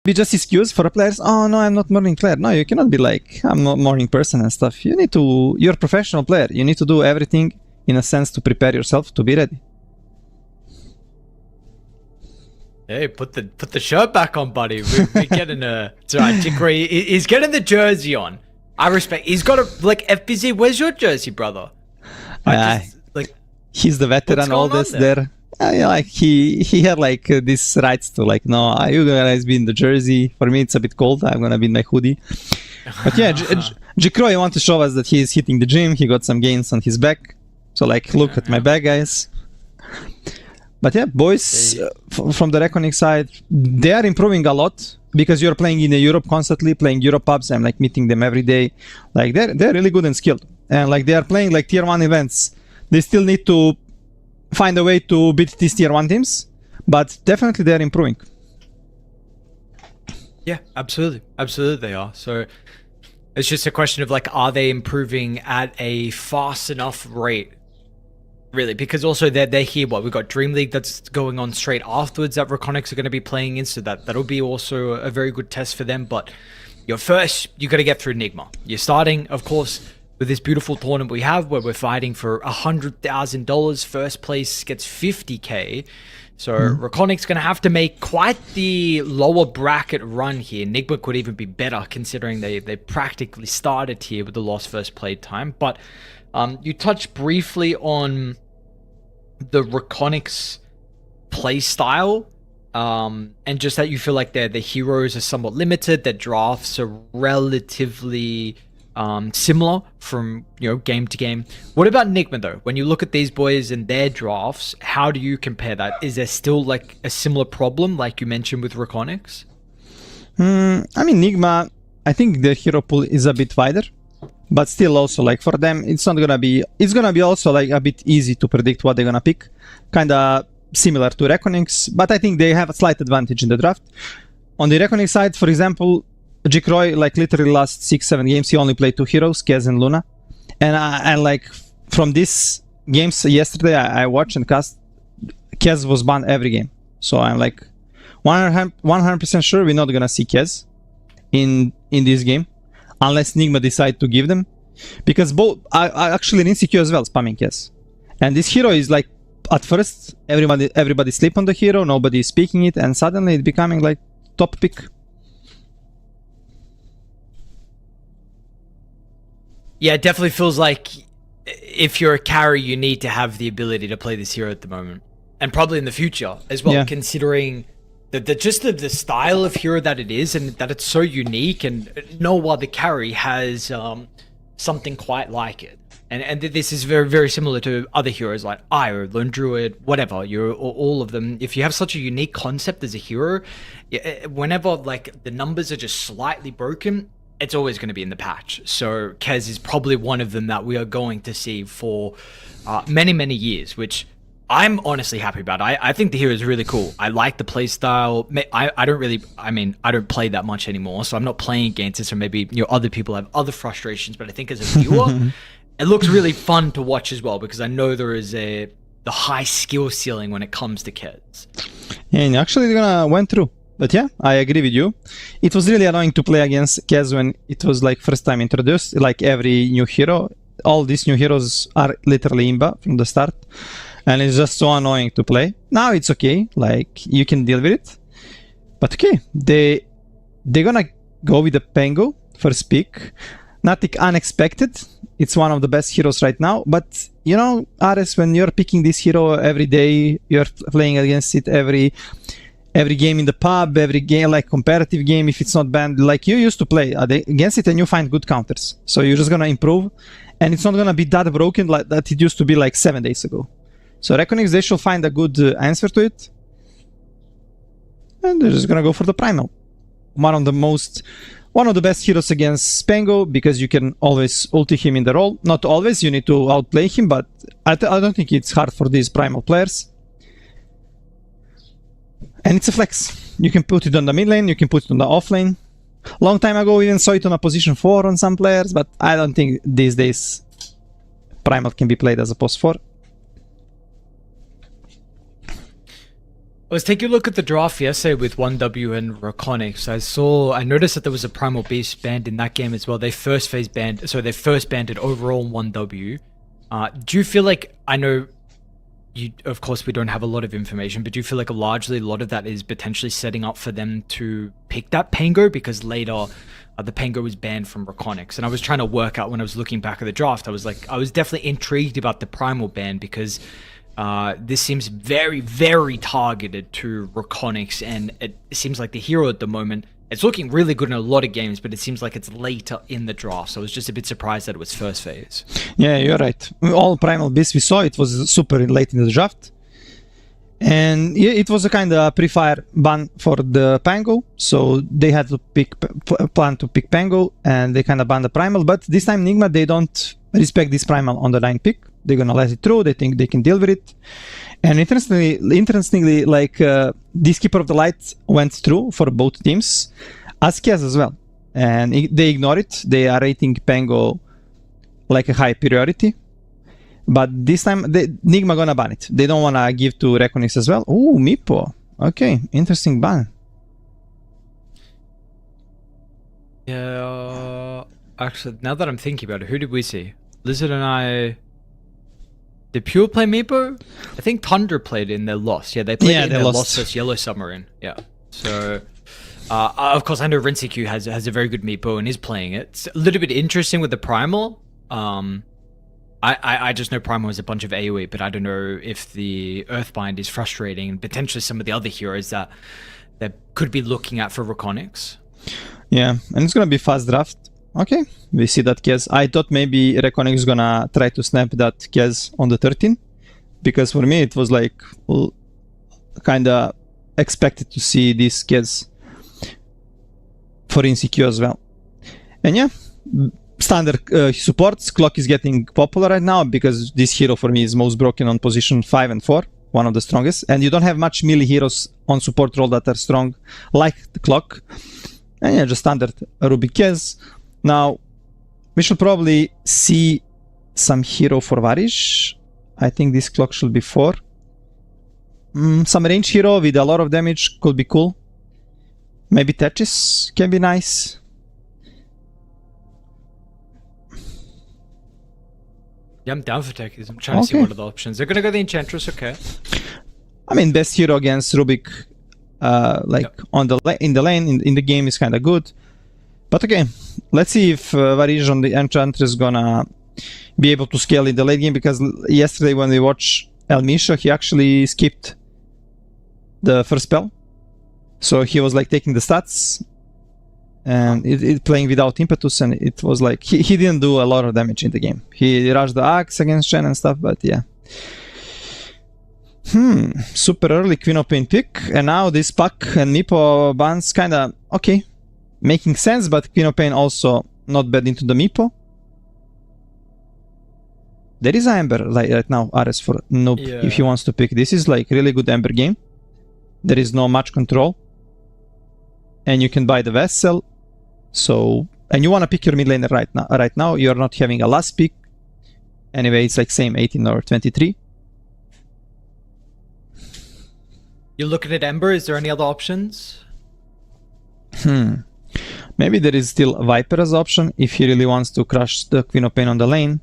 be just excuse for players. Oh no, I'm not morning player. No, you cannot be like, I'm not morning person and stuff. You need to, you're a professional player. You need to do everything in a sense to prepare yourself to be ready. Hey, put the shirt back on, buddy. We're getting a... It's alright, Jikri, he's getting the jersey on. I respect. He's got a... Like, FBZ, where's your jersey, brother? Like... He's the veteran, all this there. Like, he had like these rights to like, no, you guys be in the jersey. For me, it's a bit cold. I'm gonna be in my hoodie. But yeah, Jikri want to show us that he is hitting the gym. He got some gains on his back. So like, look at my back, guys. But yeah, boys from the Reckoning side, they are improving a lot because you're playing in Europe constantly, playing Europe pubs. I'm like meeting them every day. Like they're really good and skilled, and like they are playing like tier 1 events. They still need to find a way to beat these tier 1 teams, but definitely they're improving. Yeah, absolutely, absolutely they are. So it's just a question of like, are they improving at a fast enough rate? Really, because also they're here. What, we've got Dream League that's going on straight afterwards that Reconics are going to be playing in, so that'll be also a very good test for them. But you got to get through NIGMA. You're starting, of course, with this beautiful tournament we have where we're fighting for $100,000. First place gets 50k. So Reconics going to have to make quite the lower bracket run here. NIGMA could even be better considering they practically started here with the lost first play time. But you touched briefly on the Reconics play style, and just that you feel like the heroes are somewhat limited, their drafts are relatively similar from game to game. What about NIGMA though? When you look at these boys and their drafts, how do you compare that? Is there still like a similar problem like you mentioned with Reconics? I mean, NIGMA, I think the hero pool is a bit wider. But still also like for them, it's gonna be also like a bit easy to predict what they're gonna pick. Kinda similar to Reckonings, but I think they have a slight advantage in the draft. On the Reckoning side, for example, Jikri, like literally last 6-7 games, he only played 2 heroes, Kez and Luna. And like from these games yesterday I watched and cast, Kez was banned every game. So I'm like 100% sure we're not gonna see Kez in this game. Unless NIGMA decide to give them, because both are actually insecure as well, spamming Kez. And this hero is like, at first everybody sleep on the hero, nobody is speaking it, and suddenly it's becoming like top pick. Yeah, it definitely feels like if you're a carry, you need to have the ability to play this hero at the moment, and probably in the future as well, considering the style of hero that it is, and that it's so unique, and no other carry has something quite like it. And this is very, very similar to other heroes like Io, Lone Druid, whatever. All of them. If you have such a unique concept as a hero, whenever like the numbers are just slightly broken, it's always going to be in the patch. So Kez is probably one of them that we are going to see for many, many years, which I'm honestly happy about. I think the hero is really cool. I like the play style. I don't play that much anymore, so I'm not playing against it. So maybe other people have other frustrations, but I think as a viewer, it looks really fun to watch as well, because I know there is the high skill ceiling when it comes to Kez. Yeah, and actually they're went through. But yeah, I agree with you. It was really annoying to play against Kez when it was like first time introduced. Like every new hero, all these new heroes are literally imba from the start. And it's just so annoying to play. Now it's okay, like you can deal with it. But okay, they're gonna go with the Pango first pick. Nothing unexpected. It's one of the best heroes right now. But Ares, when you're picking this hero every day, you're playing against it every game in the pub, every game, like competitive game, if it's not banned, like you used to play against it, and you find good counters. So you're just gonna improve, and it's not gonna be that broken like that it used to be like 7 days ago. So Reckonings, they should find a good answer to it. And they're just gonna go for the Primal. One of the best heroes against Spango, because you can always ulti him in the role. Not always, you need to outplay him, but I don't think it's hard for these Primal players. And it's a flex. You can put it on the mid lane, you can put it on the off lane. Long time ago we even saw it on a position 4 on some players, but I don't think these days Primal can be played as a post 4. I was taking a look at the draft yesterday with 1W and Raconics. I noticed that there was a Primal Beast banned in that game as well. They first banned it overall in 1W. Do you feel like, I know of course we don't have a lot of information, but do you feel like largely a lot of that is potentially setting up for them to pick that Pango, because later the Pango was banned from Raconics? And I was trying to work out, when I was looking back at the draft, I was definitely intrigued about the Primal ban, because this seems very, very targeted to Raconics, and it seems like the hero at the moment, it's looking really good in a lot of games, but it seems like it's later in the draft, so I was just a bit surprised that it was first phase. Yeah, you're right. All Primal Beasts we saw, it was super late in the draft. And yeah, it was a kind of pre-fire ban for the Pango, so they had to plan to pick Pango, and they kind of banned the Primal. But this time NIGMA, they don't respect this Primal on the line pick. They're gonna let it through. They think they can deal with it. And interestingly, like this Keeper of the Light went through for both teams, as Kez as well, and they ignore it. They are rating Pango like a high priority. But this time, NIGMA gonna ban it. They don't wanna give to Raconics as well. Oh, Meepo. Okay, interesting ban. Yeah, actually, now that I'm thinking about it, who did we see? Lizard and I... Did Pure play Meepo? I think Thunder played in their loss. Yeah, they played in their loss versus Yellow Submarine. Yeah. So, of course, I know Rinseq has a very good Meepo and is playing it. It's a little bit interesting with the Primal. I just know Primal is a bunch of AoE, but I don't know if the Earthbind is frustrating, and potentially some of the other heroes that could be looking at for Raconics. Yeah, and it's gonna be fast draft. Okay, we see that Kez. I thought maybe Raconics is gonna try to snap that Kez on the 13, because for me it was like kinda expected to see this Kez for Insecure as well. And yeah, standard supports. Clock is getting popular right now because this hero for me is most broken on position 5 and 4, one of the strongest, and you don't have much melee heroes on support role that are strong like the Clock. And yeah, just standard Rubik Kez. Now we should probably see some hero for Varish. I think this Clock should be 4. Some range hero with a lot of damage could be cool. Maybe Tetris can be nice. Yeah, I'm down for techies. I'm trying to see what are the options. They're gonna go the Enchantress, okay. I mean, best hero against Rubik, in the lane in the game is kind of good. But okay, let's see if Varish on the Enchantress is gonna be able to scale in the late game, because yesterday when we watched El Misha, he actually skipped the first spell. So he was like taking the stats and it playing without impetus, and it was like he didn't do a lot of damage in the game. He rushed the axe against Shen and stuff, but yeah. Super early Queen of Pain pick, and now this Puck and Meepo bans kinda okay, making sense, but Queen of Pain also not bad into the Meepo. There is an Ember like right now, Ares for Noob, if he wants to pick. This is like really good Ember game. There is no much control, and you can buy the Vessel. So, and you want to pick your mid laner right now. Right now, you are not having a last pick. Anyway, it's like same 18 or 23. You're looking at Ember. Is there any other options? Maybe there is still Viper as option if he really wants to crush the Queen of Pain on the lane.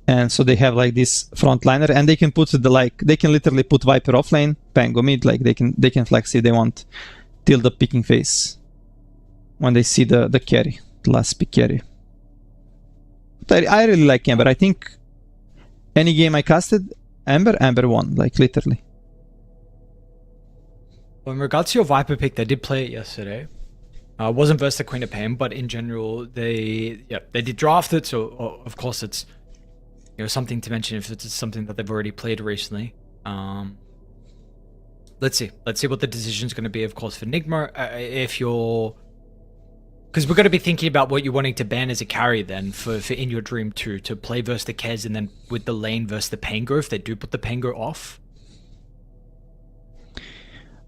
And so they have like this frontliner, and they can put they can literally put Viper off lane, Pango mid, like they can flex if they want till the picking phase when they see the carry, the last pick carry. But I really like Ember. I think any game I casted, Ember won, like literally. Well, in regards to your Viper pick, they did play it yesterday. Wasn't versus the Queen of Pain, but in general, they did draft it. So of course, it's something to mention if it's something that they've already played recently. Let's see what the decision is going to be. Of course, for NIGMA, if you're, because we're going to be thinking about what you're wanting to ban as a carry then for in your dream to play versus the Kez, and then with the lane versus the Pango if they do put the Pango off.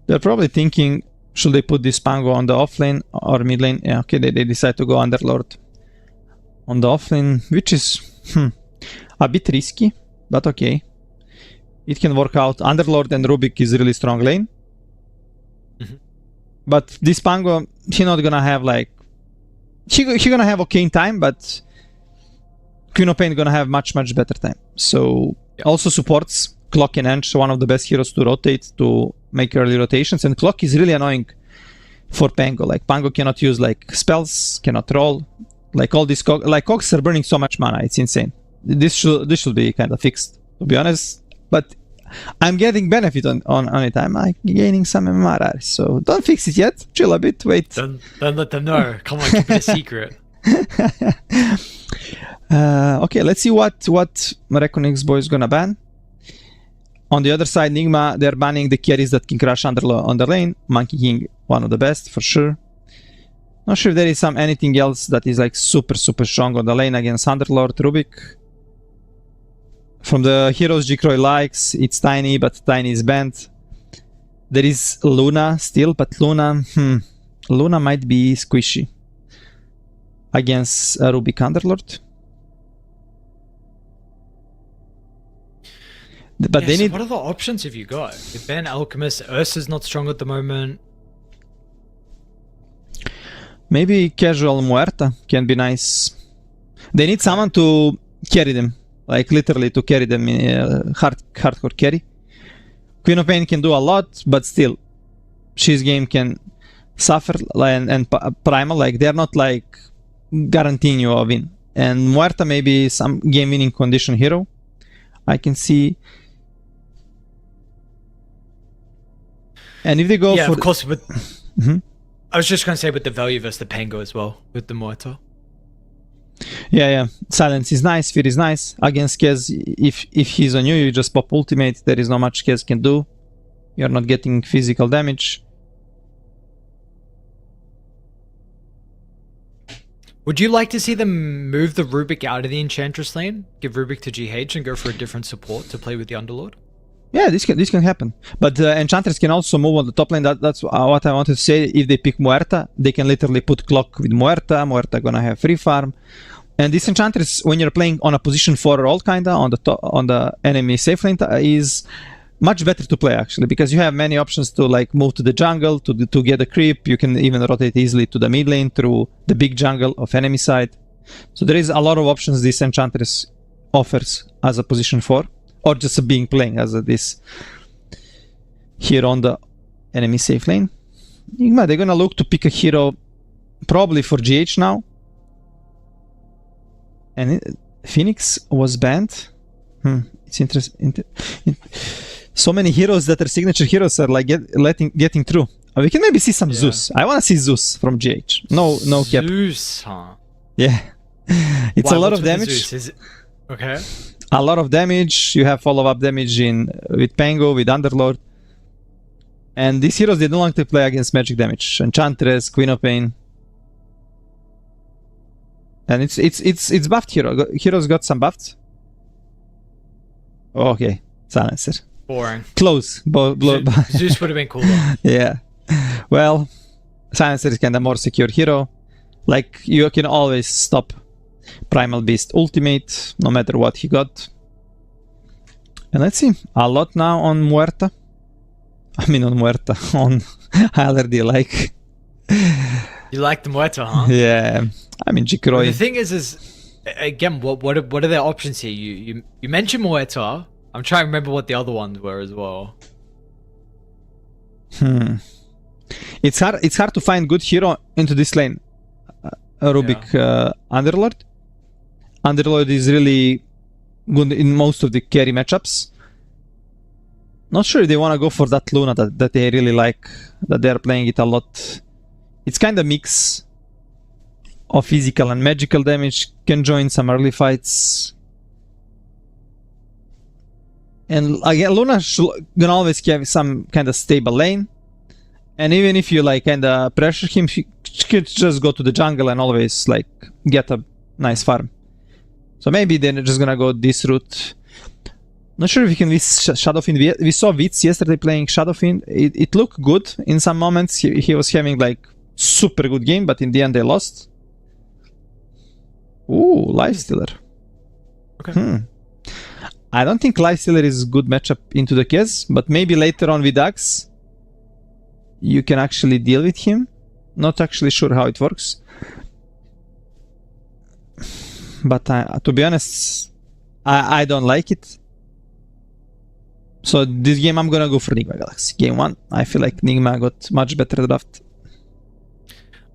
They're probably thinking, should they put this Pango on the offlane or mid lane? Yeah, okay, they decide to go Underlord on the offlane, which is a bit risky, but okay. It can work out. Underlord and Rubik is really strong lane. But this Pango, he not gonna have like he gonna have okay in time, but Queen of Pain gonna have much better time. So also supports Clock and Ench, one of the best heroes to rotate, to make early rotations, and Clock is really annoying for Pango. Like Pango cannot use like spells, cannot roll, like all these cogs are burning so much mana, it's insane. This should be kind of fixed, to be honest. But I'm getting benefit on it. I'm like gaining some MMR, so don't fix it yet. Chill a bit, wait. Don't let them know. Come on, keep it a secret. Okay, let's see what Reckoning's boy is gonna ban. On the other side, NIGMA, they're banning the carries that can crush on the lane. Monkey King, one of the best for sure. Not sure if there is anything else that is like super strong on the lane against Underlord, Rubik. From the heroes Jikroy likes, it's Tiny, but Tiny is banned. There is Luna still, but Luna might be squishy against Rubik Underlord. But they need. What other options have you got? You ban Alchemist. Ursa's not strong at the moment. Maybe casual Muerta can be nice. They need someone to carry them, like literally to carry them in hardcore carry. Queen of Pain can do a lot, but still, she's game can suffer, and Primal, like they're not like guaranteeing you a win. And Muerta maybe some game winning condition hero. I can see. And if they go for... of course, with... I was just going to say with the value versus the Pango as well, with the Muerta. Yeah. Silence is nice, Fear is nice. Against Kez, if he's on you, you just pop ultimate. There is not much Kez can do. You're not getting physical damage. Would you like to see them move the Rubik out of the Enchantress lane? Give Rubik to GH and go for a different support to play with the Underlord? Yeah, this can happen. But Enchantress can also move on the top lane. That's what I wanted to say. If they pick Muerta, they can literally put Clock with Muerta. Muerta gonna have free farm. And this Enchantress, when you're playing on a position 4 role, kinda on the enemy safe lane, is much better to play actually, because you have many options to like move to the jungle to get a creep. You can even rotate easily to the mid lane through the big jungle of enemy side. So there is a lot of options this Enchantress offers as a position 4. Or just being playing as this here on the enemy safe lane. NIGMA, they're gonna look to pick a hero probably for GH now. And Phoenix was banned. It's interesting. So many heroes that are signature heroes are like getting through. We can maybe see some Zeus. I want to see Zeus from GH. No cap. Zeus, huh? Yeah. It's a lot of damage. Is it... Okay. A lot of damage. You have follow-up damage with Pango, with Underlord. And these heroes, they don't like to play against magic damage. Enchantress, Queen of Pain. And it's buffed hero. Heroes got some buffs. Okay. Silencer. Boring. Close. Zeus would have been cooler. Yeah. Well, Silencer is kind of more secure hero. Like, you can always stop Primal Beast ultimate, no matter what he got. And let's see. A lot now on Muerta. I mean on Muerta. On ILRD, like. You like the Muerta, huh? Yeah. I mean, Jikroy. Well, the thing is again, what are their options here? You mentioned Muerta. I'm trying to remember what the other ones were as well. It's hard to find good hero into this lane. Rubik Underlord. Underlord is really good in most of the carry matchups. Not sure if they want to go for that Luna that they really like, that they're playing it a lot. It's kind of mix of physical and magical damage, can join some early fights. And again, Luna gonna always have some kind of stable lane. And even if you like kind of pressure him, he could just go to the jungle and always like get a nice farm. So maybe they're just gonna go this route. Not sure if you can win Shadowfiend. We saw Vitz yesterday playing Shadowfiend. It looked good in some moments. He was having like super good game, but in the end they lost. Ooh, Lifestealer. Okay. I don't think Lifestealer is a good matchup into the Kez, but maybe later on with Axe. you can actually deal with him. Not actually sure how it works. But to be honest, I don't like it. So this game I'm gonna go for NIGMA Galaxy. Game 1, I feel like NIGMA got much better draft.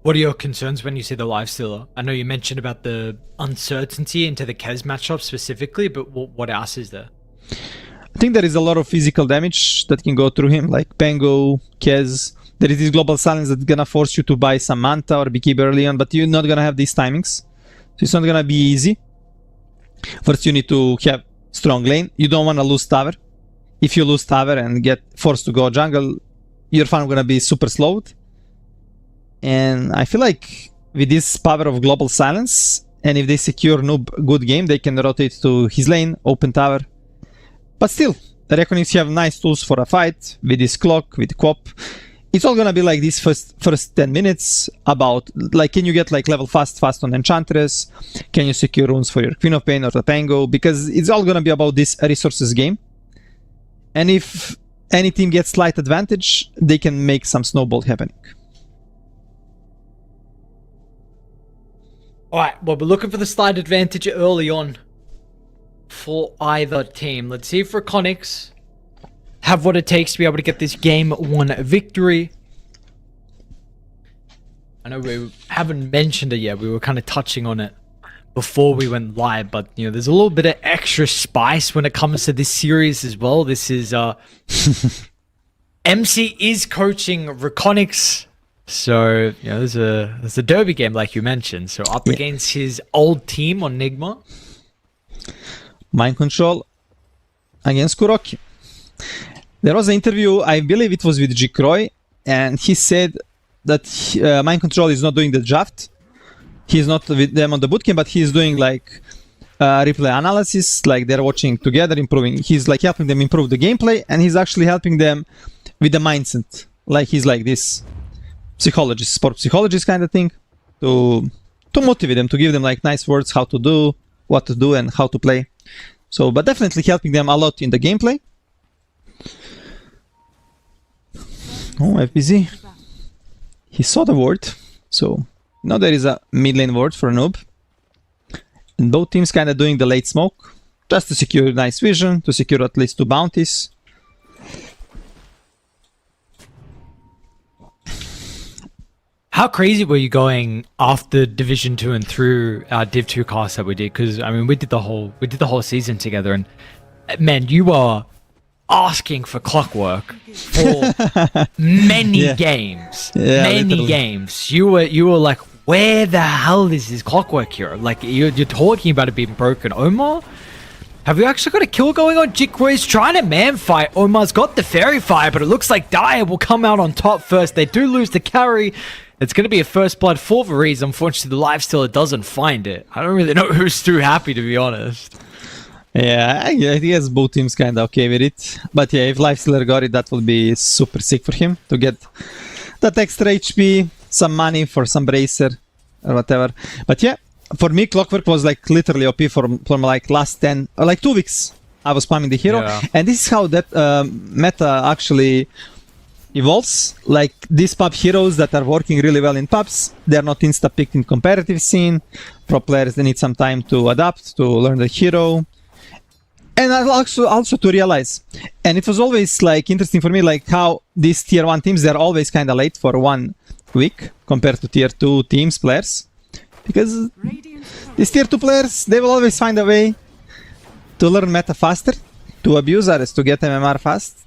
What are your concerns when you see the lifestealer? I know you mentioned about the uncertainty into the Kez matchup specifically, but what else is there? I think there is a lot of physical damage that can go through him, like Pango, Kez. There is this global silence that's gonna force you to buy some Manta or BKB early on, but you're not gonna have these timings. So it's not gonna be easy. First, you need to have strong lane. You don't wanna lose tower. If you lose tower and get forced to go jungle, your farm gonna be super slowed. And I feel like with this power of global silence, and if they secure noob good game, they can rotate to his lane, open tower. But still, the Reckonings have nice tools for a fight, with this clock, with Quop. It's all gonna be like this first 10 minutes about, like, can you get like level fast on Enchantress? Can you secure runes for your Queen of Pain or the Pango? Because it's all gonna be about this resources game. And if any team gets slight advantage, they can make some snowball happening. Alright, well, we're looking for the slight advantage early on for either team. Let's see if Reconics have what it takes to be able to get this game 1 victory. I know we haven't mentioned it yet. We were kind of touching on it before we went live, but you know, there's a little bit of extra spice when it comes to this series as well. This is MC is coaching Reconics. So, you know, there's a derby game like you mentioned. So up against his old team on NIGMA. Mind Control against Kuroki. There was an interview, I believe it was with G. Croy, and he said that Mind Control is not doing the draft. He's not with them on the bootcamp, but he's doing like replay analysis, like they're watching together, improving. He's like helping them improve the gameplay, and he's actually helping them with the mindset. Like he's like this psychologist, sport psychologist kind of thing, to motivate them, to give them like nice words, how to do, what to do, and how to play. So, but definitely helping them a lot in the gameplay. Oh, FBZ. He saw the ward, so now there is a mid lane ward for noob. And both teams kind of doing the late smoke, just to secure nice vision, to secure at least 2 bounties. How crazy were you going after Division 2 and through our Div 2 cast that we did? Because I mean, we did the whole season together, and man, you were asking for clockwork for many games. Many games. You were like, where the hell is this clockwork here? Like you're talking about it being broken. Omar, have you actually got a kill going on? Jikroy's trying to man fight. Omar's got the fairy fire, but it looks like Dyer will come out on top first. They do lose the carry. It's going to be a first blood for Varize. Unfortunately, the lifestealer doesn't find it. I don't really know who's too happy, to be honest. Yeah, I guess both teams kind of okay with it. But yeah, if lifestealer got it, that would be super sick for him to get that extra HP, some money for some bracer or whatever. But yeah, for me, Clockwork was like literally OP from like last 10 or like 2 weeks. I was spamming the hero, and this is how that meta actually evolves. Like these pub heroes that are working really well in pubs, they're not insta picked in competitive scene. Pro players, they need some time to adapt, to learn the hero, and also to realize. And it was always like interesting for me, like how these tier 1 teams, they're always kind of late for 1 week compared to tier 2 teams players, because these tier 2 players, they will always find a way to learn meta faster, to abuse others, to get MMR fast.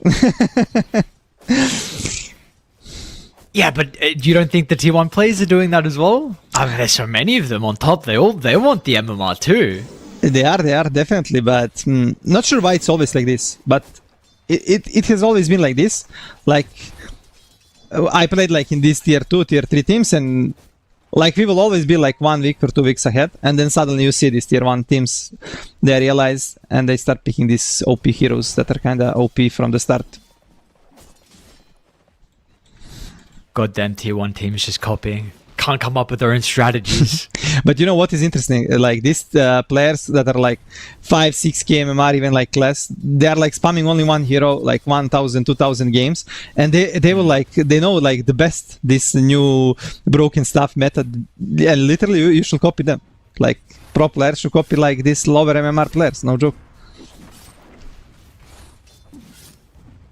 Yeah, but you don't think the tier 1 players are doing that as well? I mean, there's so many of them on top. They want the MMR too. They are definitely, but not sure why it's always like this. But it has always been like this. Like I played like in these tier 2, tier 3 teams, and like we will always be like 1 week or 2 weeks ahead, and then suddenly you see these tier 1 teams, they realize and they start picking these OP heroes that are kind of OP from the start. Goddamn tier 1 teams just copying. can't come up with their own strategies. But you know what is interesting? Like these players that are like 5-6k MMR, even like less, they are like spamming only one hero like 1,000, 2,000 games, and they will like they know like the best this new broken stuff method. Yeah, literally you should copy them. Like pro players should copy like these lower MMR players. No joke.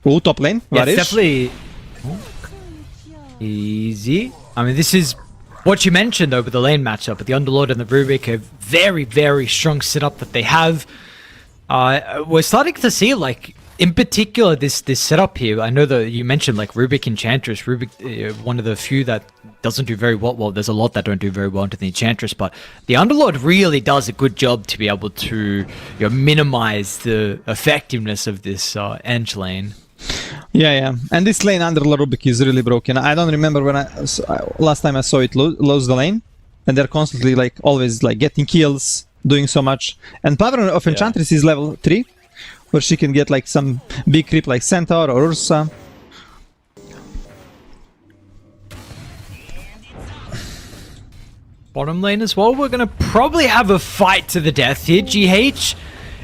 Ooh, top lane. Yeah, Varish. it's definitely easy. I mean, this is what you mentioned though with the lane matchup, with the Underlord and the Rubik, a very, very strong setup that they have. We're starting to see, like, in particular, this setup here. I know that you mentioned like Rubik Enchantress. Rubik, one of the few that doesn't do very well. Well, there's a lot that don't do very well into the Enchantress, but the Underlord really does a good job to be able to minimize the effectiveness of this Eng lane. Yeah. And this lane under Rubik is really broken. I don't remember when last time I saw it lose the lane, and they're constantly like always like getting kills, doing so much. And power of Enchantress is level 3, where she can get like some big creep like Centaur or Ursa. Bottom lane as well. We're gonna probably have a fight to the death here. GH,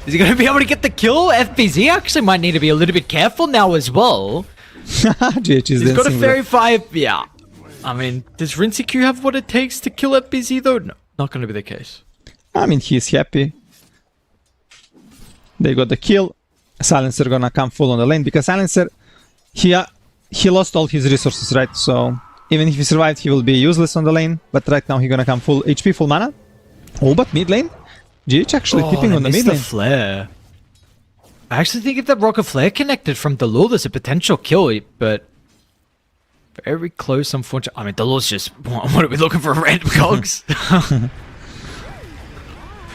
is he going to be able to get the kill? FBZ actually might need to be a little bit careful now as well. GH is He's got a dancing Fairy 5. Yeah. I mean, does Rinseq have what it takes to kill FBZ though? No, not going to be the case. I mean, he's happy. They got the kill. Silencer gonna come full on the lane, because Silencer, he lost all his resources, right? So even if he survived, he will be useless on the lane. But right now he's gonna come full HP, full mana. Oh, but mid lane? GH actually keeping on the mid lane. Flare. I actually think if that Rocket Flare connected from Delul, there's a potential kill, but very close, unfortunately. I mean, Delul's just... What are we looking for? Random cogs?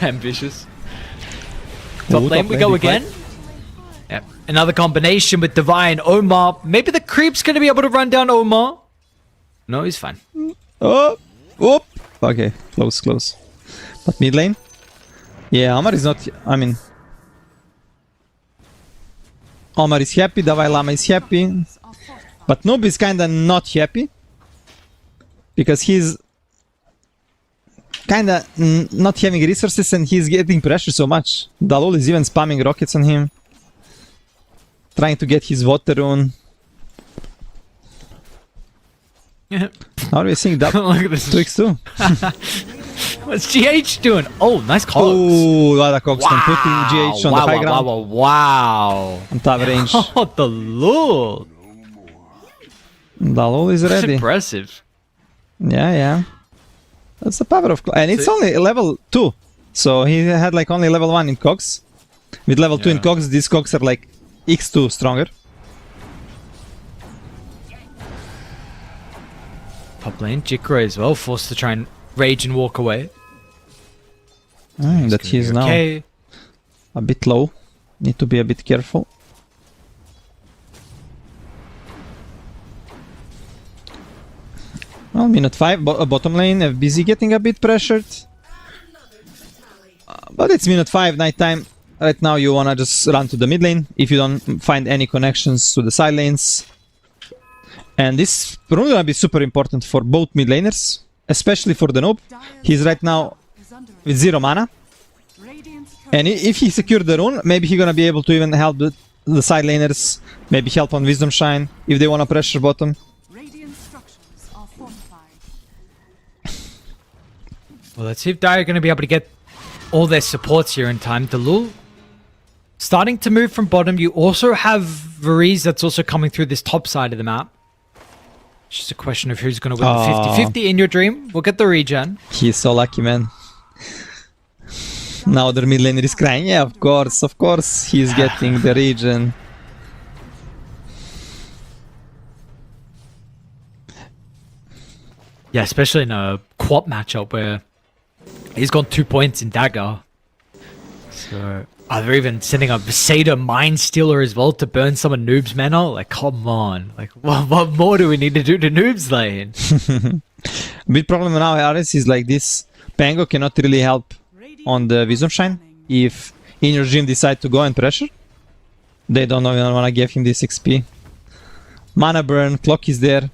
Ambitious. Top lane we go again. Yep. Another combination with Divine, Omar. Maybe the creep's going to be able to run down Omar. No, he's fine. Oh! Whoop! Okay, close. But mid lane? Yeah, Omar is not... I mean... Omar is happy, Dalai Lama is happy. But Noob is kinda not happy. Because he's... kinda not having resources and he's getting pressure so much. Dalul is even spamming rockets on him. Trying to get his water rune. How are we seeing that? Look at this. 2x2. What's GH doing? Oh, nice cogs. Oh, a lot of cogs from putting GH on the high ground. Wow. On top range. Oh, the Lord. Dalul is That's ready. impressive. Yeah. That's the power of... And it's only level 2. So he had like only level 1 in cogs. With level 2 in cogs, these cogs are like x2 stronger. Top lane, Jikra as well, forced to try and rage and walk away. That he's now a bit low. Need to be a bit careful. Well, minute 5, bottom lane, FBZ getting a bit pressured. But it's minute 5, nighttime. Right now you wanna just run to the mid lane if you don't find any connections to the side lanes. And this probably gonna be super important for both mid laners, especially for the noob. He's right now with 0 mana. And if he secured the rune, maybe he's gonna be able to even help the side laners, maybe help on Wisdom Shine if they wanna pressure bottom. Well, let's see if Dire are going to be able to get all their supports here in time. Delul starting to move from bottom. You also have Varize that's also coming through this top side of the map. It's just a question of who's going to win the 50-50 in your dream. We'll get the regen. He's so lucky, man. Now the mid laner is crying. Yeah, of course, he's getting the regen. Yeah, especially in a quad matchup where he's got 2 points in Dagger. So, they're even sending a Visada Mind Stealer as well to burn some of Noob's mana? Like, come on. Like, what more do we need to do to Noob's lane? Big problem now, RS, is like this. Pango cannot really help on the Wisdom Shine. If in your gym decide to go and pressure, they don't even want to give him this XP. Mana burn, clock is there.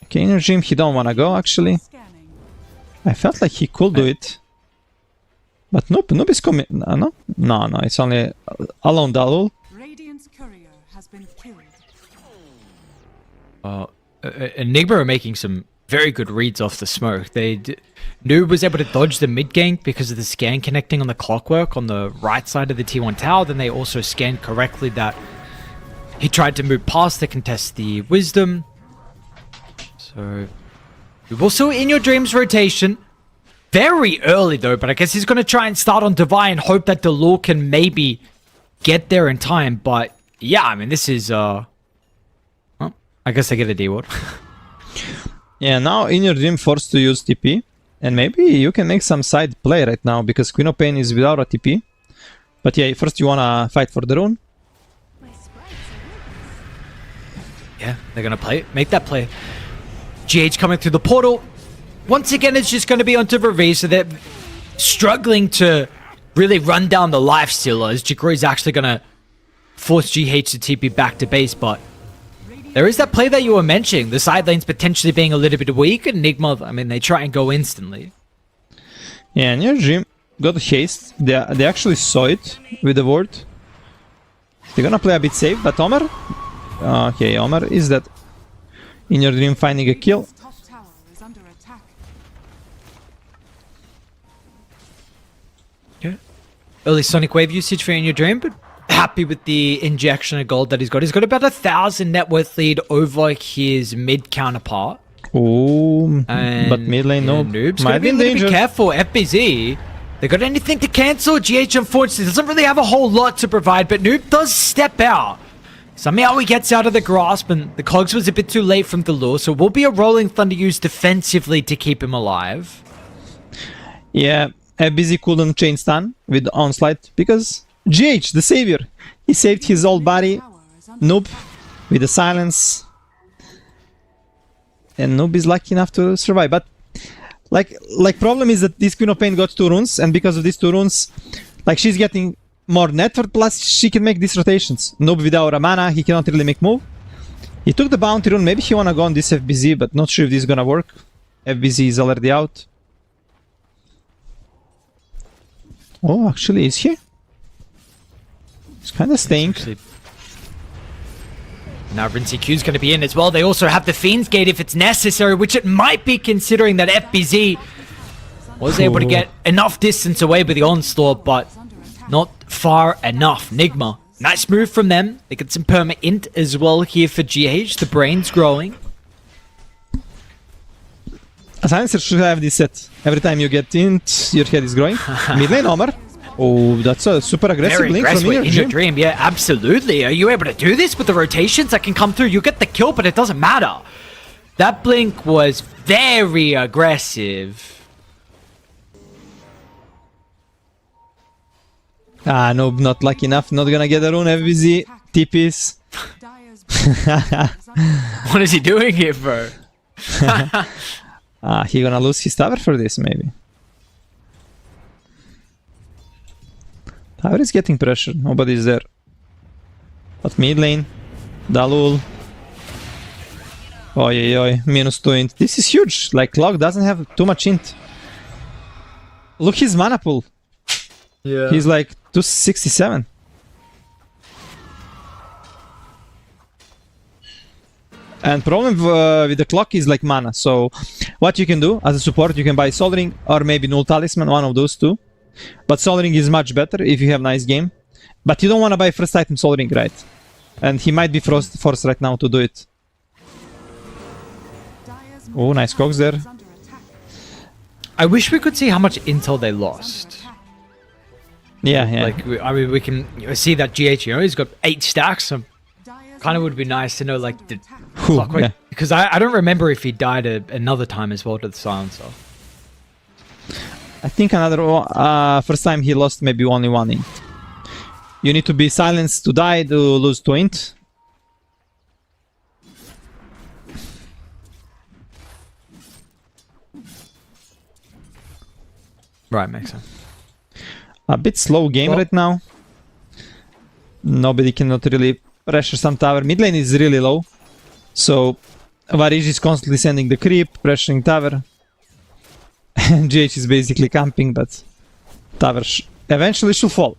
Okay, inner gym, he don't wanna go actually. Scanning. I felt like he could do it. But nope, noob is coming. No? No, it's only alone Dalul. Radiant's courier has been killed. Enigma are making some very good reads off the smoke. Noob was able to dodge the mid gank because of the scan connecting on the clockwork on the right side of the T1 tower. Then they also scanned correctly that he tried to move past to contest the wisdom. So we've also in your dreams rotation. Very early though, but I guess he's going to try and start on Divine and hope that the Lure can maybe get there in time. But yeah, I mean, this is well, I guess I get a D-ward. Yeah, now in your dream forced to use TP. And maybe you can make some side play right now because Queen of Pain is without a TP. But yeah, first you wanna fight for the rune. Yeah, they're gonna make that play. GH coming through the portal. Once again, it's just gonna be onto Reveal, so they're struggling to really run down the life stealer as Jagri's actually gonna force GH to TP back to base, but there is that play that you were mentioning, the side lanes potentially being a little bit weak, and Enigma, I mean, they try and go instantly. Yeah, and your dream got haste. They actually saw it with the ward. They're gonna play a bit safe, but Omer? Okay, Omer is that in your dream finding a kill. Top tower is under attack. Yeah. Early Sonic Wave usage for in your dream, but happy with the injection of gold that he's got. He's got about 1,000 net worth lead over his mid counterpart. Oh, And but mid lane, no. Noob's Might gonna be be a in little bit danger. careful. FBZ, they got anything to cancel? GH unfortunately doesn't really have a whole lot to provide, but Noob does step out. Somehow he gets out of the grasp, and the Cogs was a bit too late from the lure, so will be a Rolling Thunder used defensively to keep him alive. Yeah, FBZ couldn't chain stun with onslaught because GH, the savior, he saved his old body. Tower is under Noob with the silence, and Noob is lucky enough to survive. But like problem is that this Queen of Pain got 2 runes, and because of these 2 runes, like she's getting more net worth, plus she can make these rotations. Noob without a mana, he cannot really make move. He took the bounty rune. Maybe he wanna go on this FBZ, but not sure if this is gonna work. FBZ is already out. Oh, actually, is he? He's kind of staying. Actually, now Rinsey Q's going to be in as well. They also have the Fiend's Gate if it's necessary, which it might be considering that FBZ was able to get enough distance away with the onslaught, but not far enough. NIGMA, nice move from them. They get some perma-int as well here for GH. The brain's growing. A silencer should have this set. Every time you get int, your head is growing. Mid lane, Omer. Oh, that's a super aggressive Very blink aggressive from in your dream. Yeah, absolutely. Are you able to do this with the rotations that can come through? You get the kill, but it doesn't matter. That blink was very aggressive. Ah, no, not lucky enough. Not gonna get a rune. FBZ. TPs. Dire's bottom is under What is he doing here, bro? He gonna lose his tower for this, maybe. Tower is getting pressure. Nobody's there. But mid lane. Dalul. Oi, oi, oi. -2 int. This is huge. Like, Log doesn't have too much int. Look his mana pool. Yeah. He's like 267. And problem with the clock is like mana. So what you can do as a support, you can buy Soul Ring or maybe Null Talisman, one of those two. But Soul Ring is much better if you have nice game. But you don't want to buy first item Soul Ring, right? And he might be forced right now to do it. Dire's Oh, nice cogs there. is under attack. I wish we could see how much intel they lost. Yeah, yeah. Like, I mean, we can see that GH, he's got 8 stacks. So Dire's kind of would be nice to know, like, the Whew, clockwork. yeah. Because I don't remember if he died another time as well to the silencer. I think another first time he lost maybe only 1 int. You need to be silenced to die to lose 2 int. Right, makes sense. A bit slow game Well- right now. Nobody cannot really pressure some tower. Mid lane is really low. So Varij is constantly sending the creep, pressuring tower. And GH is basically camping, but tower eventually should fall.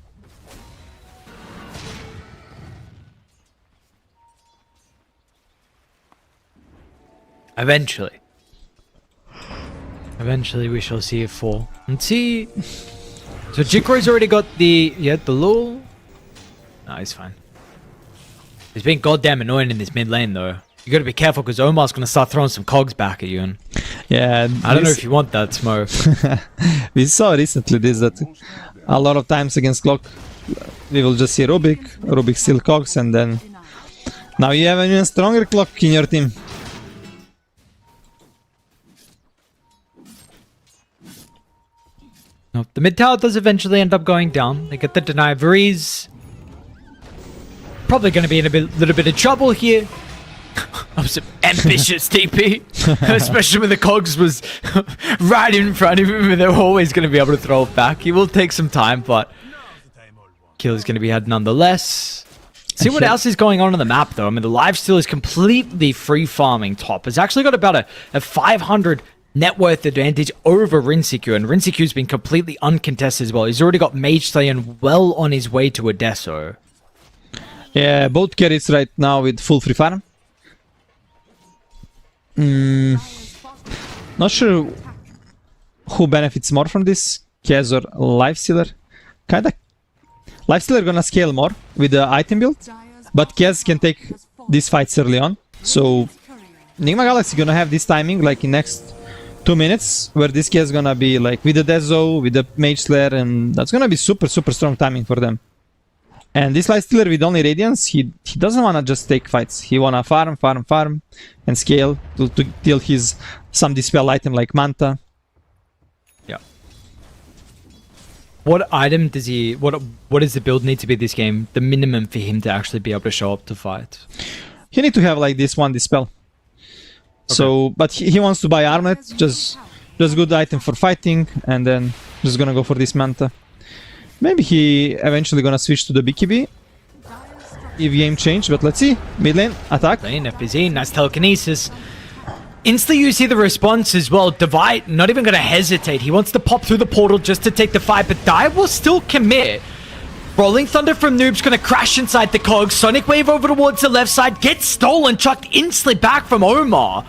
Eventually. Eventually we shall see it fall. Let's see. So Jikro's already got the lure. No, he's fine. He's been goddamn annoying in this mid lane though. You gotta be careful because Omar's gonna start throwing some cogs back at you, and Yeah, I don't know if you want that smoke. we saw recently this, that a lot of times against Clock we will just see Rubik still cogs, and then now you have an even stronger Clock in your team. No, the mid tower does eventually end up going down. They get the deny. Vari's probably going to be in a little bit of trouble here. That was an ambitious TP, especially when the cogs was right in front of him, and they're always going to be able to throw it back. He will take some time, but kill is going to be had nonetheless. See what else is going on the map, though. I mean, the lifesteal is completely free farming top. It's actually got about a 500 net worth advantage over Rinseku, and Rinseku's been completely uncontested as well. He's already got Mage Slayer well on his way to Adesso. Yeah, both carries right now with full free farm. Not sure who benefits more from this, Kez or Lifestealer. Kinda Lifestealer gonna scale more with the item build, but Kez can take these fights early on. So NIGMA Galaxy gonna have this timing like in next 2 minutes, where this Kez gonna be like with the Dezo, with the Mage Slayer, and that's gonna be super strong timing for them. And this Lifestealer with only Radiance, he doesn't wanna just take fights. He wanna farm, and scale to deal his some dispel item like Manta. Yeah. What item does he? What does the build need to be this game? The minimum for him to actually be able to show up to fight. He need to have like this one dispel. Okay. So, but he wants to buy Armlet, just good item for fighting, and then just gonna go for this Manta. Maybe he eventually gonna switch to the BKB if game change, but let's see. Mid lane, attack. Lane, FBZ, nice telekinesis. Instantly you see the response as well. Divide, not even gonna hesitate. He wants to pop through the portal just to take the fight, but Dai will still commit. Rolling Thunder from Noob's gonna crash inside the cogs. Sonic Wave over towards the left side, gets stolen, chucked instantly back from Omar.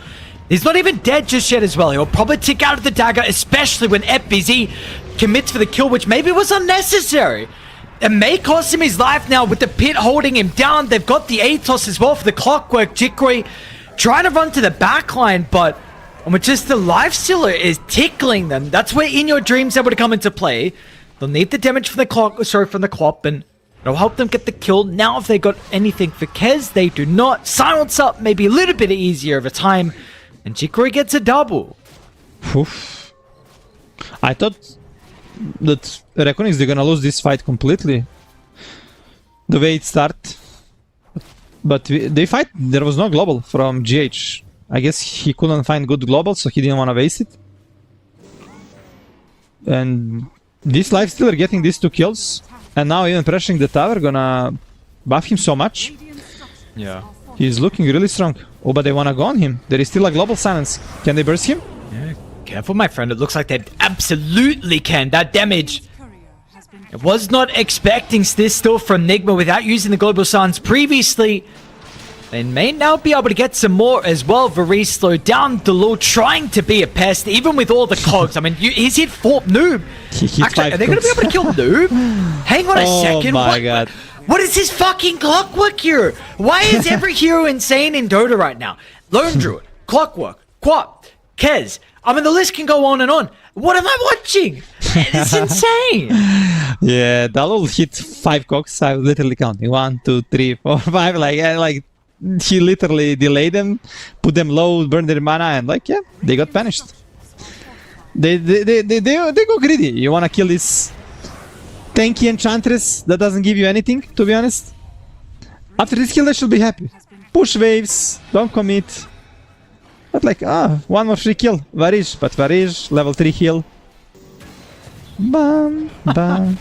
He's not even dead just yet as well. He'll probably tick out of the dagger, especially when FBZ commits for the kill, which maybe was unnecessary. It may cost him his life now with the pit holding him down. They've got the Atos as well for the clockwork. Jikri trying to run to the backline, but just the Lifestealer is tickling them. That's where In Your Dream's able to come into play. They'll need the damage from the clop, and it'll help them get the kill. Now if they got anything for Kez, they do not. Silence up, maybe a little bit easier of a time, and Jikri gets a double. Oof. I thought that Reckonings they're gonna lose this fight completely. The way it started. But they fight, there was no global from GH. I guess he couldn't find good global, so he didn't want to waste it. And this Lifestealer getting these 2 kills, and now even pressuring the tower, gonna buff him so much. Yeah. He's looking really strong. Oh, but they wanna go on him. There is still a global silence. Can they burst him? Yeah, careful, my friend. It looks like they absolutely can. That damage. I was not expecting this still from NIGMA without using the global silence previously. They may now be able to get some more as well. Varese slowed down. Delul trying to be a pest, even with all the cogs. I mean, he's hit 4 Noob. Actually, are they going to be able to kill Noob? Hang on a second. Oh my god. What is this fucking Clockwork hero? Why is every hero insane in Dota right now? Lone Druid, Clockwork, Quap, Kez. I mean, the list can go on and on. What am I watching? It's insane. Yeah, Dalul hit 5 cogs. I was literally counting 1, 2, 3, 4, 5. Like he literally delayed them, put them low, burned their mana, and they got punished. They go greedy. You wanna kill this tanky Enchantress that doesn't give you anything, to be honest. After this kill, they should be happy. Push waves, don't commit. But one more free kill. Varij, but Varij, level 3 heal. Bam, bam.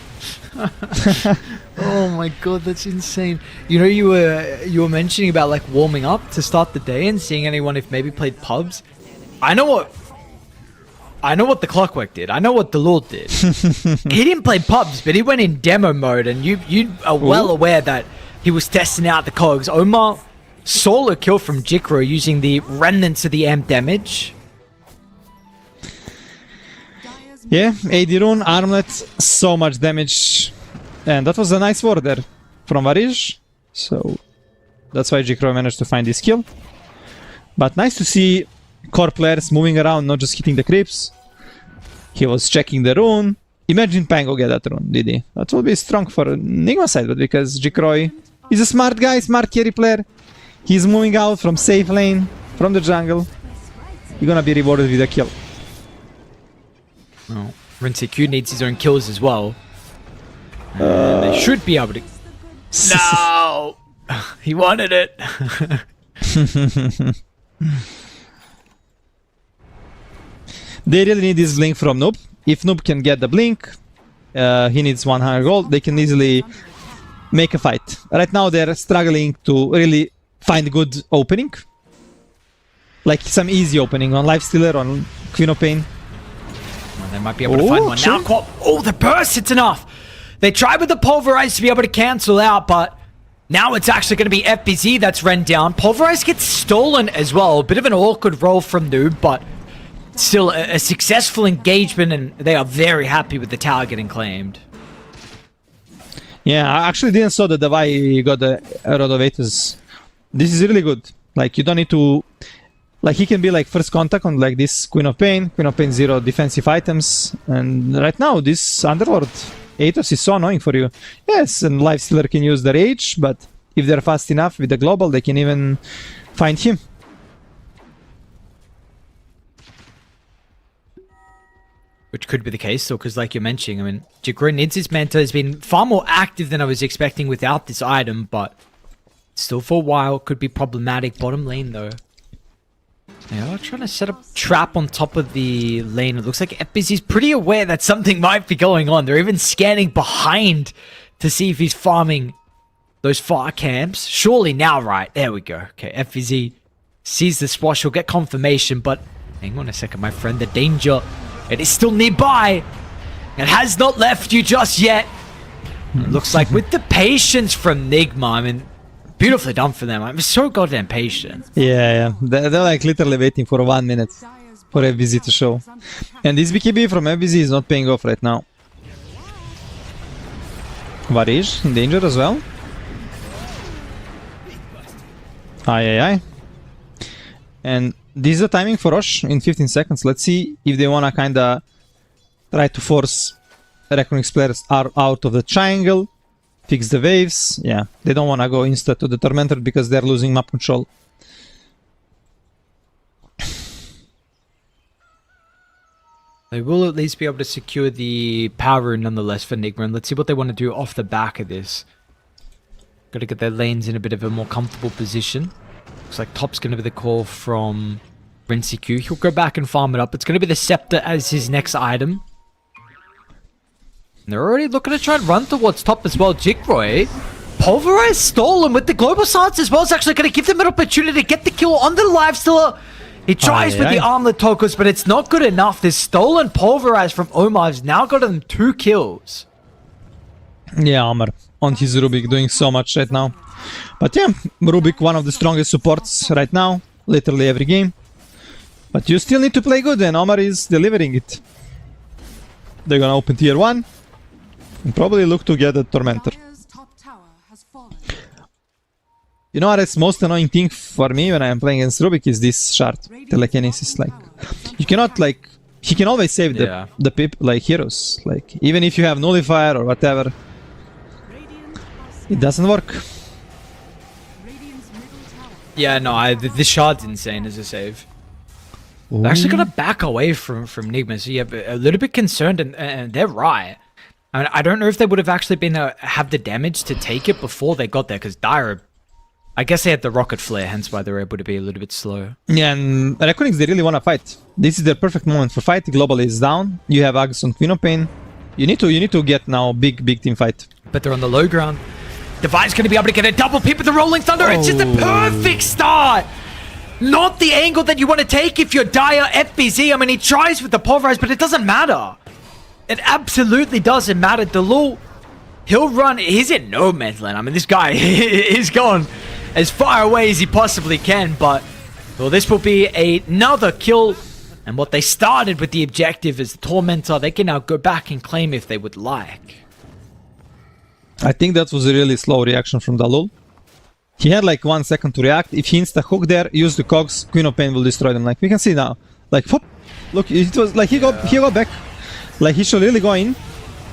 Oh my god, that's insane. You know, you were mentioning about like warming up to start the day and seeing anyone if maybe played pubs. I know what the Clockwork did. I know what the Lord did. He didn't play pubs, but he went in demo mode, and you are well aware that he was testing out the cogs. Omar solo kill from Jikro using the remnants of the amp damage. Yeah, AD rune, armlet, so much damage. And that was a nice ward there from Varij. So that's why Jikro managed to find this kill. But nice to see core players moving around, not just hitting the creeps. He was checking the rune. Imagine Pango get that rune, did he? That will be strong for NIGMA side, but because Jikro is a smart guy, smart carry player. He's moving out from safe lane, from the jungle. You're gonna be rewarded with a kill. Oh, Q needs his own kills as well. And they should be able to... No! He wanted it. They really need this blink from Noob. If Noob can get the blink, he needs 100 gold. They can easily make a fight. Right now they're struggling to really find good opening. Like some easy opening on Lifestealer, on Queen of Pain. Well, they might be able to find one now. Oh, the burst, it's enough. They tried with the Pulverize to be able to cancel out, but now it's actually going to be FBZ that's ran down. Pulverize gets stolen as well. A bit of an awkward roll from Noob, but still a successful engagement, and they are very happy with the tower getting claimed. Yeah, I actually didn't saw that Davai got the Rodovatus. This is really good. Like, you don't need to... Like, he can be like first contact on like this Queen of Pain 0 defensive items. And right now, this Underlord Aethos is so annoying for you. Yes, and Lifestealer can use the Rage, but if they're fast enough with the Global, they can even find him. Which could be the case, though, because like you're mentioning, I mean, Jikro needs his Manta has been far more active than I was expecting without this item, but still for a while could be problematic. Bottom lane, though. They are trying to set up trap on top of the lane. It looks like FBZ's pretty aware that something might be going on. They're even scanning behind to see if he's farming those far camps. Surely now, right? There we go. Okay, FBZ sees the swash. He'll get confirmation, but hang on a second, my friend. The danger, it is still nearby. It has not left you just yet. It looks like with the patience from NIGMA, I mean, beautifully done for them. I'm so goddamn patient. Yeah. They're like literally waiting for 1 minute for FBZ to show. And this BKB from FBZ is not paying off right now. Varij in danger as well. Aye. And this is the timing for Rosh in 15 seconds. Let's see if they wanna kinda try to force Reckoning's players out of the triangle. Fix the waves. Yeah, they don't want to go insta to the Tormentor because they're losing map control. They will at least be able to secure the power rune nonetheless for NIGMA, and let's see what they want to do off the back of this. Got to get their lanes in a bit of a more comfortable position. Looks like top's going to be the call from Q. He'll go back and farm it up. It's going to be the Scepter as his next item. They're already looking to try and run towards top as well. Jikro, Pulverize stolen with the Global Silence as well. It's actually going to give them an opportunity to get the kill on the Lifestealer. He tries with the Armlet Tokus, but it's not good enough. This stolen Pulverize from Omar has now got him 2 kills. Yeah, Omar on his Rubik doing so much right now. But yeah, Rubik one of the strongest supports right now, literally every game. But you still need to play good, and Omar is delivering it. They're gonna open tier 1. And probably look to get a Tormentor. You know what is most annoying thing for me when I am playing against Rubik is this shard telekinesis. Like, you cannot like, he can always save the pip like heroes. Like, even if you have nullifier or whatever, it doesn't work. Yeah, no, this shard's insane as a save. Ooh. They're actually gonna back away from NIGMA, so you're a little bit concerned, and they're right. I mean, I don't know if they would have actually been have the damage to take it before they got there, because Dire, I guess they had the rocket flare, hence why they were able to be a little bit slow. Yeah, and Reckonings, they really want to fight. This is the perfect moment for fight. Global is down. You have Ags on Queen of Pain. You need to get now big team fight. But they're on the low ground. Divine's going to be able to get a double peep with the Rolling Thunder. It's just a perfect start. Not the angle that you want to take if you're Dire FBZ. I mean, he tries with the Pulverize, but it doesn't matter. It absolutely doesn't matter. Delul, he'll run. He's in no man's land. I mean, this guy is gone as far away as he possibly can. But, well, this will be another kill. And what they started with the objective is the Tormentor. They can now go back and claim if they would like. I think that was a really slow reaction from Delul. He had like 1 second to react. If he insta hook there, use the cogs, Queen of Pain will destroy them. Like we can see now. Like whoop. Look, it was like he got back. Like he should really go in.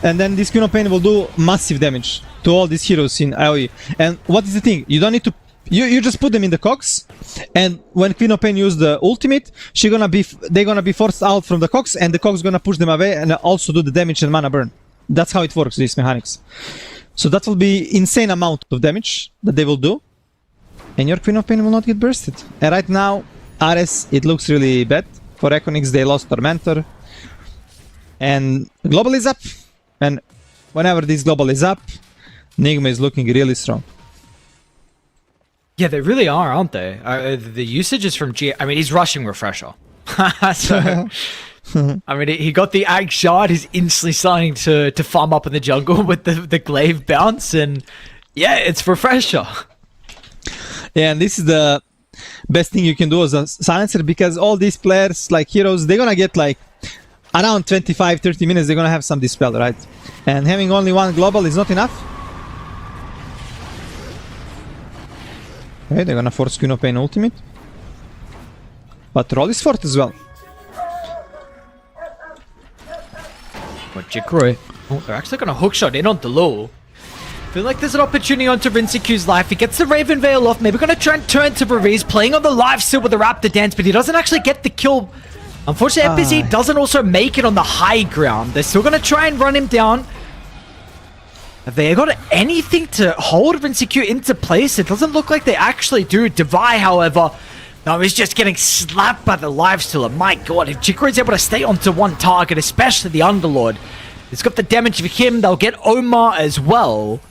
And then this Queen of Pain will do massive damage to all these heroes in AoE. And what is the thing? You don't need to you just put them in the cogs, and when Queen of Pain use the ultimate, they're gonna be forced out from the cogs, and the cogs gonna push them away and also do the damage and mana burn. That's how it works, these mechanics. So that will be insane amount of damage that they will do. And your Queen of Pain will not get bursted. And right now, Ares, it looks really bad. For Econyx, they lost Tormentor. And Global is up. And whenever this Global is up, NIGMA is looking really strong. Yeah, they really are, aren't they? The usage is from G... I mean, he's rushing Refresher. So... I mean, he got the Ag Shard. He's instantly starting to farm up in the jungle with the Glaive bounce. And yeah, it's Refresher. Yeah, and this is the best thing you can do as a silencer, because all these players, like heroes, they're gonna get like around 25-30 minutes, they're gonna have some dispel, right? And having only one global is not enough. Okay, they're gonna force Queen of Pain ultimate. But roll is fort as well. But Jikroy, they're actually gonna hookshot in on Delul. Feel like there's an opportunity onto Rinsecu's life. He gets the Raven Veil off. Maybe gonna try and turn to Varese, playing on the live still with the Raptor Dance, but he doesn't actually get the kill. Unfortunately, FBZ doesn't also make it on the high ground. They're still gonna try and run him down. Have they got anything to hold Rinsecu into place? It doesn't look like they actually do. Devi, however, no, he's just getting slapped by the lifestealer. My god, if Jikro's able to stay onto one target, especially the Underlord, it's got the damage for him. They'll get Omar as well.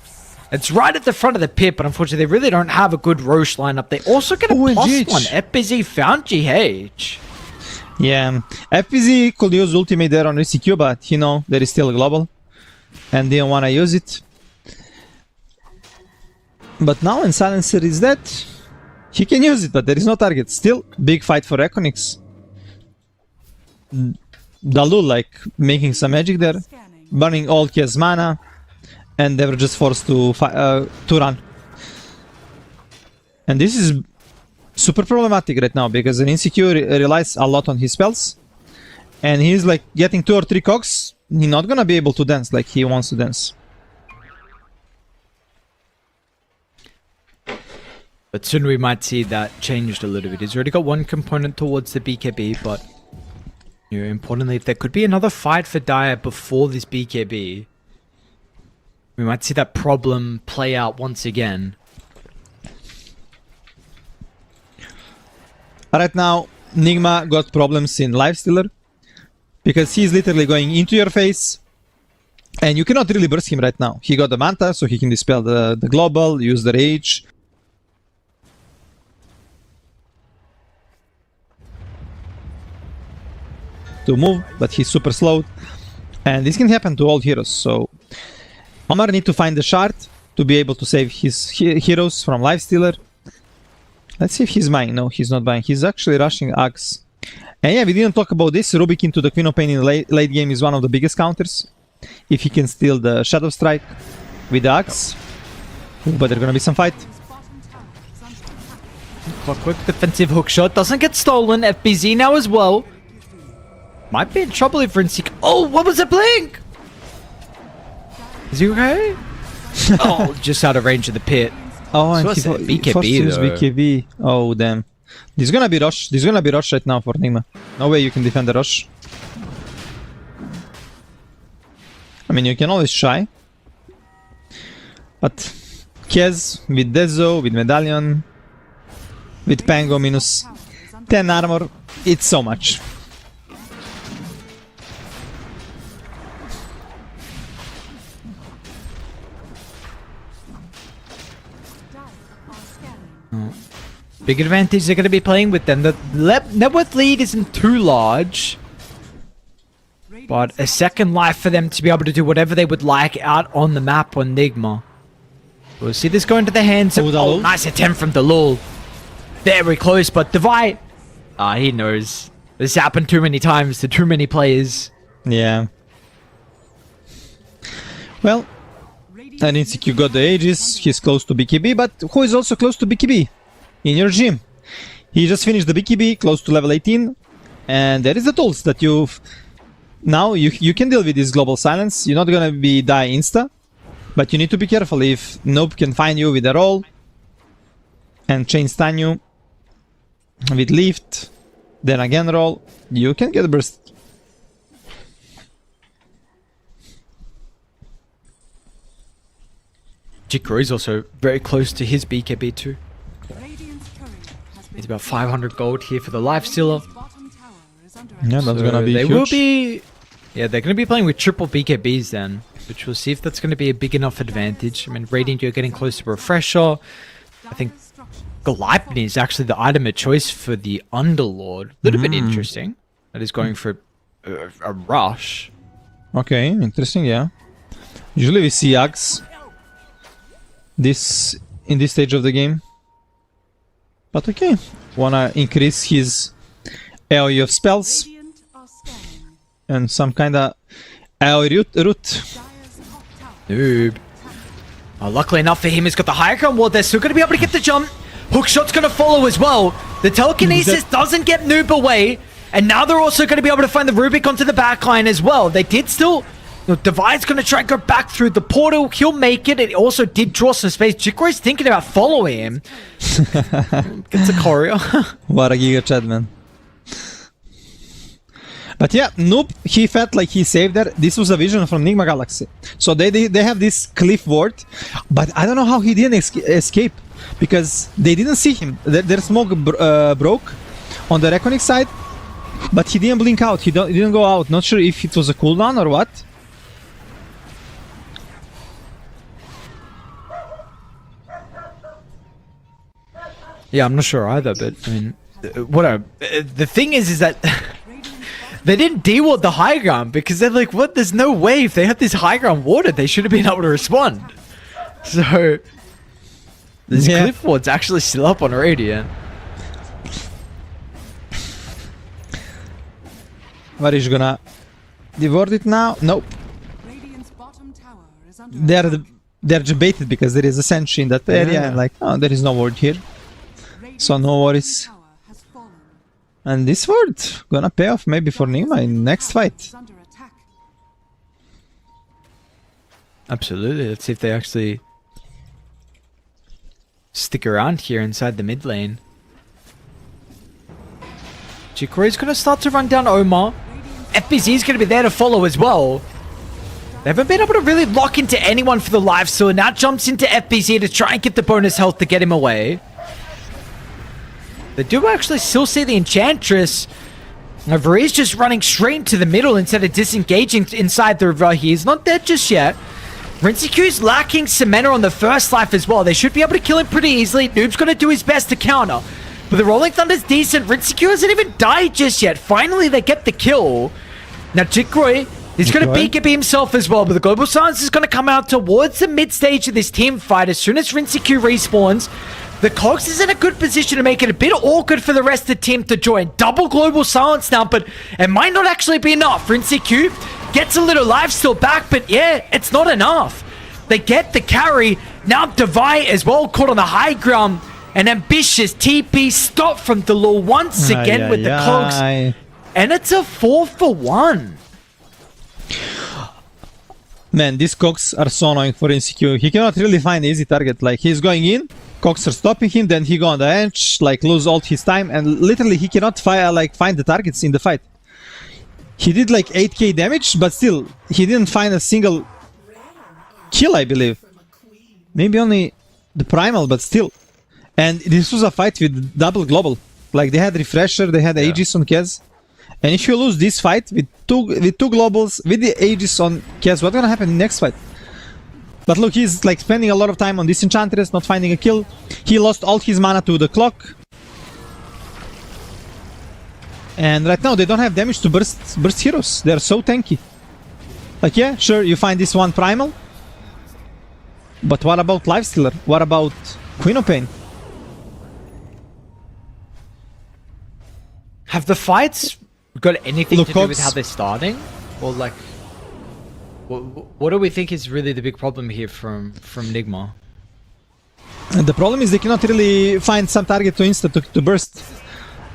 It's right at the front of the pit, but unfortunately, they really don't have a good Roche lineup. They also get a +1. FBZ found GH. Yeah, FBZ could use ultimate there on Rinsecu, but you know, there is still a global. And didn't want to use it. But now when Silencer is dead, he can use it, but there is no target. Still, big fight for Econyx. Delul, like, making some magic there. Burning all Kia's mana. And they were just forced to run. And this is super problematic right now, because an Insecure relies a lot on his spells. And he's like getting 2 or 3 cogs. He's not gonna be able to dance like he wants to dance. But soon we might see that changed a little bit. He's already got one component towards the BKB, but you know, importantly, if there could be another fight for Dire before this BKB, we might see that problem play out once again. Right now, NIGMA got problems in Lifestealer, because he's literally going into your face, and you cannot really burst him right now. He got the Manta, so he can dispel the global, use the rage. To move, but he's super slowed. And this can happen to all heroes, so Omar need to find the shard to be able to save his heroes from Lifestealer. Let's see if he's buying. No, he's not buying. He's actually rushing Axe. And yeah, we didn't talk about this. Rubik into the Queen of Pain in late game is one of the biggest counters. If he can steal the Shadow Strike with the Axe. Ooh, but there's gonna be some fight. Quick defensive hookshot. Doesn't get stolen. FBZ now as well. Might be in trouble if Rinsik. Oh, what was the blink? Is he okay? Oh, just out of range of the pit. Oh, and So he BKB forced to use though. BKB. Oh, damn. This is gonna be rush. This is gonna be rush right now for NIGMA. No way you can defend the rush. I mean, you can always try. But Kez with Dezo, with Medallion, with Pango minus 10 armor, it's so much. big advantage they're going to be playing with them. The net worth lead isn't too large, but a second life for them to be able to do whatever they would like out on the map on NIGMA. We'll see this go into the hands of... Oh, nice attempt from Dalul. Very close, but Devi... he knows. This happened too many times to too many players. Yeah. Well, and Insecure got the Aegis. He's close to BKB, but who is also close to BKB? In your gym. He just finished the BKB, close to level 18. And there is the tools that you've... Now you can deal with this global silence. You're not gonna be die insta. But you need to be careful if Noob can find you with a roll and chain stun you with lift, then again roll, you can get burst. Jikro is also very close to his BKB too. He's about 500 gold here for the lifestealer. Yeah, that's gonna be they huge. will be... Yeah, they're going to be playing with triple BKBs then, which we'll see if that's going to be a big enough advantage. I mean, Radiant, you're getting close to Refresher. I think Gleipnir is actually the item of choice for the Underlord. A little bit interesting. That is going for a rush. Okay, interesting, yeah. Usually we see Axe in this stage of the game. But okay, wanna increase his AoE of spells and some kinda AoE route. Noob. Luckily enough for him, he's got the higher ground ward. They're still going to be able to get the jump. Hookshot's going to follow as well. The telekinesis doesn't get Noob away. And now they're also going to be able to find the Rubik onto the backline as well. They did still... Divide's going to try and go back through the portal. He'll make it. It also did draw some space. Jikro's thinking about following him. Gets a choreo. What a giga chat, man. But yeah, Noob, he felt like he saved there. This was a vision from NIGMA Galaxy. So they have this cliff ward, but I don't know how he didn't escape, because they didn't see him. Their smoke broke on the Reckoning side, but he didn't blink out. He didn't go out. Not sure if it was a cooldown or what. Yeah, I'm not sure either, but I mean, the thing is that they didn't de-ward the high ground, because they're like, what? There's no way if they had this high ground warded, they should have been able to respond. So this cliff ward's actually still up on Radiant. What is gonna de-ward it now? Nope. They're debated because there is a sentry in that area, and like, oh, there is no ward here. So no worries. And this ward gonna pay off maybe for NIGMA in next fight. Absolutely. Let's see if they actually stick around here inside the mid lane. Jikro's gonna start to run down Omar. FBZ is gonna be there to follow as well. They haven't been able to really lock into anyone for the lifesteal. Now jumps into FBZ to try and get the bonus health to get him away. They do actually still see the Enchantress. Varese just running straight into the middle instead of disengaging inside the river. He's not dead just yet. Rinsecu's lacking Semena on the first life as well. They should be able to kill him pretty easily. Noob's going to do his best to counter. But the Rolling Thunder's decent. Rinsecu hasn't even died just yet. Finally, they get the kill. Now, Jikro, he's going to BKB himself as well. But the Global Silence is going to come out towards the mid stage of this team fight. As soon as Rinsecu respawns, the Cogs is in a good position to make it a bit awkward for the rest of the team to join. Double Global Silence now, but it might not actually be enough. Rinsecu gets a little life still back, but yeah, it's not enough. They get the carry. Now Devi as well caught on the high ground. An ambitious TP stop from Delul once again with the Cogs. And it's a 4-for-1. Man, these Cogs are so annoying for Insecure. He cannot really find an easy target. Like, he's going in, Cogs are stopping him, then he go on the edge, like lose all his time, and literally he cannot find the targets in the fight. He did like 8k damage, but still, he didn't find a single kill, I believe. Maybe only the primal, but still. And this was a fight with double global. Like, they had Refresher, they had Aegis on Kez. And if you lose this fight with two globals, with the Aegis on Kez, what's gonna happen in the next fight? But look, he's like spending a lot of time on this Enchantress, not finding a kill. He lost all his mana to the clock. And right now they don't have damage to burst heroes. They're so tanky. Like, yeah, sure, you find this one primal. But what about Lifestealer? What about Queen of Pain? Have the fights got anything Look, to do with Cogs- how they're starting? Or like, what do we think is really the big problem here from NIGMA? And the problem is they cannot really find some target to insta to burst.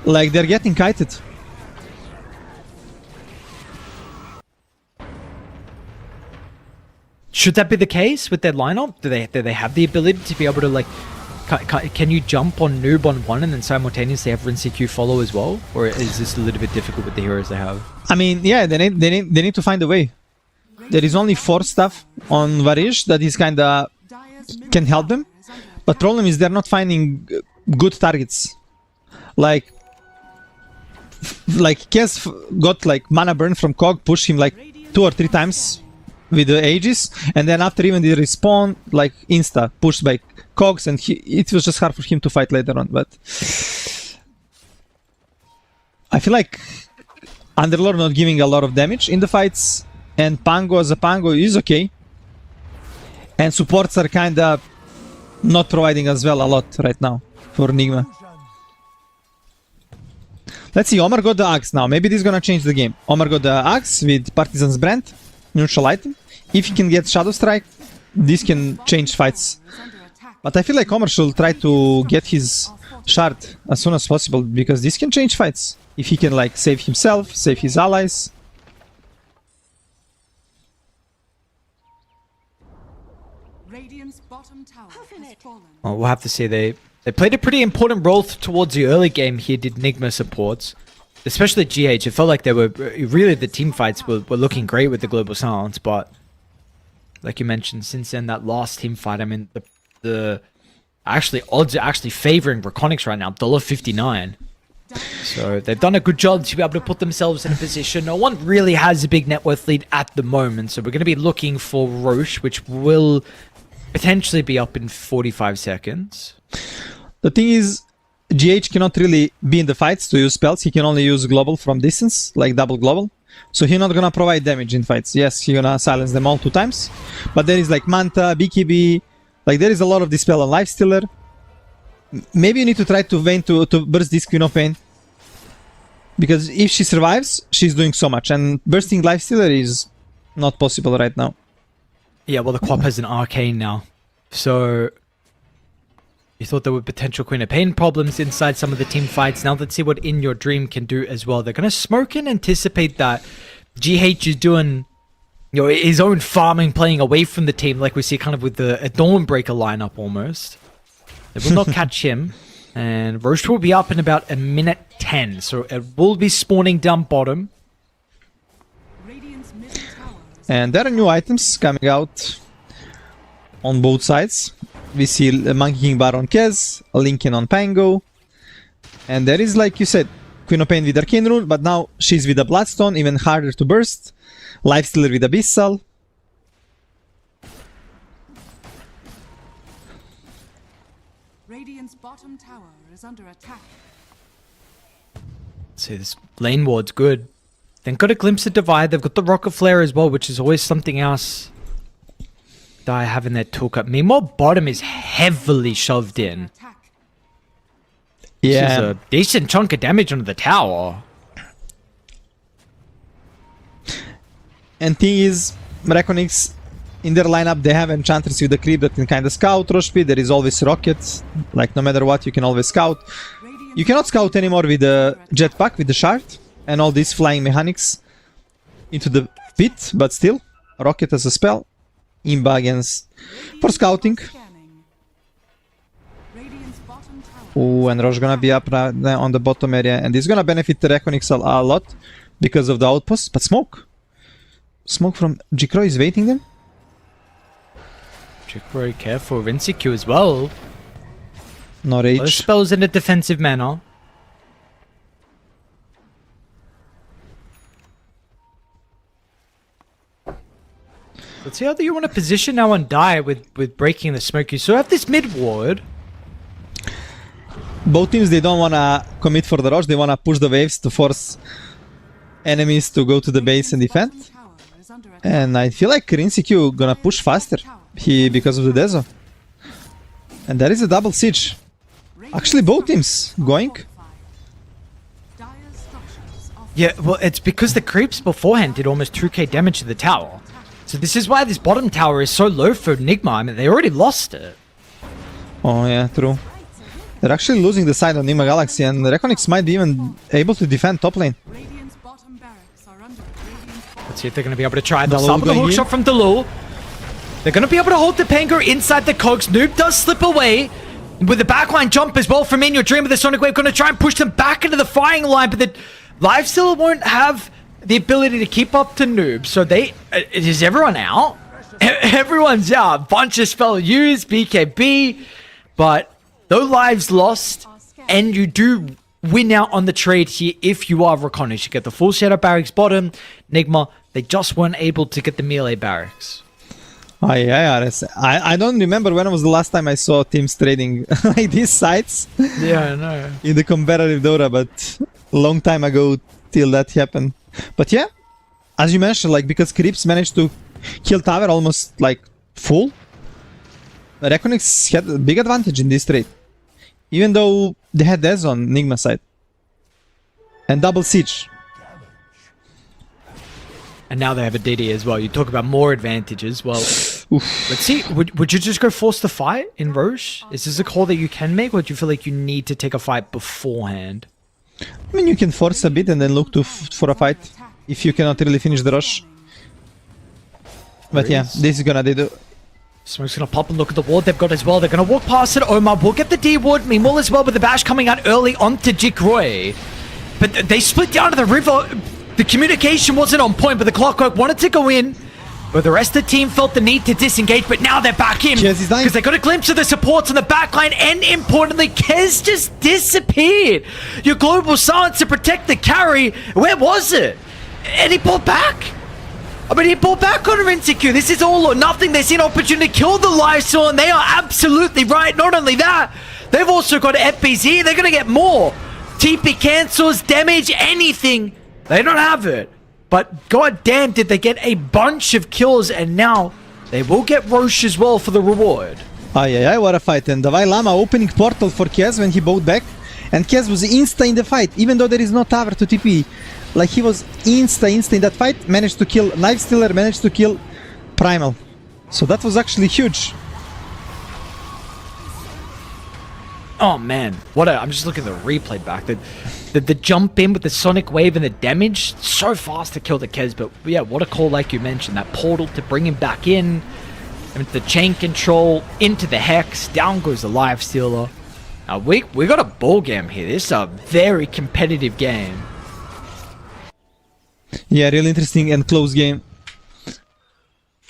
Like, they're getting kited. Should that be the case with their lineup? Do they have the ability to be able to like, can you jump on noob on one and then simultaneously have Rinse Q follow as well, or is this a little bit difficult with the heroes they have? I mean, yeah, they need to find a way. There is only 4 stuff on Varish that is kinda can help them, but problem is they're not finding good targets. Like Kez got like mana burn from Cog, push him like 2 or 3 times with the Aegis, and then after even the respawn, like insta pushed by Cogs, and it was just hard for him to fight later on. But I feel like Underlord not giving a lot of damage in the fights, and Pango as a Pango is okay, and supports are kinda not providing as well a lot right now for NIGMA. Let's see, Omar got the Axe now. Maybe this is gonna change the game. Omar got the Axe with Partisan's Brand, neutral item. If he can get Shadow Strike, this can change fights. But I feel like Omar should try to get his shard as soon as possible, because this can change fights. If he can like save himself, save his allies. Radiant's bottom tower has fallen. Well, we'll have to see. They played a pretty important role towards the early game here, did NIGMA supports. Especially GH. It felt like they were really, the team fights were looking great with the Global Silence, but like you mentioned, since then that last team fight, I mean the actually odds are actually favoring Draconics right now, $1.59. So they've done a good job to be able to put themselves in a position. No one really has a big net worth lead at the moment, so we're going to be looking for Roche, which will potentially be up in 45 seconds. The thing is, GH cannot really be in the fights to use spells. He can only use global from distance, like double global. So he's not gonna provide damage in fights. Yes, he's gonna silence them all 2 times. But there is like Manta, BKB, like there is a lot of dispel on Lifestealer. Maybe you need to try to Vayne to burst this Queen of Pain. Because if she survives, she's doing so much. And bursting Lifestealer is not possible right now. Yeah, well the Quap has an Arcane now. So you thought there were potential Queen of Pain problems inside some of the team fights. Now let's see what In Your Dream can do as well. They're going to smoke and anticipate that GH is doing, you know, his own farming, playing away from the team, like we see kind of with the Dawnbreaker lineup almost. They will not catch him. And Roche will be up in about 1:10. So it will be spawning down bottom. Radiant's middle tower is And there are new items coming out on both sides. We see a Monkey King Bar on Kez, a Lincoln on Pango. And there is, like you said, Queen of Pain with Arcane Rune, but now she's with a Bloodstone, even harder to burst. Lifestealer with Abyssal. Radiant's bottom tower is under attack. See, this lane ward's good. Then got a glimpse of Divide. They've got the Rocket Flare as well, which is always something else that I have in their toolkit. Meanwhile, bottom is heavily shoved in. Attack. This is Yeah. a decent chunk of damage onto the tower. And thing is, Reckonix, in their lineup, they have enchanters with the creep that can kind of scout rush speed. There is always rockets. Like, no matter what, you can always scout. You cannot scout anymore with the jetpack, with the shard, and all these flying mechanics into the pit, but still, rocket as a spell. Imba against for scouting. Scanning. Radiant's bottom tower. Oh, and Rosh gonna be up now on the bottom area, and this gonna benefit the Reckonix a lot because of the outpost. But smoke from Jikro is waiting them. Very careful. Rinse Q as well. No Those rage. spells in a defensive manner. Let's see how you want to position now on Die with breaking the smoke. You still have this mid ward. both teams, they don't wanna commit for the rush. They wanna push the waves to force enemies to go to the base and defend. And I feel like Rinsikyu gonna push faster because of the Dezo. And there is a double siege. Actually, both teams going. Yeah, well, it's because the creeps beforehand did almost 2k damage to the tower. So this is why this bottom tower is so low for NIGMA. I mean, they already lost it. Oh yeah, true. They're actually losing the side on NIGMA Galaxy, and Reckonix might be even able to defend top lane. Let's see if they're going to be able to try. They'll Dalul start with a going hook in. shot from Dalul. They're going to be able to hold the Pango inside the cogs. Noob does slip away. With the backline jump as well from In Your Dream with the Sonic Wave, going to try and push them back into the firing line, but the Lifestealer won't have the ability to keep up to Noob. So is everyone out? Everyone's out. Bunch of spell used, BKB, but no lives lost, and you do win out on the trade here if you are Reconners. You get the full Shadow Barracks bottom. NIGMA, they just weren't able to get the melee barracks. I don't remember when was the last time I saw teams trading like these sites. Yeah, I know. In the competitive Dota, but a long time ago till that happened. But yeah, as you mentioned, like because Creeps managed to kill tower almost like full, Reconnix had a big advantage in this trade. Even though they had Dez on NIGMA side. And double siege. And now they have a DD as well. You talk about more advantages. Well, let's see. Would you just go force the fight in Roche? Is this a call that you can make, or do you feel like you need to take a fight beforehand? I mean, you can force a bit and then look for a fight if you cannot really finish the rush. But yeah, this is gonna do. Smoke's gonna pop and look at the ward they've got as well. They're gonna walk past it. Omar will get the D ward. Meanwhile as well, with the bash coming out early onto Jikroy. But they split down to the river. The communication wasn't on point, but the Clockwork wanted to go in. But the rest of the team felt the need to disengage, but now they're back in. Because they got a glimpse of the supports on the backline, and importantly, Kez just disappeared. Your global silence to protect the carry. Where was it? And he pulled back. I mean, he pulled back on Rinsikyu. This is all or nothing. They see an opportunity to kill the Lifesteal, and they are absolutely right. Not only that, they've also got FBZ. They're going to get more. TP cancels, damage, anything. They don't have it. But goddamn, did they get a bunch of kills, and now they will get Roche as well for the reward. What a fight. And Davai Lama opening portal for Kez when he bowed back. And Kez was insta in the fight, even though there is no tower to TP. Like, he was insta in that fight, managed to kill Lifestealer, managed to kill Primal. So that was actually huge. Oh man, I'm just looking at the replay back. The jump in with the Sonic Wave and the damage, so fast to kill the Kez, but yeah, what a call like you mentioned. That portal to bring him back in, and the chain control into the Hex, down goes the Lifestealer. Now we got a ball game here. This is a very competitive game. Yeah, really interesting and close game.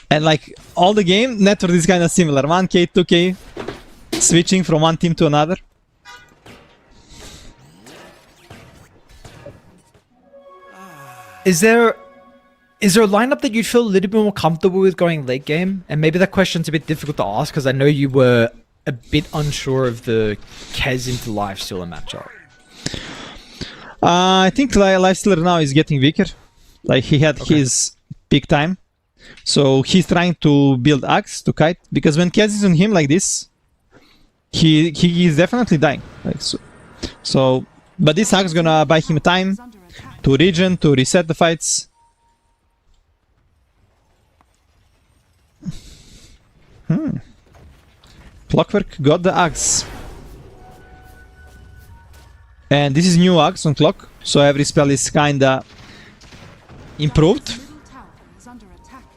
And like, all the game, network is kind of similar. 1k, 2k, switching from one team to another. Is there a lineup that you'd feel a little bit more comfortable with going late game? And maybe that question's a bit difficult to ask because I know you were a bit unsure of the Kez into Lifestealer matchup. I think Lifestealer now is getting weaker. Like, he had his peak time. So he's trying to build Axe to kite. Because when Kez is on him like this, he is definitely dying. Like, so but this Axe gonna buy him time to regen, to reset the fights. Clockwork got the Axe. And this is new Axe on Clock, so every spell is kinda improved.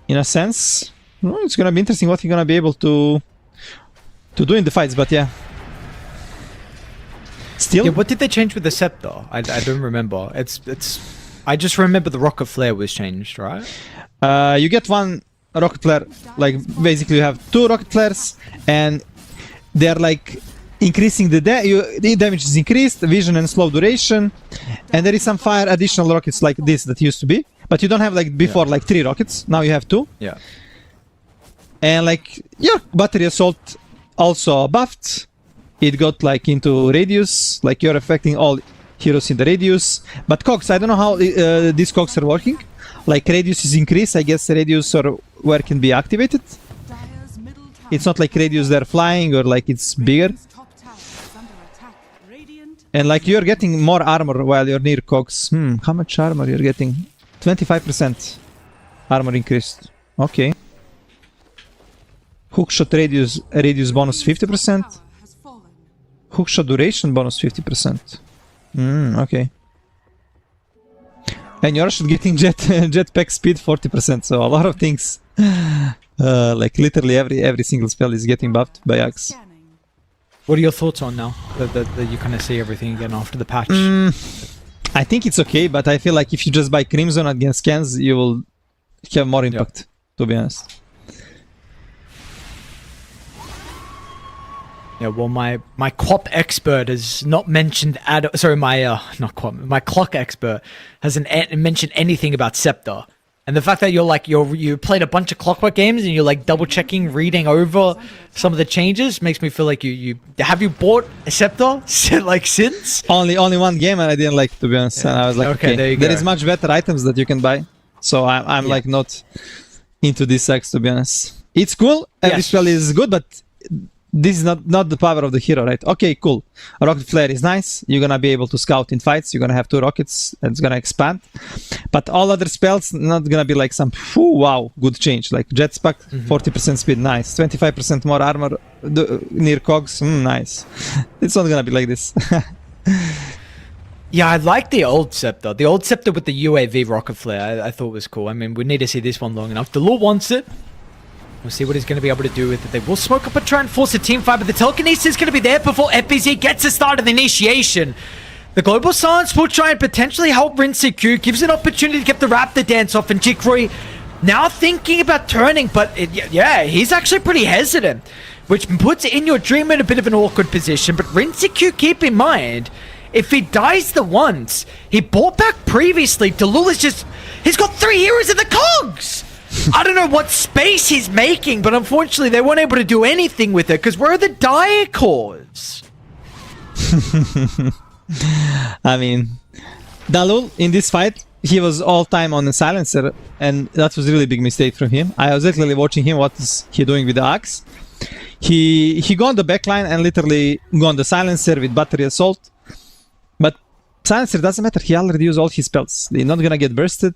In a sense. It's gonna be interesting what he's gonna be able to do in the fights, but yeah. Still? Yeah, what did they change with the Scepter? I don't remember. I just remember the Rocket Flare was changed, right? You get one Rocket Flare, like basically you have two Rocket Flares, and they're like increasing the damage is increased, vision and slow duration, and there is some fire additional rockets like this that used to be, but you don't have like before like 3 rockets, now you have 2. Yeah. And like your battery assault also buffed, it got like into radius, like you're affecting all heroes in the radius. But cogs, I don't know how these cogs are working. Like radius is increased, I guess radius or where can be activated. Dire's middle tower. It's not like radius they're flying or like it's bigger. Radiant's top tower is under attack. Radiant. And like you're getting more armor while you're near cogs. How much armor you're getting? 25% armor increased. Okay. Hookshot radius bonus 50%. Tower has fallen. Hookshot duration bonus 50%. Okay. And you're also getting jetpack speed 40%, so a lot of things. Like literally every single spell is getting buffed by Axe. Scanning. What are your thoughts on now that you kind of see everything again after the patch? I think it's okay, but I feel like if you just buy Crimson against scans, you will have more impact, to be honest. Yeah, well, my QoP expert has not mentioned my clock expert hasn't mentioned anything about Scepter, and the fact that you played a bunch of Clockwork games and you're like double checking, reading over some of the changes makes me feel like you bought a Scepter like since? Only one game and I didn't like it, to be honest. And I was like, okay, there you there go. is much better items that you can buy, so I'm like not into this Axe, to be honest. It's cool, every spell is good, but this is not the power of the hero, right? Okay, cool. Rocket Flare is nice. You're gonna be able to scout in fights. You're gonna have 2 rockets. And it's gonna expand. But all other spells not gonna be like some wow good change. Like Jetpack, 40% speed, nice. 25% more armor near cogs, nice. It's not gonna be like this. Yeah, I like the old Scepter. The old Scepter with the UAV rocket flare, I thought was cool. I mean, we need to see this one long enough. The Lord wants it. We'll see what he's going to be able to do with it. They will smoke up and try and force a team fight, but the telekinesis is going to be there before FBZ gets the start of the initiation. The Global Silence will try and potentially help Rinseku, gives an opportunity to get the Raptor dance off, and Jikroy now thinking about turning, but yeah, he's actually pretty hesitant, which puts In Your Dream in a bit of an awkward position. But Rinseku, keep in mind, if he dies the once he bought back previously, Delul is he's got 3 heroes in the cogs! I don't know what space he's making, but unfortunately they weren't able to do anything with it, because where are the dire cores? I mean, Dalul, in this fight, he was all time on the silencer, and that was really big mistake from him. I was literally watching him, what is he doing with the Axe. He go on the backline and literally go on the silencer with battery assault. But silencer doesn't matter, he already used all his spells. They're not gonna get bursted.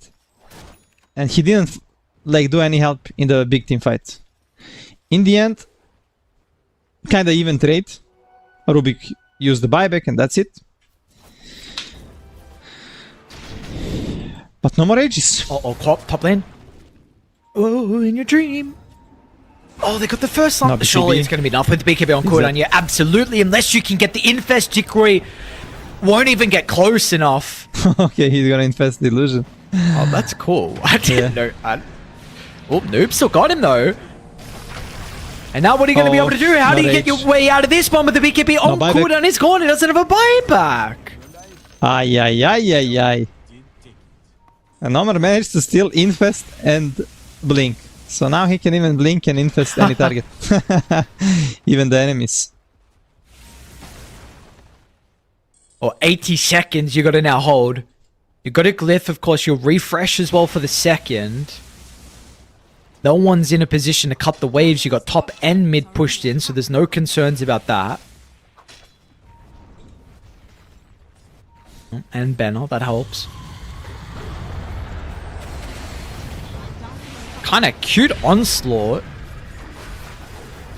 And he didn't like do any help in the big team fight. In the end, kinda even trade. Rubik used the buyback and that's it. But no more ages. Oh, top lane. Oh, In Your Dream. Oh, they got the first one. No, BKB. Surely it's going to be enough with the BKB on cooldown. Yeah, absolutely. Unless you can get the Infest, Jikroy won't even get close enough. Okay, he's gonna infest the illusion. Oh, that's cool. I didn't know. Oh, Noob still got him though. And now what are you going to be able to do? How do you get your way out of this one with the BKB on cooldown? He's gone. He doesn't have a buyback. Ay, ay, ay, ay, ay. And Omar managed to steal infest and blink. So now he can even blink and infest any target. Even the enemies. Or 80 seconds you got to now hold. You got a glyph, of course. You'll refresh as well for the second. No one's in a position to cut the waves. You got top and mid pushed in, so there's no concerns about that. And Benno, that helps. Kind of cute onslaught.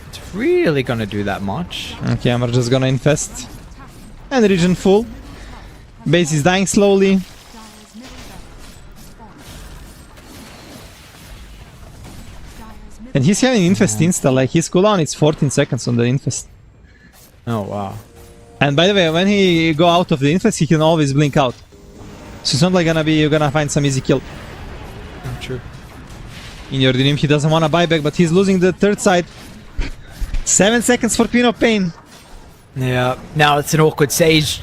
It's really gonna do that much. Okay, I'm just gonna infest. And region full. Base is dying slowly. And he's having infest insta, like his cooldown is 14 seconds on the infest. Oh wow. And by the way, when he go out of the infest, he can always blink out. So it's not like you're gonna find some easy kill. Oh, true. In Your Dream, he doesn't want to buy back, but he's losing the third side. 7 seconds for Queen of Pain. Yeah, now it's an awkward stage.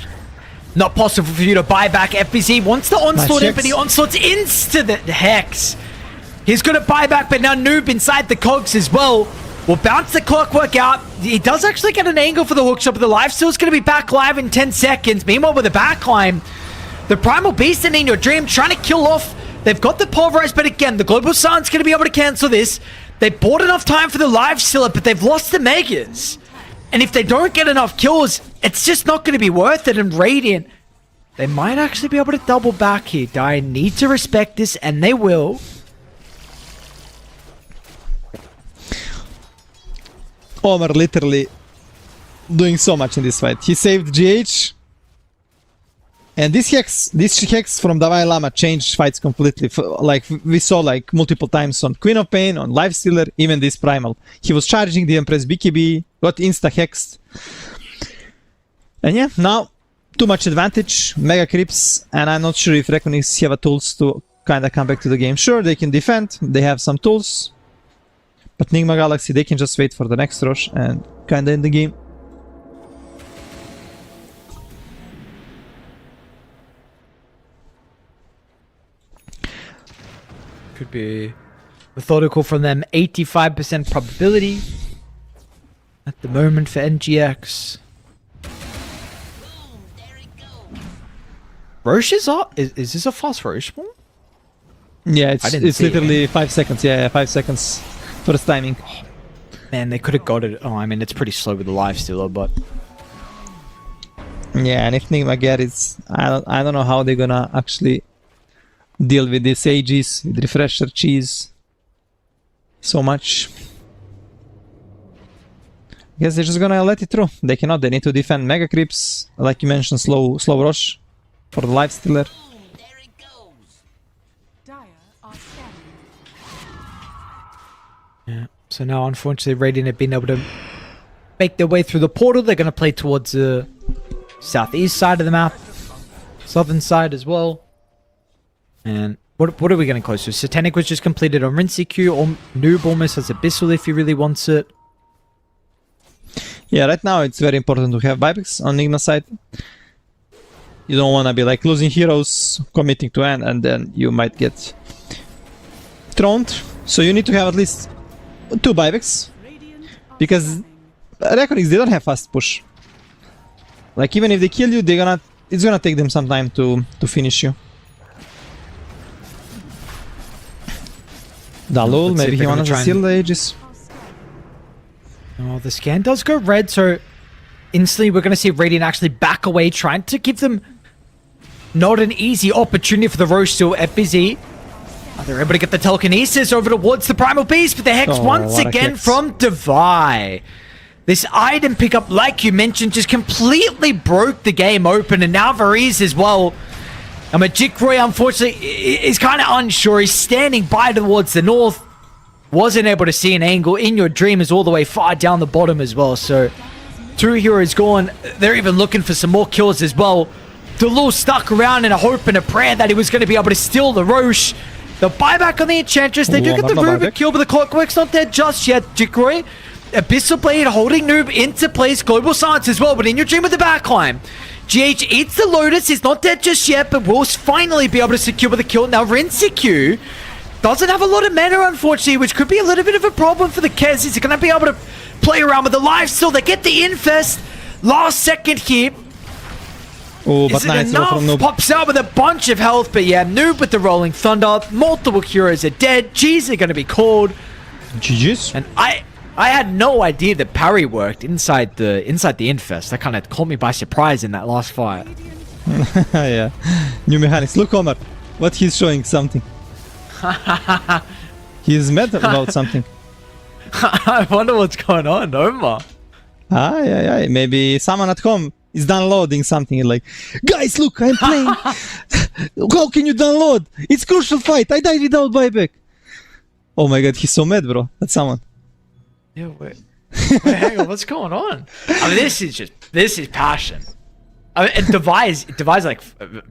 Not possible for you to buy back. FBZ wants the onslaught in, but the onslaught's insta the hex. He's gonna buy back, but now Noob inside the cogs as well. will bounce the clockwork out. He does actually get an angle for the hookshot, but the lifesteal's going to be back live in 10 seconds. Meanwhile, with the backline, the Primal Beast and In Your Dream trying to kill off. They've got the Pulverize, but again, the Global Sun's going to be able to cancel this. They bought enough time for the lifestealer, but they've lost the Megas. And if they don't get enough kills, it's just not going to be worth it. And Radiant, they might actually be able to double back here. Dire need to respect this, and they will. Omar literally doing so much in this fight. He saved GH. And this hex from Dalai Lama changed fights completely. Like we saw like multiple times on Queen of Pain, on Lifestealer, even this Primal. He was charging the Empress BKB, got insta-hexed. And yeah, now too much advantage, mega creeps, and I'm not sure if Reckonings have a tools to kind of come back to the game. Sure, they can defend, they have some tools. But Nigma Galaxy, they can just wait for the next rush and kind of end the game. Could be methodical from them. 85% probability at the moment for NGX. Roche is up. Is this a fast Roche spawn? Yeah, it's literally 5 seconds. Yeah, 5 seconds first timing. Man, they could have got it. Oh, I mean, it's pretty slow with the lifestealer, but yeah, and if Nigma get it, I don't know how they're gonna actually deal with these ages, with refresher cheese so much. I guess they're just gonna let it through. They cannot, they need to defend mega creeps, like you mentioned, slow rush for the lifestealer. Dire are scanning. yeah. So now, unfortunately, Radiant have been able to make their way through the portal. They're going to play towards the southeast side of the map, southern side as well. And what are we getting close to? Satanic was just completed on Rinseku, or Noob almost has Abyssal if he really wants it. Yeah, right now it's very important to have buybacks on Nigma side. You don't want to be like losing heroes, committing to end, and then you might get thrown. So you need to have at least 2 buybacks, Radiant are because scanning. Reckonings, they don't have fast push. Like even if they kill you, it's gonna take them some time to finish you. Dalul, Let's see maybe if he they're gonna wants to try seal and- the ages. Oh, the scan does go red, so instantly we're going to see Radiant actually back away, trying to give them not an easy opportunity for the Roche still at busy. Oh, they're able to get the telekinesis over towards the Primal Beast, but the Hex Oh, once what a again Hex. from Devi. This item pickup, like you mentioned, just completely broke the game open, and now Variz as well. And Magikroy, unfortunately, is kind of unsure. He's standing by towards the north. Wasn't able to see an angle. In Your Dream is all the way far down the bottom as well. So 2 heroes gone. They're even looking for some more kills as well. Delul stuck around in a hope and a prayer that he was going to be able to steal the Roche. The buyback on the Enchantress. They do Ooh, get the another Rubik buyback. kill, but the Clockwork's not dead just yet. Jikroy, Abyssal Blade holding Noob into place. Global Silence as well, but In Your Dream with the backline. GH eats the Lotus. He's not dead just yet, but will finally be able to secure with a kill. Now Rinseku doesn't have a lot of mana, unfortunately, which could be a little bit of a problem for the Kez. He's going to be able to play around with the life still. They get the Infest. Last second here. Oh, but Is it nice roll from enough? Noob. Pops out with a bunch of health, but yeah, Noob with the Rolling Thunder. Multiple heroes are dead. G's are going to be called. GG's. And I had no idea that parry worked inside the Infest. That kind of caught me by surprise in that last fight. Yeah. New mechanics. Look, Omar. What he's showing something. He's mad about something. I wonder what's going on, Omar. Yeah. Maybe someone at home is downloading something like, guys, look, I'm playing. How can you download? It's crucial fight. I died without buyback. Oh my god, he's so mad, bro. That's someone. Yeah, wait, hang on, what's going on? I mean, this is passion. I mean, and Devi's like,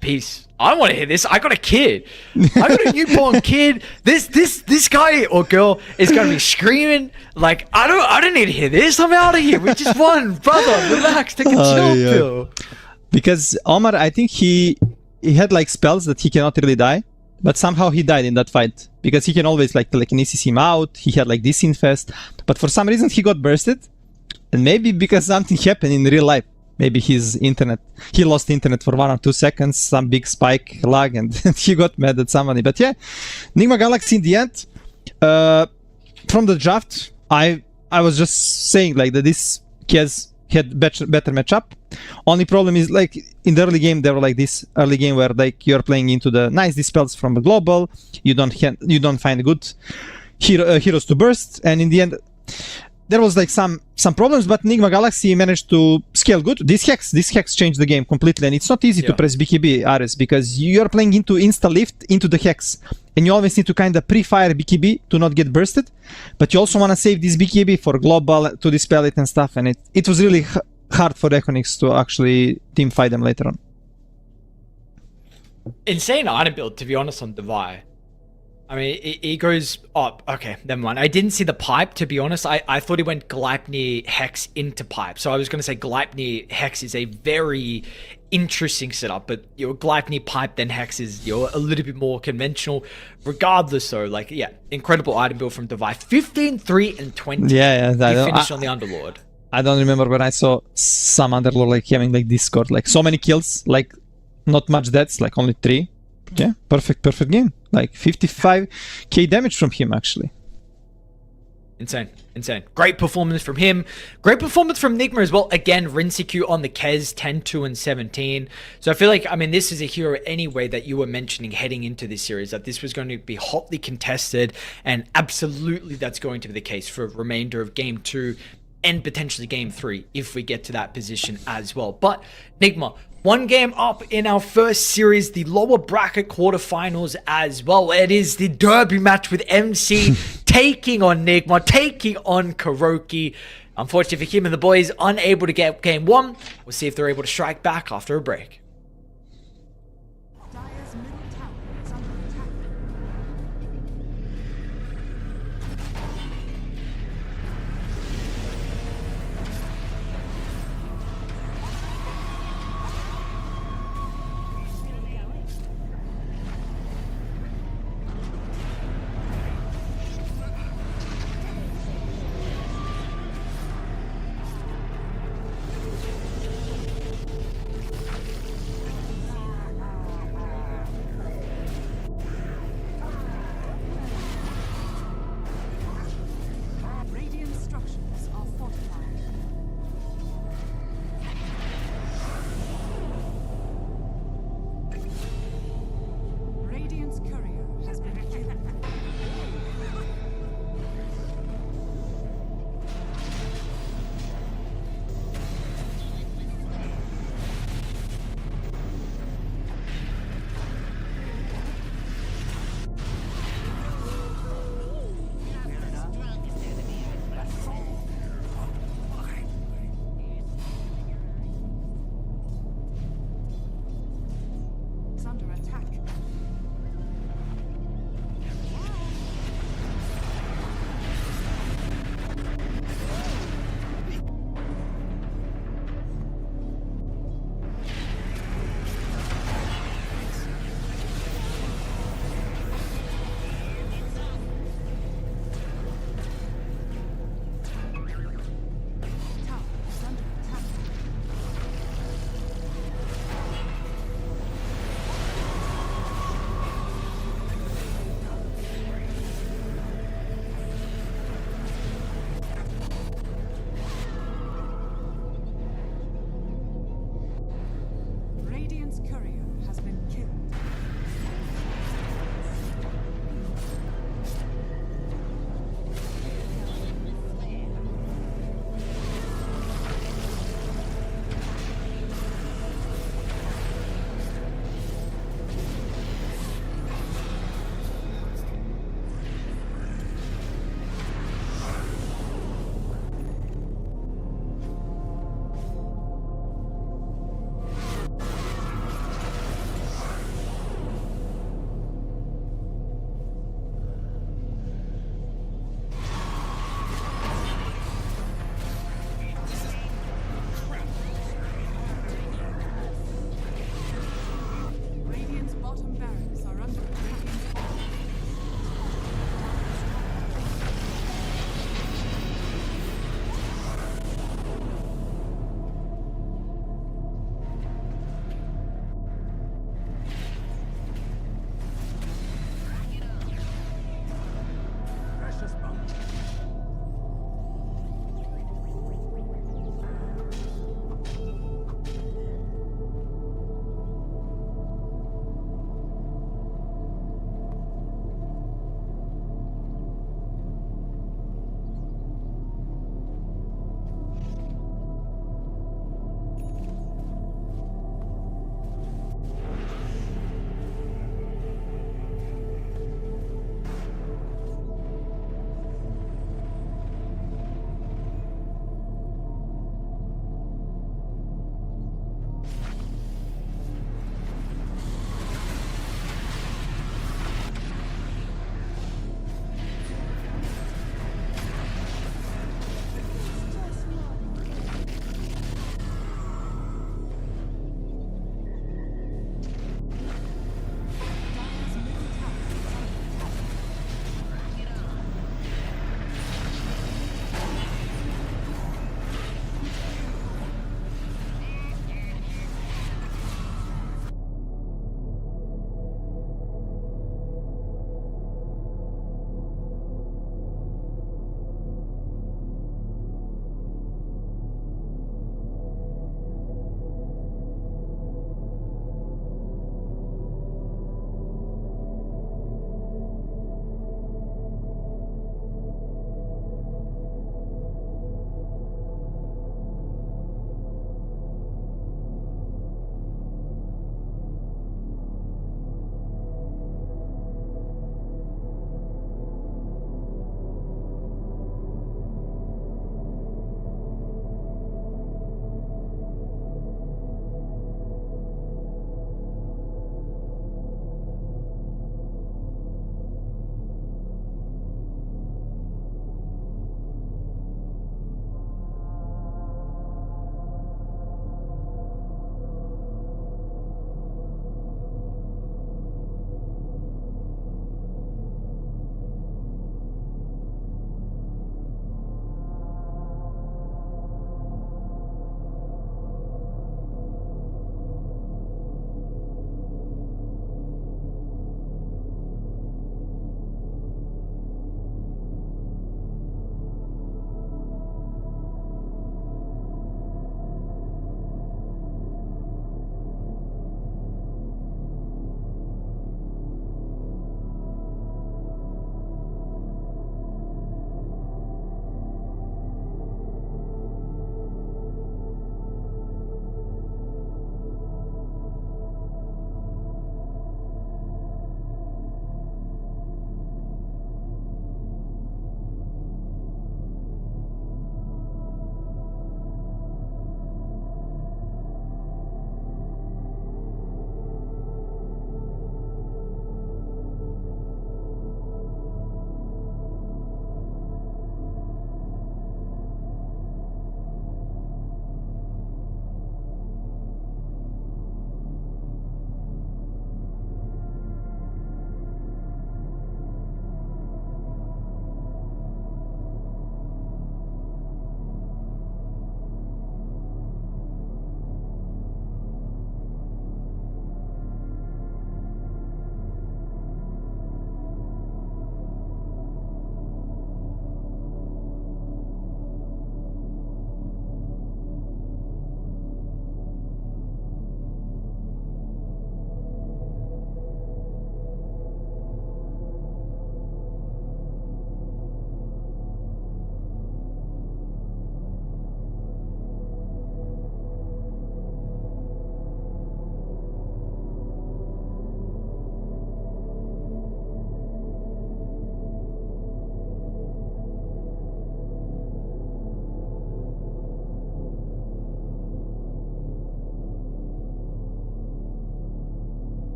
peace. I want to hear this. I got a kid. I got a newborn kid. This guy or girl is gonna be screaming like, I don't need to hear this. I'm out of here. We just won, brother. Relax, take a chill pill. Because Omar, I think he had like spells that he cannot really die. but somehow he died in that fight because he can always like telekinesis him out. He had like this infest, but for some reason he got bursted, and maybe because something happened in real life. Maybe his internet, he lost internet for 1 or 2 seconds, some big spike lag, and he got mad at somebody. But yeah, Nigma Galaxy in the end, from the draft, I was just saying like that this Kez had better matchup. Only problem is like in the early game there were like this early game where like you're playing into the nice dispels from the global, you don't find good heroes to burst, and in the end there was like some problems, but Nigma Galaxy managed to scale good. This hex changed the game completely, and it's not easy to press BKB, Ares, because you're playing into insta lift into the hex, and you always need to kind of pre-fire BKB to not get bursted, but you also want to save this BKB for global to dispel it and stuff, and it was really hard for Econyx to actually team fight them later on. Insane item build, to be honest, on Devi. I mean, it goes up. Okay, never mind. I didn't see the pipe, to be honest. I thought he went Gleipnir Hex into pipe. So I was going to say Gleipnir Hex is a very interesting setup, but your Gleipnir pipe then Hex is a little bit more conventional. Regardless, though, like, yeah, incredible item build from Devi. 15, 3, and 20. Yeah, he finished on the Underlord. I don't remember when I saw some Underlord like having like this score, like so many kills, like not much deaths, like only 3. Yeah, perfect game. Like 55k damage from him, actually. Insane. Great performance from him. Great performance from NIGMA as well. Again, Rinseku on the Kez, 10, 2, and 17. So I feel like, I mean, this is a hero anyway that you were mentioning heading into this series, that this was going to be hotly contested, and absolutely that's going to be the case for the remainder of Game 2 and potentially Game 3 if we get to that position as well. But NIGMA, 1 game up in our first series, the lower bracket quarterfinals as well. It is the derby match with MC taking on NIGMA, taking on Kuroki. Unfortunately for him and the boys, unable to get game 1. We'll see if they're able to strike back after a break. Dire's middle tower is under attack.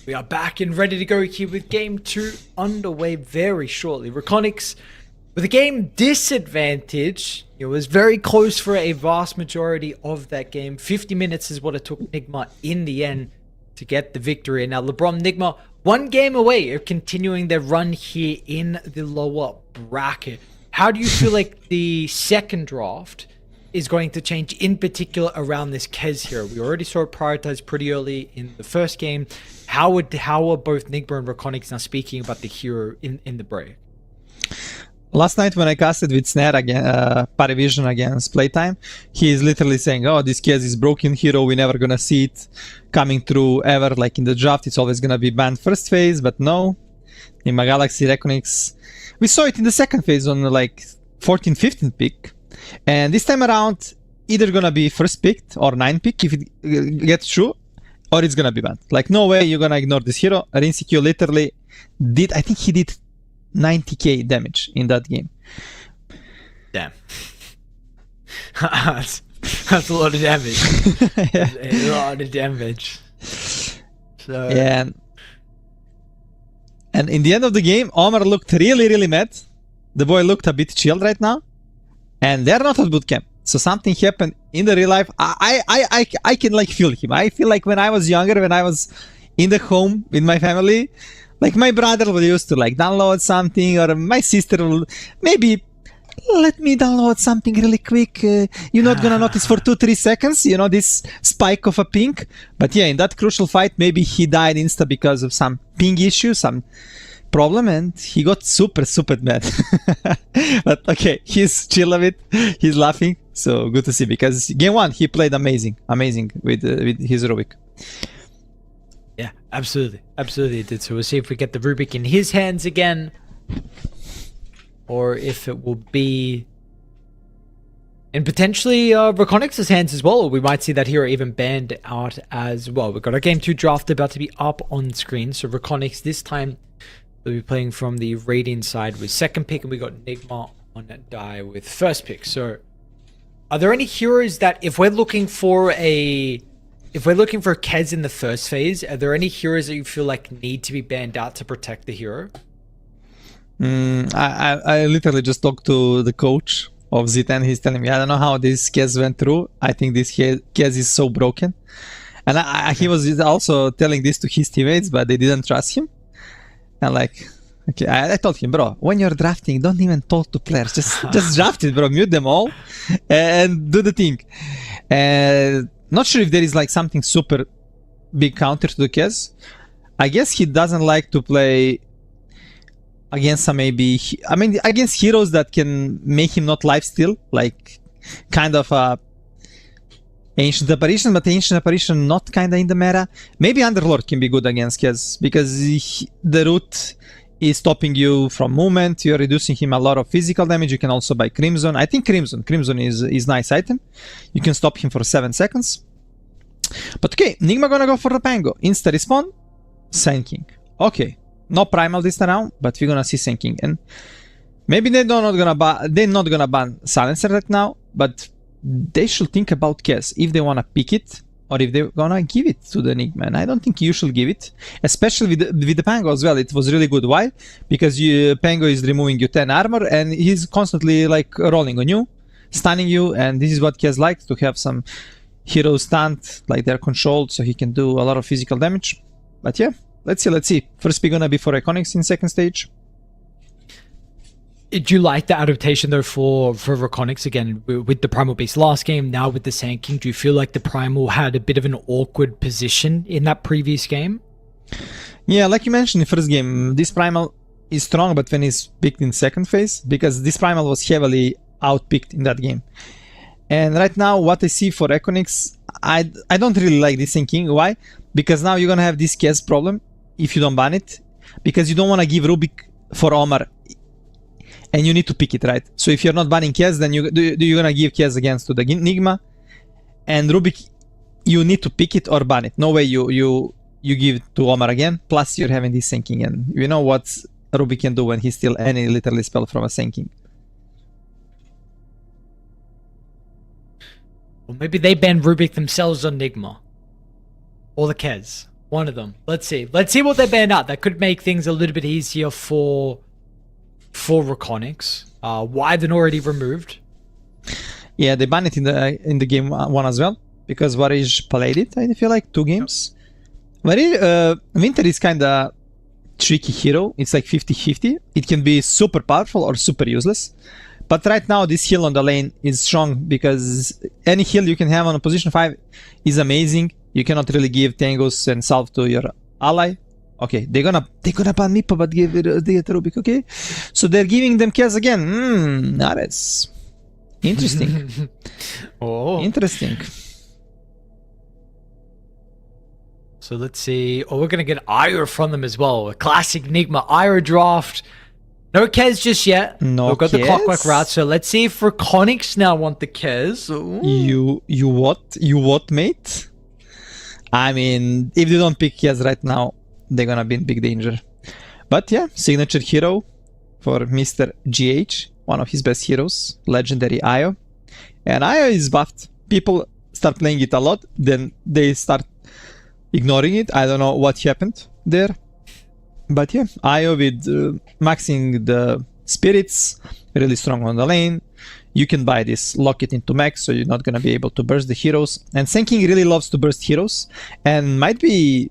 We are back and ready to go here with game 2 underway very shortly. Reconics with a game disadvantage. It was very close for a vast majority of that game. 50 minutes is what it took NIGMA in the end to get the victory. And now LeBron NIGMA, one game away of continuing their run here in the lower bracket. How do you feel like the second draft is going to change, in particular around this Kez hero? We already saw it prioritized pretty early in the first game. How are both NIGMA and Reconics now speaking about the hero in the break? Last night when I casted with Snare again, Parivision against PlayTime, he is literally saying, oh, this Kez is broken hero, we're never gonna see it coming through ever, like in the draft, it's always gonna be banned first phase, but no. In my Galaxy Reconics, we saw it in the second phase on like 14-15 pick, and this time around, either gonna be first picked or 9 pick if it gets through, or it's gonna be banned. Like, no way you're gonna ignore this hero. Rinsecure literally did, I think he did 90k damage in that game. Damn. that's a lot of damage. Yeah. A lot of damage. So Yeah, and in the end of the game, Omar looked really mad. The boy looked a bit chilled right now, and they're not at bootcamp. So something happened in the real life. I can like feel him. I feel like when I was younger, when I was in the home with my family, like my brother will used to like download something, or my sister will maybe let me download something really quick. You're not gonna notice for 2-3 seconds, you know, this spike of a ping. But yeah, in that crucial fight, maybe he died insta because of some ping issue, some problem, and he got super mad. But okay, he's chill a bit, he's laughing, so good to see, because game 1 he played amazing with his Rubik. yeah, absolutely it did. So we'll see if we get the Rubik in his hands again, or if it will be in potentially Reconics' hands as well. We might see that hero even banned out as well. We've got our game 2 draft about to be up on screen. So Reconics this time will be playing from the Radiant side with second pick, and we got NIGMA on that die with first pick. So are there any heroes that if we're looking for Kez in the first phase, are there any heroes that you feel like need to be banned out to protect the hero? I literally just talked to the coach of Z10. He's telling me, I don't know how this Kez went through. I think this Kez is so broken. And he was also telling this to his teammates, but they didn't trust him. And like, okay, I told him, bro, when you're drafting, don't even talk to players. Just draft it, bro. Mute them all and do the thing. Not sure if there is like something super big counter to the Kez. I guess he doesn't like to play against some against heroes that can make him not lifesteal, like kind of Ancient Apparition, but Ancient Apparition not kinda in the meta. Maybe Underlord can be good against Kez, because the root is stopping you from movement, you're reducing him a lot of physical damage. You can also buy Crimson. I think Crimson is nice item. You can stop him for 7 seconds. But okay, NIGMA gonna go for the Pango. Insta respawn, Sand King. Okay, no Primal this time around, but we're gonna see Sand King. And maybe they're not gonna ban Silencer right now, but they should think about Kez if they wanna pick it, or if they're gonna give it to the NIGMA. And I don't think you should give it, especially with the Pango as well. It was really good. Why? Because Pango is removing you 10 armor, and he's constantly like rolling on you, stunning you, and this is what Kez likes, to have some heroes stunned, like they're controlled, so he can do a lot of physical damage. But yeah, let's see. First pick gonna be for Iconics in second stage. Do you like the adaptation though for Reconics again with the Primal Beast last game, now with the Sand King? Do you feel like the Primal had a bit of an awkward position in that previous game? Yeah, like you mentioned in the first game, this Primal is strong, but when he's picked in second phase, because this Primal was heavily outpicked in that game. And right now, what I see for Iconics, I don't really like this Sand King. Why? Because now you're gonna have this Kez problem if you don't ban it, because you don't want to give Rubik for Omar, and you need to pick it, right? So if you're not banning Kez, then you're gonna give Kez against to the NIGMA, and Rubik, you need to pick it or ban it. No way you give it to Omar again. Plus you're having this Sand King, and you know what Rubik can do when he steals any literally spell from a Sand King. Or maybe they ban Rubik themselves on NIGMA. Or the Kez. One of them. Let's see. Let's see what they ban out. That could make things a little bit easier for Reconics. Why they're already removed? Yeah, they banned it in the game one as well because Varij played it. I feel like 2 games. Winter is kind of tricky hero. It's like 50-50. It can be super powerful or super useless. But right now, this heal on the lane is strong because any heal you can have on a position 5 is amazing. You cannot really give tangos and salve to your ally. Okay, they're gonna ban Mipa but give it the Rubik, okay? So they're giving them Kaz again. That's interesting. Oh. Interesting. So let's see. Oh, we're gonna get Ira from them as well. A classic NIGMA Ira draft. No Kez just yet. No We've got the Kez? clockwork route. So let's see if Reconics now want the Kez. Ooh. You what? You what, mate? I mean, if they don't pick Kaz right now, they're gonna be in big danger. But yeah, signature hero for Mr. GH, one of his best heroes, legendary Io. And Io is buffed. People start playing it a lot, then they start ignoring it. I don't know what happened there. But yeah, Io with maxing the spirits, really strong on the lane. You can buy this, lock it into max, so you're not gonna be able to burst the heroes. And Senking really loves to burst heroes, and might be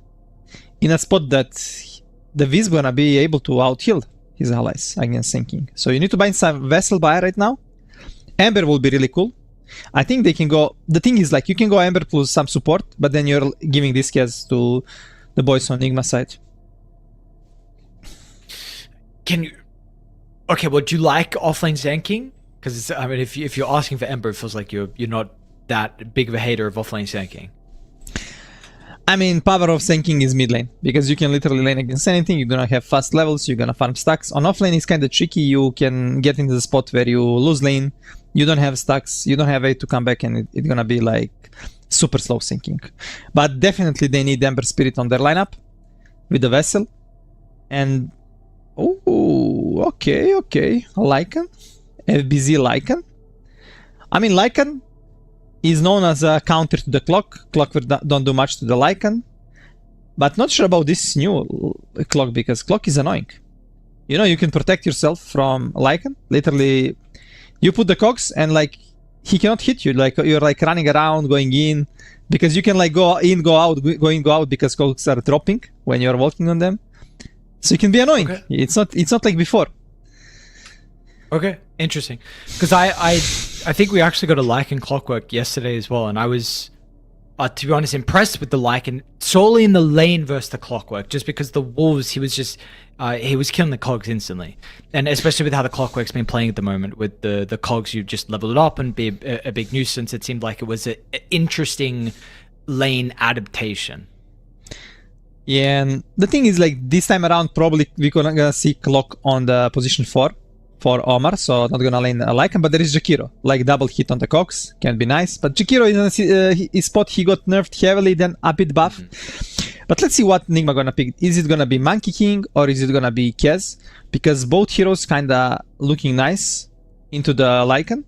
in a spot that the Viz gonna be able to out-heal his allies against Senking. So you need to buy some Vessel buy right now. Ember will be really cool. I think they can go... The thing is, like, you can go Ember plus some support, but then you're giving this case to the boys on NIGMA side. Can you... Okay, well, do you like offlane Senking? Because I mean, if you're asking for Ember, it feels like you're not that big of a hater of offlane Senking. I mean, power of Senking is mid lane, because you can literally lane against anything. You're gonna have fast levels, you're gonna farm stacks. On offlane, it's kind of tricky. You can get into the spot where you lose lane, you don't have stacks, you don't have way to come back, and it's gonna be like super slow Senking. But definitely they need Ember Spirit on their lineup with the Vessel. And oh, okay. Lycan, FBZ Lycan. I mean, Lycan is known as a counter to the Clock. Clock don't do much to the Lycan. But not sure about this new Clock, because Clock is annoying. You know, you can protect yourself from Lycan. Literally, you put the cogs and like he cannot hit you. Like you're like running around, going in, because you can like go in, go out, go in, go out, because cogs are dropping when you're walking on them. So it can be annoying. Okay. It's not like before. Okay, interesting. Because I think we actually got a Lycan Clockwork yesterday as well, and I was, to be honest, impressed with the Lycan solely in the lane versus the Clockwork, just because the Wolves, he was killing the cogs instantly, and especially with how the Clockwork's been playing at the moment with the cogs, you just level it up and be a big nuisance. It seemed like it was an interesting lane adaptation. Yeah, and the thing is, like, this time around, probably we're gonna see Clock on the position 4 for Omar, so not gonna lane a Lycan, but there is Jakiro. Like, double hit on the cogs, can be nice. But Jakiro is in a spot he got nerfed heavily, then a bit buff. But let's see what NIGMA gonna pick. Is it gonna be Monkey King, or is it gonna be Kez? Because both heroes kinda looking nice into the Lycan.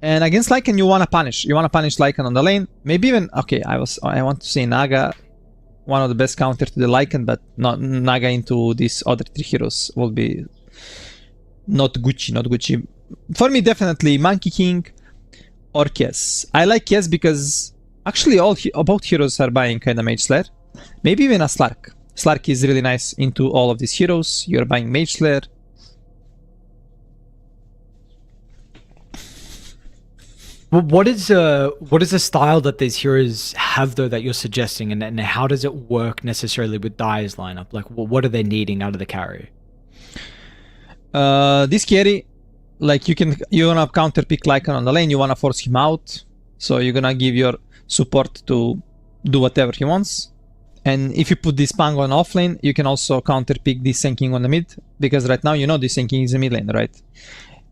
And against Lycan, you wanna punish. You wanna punish Lycan on the lane. Maybe even, okay, I want to say Naga, one of the best counter to the Lycan, but not Naga into these other 3 heroes will be not Gucci. For me, definitely Monkey King or Kez. I like Kez because actually both heroes are buying kind of Mage Slayer. Maybe even a Slark. Slark is really nice into all of these heroes. You're buying Mage Slayer. What is the style that these heroes have though that you're suggesting, and how does it work necessarily with Dire's lineup? Like, what are they needing out of the carry? This carry, like you're gonna counter pick Lycan on the lane. You wanna force him out, so you're gonna give your support to do whatever he wants. And if you put this Pang on offlane, you can also counter pick this Senking on the mid, because right now you know this Senking is a mid lane, right?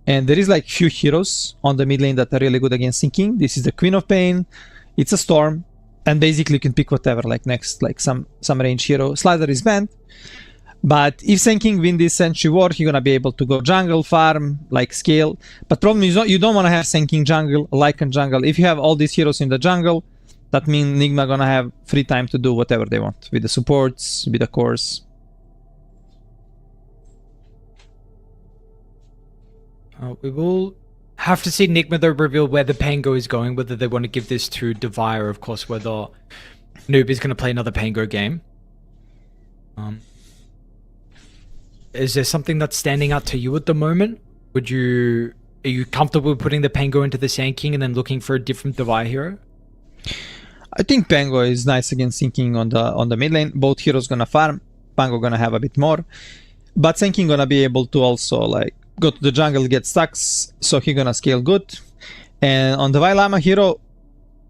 And there is like few heroes on the mid lane that are really good against Senking. This is the Queen of Pain, it's a Storm, and basically you can pick whatever, like next, like some range hero. Slider is banned, but if Senking win this Century War, you're gonna be able to go jungle, farm, like scale. But problem is you don't want to have Senking jungle, Lycan jungle. If you have all these heroes in the jungle, That means NIGMA gonna have free time to do whatever they want with the supports, with the cores. We will have to see NIGMA though reveal where the Pango is going, whether they want to give this to Devi or of course whether Noob is going to play another Pango game. Is there something that's standing out to you at the moment? Are you comfortable putting the Pango into the Sand King and then looking for a different Devi hero? I think Pango is nice against Sinking on the mid lane. Both heroes gonna farm. Pango gonna have a bit more, but Sand King gonna be able to also like go to the jungle, get stacks, so he gonna scale good. And on the Vailama hero,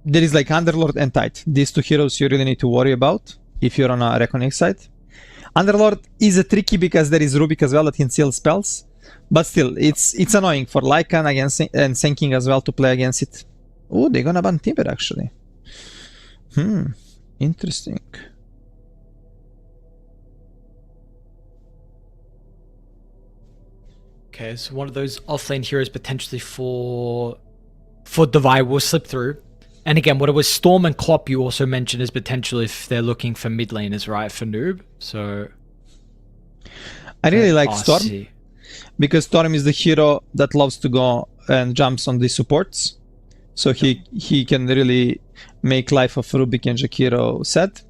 there is like Underlord and Tide. These two heroes you really need to worry about if you're on a Reckoning side. Underlord is a tricky because there is Rubik as well that can seal spells, but still it's annoying for Lycan against and Sand King as well to play against it. Oh, they're gonna ban Timber actually. Interesting. Okay, so one of those offlane heroes potentially for Devi will slip through. And again, what it was Storm and Klopp you also mentioned as potential if they're looking for mid laners, right, for Noob. So I really like RC. Storm because Storm is the hero that loves to go and jumps on the supports. So he can really make life of Rubik and Jakiro sad.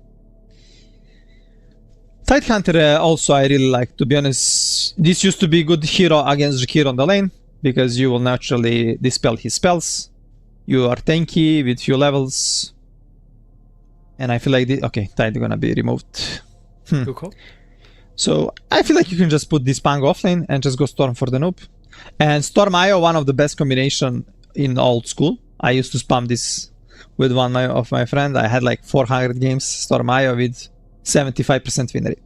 Tidehunter also I really like, to be honest. This used to be good hero against Jakiro on the lane because you will naturally dispel his spells. You are tanky with few levels. And I feel like okay, Tide gonna be removed. Cool. So I feel like you can just put this Pango offlane and just go Storm for the noob. And Storm IO, one of the best combination in old school. I used to spam this with one of my friends. I had like 400 games Storm IO with 75% win rate.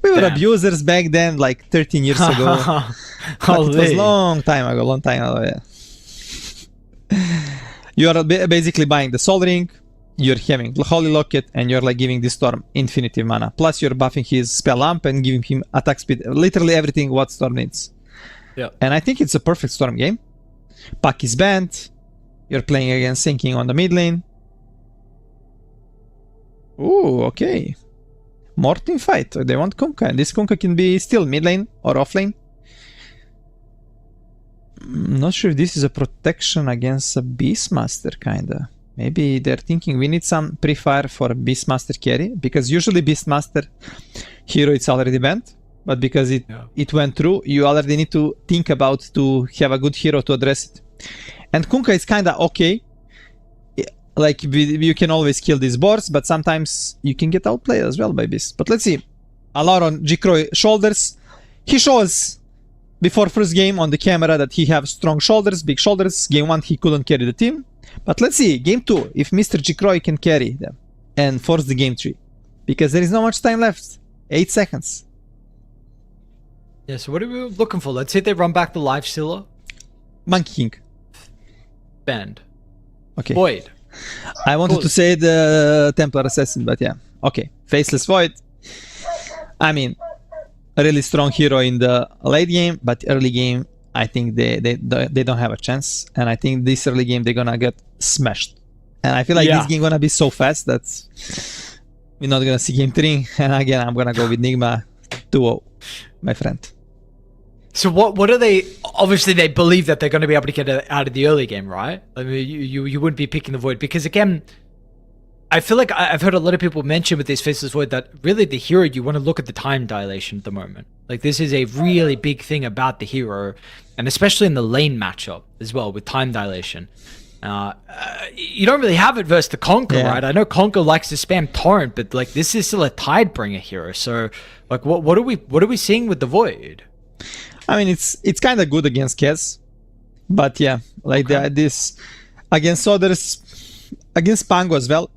We were abusers back then, like 13 years ago. But it was long time ago, yeah. You are basically buying the Soul Ring, you're having Holy Locket, and you're like giving this Storm infinity mana. Plus you're buffing his spell lamp and giving him attack speed, literally everything what Storm needs. Yeah. And I think it's a perfect Storm game. Puck is banned. You're playing against Sinking on the mid lane. Ooh, okay. More team fight. They want Kunkka, and this Kunkka can be still mid lane or off lane. Not sure if this is a protection against a Beastmaster, kinda. Maybe they're thinking we need some pre-fire for Beastmaster carry, because usually Beastmaster hero it's already banned, but because it went through, you already need to think about to have a good hero to address it. And Kunkka is kinda okay. Like, you can always kill these boars, but sometimes you can get outplayed as well by this. But let's see. Allure on Jikroy shoulders. He shows before first game on the camera that he have strong shoulders, big shoulders. Game 1 he couldn't carry the team. But let's see, game 2, if Mr. Jikroy can carry them and force the game 3. Because there is not much time left. 8 seconds. Yeah, so what are we looking for? Let's see if they run back the live Scylla. Monkey King. Banned. Okay. Void. I wanted to say the Templar Assassin, but yeah. Okay. Faceless Void. I mean, a really strong hero in the late game, but early game, I think they don't have a chance. And I think this early game, they're gonna get smashed. And I feel like this game gonna be so fast that we're not gonna see game 3. And again, I'm gonna go with NIGMA 2-0, my friend. So what are they? Obviously, they believe that they're going to be able to get it out of the early game, right? I mean, you wouldn't be picking the Void because again, I feel like I've heard a lot of people mention with this Faceless Void that really the hero you want to look at the time dilation at the moment. Like this is a really big thing about the hero, and especially in the lane matchup as well with time dilation. You don't really have it versus the Conquer, right? I know Conquer likes to spam Torrent, but like this is still a Tidebringer hero. So like what are we seeing with the Void? I mean, it's kind of good against Kez, but yeah, like this against others, against Pango as well.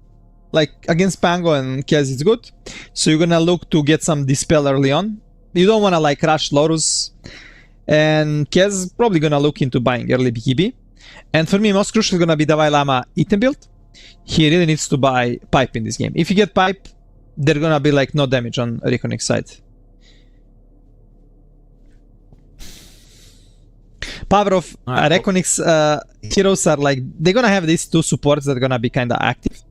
Like against Pango and Kez, it's good. So you're gonna look to get some dispel early on. You don't wanna like rush Lorus, and Kez is probably gonna look into buying early BKB. And for me, most crucial is gonna be Davai Lama item build. He really needs to buy Pipe in this game. If you get Pipe, they're gonna be like no damage on Reconnect side. Power of Reconix heroes are like, they're gonna have these two supports that are gonna be kinda active.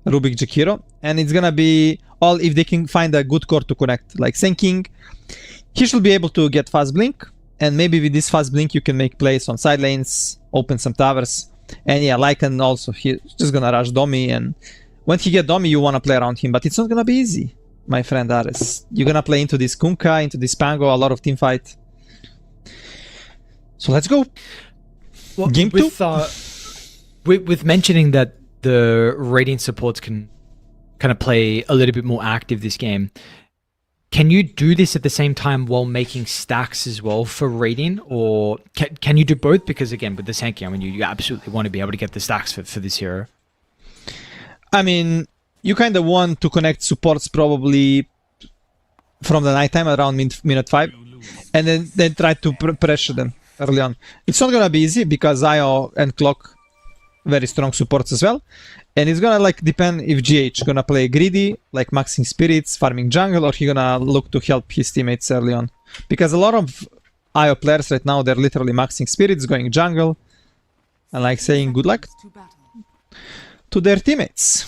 Rubik Jakiro, and it's gonna be all if they can find a good core to connect, like Sen King. He should be able to get fast blink, and maybe with this fast blink you can make plays on side lanes, open some towers, and yeah, Lycan also, he's just gonna rush Domi, and when he get Domi you wanna play around him, but it's not gonna be easy, my friend Ares. You're gonna play into this Kunkka, into this Pango, a lot of team fight. So let's go. Well, Game 2. With mentioning that the Radiant supports can kind of play a little bit more active this game, can you do this at the same time while making stacks as well for Radiant, or can you do both? Because again, with the Sankey, I mean, you absolutely want to be able to get the stacks for this hero. I mean, you kind of want to connect supports probably from the nighttime around minute 5, and then try to pressure them early on. It's not gonna be easy because IO and Clock very strong supports as well, and it's gonna like depend if GH gonna play greedy, like maxing spirits, farming jungle, or he gonna look to help his teammates early on. Because a lot of IO players right now, they're literally maxing spirits, going jungle, and like saying good luck To battle. to their teammates.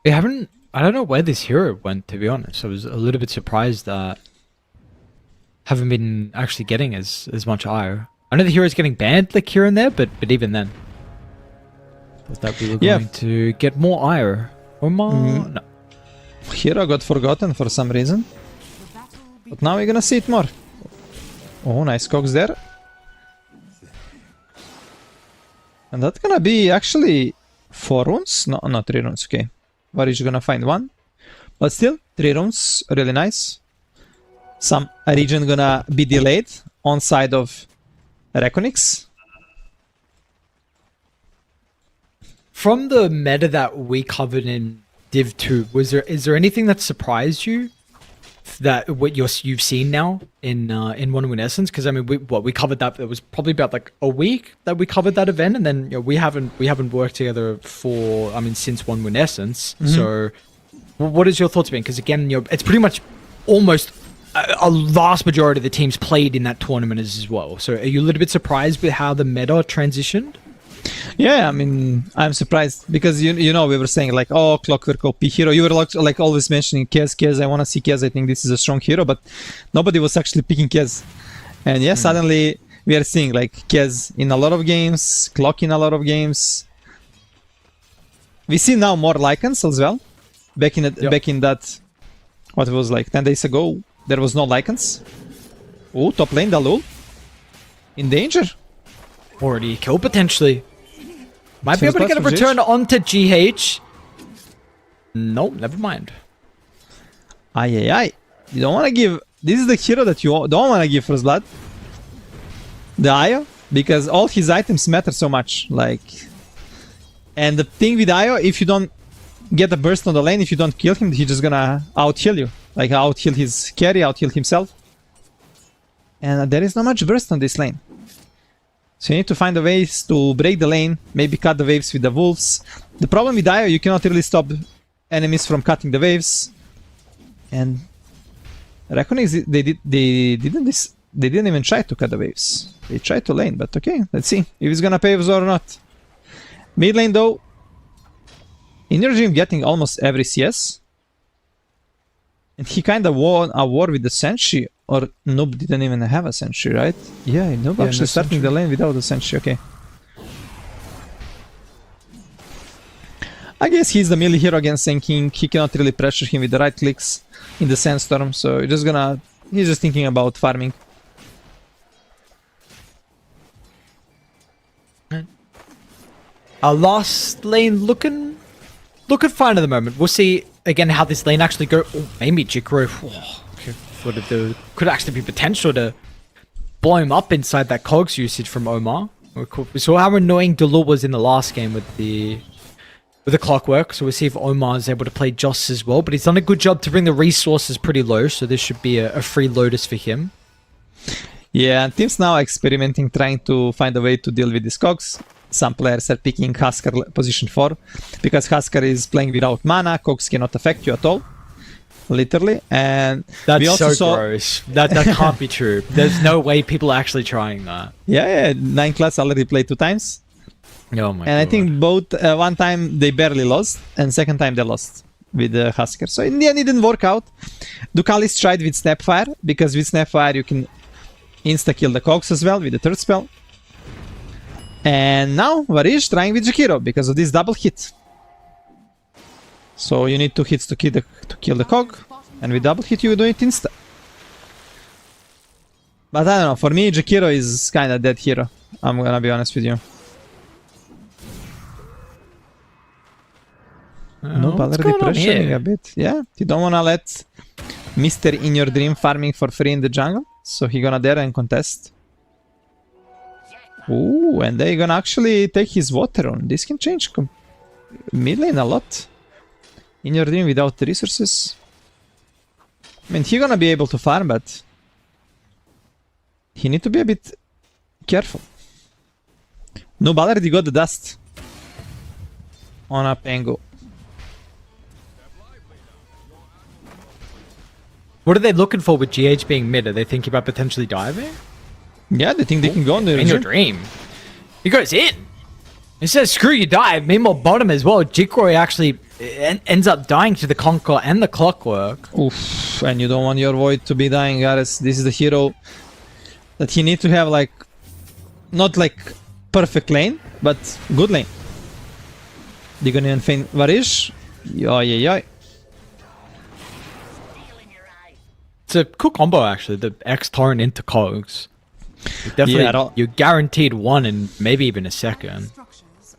I don't know where this hero went, to be honest. I was a little bit surprised that haven't been actually getting as much IO. I know the hero's getting banned like here and there, but even then, thought that we were going to get more IO. Or more? No. Hero got forgotten for some reason, The battle but now we're gonna see it more. Oh, nice cogs there. And that's gonna be actually 4 runes? No, not 3 runes, okay. Varich gonna find 1. But still, 3 runes, really nice. Some region gonna be delayed on side of Reconix. From the meta that we covered in Div 2, is there anything that surprised you that what you've seen now in One Win Essence? Because I mean, we covered that. It was probably about like a week that we covered that event, and then we haven't worked together for since One Win Essence. So, what is your thoughts been? Because again, it's pretty much almost a vast majority of the teams played in that tournament as well. So, are you a little bit surprised with how the meta transitioned? Yeah, I mean, I'm surprised because you know we were saying like, oh, Clockwork OP hero. You were like always mentioning Kez. I want to see Kez. I think this is a strong hero, but nobody was actually picking Kez. And yeah, suddenly we are seeing like Kez in a lot of games, Clock in a lot of games. We see now more Lycans as well. Back in that, what it was like 10 days ago, there was no Lycans. Oh, top lane Dalul in danger. Already kill potentially. Might be able to get a for return onto GH. No, never mind. Aye. You don't want to give... This is the hero that you don't want to give first blood. The Io, because all his items matter so much. Like... And the thing with Io, if you don't get a burst on the lane, if you don't kill him, he's just gonna out-heal you. Like out-heal his carry, out-heal himself. And there is not much burst on this lane. So you need to find the ways to break the lane, maybe cut the waves with the wolves. The problem with Io, you cannot really stop enemies from cutting the waves. And Reconix, they didn't even try to cut the waves. They tried to lane, but okay, let's see if it's gonna pay us or not. Mid lane though, Energy getting almost every CS. And he kinda won a war with the Sentry. Or Noob didn't even have a Sentry, right? Yeah, Noob actually starting the lane without the Sentry, okay. I guess he's the melee hero against Sen King. He cannot really pressure him with the right clicks in the Sandstorm, so he's just thinking about farming. Our last lane looking fine at the moment. We'll see again how this lane actually go. Oh, maybe Jikro. Could actually be potential to blow him up inside that cogs usage from Omar. We saw how annoying Dalul was in the last game with the clockwork, so we'll see if Omar is able to play Joss as well. But he's done a good job to bring the resources pretty low, so this should be a free Lotus for him. Yeah, and teams now experimenting, trying to find a way to deal with these cogs. Some players are picking Huskar position 4 because Huskar is playing without mana. Cogs cannot affect you at all. literally. And That's we also so saw, gross. That can't be true. There's no way people are actually trying that. yeah, 9 class already played 2 times. Oh my god. And I think both, one time they barely lost, and second time they lost with the Husker. So in the end, it didn't work out. Ducalis tried with Snapfire, because with Snapfire you can insta-kill the cogs as well with the third spell. And now Varish trying with Jakiro because of this double hit. So you need 2 hits to kill the cog, and with double hit you do it insta. But I don't know, for me Jakiro is kinda dead hero. I'm gonna be honest with you. Nope, already pressuring a bit. Yeah, you don't wanna let Mr. In Your Dream farming for free in the jungle. So he gonna dare and contest. Ooh, and they gonna actually take his water on. This can change mid lane a lot. In Your Dream without the resources. I mean, he gonna be able to farm, but he need to be a bit careful. No, already got the dust on a Pango. What are they looking for with GH being mid? Are they thinking about potentially diving? Yeah, they think they can go on the In Your Dream. He goes in. He says, screw you, dive. Meanwhile, bottom as well. Jikroy actually ends up dying to the Conquer and the Clockwork. Oof, and you don't want your Void to be dying, Gareth. This is the hero that he need to have, like, not like perfect lane, but good lane. They're gonna even feint Varish. Yoy. It's a cool combo, actually. The X Torrent into Cogs. Definitely, Yeah, you're guaranteed one and maybe even a second.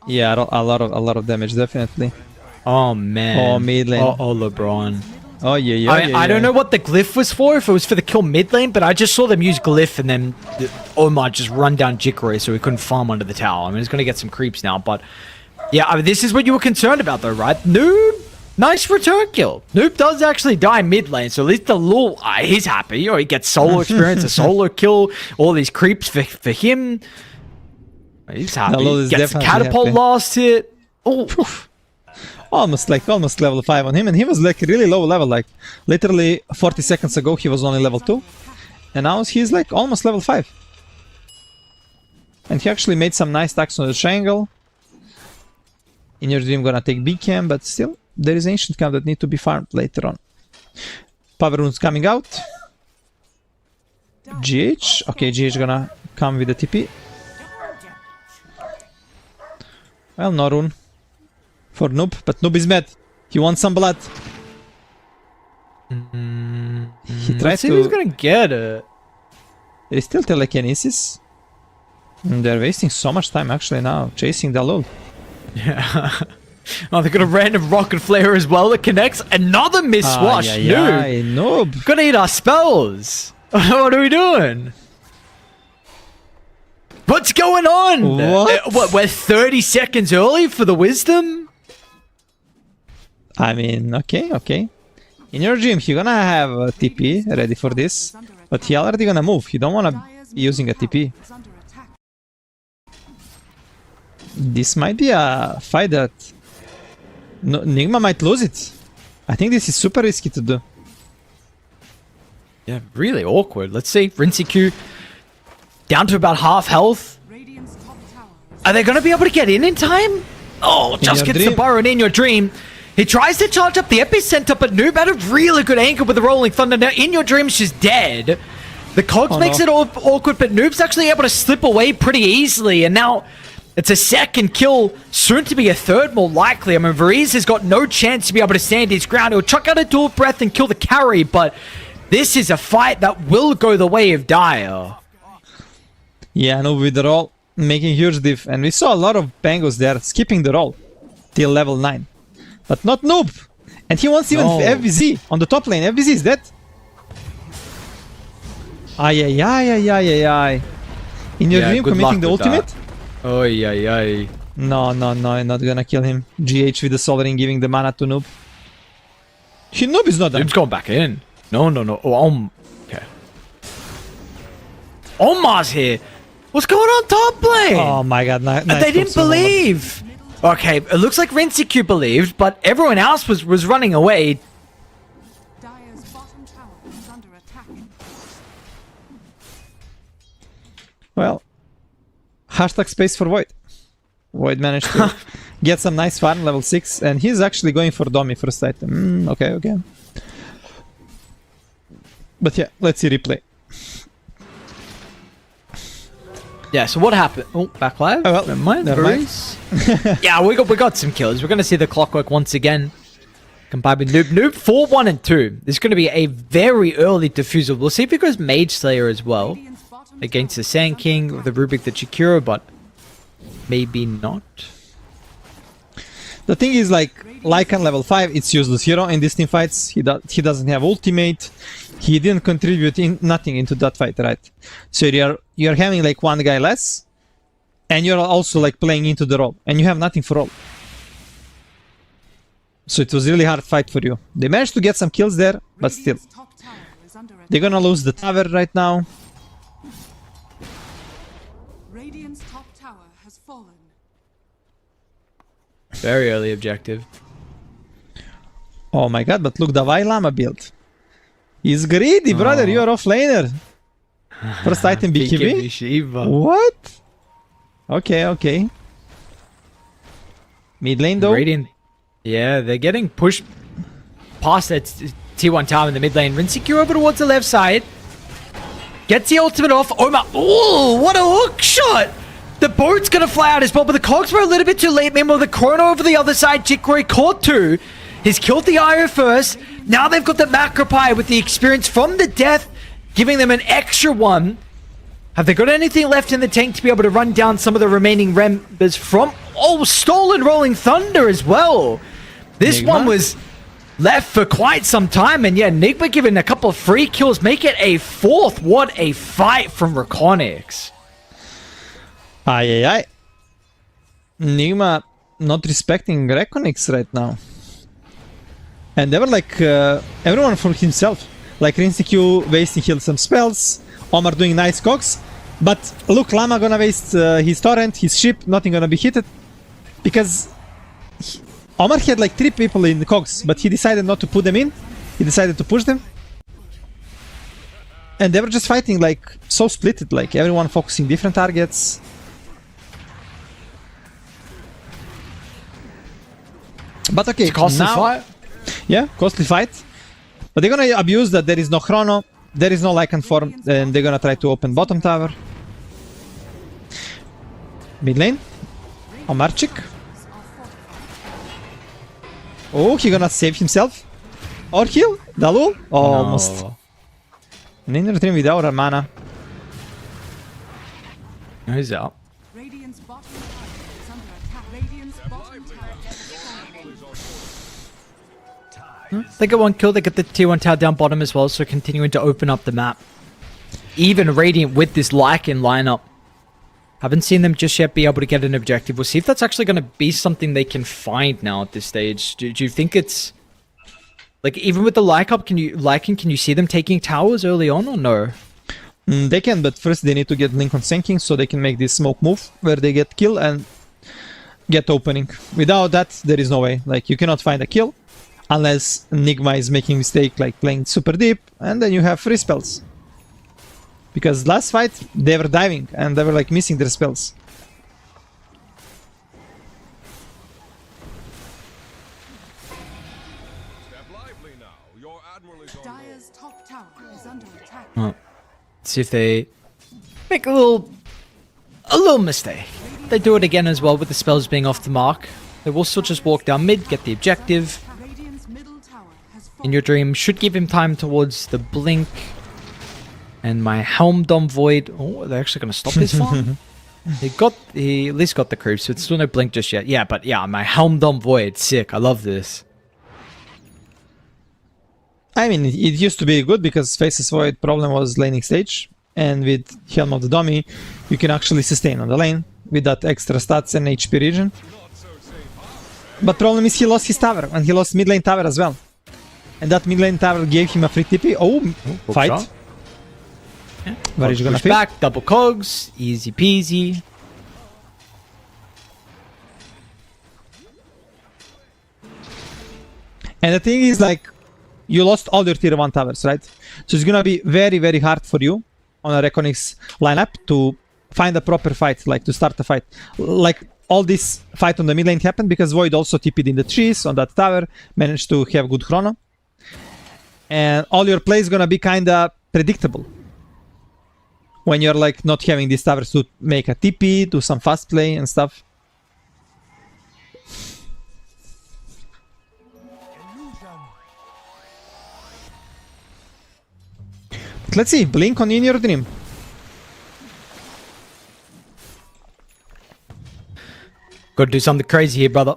Yeah, a lot of damage, definitely. Oh man. Oh, mid lane. Oh, LeBron. Oh yeah. I don't know what the glyph was for, if it was for the kill mid lane, but I just saw them use glyph and then Omar just run down Jikroy so he couldn't farm under the tower. I mean, he's going to get some creeps now, but yeah, I mean, this is what you were concerned about though, right? Noob, nice return kill. Noob does actually die mid lane, so at least the lul, he's happy, or he gets solo experience, a solo kill, all these creeps for him. He's happy. Gets catapult happy. last hit. Oh. Almost level 5 on him, and he was like really low level, like literally 40 seconds ago he was only level 2, and now he's like almost level 5. And he actually made some nice stacks on the triangle. In Your Dream gonna take big cam, but still there is ancient camp that need to be farmed later on. Power runes coming out. GH, okay, GH gonna come with the TP. Well, no rune for Noob, but Noob is mad. He wants some blood. He tries to... He's gonna get it. There is still telekinesis. And they're wasting so much time actually now, chasing the lul. Yeah. Oh, they got a random rocket flare as well that connects. Another miss swash. Noob. Gotta eat our spells. What are we doing? What's going on? What? We're 30 seconds early for the wisdom? I mean, okay. In Your Dream, he gonna have a TP ready for this, but he already gonna move. He don't wanna be using a TP. This might be a fight that NIGMA might lose it. I think this is super risky to do. Yeah, really awkward. Let's see. Rincy Q down to about half health. Are they going to be able to get in time? Oh, just gets the Burrow In Your Dream. He tries to charge up the Epicenter, but Noob had a really good angle with the Rolling Thunder. Now, In Your Dream, she's dead. The Cogs makes it all awkward, but Noob's actually able to slip away pretty easily. And now it's a second kill, soon to be a third more likely. I mean, Variz has got no chance to be able to stand his ground. He'll chuck out a dual breath and kill the carry, but this is a fight that will go the way of Dire. Yeah, Noob with the roll, making huge diff. And we saw a lot of Pangos there skipping the roll till level 9. But not Noob. And he wants even FBZ on the top lane. FBZ is dead. Ay. In Your Dream committing the ultimate? Ay. No, not gonna kill him. GH with the Soul Ring giving the mana to Noob. Noob is not done. Noob's going back in. No. Oh, okay. Omar's here. What's going on top lane? Oh my god, nice. They didn't believe. Okay, it looks like Rincy Q believed, but everyone else was running away. Well, hashtag space for Void. Void managed to get some nice farm, level 6, and he's actually going for Domi first item. Okay. But yeah, let's see replay. Yeah, so what happened? Oh, back live? Oh, well, never mind. never mind. Yeah, we got some kills. We're going to see the clockwork once again. Combined with Noob. 4, 1, and 2. This is going to be a very early diffusal. We'll see if he goes Mage Slayer as well. Against the Sand King, the Rubik, the Chikuro, but maybe not. The thing is, like Lycan level 5, it's useless hero in these team fights. He doesn't have ultimate. He didn't contribute nothing into that fight, right? So you're having like one guy less, and you're also like playing into the role, and you have nothing for all. So it was really hard fight for you. They managed to get some kills there, but still. They're gonna lose the tower right now. Radiant's top tower has fallen. Very early objective. Oh my god, but look, the Vailama build. He's greedy, brother. You're off laner. First item BKB? What? Okay. Mid lane though. Radiant. Yeah, they're getting pushed past that T1 tower in the mid lane. Rinsecure over towards the left side. Gets the ultimate off. Oh my. Oh, what a hook shot! The boat's gonna fly out as well, but the cogs were a little bit too late. Meanwhile, the Chrono over the other side. Jikroy caught 2. He's killed the Io first. Now they've got the Macropie with the experience from the death, giving them an extra 1. Have they got anything left in the tank to be able to run down some of the remaining members from... Oh, stolen Rolling Thunder as well. This NIGMA? one was left for quite some time. And yeah, NIGMA giving a couple of free kills. Make it a 4th. What a fight from Reconyx. Aye. NIGMA not respecting Reconyx right now. And they were like, everyone for himself. Like Rinsecure wasting heal some spells, Omar doing nice cogs. But look, Lama gonna waste his torrent, his ship, nothing gonna be hit. Because Omar had like 3 people in the cogs, but he decided not to put them in. He decided to push them. And they were just fighting like so splitted, like everyone focusing different targets. But okay, Costly now, fight. yeah, costly fight. But they're gonna abuse that there is no Chrono, there is no Lycan form, and they're gonna try to open bottom tower. Mid lane. Omarchik. Oh, he gonna save himself. Or heal? Dalul? Oh, almost. No. An inner dream without our mana. He's out. Radiant's bottom tower is under attack. Radiant's bottom tower has fallen. They get 1 kill, they get the T1 tower down bottom as well, so continuing to open up the map. Even Radiant with this Lycan lineup. Haven't seen them just yet be able to get an objective. We'll see if that's actually going to be something they can find now at this stage. Do you think it's... Like, even with the Lycan, can you see them taking towers early on or no? They can, but first they need to get Link on Sinking so they can make this smoke move where they get kill and get opening. Without that, there is no way. Like, you cannot find a kill unless NIGMA is making mistake like playing super deep, and then you have free spells. Because last fight, they were diving and they were like missing their spells. Dire's top tower is under attack. See if they make a little mistake. They do it again as well with the spells being off the mark. They will still just walk down mid, get the objective. Radiant's middle tower has fallen. In your dream should give him time towards the blink. And my Helm Dom Void. Oh, they're actually going to stop his farm? He at least got the creep, so it's still no blink just yet. Yeah, but yeah, my Helm Dom Void. Sick. I love this. I mean, it used to be good because Faces Void problem was laning stage. And with Helm of the Dummy, you can actually sustain on the lane with that extra stats and HP region. But problem is he lost his tower and he lost mid lane tower as well. And that mid lane tower gave him a free TP. Oh, fight. Shot. Yeah. Where is he gonna push fit? back, double cogs, easy peasy. And the thing is, like, you lost all your tier 1 towers, right? So it's gonna be very, very hard for you on a Reconyx lineup to find a proper fight, like to start a fight. Like all this fight on the mid lane happened because Void also TP'd in the trees on that tower, managed to have good chrono. And all your play is gonna be kinda predictable. When you're like not having these towers to make a TP, do some fast play and stuff. But let's see, blink on In Your Dream. Got to do something crazy here, brother.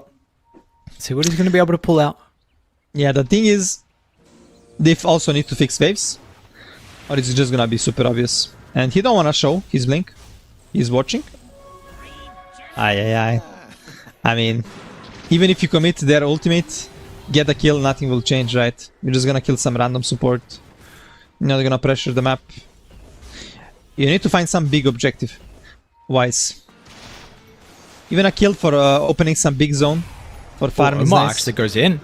See what he's going to be able to pull out. Yeah, the thing is, Diff also needs to fix waves, or it's just gonna be super obvious. And he don't wanna show his blink. He's watching. Aye. I mean, even if you commit their ultimate, get a kill, nothing will change, right? You're just gonna kill some random support. You're not gonna pressure the map. You need to find some big objective. Wise. Even a kill for opening some big zone for farm is Marks nice. that goes in.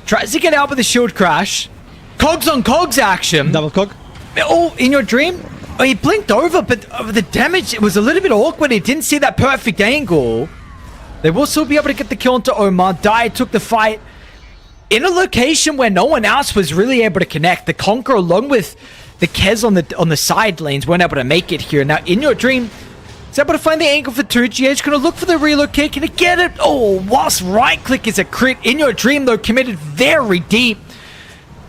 Tries to get out with a shield crash. Cogs on cogs action. Double cog. Oh, In Your Dream? Oh, he blinked over, but the damage, it was a little bit awkward. He didn't see that perfect angle. They will still be able to get the kill onto Omar. Dai took the fight in a location where no one else was really able to connect. The Conqueror, along with the Kez on the side lanes, weren't able to make it here. Now, In Your Dream is able to find the angle for 2GH. Going to look for the relocate. Can he get it? Oh, whilst right click is a crit. In Your Dream, though, committed very deep.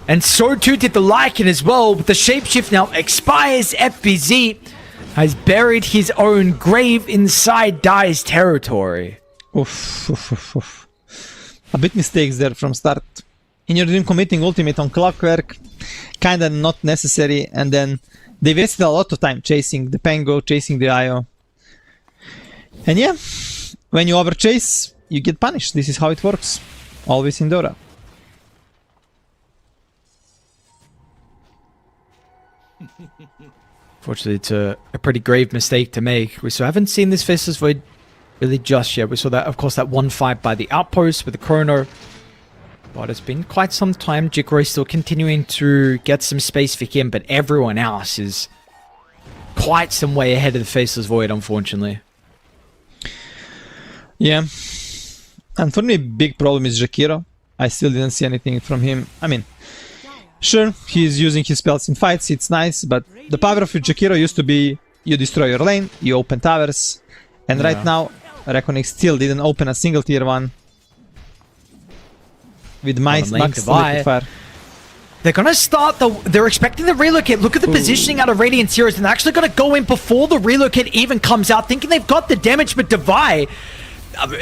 And so too did the Lycan as well. But the shapeshift now expires. FBZ has buried his own grave inside Dai's territory. Oof. A bit mistakes there from start. In Your Dream committing ultimate on Clockwork, kinda not necessary, and then they wasted a lot of time chasing the Pango, chasing the IO. And yeah, when you overchase, you get punished. This is how it works. Always in Dota. Fortunately, it's a pretty grave mistake to make. We still haven't seen this Faceless Void really just yet. We saw that, of course, that one fight by the Outpost with the Chrono. But it's been quite some time. Jikro is still continuing to get some space for him, but everyone else is quite some way ahead of the Faceless Void, unfortunately. Yeah. And for me, big problem is Jakiro. I still didn't see anything from him. I mean, sure, he's using his spells in fights, it's nice, but the power of Jakiro used to be you destroy your lane, you open towers, and right now, Reckoning still didn't open a single tier 1 with max liquid fire. They're gonna start they're expecting the relocate. Look at the positioning out of Radiant Heroes, and they're actually gonna go in before the relocate even comes out, thinking they've got the damage, but Divide,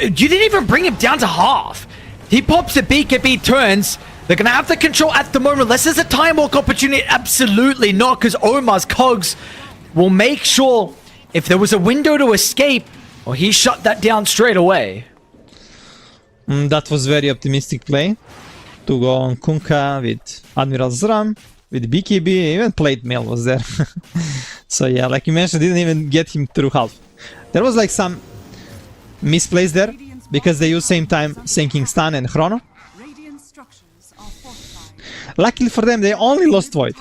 you didn't even bring him down to half. He pops a BKB turns. They're going to have the control at the moment. Unless there's a time walk opportunity, absolutely not, because Omar's Cogs will make sure if there was a window to escape, well, he shut that down straight away. That was very optimistic play to go on Kunkka with Admiral's Ram, with BKB, even Plate Mail was there. So yeah, like you mentioned, didn't even get him through half. There was like some misplays there, because they used same time sinking stun and chrono. Luckily for them, they only lost Void,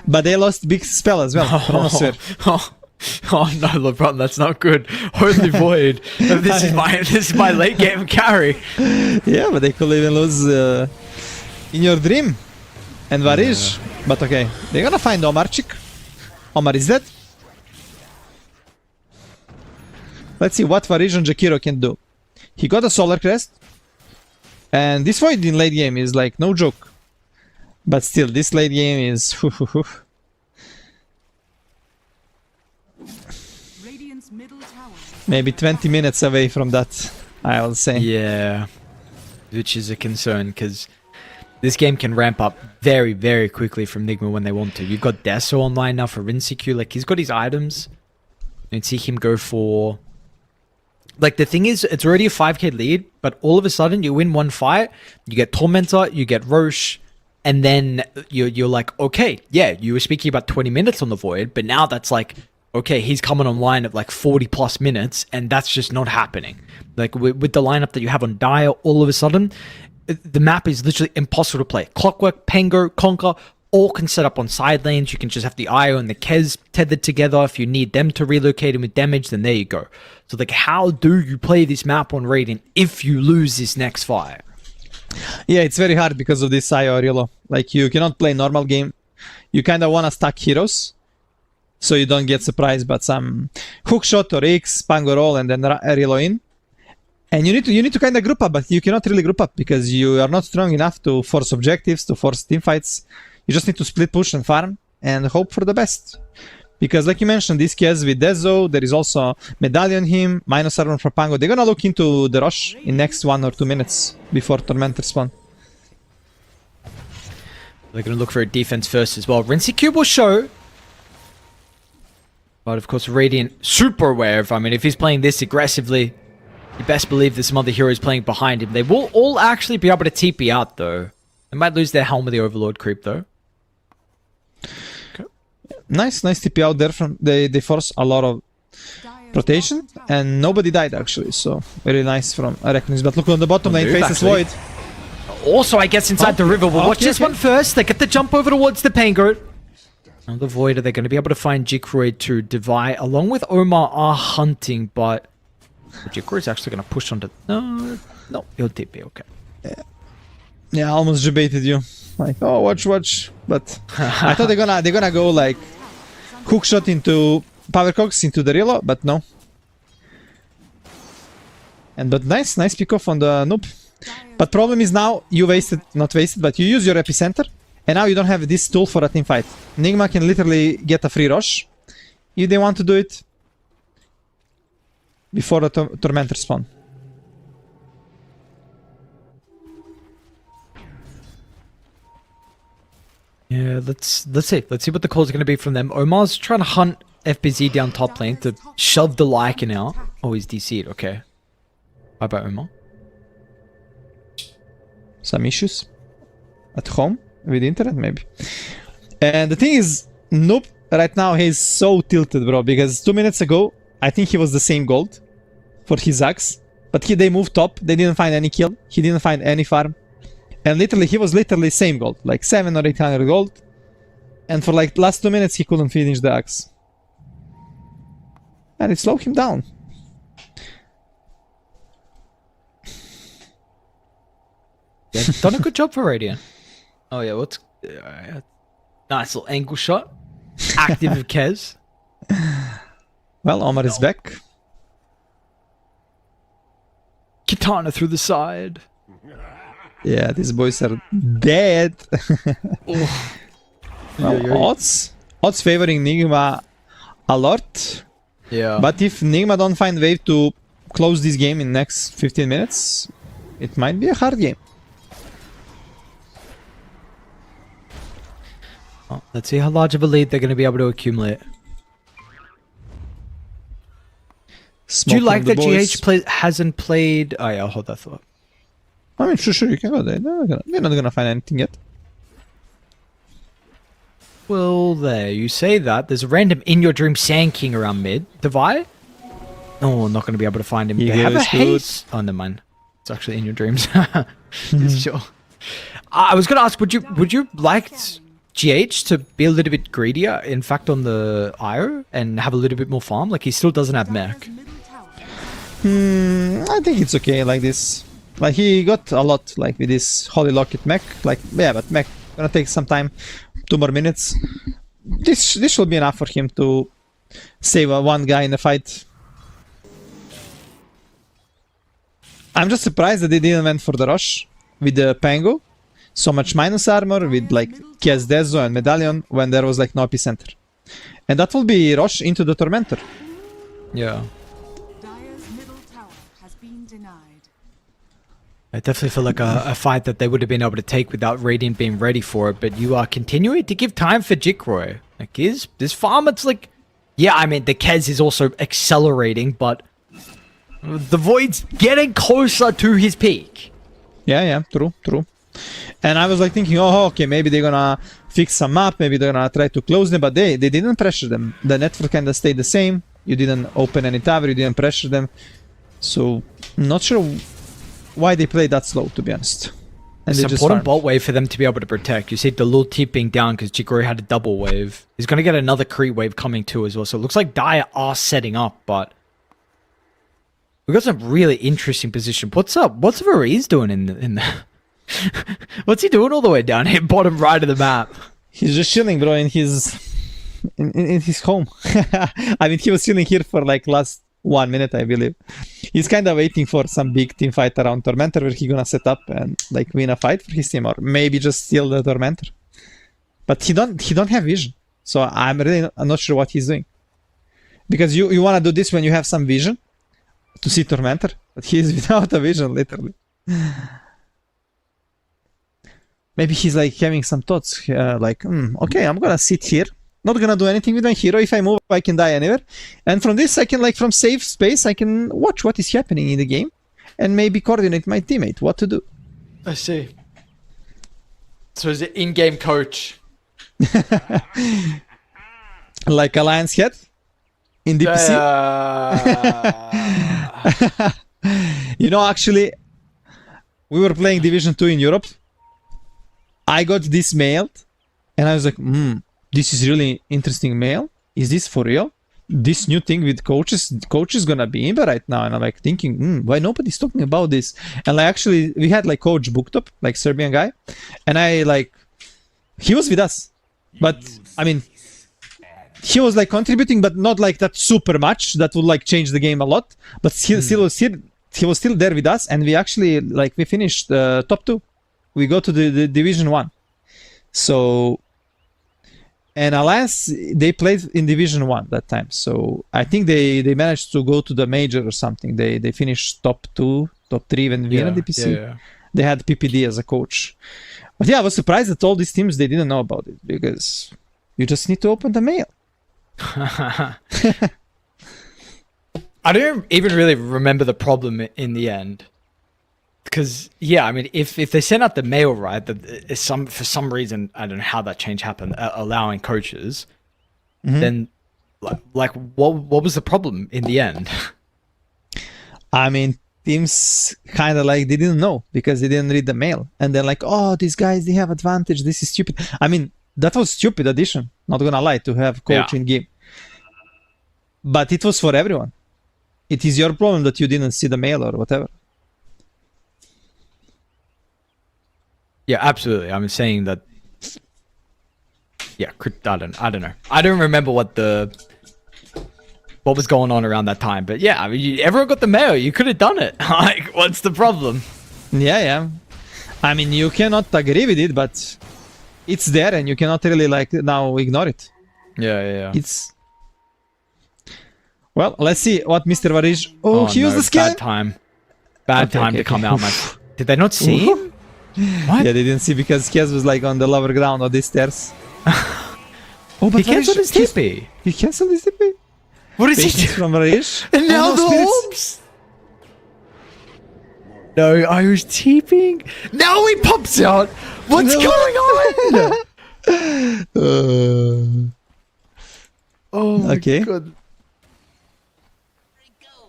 but they lost big spell as well. Chronosphere. Oh no, LeBron, that's not good. Only Void. This is my late game carry. Yeah, but they could even lose In Your Dream and Varij. Yeah. But okay, they're gonna find Omarchik. Omar is dead. Let's see what Varij and Jakiro can do. He got a Solar Crest, and this Void in late game is like no joke. But still, this late game is maybe 20 minutes away from that, I will say. Yeah, which is a concern, because this game can ramp up very, very quickly from NIGMA when they want to. You've got Deso online now for Rinsecure. Like, he's got his items. You can see him go for... Like, the thing is, it's already a 5k lead, but all of a sudden, you win one fight, you get Tormentor, you get Roche, and then you're like, okay, yeah, you were speaking about 20 minutes on the Void, but now that's like, okay, he's coming online at like 40 plus minutes, and that's just not happening. Like, with the lineup that you have on Dire, all of a sudden, the map is literally impossible to play. Clockwork, Pango, Conquer, all can set up on side lanes. You can just have the Io and the Kez tethered together. If you need them to relocate him with damage, then there you go. So like, how do you play this map on Radiant if you lose this next fight? Yeah, it's very hard because of this IO Rilo. Like, you cannot play normal game. You kind of want to stack heroes, so you don't get surprised by some hook shot or X, Pango roll, and then Rilo in. And you need to kind of group up, but you cannot really group up because you are not strong enough to force objectives, to force team fights. You just need to split push and farm and hope for the best. Because like you mentioned, this case with Dezo, there is also Medallion him, minus armor for Pango. They're gonna look into the rush in next 1 or 2 minutes before Tormentor spawn. They're going to look for a defense first as well. Rinsey Cube will show. But of course, Radiant super aware of, I mean, if he's playing this aggressively, you best believe there's some other heroes playing behind him. They will all actually be able to TP out though. They might lose their helm with the Overlord creep though. Nice TP out there. They force a lot of rotation and nobody died actually, so very nice from Arachnis. But look on the bottom lane, faces Void. Also, I guess inside the river. We'll watch this one first. They get the jump over towards the Pango. Now the Void, are they going to be able to find Jikroy to divide along with Omar are hunting, but Jikroy is actually going to push onto... No, he'll TP, okay. Yeah, I almost debated you. Like, oh, watch. But I thought they're gonna go like hook shot into Power Cogs into the Rilo, but no. But nice pick off on the noob. But problem is now you not wasted, but you use your epicenter, and now you don't have this tool for a team fight. NIGMA can literally get a free rush if they want to do it before the Tormentor spawn. Yeah, let's see what the calls are going to be from them. Omar's trying to hunt FBZ down top lane to shove the Lycan out. Oh, he's DC'd, okay. Bye bye, Omar. Some issues at home with internet maybe. And the thing is, Noob right now he's so tilted, bro, because 2 minutes ago I think he was the same gold for his axe, but they moved top, they didn't find any kill, he didn't find any farm, and literally he was literally same gold, like 700 or 800 gold, and for like last 2 minutes he couldn't finish the axe, and it slowed him down. Yeah, done a good job for Radiant. Oh yeah, what's nice little angle shot. Active of Kez. Well, Omar is back. Kitana through the side. Yeah, these boys are dead. Well, odds favoring NIGMA a lot. Yeah. But if NIGMA don't find a way to close this game in next 15 minutes, it might be a hard game. Well, let's see how large of a lead they're going to be able to accumulate. Do you like that GH hasn't played... Oh yeah, I'll hold that thought. I mean, sure, you can go there. They're not gonna find anything yet. Well, there, you say that. There's a random In Your Dream Sand King around mid. Divide? Oh, I'm not going to be able to find him. They have a haste. Oh, never mind. It's actually In Your Dreams. Sure. I was going to ask, would you like GH to be a little bit greedier, in fact, on the IO and have a little bit more farm? Like, he still doesn't have mech. I think it's okay like this. Like, he got a lot, like, with this Holy Locket mech. Like, yeah, but mech gonna take some time. 2 more minutes. This should be enough for him to save one guy in the fight. I'm just surprised that they didn't went for the rush with the Pango. So much minus armor with like Kias Dezo and Medallion when there was like no epicenter. And that will be rush into the Tormentor. Yeah. Dire's middle tower has been denied. I definitely feel like a fight that they would have been able to take without Radiant being ready for it, but you are continuing to give time for Jikroy. Like, this farm, it's like... Yeah, I mean, the Kez is also accelerating, but... The Void's getting closer to his peak. Yeah, true. And I was like thinking, oh, okay, maybe they're gonna fix some map, maybe they're gonna try to close them, but they didn't pressure them. The network kinda stayed the same. You didn't open any tower, you didn't pressure them. So, not sure why they played that slow, to be honest. And It's they an just important farm. bot wave for them to be able to protect. You see the little tipping down because Jigoro had a double wave. He's going to get another creep wave coming too as well. So it looks like Dire are setting up, but we've got some really interesting position. What's up? What's Variz doing in the what's he doing all the way down here, bottom right of the map? He's just chilling, bro, in his home. I mean, he was chilling here for like last 1 minute, I believe. He's kind of waiting for some big team fight around Tormentor where he's gonna set up and like win a fight for his team, or maybe just steal the Tormentor. But he don't have vision, so I'm not sure what he's doing. Because you wanna do this when you have some vision to see Tormentor, but he is without a vision, literally. Maybe he's like having some thoughts, like, okay, I'm gonna sit here. Not gonna do anything with my hero. If I move, I can die anywhere. And from this, I can, like, from safe space, I can watch what is happening in the game and maybe coordinate my teammate what to do. I see. So is it in-game coach? Like Alliance Head in DPC. You know, actually, we were playing Division 2 in Europe. I got this mailed and I was like, this is really interesting mail. Is this for real? This new thing with coaches is gonna be in right now. And I'm like thinking, why nobody's talking about this? And like, actually, we had like coach booked up, like Serbian guy, and I like, he was with us, but I mean, he was like contributing, but not like that super much that would like change the game a lot. But he was still there with us, and we actually like we finished top 2. We go to the Division 1. So. And Alliance, they played in Division 1 that time. So I think they managed to go to the major or something. They finished top 2, top 3 when we were in DPC. Yeah. They had PPD as a coach. But yeah, I was surprised that all these teams, they didn't know about it. Because you just need to open the mail. I don't even really remember the problem in the end. Because, yeah, I mean, if they sent out the mail, right, that for some reason, I don't know how that change happened, allowing coaches, then, like, what was the problem in the end? I mean, teams kind of like, they didn't know because they didn't read the mail. And they're like, oh, these guys, they have advantage. This is stupid. I mean, that was stupid addition. Not gonna lie, to have coach in game. But it was for everyone. It is your problem that you didn't see the mail or whatever. Yeah, absolutely. I'm saying that. Yeah, I don't know. I don't remember what was going on around that time. But yeah, I mean, everyone got the mail. You could have done it. Like, what's the problem? Yeah. I mean, you cannot agree with it, but it's there, and you cannot really like now ignore it. Yeah. It's. Well, let's see what Mr. Varish. Oh, he used the scan. Bad time to come out, man. Did they not see him? What? Yeah, they didn't see because Kez was like on the lower ground of these stairs. But he cancelled his TP. He cancelled his TP. What is he Patience doing? from Varish. And now the orbs. No, I was TPing. Now he pops out. What's going on? Oh my god.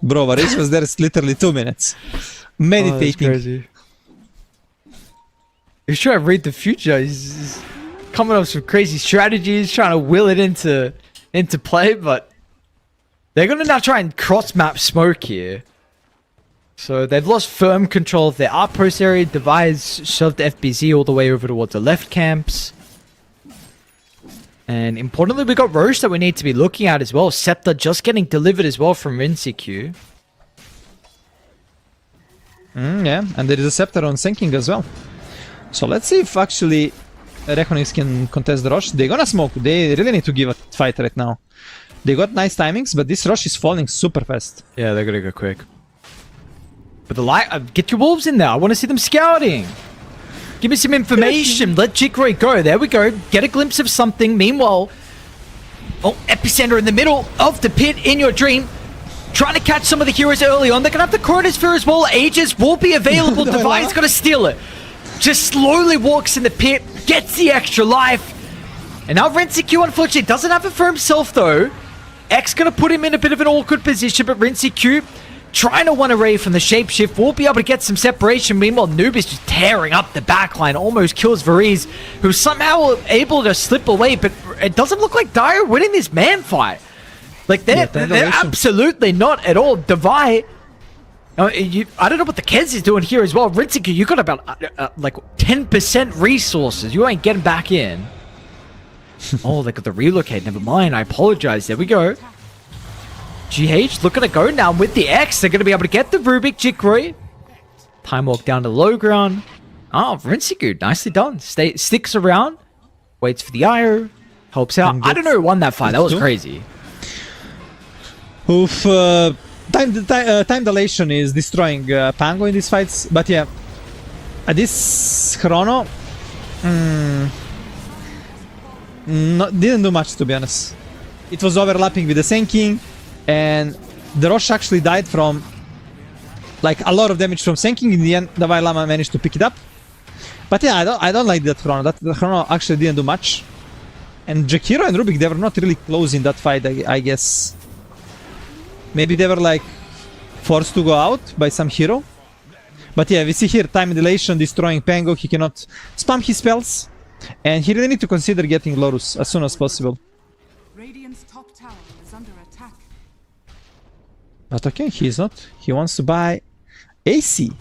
Bro, Varish was there literally 2 minutes. Meditating. Oh, crazy. He's trying to read the future. He's coming up with some crazy strategies, trying to will it into play, but they're gonna now try and cross map smoke here. So they've lost firm control of their outpost area. Device shoved FBZ all the way over towards the left camps. And importantly, we got Roche that we need to be looking at as well. Scepter just getting delivered as well from Rinseq. Yeah, and there is a Scepter on sinking as well. So let's see if actually Reckonings can contest the Roche. They're gonna smoke. They really need to give a fight right now. They got nice timings, but this Roche is falling super fast. Yeah, they're gonna go quick. But the light, get your wolves in there. I want to see them scouting. Give me some information. Let Jigray go. There we go. Get a glimpse of something. Meanwhile, Epicenter in the middle of the pit in your dream. Trying to catch some of the heroes early on. They're gonna have the Chronosphere as well. Aegis will be available. Device gonna steal it. Just slowly walks in the pit, gets the extra life. And now Rinseq, unfortunately, doesn't have it for himself, though. X gonna put him in a bit of an awkward position, but Rinseq trying to one away from the shapeshift. We'll be able to get some separation. Meanwhile, Noob is just tearing up the backline. Almost kills Varize, who's somehow able to slip away. But it doesn't look like Dire winning this man fight. Like, they're absolutely not at all. Devi, I don't know what the Kez is doing here as well. Ritziku, you got about like 10% resources. You ain't getting back in. Oh, they got the relocate. Never mind. I apologize. There we go. GH looking to go now with the X. They're going to be able to get the Rubik Jikroy. Time walk down to low ground. Oh, Rinsiku, nicely done. Sticks around. Waits for the IO. Helps out. I don't know who won that fight. That was crazy. Oof. Time dilation is destroying Pango in these fights. But yeah, this Chrono didn't do much, to be honest. It was overlapping with the Senking. And the Rosh actually died from like a lot of damage from Senking. In the end, the Vailama managed to pick it up. But yeah, I don't like that Chrono. That Chrono actually didn't do much. And Jakiro and Rubik, they were not really close in that fight, I guess. Maybe they were like forced to go out by some hero. But yeah, we see here time dilation destroying Pango. He cannot spam his spells. And he really needs to consider getting Lorus as soon as possible. Radiant's top tower is under attack. But okay, he's not. He wants to buy AC.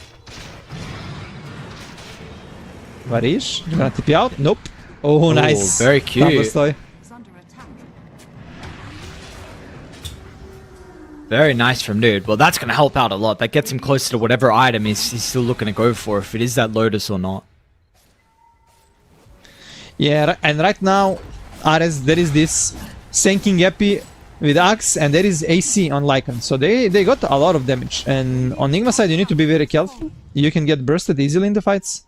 Varish, gonna TP out? Nope. Oh, nice. Very cute. Is under attack. Very nice from Nude. Well, that's going to help out a lot. That gets him closer to whatever item he's still looking to go for, if it is that Lotus or not. Yeah, and right now, Ares, there is this Senking Epi with Axe, and there is AC on Lycan. So they got a lot of damage. And on Nigma side, you need to be very careful. You can get bursted easily in the fights.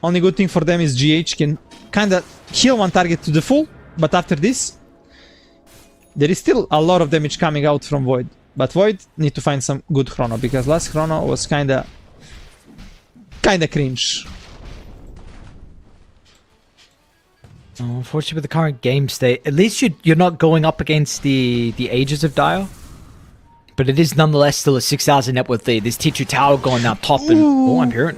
Only good thing for them is GH can kinda kill one target to the full, but after this, there is still a lot of damage coming out from Void. But Void need to find some good Chrono, because last Chrono was kinda cringe. Unfortunately, with the current game state, at least you're not going up against the Ages of Dire. But it is nonetheless still a 6,000 net worth lead. This Tichu Tower going now top, and oh, I'm hearing.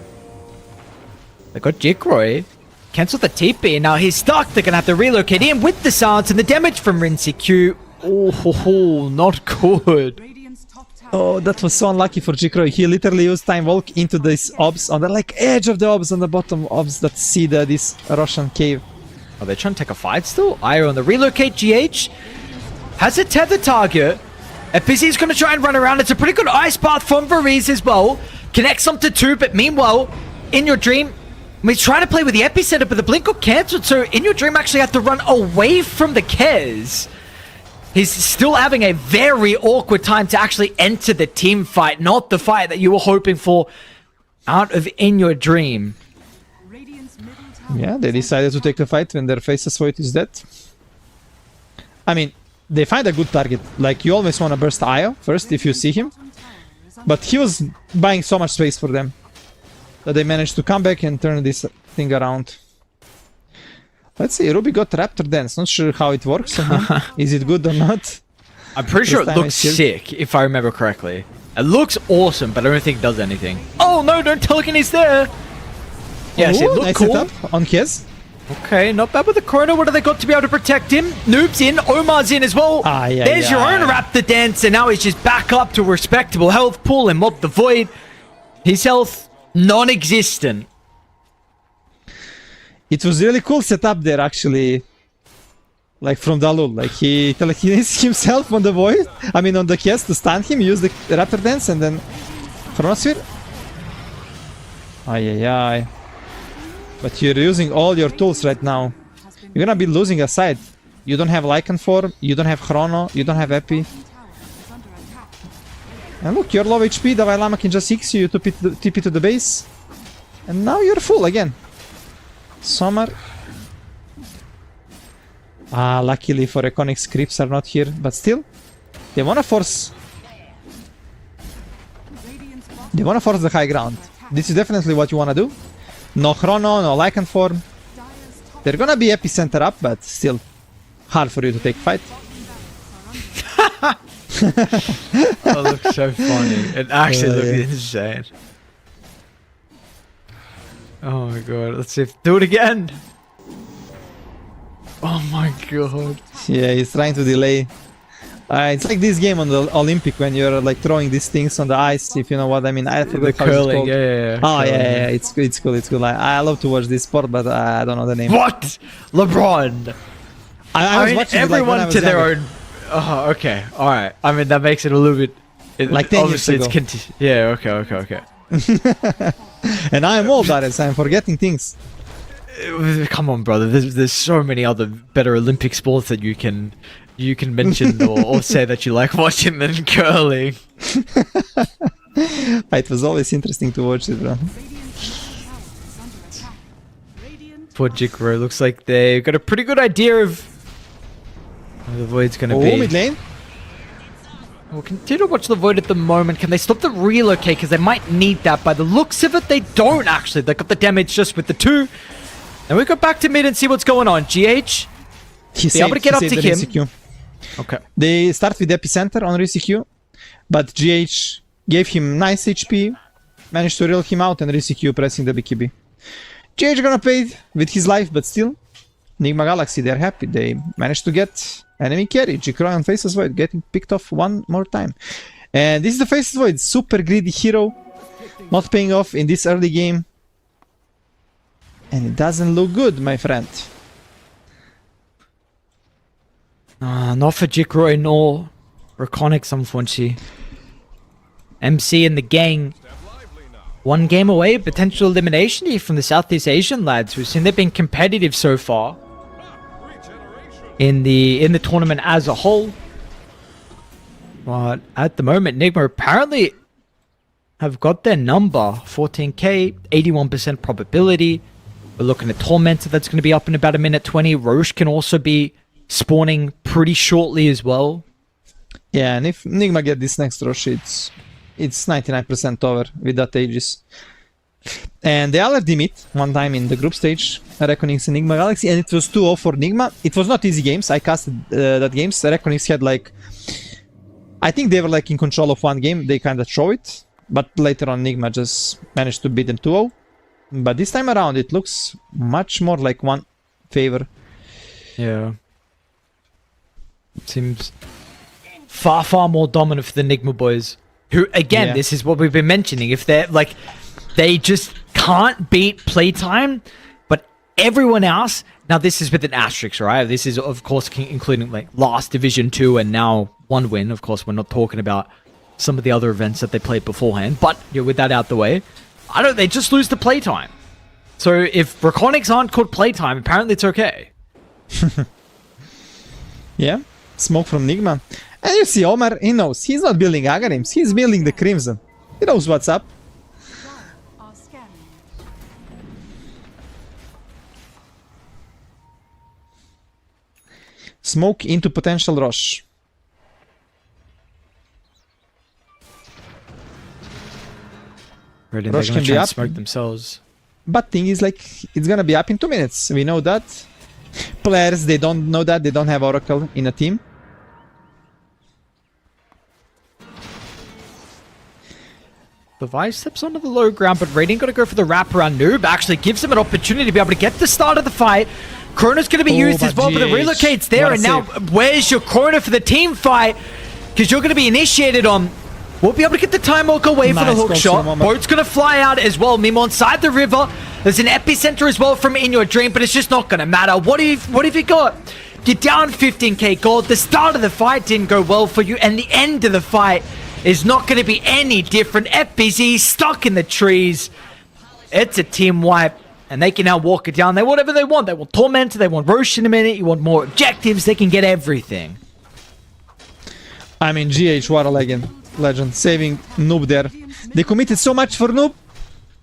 They got Jikroy. Cancel the TP, and now he's stuck. They're going to have to relocate in with the silence and the damage from Rinsiku. Oh, not good. Radiant's top tower. Oh, that was so unlucky for Jikroy. He literally used Time Walk into this obs on the like edge of the obs on the bottom obs that see this Russian cave. Are they trying to take a fight still? Io on the relocate. GH has a tether target. FPC's going to try and run around. It's a pretty good ice path from Varize as well. Connects them to 2, but meanwhile, In Your Dream, he's trying to play with the epicenter, but the blink got cancelled, so In Your Dream actually had to run away from the Kez. He's still having a very awkward time to actually enter the team fight, not the fight that you were hoping for out of In Your Dream. Radiant's middle tower. Yeah, they decided to take the fight when their faceless Void is dead. I mean, they find a good target. Like, you always want to burst Io first if you see him. But he was buying so much space for them that they managed to come back and turn this thing around. Let's see, Ruby got Raptor Dance. Not sure how it works on him. Is it good or not? I'm pretty sure it looks sick, if I remember correctly. It looks awesome, but I don't think it does anything. Oh no, don't tell him he's there! Yes, it looked nice cool. setup on Kez. Okay, not bad with the Chrono. What do they got to be able to protect him? Noob's in, Omar's in as well. There's your own Raptor Dance, and now he's just back up to a respectable health pool and mob the Void. His health, non-existent. It was really cool setup there, actually. Like, from Dalul. Like, he telekinesis himself on the Void. I mean, on the Kez to stun him, use the Raptor Dance, and then Chronosphere. Ay. But you're using all your tools right now. You're gonna be losing a side. You don't have Lycan form, you don't have Chrono, you don't have Epi. And look, you're low HP, the Vailama can just X you to TP to the base. And now you're full again. Summer. Luckily for Iconic, creeps are not here, but still. They wanna force... They wanna force the high ground. This is definitely what you wanna do. No Chrono, no Lycan form. They're gonna be epicenter up, but still hard for you to take fight. That looks so funny. It actually looks yeah. insane. Oh my god, let's see if do it again. Oh my god. Yeah, he's trying to delay. It's like this game on the Olympic when you're like throwing these things on the ice, if you know what I mean. I The forgot how it's curling, called. yeah. Oh Curling, yeah, it's cool. I love to watch this sport, but I don't know the name. What? LeBron. I was mean, watching it, like, when everyone I was to their younger. own. Oh, okay. All right. I mean, that makes it a little bit. Like 10 years obviously, ago. yeah. Okay. And I'm old, Ares. I'm forgetting things. Come on, brother. There's so many other better Olympic sports that you can mention or say that you like watching than curling. It was always interesting to watch it, bro. Poor Jikro. Looks like they've got a pretty good idea of where the Void's going to Oh, be. mid lane. We'll continue to watch the Void at the moment. Can they stop the relocate? Because they might need that. By the looks of it, they don't actually. They got the damage just with the 2. And we go back to mid and see what's going on. GH, be able to get up to him. RCQ. Okay. They start with epicenter on RCQ, but GH gave him nice HP, managed to reel him out, and RCQ pressing the BKB. GH gonna pay with his life, but still, NIGMA Galaxy, they're happy. They managed to get enemy carry. Jikroy on Faceless Void getting picked off one more time. And this is the Faceless Void, super greedy hero, not paying off in this early game. And it doesn't look good, my friend. Not for Jikroy nor Raconics, unfortunately. MC and the gang. 1 game away, potential elimination here from the Southeast Asian lads. We've seen they've been competitive so far in the tournament as a whole. But at the moment, NIGMA apparently have got their number. 14k, 81% probability. We're looking at Tormentor that's going to be up in about a minute 20. Roche can also be spawning pretty shortly as well. Yeah, and if NIGMA get this next rush, it's 99% over with that Aegis. And they already meet one time in the group stage, Reckonings and NIGMA Galaxy, and it was 2-0 for NIGMA. It was not easy games. I casted that games. Reckonings had like, I think they were like in control of one game. They kind of show it, but later on NIGMA just managed to beat them 2-0. But this time around, it looks much more like one favor. Yeah. Seems far more dominant for the NIGMA boys. Who, again, Yeah. this is what we've been mentioning. If they're like, they just can't beat Playtime, but everyone else, now this is with an asterisk, right? This is, of course, including like last Division 2 and now 1 win. Of course, we're not talking about some of the other events that they played beforehand, but yeah, with that out the way, they just lose to Playtime. So if Raconics aren't called Playtime, apparently it's okay. Yeah, smoke from NIGMA. And you see Omar, he knows. He's not building Agarims, he's building the Crimson. He knows what's up. Are scanning. Smoke into potential rush. Really, Rush they're gonna can be try and up. smoke themselves. But thing is, like, it's gonna be up in 2 minutes. We know that. Players, they don't know that. They don't have Oracle in a team. Levi steps onto the low ground, but Radiant gotta go for the wraparound. Noob actually gives him an opportunity to be able to get the start of the fight. Chrono's gonna be used as well, but the GH. relocate's there, What a and now save. where's your Chrono for the team fight? Because you're gonna be initiated on. Won't be able to get the time walk away for the Nice hook goal shot. from Omar. Boat's gonna fly out as well. Mimo inside the river. There's an epicenter as well from In Your Dream, but it's just not gonna matter. What have you got? You're down 15k gold. The start of the fight didn't go well for you, and the end of the fight is not going to be any different. FBZ stuck in the trees. It's a team wipe, and they can now walk it down. They want whatever they want. They want Tormentor, they want Roche in a minute. You want more objectives, they can get everything. I mean, GH, what a legend. Saving Noob there. They committed so much for Noob.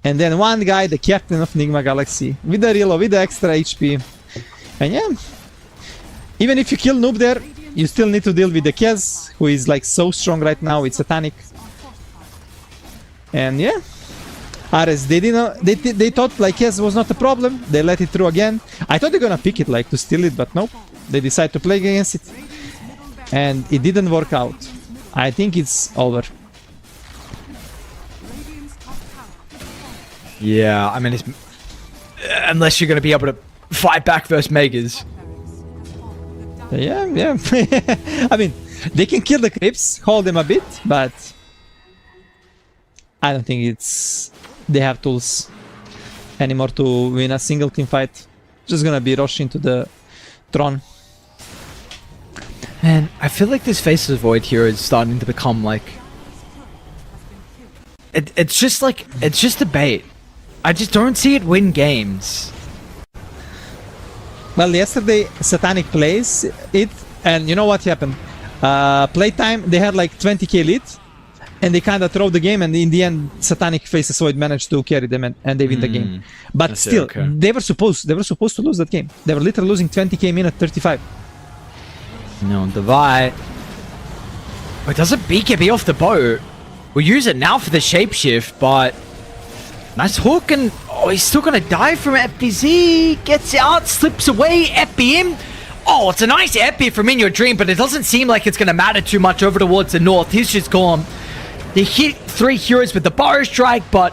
And then one guy, the captain of NIGMA Galaxy, with the reload, with the extra HP. And yeah, even if you kill Noob there, you still need to deal with the Kez, who is like so strong right now with Satanic. And yeah, Ares, they didn't. They thought like Kez was not a problem. They let it through again. I thought they're gonna pick it like to steal it, but nope. They decided to play against it, and it didn't work out. I think it's over. Radiant's top tower has fallen. Yeah, I mean, it's, unless you're going to be able to fight back versus Megas. Barracks has fallen. The dark Yeah. I mean, they can kill the creeps, hold them a bit, but I don't think they have tools anymore to win a single team fight. Just gonna be rush into the throne. And I feel like this Faceless Void here is starting to become like... It's just a bait. I just don't see it win games. Well, yesterday Satanic plays it, and you know what happened? Playtime, they had like 20k lead, and they kind of throw the game, and in the end, Satanic Faceless Void managed to carry them, and they win the game. But I see, still, okay. they were supposed to lose that game. They were literally losing 20k minute 35. No, Divide. Wait, doesn't BK be off the boat? We'll use it now for the shapeshift, but... Nice hook, and... Oh, he's still gonna die from FBZ. Gets out, slips away, FBM. Oh, it's a nice epi from In Your Dream, but it doesn't seem like it's gonna matter too much over towards the north. He's just gone. They hit 3 heroes with the bar strike, but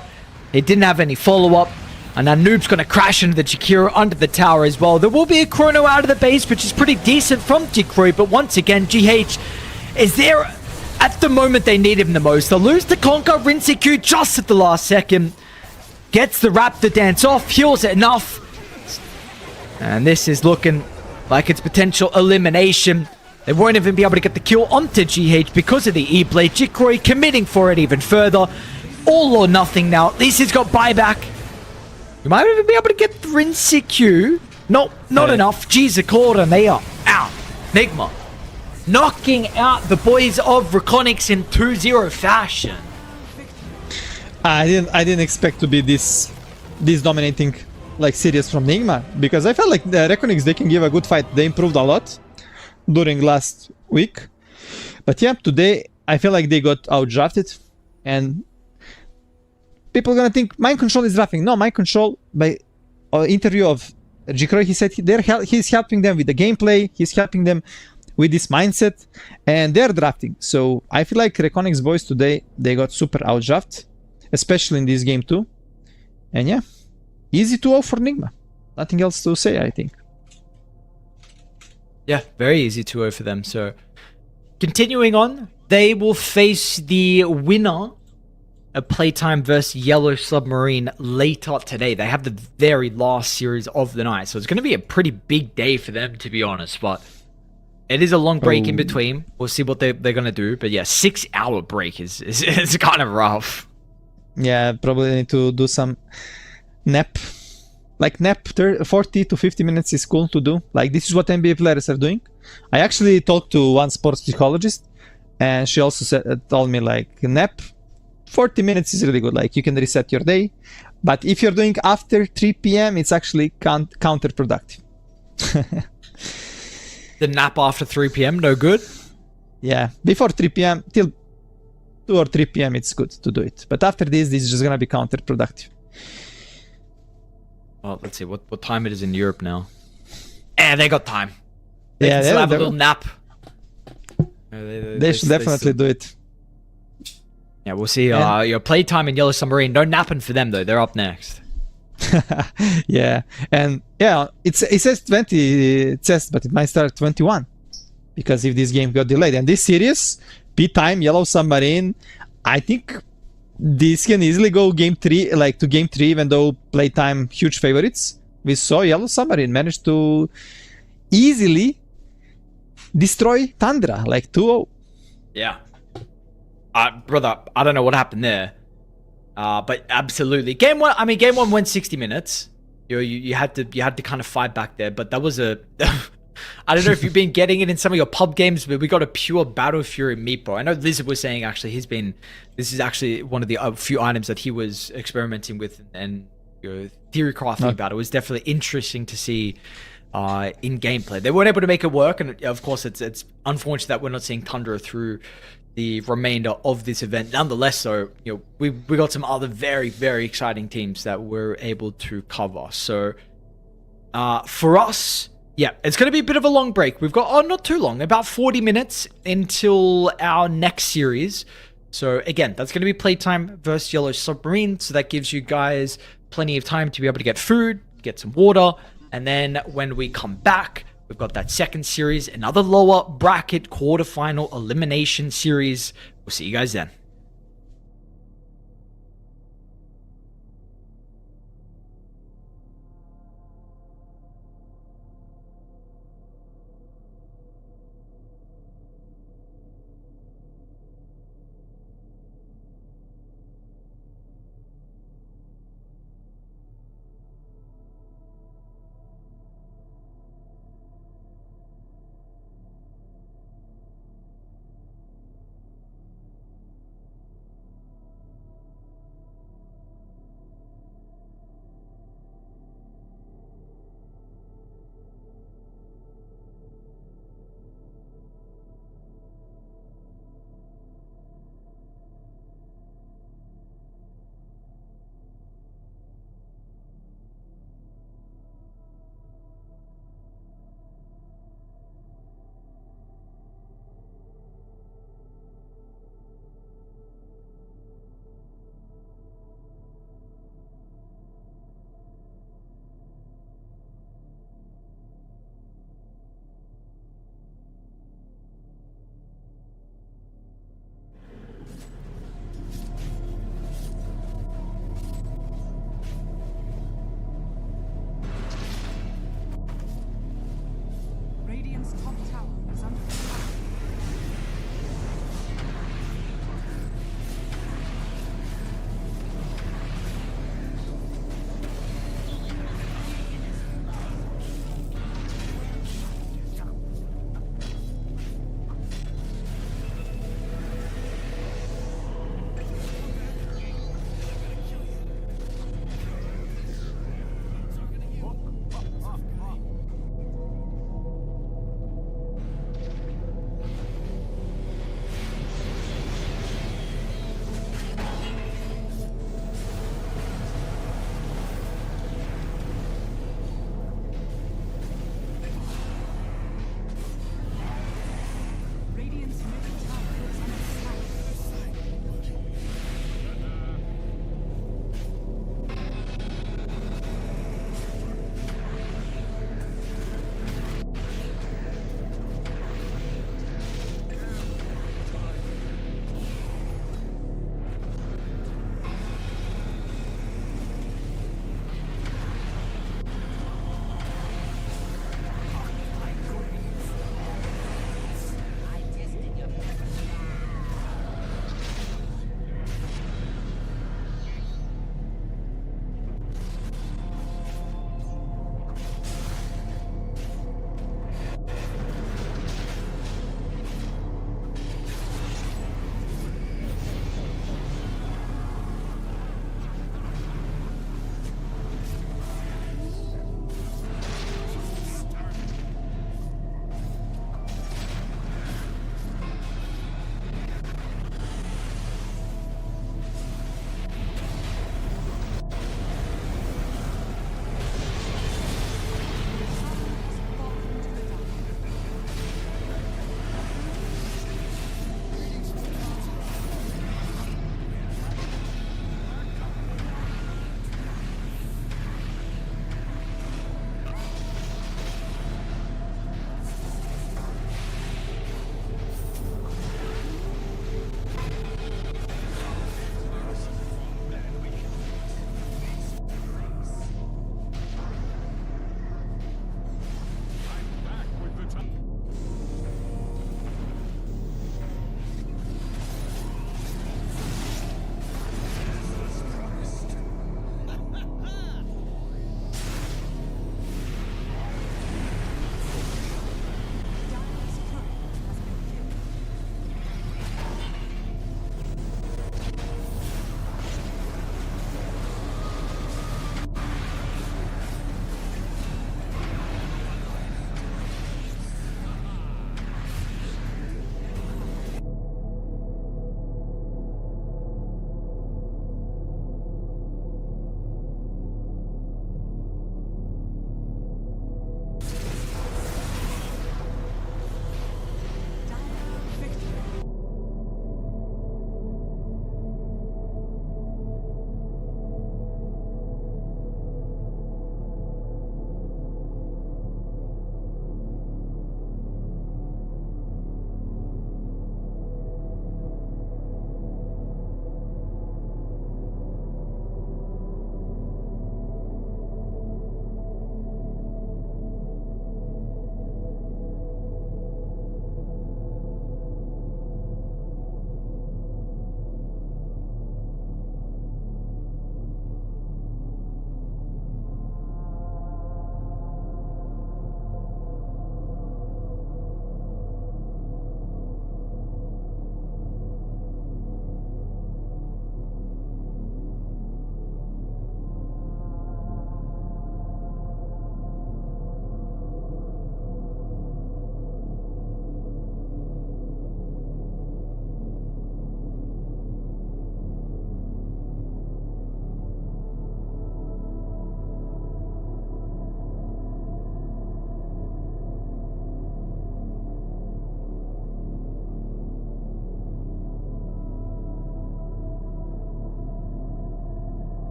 it didn't have any follow-up. And now Noob's gonna crash into the Jakiro under the tower as well. There will be a chrono out of the base, which is pretty decent from Jikroy, but once again, GH is there at the moment they need him the most. They'll lose to Conquer Rinseku just at the last second. Gets the Raptor dance off, heals it enough. And this is looking like it's potential elimination. They won't even be able to get the kill onto GH because of the E-Blade. Jikroy committing for it even further. All or nothing now. At least he's got buyback. You might even be able to get Rinseku. Nope, not enough. G's a call and they are out. NIGMA knocking out the boys of Reconics in 2-0 fashion. I didn't expect to be this dominating, like, serious from NIGMA, because I felt like the Reckonings, they can give a good fight. They improved a lot during last week, but yeah, today I feel like they got outdrafted, and people are gonna think Mind Control is drafting. No, Mind Control, by interview of Jikroy, he said he's helping them with the gameplay, he's helping them with this mindset, and they're drafting. So I feel like Reconics boys today, they got super outdrafted, especially in this game too. And yeah, easy 2-0 for NIGMA. Nothing else to say, I think. Yeah, very easy 2-0 for them. So, continuing on, they will face the winner of Playtime versus Yellow Submarine later today. They have the very last series of the night. So, it's going to be a pretty big day for them, to be honest. But it is a long break in between. We'll see what they're going to do. But yeah, 6-hour break is kind of rough. Yeah, probably need to do some nap. Like nap 40 to 50 minutes is cool to do. Like this is what NBA players are doing. I actually talked to one sports psychologist, and she also told me like nap 40 minutes is really good. Like you can reset your day. But if you're doing after 3 p.m., it's actually counterproductive. The nap after 3 p.m, no good? Yeah, before 3 p.m. till 2 or 3 p.m. it's good to do it. But after this is just gonna be counterproductive. Well, let's see what time it is in Europe now. And they got time. They Yeah, can still have a they're- little nap. They should definitely do it. Yeah, we'll see. And- Your Playtime in Yellow Submarine. No napping for them though. They're up next. Yeah, and yeah, it says 20 tests, but it might start 21 because if this game got delayed. And this series, P-Time, Yellow Submarine, I think this can easily go game 3, like to game 3, even though Playtime huge favorites. We saw Yellow Submarine manage to easily destroy Tundra, like 2-0. Yeah. Brother, I don't know what happened there. But absolutely. Game 1, I mean, game 1 went 60 minutes. You had to kind of fight back there, but that was a I don't know if you've been getting it in some of your pub games, but we got a pure Battle Fury Meepo. I know Lizard was saying actually this is actually one of the few items that he was experimenting with and theory crafting about. It was definitely interesting to see in gameplay. They weren't able to make it work, and of course it's unfortunate that we're not seeing Tundra through the remainder of this event. Nonetheless, though, we got some other very, very exciting teams that we're able to cover. So for us, Yeah, it's going to be a bit of a long break. We've got, not too long, about 40 minutes until our next series. So again, that's going to be Playtime versus Yellow Submarine. So that gives you guys plenty of time to be able to get food, get some water. And then when we come back, we've got that second series, another lower bracket quarterfinal elimination series. We'll see you guys then.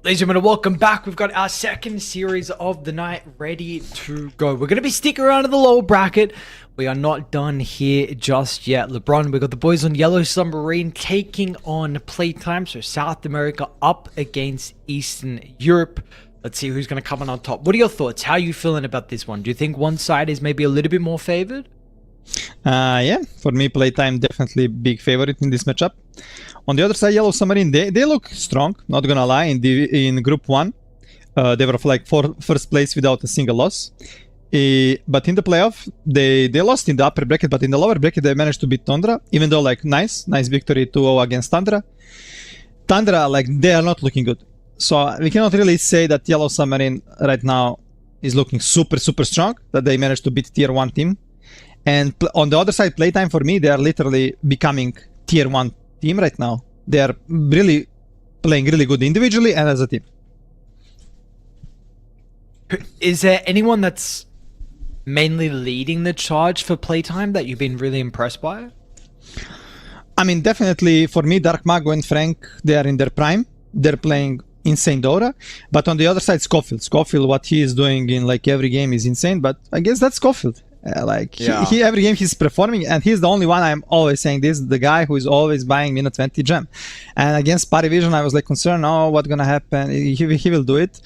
Ladies and gentlemen, welcome back. We've got our second series of the night ready to go. We're going to be sticking around in the lower bracket. We are not done here just yet. LeBron, we've got the boys on Yellow Submarine taking on PlayTime. So South America up against Eastern Europe. Let's see who's going to come on top. What are your thoughts? How are you feeling about this one? Do you think one side is maybe a little bit more favored? Yeah, for me, PlayTime definitely big favorite in this matchup. On the other side, Yellow Submarine, they look strong, not gonna lie. In Group 1, they were like first place without a single loss. But in the playoff, they lost in the upper bracket, but in the lower bracket, they managed to beat Tundra, even though like nice victory 2-0 against Tundra. Tundra, like, they are not looking good. So we cannot really say that Yellow Submarine right now is looking super strong, that they managed to beat tier 1 team. And on the other side, PlayTime, for me, they are literally becoming tier 1 team right now. They are really playing really good individually and as a team. Is there anyone that's mainly leading the charge for PlayTime that you've been really impressed by? I mean, definitely for me, Dark Mago and Frank, they are in their prime. They're playing insane Dota. But on the other side, Scofield, what he is doing in like every game is insane. But I guess that's Scofield. He every game he's performing, and he's the only one. I'm always saying this, the guy who is always buying minute 20 gem. And against Parivision, I was like concerned, oh, what's gonna happen? He will do it.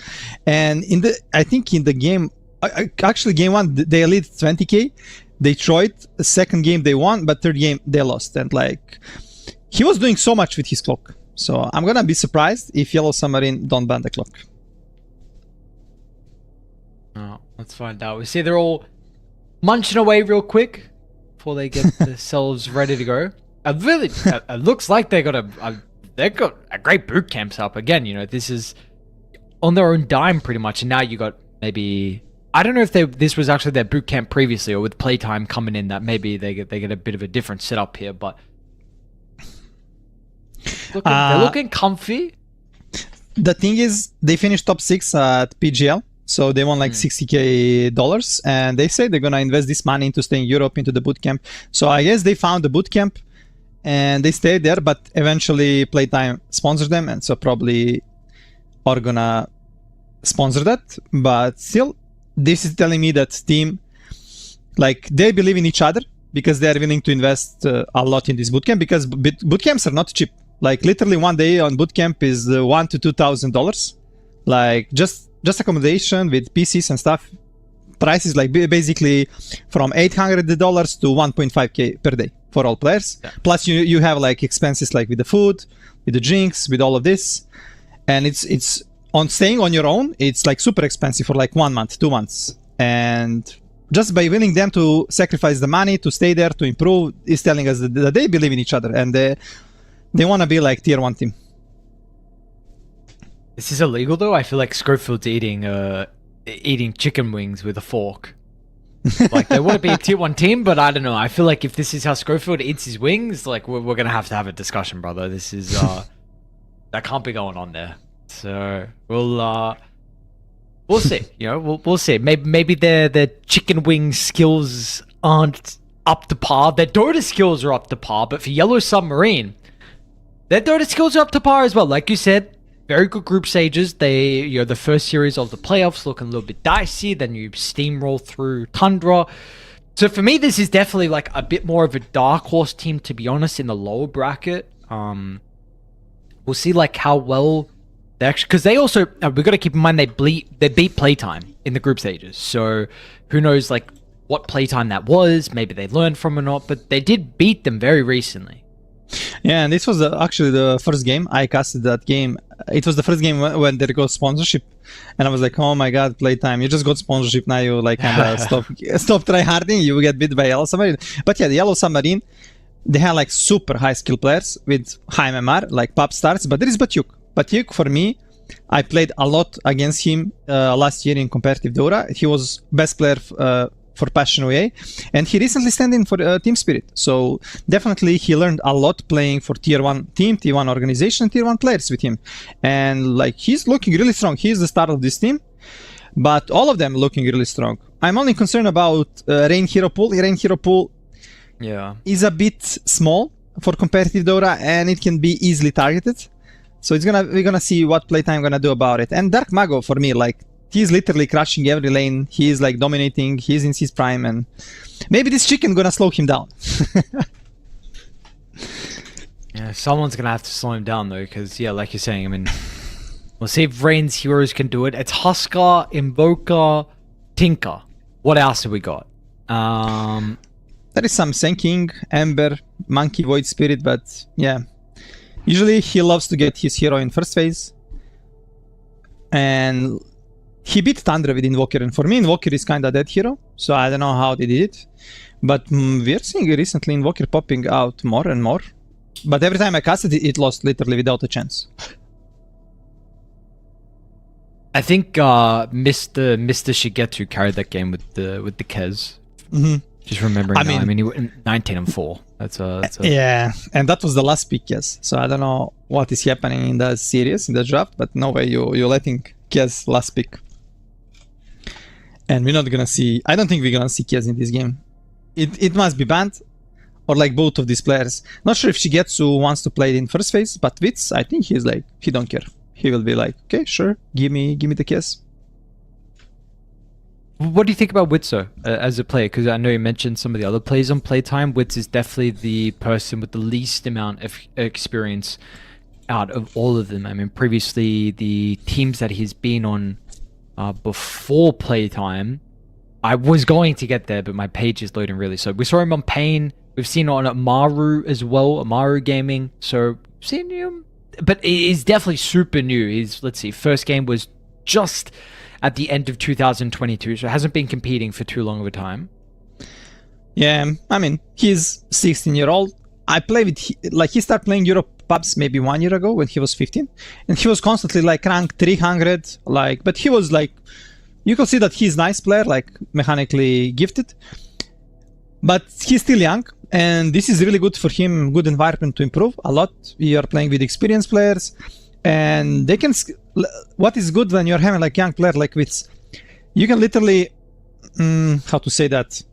And I think in the game, actually game 1 they lead 20k. Detroit, the second game they won, but third game they lost. And like, he was doing so much with his clock. So I'm gonna be surprised if Yellow Submarine don't ban the clock. Oh, let's find out. We see they're all munching away real quick before they get themselves ready to go. It looks like they got a great boot camp set up again. You know, this is on their own dime pretty much, and now you got maybe, I don't know if this was actually their boot camp previously, or with PlayTime coming in, that maybe they get a bit of a different setup here. But they're looking comfy. The thing is, they finished top 6 at PGL. So they won like $60K, and they say they're gonna invest this money into staying in Europe, into the bootcamp. So I guess they found the bootcamp and they stayed there, but eventually PlayTime sponsored them, and so probably are gonna sponsor that. But still, this is telling me that team, like, they believe in each other because they are willing to invest a lot in this bootcamp, because bootcamps are not cheap. Like, literally one day on bootcamp is $1,000 to $2,000. Like, just accommodation with PCs and stuff. Price is like basically from $800 to 1.5k per day for all players. Yeah. Plus you have like expenses like with the food, with the drinks, with all of this. And it's on staying on your own, it's like super expensive for like 1 month, 2 months. And just by willing them to sacrifice the money to stay there, to improve, is telling us that they believe in each other and they want to be like tier 1 team. Is this illegal though? I feel like Scofield's eating chicken wings with a fork. Like, they want to be a tier 1 team, but I don't know. I feel like if this is how Schofield eats his wings, like, we're gonna have to have a discussion, brother. This is that can't be going on there. So we'll see. You know, we'll see. Maybe their chicken wing skills aren't up to par. Their Dota skills are up to par, but for Yellow Submarine, their Dota skills are up to par as well. Like you said, very good group stages. The first series of the playoffs looking a little bit dicey. Then you steamroll through Tundra. So for me, this is definitely like a bit more of a dark horse team, to be honest, in the lower bracket. We'll see like how well they actually, because they also, we've got to keep in mind they beat PlayTime in the group stages. So who knows like what PlayTime that was? Maybe they learned from it or not, but they did beat them very recently. Yeah, and this was actually the first game I casted that game. It was the first game when there got sponsorship, and I was like, oh my god, PlayTime, you just got sponsorship, now you like kind of stop try harding, you get beat by Yellow Submarine. But yeah, the Yellow Submarine, they have like super high skill players with high MMR, like pop starts, but there is Batyuk. Batyuk, for me, I played a lot against him last year in competitive Dota. He was best player for Passion OA, and he recently stand in for Team Spirit. So definitely he learned a lot playing for tier 1 team, tier 1 organization, tier 1 players with him. And like, he's looking really strong. He's the star of this team, but all of them looking really strong. I'm only concerned about Rain Hero Pool. Rain Hero Pool is a bit small for competitive Dota, and it can be easily targeted So we're gonna see what PlayTime gonna do about it. And Dark Mago for me, like he's literally crushing every lane. He's like dominating. He's in his prime, and maybe this chicken gonna slow him down. Yeah, someone's gonna have to slow him down though, because yeah, like you're saying, I mean, we'll see if Rain's heroes can do it. It's Husker, Invoker, Tinker. What else have we got? There is some Senking, Ember, Monkey, Void Spirit, but yeah. Usually he loves to get his hero in first phase. And he beat Thunder with Invoker, and for me Invoker is kinda dead hero, so I don't know how they did it. But we're seeing recently Invoker popping out more and more. But every time I cast it, it lost literally without a chance. I think Mr. Shigetu carried that game with the Kez. Just remembering now. I mean, he went 19-4. That's a yeah, and that was the last pick, yes. So I don't know what is happening in the series, in the draft, but no way you're letting Kez last pick. And we're not gonna see. I don't think we're gonna see Kez in this game. It must be banned, or like both of these players. Not sure if Shigetsu wants to play it in first phase, but Witz, I think he's like, he don't care. He will be like, okay, sure, give me the Kez. What do you think about Witzo as a player? Because I know you mentioned some of the other players on PlayTime. Witz is definitely the person with the least amount of experience out of all of them. I mean, previously the teams that he's been on before PlayTime, I was going to get there, but my page is loading really slow. We saw him on Pain. We've seen on Amaru as well, Amaru Gaming. So seen him, but he's definitely super new. His, let's see, first game was just at the end of 2022, so hasn't been competing for too long of a time. Yeah, I mean, he's 16-year-old. I play with, he started playing Europe pubs maybe 1 year ago when he was 15, and he was constantly like ranked 300, like, but he was like, you can see that he's a nice player, like mechanically gifted, but he's still young, and this is really good for him, good environment to improve a lot. You are playing with experienced players, and they can, what is good when you're having like young player like Witz, you can literally, how to say that,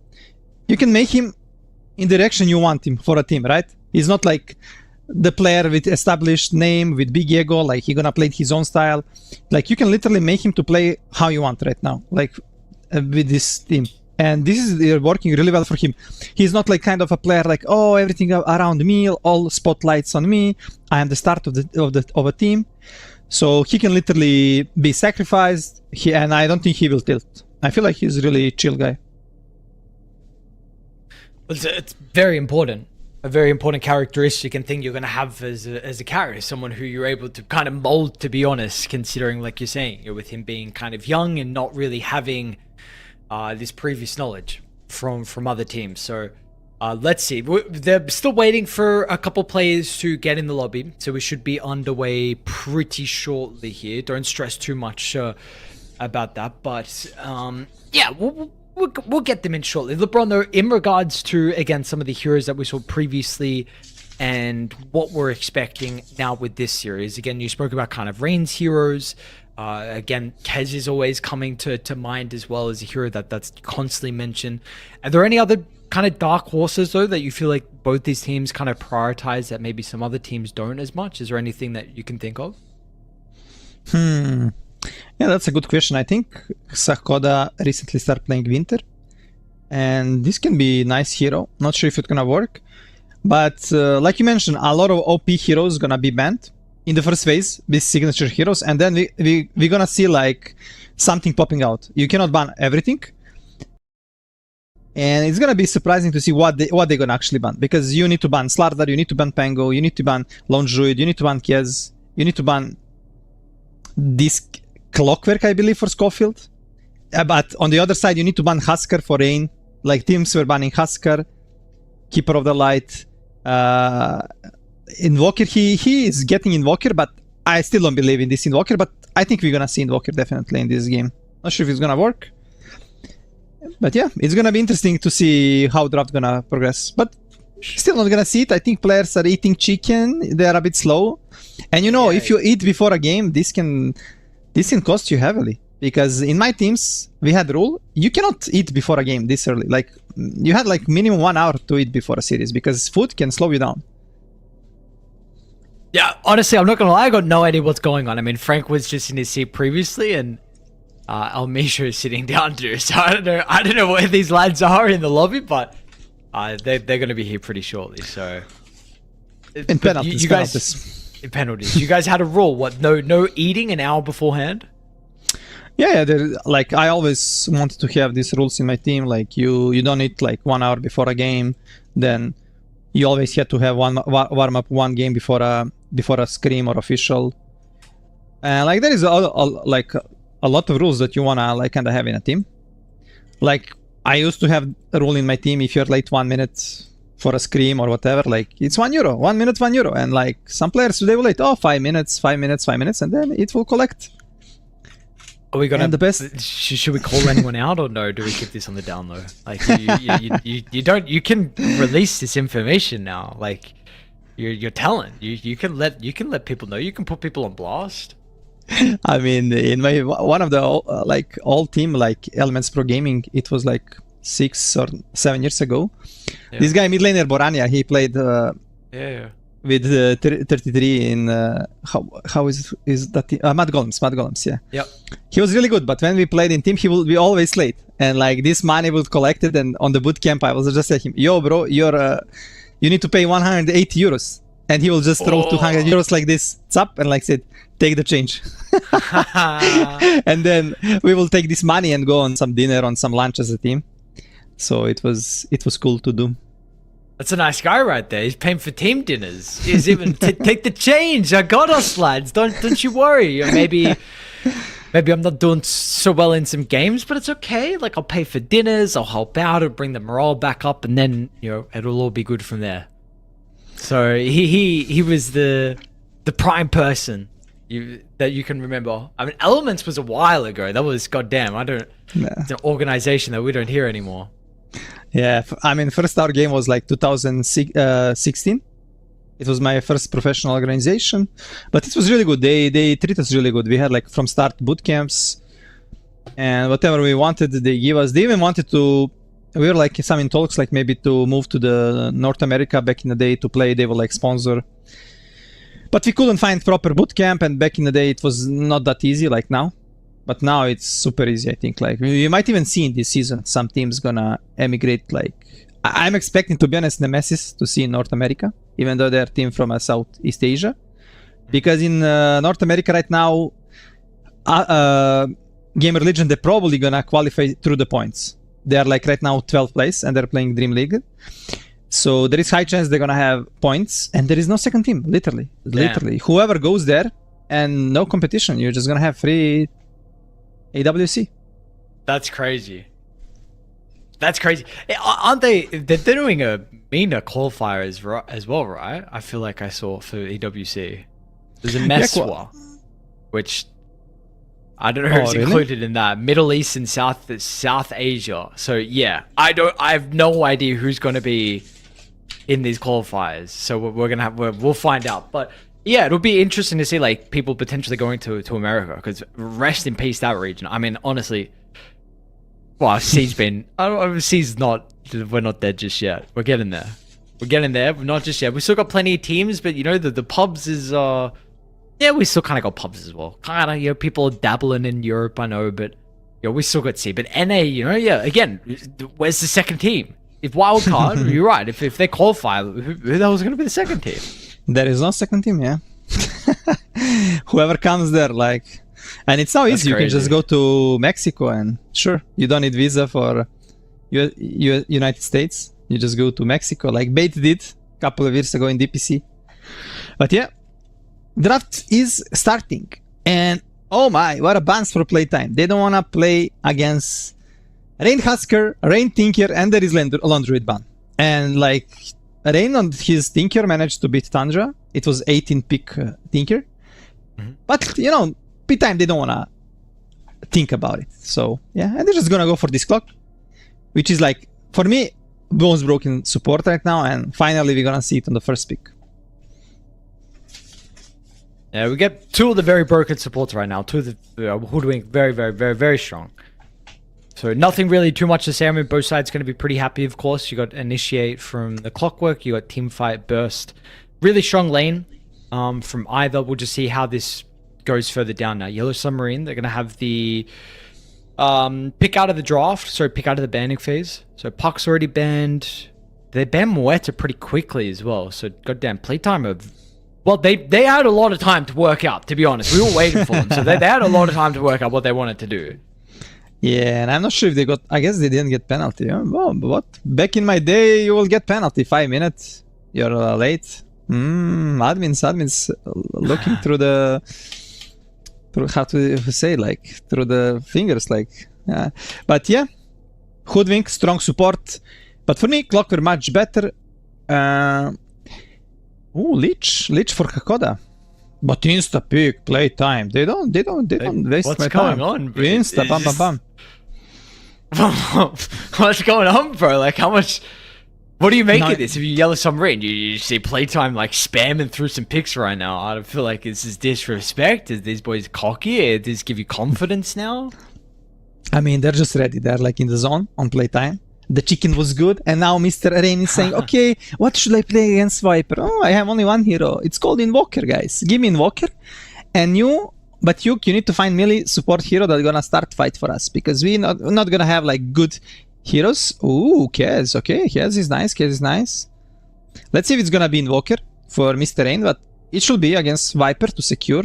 you can make him in the direction you want him for a team, right? He's not like the player with established name, with big ego, like he gonna play his own style. Like you can literally make him to play how you want right now, like with this team. And this is working really well for him. He's not like kind of a player like, oh, everything around me, all spotlights on me. I am the start of a team. So he can literally be sacrificed, and I don't think he will tilt. I feel like he's a really chill guy. It's very important. A very important characteristic and thing you're going to have as a character, someone who you're able to kind of mold, to be honest, considering, like you're saying, with him being kind of young and not really having this previous knowledge from other teams. So let's see. They're still waiting for a couple players to get in the lobby, so we should be underway pretty shortly here. Don't stress too much about that, but yeah, we'll get them in shortly. LeBron, though, in regards to, again, some of the heroes that we saw previously and what we're expecting now with this series. Again, you spoke about kind of Rain's heroes. Again, Kez is always coming to mind as well as a hero that's constantly mentioned. Are there any other kind of dark horses, though, that you feel like both these teams kind of prioritize that maybe some other teams don't as much? Is there anything that you can think of? Yeah, that's a good question. I think Sakoda recently started playing Winter, and this can be a nice hero. Not sure if it's gonna work, but like you mentioned, a lot of OP heroes gonna be banned in the first phase, these signature heroes, and then we're gonna see like something popping out. You cannot ban everything, and it's gonna be surprising to see what they're gonna actually ban, because you need to ban Slardar, you need to ban Pango, you need to ban Lone Druid, you need to ban Kez, you need to ban this Clockwork, I believe, for Schofield. But on the other side, you need to ban Husker for Rain. Like teams were banning Husker, Keeper of the Light, Invoker. He is getting Invoker, but I still don't believe in this Invoker. But I think we're gonna see Invoker definitely in this game. Not sure if it's gonna work, but yeah, it's gonna be interesting to see how draft gonna progress. But still not gonna see it. I think players are eating chicken. They are a bit slow, and you know, if you eat before a game, this can cost you heavily, because in my teams we had the rule you cannot eat before a game this early. Like you had like minimum 1 hour to eat before a series, because food can slow you down. Yeah, honestly, I'm not gonna lie. I got no idea what's going on. I mean, Frank was just in his seat previously, and Almisha is sitting down too. So I don't know. I don't know where these lads are in the lobby, but they're gonna be here pretty shortly. So In penalties, you guys in penalties. You guys had a rule. What? No eating an hour beforehand. Yeah, like I always wanted to have these rules in my team. Like you don't eat like 1 hour before a game. Then you always had to have warm up one game before a scrim or official. And like there is like a lot of rules that you wanna like kind of have in a team. Like I used to have a rule in my team: if you're late 1 minute for a scrim or whatever, like it's €1. 1 minute, €1. And like some players, they will late, 5 minutes, 5 minutes, 5 minutes, and then it will collect. Are we gonna? And the best. Should we call anyone out or no? Do we keep this on the down low? Like you don't. You can release this information now. Like you're telling. You can let people know. You can put people on blast. I mean, in my one of the like all team like Elements Pro Gaming, it was like 6 or 7 years ago. Yeah. This guy mid laner Borania, he played. With 33 in how is that team? Mad Golems, yeah. Yep. He was really good, but when we played in team, he would be always late, and like this money would collect it. And on the boot camp, I was just like him, "Yo, bro, you need to pay €180," and he will just throw €200 like this, up, and like said, "Take the change," and then we will take this money and go on some dinner, on some lunch as a team. So it was cool to do. That's a nice guy right there. He's paying for team dinners. He's even take the change. I got us, lads. Don't you worry. Maybe I'm not doing so well in some games, but it's okay. Like I'll pay for dinners. I'll help out. I'll bring the morale back up, and then it'll all be good from there. So he was the prime person that you can remember. I mean, Elements was a while ago. That was goddamn. It's an organization that we don't hear anymore. Yeah, I mean, first our game was like 2016. It was my first professional organization, but it was really good. They treat us really good. We had like from start boot camps, and whatever we wanted, they give us. They even wanted to. We were like some in talks, like maybe to move to the North America back in the day to play. They were like sponsor, but we couldn't find proper boot camp. And back in the day, it was not that easy like now. But now it's super easy, I think. Like you might even see in this season some teams gonna emigrate. Like I'm expecting, to be honest, Nemesis to see in North America, even though they're a team from Southeast Asia, because in North America right now, Gamer Legion, they're probably gonna qualify through the points. They are like right now 12th place and they're playing Dream League, so there is high chance they're gonna have points, and there is no second team. Literally, whoever goes there and no competition, you're just gonna have free AWC. That's crazy. That's crazy. Aren't they? They're doing a MENA qualifier as well, right? I feel like I saw for EWC. There's a MESWA, which I don't know who's included in that. Middle East and South Asia. So yeah, I have no idea who's going to be in these qualifiers. So we'll find out. But yeah, it'll be interesting to see like people potentially going to America, because rest in peace that region. I mean, honestly, well, C's been. C's not. We're not dead just yet. We're getting there. We're not just yet. We still got plenty of teams, but the pubs is yeah, we still kind of got pubs as well. Kind of, people are dabbling in Europe, I know, but we still got C. But NA, yeah. Again, where's the second team? If wildcard, you're right. If they qualify, who the hell is going to be the second team? There is no second team, yeah. Whoever comes there, like, and it's so easy. You can just go to Mexico, and sure, you don't need visa for United States. You just go to Mexico, like Bait did a couple of years ago in DPC. But yeah, draft is starting, and oh my, what a bans for playtime. They don't want to play against Rain Husker, Rain Tinker, and there is Laundry ban. And like, Rain on his Tinker managed to beat Tundra. It was 18 pick Tinker. Mm-hmm. But, playtime, they don't want to think about it. So, yeah, and they're just going to go for this clock, which is like, for me, most broken support right now. And finally, we're going to see it on the first pick. Yeah, we get two of the very broken supports right now. Two of the who are doing very, very, very, very strong. So nothing really too much to say. I mean, both sides going to be pretty happy, of course. You got Initiate from the Clockwork. You got Teamfight Burst. Really strong lane. from either. We'll just see how this goes further down now. Yellow Submarine, they're going to have the pick out of the draft, so pick out of the banning phase. So Puck's already banned. They banned Moeta pretty quickly as well. So goddamn playtime of... Well, they had a lot of time to work out, to be honest. We were waiting for them. So they had a lot of time to work out what they wanted to do. Yeah, and I'm not sure if they got... I guess they didn't get penalty. Huh? Well, what? Back in my day, you will get penalty. 5 minutes. You're late. Admins looking through the... Through how to say, like, through the fingers, like... But yeah, Hoodwink, strong support. But for me, Clock were much better. Leech for Hakoda. But insta pick, playtime. They don't waste my time. What's going on, bro? Insta, bam, bam, bam. What's going on, bro? Like, how much... What do you make of this? If you Yellow Submarine, you see playtime like spamming through some picks right now. I don't feel like this is disrespect. Is these boys cocky? Does this give you confidence now? I mean, they're just ready. They're like in the zone on playtime. The chicken was good, and now Mr. Rain is saying, okay, what should I play against Viper? Oh, I have only one hero. It's called Invoker, guys. Give me Invoker. And you need to find melee support hero that's gonna start fight for us, because we're not gonna have like good heroes. Ooh, Kez. Okay, Kez is nice. Let's see if it's gonna be Invoker for Mr. Rain, but it should be against Viper to secure.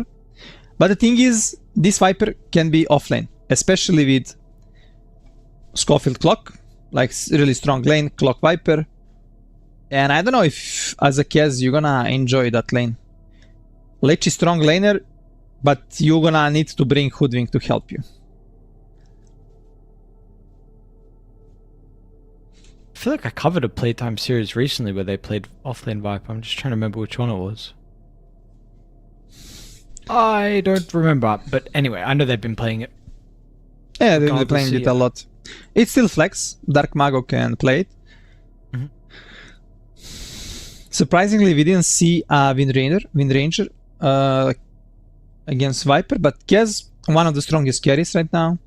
But the thing is, this Viper can be offlane, especially with Schofield Clock, like really strong lane, Clock Viper. And I don't know if as a Kez you're gonna enjoy that lane. Lech is strong laner, but you're gonna need to bring Hoodwink to help you. I feel like I covered a playtime series recently where they played offlane Viper. I'm just trying to remember which one it was. I don't remember, but anyway, I know they've been playing it. Yeah, they've been playing it a lot. It's still flex. Dark Mago can play it. Mm-hmm. Surprisingly, we didn't see Wind Ranger against Viper, but Kez, one of the strongest carries right now.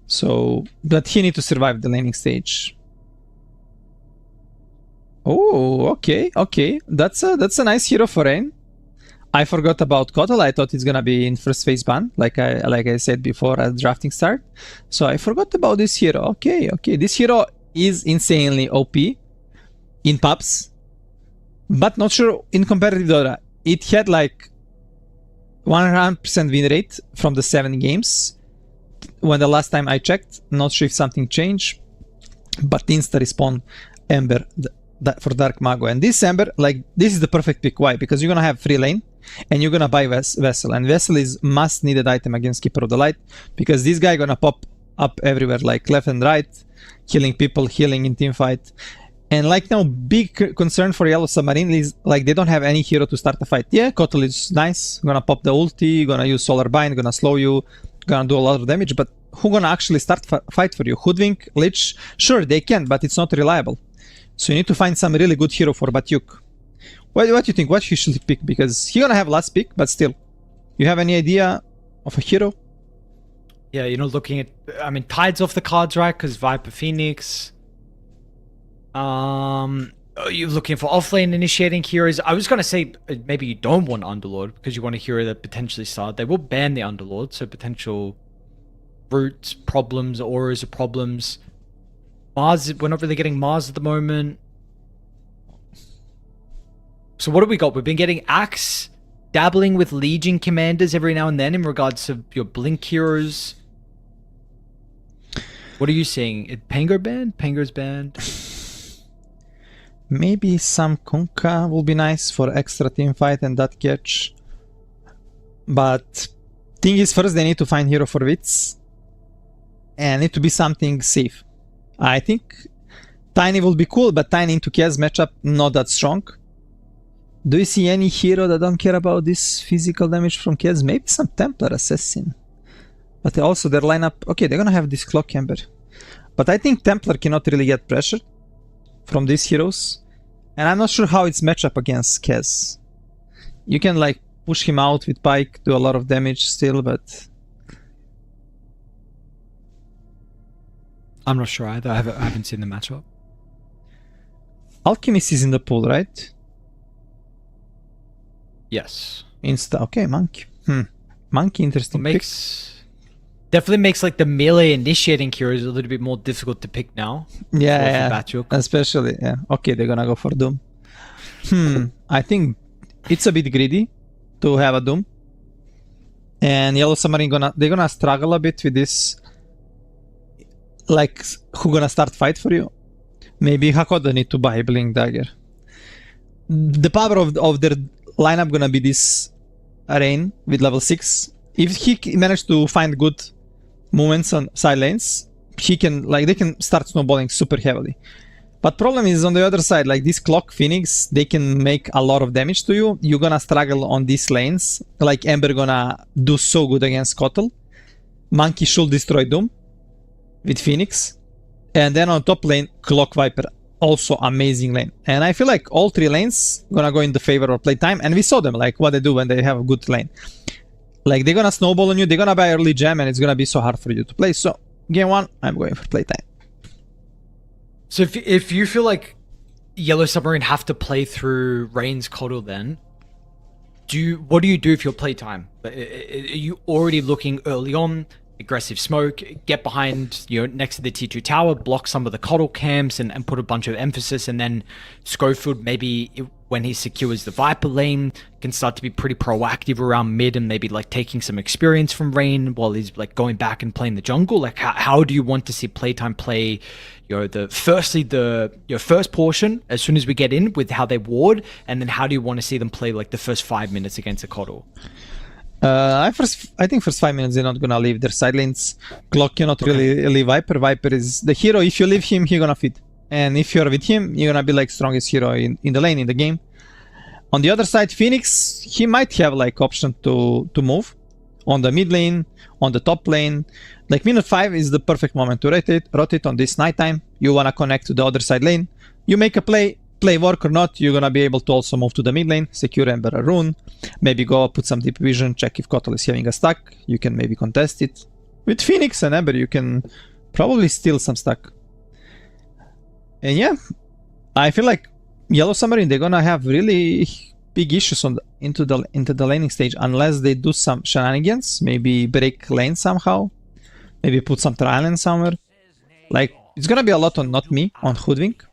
So, but he needs to survive the laning stage. Oh, okay. That's a nice hero for Rain. I forgot about Kotal. I thought it's gonna be in first phase ban, like I said before at drafting start. So I forgot about this hero. Okay. This hero is insanely OP in pubs, but not sure in competitive Dota. It had like 100% win rate from the 7 games when the last time I checked. Not sure if something changed, but insta respawn Ember for Dark Mago. And this Ember, like, this is the perfect pick. Why? Because you're gonna have free lane and you're gonna buy Vessel, and Vessel is must needed item against Keeper of the Light, because this guy gonna pop up everywhere, like left and right, killing people, healing in team fight. And like now, big concern for Yellow Submarine is like they don't have any hero to start a fight. Yeah, Kotal is nice, gonna pop the ulti, gonna use Solar Bind, gonna slow you, gonna do a lot of damage, but who gonna actually start fight for you? Hoodwink, Lich, sure they can, but it's not reliable. So you need to find some really good hero for Batyuk. What do you think? What he should pick? Because he's gonna have last pick, but still. You have any idea of a hero? Yeah, you're not looking at... I mean, Tide's off the cards, right? Because Viper Phoenix... You're looking for offlane initiating heroes. I was going to say maybe you don't want Underlord because you want a hero that potentially start. They will ban the Underlord, so potential roots, problems, auras are problems. Mars, we're not really getting Mars at the moment. So what have we got? We've been getting Axe, dabbling with Legion commanders every now and then in regards to your Blink heroes. What are you seeing? Pango banned? Pango's banned. Maybe some Kunkka will be nice for extra team fight and that catch. But thing is, first they need to find hero for Wits. And need to be something safe. I think Tiny will be cool, but Tiny into Kaz matchup not that strong. Do you see any hero that don't care about this physical damage from Kaz? Maybe some Templar Assassin. But also their lineup... Okay, they're gonna have this Clock Ember. But I think Templar cannot really get pressured from these heroes. And I'm not sure how it's match up against Kaz. You can like push him out with Pike, do a lot of damage still, but... I'm not sure either. I haven't seen the matchup. Alchemist is in the pool, right? Yes. Insta. Okay, Monkey. Monkey, interesting pick. Definitely makes like the melee initiating heroes a little bit more difficult to pick now. Yeah, Batyuk. especially. Yeah. Okay, they're gonna go for Doom. I think it's a bit greedy to have a Doom. And Yellow Submarine they're gonna struggle a bit with this. Like, who gonna start fight for you? Maybe Hakoda need to buy Blink Dagger. The power of their lineup gonna be this Rain with level 6. If he managed to find good movements on side lanes, they can start snowballing super heavily. But problem is on the other side, like this Clock Phoenix, they can make a lot of damage to you. You're gonna struggle on these lanes. Like Ember gonna do so good against Kotal. Monkey should destroy Doom with Phoenix. And then on top lane, Clock Viper. Also amazing lane. And I feel like all 3 lanes gonna go in the favor of Playtime. And we saw them, like what they do when they have a good lane. Like they're gonna snowball on you, they're gonna buy early gem, and it's gonna be so hard for you to play. So game 1, I'm going for Playtime. So if you feel like Yellow Submarine have to play through Rain's Kotal, then what do you do if you're Playtime? Are you already looking early on? Aggressive smoke, get behind, next to the T2 tower, block some of the Kotal camps and put a bunch of emphasis, and then Schofield maybe when he secures the Viper lane can start to be pretty proactive around mid and maybe like taking some experience from Rain while he's like going back and playing the jungle. Like how do you want to see Playtime play your first portion as soon as we get in with how they ward, and then how do you want to see them play like the first 5 minutes against a Kotal? I think first 5 minutes they're not gonna leave their side lanes. Clock cannot really leave Viper. Viper is the hero. If you leave him, he's gonna feed. And if you're with him, you're gonna be like strongest hero in the lane, in the game. On the other side, Phoenix, he might have like option to move on the mid lane, on the top lane. Like minute 5 is the perfect moment to rotate on this nighttime. You wanna connect to the other side lane. You make a play work or not, you're gonna be able to also move to the mid lane, secure Ember a rune, maybe go put some deep vision, check if Kotal is having a stack, you can maybe contest it. With Phoenix and Ember you can probably steal some stack. And yeah, I feel like Yellow Submarine, they're gonna have really big issues into the laning stage unless they do some shenanigans, maybe break lane somehow, maybe put some trial in somewhere. Like, it's gonna be a lot on not me, on Hoodwink.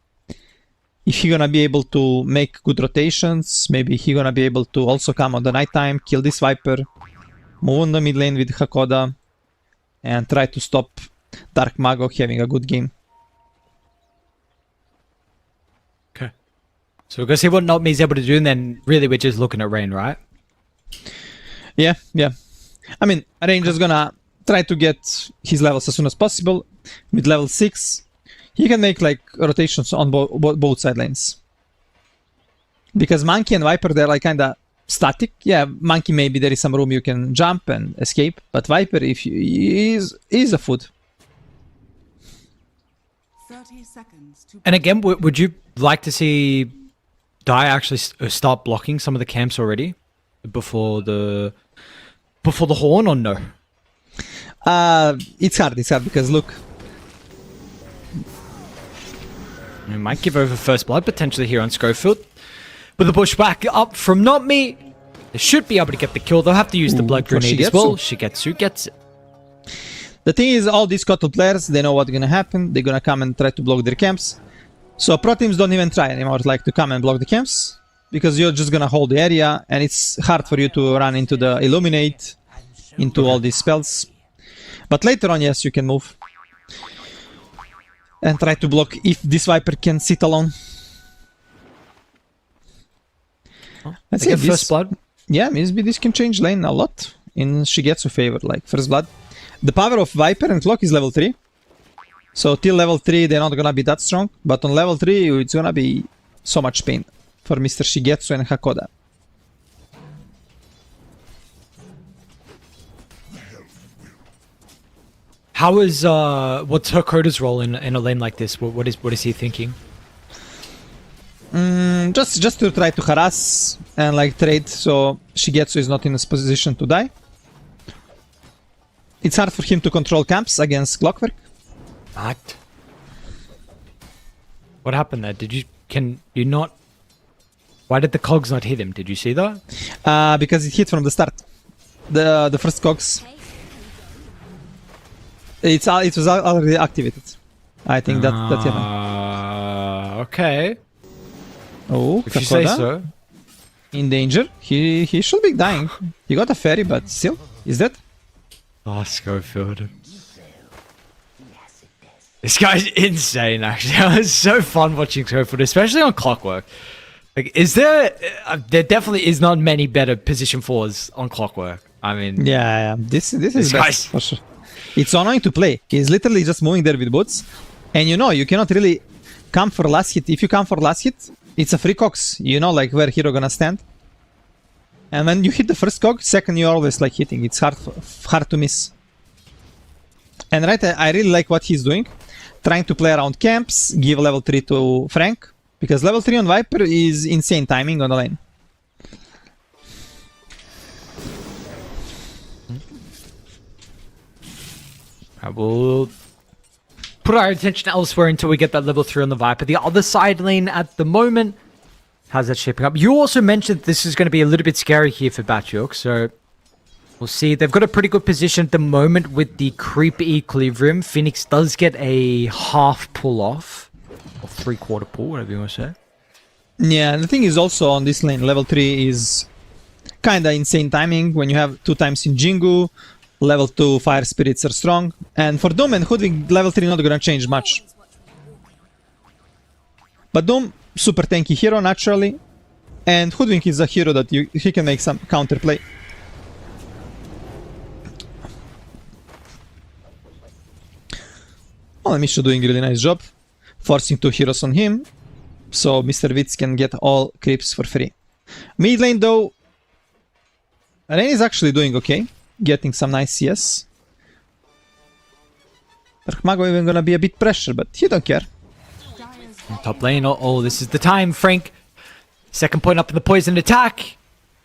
If he's gonna be able to make good rotations, maybe he's gonna be able to also come on the nighttime, kill this Viper, move on the mid lane with Hakoda, and try to stop Dark Mago having a good game. Okay. So we're gonna see what Not Me is able to do, and then really we're just looking at Rain, right? Yeah. I mean, Rain just gonna try to get his levels as soon as possible. With level 6, he can make like rotations on both side lanes. Because Monkey and Viper, they're like kinda static. Yeah, Monkey maybe there is some room you can jump and escape, but Viper, if you is a food. 30 seconds to And again, would you like to see Dai actually start blocking some of the camps already before the horn, or no? It's hard because look, We might give over first blood potentially here on Schofield. But the pushback up from Not Me. They should be able to get the kill. They'll have to use the blood for grenade as Shigetsu. well. Shigetsu gets it. the thing is, all these Kotal players, they know what's gonna happen. They're gonna come and try to block their camps. So pro teams don't even try anymore, like to come and block the camps, because you're just gonna hold the area, and it's hard for you to run into the Illuminate, into all these spells. But later on, yes, you can move and try to block if this Viper can sit alone. Let's They say get first blood. Yeah, maybe this can change lane a lot in Shigetsu favor, like first blood. The power of Viper and Clock is level 3. So till level 3 they're not gonna be that strong, but on level 3 it's gonna be so much pain for Mr. Shigetsu and Hakoda. How is what's Hakoda's role in a lane like this? What is he thinking? Just to try to harass and like trade so Shigetsu is not in a position to die. It's hard for him to control camps against Clockwork. What happened there? Can you not Why did the cogs not hit him? Did you see that? Because it hit from the start. The first cogs. It was already activated. I think that happened. Okay. Oh, If you say Kakoda so. in danger. He should be dying. He got a fairy, but still, is that? Oh, Schofield. This guy's insane, actually. It was so fun watching Schofield, especially on Clockwork. Like, is there... there definitely is not many better position 4s on Clockwork. I mean... Yeah. This is This best guy's- for sure. It's annoying to play. He's literally just moving there with boots. And you know, you cannot really come for last hit. If you come for last hit, it's a free cogs. You know, like where hero gonna stand. And when you hit the first cog, second you're always like hitting. It's hard to miss. And right, I really like what he's doing. Trying to play around camps, give level 3 to Frank. Because level 3 on Viper is insane timing on the lane. I will put our attention elsewhere until we get that level 3 on the Viper. The other side lane at the moment, how's that shaping up? You also mentioned this is going to be a little bit scary here for Batyuk, so we'll see. They've got a pretty good position at the moment with the creep equilibrium. Phoenix does get a half pull off, or 3/4 pull, whatever you want to say. Yeah, the thing is also on this lane, level 3 is kinda insane timing when you have 2 times in Jingu. Level 2 fire spirits are strong, and for Doom and Hoodwink, level 3 not gonna change much. But Doom, super tanky hero naturally, and Hoodwink is a hero that he can make some counterplay. Well, Misha doing a really nice job, forcing 2 heroes on him, so Mr. Witz can get all creeps for free. Mid lane though, Rain is actually doing okay. Getting some nice CS. Dark Mago even gonna be a bit pressure, but he don't care. Top lane, oh, this is the time, Frank. Second point up in the poison attack.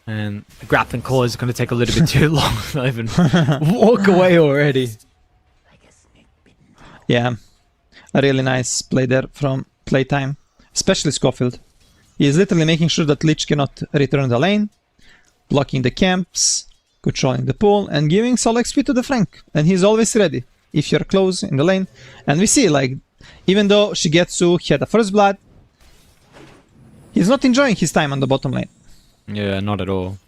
And the grappling core is going to take a little bit too long. Not even walk away already. Yeah, a really nice play there from PlayTime, especially Schofield. He is literally making sure that Lich cannot return the lane, blocking the camps, controlling the pool, and giving solo XP to the Frank. And he's always ready if you're close in the lane. And we see, like, even though Shigetsu had a first blood, he's not enjoying his time on the bottom lane. Yeah, not at all.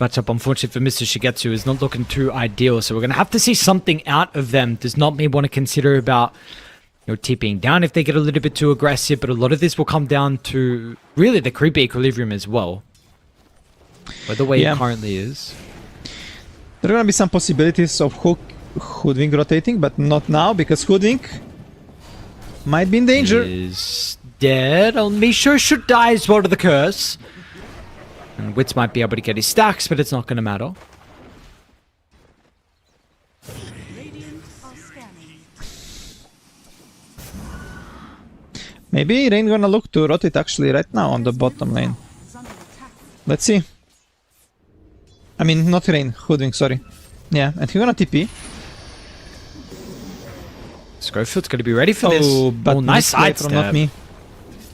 Matchup, unfortunately for Mr. Shigetsu, is not looking too ideal, so we're going to have to see something out of them. Does not mean want to consider about, you know, TPing down if they get a little bit too aggressive, but a lot of this will come down to really the creepy equilibrium as well. By the way it currently is. There are going to be some possibilities of Hoodwink rotating, but not now, because Hoodwink might be in danger. Is dead. Misha should die as well to the curse. And Witz might be able to get his stacks, but it's not going to matter. Radiant are scanning. Maybe Rain gonna look to rotate actually right now on the bottom lane. Is under attack. Let's see. I mean, not Rain, Hoodwink, sorry. Yeah, and he's gonna TP. Schofield's going to be ready for this. But Nice misplay sidestep. from not me.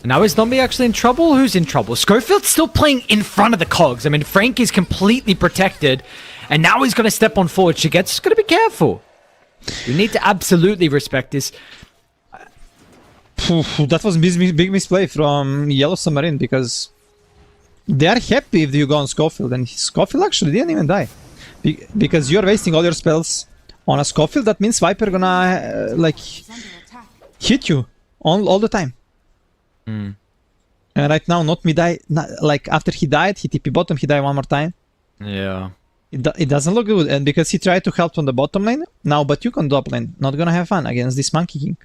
Now is Zombie actually in trouble? Who's in trouble? Schofield's still playing in front of the cogs. I mean, Frank is completely protected. And now he's going to step on forward. Shigetsu's going to be careful. You need to absolutely respect this. That was big misplay from Yellow Submarine, because they are happy if you go on Schofield, and Schofield actually didn't even die. Because you're wasting all your spells on a Schofield. That means Viper gonna like Is under attack. hit you all the time. And right now, not me die. Like after he died, he TP bottom, he died one more time. Yeah. It doesn't look good, and because he tried to help on the bottom lane, now but you can top lane. Not gonna have fun against this Monkey King.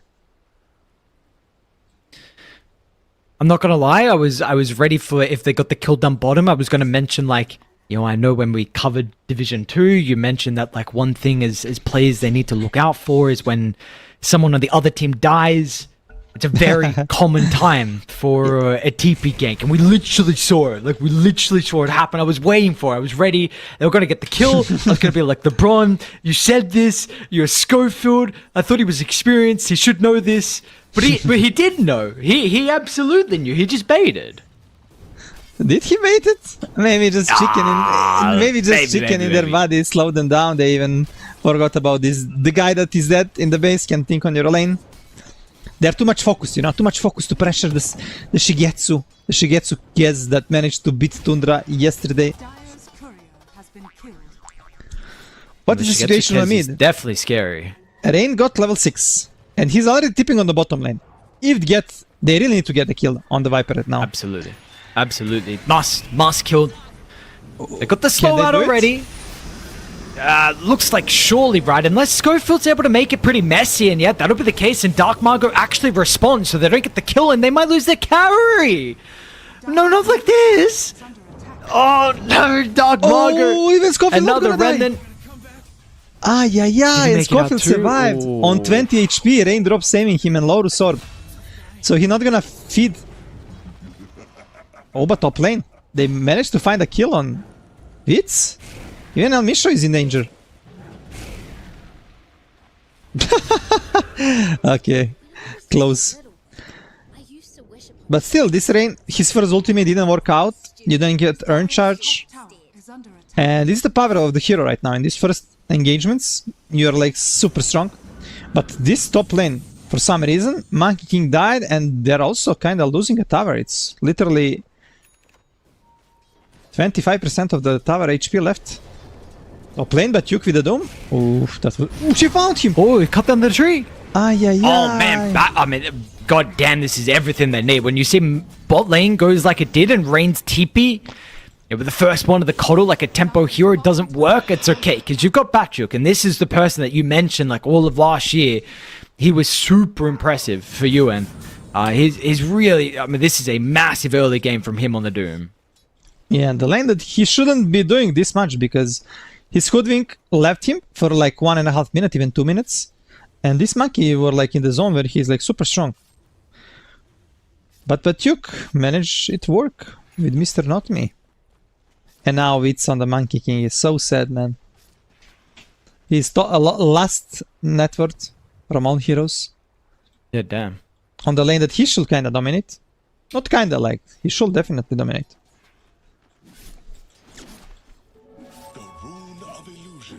I'm not gonna lie, I was ready for if they got the kill done bottom. I was gonna mention, like, you know, I know when we covered Division 2, you mentioned that, like, one thing as players they need to look out for is when someone on the other team dies, It's a very common time for a TP gank, and we literally saw it. Like, we literally saw it happen. I was waiting for it. I was ready. They were going to get the kill. I was going to be like, LeBron, you said this. You're Schofield. I thought he was experienced. He should know this. But he did know. He absolutely knew. He just baited. Did he bait it? Maybe just chicken in their body slowed them down. They even forgot about this. The guy that is dead in the base can think on your lane. They're too much focused, you know, too much focus to pressure the Shigetsu. The Shigetsu kids that managed to beat Tundra yesterday. Dire's courier has been killed. What is the situation on mid? Definitely scary. Rain got level 6, and he's already tipping on the bottom lane. If they really need to get the kill on the Viper right now. Absolutely. Absolutely. Must kill. They got the slow out already. Looks like surely, right? Unless Schofield's able to make it pretty messy, and yet that'll be the case, and Dark Margot actually responds, so they don't get the kill, and they might lose their carry. No, not like this. Oh, no, Dark Margot. Oh, even Schofield Another Remnant. And Schofield survived. Ooh. On 20 HP, Raindrop saving him and Laurus Orb. So he's not gonna feed. Oh, but top lane. They managed to find a kill on Vitz. Even El Misho is in danger. Okay, close. But still, this Rain, his first ultimate didn't work out. You didn't get Earn Charge. Tower is under attack. And this is the power of the hero right now. In these first engagements, you're like super strong. But this top lane, for some reason, Monkey King died and they're also kind of losing a tower. It's literally 25% of the tower HP left. Top lane, but Yuk with the Doom. Oof, that was... Ooh, she found him! Oh, he cut down the tree. Oh Man, I mean, god damn, this is everything they need. When you see bot lane goes like it did and Rain's TP, with the first one of the Coddle, like a tempo hero, doesn't work, it's okay. Because you've got Batchuk, and this is the person that you mentioned like all of last year. He was super impressive for you, and he's really, I mean, this is a massive early game from him on the Doom. Yeah, the lane that he shouldn't be doing this much because his Hoodwink left him for like 1.5 minutes, even 2 minutes. And this monkey were like in the zone where he's like super strong. But Batyuk managed it to work with Mr. Not Me. And now it's on the Monkey King. It's so sad, man. He's last net worth from all heroes. Yeah, damn. On the lane that he should kinda dominate. Not kinda, like, he should definitely dominate.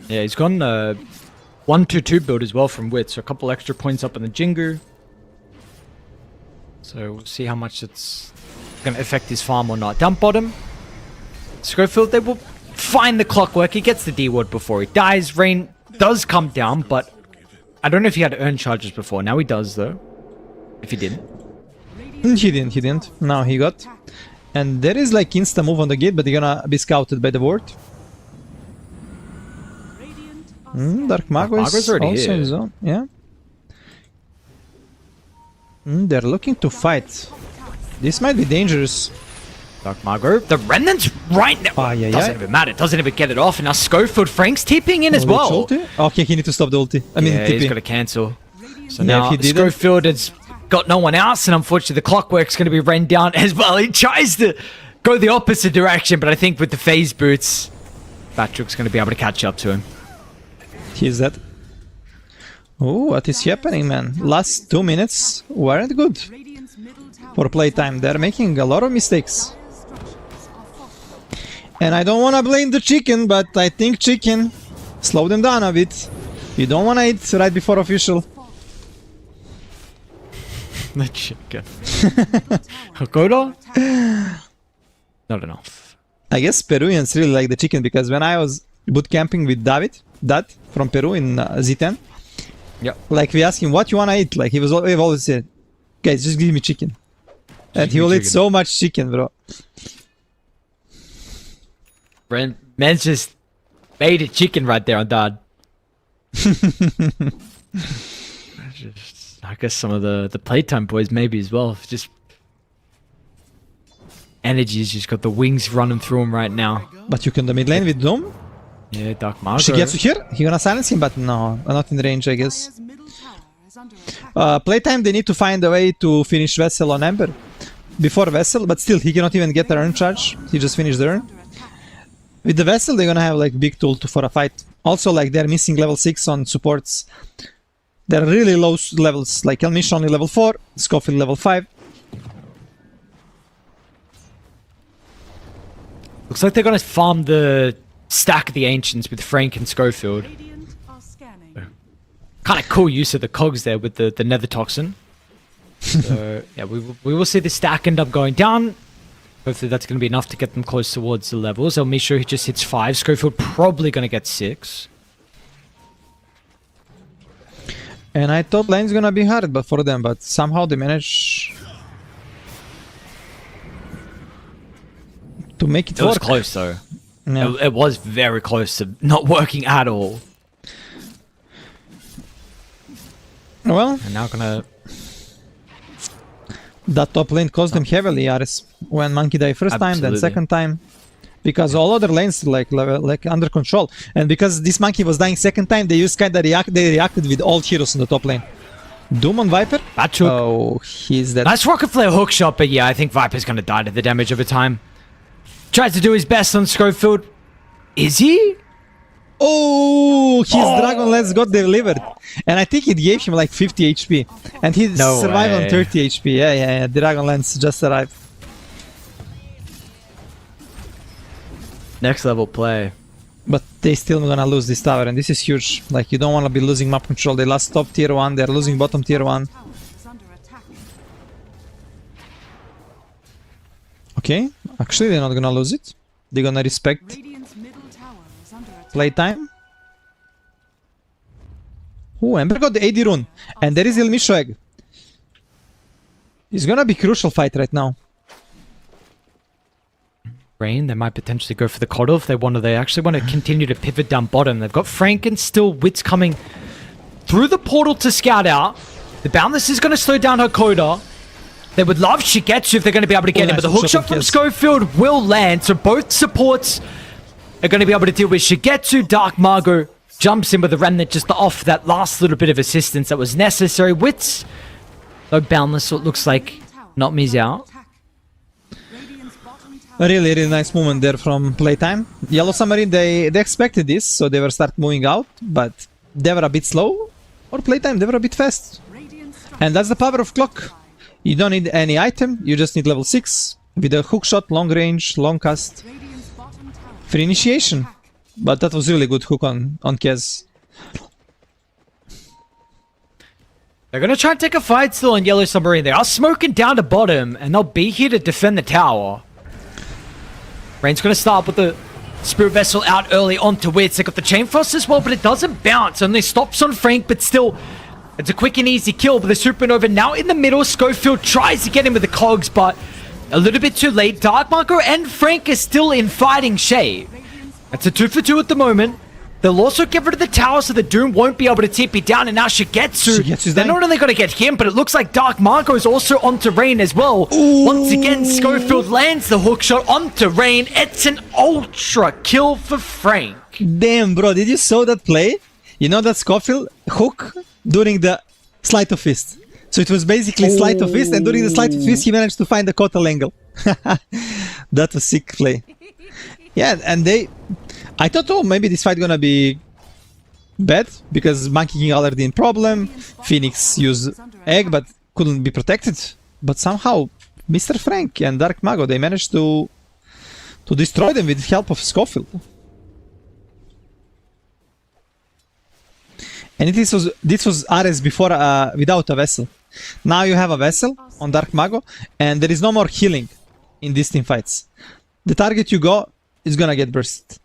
Yeah, he's gone 1-2-2 build as well from Wit, so a couple extra points up in the Jingu. So we'll see how much it's going to affect his farm or not. Down bottom, Schofield, they will find the clockwork. He gets the D-ward before he dies. Rain does come down, but I don't know if he had earned charges before. Now he does, though. If he didn't. He didn't. Now he got. And there is like insta move on the gate, but they're gonna be scouted by the ward. Dark Mago is already also here. in zone. Yeah. They're looking to fight. This might be dangerous. Dark Margot, the Remnant's right now. Doesn't even matter. Doesn't even get it off. And now Schofield, Frank's TPing in as well. Okay, he needs to stop the ulti. I mean, yeah, TP. he's got to cancel. So Yeah, now if he didn't- Schofield has got no one else, and unfortunately the clockwork's going to be ran down as well. He tries to go the opposite direction, but I think with the phase boots, Batruk's going to be able to catch up to him. He's dead. Oh, what is happening, man? Last 2 minutes weren't good Radiant's middle tower for playtime. They're making a lot of mistakes. structures are fortified. And I don't want to blame the chicken, but I think chicken slow them down a bit. You don't want to eat right before official. The chicken. Hakoda? Not enough. I guess Peruvians really like the chicken because when I was boot camping with Dad from Peru in Z10, Yep. like we asked him what you want to eat, like we've always said, guys, just give me chicken. And give he me will eat chicken. so much chicken, bro. Man's just made a chicken right there on Dad. I guess some of the playtime boys maybe as well. Just energy's just got the wings running through him right now. But you can the mid lane with Doom. Yeah, Dark Margot. She gets to here. He gonna silence him, but no, not in range, I guess. Dire's middle tower is under attack. Playtime, they need to find a way to finish Vessel on Ember before Vessel, but still, he cannot even get the urn charge. He just finished the urn. With the Vessel, they're gonna have like big tool for a fight. Also, like they're missing level 6 on supports. They're really low levels, like Elmish only level 4, Scofield level 5. Looks like they're gonna farm the stack of the Ancients with Frank and Schofield. Radiant are scanning. Kind of cool use of the cogs there with the Nether Toxin. So, yeah, we will see the stack end up going down. Hopefully that's going to be enough to get them close towards the levels. I'll make sure he just hits 5. Schofield probably going to get 6. And I thought lane's gonna be hard but for them, but somehow they manage to make it It was work. close though. Yeah. It was very close to not working at all. Well, And now gonna... that top lane cost them heavily, Ares. When Monkey died first time, then Absolutely. second time. Because all other lanes like under control. And because this Monkey was dying second time, they used kinda they reacted with all heroes on the top lane. Doom on Viper? That took... Oh, he's dead. Nice Rocket Flare hook shot, but yeah, I think Viper's gonna die to the damage over time. Tries to do his best on Schofield. Is he? Oh, his Dragon Lance got delivered. And I think it gave him like 50 HP. And he No survived way. on 30 HP. Yeah. Dragon Lance just arrived. Next level play. But they still gonna lose this tower, and this is huge. Like, you don't wanna be losing map control. They lost top tier 1, they're losing bottom tier 1. Tower is under attack. Okay, actually they're not gonna lose it. They're gonna respect Radiant's middle tower is under attack. playtime. Ooh, Ember got the AD rune. And there is Ilmisho egg. It's gonna be crucial fight right now. Rain, they might potentially go for the Coddle if they want to. They actually want to continue to pivot down bottom. They've got Franken still, Wits coming through the portal to scout out. The Boundless is going to slow down her Coda. They would love Shigetsu if they're going to be able to get him, but the hook shot from Schofield will land. So both supports are going to be able to deal with Shigetsu. Dark Margot jumps in with a Remnant just to offer that last little bit of assistance that was necessary. Wits, though Boundless, so it looks like not me's out. Attack. Radiant's bottom tower. A really nice movement there from playtime. Yellow Submarine, they expected this, so they were start moving out, but they were a bit slow. Or playtime, they were a bit fast. Radiant And that's the power of clock. You don't need any item, you just need level 6. With a hook shot, long range, long cast. Radiant's bottom tower. Free initiation. But that was really good hook on Kez. They're going to try and take a fight still on Yellow Submarine. They are smoking down to bottom, and they'll be here to defend the tower. Rain's going to start with the Spirit Vessel out early onto Wits. They got the Chain Frost as well, but it doesn't bounce. Only stops on Frank, but still, it's a quick and easy kill. But the Supernova now in the middle. Schofield tries to get him with the cogs, but a little bit too late. Dark Marco and Frank are still in fighting shape. That's a 2 for 2 at the moment. They'll also get rid of the tower so the Doom won't be able to TP down. And now Shigetsu's they're dying. not only going to get him, but it looks like Dark Marco is also onto Rain as well. Once again, Schofield lands the hook shot onto Rain. It's an ultra kill for Frank. Damn, bro, did you saw that play? You know that Scofield hook during the Sleight of Fist. So it was basically Sleight of Fist, and during the Sleight of Fist he managed to find the Kotal angle. That was sick play. Yeah, and I thought, oh, maybe this fight gonna be bad, because Monkey King already in problem, Phoenix used egg but couldn't be protected. But somehow, Mr. Frank and Dark Mago, they managed to destroy them with the help of Scofield. And this was Ares before without a vessel. Now you have a vessel on Dark Mago, and there is no more healing in these team fights. The target you go is gonna get bursted.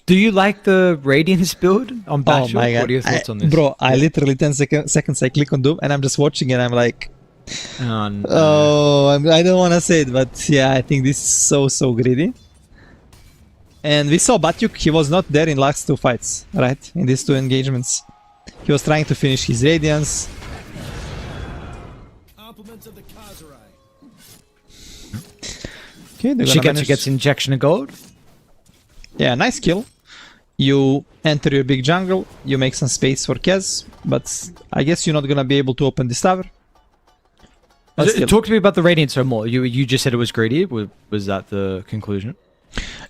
Do you like the Radiance build on Battle? Oh my god. What are your thoughts on this? Bro, I literally 10 seconds I click on Doom and I'm just watching and I'm like, Oh, no. I don't want to say it, but yeah, I think this is so greedy. And we saw Batyuk, he was not there in last 2 fights, right? In these 2 engagements. He was trying to finish his Radiance. Okay, they're gonna Shigetsu manage. gets injection of gold. Yeah, nice kill. You enter your big jungle, you make some space for Kez, but I guess you're not gonna be able to open this tower. But still. Talk to me about the Radiant some more. You just said it was greedy. Was that the conclusion?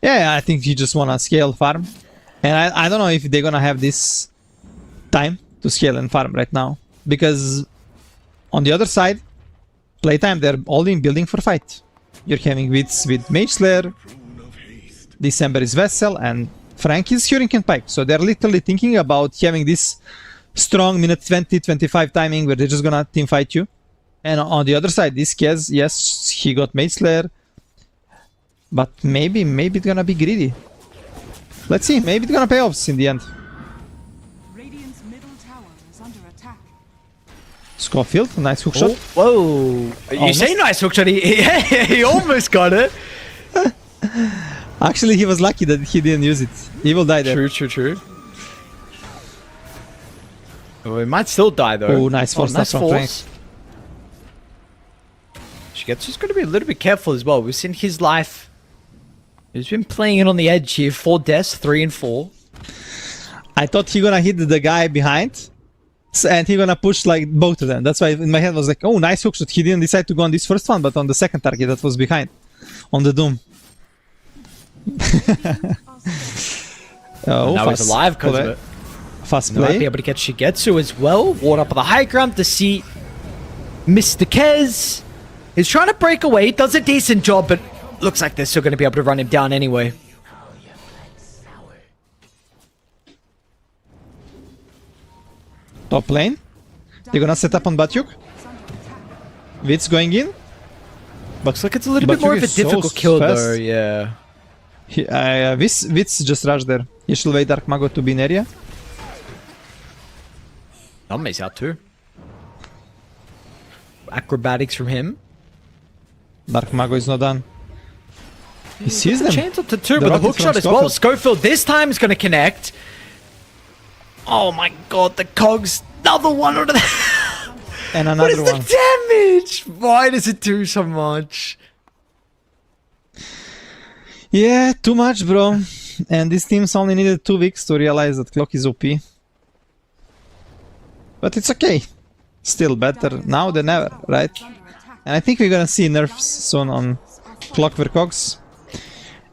Yeah, I think you just wanna scale farm. And I don't know if they're gonna have this time to scale and farm right now. Because on the other side, PlayTime, they're all in building for fight. You're having Wits with Mage Slayer, December is Vessel, and Frank is Hurricane Pike. So they're literally thinking about having this strong minute 20-25 timing where they're just gonna team fight you. And on the other side, this Kez, yes, he got Mage Slayer. But maybe it's gonna be greedy. Let's see, maybe it's gonna pay off in the end. Radiant's middle tower is under attack. Scofield, nice hook shot. Whoa! You say nice hook shot. He almost got it. Actually, he was lucky that he didn't use it. He will die there. True. Oh, he might still die though. Oh, nice force nice from Frank. She's got to be a little bit careful as well. We've seen his life. He's been playing it on the edge here. 4 deaths, 3 and 4. I thought he gonna hit the guy behind, and he gonna push like both of them. That's why in my head was like, oh, nice hook shot. He didn't decide to go on this first one, but on the second target that was behind, on the Doom. Now he's alive because of it. Fast Might be play. able to get Shigetsu as well. Ward up on the high ground to see Mr. Kez. He's trying to break away. Does a decent job, but looks like they're still going to be able to run him down anyway. Top lane. They're gonna set up on Batyuk. Wits going in. Looks like it's a little But bit more you of a get so difficult kill fast. though, yeah. Wits just rushed there. He should wait Dark Mago to be in area. Nami's out too. Acrobatics from him. Dark Mago is not done. He sees them. Chance up to 2 The with a rocket hook from shot as well. Scofield. Scofield this time is going to connect. Oh my god, the cogs. Another one under the... And What another is one. the damage? Why does it do so much? Yeah, too much, bro. And these teams only needed 2 weeks to realize that clock is OP. But it's okay. Still better now than ever, right? And I think we're gonna see nerfs soon on Clockwork Cogs.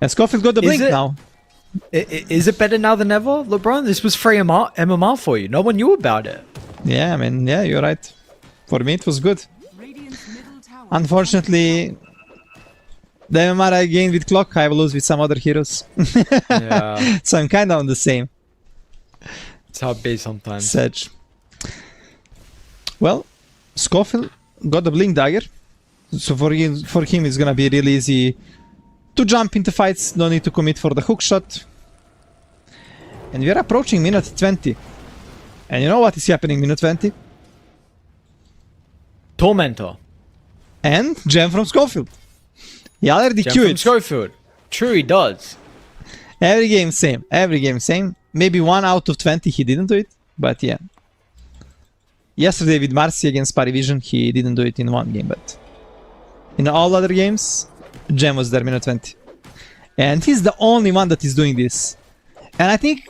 And Scofield got the blink it? now. Is it better now than ever, LeBron? This was free MMR for you. No one knew about it. Yeah, I mean, yeah, you're right. For me, it was good. Radiant's middle tower. Unfortunately, the MMR I gained with Clock, I will lose with some other heroes. Yeah, So I'm kinda on the same. it's how it be sometimes. Sedge. Well, Scofield got the Blink Dagger. So for him it's gonna be really easy to jump into fights, no need to commit for the hook shot. And we are approaching minute 20. And you know what is happening minute 20? Tormentor. And gem from Scofield. He already Gem queued from it. Schofield. True, he does. Every game same. Every game same. Maybe 1 out of 20 he didn't do it. But yeah. Yesterday with Marcy against Parivision, he didn't do it in 1 game, but in all other games, Gem was there minute 20. And he's the only one that is doing this. And I think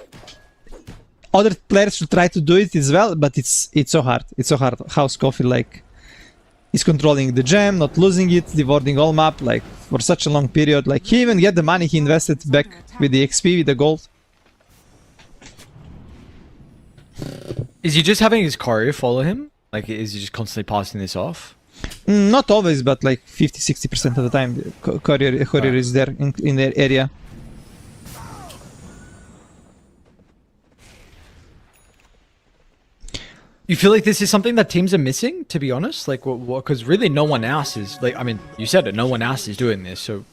other players should try to do it as well, but it's so hard. It's so hard how Scofield like is controlling the gem, not losing it, rewarding all map like for such a long period. Like he even get the money he invested back with the XP, with the gold. Is he just having his choreo follow him? Like, is he just constantly passing this off? Not always, but like 50-60% of the time, courier is there in their area. You feel like this is something that teams are missing, to be honest? Like, what? Because really no one else is, like, I mean, you said it, no one else is doing this, so...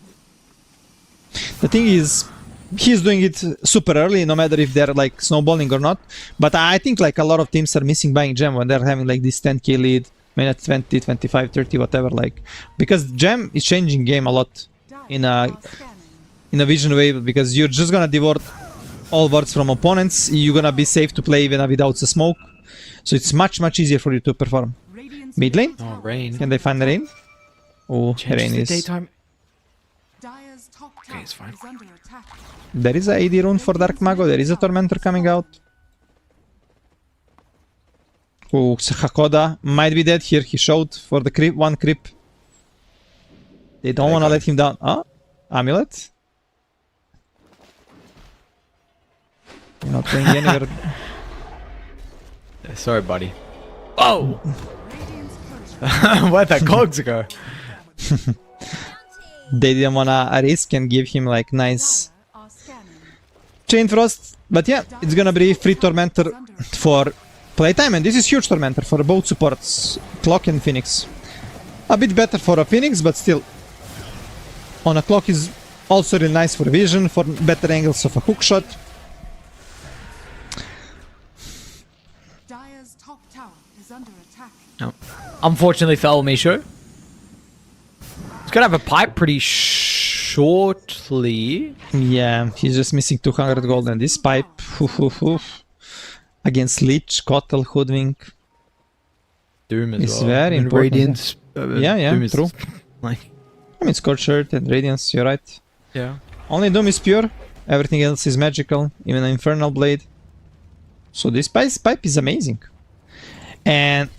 The thing is, he's doing it super early, no matter if they're like snowballing or not. But I think like a lot of teams are missing buying gem when they're having like this 10k lead, minute 20, 25, 30, whatever, like... Because gem is changing game a lot in a vision wave, because you're just gonna devour all wards from opponents, you're gonna be safe to play even without the smoke. So it's much easier for you to perform. Mid lane? Oh, Rain. Can they find the Rain? Oh, Changes Rain the is... daytime. Dire's top Okay, it's fine. is under attack. There is a AD rune for Dark Mago. There is a Tormentor coming out. Oh, Hakoda might be dead here. He showed for the creep, one creep. They don't want to let him down. Oh, Amulet. You're not going anywhere. Sorry, buddy. Oh! Radiant's coach Where'd that cogs go? They didn't want to risk and give him like nice are scanning. Chain Frost. But yeah, it's gonna be free Tormentor for playtime. And this is huge Tormentor for both supports, Clock and Phoenix. A bit better for a Phoenix, but still. On a Clock is also really nice for vision, for better angles of a hookshot. Dire's top tower is under attack. No. Unfortunately for Misho. He's gonna have a pipe pretty shortly. Yeah, he's just missing 200 gold and this pipe. Against Lich, Kotal, Hoodwink. Doom as It's well. very And important. Radiance. Yeah, Doom is true. Like, I mean, Scorched Earth and Radiance, you're right. yeah. Only Doom is pure, everything else is magical, even an Infernal Blade. So this pipe is amazing. And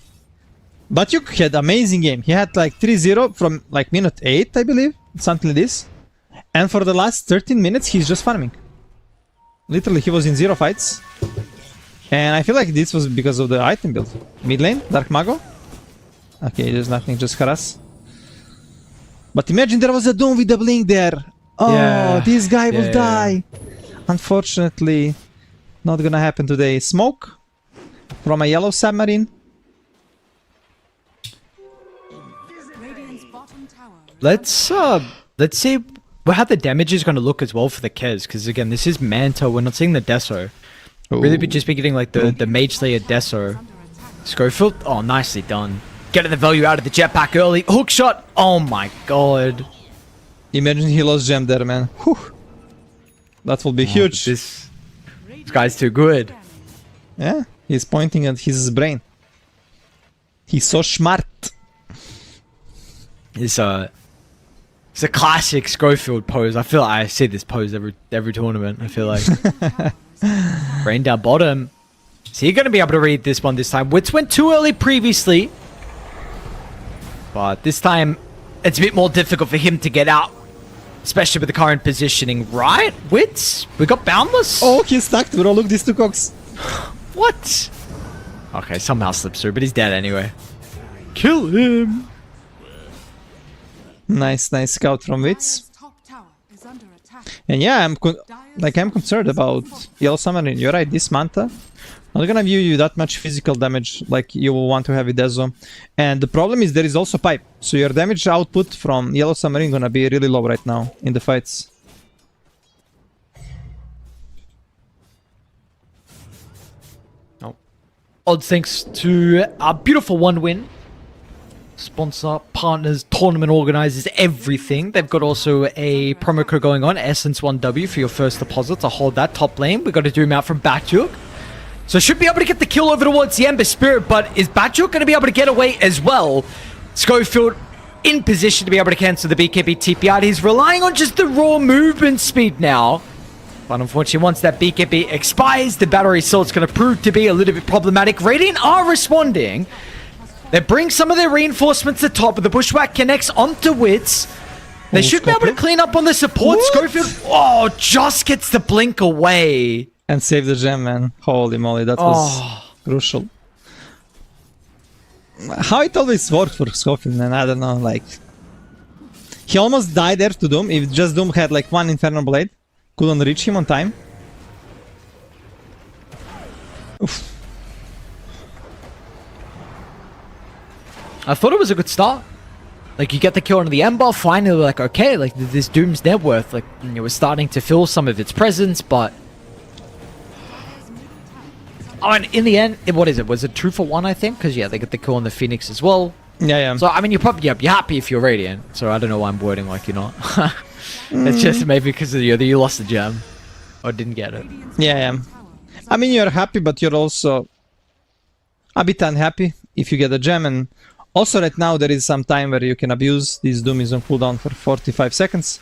Batyuk had amazing game. He had like 3-0 from like minute 8, I believe, something like this. And for the last 13 minutes, he's just farming. Literally, he was in 0 fights. And I feel like this was because of the item build. Mid lane, Dark Mago. Okay, there's nothing, just harass. But imagine there was a Doom with a blink there. Oh, Yeah. this guy will Yeah. die. Unfortunately, not gonna happen today. Smoke from a yellow submarine. Radiant's bottom tower. Let's see how the damage is gonna look as well for the Kez, because again, this is Manta, we're not seeing the Deso. Really be just be getting like the Mage Slayer Deso. Schofield, oh nicely done. Getting the value out of the jetpack early. Hook shot, oh my god. Imagine he lost gem there, man. Whew. That will be huge. This guy's too good. Yeah, he's pointing at his brain. He's so smart. It's a classic Schofield pose. I feel like I see this pose every tournament. I feel like rain down bottom. So you're gonna be able to read this one this time. Wits went too early previously, but this time it's a bit more difficult for him to get out, especially with the current positioning. Right, Wits? We got Boundless. Oh, he's stuck, bro. Look, these two cocks. What? Okay, somehow slips through, but he's dead anyway. Kill him. Nice scout from Wits. Dire's top tower is under attack. And yeah, I'm concerned about Yellow Submarine. You're right, this Manta not gonna give you that much physical damage like you will want to have with Dezo. And the problem is there is also pipe. So your damage output from Yellow Submarine gonna be really low right now in the fights. Oh. Odd thanks to our beautiful one win. Sponsor, partners, tournament organizers, everything. They've got also a promo code going on, Essence1W for your first deposit to hold that top lane. We've got a Doom out from Batyuk. So should be able to get the kill over towards the Ember Spirit, but is Batyuk going to be able to get away as well? Schofield in position to be able to cancel the BKB TP out. He's relying on just the raw movement speed now. But unfortunately, once that BKB expires, the battery assault's going to prove to be a little bit problematic. Radiant are responding. They bring some of their reinforcements to top, but the Bushwhack connects onto Wits. They should be able to clean up on the support. What? Schofield, just gets the blink away. And save the gem, man. Holy moly, that was crucial. How it always worked for Schofield, man, I don't know, like... He almost died there to Doom, if just Doom had like one Infernal Blade. Couldn't reach him on time. Oof. I thought it was a good start. Like, you get the kill on the Ember, finally, like, okay, like, this Doom's net worth, like, it was starting to feel some of its presence, but... Oh, and in the end, what is it? Was it 2 for 1, I think? Because, yeah, they get the kill on the Phoenix as well. Yeah. So, I mean, you're probably you're happy if you're Radiant. So, I don't know why I'm wording like you're not. It's just maybe because you lost the gem. Or didn't get it. Yeah. I mean, you're happy, but you're also a bit unhappy if you get a gem. And also right now, there is some time where you can abuse. This Doom is on cooldown for 45 seconds.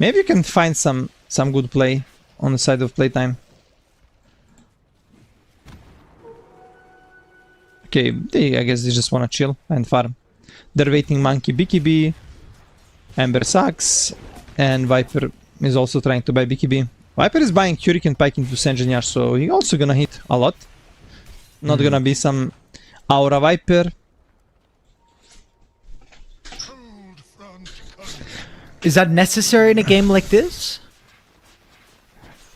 Maybe you can find some good play on the side of playtime. Okay, I guess they just wanna chill and farm. They're waiting Monkey BKB, Ember sucks, and Viper is also trying to buy BKB. Viper is buying Hurricane Pike into Engineer, so he's also gonna hit a lot. Not gonna be some Aura Viper. Is that necessary in a game like this?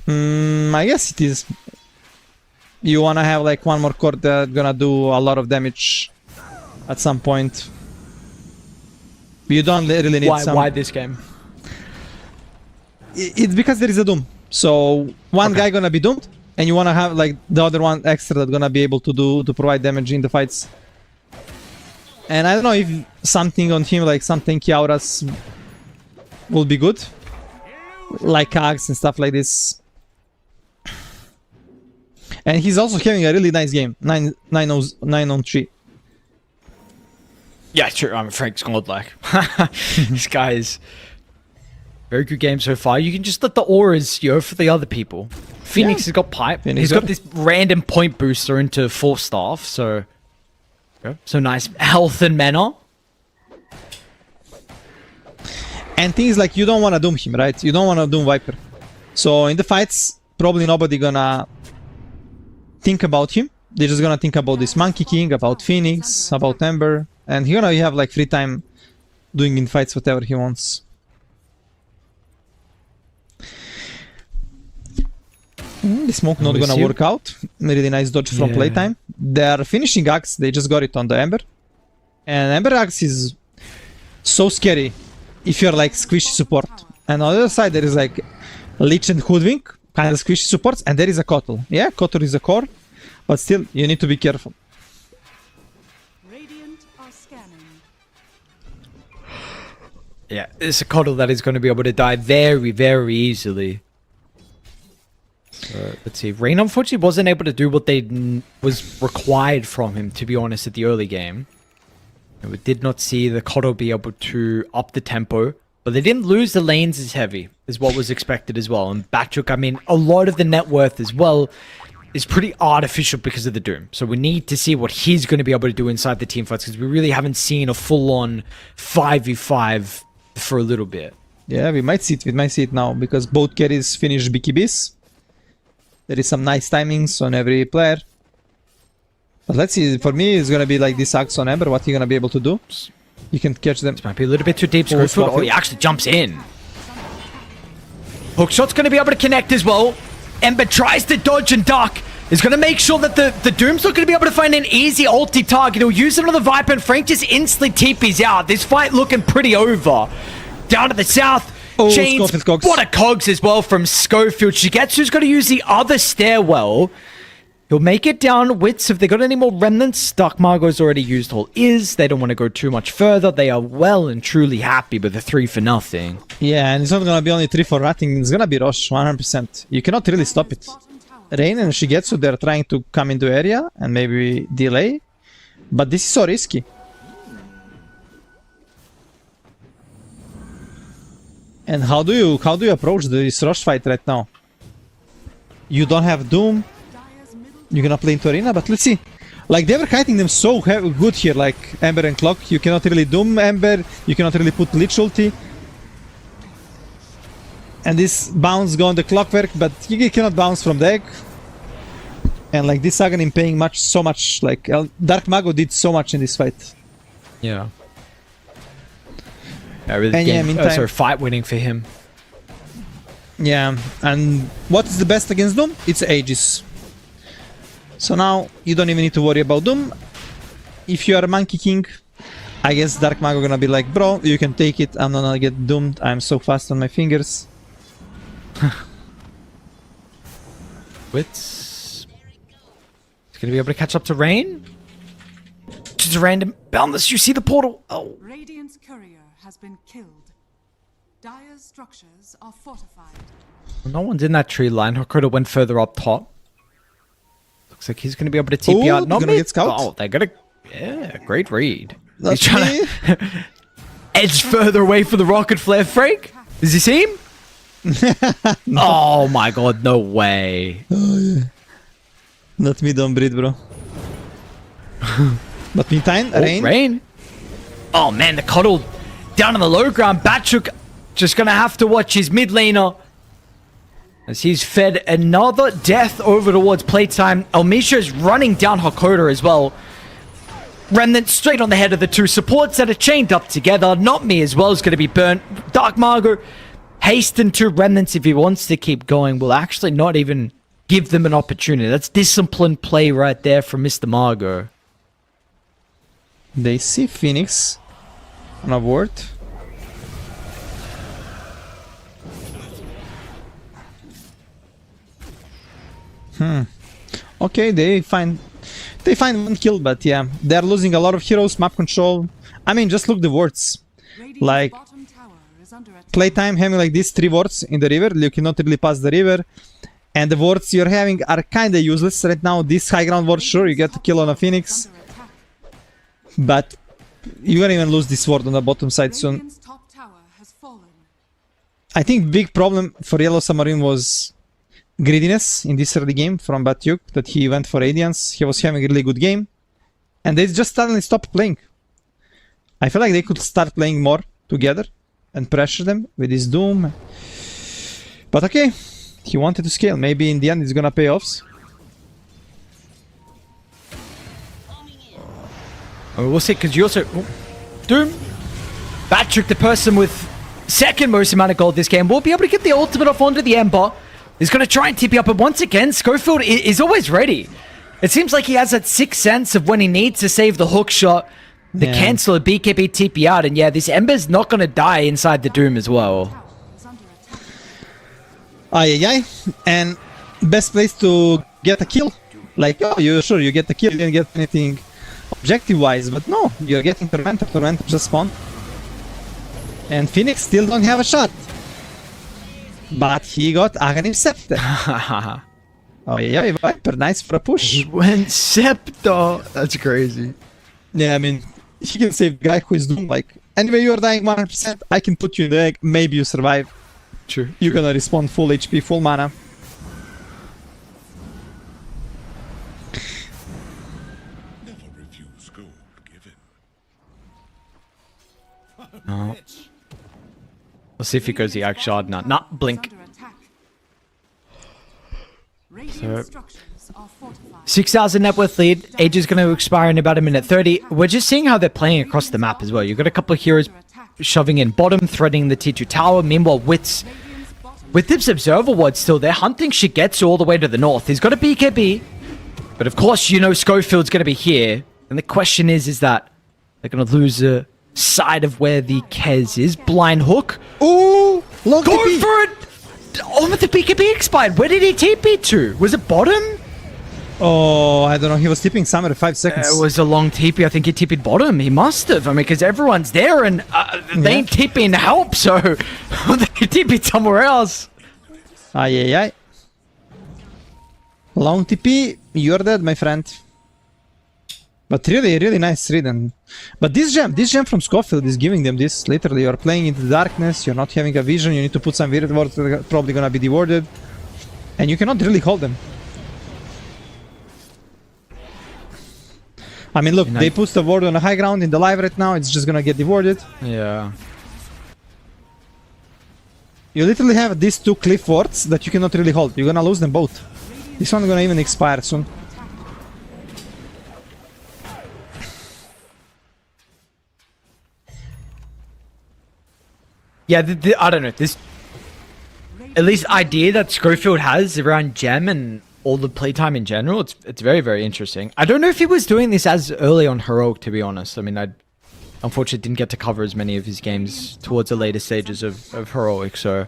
I guess it is. You wanna have like one more core that's gonna do a lot of damage at some point. You don't really need some... Why this game? It's because there is a Doom. So one guy gonna be doomed, and you wanna have like the other one extra that's gonna be able to provide damage in the fights. And I don't know if something on him, like some tanky auras, will be good, like Ags and stuff like this. And he's also having a really nice game, 9 on 3. Yeah, true. I'm Frank's godlike. This guy is very good game so far. You can just let the auras, for the other people. Phoenix has got pipe. He's got this random point booster into 4 staff, so nice health and mana. And things like you don't want to doom him, right? You don't want to doom Viper. So in the fights, probably nobody gonna think about him. They're just gonna think about this Monkey King, about Phoenix, about Ember, and he's gonna have like free time doing in fights whatever he wants. The smoke not gonna work out. Really nice dodge from playtime. They're finishing Axe, they just got it on the Ember. And Ember Axe is so scary if you're like squishy support. And on the other side there is like Lich and Hoodwink, kind of squishy supports, and there is a Kotal. Yeah, Kotal is a core, but still you need to be careful. Radiant are scanning. Yeah, it's a Kotal that is going to be able to die very, very easily. Let's see. Rain unfortunately wasn't able to do what was required from him, to be honest, at the early game. And we did not see the Kotal be able to up the tempo, but they didn't lose the lanes as heavy as what was expected as well. And Batchuk, I mean, a lot of the net worth as well is pretty artificial because of the Doom. So we need to see what he's going to be able to do inside the team fights, because we really haven't seen a full-on 5v5 for a little bit. Yeah, we might see it now, because both carries finish BKBs. There is some nice timings on every player. But let's see, for me it's gonna be like this Axe on Ember, what he gonna be able to do. You can catch them. This might be a little bit too deep. Oh, he actually jumps in. Hookshot's gonna be able to connect as well. Ember tries to dodge and duck. Is gonna make sure that the Doom's not gonna be able to find an easy ulti target. He'll use it on the Viper, and Frank just instantly TP's out. This fight looking pretty over. Down to the south. Chains, what a cogs as well from Schofield. Shigetsu's got to use the other stairwell. He'll make it down. Wits, if they got any more remnants, Dark Margot's already used all is. They don't want to go too much further. They are well and truly happy with the 3-0. Yeah, and it's not gonna be only 3 for Ratting. It's gonna be Rosh, 100%. You cannot really stop it. Rain and Shigetsu, they're trying to come into area and maybe delay. But this is so risky. And how do you approach this Rosh fight right now? You don't have Doom. You're gonna play into Arena, but let's see. Like, they were kiting them so good here, like Ember and Clock. You cannot really Doom Ember. You cannot really put Lich ulti. And this bounce go on the Clockwork, but you cannot bounce from the egg. And like this Aghanim paying so much. Like Dark Mago did so much in this fight. Yeah. Really fight winning for him. Yeah, and what is the best against Doom? It's Aegis. So now you don't even need to worry about Doom. If you are a Monkey King, I guess Dark Mago gonna be like, bro, you can take it, I'm not gonna get doomed, I'm so fast on my fingers. Wits. He's gonna be able to catch up to Rain. Just a random boundless. You see the portal. Oh. Radiant's courier has been killed. Dire's structures are fortified. No one's in that tree line. Hokuto went further up top. Looks like he's going to be able to TP out. Not gonna get scout. Oh, they're going to... Yeah, great read. That's he's trying to edge further away for the rocket flare. Frank, does he see him? Oh my god, no way. Not me, don't breed, bro. But meantime, Rain. Rain? Oh man, the cuddle down on the low ground. Batchuk just gonna have to watch his mid laner as he's fed another death over towards playtime. Elmisha's running down Hakoda as well. Remnant straight on the head of the two supports that are chained up together. Not me as well is going to be burnt. Dark Margo hasten to Remnants if he wants to keep going. Will actually not even give them an opportunity. That's disciplined play right there from Mr. Margo. They see Phoenix on a ward. Okay, they find one kill, but yeah, they're losing a lot of heroes, map control. I mean, just look the wards. Radiant's Like, bottom tower is under attack. playtime having like these 3 wards in the river, you cannot really pass the river. And the wards you're having are kinda useless right now. This high ground ward, sure, you get to kill on a Phoenix. Under attack. But you're gonna even lose this ward on the bottom side soon. Radiant's top tower has fallen. I think big problem for Yellow Submarine was greediness in this early game from Batyuk, that he went for Radiance. He was having a really good game. And they just suddenly stopped playing. I feel like they could start playing more together and pressure them with his Doom. But okay, he wanted to scale. Maybe in the end it's gonna pay off. We'll see, because you also... Doom. Batrick, the person with second most amount of gold this game, will be able to get the ultimate off onto the Ember. He's going to try and tip you up, but once again, Schofield is always ready. It seems like he has that sixth sense of when he needs to save the hook shot, the cancel a BKB TP out, and yeah, this Ember's not going to die inside the Doom as well. Tower is under attack. Ay. And best place to get a kill. Like, oh, you sure you get the kill, you didn't get anything objective-wise, but no, you're getting Tormentor just spawn. And Phoenix still don't have a shot. But he got Aghanim Scepter. Oh yeah, Viper, nice for a push. He went Scepter. That's crazy. Yeah, I mean, he can save the guy who is doing like, anyway, you're dying 100%, I can put you in the egg, maybe you survive. True. You're gonna respawn full HP, full mana. Never refuse gold given. No. Let's see if he goes the Axe Shard. Not blink. Under attack. Radiant structures are fortified. 6,000 net worth lead. Age is going to expire in about a minute 30. We're just seeing how they're playing across the map as well. You've got a couple of heroes shoving in bottom, threatening the T2 tower. Meanwhile, Radiant's bottom with this Observer Ward still there, hunting Shigetsu all the way to the north. He's got a BKB. But of course, you know Schofield's going to be here. And the question is that they're going to lose a side of where the Kez is. Blind hook. Ooh! Long Go TP. for it! Oh, but the BKB expired. Where did he TP to? Was it bottom? Oh, I don't know, he was tipping somewhere 5 seconds. It was a long TP. I think he TP'd bottom. He must have. I mean, because everyone's there and they ain't TPing to help, so they TP'd somewhere else. Ay. Long TP, you're dead, my friend. But really nice read. But this gem from Schofield is giving them this. Literally, you're playing into the darkness, you're not having a vision, you need to put some weird wards that are probably gonna be dewarded. And you cannot really hold them. I mean, look, they put the ward on the high ground in the live right now, it's just gonna get dewarded. Yeah. You literally have these 2 cliff wards that you cannot really hold. You're gonna lose them both. This one's gonna even expire soon. Yeah, I don't know. This, at least idea that Schofield has around gem and all the playtime in general, it's very, very interesting. I don't know if he was doing this as early on Heroic, to be honest. I mean, I unfortunately didn't get to cover as many of his games towards the later stages of Heroic, so...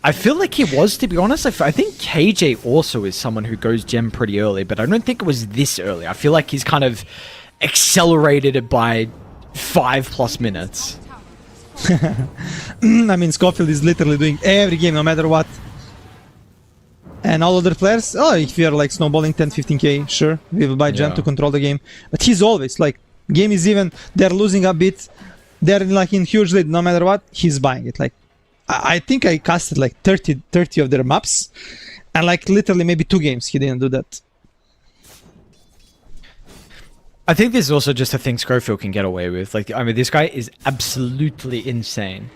I feel like he was, to be honest. I think KJ also is someone who goes gem pretty early, but I don't think it was this early. I feel like he's kind of accelerated it by 5+ minutes. I mean, Schofield is literally doing every game, no matter what. And all other players, oh, if you're like snowballing 10-15k, sure, we will buy gem to control the game. But he's always like, game is even, they're losing a bit, they're like in huge lead, no matter what, he's buying it. Like, I think I casted like 30 of their maps, and like literally maybe 2 games he didn't do that. I think this is also just a thing Schofield can get away with. Like, I mean, this guy is absolutely insane.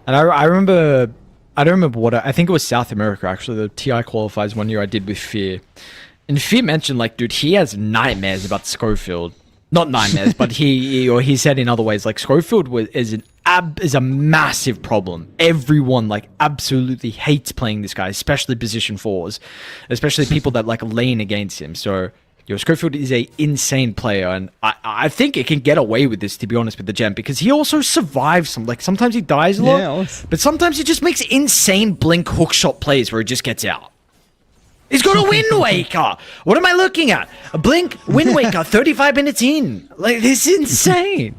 And I remember, I don't remember what, I think it was South America, actually, the TI qualifiers one year I did with Fear. And Fear mentioned, like, dude, he has nightmares about Schofield. Not nightmares, but he said in other ways, like, Schofield is a massive problem. Everyone, like, absolutely hates playing this guy, especially position 4s. Especially people that, like, lean against him. So... Schofield is a insane player, and I think it can get away with this, to be honest, with the gem, because he also survives some. Like, sometimes he dies a lot, but sometimes he just makes insane blink hookshot plays where he just gets out. He's got a Wind Waker! What am I looking at? A blink Wind Waker 35 minutes in. Like, this is insane.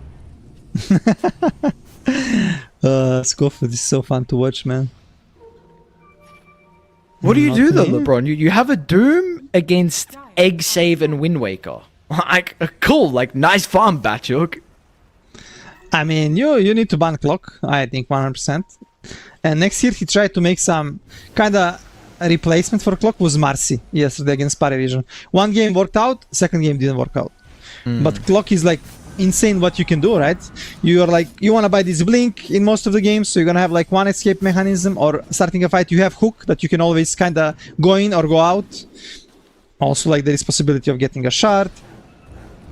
Schofield is so fun to watch, man. What do you do though, LeBron? You have a Doom against Egg Save and Wind Waker. Like, cool, like, nice farm, Batchuk. I mean, you need to ban Clock, I think 100%. And next year he tried to make some kind of replacement for Clock was Marcy yesterday against Parivision. One game worked out, second game didn't work out. But Clock is like insane what you can do, right? You're like, you want to buy this blink in most of the games, so you're gonna have like one escape mechanism, or starting a fight you have hook that you can always kind of go in or go out. Also, like, there is possibility of getting a shard,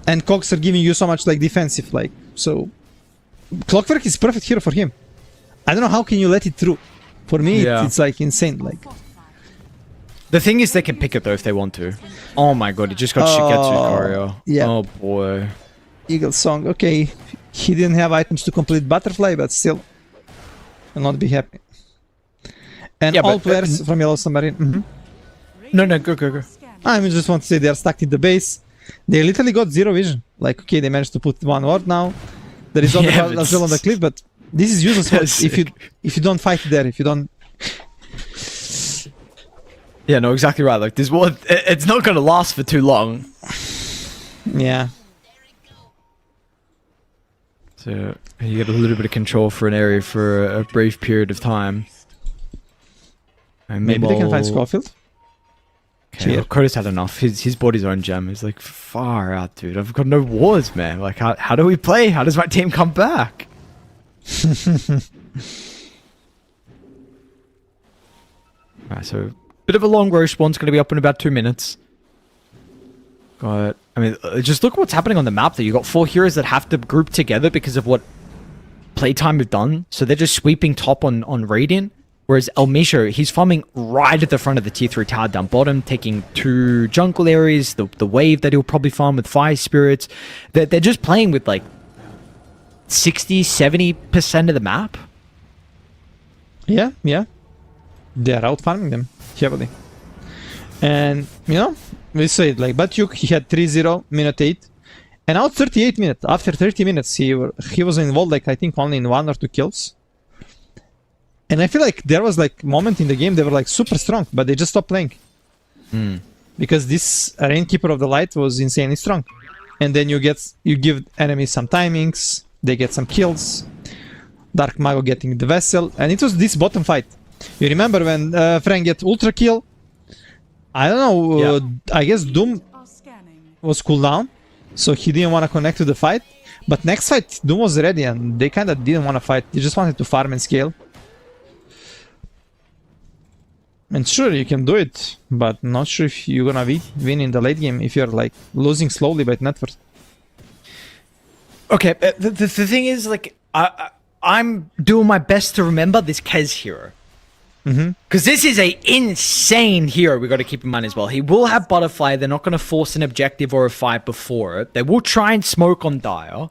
and cogs are giving you so much like defensive, like, so Clockwork is perfect hero for him. I don't know how can you let it through. For me, it's like insane. Like, the thing is, they can pick it though if they want to. Oh my god, he just got Shigetsu choreo. Yeah. Oh boy. Eagle Song, okay, he didn't have items to complete Butterfly, but still, I'll not be happy. And all players from Yellow Submarine. No, go. I just want to say they are stuck in the base. They literally got zero vision. Like, okay, they managed to put one ward now. There is other as well on the cliff, but this is useless if you don't fight there. If you don't. Yeah, no, exactly right. Like, this war, it's not gonna last for too long. Yeah. So you get a little bit of control for an area for a brief period of time. And Maybe they can find Schofield. Okay, well, Koda's had enough. His body's own gem. He's like, far out, dude. I've got no wards, man. Like, how do we play? How does my team come back? Alright, so bit of a long row spawn's going to be up in about 2 minutes. Got, I mean, just look what's happening on the map there. You got 4 heroes that have to group together because of what PlayTime have done. So they're just sweeping top on Radiant. Whereas El Misho, he's farming right at the front of the tier 3 tower down bottom, taking 2 jungle areas, the wave that he'll probably farm with Fire Spirits. They're just playing with like 60-70% of the map. Yeah. They are out farming them heavily. And, you know, we said like Batyuk, he had 3-0, minute 8. And out 38 minutes. After 30 minutes, he was involved, like, I think only in 1 or 2 kills. And I feel like there was like moment in the game they were like super strong, but they just stopped playing. Because this Rainkeeper of the Light was insanely strong. And then you give enemies some timings, they get some kills. Dark Mago getting the vessel, and it was this bottom fight. You remember when Frank get ultra kill? I don't know, I guess Doom was cooldown, so he didn't want to connect to the fight. But next fight, Doom was ready and they kind of didn't want to fight. They just wanted to farm and scale. And sure, you can do it, but not sure if you're gonna win in the late game if you're like losing slowly by net worth. Okay, the thing is, like, I'm doing my best to remember this Kez hero. Because this is a insane hero we got to keep in mind as well. He will have Butterfly. They're not going to force an objective or a fight before it. They will try and smoke on Dire.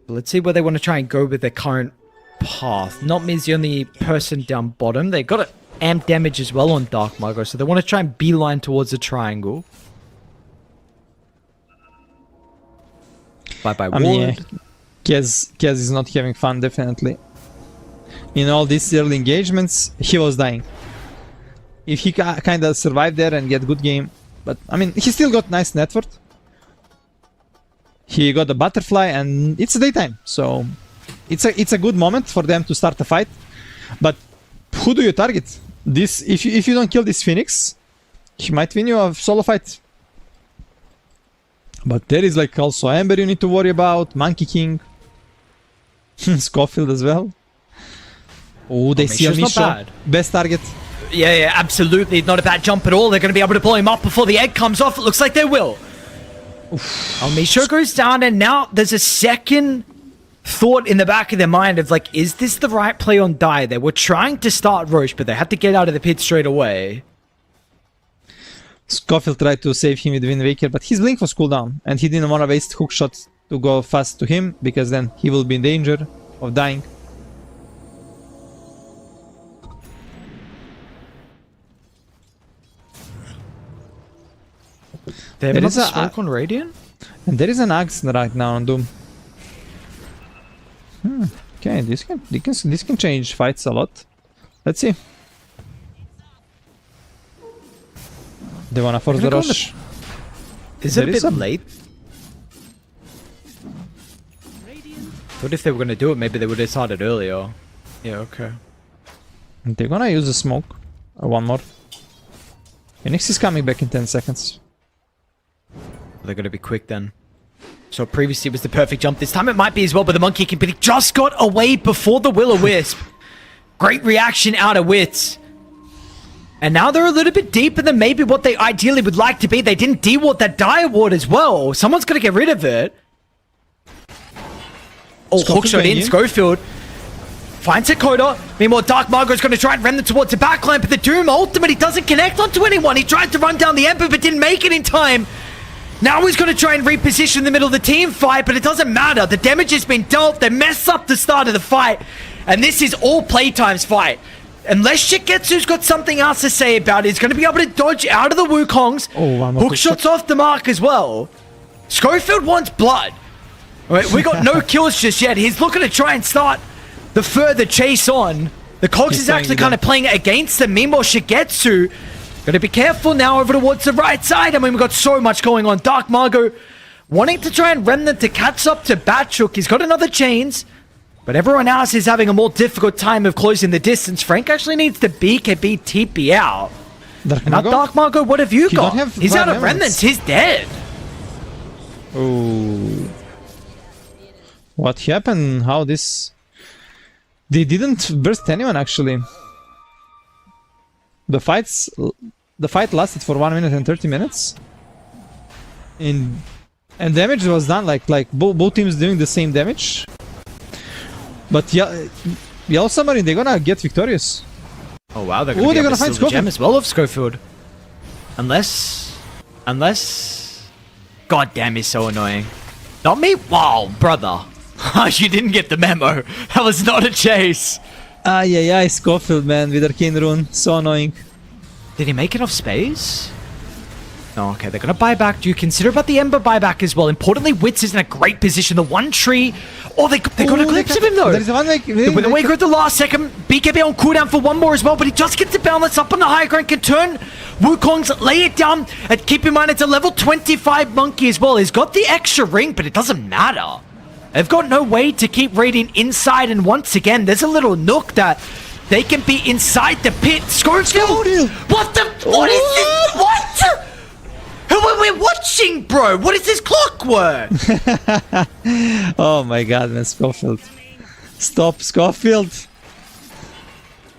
But let's see where they want to try and go with their current path. Not means the only person down bottom. They got amp damage as well on Dark Mago, so they want to try and beeline towards the triangle. Bye-bye ward. Yeah, Kez is not having fun, definitely. In all these early engagements, he was dying. If he kind of survived there and get good game, but I mean, he still got nice net worth. He got the Butterfly, and it's daytime, so it's a good moment for them to start a fight. But who do you target? This if you don't kill this Phoenix, he might win you a solo fight. But there is like also Ember you need to worry about, Monkey King, Scofield as well. Oh, they see a Misha's not Misha. bad. Best target. Yeah, absolutely. Not a bad jump at all. They're going to be able to blow him up before the egg comes off. It looks like they will. Oh, Misha goes down, and now there's a second thought in the back of their mind of like, is this the right play on Die? They were trying to start Roche, but they had to get out of the pit straight away. Scofield tried to save him with Wind Waker, but his blink was cooldown, and he didn't want to waste hook shots to go fast to him, because then he will be in danger of dying. They have There another is a- smoke on Radiant? And there is an Axe right now on Doom. Okay, this can change fights a lot. Let's see. They wanna force the Gonna go on the- rush. Is it a There bit is late? What if they were going to do it? Maybe they would have started earlier. Yeah, okay. They're gonna use a smoke. One more. Phoenix is coming back in 10 seconds. They're going to be quick then. So previously it was the perfect jump. This time it might be as well, but the Monkey King, but he just got away before the Will-O-Wisp. Great reaction out of Wits. And now they're a little bit deeper than maybe what they ideally would like to be. They didn't de-ward that Dire Ward as well. Someone's going to get rid of it. Oh, Scofield hookshot going in. in. Schofield finds Dakota. Meanwhile, Dark Margot's going to try and run them towards the backline, but the Doom ultimate, he doesn't connect onto anyone. He tried to run down the Emperor, but didn't make it in time. Now he's going to try and reposition the middle of the team fight, but it doesn't matter. The damage has been dealt. They mess up the start of the fight. And this is all Playtime's fight. Unless Shigetsu's got something else to say about it, he's going to be able to dodge out of the Wukongs. Oh, one more Hook shots off the mark as well. Schofield wants blood. All right, we got no kills just yet. He's looking to try and start the further chase on. The Cogs He's is actually playing kind of playing against them. Meanwhile, Shigetsu got to be careful now over towards the right side. I mean, we've got so much going on. Dark Margot wanting to try and Remnant to catch up to Batchuk. He's got another chains, but everyone else is having a more difficult time of closing the distance. Frank actually needs the BKB TP out. Dark And now, Margot? Dark Margot, what have you He got? don't have He's out of remnants. Remnants. He's dead. Oh. What happened? How this... They didn't burst anyone actually. The fight lasted for 1 minute and 30 minutes. And damage was done like both teams doing the same damage. But yeah, Yellow Submarine, they're gonna get victorious. Oh wow, they're Ooh, going to they're be able gonna to find steal the gem Schofield. as well of Schofield. Unless... God damn, he's so annoying. Not me? Wow, brother. You didn't get the memo. That was not a chase. Yeah, Scofield, man, with Arcane Rune. So annoying. Did he make enough space? No, okay, they're going to buy back. Do you consider about the Ember buyback as well? Importantly, Wits is in a great position. The one tree... Oh, they got a glimpse of him, though. There's one like... With the Waker at the last second, BKB on cooldown for one more as well, but he just gets the balance up on the high ground, can turn Wukong's, lay it down, and keep in mind it's a level 25 Monkey as well. He's got the extra ring, but it doesn't matter. They've got no way to keep Radiant inside, and once again, there's a little nook that they can be inside the pit. Schofield! What the... What is this? What? Who are we watching, bro? What is this clockwork? Oh my god, man, Scofield. Stop, Scofield.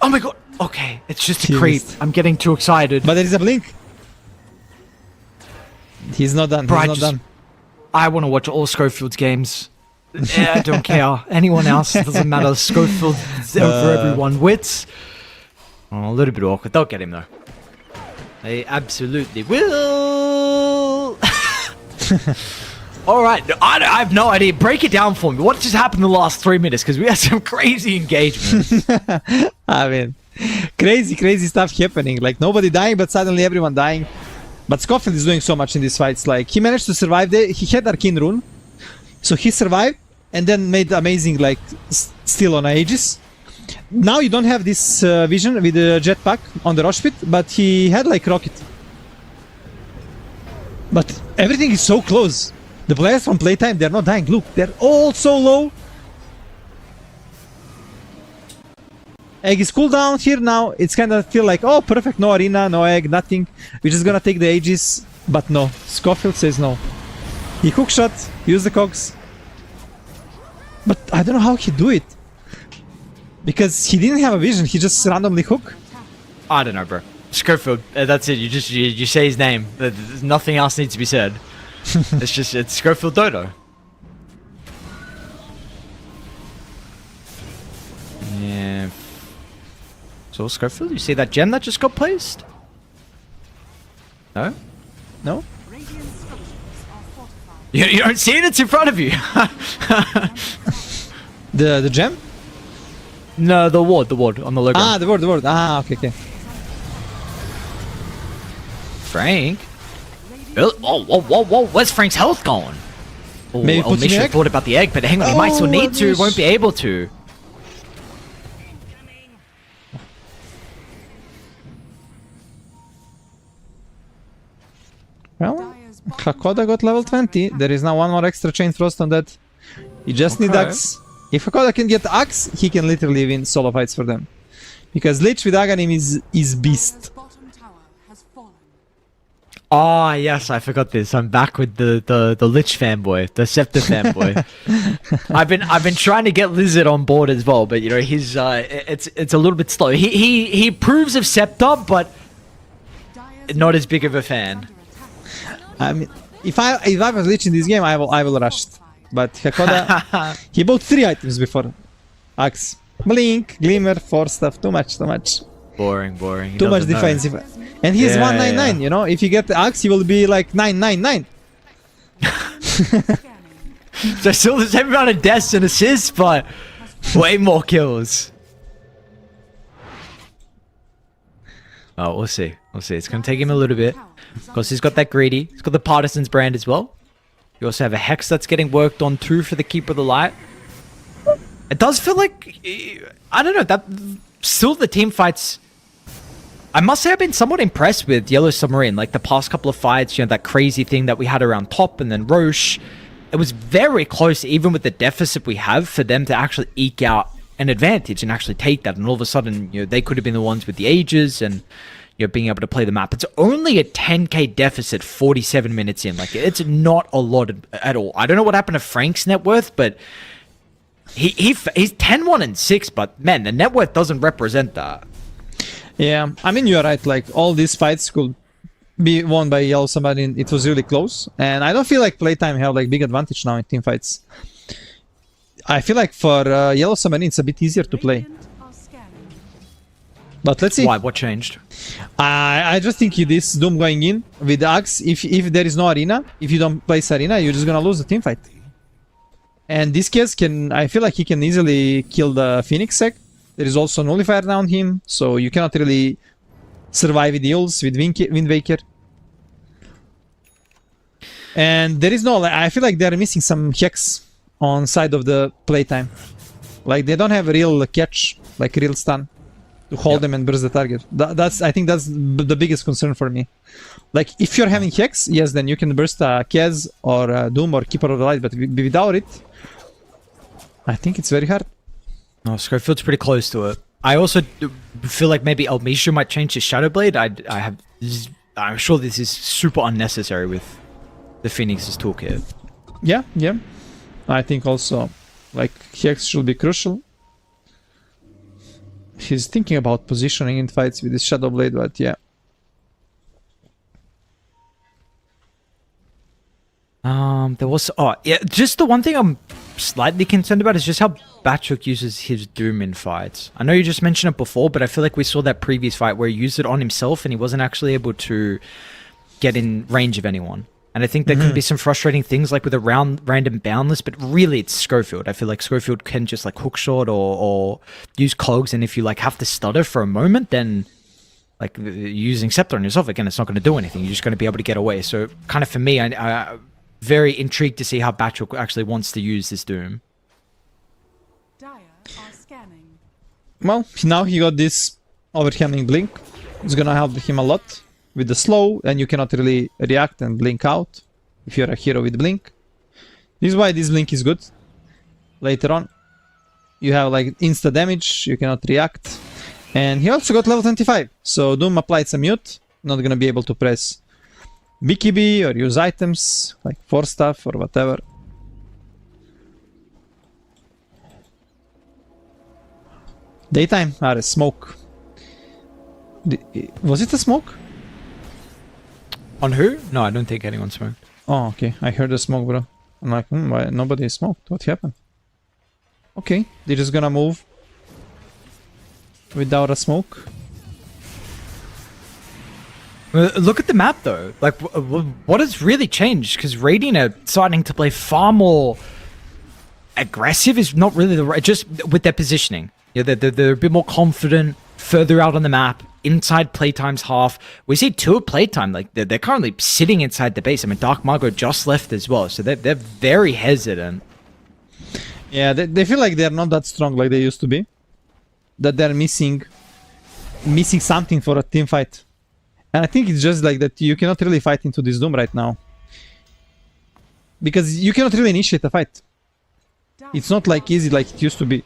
Oh my god. Okay, it's just a He creep. missed. I'm getting too excited. But there is a blink. He's not done. Bro, He's I not just- done. I want to watch all Schofield's games. Yeah, I don't care. Anyone else, doesn't matter. Schofield is over everyone. Wits. Oh, a little bit awkward. They'll get him, though. They absolutely will. Alright, I have no idea. Break it down for me. What just happened in the last 3 minutes? Because we had some crazy engagement. I mean, crazy stuff happening. Like, nobody dying, but suddenly everyone dying. But Scofield is doing so much in these fights. Like, he managed to survive. He had Arcane Rune. So he survived, and then made amazing, like, steal on Aegis. Now you don't have this vision with the jetpack on the rush pit, but he had, like, rocket. But everything is so close. The players from Playtime, they're not dying. Look, they're all so low. Egg is cooldown here now. It's kind of feel like, oh, perfect, no arena, no egg, nothing. We're just gonna take the Aegis, but no. Scofield says no. He hookshot, use the cogs. But I don't know how he do it. Because he didn't have a vision, he just randomly hook. I don't know, bro. Schofield, that's it. You say his name. There's nothing else needs to be said. It's Schofield Dodo. Yeah. So Schofield, you see that gem that just got placed? No? No? Radiant structures are fortified. You don't see it? It's in front of you. The gem? No, the ward on the logo. Ah, the word. Ah, okay. Frank? Whoa, where's Frank's health going? Oh, Maybe put in the Misha egg? thought about the egg, but hang on, he might still Oh, need to, Mish. won't be able to. Well, Dire's bottom Hakoda got level 20. There is now one more extra chain frost on that. You just need Okay. Axe. If Hakoda can get Axe, he can literally win solo fights for them. Because Lich with Aghanim is beast. Dire's bottom tower has fallen. Ah, yes, I forgot this. I'm back with the Lich fanboy, the Scepter fanboy. I've been trying to get Lizard on board as well, but you know he's it's a little bit slow. He approves of Scepter, but Dire's not as big of a fan. under attack. I mean, if I was Lich in this game, I will rush. But Hakoda, he bought 3 items before. Axe. Blink, Glimmer, 4 stuff. Too much. Boring. He Too much doesn't know. defensive. And he's Yeah, 199, yeah. you know? If you get the Axe, he will be like 999. Scanning. So still the same amount of deaths and assists, but way more kills. Oh, we'll see. It's gonna take him a little bit. Of course, he's got that greedy. He's got the Partisans brand as well. You also have a Hex that's getting worked on too for the Keeper of the Light. It does feel like, I don't know, that still the team fights. I must say I've been somewhat impressed with Yellow Submarine. Like the past couple of fights, you know, that crazy thing that we had around top and then Roche. It was very close, even with the deficit we have, for them to actually eke out an advantage and actually take that. And all of a sudden, you know, they could have been the ones with the Ages and, you know, being able to play the map. It's only a 10k deficit 47 minutes in. Like, it's not a lot at all. I don't know what happened to Frank's net worth, but he's 10-1 and 6, but man, the net worth doesn't represent that. Yeah, I mean, you're right. Like, all these fights could be won by Yellow Submarine. It was really close. And I don't feel like PlayTime have, like, big advantage now in team fights. I feel like for Yellow Submarine, it's a bit easier to play. Radiant are scanning. But let's see. Why? What changed? I just think this Doom going in with the Axe, if there is no arena, if you don't place arena, you're just gonna lose the team fight. And this case I feel like he can easily kill the Phoenix Sec. There is also Nullifier around him, so you cannot really survive with heals, with Wind Waker. And there is no, I feel like they're missing some Hex on side of the playtime. Like, they don't have a real catch, like real stun to hold them and burst the target. I think that's the biggest concern for me. Like, if you're having Hex, yes, then you can burst a Kez or a Doom or Keeper of the Light, but without it, I think it's very hard. Oh, Schofield's pretty close to it. I also feel like maybe Elmisha might change his Shadow Blade. I'm sure this is super unnecessary with the Phoenix's toolkit. Yeah. I think also, like, Hex should be crucial. He's thinking about positioning in fights with his Shadow Blade, but yeah. There was just the one thing I'm slightly concerned about is just how Batchuk uses his Doom in fights. I know you just mentioned it before, but I feel like we saw that previous fight where he used it on himself and he wasn't actually able to get in range of anyone. And I think there could be some frustrating things like with a random boundless, but really it's Schofield. I feel like Schofield can just like hookshot or use cogs, and if you like have to stutter for a moment, then like using Scepter on yourself again, it's not going to do anything. You're just going to be able to get away. So kind of for me, I very intrigued to see how Batchuk actually wants to use this Doom. Dire are scanning. Well, now he got this overcoming blink. It's gonna help him a lot with the slow, and you cannot really react and blink out if you're a hero with blink. This is why this blink is good. Later on, you have like insta damage, you cannot react. And he also got level 25. So Doom applied some mute. Not gonna be able to press BKB or use items like force stuff or whatever. Daytime, smoke. Was it a smoke? On who? No, I don't think anyone smoked. Oh, okay. I heard a smoke, bro. I'm like, why nobody smoked? What happened? Okay, they're just gonna move without a smoke. Look at the map though. Like, what has really changed? Because Radiant are starting to play far more aggressive. Is not really the right. Just with their positioning. Yeah, they're a bit more confident, further out on the map, inside Playtime's half. We see two of Playtime, like they're currently sitting inside the base. I mean, Dark Margot just left as well, so they're very hesitant. Yeah, they feel like they're not that strong like they used to be. That they're missing something for a team fight. And I think it's just like that you cannot really fight into this Doom right now. Because you cannot really initiate a fight. It's not like easy like it used to be.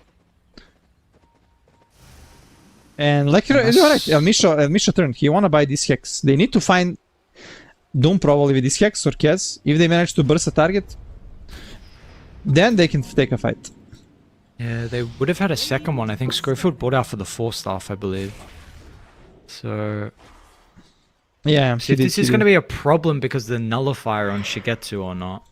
And like you're right, Elmisha turned. He wanna buy this Hex. They need to find Doom probably with this Hex or Kaz. If they manage to burst a target, then they can take a fight. Yeah, they would have had a second one. I think Schofield bought out for the 4-staff, I believe. So Yeah, see if this is going to be a problem because the nullifier on Shigetsu or not.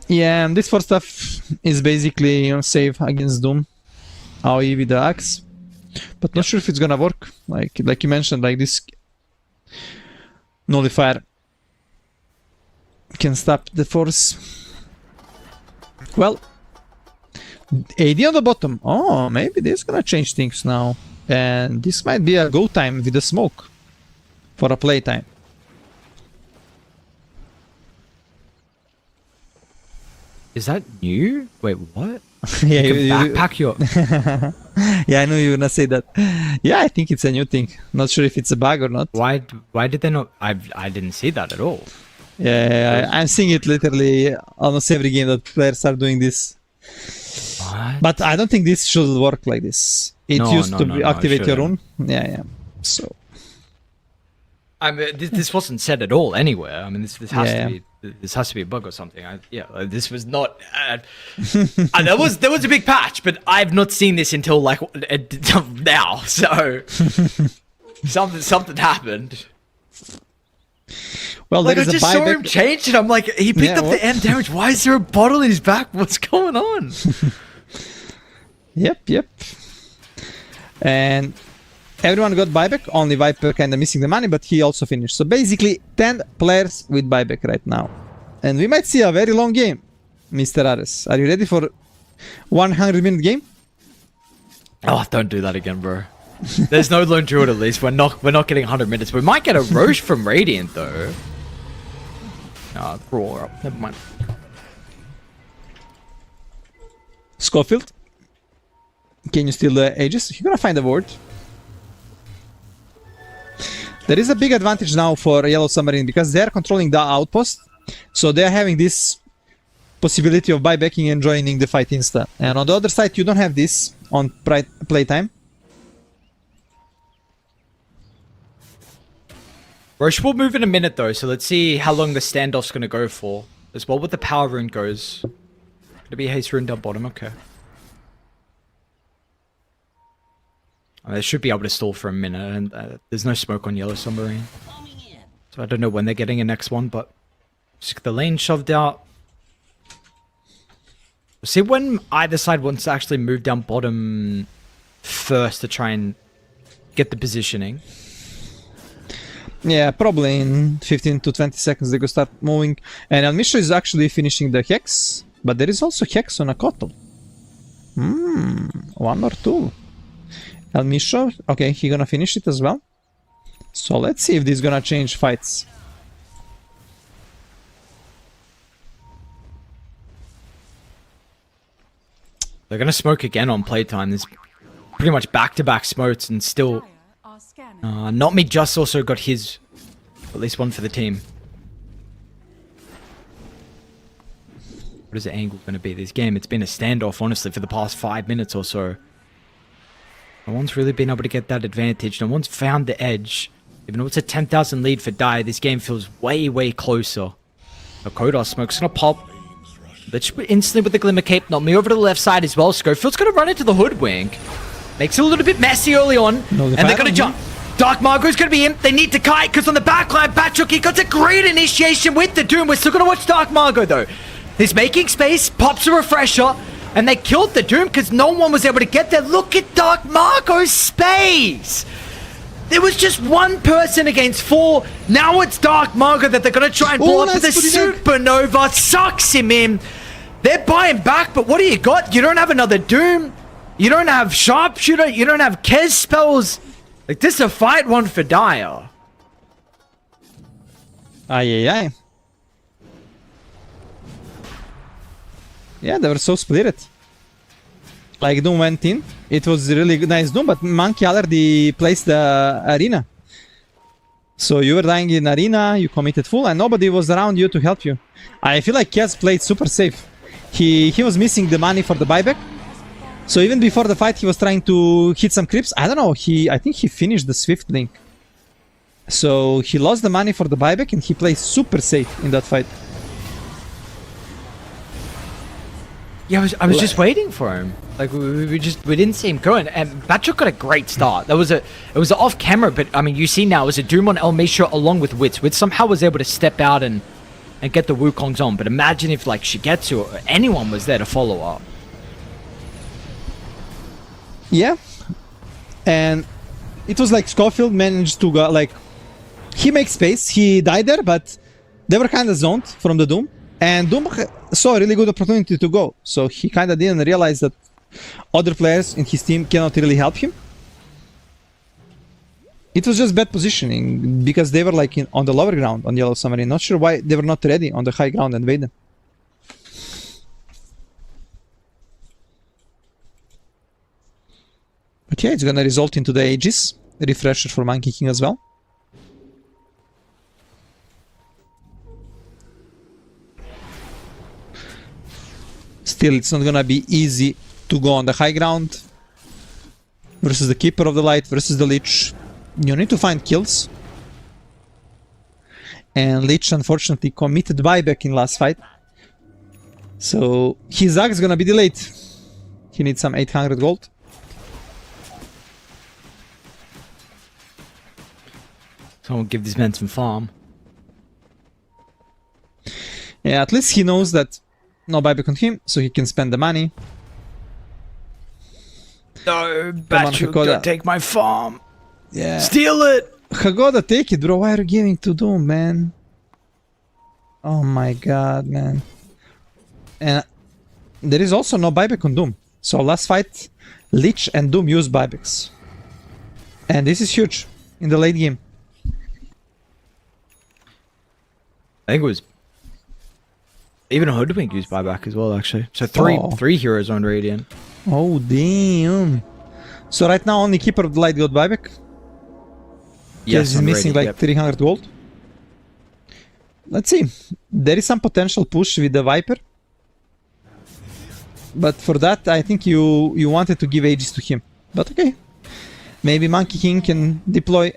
Yeah, and this 4-staff is basically save against Doom. AoE with the axe. But not sure if it's gonna work. Like you mentioned, like this nullifier can stop the force. Well, AD on the bottom. Oh, maybe this is gonna change things now. And this might be a go time with the smoke for a playtime. Is that new? Wait, what? Yeah, You can backpack your... Yeah, I knew you were gonna say that. Yeah, I think it's a new thing. Not sure if it's a bug or not. Why did they not... I didn't see that at all. Yeah, I'm seeing it literally almost every game that players are doing this. What? But I don't think this should work like this. It used to activate your rune. Yeah. So I mean, this wasn't said at all anywhere. I mean, this has Yeah. to be this has to be a bug or something. This was not. There was a big patch, but I've not seen this until like now. So something happened. well, Like there I is a just saw him buyback. change it. I'm like, he picked Yeah, up what? the end damage. Why is there a bottle in his back? What's going on? Yep. And everyone got buyback. Only Viper kind of missing the money, but he also finished. So basically, 10 players with buyback right now, and we might see a very long game. Mr. Ares, are you ready for 100-minute game? Oh, don't do that again, bro. There's no lone druid at least. We're not getting 100 minutes. We might get a Roche from Radiant though. Nah, roar up. Never mind. Schofield, can you steal the Aegis? You're gonna find a ward. There is a big advantage now for Yellow Submarine because they're controlling the outpost, so they're having this possibility of buybacking and joining the fight insta. And on the other side, you don't have this on playtime. Roche will move in a minute though, so let's see how long the standoff's gonna go for. As well with the power rune goes. Gonna be haste rune down bottom, okay. They should be able to stall for a minute, and there's no smoke on Yellow Submarine. So I don't know when they're getting a next one, but just get the lane shoved out. We'll see when either side wants to actually move down bottom first to try and get the positioning. Yeah, probably in 15 to 20 seconds they go start moving. And Elmisha is actually finishing the Hex, but there is also Hex on a Kotal. One or two. Elmisha, okay, he gonna finish it as well. So let's see if this is gonna change fights. They're gonna smoke again on playtime. There's pretty much back-to-back smokes and still... Dire are scanning. Not Me Just also got his... At least one for the team. What is the angle gonna be this game? It's been a standoff, honestly, for the past 5 minutes or so. No one's really been able to get that advantage. No one's found the edge. Even though it's a 10,000 lead for Dire, this game feels way, way closer. The Kodos smoke's gonna pop. Let's instantly with the Glimmer Cape. Not me over to the left side as well. Schofield's gonna run into the Hoodwink. Makes it a little bit messy early on. No, and they're gonna jump. Dark Margot's gonna be in. They need to kite because on the backline, Patrick, he got a great initiation with the Doom. We're still gonna watch Dark Margot though. He's making space, pops a refresher, and they killed the Doom because no one was able to get there. Look at Dark Margot's space. There was just one person against four. Now it's Dark Margot that they're gonna try and blow up with the Supernova. Sucks him in. They're buying back, but what do you got? You don't have another Doom. You don't have Sharpshooter. You don't have Kez spells. Like, this is a fight one for Dire. Aye. Yeah, they were so split. Like, Doom went in. It was really nice Doom, but Monkey already placed the arena. So you were dying in arena, you committed full, and nobody was around you to help you. I feel like Kez played super safe. He was missing the money for the buyback. So even before the fight, he was trying to hit some creeps. I don't know, I think he finished the Swift Link. So he lost the money for the buyback and he played super safe in that fight. Yeah, I was just waiting for him. Like we didn't see him going. And Patrick got a great start. It was off camera, but I mean you see now it was a Doom on El Misha along with Wits. Wits somehow was able to step out and get the Wukong's on. But imagine if like Shigetsu or anyone was there to follow up. Yeah, and it was like Schofield managed to go, like, he makes space, he died there, but they were kind of zoned from the Doom, and Doom saw a really good opportunity to go, so he kind of didn't realize that other players in his team cannot really help him. It was just bad positioning, because they were like on the lower ground on Yellow Submarine, not sure why they were not ready on the high ground and Vaden. But yeah, it's gonna result into the Aegis refresher for Monkey King as well. Still, it's not gonna be easy to go on the high ground versus the Keeper of the Light versus the Lich. You need to find kills. And Lich unfortunately committed buyback in last fight. So his axe is gonna be delayed. He needs some 800 gold. Someone give this man some farm. Yeah, at least he knows that no buyback on him, so he can spend the money. No, Patrick, don't take my farm. Yeah. Steal it! Hagoda, take it, bro. Why are you giving to Doom, man? Oh my god, man. And there is also no buyback on Doom. So last fight, Lich and Doom used buybacks. And this is huge in the late game. I think it was even a Hoodwink used buyback as well, actually. So three heroes on Radiant. Oh damn! So right now only Keeper of the Light got buyback. Yes, he's missing Radiant, like 300 gold. Let's see. There is some potential push with the Viper, but for that I think you wanted to give Aegis to him. But okay, maybe Monkey King can deploy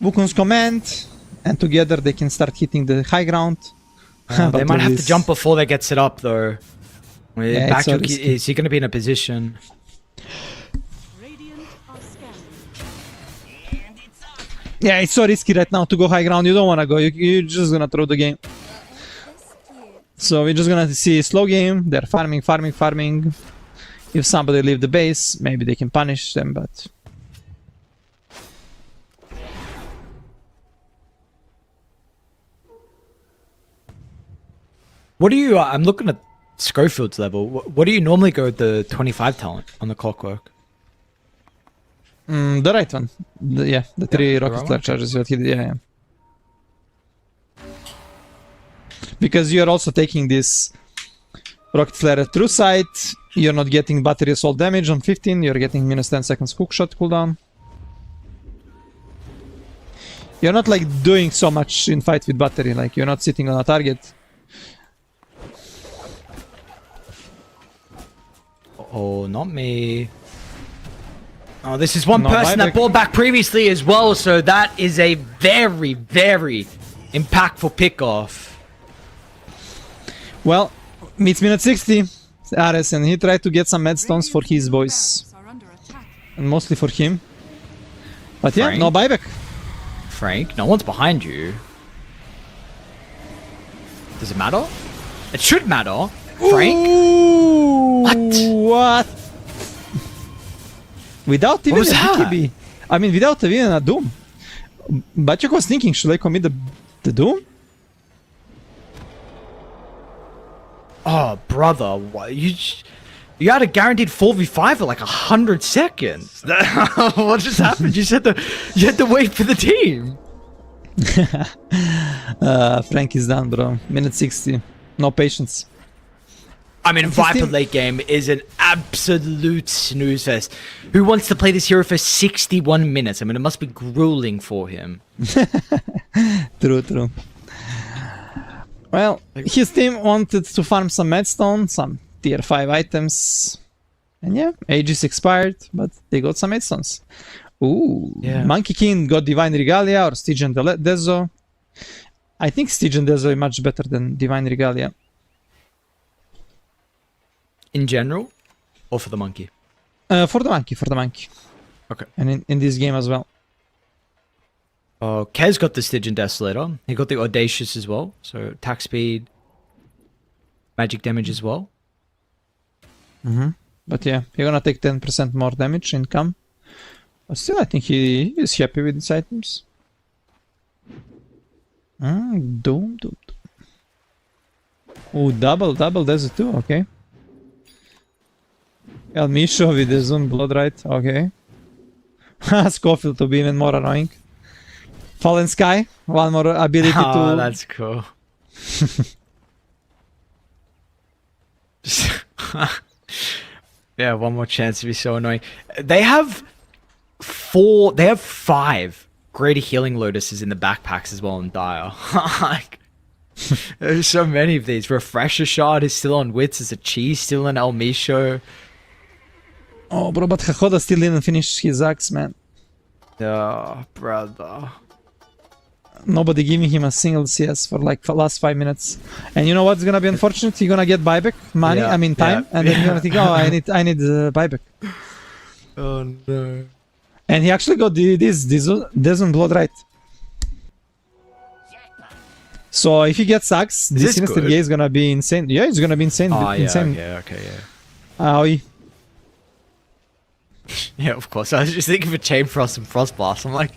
Wukong's command. And together they can start hitting the high ground. They might have to jump before they get set up though. Yeah, Patrick, is he going to be in a position? Yeah, it's so risky right now to go high ground. You don't want to go. You're just going to throw the game. So we're just going to see a slow game. They're farming. If somebody leave the base, maybe they can punish them, but... What do you... I'm looking at Schofield's level. What do you normally go with the 25 talent on the Clockwork? The right one. The 3 rocket flare charges. Yeah. Because you're also taking this rocket flare through sight. You're not getting battery assault damage on 15. You're getting minus 10 seconds hookshot cooldown. You're not like doing so much in fight with battery. Like you're not sitting on a target. Oh, not me. Oh, this is one No person that buyback. bought back previously as well, so that is a very, very impactful pick-off. Well, meets minute 60. Ares, and he tried to get some medstones for his boys. Barracks are under attack. And mostly for him. But yeah, Frank? no buyback. Frank, no one's behind you. Does it matter? It should matter. Frank? Ooh, What? what? Without even was a that? BKB. I mean, without even a Doom. Bachuk was thinking, should I commit the Doom? Oh, brother, what, you had a guaranteed 4v5 for like 100 seconds. What just happened? You had to wait for the team. Frank is done, bro. Minute 60. No patience. I mean, Interesting. Viper late game is an absolute snooze fest. Who wants to play this hero for 61 minutes? I mean, it must be grueling for him. True. Well, his team wanted to farm some Medstone, some tier 5 items. And yeah, age is expired, but they got some Medstones. Ooh, Yeah. Monkey King got Divine Regalia or Stygian Dezo. I think Stygian Dezo is much better than Divine Regalia. In general? Or for the monkey? For the monkey. Okay. And in this game as well. Oh, Kez got the Stygian Desolator. He got the Audacious as well. So attack speed, magic damage as well. But yeah, you're gonna take 10% more damage income. But still, I think he is happy with his items. Doom. Oh, double Desert too, okay. El Misho with the Zoom Bloodright, okay. Scofield to be even more annoying. Fallen Sky, one more ability Oh, to... that's cool. Yeah, one more chance to be so annoying. They have 5 greater healing lotuses in the backpacks as well in Dire. Like, there's so many of these. Refresher Shard is still on Wits as a cheese, still in El Misho. Oh, bro, but Hakoda still didn't finish his axe, man. Oh, brother. Nobody giving him a single CS for like last 5 minutes. And you know what's gonna be unfortunate? You're gonna get buyback money, Yeah, I mean time, yeah, and then you're gonna think, oh, I need buyback. Oh no. And he actually got this Desmond Bloodright. So if he gets axe, this this Sinister good? Gay is gonna be insane. Yeah, it's gonna be insane. Oh, yeah, insane. okay, yeah. Aoi. Yeah, of course. I was just thinking of Chain Frost and Frost Blast. I'm like,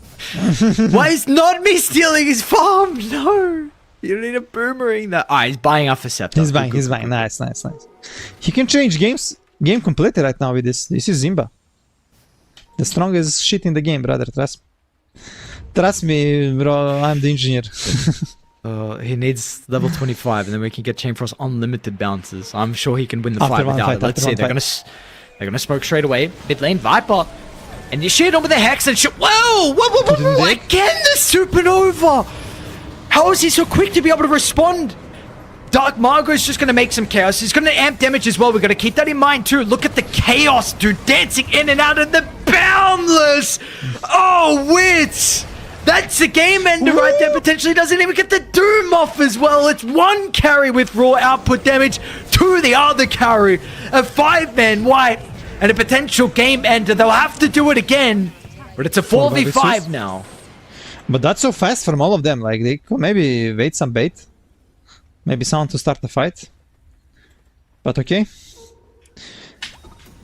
why is not me stealing his farm? No, you don't need a boomerang. That he's buying off a scepter. He's buying. Nice. He can change game completely right now with this. This is Zimba. The strongest shit in the game, brother. Trust me, bro. I'm the engineer. He needs level 25, and then we can get Chain Frost unlimited bounces. I'm sure he can win the After fight one without fight, it. Let's after see. one They're gonna smoke straight away. Mid lane Viper, and you shoot him with a hex and shoot. Whoa! Again the supernova. How is he so quick to be able to respond? Dark Margot's just gonna make some chaos. He's gonna amp damage as well. We're gonna keep that in mind too. Look at the chaos, dude, dancing in and out of the boundless. Oh, wits! That's a game ender right there. Potentially doesn't even get the Doom off as well. It's one carry with raw output damage to the other carry. A 5-man wipe and a potential game ender. They'll have to do it again, but it's a 4v5 now. But that's so fast from all of them. Like they could maybe wait some bait. Maybe someone to start the fight. But okay.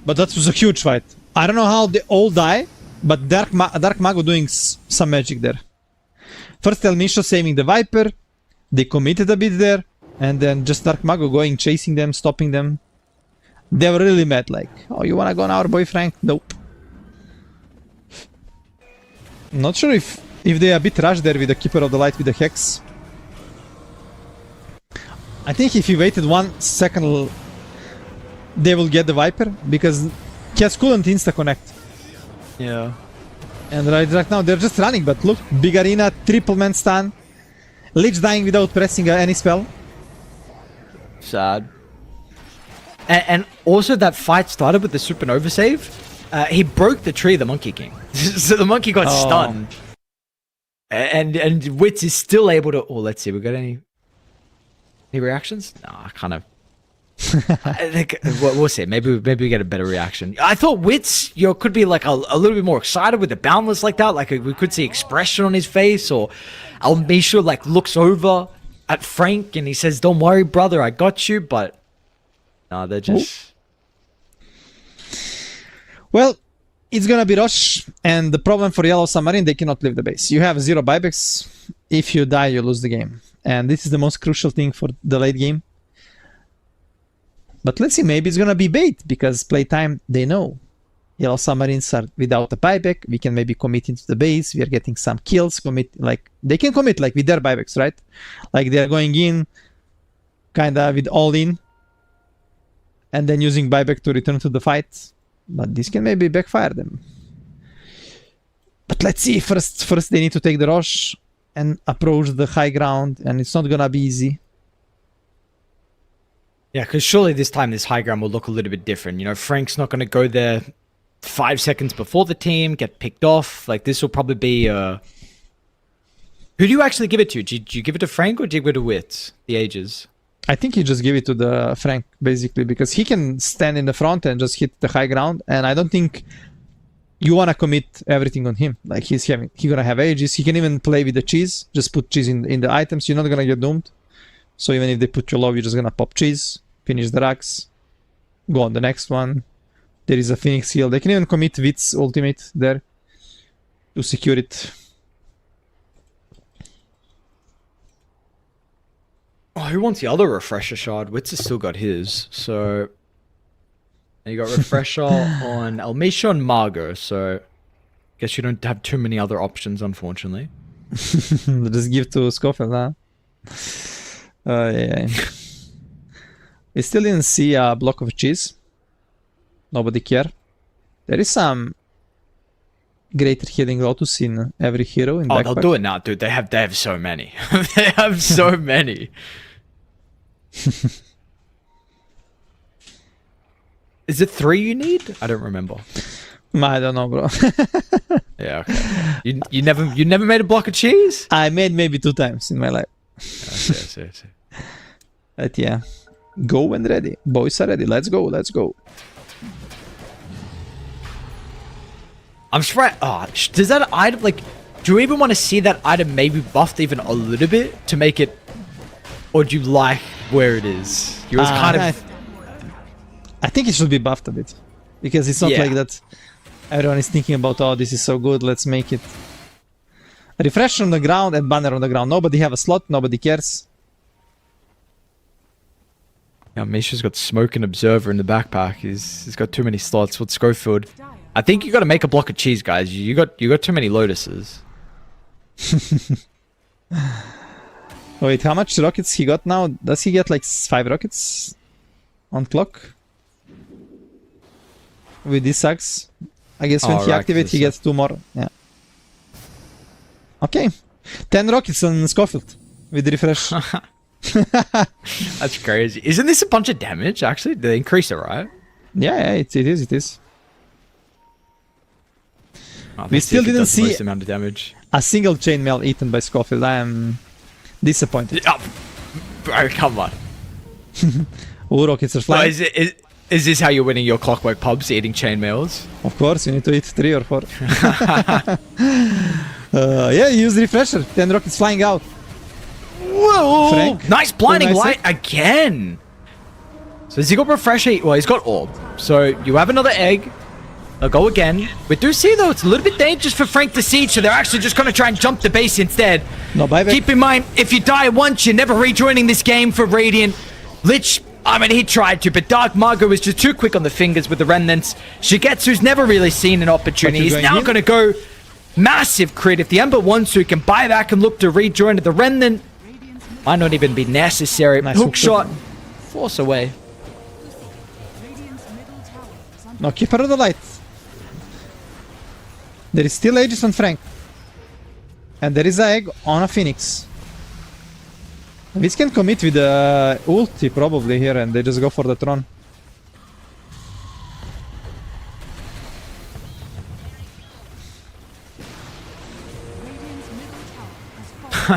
But that was a huge fight. I don't know how they all die, but Dark Mago doing some magic there. First El Misho saving the Viper. They committed a bit there. And then just Dark Mago going, chasing them, stopping them. They were really mad, like, oh, you wanna go on our boy Frank? Nope. Not sure if they a bit rushed there with the Keeper of the Light with the Hex. I think if he waited 1 second, they will get the Viper, because Kess couldn't insta-connect. Yeah. And right now they're just running, but look, big arena, triple man stun. Lich dying without pressing any spell. Sad. And also that fight started with the supernova save. He broke the tree, the Monkey King. So the monkey got stunned. And Wits is still able to... Oh, let's see. We got any reactions? No, kind of. I think we'll see. Maybe we get a better reaction. I thought Wits, could be like a little bit more excited with the Boundless like that. Like we could see expression on his face, or Almisha like looks over at Frank and he says, "Don't worry, brother, I got you." But no, they're just. Well, it's gonna be rush, and the problem for Yellow Submarine, they cannot leave the base. You have 0 buybacks. If you die, you lose the game, and this is the most crucial thing for the late game. But let's see, maybe it's gonna be bait, because playtime, they know. Yellow Submarines are without a buyback, we can maybe commit into the base, we are getting some kills, they can commit like with their buybacks, right? Like they are going in, kinda with all in, and then using buyback to return to the fight. But this can maybe backfire them. But let's see, first they need to take the rush and approach the high ground, and it's not gonna be easy. Yeah, because surely this time this high ground will look a little bit different. Frank's not going to go there 5 seconds before the team, get picked off. Like, this will probably be... Who do you actually give it to? Did you give it to Frank or did you give it to Wits? The ages? I think you just give it to the Frank, basically, because he can stand in the front and just hit the high ground, and I don't think you want to commit everything on him. Like, he's going to have ages. He can even play with the cheese. Just put cheese in the items. You're not going to get doomed. So even if they put you low, you're just gonna pop cheese, finish the racks, go on the next one. There is a Phoenix heal. They can even commit Wits ultimate there to secure it. Oh, who wants the other refresher shard? Wits has still got his. So you got refresher on Almisha and Margot. So guess you don't have too many other options, unfortunately. Just give to Scofield, huh? Yeah. We still didn't see a block of cheese. Nobody care. There is some greater healing lotus in every hero in backpack. They'll do it now, dude. They have so many. They have so many. Is it 3 you need? I don't remember. I don't know, bro. Yeah, okay. You never made a block of cheese? I made maybe 2 times in my life. I see. But yeah, go when ready. Boys are ready. Let's go. I'm surprised. Does that item, like, do you even want to see that item maybe buffed even a little bit to make it, or do you like where it is? You was kind of. I think it should be buffed a bit, because it's not like that. Everyone is thinking about, oh, this is so good. Let's make it. Refresh on the ground and banner on the ground. Nobody have a slot. Nobody cares. Yeah, Misha's got Smoke and Observer in the backpack. He's got too many slots. What's Schofield? I think you got to make a block of cheese, guys. You got too many lotuses. Wait, how much rockets he got now? Does he get like 5 rockets on clock? With these sucks? I guess when he activates, he gets 2 more. Yeah. Okay. 10 rockets on Schofield with the refresh. That's crazy. Isn't this a bunch of damage, actually? They increase it, right? Yeah, it is. Oh, We still didn't see amount of damage. a single chainmail eaten by Schofield. I am disappointed. Oh, bro, come on. All rockets are flying. Is this how you're winning your Clockwork pubs, eating chainmails? Of course, you need to eat 3 or 4. Yeah, use refresher. 10 rockets flying out. Whoa! Frank, Nice blinding nice light again. So has he got refresher? Well, he's got orb. So you have another egg. They'll go again. We do see, though, it's a little bit dangerous for Frank to siege, so they're actually just going to try and jump the base instead. No buyback. Keep in mind, if you die once, you're never rejoining this game for Radiant. Lich, I mean, he tried to, but Dark Margot was just too quick on the fingers with the Remnants. Shigetsu's never really seen an opportunity. He's now going to go massive crit. If the Ember wants to, he can buy back and look to rejoin the Remnant. Might not even be necessary. Nice hook shot. Force away. No, keep her on the light. There is still Aegis on Frank. And there is an egg on a Phoenix. This can commit with the ulti probably here, and they just go for the Tron.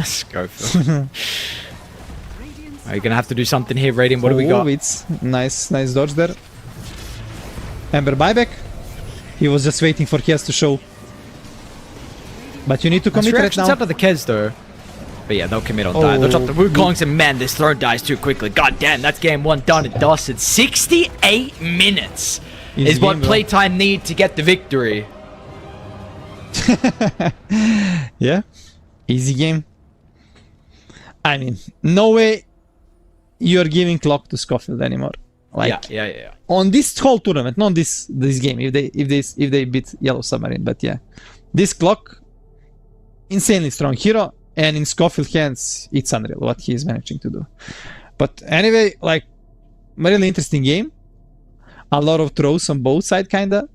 Schofield. Are you gonna have to do something here, Radiant? What do we got? It's nice dodge there. Ember buyback. He was just waiting for Kias to show. But you need to Nice commit right reactions now. out of the Kez though. But yeah, they'll commit on die. They'll drop the Wukong and man, this throne dies too quickly. God damn, that's game one done and dusted. 68 minutes Easy is what game, bro. PlayTime need to get the victory. Yeah. Easy game. I mean, no way you're giving clock to Schofield anymore. Like Yeah. on this whole tournament, not this game. If they beat Yellow Submarine, but yeah, this clock, insanely strong hero, and in Schofield hands, it's unreal what he is managing to do. But anyway, like, really interesting game. A lot of throws on both sides, kinda.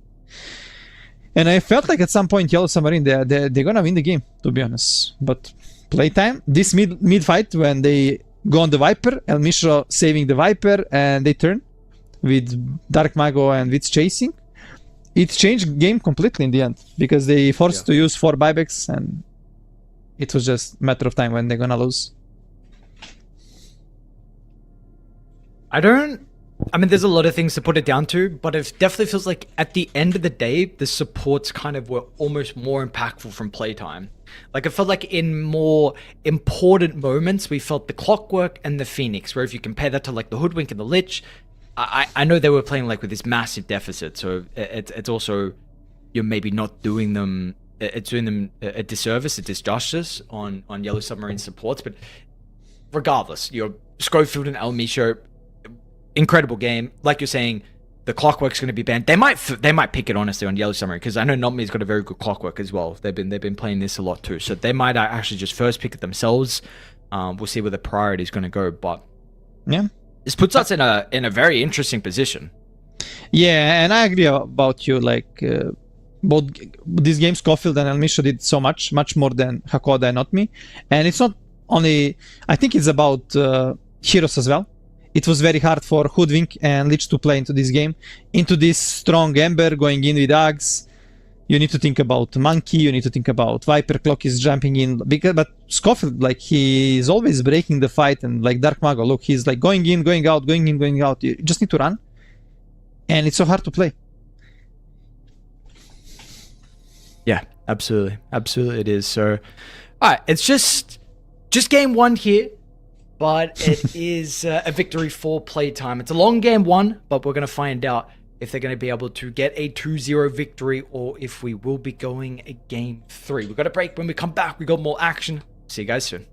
And I felt like at some point Yellow Submarine they're gonna win the game, to be honest. But playtime, this mid fight when they go on the Viper, El Mishra saving the Viper, and they turn with Dark Mago and Witch chasing. It changed game completely in the end because they forced to use 4 buybacks, and it was just a matter of time when they're gonna lose. I mean, there's a lot of things to put it down to, but it definitely feels like at the end of the day, the supports kind of were almost more impactful from playtime. Like, I felt like in more important moments, we felt the Clockwork and the Phoenix, where if you compare that to like the Hoodwink and the Lich, I know they were playing like with this massive deficit, so it's also, you're maybe not doing them, it's doing them a disservice, a disjustice on Yellow Submarine supports, but regardless, you're Schofield and El Misho, incredible game. Like you're saying, the Clockwork's going to be banned. They might pick it honestly on Yellow Submarine because I know Notme's got a very good Clockwork as well. They've been playing this a lot too, so they might actually just first pick it themselves. We'll see where the priority is going to go, but Yeah. this puts us in a very interesting position. Yeah, and I agree about you. Like, both these games, Schofield and El Misho did so much more than Hakoda and Notme. And it's not only, I think it's about heroes as well. It was very hard for Hoodwink and Lich to play into this game. Into this strong Ember going in with Ags. You need to think about Monkey, you need to think about Viper, Clock is jumping in. But Schofield, like, he is always breaking the fight, and like Dark Mago, look, he's like going in, going out, going in, going out. You just need to run. And it's so hard to play. Yeah, absolutely. Absolutely it is. So, alright, it's just game one here. But it is a victory for playtime. It's a long game one, but we're going to find out if they're going to be able to get a 2-0 victory or if we will be going a game 3. We've got a break. When we come back, we got more action. See you guys soon.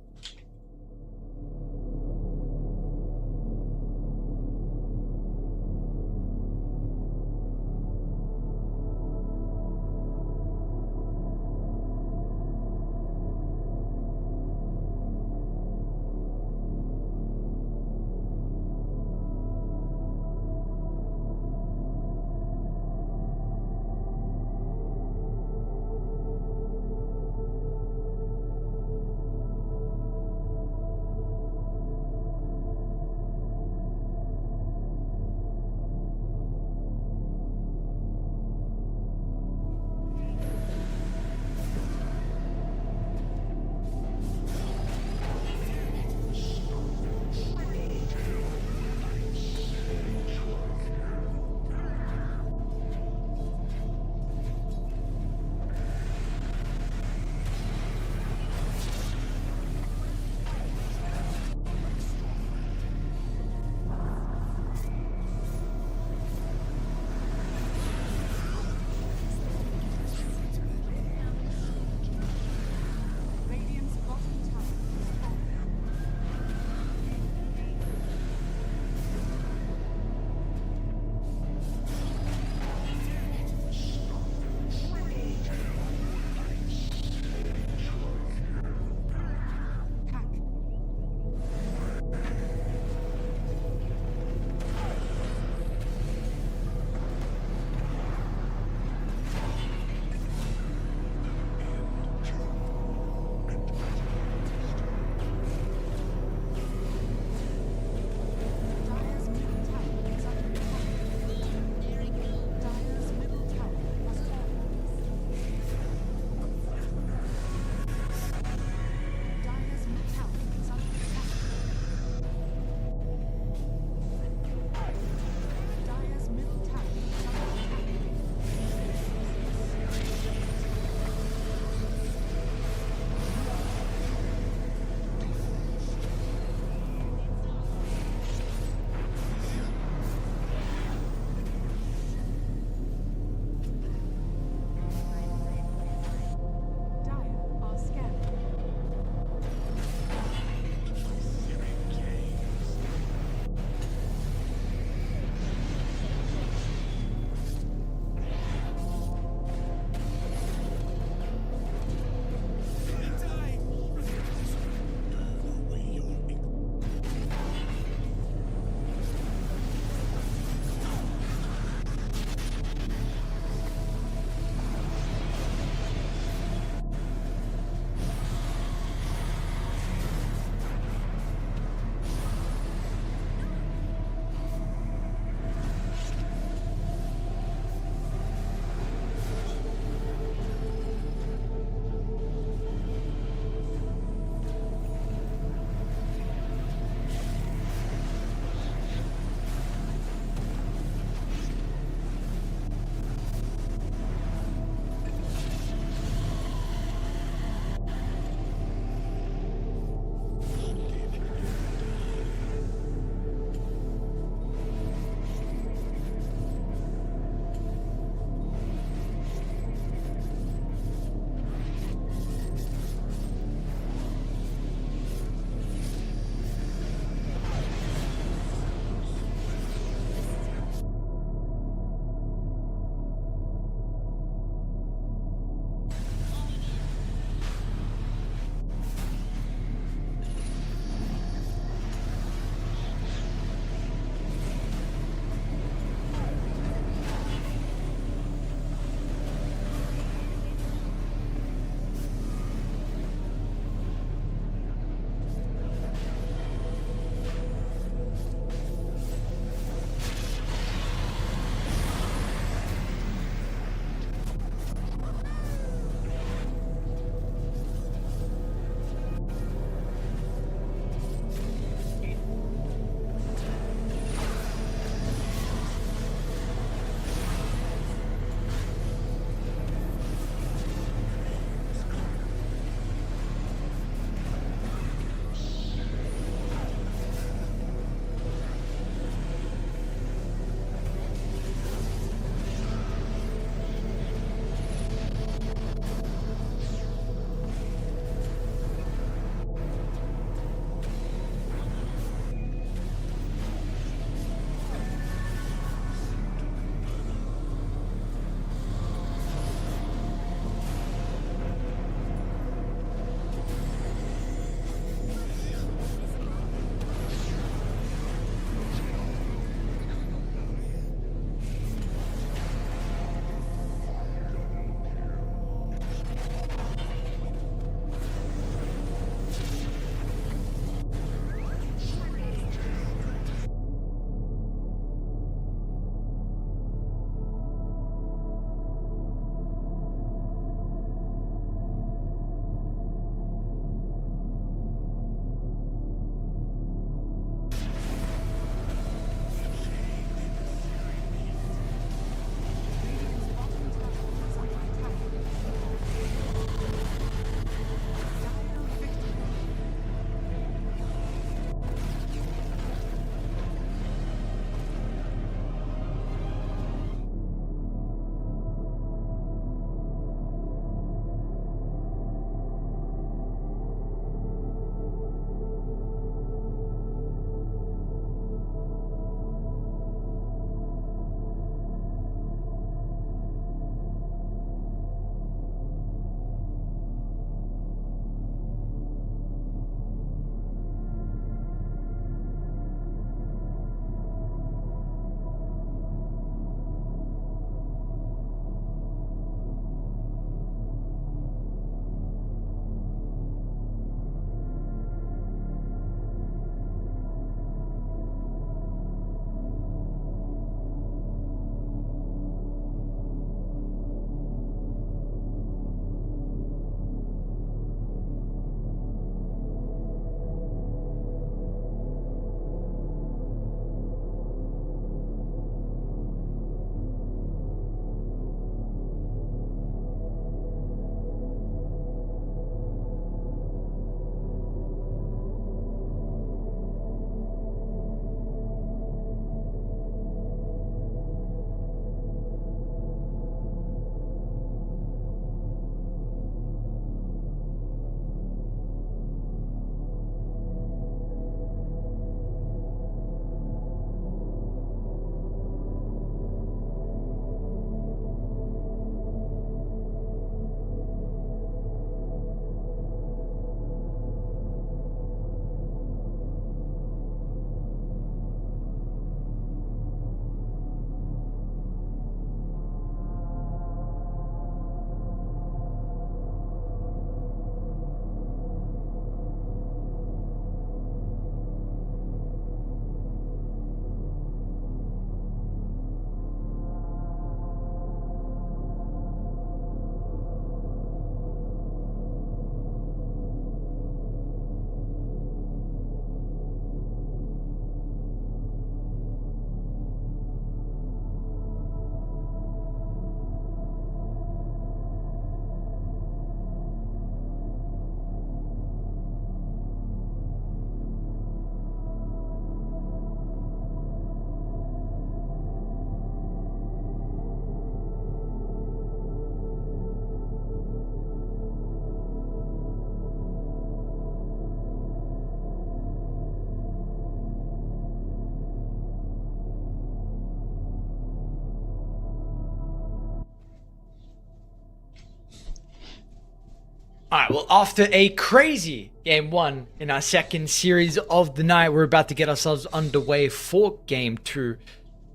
All right, well, after a crazy game one in our second series of the night, we're about to get ourselves underway for game two.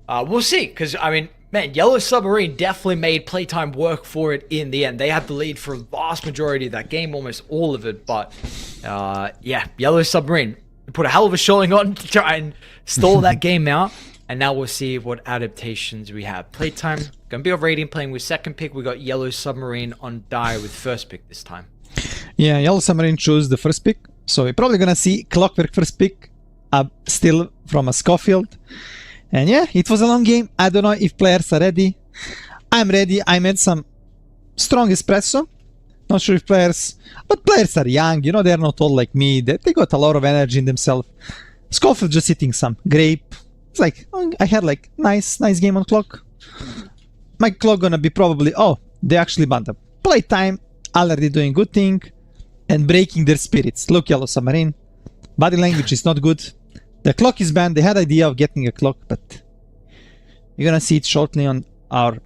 We'll see, because, I mean, man, Yellow Submarine definitely made PlayTime work for it in the end. They had the lead for a vast majority of that game, almost all of it, but, yeah, Yellow Submarine put a hell of a showing on to try and stall that game out. And now we'll see what adaptations we have. Playtime, gonna be a rating, playing with second pick. We got Yellow Submarine on Dire with first pick this time. Yeah, Yellow Submarine chose the first pick, so we're probably gonna see Clockwork first pick, still from a Schofield. And yeah, it was a long game. I don't know if players are ready. I'm ready. I made some strong espresso. Not sure if but players are young, you know, they're not all like me. They got a lot of energy in themselves. Schofield just eating some grape. It's like, I had like nice game on clock. My clock gonna be probably, they actually banned up. Playtime, already doing good thing and breaking their spirits. Look, Yellow Submarine. Body language is not good. The clock is banned. They had idea of getting a clock, but you're gonna see it shortly on our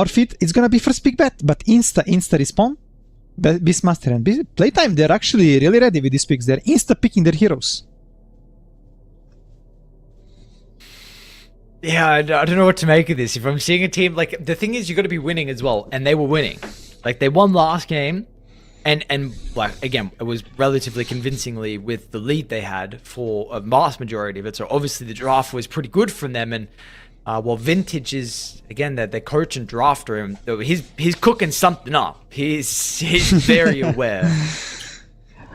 feed. It's gonna be first pick bet, but insta respawn. Beastmaster and Playtime, they're actually really ready with these picks. They're insta picking their heroes. Yeah, I don't know what to make of this. If I'm seeing a team, like, the thing is, you got to be winning as well, and they were winning. Like, they won last game, and like, again, it was relatively convincingly with the lead they had for a vast majority of it. So obviously the draft was pretty good from them, and while Vintage is, again, their coach and drafter, he's cooking something up. He's very aware.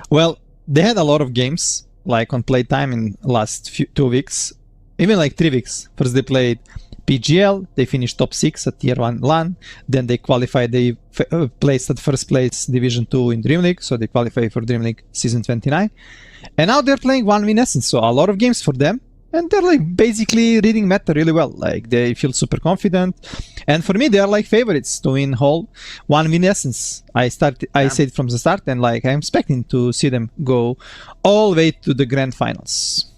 Well, they had a lot of games, like on Playtime in the last 2 weeks. Even like 3 weeks. First they played PGL, they finished top 6 at tier 1 LAN, then they qualified, they placed at first place Division 2 in Dream League, so they qualified for Dream League season 29. And now they're playing 1v Essence, so a lot of games for them, and they're like basically reading meta really well. Like, they feel super confident, and for me they are like favorites to win whole 1v Essence. I said from the start, and like I'm expecting to see them go all the way to the grand finals.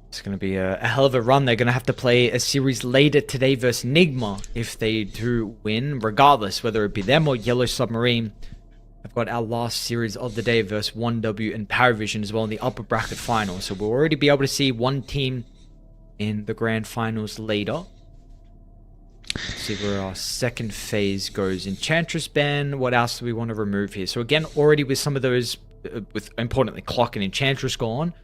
It's going to be a hell of a run. They're going to have to play a series later today versus NIGMA if they do win, regardless whether it be them or Yellow Submarine. I've got our last series of the day versus 1W and Paravision as well in the upper bracket final. So we'll already be able to see one team in the grand finals later. Let's see where our second phase goes. Enchantress ban. What else do we want to remove here? So again, already with some of those, with importantly Clock and Enchantress gone,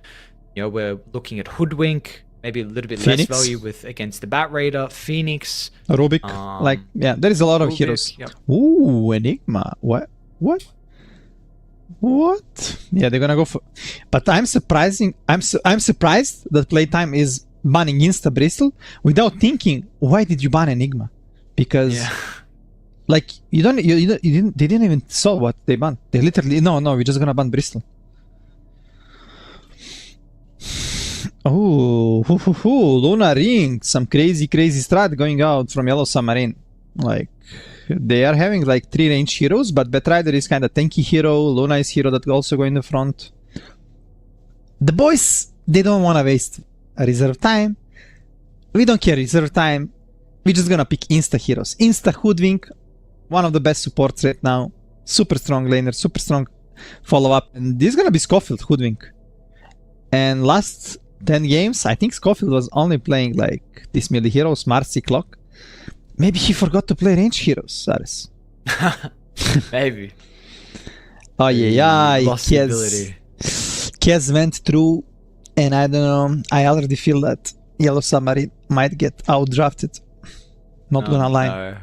you know, we're looking at Hoodwink, maybe a little bit Phoenix. less value with against the Bat Raider, Phoenix, Rubik, like, yeah, there is a lot of Rubik, heroes. yep. Ooh, Enigma. What? Yeah, they're gonna go for. But I'm surprised that Playtime is banning Insta Bristol without thinking. Why did you ban Enigma? Because, like, they didn't even saw what they banned. They literally no, we're just gonna ban Bristol. Oh, Luna Ring, some crazy strat going out from Yellow Submarine. Like, they are having like 3 range heroes, but Batrider is kind of tanky hero. Luna is hero that also go in the front. The boys, they don't want to waste a reserve time. We don't care reserve time. We're just gonna pick insta heroes. Insta Hoodwink, one of the best supports right now. Super strong laner, super strong follow up, and this is gonna be Schofield Hoodwink. And last 10 games, I think Schofield was only playing like these melee heroes, Marcy, Clock. Maybe he forgot to play range heroes, Saris. Maybe. Oh yeah, Lost the ability. Kez went through, and I don't know, I already feel that Yellow Submarine might get outdrafted. Not gonna lie. No.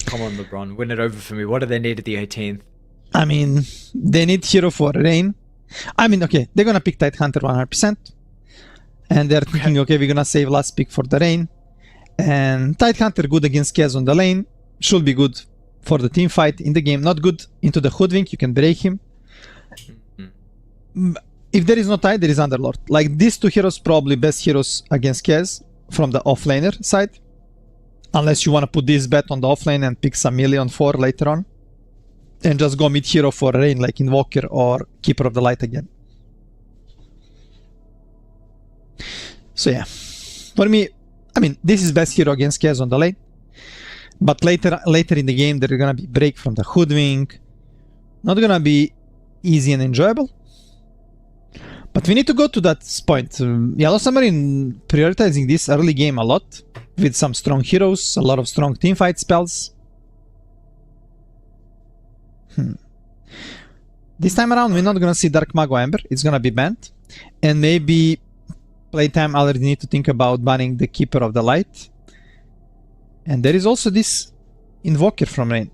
Come on, LeBron, win it over for me. What do they need at the 18th? I mean, they need hero for Rain. I mean, okay, they're gonna pick Tidehunter 100%. And they're thinking, okay, we're gonna save last pick for the Rain. And Tidehunter good against Kez on the lane. Should be good for the team fight in the game. Not good into the Hoodwink, you can break him. If there is no Tide, there is Underlord. Like, these 2 heroes probably best heroes against Kez from the offlaner side. Unless you want to put this bet on the offlane and pick some melee on 4 later on. And just go mid hero for Rain, like Invoker or Keeper of the Light again. So yeah, for me, I mean, this is best hero against Kez on the lane. But later in the game, they're gonna be break from the hoodwink. Not gonna be easy and enjoyable. But we need to go to that point. Yellow Submarine prioritizing this early game a lot with some strong heroes, a lot of strong teamfight spells. This time around, we're not gonna see Dark Mago Ember. It's gonna be banned, and maybe Playtime already need to think about banning the Keeper of the Light. And there is also this Invoker from Rain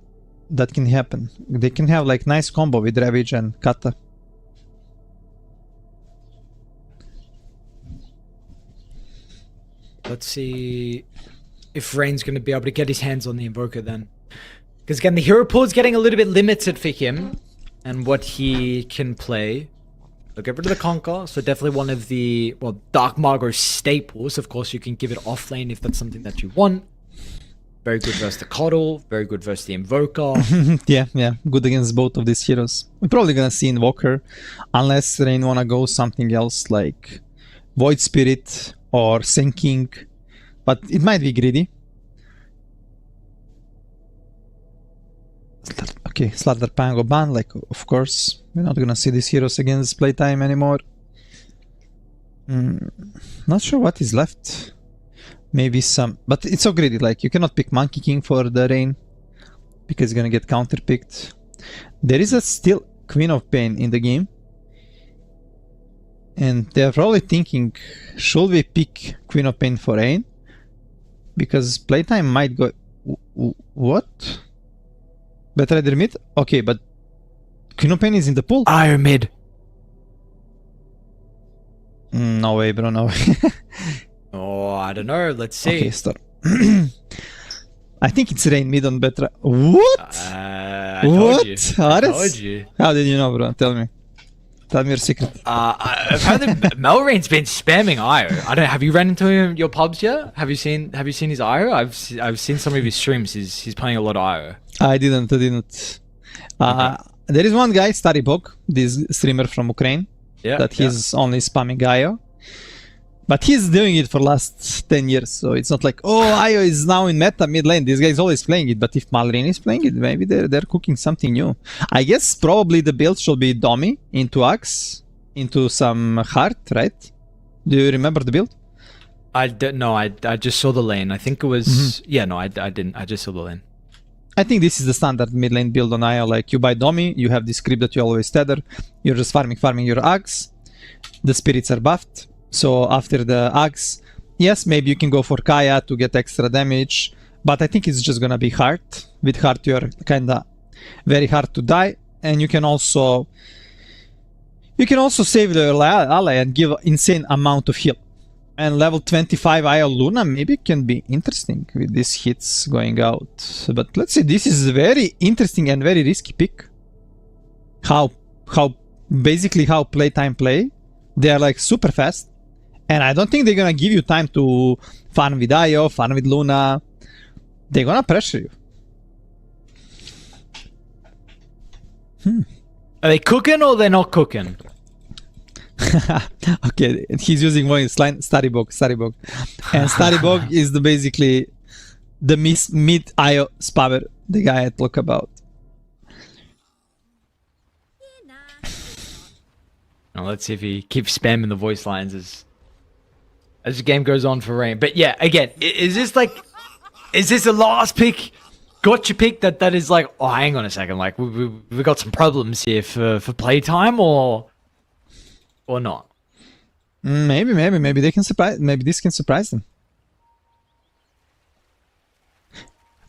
that can happen. They can have like nice combo with Ravage and Kata. Let's see if Rain's going to be able to get his hands on the Invoker then. Because again, the hero pool is getting a little bit limited for him and what he can play. They'll get rid of the Conquer, so definitely one of the, well, Dark Mago staples. Of course, you can give it off lane if that's something that you want. Very good versus the Coddle, very good versus the Invoker. Yeah, good against both of these heroes. We're probably gonna see Invoker, unless Rain wanna go something else like Void Spirit or Sinking, but it might be greedy. Okay, Slaughter Pango ban, like, of course. We're not gonna see these heroes against Playtime anymore. Not sure what is left. Maybe some, but it's so greedy, like, you cannot pick Monkey King for the Rain, because it's gonna get counter-picked. There is a still Queen of Pain in the game. And they're probably thinking, should we pick Queen of Pain for Rain? Because Playtime might go... What? Better either mid? Okay, but Queen of Pain is in the pool? Iron mid. No way, bro, no way. Oh, I don't know. Let's see. Okay, stop. I think it's Rain mid on better. What? I told What? you. How I told you. How did you know, bro? Tell me. Tell me your secret. Apparently, Melrain's been spamming IO. I don't. Have you ran into him your pubs yet? Have you seen his IO? I've seen some of his streams. He's playing a lot of IO. I didn't. There is one guy, Staribog, this streamer from Ukraine, that he's only spamming IO. But he's doing it for last 10 years, so it's not like, oh, IO is now in meta mid lane. This guy is always playing it, but if Malrine is playing it, maybe they're cooking something new. I guess probably the build should be Domi into Axe, into some Heart, right? Do you remember the build? I don't know. I just saw the lane. I think it was... Yeah, no, I didn't. I just saw the lane. I think this is the standard mid lane build on IO. Like, you buy Domi, you have this creep that you always tether, you're just farming your Axe, the spirits are buffed. So after the Axe, yes, maybe you can go for Kaya to get extra damage, but I think it's just gonna be Heart. With Heart you're kinda very hard to die, and you can also save the ally and give insane amount of heal. And level 25 IO Luna maybe can be interesting with these hits going out. But let's see, this is a very interesting and very risky pick. How Playtime play. They are like super fast. And I don't think they're gonna give you time to farm with IO, farm with Luna. They're gonna pressure you. Are they cooking or they're not cooking? Okay, he's using voice line Staribog. And Staribog is basically the mid IO spammer, the guy I talk about. Now let's see if he keeps spamming the voice lines as the game goes on for Rain. But yeah, again, is this a last pick, gotcha pick that is like, oh, hang on a second, like we got some problems here for Playtime or not? Maybe they can surprise. Maybe this can surprise them.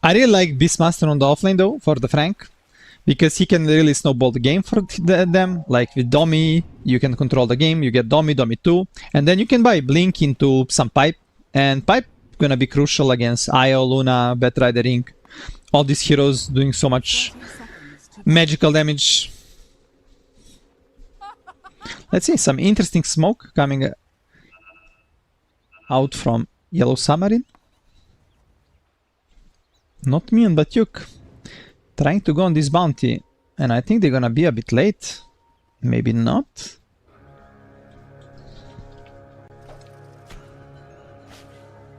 I really like Beastmaster on the offlane though for the Frank, because he can really snowball the game for them. Like with Domi, you can control the game. You get Domi 2, and then you can buy Blink into some Pipe, and Pipe gonna be crucial against IO, Luna, Batrider Ring. All these heroes doing so much magical damage. Let's see, some interesting smoke coming out from Yellow Submarine. Not Mion, but Yuk. Trying to go on this bounty, and I think they're gonna be a bit late. Maybe not.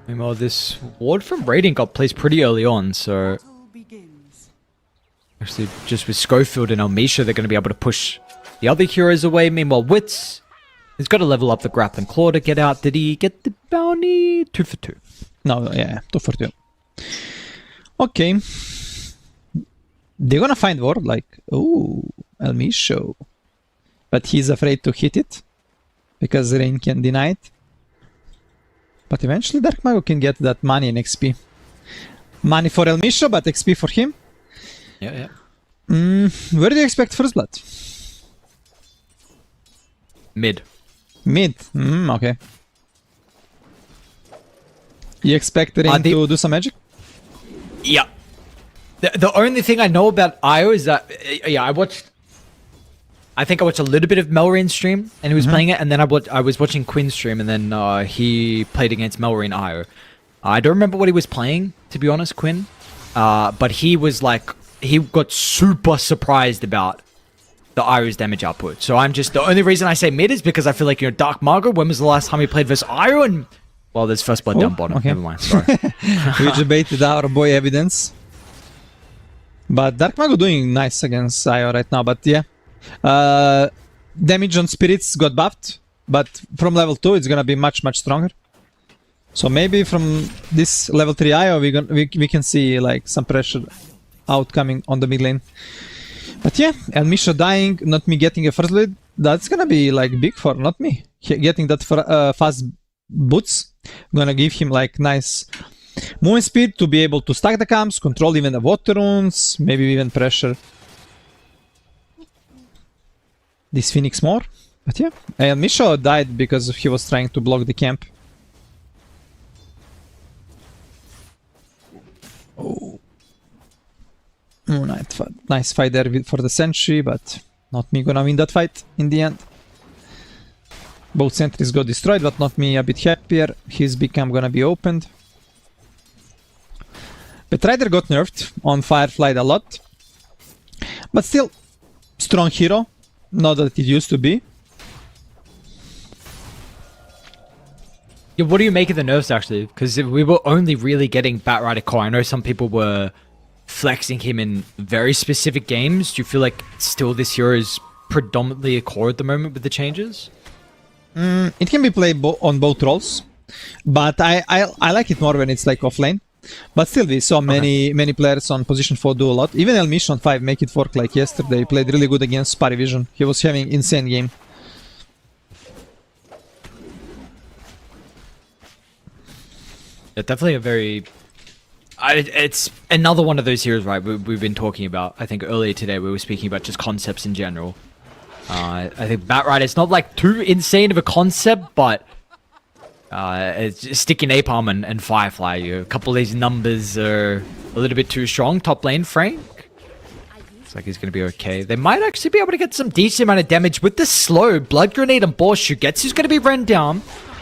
Meanwhile, this ward from Radiant got placed pretty early on, so Battle begins. actually just with Schofield and Elmisha, they're going to be able to push the other heroes away. Meanwhile, Wits has got to level up the grappling claw to get out. Did he get the bounty? 2 for 2. No, yeah, 2 for 2. Okay. They're gonna find ward, like, ooh, Elmisho. But he's afraid to hit it, because Rain can deny it. But eventually Dark Mago can get that money and XP. Money for Elmisho, but XP for him. Yeah. Where do you expect first blood? Mid. Mid. Okay. You expect Rain to do some magic? Yeah. The only thing I know about Io is that, I think I watched a little bit of Melrain's stream, and he was playing it, and then I was watching Quinn's stream, and then he played against Melrain Io. I don't remember what he was playing, to be honest, Quinn. But he was like, he got super surprised about the Io's damage output. So the only reason I say mid is because I feel like, Dark Mago, when was the last time he played versus Io? And, well, there's first blood down bottom. Okay. Never mind, sorry. We debated our boy Evidence. But Dark Mago doing nice against Io right now, but yeah. Damage on spirits got buffed, but from level 2 it's gonna be much stronger. So maybe from this level 3 IO we can see like some pressure outcoming on the mid lane. But yeah, Elmisha dying, not me getting a first lead, that's gonna be like big for not me. Getting that fast boots gonna give him like nice movement speed to be able to stack the camps, control even the water runes, maybe even pressure this Phoenix more. But yeah, and Misho died because he was trying to block the camp. Oh, nice fight there for the sentry, but not me gonna win that fight in the end. Both sentries got destroyed, but not me a bit happier. His big camp gonna be opened. Betrider got nerfed on Firefly a lot, but still strong hero. Not that it used to be. Yeah, what do you make of the nerfs, actually? Because we were only really getting Batrider core. I know some people were flexing him in very specific games. Do you feel like still this hero is predominantly a core at the moment with the changes? It can be played on both roles, but I like it more when it's like offlane. But still, we saw many players on position 4 do a lot. Even Elmisha on 5 make it work like yesterday. He played really good against Parivision. He was having insane game. Yeah, definitely a very... it's another one of those heroes, right? We've been talking about. I think earlier today we were speaking about just concepts in general. I think Batrider, it's not like too insane of a concept, but it's just sticking Napalm and Firefly. A couple of these numbers are a little bit too strong. Top lane, Frank. Looks like he's going to be okay. They might actually be able to get some decent amount of damage with the slow. Blood Grenade and Boar Shugetsu's going to be run down.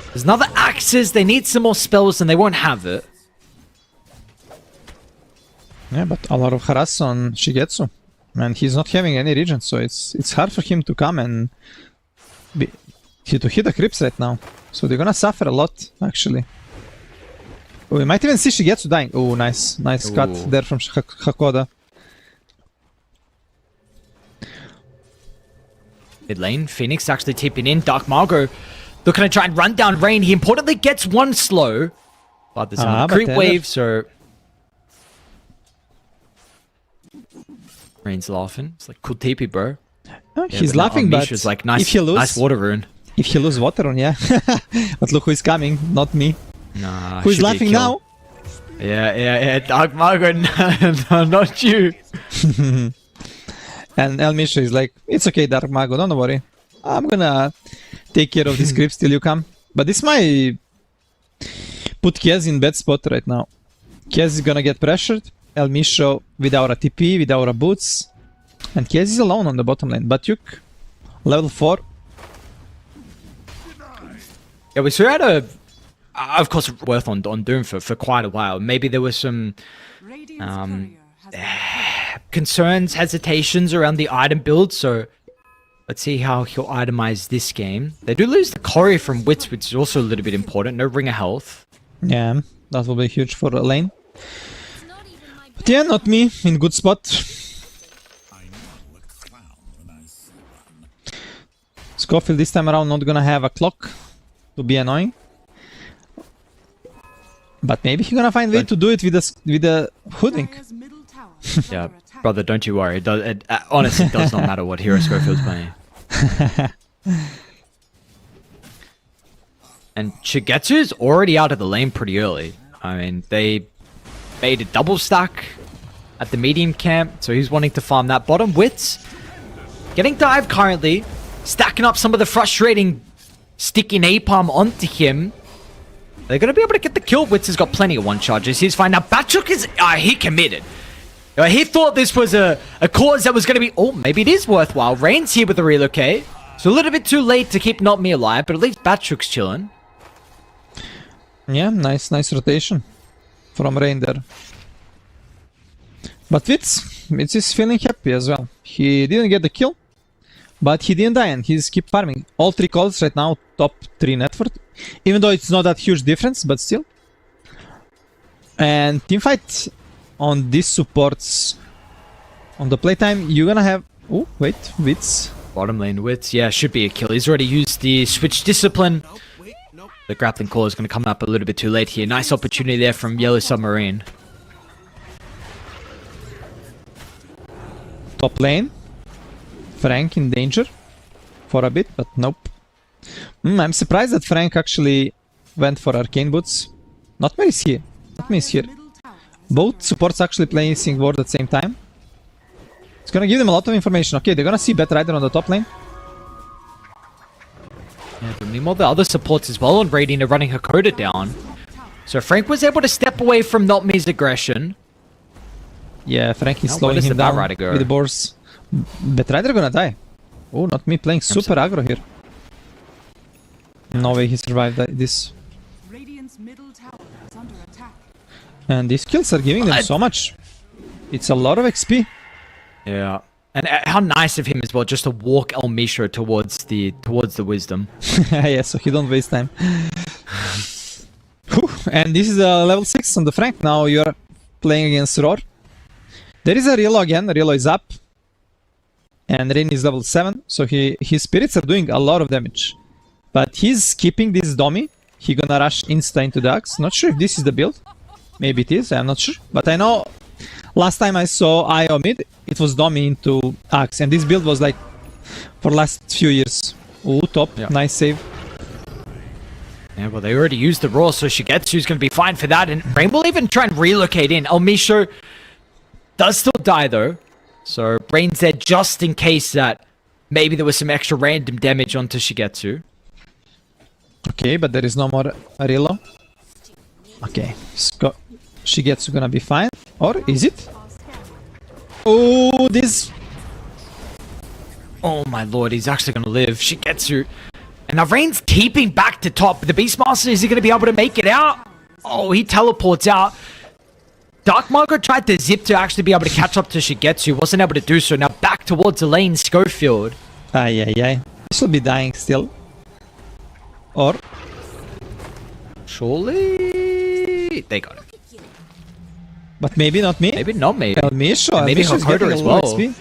There's another Axes. They need some more spells and they won't have it. Yeah, but a lot of harass on Shigetsu. And he's not having any regen, so it's hard for him to come and to hit the creeps right now. So they're gonna suffer a lot, actually. Oh, we might even see Shigetsu dying. Oh, nice cut there from Hakoda. Mid lane, Phoenix actually tipping in. Dark Mago looking to try and run down Rain. He importantly gets one slow. But there's another creep wave, so... Rain's laughing. It's like, cool TP, bro. Oh, yeah, he's laughing, but like, nice, if he lose, nice water rune. If he lose water rune, yeah. But look who is coming, not me. Nah, who's laughing now? Yeah. Dark Mago, no, not you. And Elmisha is like, it's okay, Dark Mago, don't worry. I'm gonna take care of these creeps till you come. But this might put Kez in bad spot right now. Kez is gonna get pressured. Elmisha without a TP, without a boots. And Kez is alone on the bottom lane. Batyuk, level 4. Yeah, we saw had of course, worth on Doom for quite a while. Maybe there was some concerns, hesitations around the item build, so let's see how he'll itemize this game. They do lose the Courier from Wits, which is also a little bit important. No Ring of Health. Yeah. That will be huge for lane. But yeah, not me. In good spot. Scofield this time around not gonna have a clock to be annoying. But maybe he's gonna find a way to do it with a hoodwink. Dire's middle tower is Yeah, under attack. brother, don't you worry. It honestly does not matter what hero Scofield's playing. And Shigetsu's already out of the lane pretty early. I mean, they made a double stack at the medium camp, so he's wanting to farm that bottom. Wits getting dive currently, stacking up some of the frustrating sticky napalm onto him. They're going to be able to get the kill. Wits has got plenty of one charges. He's fine. Now, Batchuk is... he committed. He thought this was a cause that was going to be... Oh, maybe it is worthwhile. Rain's here with the relocate. So a little bit too late to keep Not Me alive, but at least Batchuk's chilling. Yeah, nice rotation from Rain there. But Wits is feeling happy as well. He didn't get the kill, but he didn't die and he's keep farming. All 3 calls right now, top 3 net worth. Even though it's not that huge difference, but still. And teamfight on these supports on the playtime, you're gonna have... Oh, wait, Wits. Bottom lane Wits, yeah, should be a kill. He's already used the switch discipline. The grappling core is going to come up a little bit too late here. Nice opportunity there from Yellow Submarine. Top lane. Frank in danger for a bit, but nope. I'm surprised that Frank actually went for Arcane Boots. Not Mary's here. Not Mary's here. Middle tower is Both supports actually playing Sync Ward at the same time. It's gonna give them a lot of information. Okay, they're gonna see Bat Rider on the top lane. Yeah, but meanwhile, the other supports as well on Radiant are running Hakoda down. So Frank was able to step away from Not Me's aggression. Yeah, Frank is Now, slowing where does him the Bat down Rider go? with the boars. Bat Rider gonna die. Oh, Not Me playing super aggro here. No way he survived this. Radiant's middle tower is under attack. And these kills are giving them so much. It's a lot of XP. Yeah. And how nice of him as well, just to walk El Misha towards the wisdom. Yeah, so he don't waste time. Whew. And this is level 6 on the Frank. Now you're playing against Roar. There is a Relo again. Relo is up. And Rain is level 7. So his spirits are doing a lot of damage. But he's keeping this Domi. He gonna rush insta into the Axe. Not sure if this is the build. Maybe it is, I'm not sure. But I know last time I saw IO mid, it was Domi into Axe. And this build was like for last few years. Ooh, top. Yeah. Nice save. Yeah, well, they already used the Raw, so Shigetsu's going to be fine for that. And Rain will even try and relocate in. El Misha does still die, though. So Rain's there just in case that maybe there was some extra random damage onto Shigetsu. Okay, but there is no more Relo. Okay, Shigetsu gonna be fine. Or is it? Oh, this... Oh my lord, he's actually going to live. Shigetsu. And now Rain's keeping back to top. The Beastmaster, is he going to be able to make it out? Oh, he teleports out. Dark Margot tried to zip to actually be able to catch up to Shigetsu. Wasn't able to do so. Now back towards the lane, Schofield. Ay, ay, ay. This will be dying still. Or... Surely... They got him. But maybe not me. Maybe not me. El Misha. And maybe El Misha's Hakoda getting as a lot of well. XP.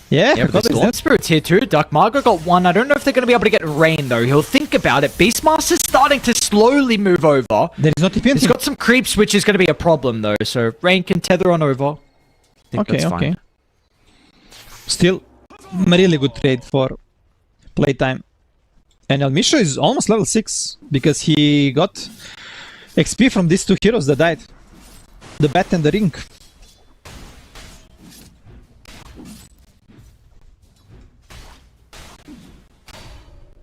Yeah, Yeah, but the Hakoda is Storm dead. Spirit's here too. Dark Margot got one. I don't know if they're going to be able to get Rain, though. He'll think about it. Beastmaster's starting to slowly move over. There is no TP on He's him. got some creeps, which is going to be a problem, though. So Rain can tether on over. I think Okay, that's okay. fine. Still, really good trade for playtime. And El Misha is almost level 6 because he got XP from these two heroes that died. The Bat and the Ring.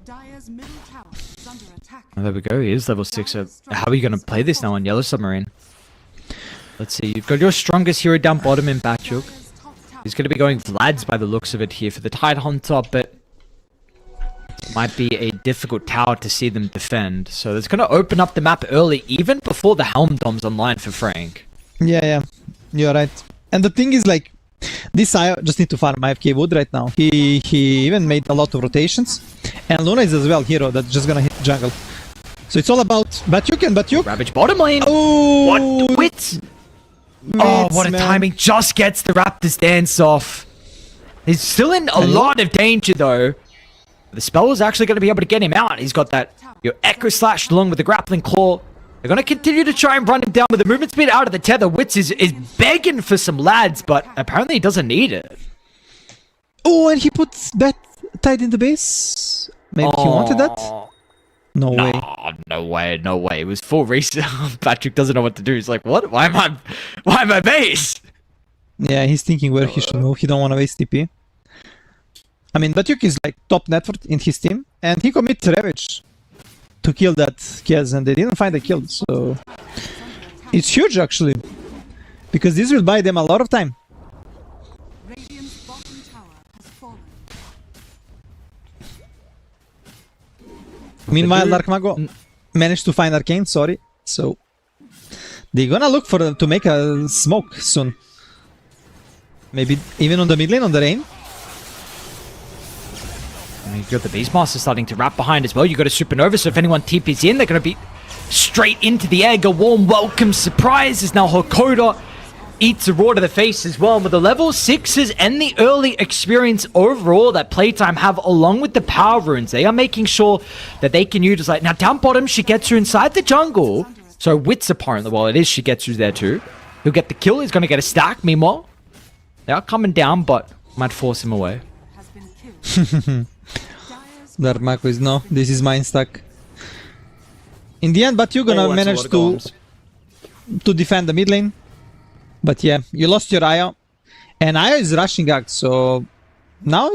Dire's middle tower is under attack. Oh, there we go. He is level 6. So how are you going to play this now on Yellow Submarine? Let's see. You've got your strongest hero down bottom in Batchuk. Dire's top tower He's going to be going Vlad's by the looks of it here for the Tide Hunter, but might be a difficult tower to see them defend. So it's going to open up the map early, even before the Helm Dom's online for Frank. Yeah, you're right. And the thing is, like, this I just need to farm IFK wood right now. He even made a lot of rotations. And Luna is as well hero that's just gonna hit jungle. So it's all about Batyuk and Batyuk. Ravage bottom lane. Oh, What? Wits? Oh, what a man. timing. Just gets the Raptors dance off. He's still in a lot of danger, though. The spell is actually going to be able to get him out. He's got that Echo Slash along with the Grappling Claw. They're going to continue to try and run him down with the movement speed out of the tether. Wits is begging for some lads, but apparently he doesn't need it. Oh, and he puts that tied in the base. Maybe he wanted that? No way. No way, no way. It was full reset. Patrick doesn't know what to do. He's like, what? Why am I base? Yeah, he's thinking where he should move. He don't want to waste TP. I mean, Batyuk is like top net worth in his team, and he commits Ravage to kill that Kez, and they didn't find the kill, so it's huge actually, because this will buy them a lot of time. Radiant's bottom tower has fallen. Meanwhile, Dark Mago managed to find Arcane, sorry, so they're gonna look for to make a smoke soon. Maybe even on the mid lane, on the Rain. And you've got the Beastmaster starting to wrap behind as well. You've got a Supernova, so if anyone TP's in, they're going to be straight into the egg. A warm welcome surprise is now Hakoda eats a raw to the face as well. With the level 6s and the early experience overall that PlayTime have along with the power runes, they are making sure that they can utilize. Now down bottom, Shigetsu inside the jungle. So Wits apparently, well it is Shigetsu's there too. He'll get the kill, he's going to get a stack. Meanwhile, they are coming down, but might force him away. Has been killed. Dark Mago is no, this is mine stack. In the end, but you're gonna manage to defend the mid lane. But yeah, you lost your Aya, and Aya is rushing Axe, so now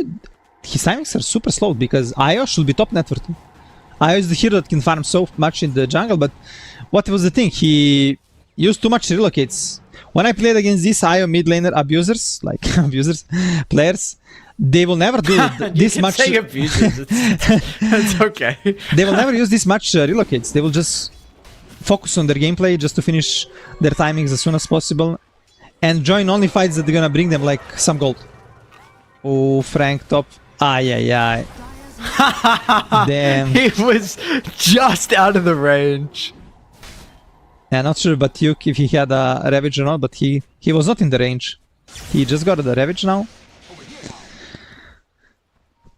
his timings are super slow because Aya should be top net worth. Aya is the hero that can farm so much in the jungle, but what was the thing? He used too much relocates. When I played against these Aya mid laner abusers, like players, they will never do this much. Say abusers, it's okay. They will never use this much relocates. They will just focus on their gameplay just to finish their timings as soon as possible and join only fights that are gonna bring them like some gold. Oh, Frank top. Ay. Damn. He was just out of the range. Yeah, not sure Batyuk if he had a Ravage or not, but he was not in the range. He just got the Ravage now.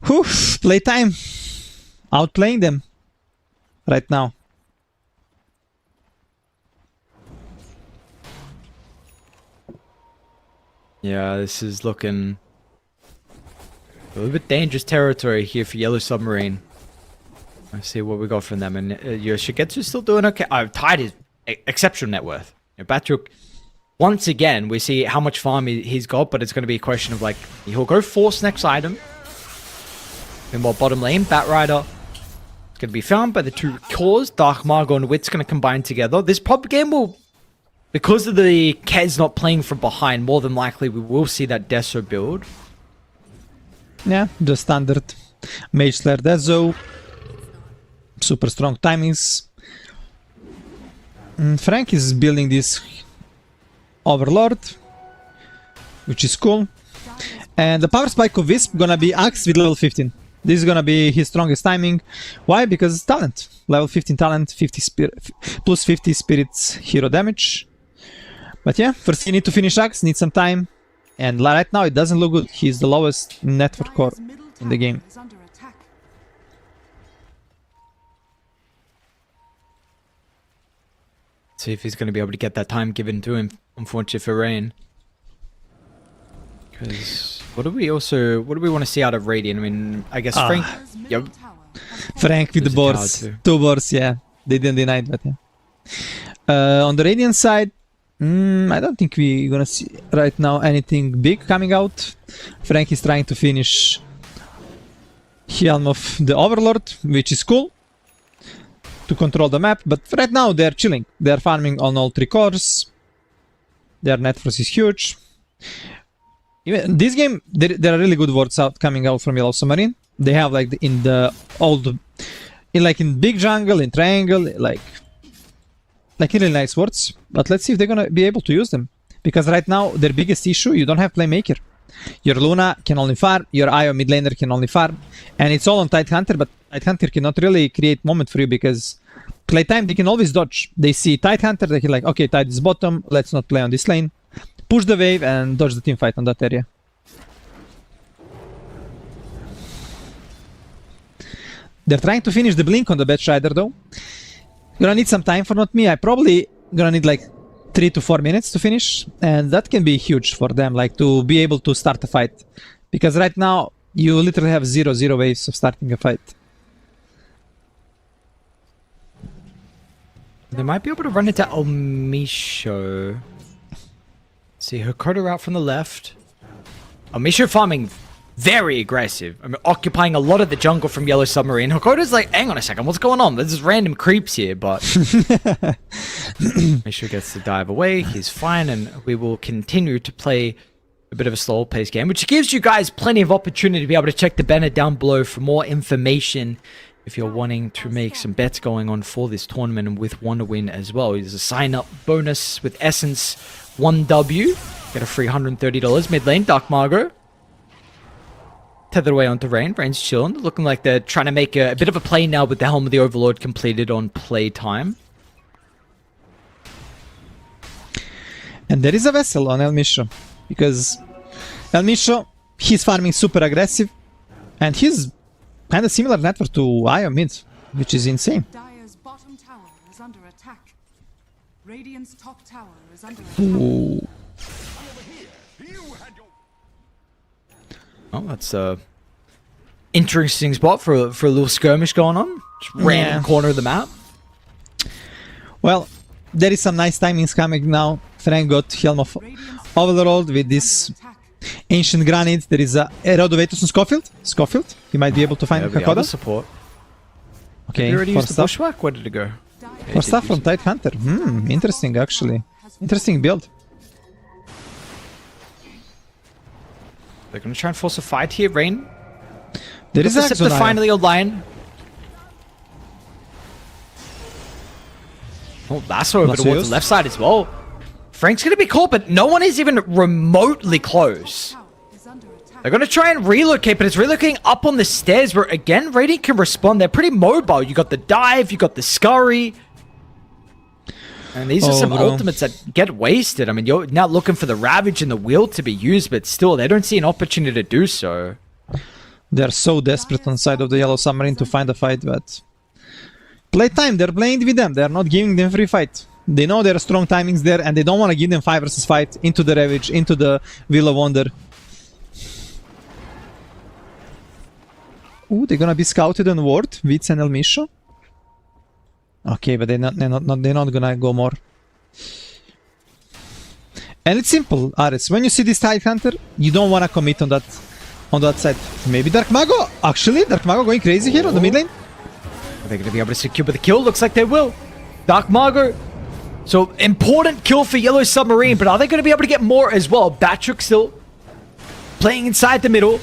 Whew, playtime. Outplaying them right now. Yeah, this is looking a little bit dangerous territory here for Yellow Submarine. Let's see what we got from them. And your Shigetsu's still doing okay. Tide is exceptional net worth. Batyuk, once again, we see how much farm he's got, but it's going to be a question of like, he'll go force next item. Meanwhile, bottom lane, Batrider is going to be found by the two cores. Dark Mago and Wit's going to combine together. This pop game will, because of the Kez not playing from behind, more than likely we will see that Deso build. Yeah, the standard Mage Slayer Deso. Super strong timings. Frank is building this Overlord, which is cool. And the power spike of Wisp gonna be Axe with level 15. This is gonna be his strongest timing. Why? Because talent. Level 15 talent, 50 plus 50 spirits hero damage. But yeah, first you need to finish Axe, need some time. And right now it doesn't look good. He's the lowest network core in the game. Is under attack. See if he's going to be able to get that time given to him, unfortunately for Rain. Because what do we want to see out of Radiant? I mean, I guess Frank. Yep. Frank with the boards. Two boards, yeah. They didn't deny it, but yeah. On the Radiant side, I don't think we're gonna see right now anything big coming out. Frank is trying to finish Helm of the Overlord, which is cool, to control the map, but right now they're chilling. They're farming on all three cores. Their net force is huge. Even this game, there are really good wards coming out from Yellow Submarine. They have like in big jungle, in triangle, like really nice wards. But let's see if they're gonna be able to use them. Because right now their biggest issue, you don't have playmaker. Your Luna can only farm, your Io mid laner can only farm, and it's all on Tidehunter, but Tidehunter cannot really create moment for you because Playtime, they can always dodge. They see Tidehunter, they can like, okay, Tide is bottom, let's not play on this lane. Push the wave and dodge the team fight on that area. They're trying to finish the blink on the Batrider though. Gonna need some time for not me. I probably gonna need like 3 to 4 minutes to finish, and that can be huge for them, like to be able to start a fight. Because right now, you literally have 0 waves of starting a fight. They might be able to run into Omisho. See, Hakoda out from the left. Omisho farming very aggressive. I mean, occupying a lot of the jungle from Yellow Submarine. Hakoda's like, hang on a second, what's going on? There's just random creeps here, but... Omisho gets to dive away. He's fine, and we will continue to play a bit of a slow pace game, which gives you guys plenty of opportunity to be able to check the banner down below for more information if you're wanting to make some bets going on for this tournament and with Wonder Win as well. There's a sign-up bonus with Essence 1W. Get a free $130 mid lane. Dark Margot tethered away onto Rain. Rain's chilling. Looking like they're trying to make a bit of a play now with the Helm of the Overlord completed on playtime. And there is a vessel on El Misho, because El Misho, he's farming super aggressive, and he's kind of similar network to Io mid, which is insane. Dire's bottom tower is under attack. Radiant's top tower is under attack. Ooh. Oh, that's a interesting spot for a little skirmish going on. Just random corner of the map. Well, there is some nice timings coming now. Frank got Helm of Overlord with this Ancient Granite. There is a Erodovatus on Scofield. He might be able to find Hakoda. Support. Okay, Did you already for use the stuff. bushwhack? Where did it go? For stuff from Tidehunter. Interesting actually. Interesting build. They're going to try and force a fight here. Rain. There is Scepter Axon finally online. Oh, Lasso over towards the left side as well. Frank's going to be caught, but no one is even remotely close. Tower is under attack. They're going to try and relocate, but it's relocating up on the stairs where, again, Radiant can respond. They're pretty mobile. You got the dive, you got the scurry. And these are some ultimates that get wasted. I mean, you're now looking for the Ravage and the Wheel to be used, but still, they don't see an opportunity to do so. They're so desperate on side of the Yellow Submarine to find a fight, but... Playtime, they're playing with them. They're not giving them free fight. They know there are strong timings there, and they don't want to give them 5 versus fight into the Ravage, into the Wheel of Wonder. Ooh, they're gonna be scouted on Ward, Vitz and El Misho. Okay, but they're not gonna go more. And it's simple, Ares. When you see this Tidehunter, you don't wanna commit on that side. Maybe Dark Mago. Actually, Dark Mago going crazy here on the mid lane. Are they going to be able to secure the kill? Looks like they will. Dark Margot. So, important kill for Yellow Submarine, but are they going to be able to get more as well? Batrick still playing inside the middle.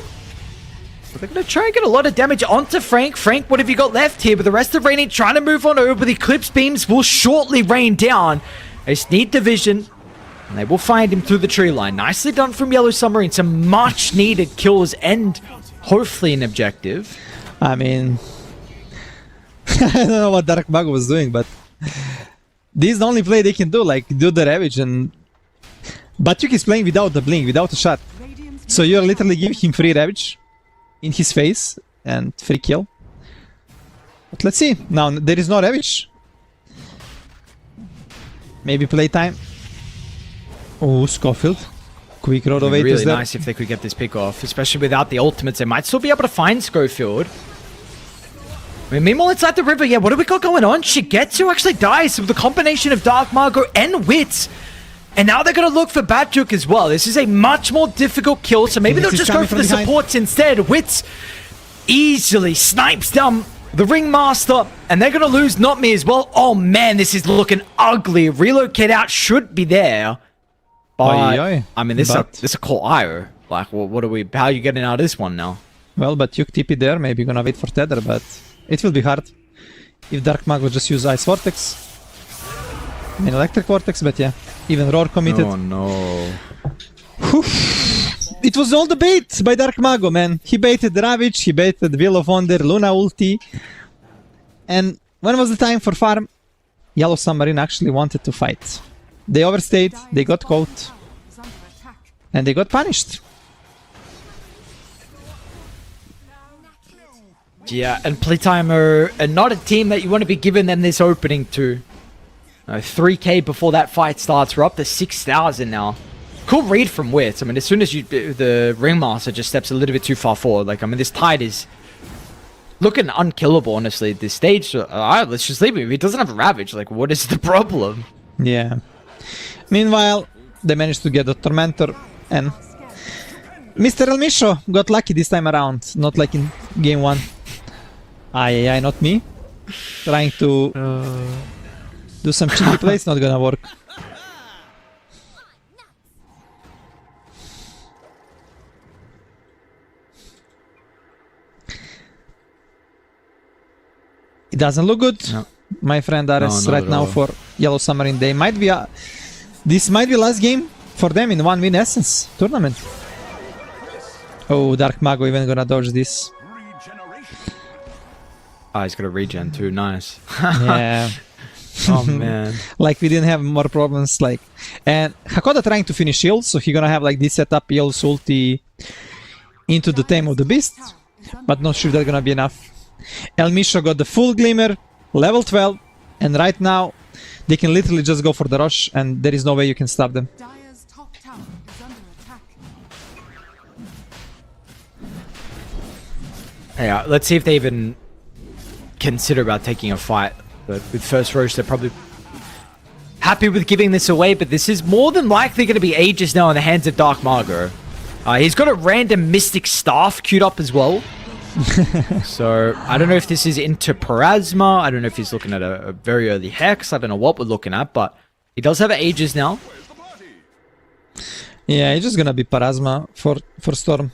But they're going to try and get a lot of damage onto Frank. Frank, what have you got left here? But the rest of Radiant trying to move on over. The Eclipse Beams will shortly rain down. They just need division. And they will find him through the tree line. Nicely done from Yellow Submarine. Some much needed kills and hopefully an objective. I mean... I don't know what Dark Mago was doing, but... This is the only play they can do, like do the Ravage and... Batrick is playing without the blink, without a shot. So you're literally giving him free Ravage in his face and free kill. But let's see. Now there is no Ravage. Maybe playtime. Oh, Scofield. Quick road of 8 really is there. nice if they could get this pick off, especially without the ultimates. They might still be able to find Schofield. I mean, meanwhile, inside the river, yeah, what do we got going on? Shigetsu actually dies with the combination of Dark Margot and Wits. And now they're going to look for Batrick as well. This is a much more difficult kill, so maybe they'll just go for the supports instead. Wits easily snipes down the Ringmaster, and they're going to lose Not Me as well. Oh man, this is looking ugly. Relocate out should be there. But, I mean, this is a call IO. Like, well, what are we, how are you getting out of this one now? Well, but Yuk TP there, maybe gonna wait for Tether, but it will be hard. If Dark Mag will just use Ice Vortex. I mean, Electric Vortex, but yeah. Even Roar committed. Oh no. It was all the bait by Dark Mago, man. He baited Ravage, he baited Wheel of Wonder, Luna ulti. And when was the time for farm? Yellow Submarine actually wanted to fight. They overstayed, they got caught, Is under attack. and they got punished. Yeah, and PlayTime are not a team that you want to be giving them this opening to. 3k before that fight starts. We're up to 6,000 now. Cool read from Wits. I mean, as soon as the Ringmaster just steps a little bit too far forward, like, I mean, this tide is looking unkillable, honestly, at this stage. Alright, let's just leave him. If he doesn't have Ravage, like, what is the problem? Yeah. Meanwhile, they managed to get the Tormentor, and Mr. El Misho got lucky this time around, not like in game 1. Aye, not me. Trying to do some cheeky plays, not gonna work. It doesn't look good. No. My friend RS not right at now all. for Yellow Submarine. They might be this might be last game for them in 1-win Essence tournament. Oh, Dark Mago even gonna dodge this. Ah, he's got a regen too. Nice. Yeah. Oh, man. Like we didn't have more problems, like, and Hakoda trying to finish shield, so he gonna have like this setup, Yellow's ulti into the Tame of the Beast, but not sure that's gonna be enough. El Misho got the full Glimmer, level 12, and right now they can literally just go for the rush, and there is no way you can stop them. Dire's top tower is under attack. Yeah, let's see if they even consider about taking a fight. But with First Roche, they're probably happy with giving this away, but this is more than likely going to be ages now in the hands of Dark Margo. He's got a random Mystic Staff queued up as well. So, I don't know if this is into Parasma. I don't know if he's looking at a very early Hex. I don't know what we're looking at, but he does have ages now. Yeah, it's just gonna be Parasma for Storm.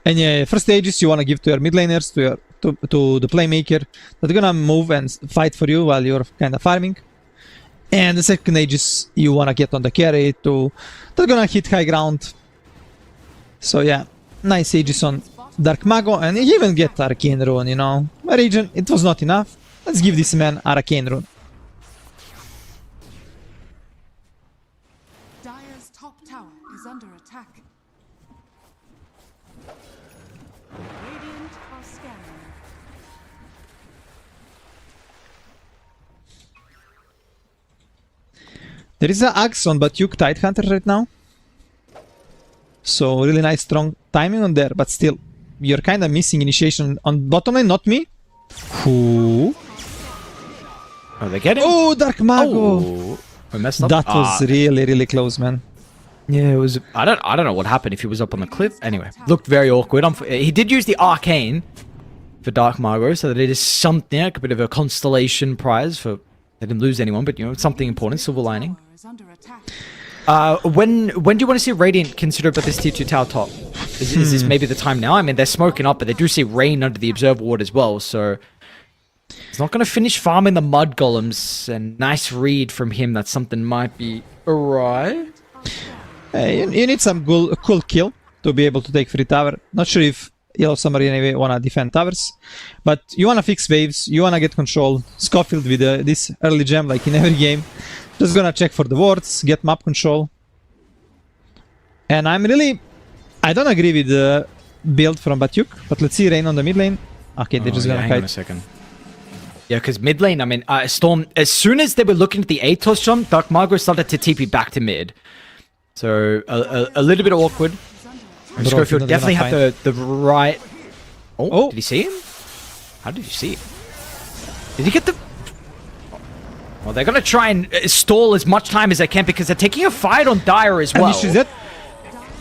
And yeah, first stages you wanna give to your mid laners, to the playmaker. That's gonna move and fight for you while you're kinda farming. And the second ages you wanna get on the carry that's gonna hit high ground. So yeah, nice ages on Dark Mago, and he even get Arcane Rune, you know. Region, it was not enough. Let's give this man Arcane Rune. Dire's top tower is under attack. Radiant are scanning. There is a Axe on Batyuk Tidehunter right now. So really nice strong timing on there, but still, you're kinda missing initiation on bottom lane, not me. Who? Oh, they get him? Oh, Dark Mago! Oh, we messed up. That was really close, man. Yeah, it was. I don't know what happened if he was up on the cliff. Anyway, looked very awkward. He did use the Arcane for Dark Margo, so that it is something, like a bit of a constellation prize for. They didn't lose anyone, but you know, it's something important. Silver lining. Tower is under attack. When do you want to see Radiant consider about this tier 2 tower top? Is this maybe the time now? I mean, they're smoking up, but they do see Rain under the Observer Ward as well, so he's not going to finish farming the Mud Golems. And nice read from him that something might be awry. You need some cool kill to be able to take free tower. Not sure if Yellow Submarine wanna defend towers, but you wanna fix waves, you wanna get control. Scofield with this early gem, like in every game, just gonna check for the wards, get map control. And I don't agree with the build from Batyuk, but let's see Rain on the mid lane. Okay, they're just gonna hang on a kite. second. Yeah, because mid lane, I mean, Storm, as soon as they were looking at the Atos jump, Dark Margo started to TP back to mid. So, a little bit awkward. And Bro, Schofield not definitely enough have the right... Oh. Did he see him? How did you see it? Did he get the... Well, they're going to try and stall as much time as they can because they're taking a fight on Dire as well. And is that?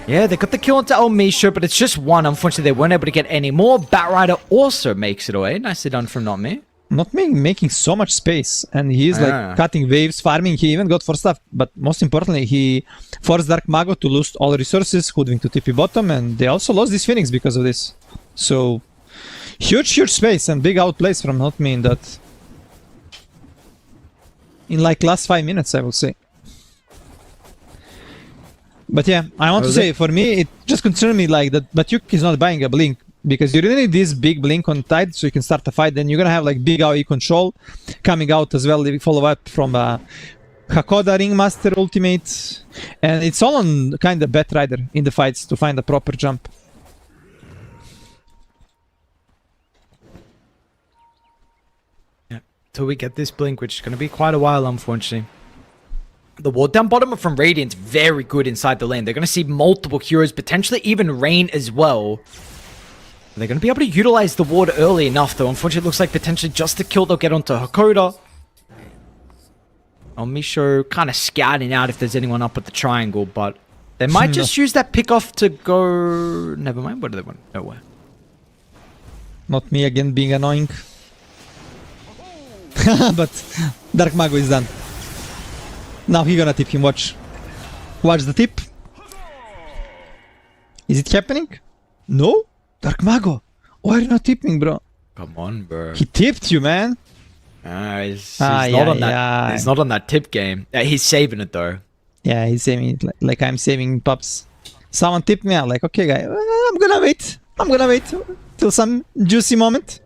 Yeah, they got the kill onto El Misho, but it's just one. Unfortunately, they weren't able to get any more. Batrider also makes it away. Nicely done from Not Me. Not making so much space, and he's like cutting waves, farming. He even got for stuff, but most importantly, he forced Dark Mago to lose all resources, Hoodwink to TP bottom, and they also lost this Phoenix because of this. So, huge space and big outplays from Not Me in that. In like last 5 minutes, I would say. But yeah, I want to say, for me, it just concerns me like that Batyuk is not buying a Blink. because you really need this big blink on Tide so you can start the fight. Then you're gonna have like big AoE control coming out as well. They follow up from Hakoda Ringmaster ultimate, and it's all on kind of Batrider in the fights to find a proper jump. Yeah, till we get this blink, which is going to be quite a while, unfortunately. The ward down bottom from Radiant's very good inside the lane. They're going to see multiple heroes, potentially even Rain as well. They're going to be able to utilize the ward early enough, though. Unfortunately, it looks like potentially just the kill they'll get onto Hakoda. Misho kind of scouting out if there's anyone up at the triangle, but they might just use that pick off to go... Never mind, where do they want? Nowhere. Not me again being annoying. But Dark Mago is done. Now he gonna tip him, watch. Watch the tip. Is it happening? No? Dark Mago, why are you not tipping, bro? Come on, bro. He tipped you, man. He's not on that. He's not on that tip game. He's saving it though. Yeah, he's saving it like I'm saving pups. Someone tipped me out, like, okay, guy, I'm gonna wait. I'm gonna wait till some juicy moment.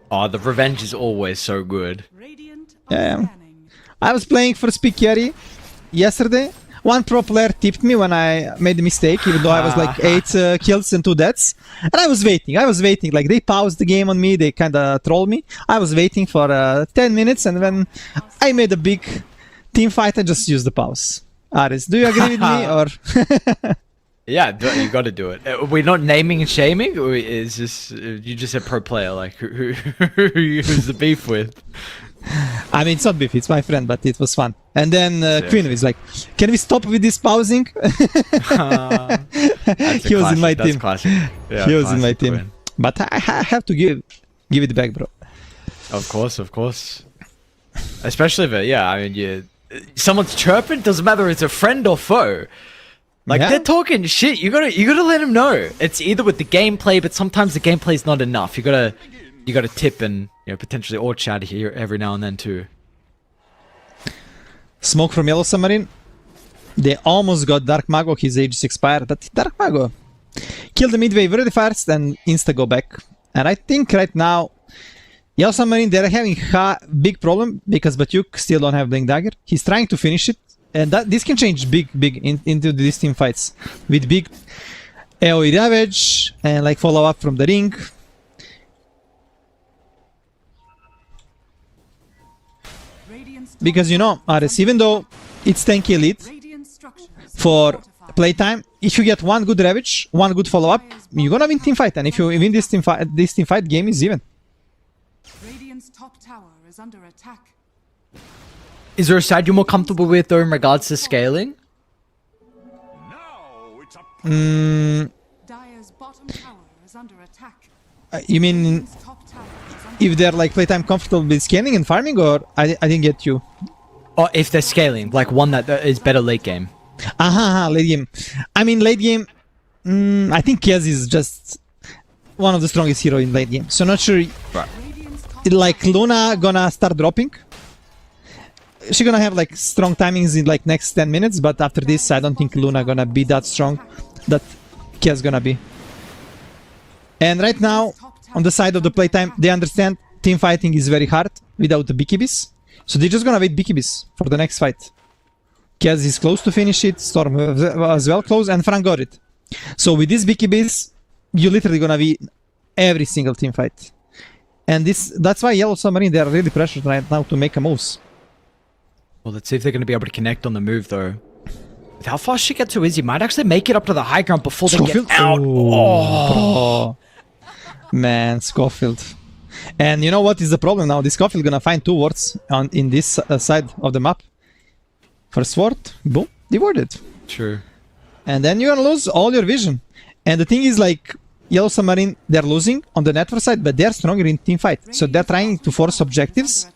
Oh, the revenge is always so good. Radiant Yeah. scanning. I was playing for Speak Carry yesterday. One pro player tipped me when I made a mistake, even though I was like 8 kills and 2 deaths. And I was waiting. Like, they paused the game on me, they kinda trolled me. I was waiting for 10 minutes, and when I made a big team fight, I just used the pause. Aris, do you agree with me, or...? Yeah, you got to do it. We're not naming and shaming. It's just you just said pro player. Like who's the beef with? I mean, it's not beef, it's my friend, but it was fun. And then Queen is like, can we stop with this pausing? He was in my team. Yeah, He was in my team. Queen. But I have to give it back, bro. Of course. Especially if I mean, someone's chirping. Doesn't matter if it's a friend or foe. Like, they're talking shit. You gotta let them know. It's either with the gameplay, but sometimes the gameplay is not enough. You gotta tip and potentially or chat here every now and then too. Smoke from Yellow Submarine. They almost got Dark Mago. His age is expired. But Dark Mago killed the midwave really fast and insta go back. And I think right now Yellow Submarine, they're having a big problem because Batyuk still don't have Blink Dagger. He's trying to finish it. And this can change big into these team fights with big AoE damage and like follow up from the ring. Because Ares, even though it's tanky elite for playtime, if you get one good ravage, one good follow up, you're gonna win team fight. And if you win this team fight, game is even. Radiant's top tower is under attack. Is there a side you're more comfortable with though in regards to scaling? Now it's a Dire's bottom tower is under attack. You mean Radiant's top tower is under if they're like playtime comfortable with scaling and farming, or I didn't get you? Or if they're scaling, like one that is better late game. Late game. I mean, late game, I think Kez is just one of the strongest hero in late game. So not sure, Radiant's top like Luna gonna start dropping. She's gonna have like strong timings in like next 10 minutes, but after this I don't think Luna gonna be that strong that Kez gonna be. And right now, on the side of the playtime, they understand team fighting is very hard without the BKBs. So they're just gonna wait BKBs for the next fight. Kez is close to finish it, Storm was well close, and Frank got it. So with these BKBs, you're literally gonna win every single team fight. And that's why Yellow Submarine, they're really pressured right now to make a moves. Well, let's see if they're going to be able to connect on the move, though. With how fast she gets to Izzy, might actually make it up to the high ground before they get out. Oh. Man, Schofield. And you know what is the problem now? This Schofield gonna find 2 wards in this side of the map. First ward, boom, devoured. True. And then you're gonna lose all your vision. And the thing is, like, Yellow Submarine, they're losing on the network side, but they're stronger in team fight. So they're trying to force objectives.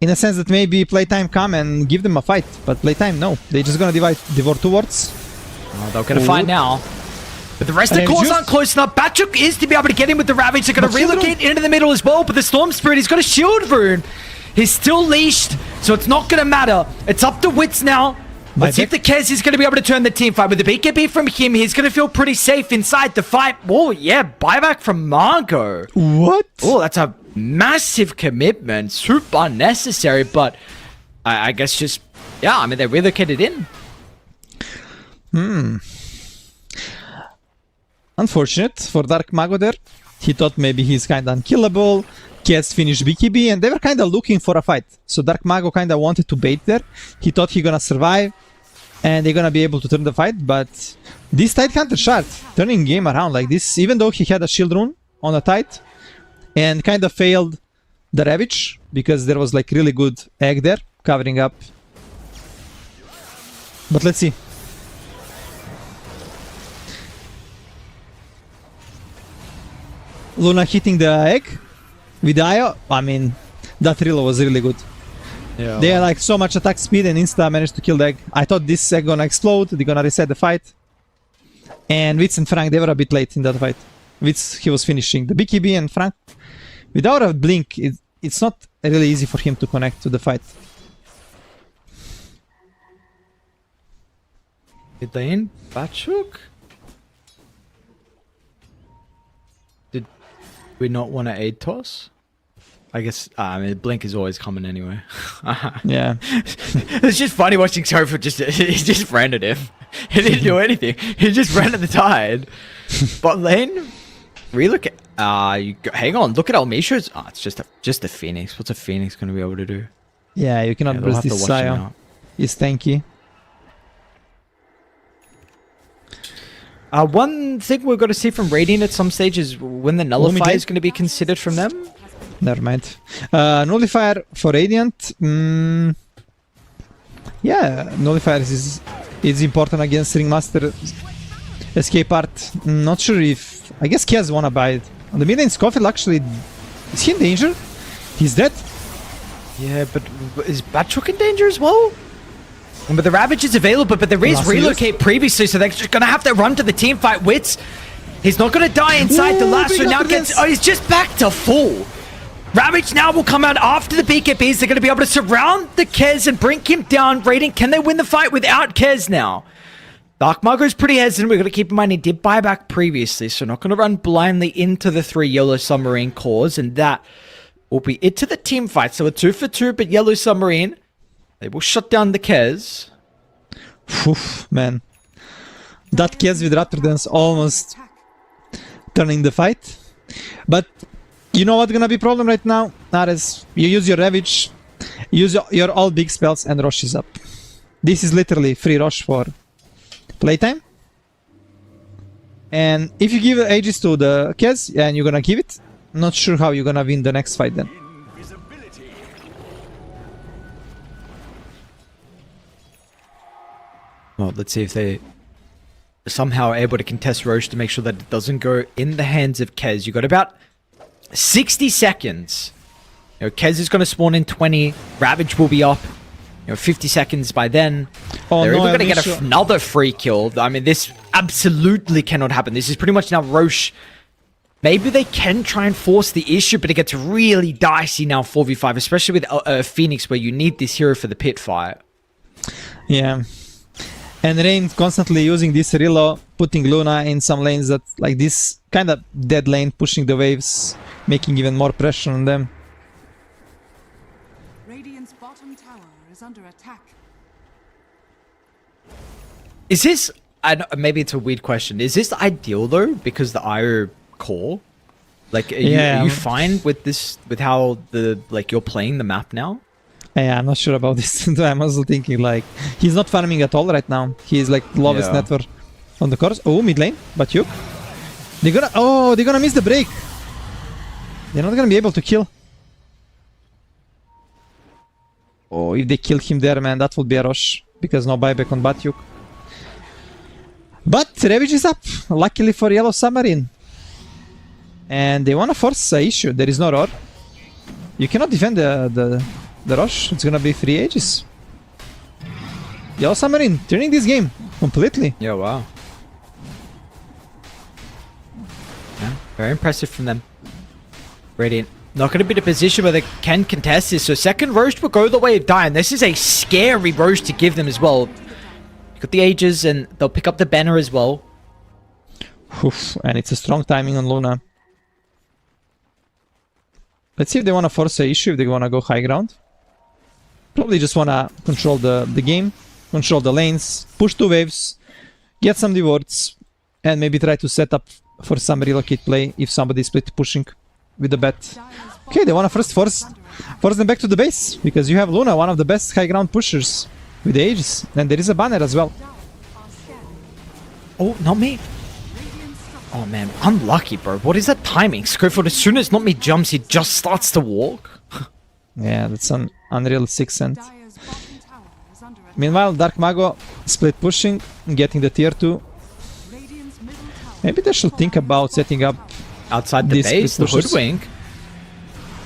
In a sense that maybe playtime come and give them a fight, but playtime no. They're just gonna devour 2 wards. Oh, they'll get a fight now. But the rest of the cores aren't close enough. Batyuk is to be able to get in with the Ravage. They're going to relocate into the middle as well. But the Storm Spirit, he's got a shield rune. He's still leashed, so it's not going to matter. It's up to Wits now. Let's see if the Kez is going to be able to turn the team fight. With the BKB from him, he's going to feel pretty safe inside the fight. Oh, yeah, buyback from Margot. What? Oh, that's a massive commitment. Super unnecessary, but I guess just, yeah, I mean, they relocated in. Unfortunate for Dark Mago there. He thought maybe he's kind of unkillable. Kez finished BKB and they were kind of looking for a fight. So Dark Mago kind of wanted to bait there. He thought he gonna survive and they're gonna be able to turn the fight. But this Tidehunter shard turning game around like this, even though he had a shield rune on a Tide and kind of failed the Ravage because there was like really good egg there covering up. But let's see. Luna hitting the egg with the IO. I mean, that reload was really good. Yeah. They had like so much attack speed and insta managed to kill the egg. I thought this egg gonna explode, they're gonna reset the fight. And Witz and Frank, they were a bit late in that fight. Witz, he was finishing the BKB and Frank, without a blink, it's not really easy for him to connect to the fight. Did they in Batchuk? Did we not want to aid toss? I guess, I mean, Blink is always coming anyway. Yeah. It's just funny watching Sofa he just ran at him. He didn't do anything. He just ran at the Tide. Bot lane? Relook at, hang on, look at Almisha's. Oh, it's just a Phoenix. What's a Phoenix going to be able to do? Yeah, you cannot they'll burst have to this watch him Sion. out. He's tanky. One thing we're going to see from Radiant at some stage is when the Nullifier is going to be considered from them. Never mind. Nullifier for Radiant. Yeah, Nullifier is important against Ringmaster. Escape art. Not sure if... I guess Kez wanna buy it. On the mid lane, Scofield actually... Is he in danger? He's dead? Yeah, but is Batchuk in danger as well? But the Ravage is available, but there is Last relocate previously, so they're just gonna have to run to the team fight. Wits, he's not gonna die inside the Ooh, last big one. Now confidence. gets, he's just back to full. Ravage now will come out after the BKBs. They're gonna be able to surround the Kez and bring him down. Radiant, can they win the fight without Kez now? Dark Margo's pretty hesitant. We've got to keep in mind he did buy back previously, so not going to run blindly into the 3 Yellow Submarine cores, and that will be it to the team fight. So a 2 for 2, but Yellow Submarine, they will shut down the Kez. Oof, man. That Kez with Raptor Dance almost turning the fight. But you know what's gonna be problem right now? Ares, you use your Ravage, use your all big spells, and Rosh is up. This is literally free Rosh for playtime. And if you give Aegis to the Kez and you're gonna give it, not sure how you're gonna win the next fight then. Well, let's see if they somehow are able to contest Roche to make sure that it doesn't go in the hands of Kez. You got about 60 seconds. You know, Kez is going to spawn in 20. Ravage will be up. 50 seconds by then. Oh, They're no, even going to I'm get sure. another free kill. I mean, this absolutely cannot happen. This is pretty much now Roche. Maybe they can try and force the issue, but it gets really dicey now 4v5, especially with Phoenix, where you need this hero for the pit fight. Yeah. And Rain constantly using this Rilo, putting Luna in some lanes that like this kind of dead lane, pushing the waves, making even more pressure on them. Radiant's bottom tower is under attack. Is this... maybe it's a weird question. Is this ideal, though? Because the IO core? Like, are you fine with this, with how you're playing the map now? Yeah, I'm not sure about this. I'm also thinking like he's not farming at all right now. He's like lowest network on the course. Oh, mid lane, but you. They're gonna miss the break. They're not gonna be able to kill. Oh, if they kill him there, man, that would be a rush because no buyback on Batyuk. But Ravage is up, luckily for Yellow Submarine. And they wanna force a issue. There is no roar. You cannot defend the rush. It's gonna be 3 Aegis. Yellow Submarine turning this game completely. Yeah, wow. Yeah, very impressive from them. Radiant not going to be in a position where they can contest this. So second Roche will go the way of Diane. This is a scary Roche to give them as well. Got the Aegis, and they'll pick up the banner as well. Oof, and it's a strong timing on Luna. Let's see if they want to force a issue, if they want to go high ground. Probably just want to control the game, control the lanes, push 2 waves, get some rewards, and maybe try to set up for some relocate play if somebody split pushing with the bet. Okay, they want to first force them back to the base, because you have Luna, one of the best high ground pushers with the Aegis, and there is a banner as well. Oh, not me. Oh man, unlucky, bro. What is that timing? Scofield, as soon as not me jumps, he just starts to walk. Yeah, that's an unreal 6 Dire's bottom tower is under attack. Meanwhile, Dark Mago split pushing, getting the tier 2. Radiant's middle tower. Maybe they should think about setting up. Outside the These base, the split pushes. hoodwink.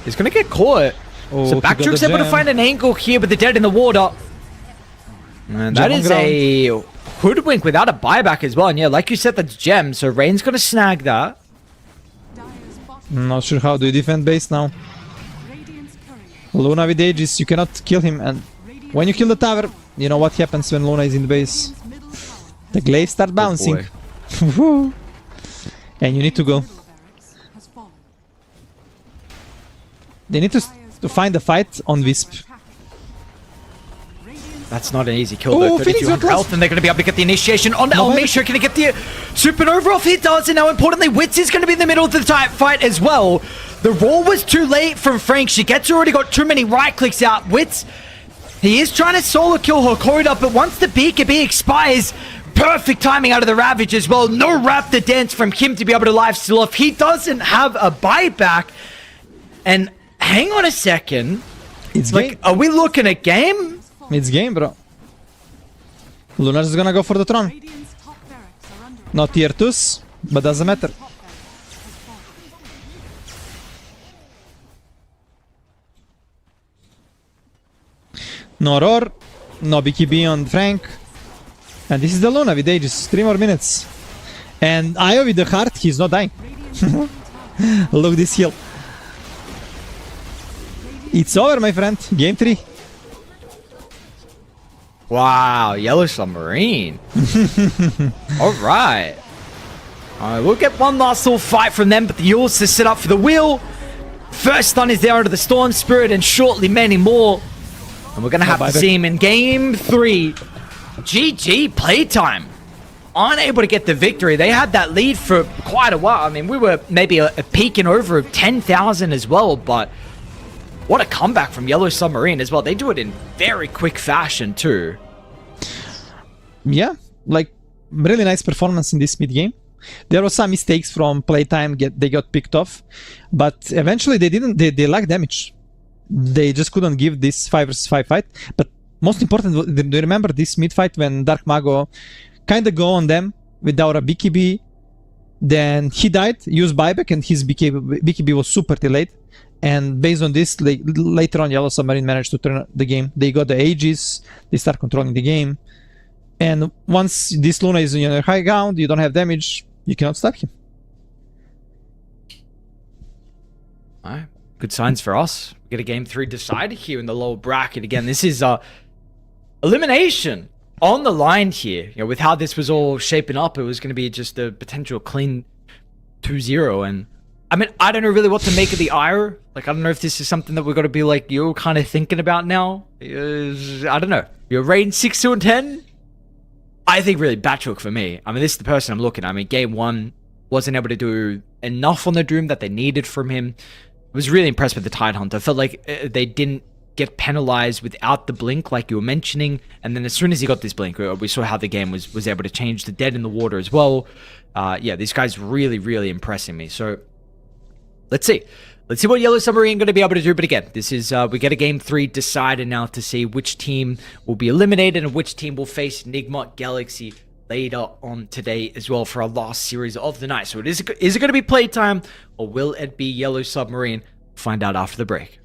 He's gonna get caught. Oh, So he got Backdrook's the able to gem. find an angle here, but the dead in the water. And that Gem on is a hoodwink without a buyback as well. And yeah, like you said, that's gem. So Rain's gonna snag that. Dire's bottom. Not sure how do you defend base now. Radiant's courier. Luna with Aegis, you cannot kill him, and when you kill the tower, you know what happens when Luna is in the base. Radiant's middle tower The glaive start bouncing. boy. And you need to go. middle barracks has fallen. They need to find a fight on Wisp. Attacking. Radiant's That's not an easy kill Oh, though. Phoenix 3200 got health, and they're going to be able to get the initiation on No, Elmisha. Can he get the supernova off? He does, and now importantly, Wits is going to be in the middle of the fight as well. The roll was too late from Frank. Shigetsu already got too many right clicks out. Wits, he is trying to solo kill Hakoda, but once the BKB expires, perfect timing out of the Ravage as well. No Raptor dance from him to be able to life steal off. He doesn't have a buyback. And hang on a second. It's Like, game. are we looking at game? It's game, bro. Luna's is gonna go for the throne. Radiant's top barracks are under Not tier 2s, but doesn't matter. top barracks has fallen. No roar, no BKB on Frank. And this is the Luna with Aegis. 3 more minutes. And Io with the heart, he's not dying. Look this heal. It's over, my friend. Game 3. Wow, Yellow Submarine. Alright. We'll get one last little fight from them, but the Yules to set up for the wheel. First stun is there under the Storm Spirit, and shortly many more. And we're going to have to buyback. see him in Game 3. GG PlayTime. Unable to get the victory. They had that lead for quite a while. I mean, we were maybe a peaking over of 10,000 as well, but what a comeback from Yellow Submarine as well. They do it in very quick fashion too. Yeah, like really nice performance in this mid game. There were some mistakes from playtime. They got picked off, but eventually they didn't. They lacked damage. They just couldn't give this 5 vs 5 fight. But most important, do you remember this mid fight when Dark Mago kind of go on them with our BKB? Then he died, used buyback, and his BKB was super delayed. And based on this, later on, Yellow Submarine managed to turn the game. They got the Aegis, they start controlling the game. And once this Luna is on your high ground, you don't have damage, you cannot stop him. Alright, good signs for us. We get a Game 3 decided here in the lower bracket. Again, this is elimination on the line here. You know, with how this was all shaping up, it was going to be just a potential clean 2-0. And I mean, I don't know really what to make of the ire. Like, I don't know if this is something that we're going to be like, you're kind of thinking about now. I don't know. You're rating 6, 2, and 10? I think really Batrook for me. I mean, this is the person I'm looking at. I mean, Game 1 wasn't able to do enough on the Doom that they needed from him. I was really impressed with the Tidehunter. I felt like they didn't get penalized without the blink like you were mentioning. And then as soon as he got this blink, we saw how the game was able to change. The dead in the water as well. Yeah, this guy's really, really impressing me. So let's see. Let's see what Yellow Submarine going to be able to do. But again, this is we get a Game 3 decided now to see which team will be eliminated and which team will face NIGMA Galaxy later on today as well for our last series of the night. So is it going to be playtime or will it be Yellow Submarine? Find out after the break.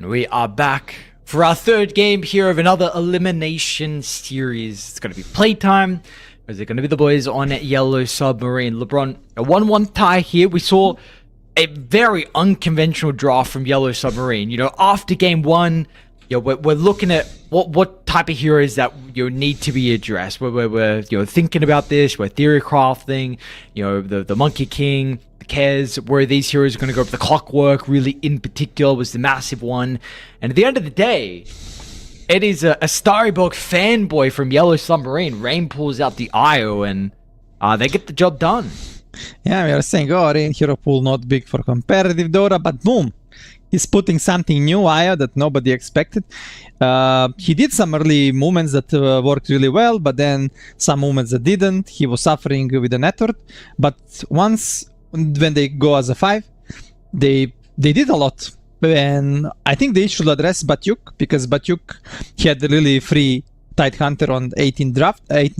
And we are back for our third game here of another elimination series. It's going to be playtime. Is it going to be the boys on Yellow Submarine? LeBron, a 1-1 tie here. We saw a very unconventional draw from Yellow Submarine. You know, after game one, you know, we're looking at what type of heroes that need to be addressed. We're thinking about this. We're theory crafting. You know, the Monkey King, the Kez, where these heroes are going to go up. The Clockwork, really in particular, was the massive one. And at the end of the day, it is a Storybook fanboy from Yellow Submarine. Rain pulls out the IO and they get the job done. Yeah, we are saying, oh, Rain hero pool not big for competitive Dota, but boom, he's putting something new, IO, that nobody expected. He did some early movements that worked really well, but then some movements that didn't. He was suffering with the network, but once when they go as a 5, they did a lot. And I think they should address Batyuk, because Batyuk, he had a really free Tide Hunter on 18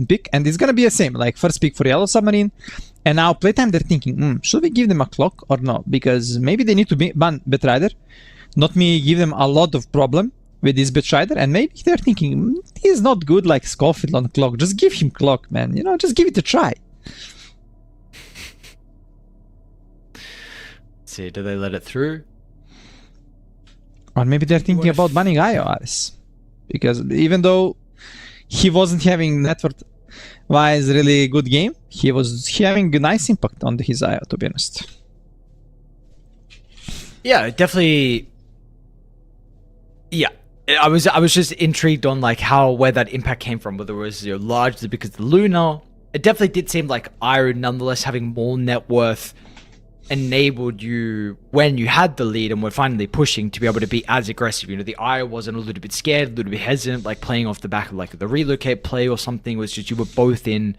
pick, and it's gonna be the same, like first pick for Yellow Submarine. And now playtime, they're thinking, should we give them a clock or not? Because maybe they need to ban Betrider, not me give them a lot of problem with this Betrider, and maybe they're thinking, he's not good like Scofield on clock, just give him clock, man, just give it a try. Let's see, do they let it through? Or maybe they're thinking about banning IORs, because even though he wasn't having network-wise really good game, he was having a nice impact on his IO, to be honest. Yeah, definitely. Yeah, I was just intrigued on like where that impact came from, whether it was largely because of the Luna. It definitely did seem like IO, nonetheless, having more net worth enabled you when you had the lead and were finally pushing to be able to be as aggressive. The IO wasn't a little bit scared, a little bit hesitant, like playing off the back of like the relocate play or something. It was just you were both in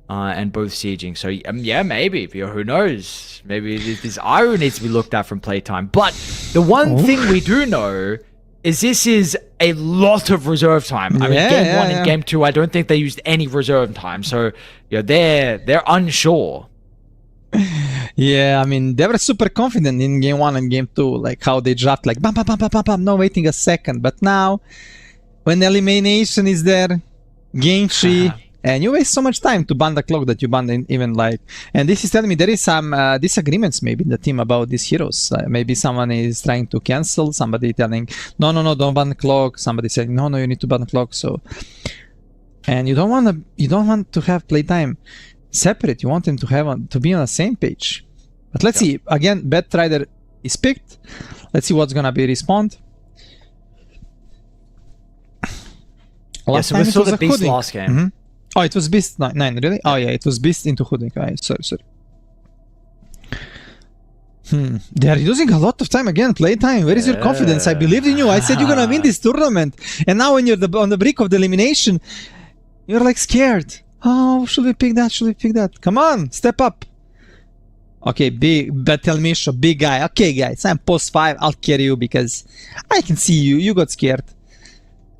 and both sieging. So yeah, maybe, who knows? Maybe this IO needs to be looked at from playtime. But the one thing we do know is this is a lot of reserve time. I mean, game one and game two, I don't think they used any reserve time. So they're unsure. Yeah, I mean, they were super confident in game 1 and game 2, like how they dropped, like bam, bam, bam, bam, bam, bam, no waiting a second. But now, when elimination is there, game 3, and you waste so much time to ban the clock that you ban even like. And this is telling me there is some disagreements maybe in the team about these heroes. Maybe someone is trying to cancel, somebody telling, no, don't ban the clock. Somebody saying, no, you need to ban the clock. So, and you don't want to have playtime separate. You want them to be on the same page. But let's see. Again, Betrider is picked. Let's see what's gonna be respawned. So we saw the Beast last game. Oh, it was Beast 9, really? Oh yeah, it was Beast into Hoodwink. Sorry. They are using a lot of time again. Playtime, where is your confidence? I believed in you. I said you're gonna win this tournament. And now when you're on the brink of the elimination, you're like scared. Oh, should we pick that? Come on, step up. Okay, big Battle Misho, big guy. Okay, guys, I'm post 5. I'll carry you because I can see you. You got scared.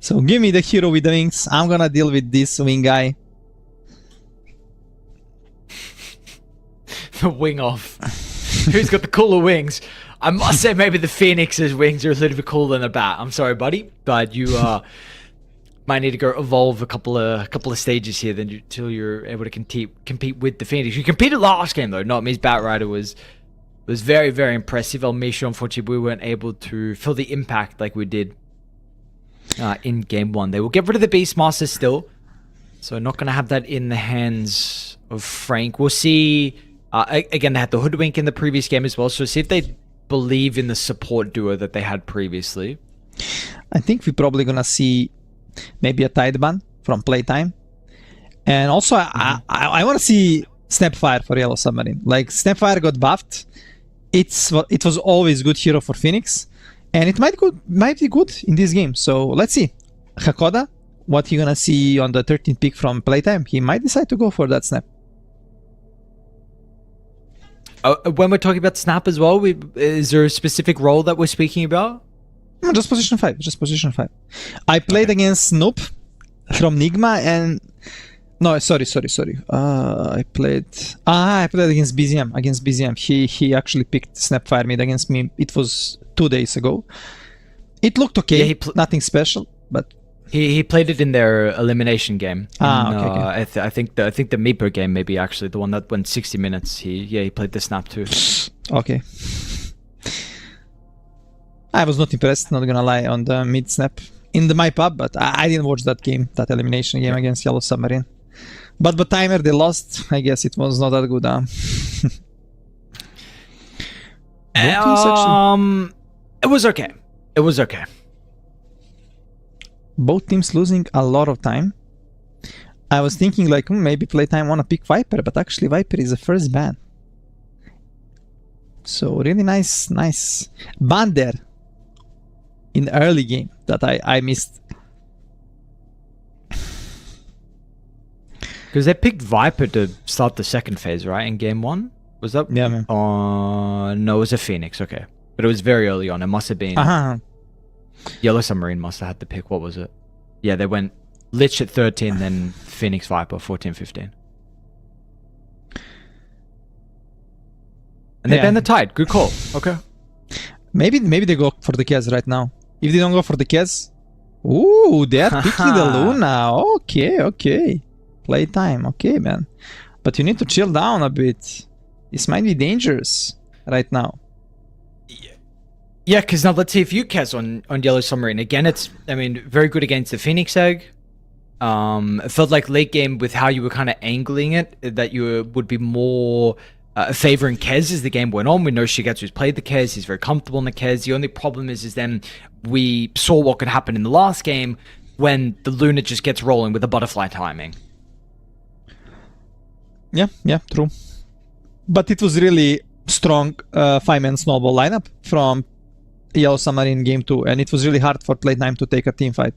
So give me the hero with the wings. I'm gonna deal with this wing guy. The wing off. Who's got the cooler wings? I must say maybe the Phoenix's wings are a little bit cooler than the bat. I'm sorry, buddy, but you might need to go evolve a couple of stages here until you're able to compete with the Phoenix. You competed last game though, not Miss Batrider was very, very impressive. El Misho, unfortunately, we weren't able to feel the impact like we did in game 1. They will get rid of the Beastmaster still, so not going to have that in the hands of Frank. We'll see. Again, they had the Hoodwink in the previous game as well, so see if they believe in the support duo that they had previously. I think we're probably gonna see maybe a Tide ban from playtime, and also I want to see Snapfire for Yellow Submarine. Like Snapfire got buffed. It was always good hero for Phoenix, and it might be good in this game. So let's see. Hakoda, what he gonna see on the 13th pick from playtime? He might decide to go for that Snap. When we're talking about Snap as well, is there a specific role that we're speaking about? No, just position 5. I played against Snoop from NIGMA and... No, sorry. I played against BZM. He actually picked Snapfire mid against me. It was 2 days ago. It looked okay. Yeah, Nothing special, but he played it in their elimination game. Okay. I think the Meeper game, maybe actually the one that went 60 minutes. He played the snap too. okay. I was not impressed, not gonna lie, on the mid snap in my pub, but I didn't watch that game, that elimination game against Yellow Submarine. But timer they lost. I guess it was not that good. Voting section. It was okay. It was okay. Both teams losing a lot of time. I was thinking like maybe PlayTime wanna pick Viper, but actually Viper is the first ban. So really nice ban there in the early game that I missed. Because they picked Viper to start the second phase, right? In game 1? Was that? Yeah, man. No, it was a Phoenix, okay. But it was very early on. It must have been... Yellow Submarine must have had the pick. What was it? Yeah, they went Lich at 13, then Phoenix Viper 14, 15. And they banned the Tide. Good call. Okay. Maybe they go for the Kez right now. If they don't go for the Kez... Ooh, they're picking the Luna. Okay. Playtime. Okay, man. But you need to chill down a bit. This might be dangerous right now. Yeah, because now let's see if you Kez on Yellow Submarine. Again, it's, I mean, very good against the Phoenix Egg. It felt like late game with how you were kind of angling it, that you would be more favoring Kez as the game went on. We know Shigetsu's played the Kez. He's very comfortable in the Kez. The only problem is then we saw what could happen in the last game when the Luna just gets rolling with the butterfly timing. Yeah, true. But it was really strong 5-man snowball lineup from Yellow Submarine game 2, and it was really hard for PlayTime to take a team fight.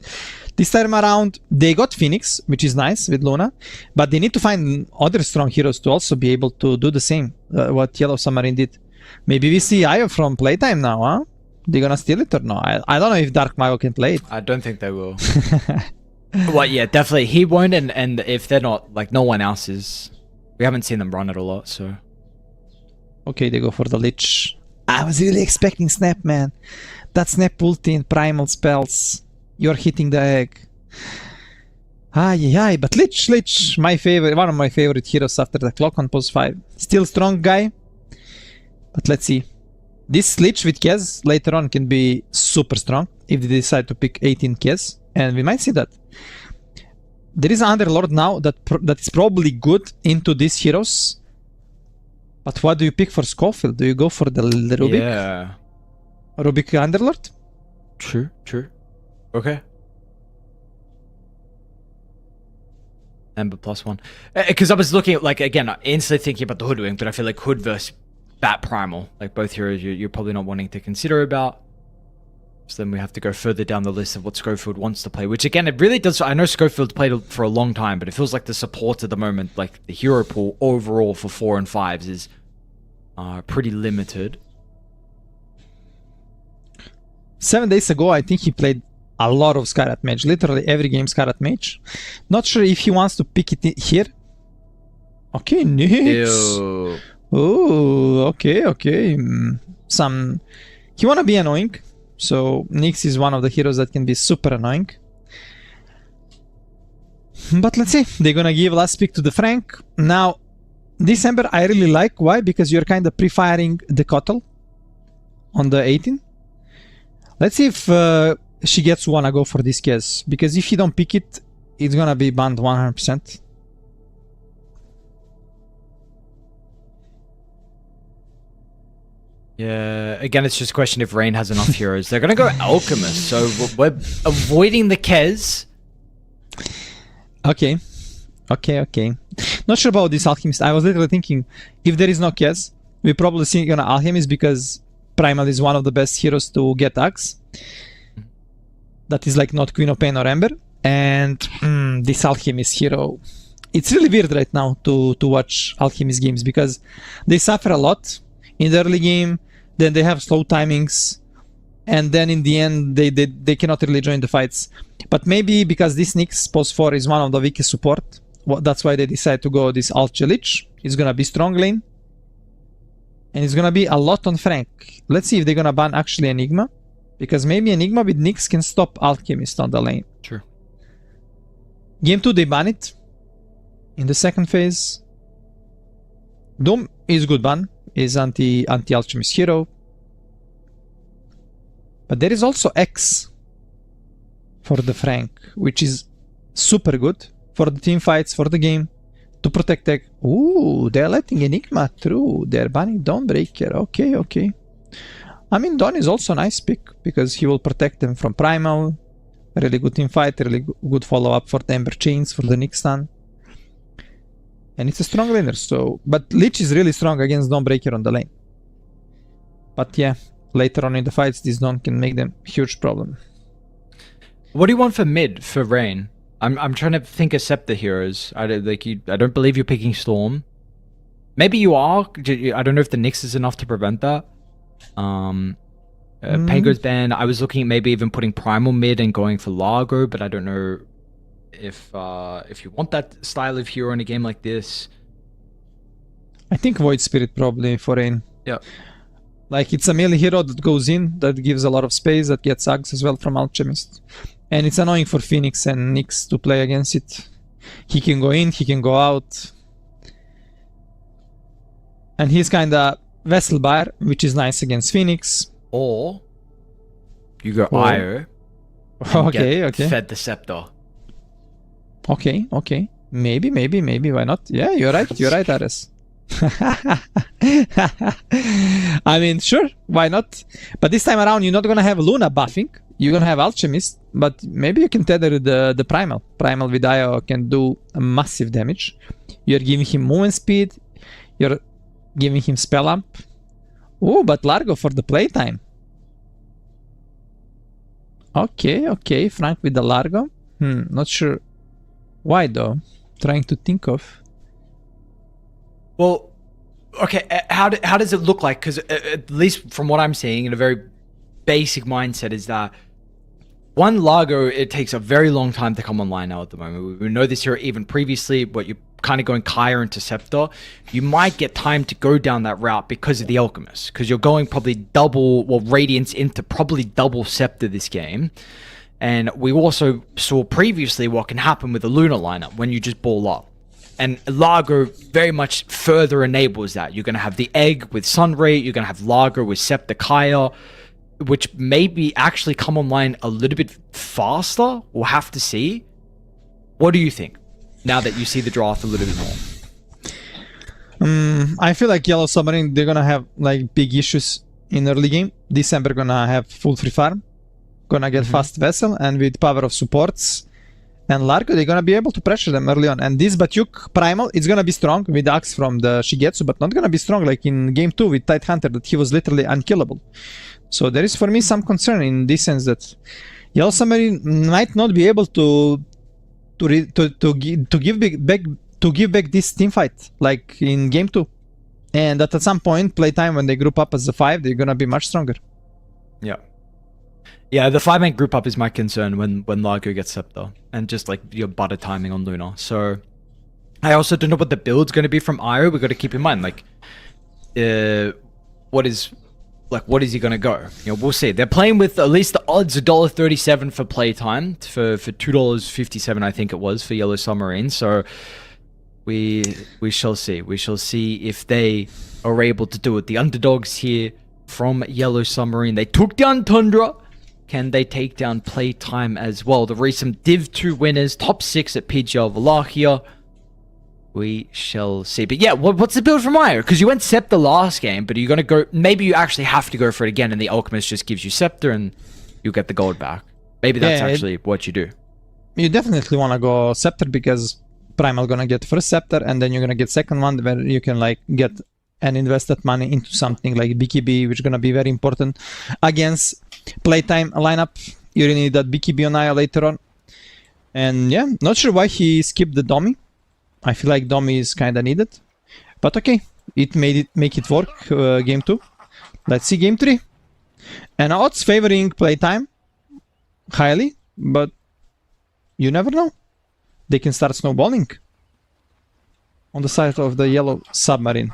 This time around, they got Phoenix, which is nice with Luna, but they need to find other strong heroes to also be able to do the same, what Yellow Submarine did. Maybe we see Io from PlayTime now, huh? They're gonna steal it or no? I don't know if Dark Mago can play it. I don't think they will. Well, yeah, definitely. He won't, and if they're not, like, no one else is. We haven't seen them run it a lot, so. Okay, they go for the Lich. I was really expecting Snap, man. That Snap ulti and primal spells. You're hitting the egg. But Lich, my favorite, one of my favorite heroes after the clock on pos 5. Still strong guy. But let's see. This Lich with Kez later on can be super strong if they decide to pick 18 Kez. And we might see that. There is an Underlord now that is probably good into these heroes. But what do you pick for Schofield? Do you go for the Rubik? Yeah. Rubik Underlord? True. Okay. Ember +1. Because I was looking at, like, again, instantly thinking about the Hoodwink, but I feel like Hood versus Bat Primal, like both heroes you're probably not wanting to consider about. So then we have to go further down the list of what Schofield wants to play, which again, it really does. I know Schofield's played for a long time, but it feels like the support at the moment, like the hero pool overall for 4 and 5s is pretty limited. 7 days ago, I think he played a lot of Skyrat Mage, literally every game Skyrat Mage. Not sure if he wants to pick it here. Okay, Nyx. Ew. Oh, okay. He wanna be annoying, so Nyx is one of the heroes that can be super annoying. But let's see, they're gonna give last pick to the Frank. Now, this Ember I really like. Why? Because you're kind of pre-firing the Cottle on the 18. Let's see if she gets wanna go for this case, because if you don't pick it, it's gonna be banned 100%. Yeah, again, it's just a question if Rain has enough heroes. They're going to go Alchemist, so we're avoiding the Kez. Okay. Not sure about this Alchemist. I was literally thinking, if there is no Kez, we're probably seeing an Alchemist because Primal is one of the best heroes to get Axe. That is like not Queen of Pain or Ember. And this Alchemist hero, it's really weird right now to watch Alchemist games because they suffer a lot in the early game. Then they have slow timings, and then in the end they cannot really join the fights. But maybe because this Nyx post 4 is one of the weakest support, that's why they decide to go this Alt Lich. It's gonna be strong lane, and it's gonna be a lot on Frank. Let's see if they're gonna ban actually Enigma. Because maybe Enigma with Nyx can stop Alchemist on the lane. True. Game 2 they ban it. In the second phase. Doom is good ban. Is anti-Alchemist hero. But there is also X for the Frank, which is super good for the team fights, for the game, to protect tech. Ooh, they're letting Enigma through. They're banning Dawnbreaker. Okay, okay. I mean, Dawn is also a nice pick because he will protect them from Primal. Really good team fight, really good follow-up for the Ember Chains, for the Nyx stun. And it's a strong laner, so... But Lich is really strong against Dawnbreaker on the lane. But yeah, later on in the fights, this Dawn can make them a huge problem. What do you want for mid for Rain? I'm trying to think of Scepter heroes. I don't believe you're picking Storm. Maybe you are. I don't know if the Nyx is enough to prevent that. Pango's ban. I was looking at maybe even putting Primal mid and going for Largo, but I don't know if you want that style of hero in a game like this. I think Void Spirit probably for Rain. Yeah. Like, it's a melee hero that goes in, that gives a lot of space, that gets Ags as well from Alchemist. And it's annoying for Phoenix and Nyx to play against it. He can go in, he can go out. And he's kinda Vessel Buyer, which is nice against Phoenix. Or you go IO. Okay, okay. Fed the Scepter. Okay, okay. Maybe, why not? Yeah, you're right, Ares. I mean, sure, why not? But this time around, you're not gonna have Luna buffing. You're gonna have Alchemist, but maybe you can tether the Primal. Primal with IO can do a massive damage. You're giving him movement speed. You're giving him spell up. Oh, but Largo for the playtime. Okay, okay, Frank with the Largo. Not sure why though. Trying to think of. Well, okay, how does it look like? Because at least from what I'm seeing, in a very basic mindset, is that one, Largo, it takes a very long time to come online now at the moment. We know this here even previously, but you're kind of going Kaya into Scepter. You might get time to go down that route because of the Alchemist, because you're going probably double, well, Radiance into probably double Scepter this game. And we also saw previously what can happen with the Luna lineup when you just ball up. And Largo very much further enables that. You're going to have the Egg with Sunray, you're going to have Largo with Scepter Kaya, which maybe actually come online a little bit faster. We'll have to see. What do you think, now that you see the draft a little bit more? I feel like Yellow Submarine, they're gonna have like big issues in early game. December gonna have full free farm, gonna get fast vessel, and with power of supports and Largo, they're gonna be able to pressure them early on. And this Batyuk Primal, it's gonna be strong with Axe from the Shigetsu, but not gonna be strong like in game 2 with Tidehunter, that he was literally unkillable. So there is for me some concern in this sense that Yellow Submarine might not be able to give back this team fight like in game 2, and that at some point playtime when they group up as a 5, they're gonna be much stronger. Yeah, the 5-man group up is my concern when Largo gets Scepter, and just like your butter timing on Luna. So I also don't know what the build's going to be from Io. We've got to keep in mind, like, what is he going to go? You know, we'll see. They're playing with at least the odds $1.37 for playtime, for $2.57 I think it was for Yellow Submarine. So we shall see. We shall see if they are able to do it. The underdogs here from Yellow Submarine, they took down Tundra. Can they take down Playtime as well? The recent Div 2 winners, top 6 at PGL Wallachia. We shall see. But yeah, what's the build from Io? Because you went Scepter last game, but are you going to go... Maybe you actually have to go for it again, and the Alchemist just gives you Scepter, and you get the gold back. Maybe that's actually what you do. You definitely want to go Scepter, because Primal going to get first Scepter, and then you're going to get second one, where you can like get and invest that money into something like BKB, which is going to be very important against Playtime lineup. You really need that BKB on Io later on. And yeah, not sure why he skipped the Domi. I feel like Domi is kind of needed. But okay, it make it work, game 2. Let's see game 3. And odds favoring Playtime highly, but you never know. They can start snowballing on the side of the Yellow Submarine.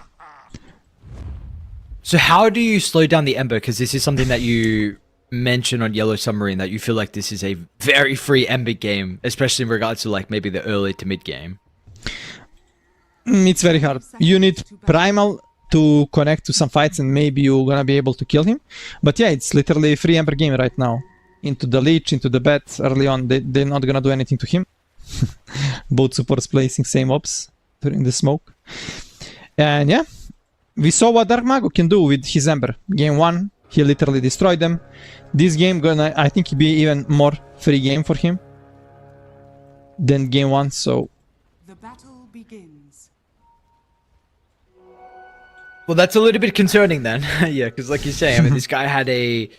So how do you slow down the Ember? Because this is something that you mention on Yellow Submarine that you feel like this is a very free Ember game, especially in regards to like maybe the early to mid game? It's very hard. You need Primal to connect to some fights and maybe you're gonna be able to kill him. But yeah, it's literally a free Ember game right now. Into the Leech, into the Bat early on, they're not gonna do anything to him. Both supports placing same ops during the smoke. And yeah, we saw what Dark Mago can do with his Ember. Game 1, he literally destroyed them. This game gonna, I think, be even more free game for him than game 1, so... The battle begins. Well, that's a little bit concerning then. Yeah, because like you say, I mean, this guy had a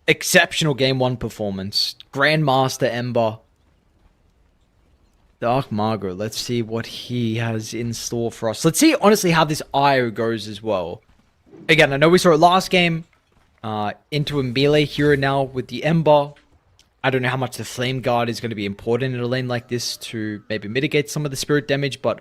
exceptional game 1 performance. Grandmaster Ember. Dark Mago, let's see what he has in store for us. Let's see, honestly, how this IO goes as well. Again, I know we saw it last game. Into a melee hero now with the Ember. I don't know how much the Flame Guard is going to be important in a lane like this to maybe mitigate some of the spirit damage, but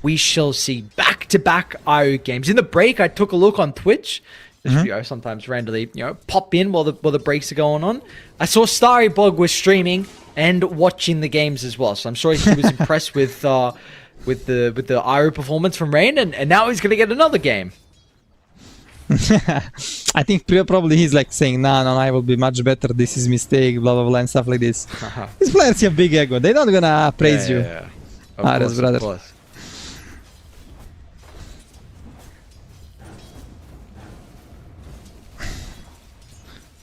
we shall see back-to-back IO games. In the break, I took a look on Twitch. Just, you know, sometimes randomly, you know, pop in while the breaks are going on. I saw Starry Bog was streaming and watching the games as well, so I'm sure he was impressed with the IO performance from Rain, and now he's going to get another game. I think probably he's like saying, no, I will be much better, this is mistake, blah, blah, blah, and stuff like this. These players have big ego, they're not gonna praise you. Yeah. Ares, brother. Of course.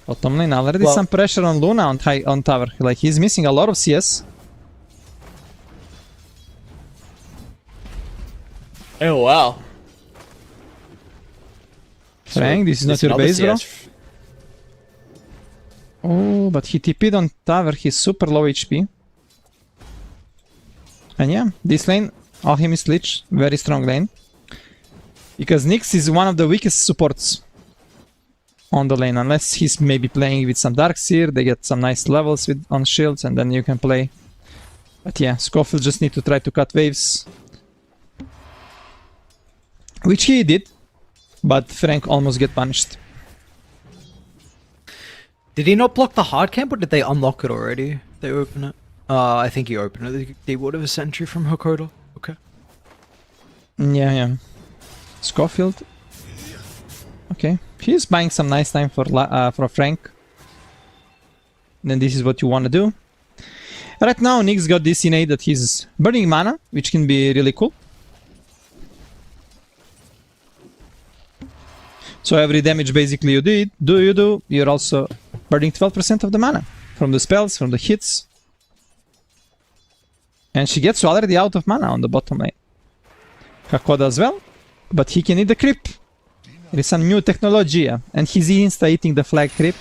Bottom lane, already some pressure on Luna on tower, like he's missing a lot of CS. Oh wow. Frank, this is not your base, bro. Oh, but he TP'd on tower, he's super low HP. And yeah, this lane, Alchemist Lich, very strong lane. Because Nyx is one of the weakest supports on the lane, unless he's maybe playing with some Darkseer, they get some nice levels on shields, and then you can play. But yeah, Scofield just need to try to cut waves. Which he did. But Frank almost get punished. Did he not block the hard camp, or did they unlock it already? They open it? I think he opened it. They would have a sentry from Hakoda. Okay. Yeah. Scofield. Okay. He's buying some nice time for Frank. Then this is what you want to do. Right now, Nyx got this innate that he's burning mana, which can be really cool. So every damage basically you do, you're also burning 12% of the mana from the spells, from the hits. And she gets already out of mana on the bottom lane. Hakoda as well, but he can eat the creep. There is some new technology, and he's insta-eating the flag creep.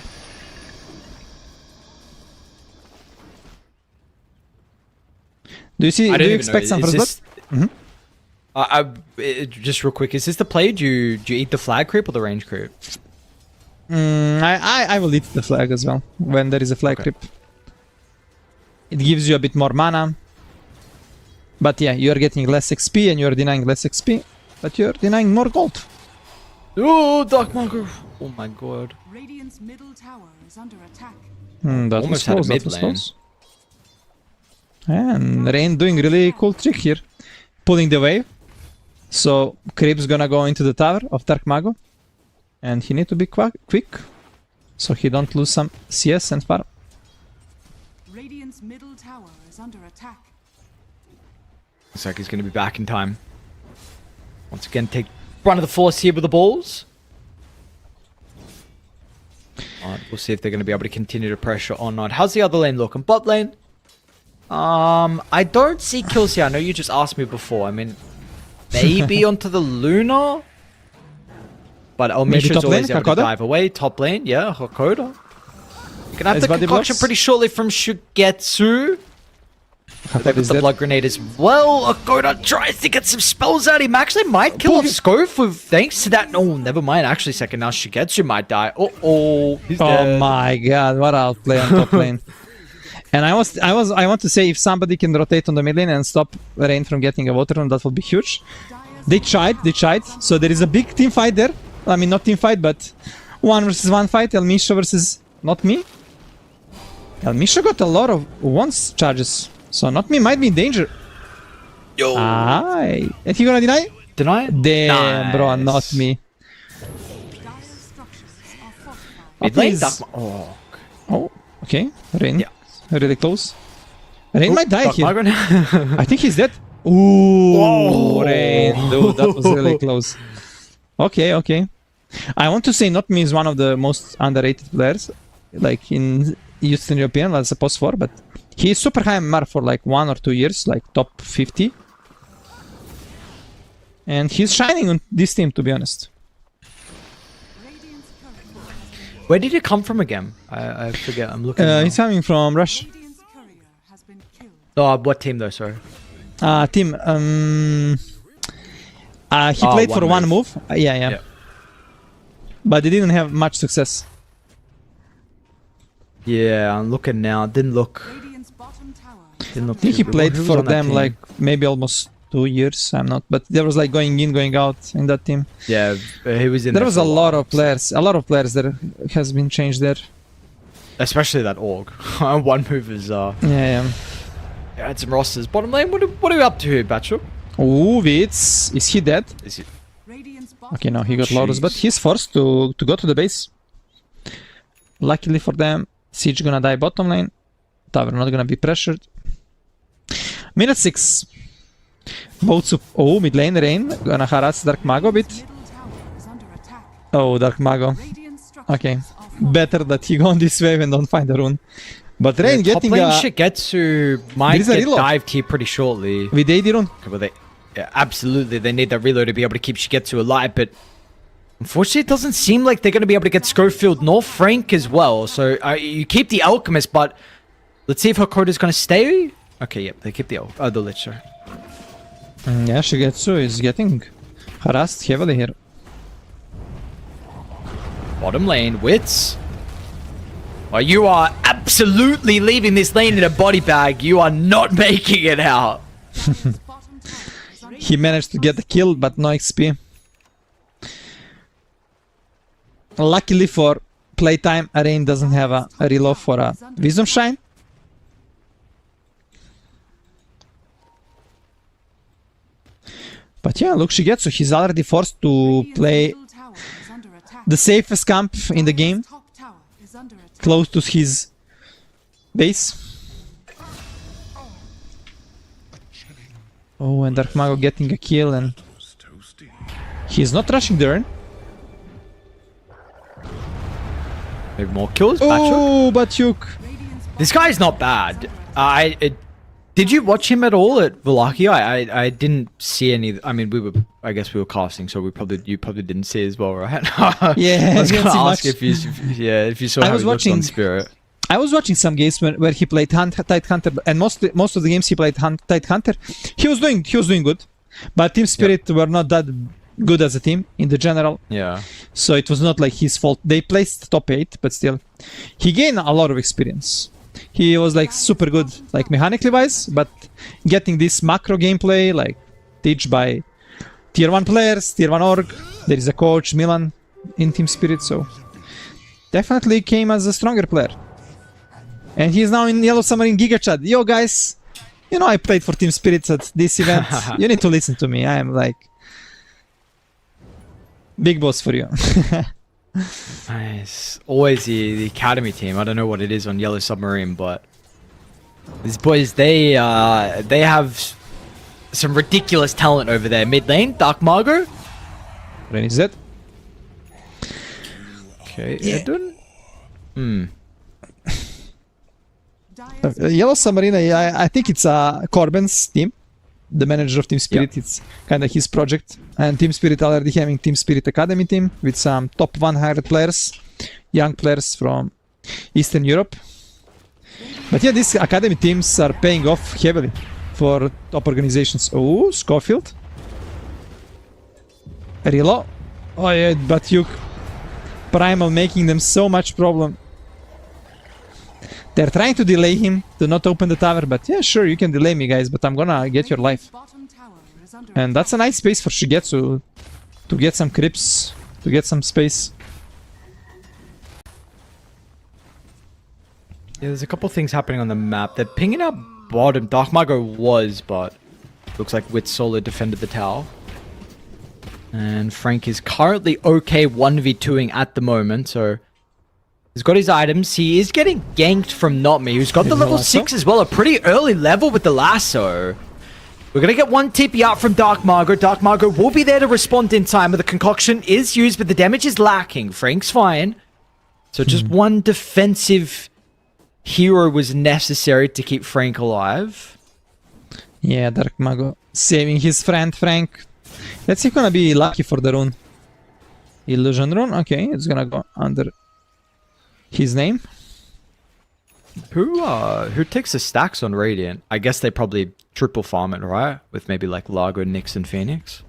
Do you expect some first blood? Just real quick, is this the play? Do you eat the flag creep or the range creep? I will eat the flag as well when there is a flag creep. It gives you a bit more mana. But yeah, you're getting less XP and you're denying less XP, but you're denying more gold. Oh, Dark Mago! Oh my god. Radiant's middle tower is under attack. That Almost was had a close, mid lane. And Rain doing really cool trick here. Pulling the wave. So Creep's gonna go into the tower of Dark Mago. And he need to be quick. So he don't lose some CS and farm. Radiant's middle tower is under attack. Looks like he's going to be back in time. Once again, take front of the force here with the balls. Alright, we'll see if they're going to be able to continue to pressure or not. How's the other lane looking? Bot lane? I don't see kills here. I know you just asked me before. I mean, maybe onto the Luna? But Omisha's always able to dive away. Top lane, yeah, Hakoda. You're going to have the concoction pretty shortly from Shugetsu. With the blood grenade as well. Hakoda tries to get some spells out. He actually might kill off Scope thanks to that. No, never mind. Actually, second now Shugetsu might die. He's dead. Oh my god, what outplay on top lane. And I want to say if somebody can rotate on the mid lane and stop Rain from getting a water run, that would be huge. They tried. So there is a big team fight there. I mean, not team fight, but 1 versus 1 fight. Elmisha versus not me. Well, Misha got a lot of once charges, so not me might be in danger. Yo. Aye. And he gonna deny? Deny? Damn, bro, not me. Dire's structures are fortified. Mid lane, Please. Dark Oh. Oh, okay. Rain. Yeah. Really close. Rain might die Dark here. Margaret. I think he's dead. Ooh, Whoa. Rain. Dude, that was really close. Okay, okay. I want to say Not Me is one of the most underrated players, like in Eastern European, as a post 4, but he is super high MMR for like 1 or 2 years, like top 50. And he's shining on this team, to be honest. Radiant's courier, Where did he come from again? I forget. I'm looking. He's coming from Russia. Radiant's courier has been killed. Oh, what team though? Sorry. Team. He Oh, played for one one move. Yeah. Yeah. But they didn't have much success. Yeah, I'm looking now. Didn't look. Radiant's bottom tower. Didn't look. I think he too good. played Who was for on that them team? like maybe almost 2 years. I'm not, but there was like going in, going out in that team. Yeah, he was in. There there was for a lot while, of players. A lot of players that has been changed there. especially that org. One move is Yeah. had some rosters. Bottom lane. What are we up to here, Batchel? Ooh, Vitz. Is he dead? Is it? Radiant's bottom Okay, no, he got Jeez. Lotus, but he's forced to go to the base. Luckily for them, Siege gonna die bottom lane. Tower not gonna be pressured. Minute 6. Both mid lane Rain gonna harass Dark Mago a bit. middle tower is under attack. Oh, Dark Mago. Radiant structures Okay. are fortified. Better that he go on this wave and don't find a rune. But Rain Top getting lane a Shigetsu might There is a get reload. dived here pretty shortly. with AD rune. Well, yeah, absolutely, they need that reload to be able to keep Shigetsu alive, but unfortunately, it doesn't seem like they're going to be able to get Schofield nor Frank as well. So you keep the Alchemist, but let's see if Hakoda's going to stay. Okay, yep, they keep the Lich. Sorry. Yeah, Shigetsu is getting harassed heavily here. Bottom lane, Wits. Well, you are absolutely leaving this lane in a body bag. You are not making it out. Dire's bottom tower is under He managed to get the kill, but no XP. Luckily for playtime, Rain doesn't have a reload for a Wisdom Shine. But yeah, look, Shigetsu, he's already forced to Radiant's play middle tower is under attack. the safest camp in the game, Dire's top tower is under attack. close to his base. Oh, and Dark Mago getting a kill, and Toasty. he's not rushing the urn. Maybe more kills, Batchel. Oh, Batyuk. Radiant's This guy's not bad. Did you watch him at all at Wallachia? I didn't see any. I mean, I guess we were casting, so you probably didn't see as well, right? Yeah, I was I gonna didn't see ask much. if you saw I how was he looked on watching- Spirit. I was watching some games where he played Tide Hunter, and most of the games he played Tide Hunter, he was doing good, but Team Spirit were not that good as a team in the general, Yeah. so it was not like his fault. They placed top 8, but still, he gained a lot of experience. He was like super good, like mechanically wise, but getting this macro gameplay, like teach by tier 1 players, tier 1 org. There is a coach, Milan, in Team Spirit, so definitely came as a stronger player. And he's now in Yellow Submarine Giga Chat. Yo guys, you know I played for Team Spirit at this event. You need to listen to me. I am like big boss for you. Nice. Always the academy team. I don't know what it is on Yellow Submarine, but these boys they have some ridiculous talent over there. Mid lane, Dark Margo. Rain is dead. Okay, Yeah. Edwin. Dire's Yellow Submarine, I think it's Corbin's team, the manager of Team Spirit. It's kind of his project. And Team Spirit already having Team Spirit Academy team with some top 100 players, young players from Eastern Europe. But yeah, these academy teams are paying off heavily for top organizations. Oh, Schofield. Reload. Oh yeah, but you Primal making them so much problem. They're trying to delay him to not open the tower, but yeah, sure, you can delay me, guys, but I'm gonna get your life. bottom tower is under And that's a nice space for Shigetsu to get some creeps, to get some space. Yeah, there's a couple things happening on the map. They're pinging out bottom. Dark Mago was, but looks like Wit Solo defended the tower. And Frank is currently okay 1v2ing at the moment, so he's got his items. He is getting ganked from Not Me, who's got the level 6 as well, a pretty early level with the lasso. We're going to get one TP out from Dark Margot. Dark Margot will be there to respond in time, but the concoction is used, but the damage is lacking. Frank's fine. So just one defensive hero was necessary to keep Frank alive. Yeah, Dark Mago saving his friend Frank. Let's see if gonna be lucky for the rune. Illusion rune, okay, it's gonna go under his name. Who takes the stacks on Radiant? I guess they probably triple farm it, right? With maybe like Largo, Nyx, and Phoenix.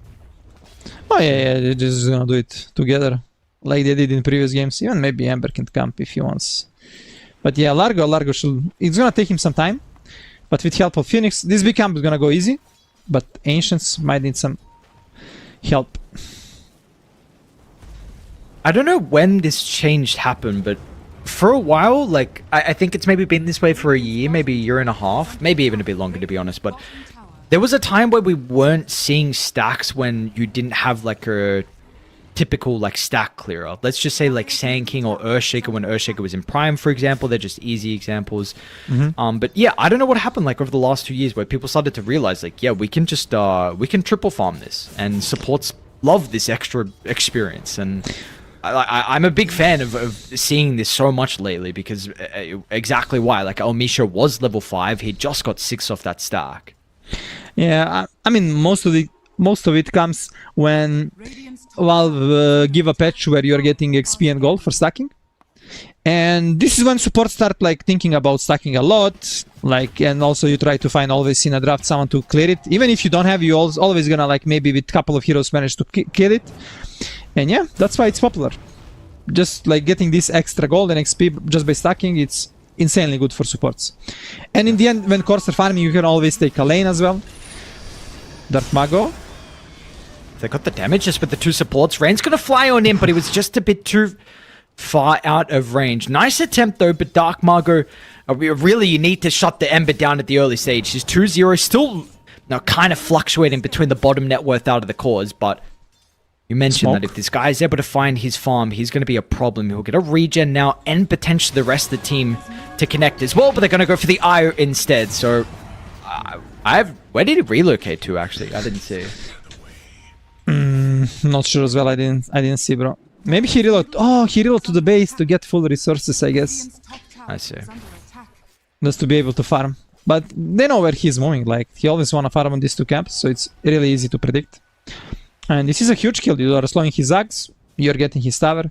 Oh yeah, they're just gonna do it together, like they did in previous games. Even maybe Ember can camp if he wants. But yeah, Largo should. It's gonna take him some time, but with help of Phoenix, this big camp is gonna go easy. But Ancients might need some help. I don't know when this change happened, but for a while, like, I think it's maybe been this way for a year, maybe a year and a half, maybe even a bit longer to be honest, but there was a time where we weren't seeing stacks when you didn't have like a typical like stack clearer. Let's just say like Sand King or Earthshaker when Earthshaker was in Prime, for example. They're just easy examples. But yeah, I don't know what happened like over the last 2 years where people started to realize like, yeah, we can just we can triple farm this, and supports love this extra experience. And I'm a big fan of seeing this so much lately because exactly why. Like Elmisha was level 5, he just got 6 off that stack. Yeah, I mean most of it comes when Valve give a patch where you're getting XP and gold for stacking, and this is when support start like thinking about stacking a lot, like, and also you try to find always in a draft someone to clear it. Even if you don't have, you always gonna like maybe with a couple of heroes manage to kill it. And yeah, that's why it's popular. Just like getting this extra gold and XP just by stacking, it's insanely good for supports. And in the end, when cores are farming, you can always take a lane as well. Dark Mago. They got the damage just with the 2 supports. Rain's gonna fly on in, but he was just a bit too far out of range. Nice attempt though, but Dark Mago, really you need to shut the Ember down at the early stage. She's 2-0, still now kind of fluctuating between the bottom net worth out of the cores, but you mentioned that if this guy is able to find his farm, he's going to be a problem. He'll get a regen now and potentially the rest of the team to connect as well, but they're going to go for the IO instead. So, where did he relocate to actually? I didn't see. Not sure as well. I didn't see, bro. Maybe he reloaded. Oh, he reloaded to the base to get full resources, I guess. I see. Just to be able to farm. But they know where he's moving. Like he always want to farm on these 2 camps, so it's really easy to predict. And this is a huge kill. You are slowing his Zags, you're getting his tower.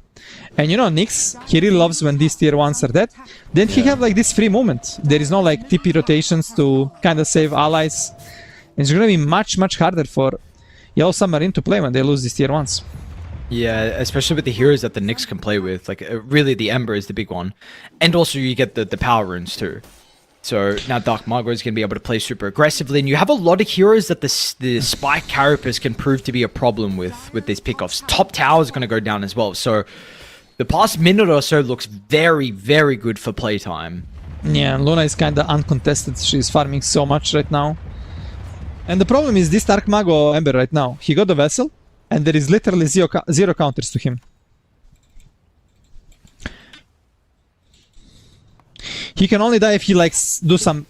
And you know, Nyx, he really loves when these tier 1s are dead. Then he have like this free movement. There is no like TP rotations to kind of save allies. It's gonna be much harder for Yellow Submarine to play when they lose these tier 1s. Yeah, especially with the heroes that the Nyx can play with. Like, really, the Ember is the big one. And also, you get the power runes too. So now Dark Mago is going to be able to play super aggressively, and you have a lot of heroes that the Spike Carapace can prove to be a problem with these pickoffs. Top Tower is going to go down as well, so the past minute or so looks very, very good for playtime. Yeah, Luna is kind of uncontested. She's farming so much right now. And the problem is this Dark Mago Ember right now. He got the Vessel, and there is literally zero counters to him. He can only die if he like do some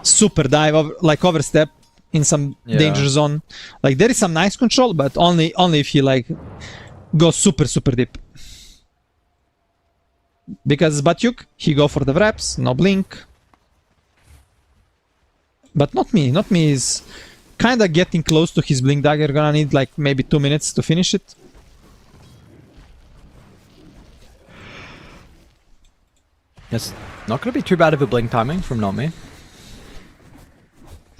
super dive, like overstep in some danger zone. Like there is some nice control, but only if he like goes super deep. Because Batyuk, he go for the wraps, no blink. But not me is kind of getting close to his blink dagger. Gonna need like maybe 2 minutes to finish it. Yes. Not going to be too bad of a blink timing from Not Me.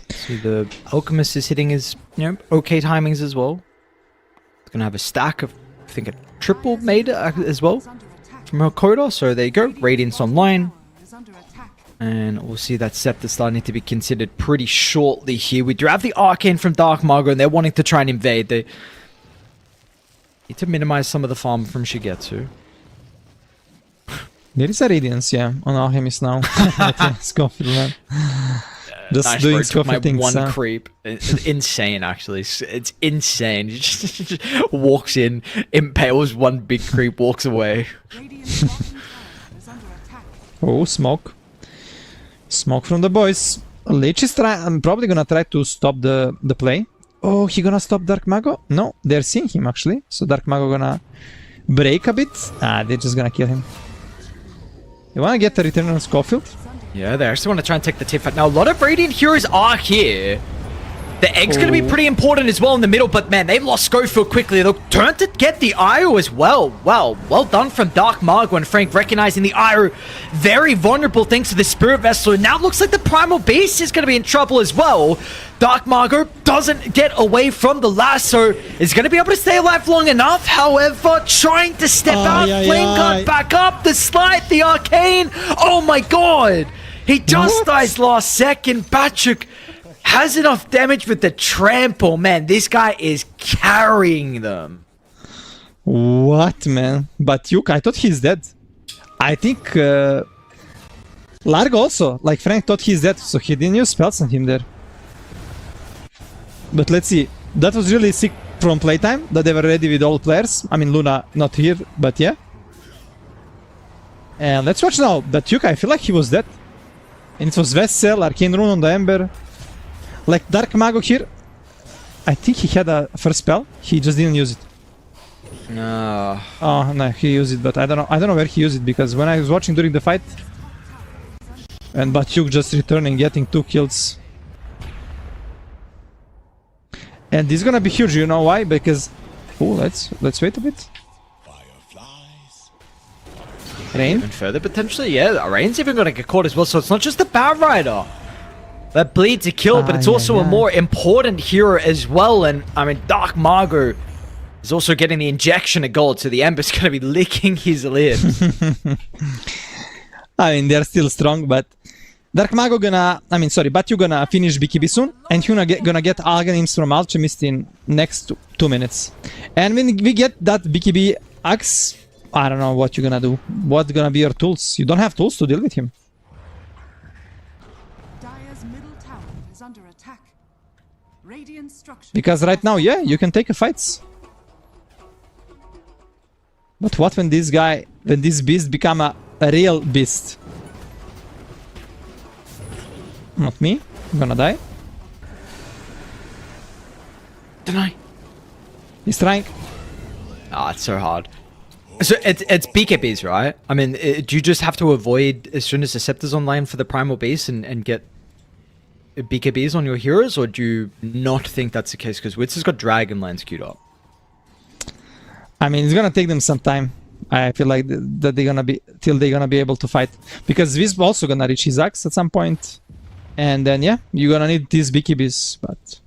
See, the Alchemist is hitting his, okay timings as well. It's going to have a stack of, I think, a triple made as well from Hakoda. So there you go. Radiance online. And we'll see that Scepter starting to be considered pretty shortly here. We do have the Arcane from Dark Mago, and they're wanting to try and invade. They need to minimize some of the farm from Shigetsu. There is a Radiance, yeah, on Alchemist now. Okay, Scofield, man. Just Nice, doing bro. Took my Scofield things. one creep. It's insane, actually. It's insane. He just walks in, impales one big creep, walks away. Radiant's bottom tower is under attack. Oh, smoke. Smoke from the boys. Lich is I'm probably gonna try to stop the play. Oh, he gonna stop Dark Mago? No, they're seeing him actually. So Dark Mago gonna break a bit. Ah, they're just gonna kill him. You wanna get a return on Scofield? Yeah, they actually want to try and take the tip fight. Now, a lot of Radiant heroes are here. The egg's going to be pretty important as well in the middle, but man, they've lost Schofield quickly. They'll turn to get the IO as well. Well done from Dark Margo and Frank recognizing the IO. Very vulnerable thanks to the Spirit Vessel. And now it looks like the Primal Beast is going to be in trouble as well. Dark Margo doesn't get away from the lasso. Is going to be able to stay alive long enough. However, trying to step out. Flame Guard back up. The slide, the arcane. Oh my god. He just dies last second. Patrick has enough damage with the trample. Man, this guy is carrying them. What, man? But Yuk, I thought he's dead. I think Largo also, like Frank thought he's dead, so he didn't use spells on him there. But let's see. That was really sick from Playtime, that they were ready with all players. I mean, Luna not here, but yeah. And let's watch now. But Yuk, I feel like he was dead. And it was Vessel, Arcane Rune on the Ember. Like Dark Mago here, I think he had a first spell. He just didn't use it. No. Oh no, he used it, but I don't know where he used it, because when I was watching during the fight, and Batyuk just returning, getting 2 kills. And this is gonna be huge. You know why? Because let's wait a bit. Fireflies. Rain. Even further potentially, yeah. Rain's even gonna get caught as well. So it's not just the Batrider that bleeds a kill, but it's also a more important hero as well. And I mean, Dark Margo is also getting the injection of gold, so the Ember's gonna be licking his lips. I mean, they're still strong, but Dark Mago Batyu gonna finish BKB soon, and you're gonna get Alchemists from Alchemist in next 2 minutes. And when we get that BKB axe, I don't know what you're gonna do. What's gonna be your tools? You don't have tools to deal with him. Dire's middle tower is under attack. Radiant structure. Because right now, yeah, you can take a fights. But what when this beast become a real beast? Not me. I'm gonna die. Deny. He's trying. Ah, it's so hard. So it's BKBs, right? I mean, do you just have to avoid as soon as the Scepter's online for the Primal Beast and get BKBs on your heroes, or do you not think that's the case? Because Wits has got Dragonlance queued up. I mean, it's gonna take them some time. I feel like that they're gonna be able to fight, because Wisp also gonna reach his axe at some point, and then yeah, you're gonna need these BKBs. But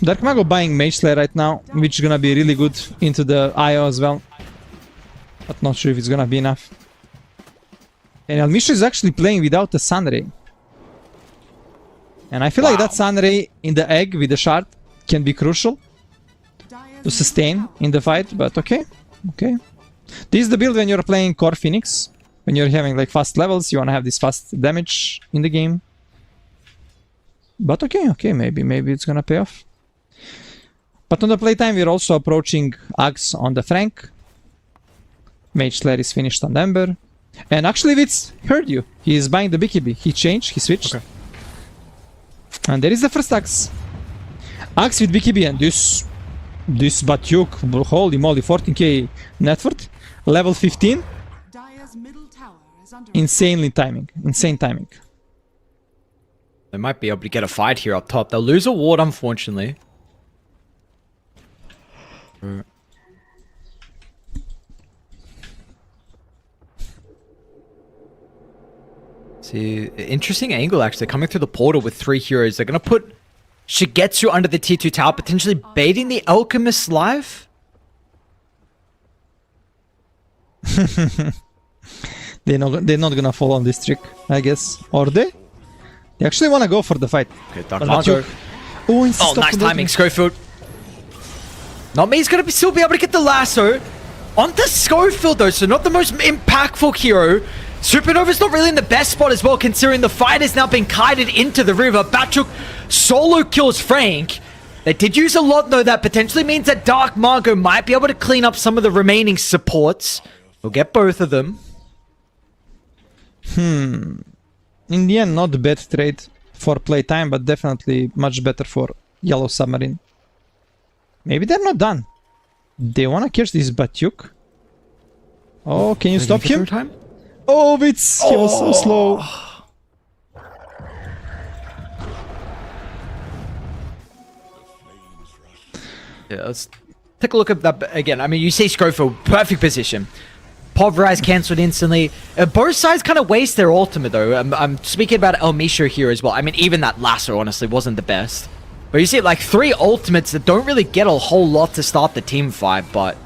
Dark Mago buying Mage Slayer right now, which is gonna be really good into the IO as well. But not sure if it's gonna be enough. And Elmisha is actually playing without a Sunray. And I feel like that Sunray in the egg with the shard can be crucial to sustain in the fight, but okay. This is the build when you're playing Core Phoenix. When you're having like fast levels, you wanna have this fast damage in the game. But okay, maybe it's gonna pay off. But on the playtime, we're also approaching Axe on the Frank. Mage Slayer is finished on the Ember. And actually, Witz heard you. He is buying the BKB. He changed, he switched. Okay. And there is the first Axe. Axe with BKB, and this Batyuk, holy moly, 14k net worth. Level 15. Dire's middle tower is under Insane timing. They might be able to get a fight here up top. They'll lose a ward, unfortunately. See, interesting angle actually, coming through the portal with 3 heroes. They're going to put Shigetsu under the tier 2 tower, potentially baiting the Alchemist's life. They're not gonna fall on this trick, I guess. Or they? They actually wanna go for the fight. Okay, Dark Mago. Oh, nice timing, Schofield. Not me, he's gonna still be able to get the lasso. onto Schofield though, so not the most impactful hero. Supernova's not really in the best spot as well, considering the fight has now been kited into the river. Batchuk solo kills Frank. They did use a lot though, that potentially means that Dark Margot might be able to clean up some of the remaining supports. We'll get both of them. In the end, not a bad trade for playtime, but definitely much better for Yellow Submarine. Maybe they're not done. They wanna catch this Batyuk. Oh, can you stop him? Time? Oh, Vitz! He was so slow. Yeah, let's take a look at that again. I mean, you see Schofield, perfect position. Pulverize cancelled instantly. Both sides kind of waste their ultimate though. I'm speaking about El Misho here as well. I mean, even that lasso honestly wasn't the best. But you see like 3 ultimates that don't really get a whole lot to start the team fight. But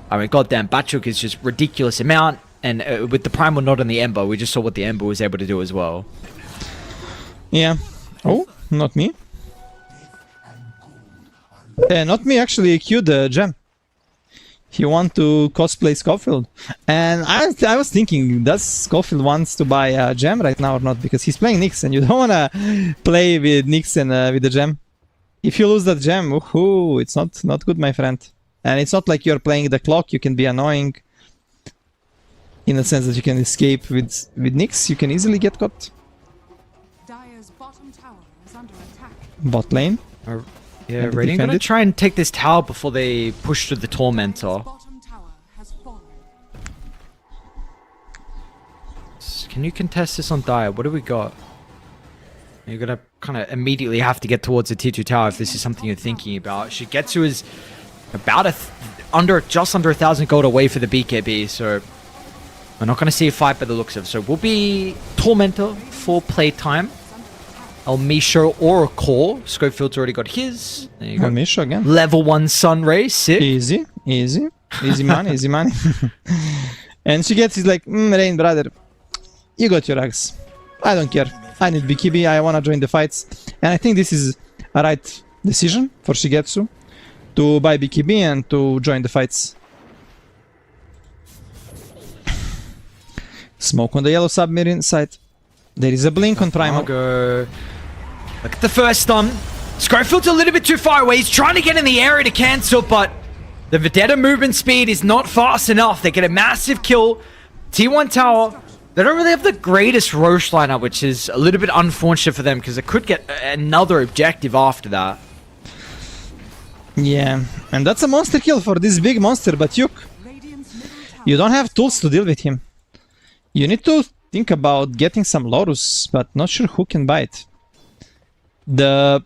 I mean, goddamn, Batchuk is just ridiculous amount. And with the Primal not on the Ember, we just saw what the Ember was able to do as well. Yeah. Oh, not me. Not me actually queued the gem. He want to cosplay Schofield. And I was thinking, does Schofield wants to buy a gem right now or not? Because he's playing Nyx and you don't want to play with Nyx and with the gem. If you lose that gem, woohoo, it's not good, my friend. And it's not like you're playing the clock, you can be annoying. In the sense that you can escape with Nyx, you can easily get caught. Dire's bottom tower is under attack. Bot lane. Yeah, And Radiant defend gonna it. try and take this tower before they push to the Tormentor. Bottom tower has fallen. Can you contest this on Dire? What do we got? You're gonna kind of immediately have to get towards the tier 2 tower if this is something you're thinking about. Shigetsu is about just under 1,000 gold away for the BKB, so we're not gonna see a fight by the looks of it. So we'll be Tormentor for playtime. El Misho or a core. Schofield's already got his. There you go. Misho again. Level 1 Sunray, sick. Easy money, easy money. And she gets, he's like, Rain, brother, you got your axe. I don't care. I need BKB, I wanna join the fights. And I think this is a right decision for Shigetsu to buy BKB and to join the fights. Smoke on the Yellow Submarine side. There is a blink on Primal. Go. Look at the first stun. Schofield's a little bit too far away. He's trying to get in the area to cancel, but the Vendetta movement speed is not fast enough. They get a massive kill. T1 tower. They don't really have the greatest Roche lineup, which is a little bit unfortunate for them because they could get another objective after that. Yeah, and that's a monster kill for this big monster, but Radiant's middle tower. you don't have tools to deal with him. You need to think about getting some Lorus, but not sure who can buy it. The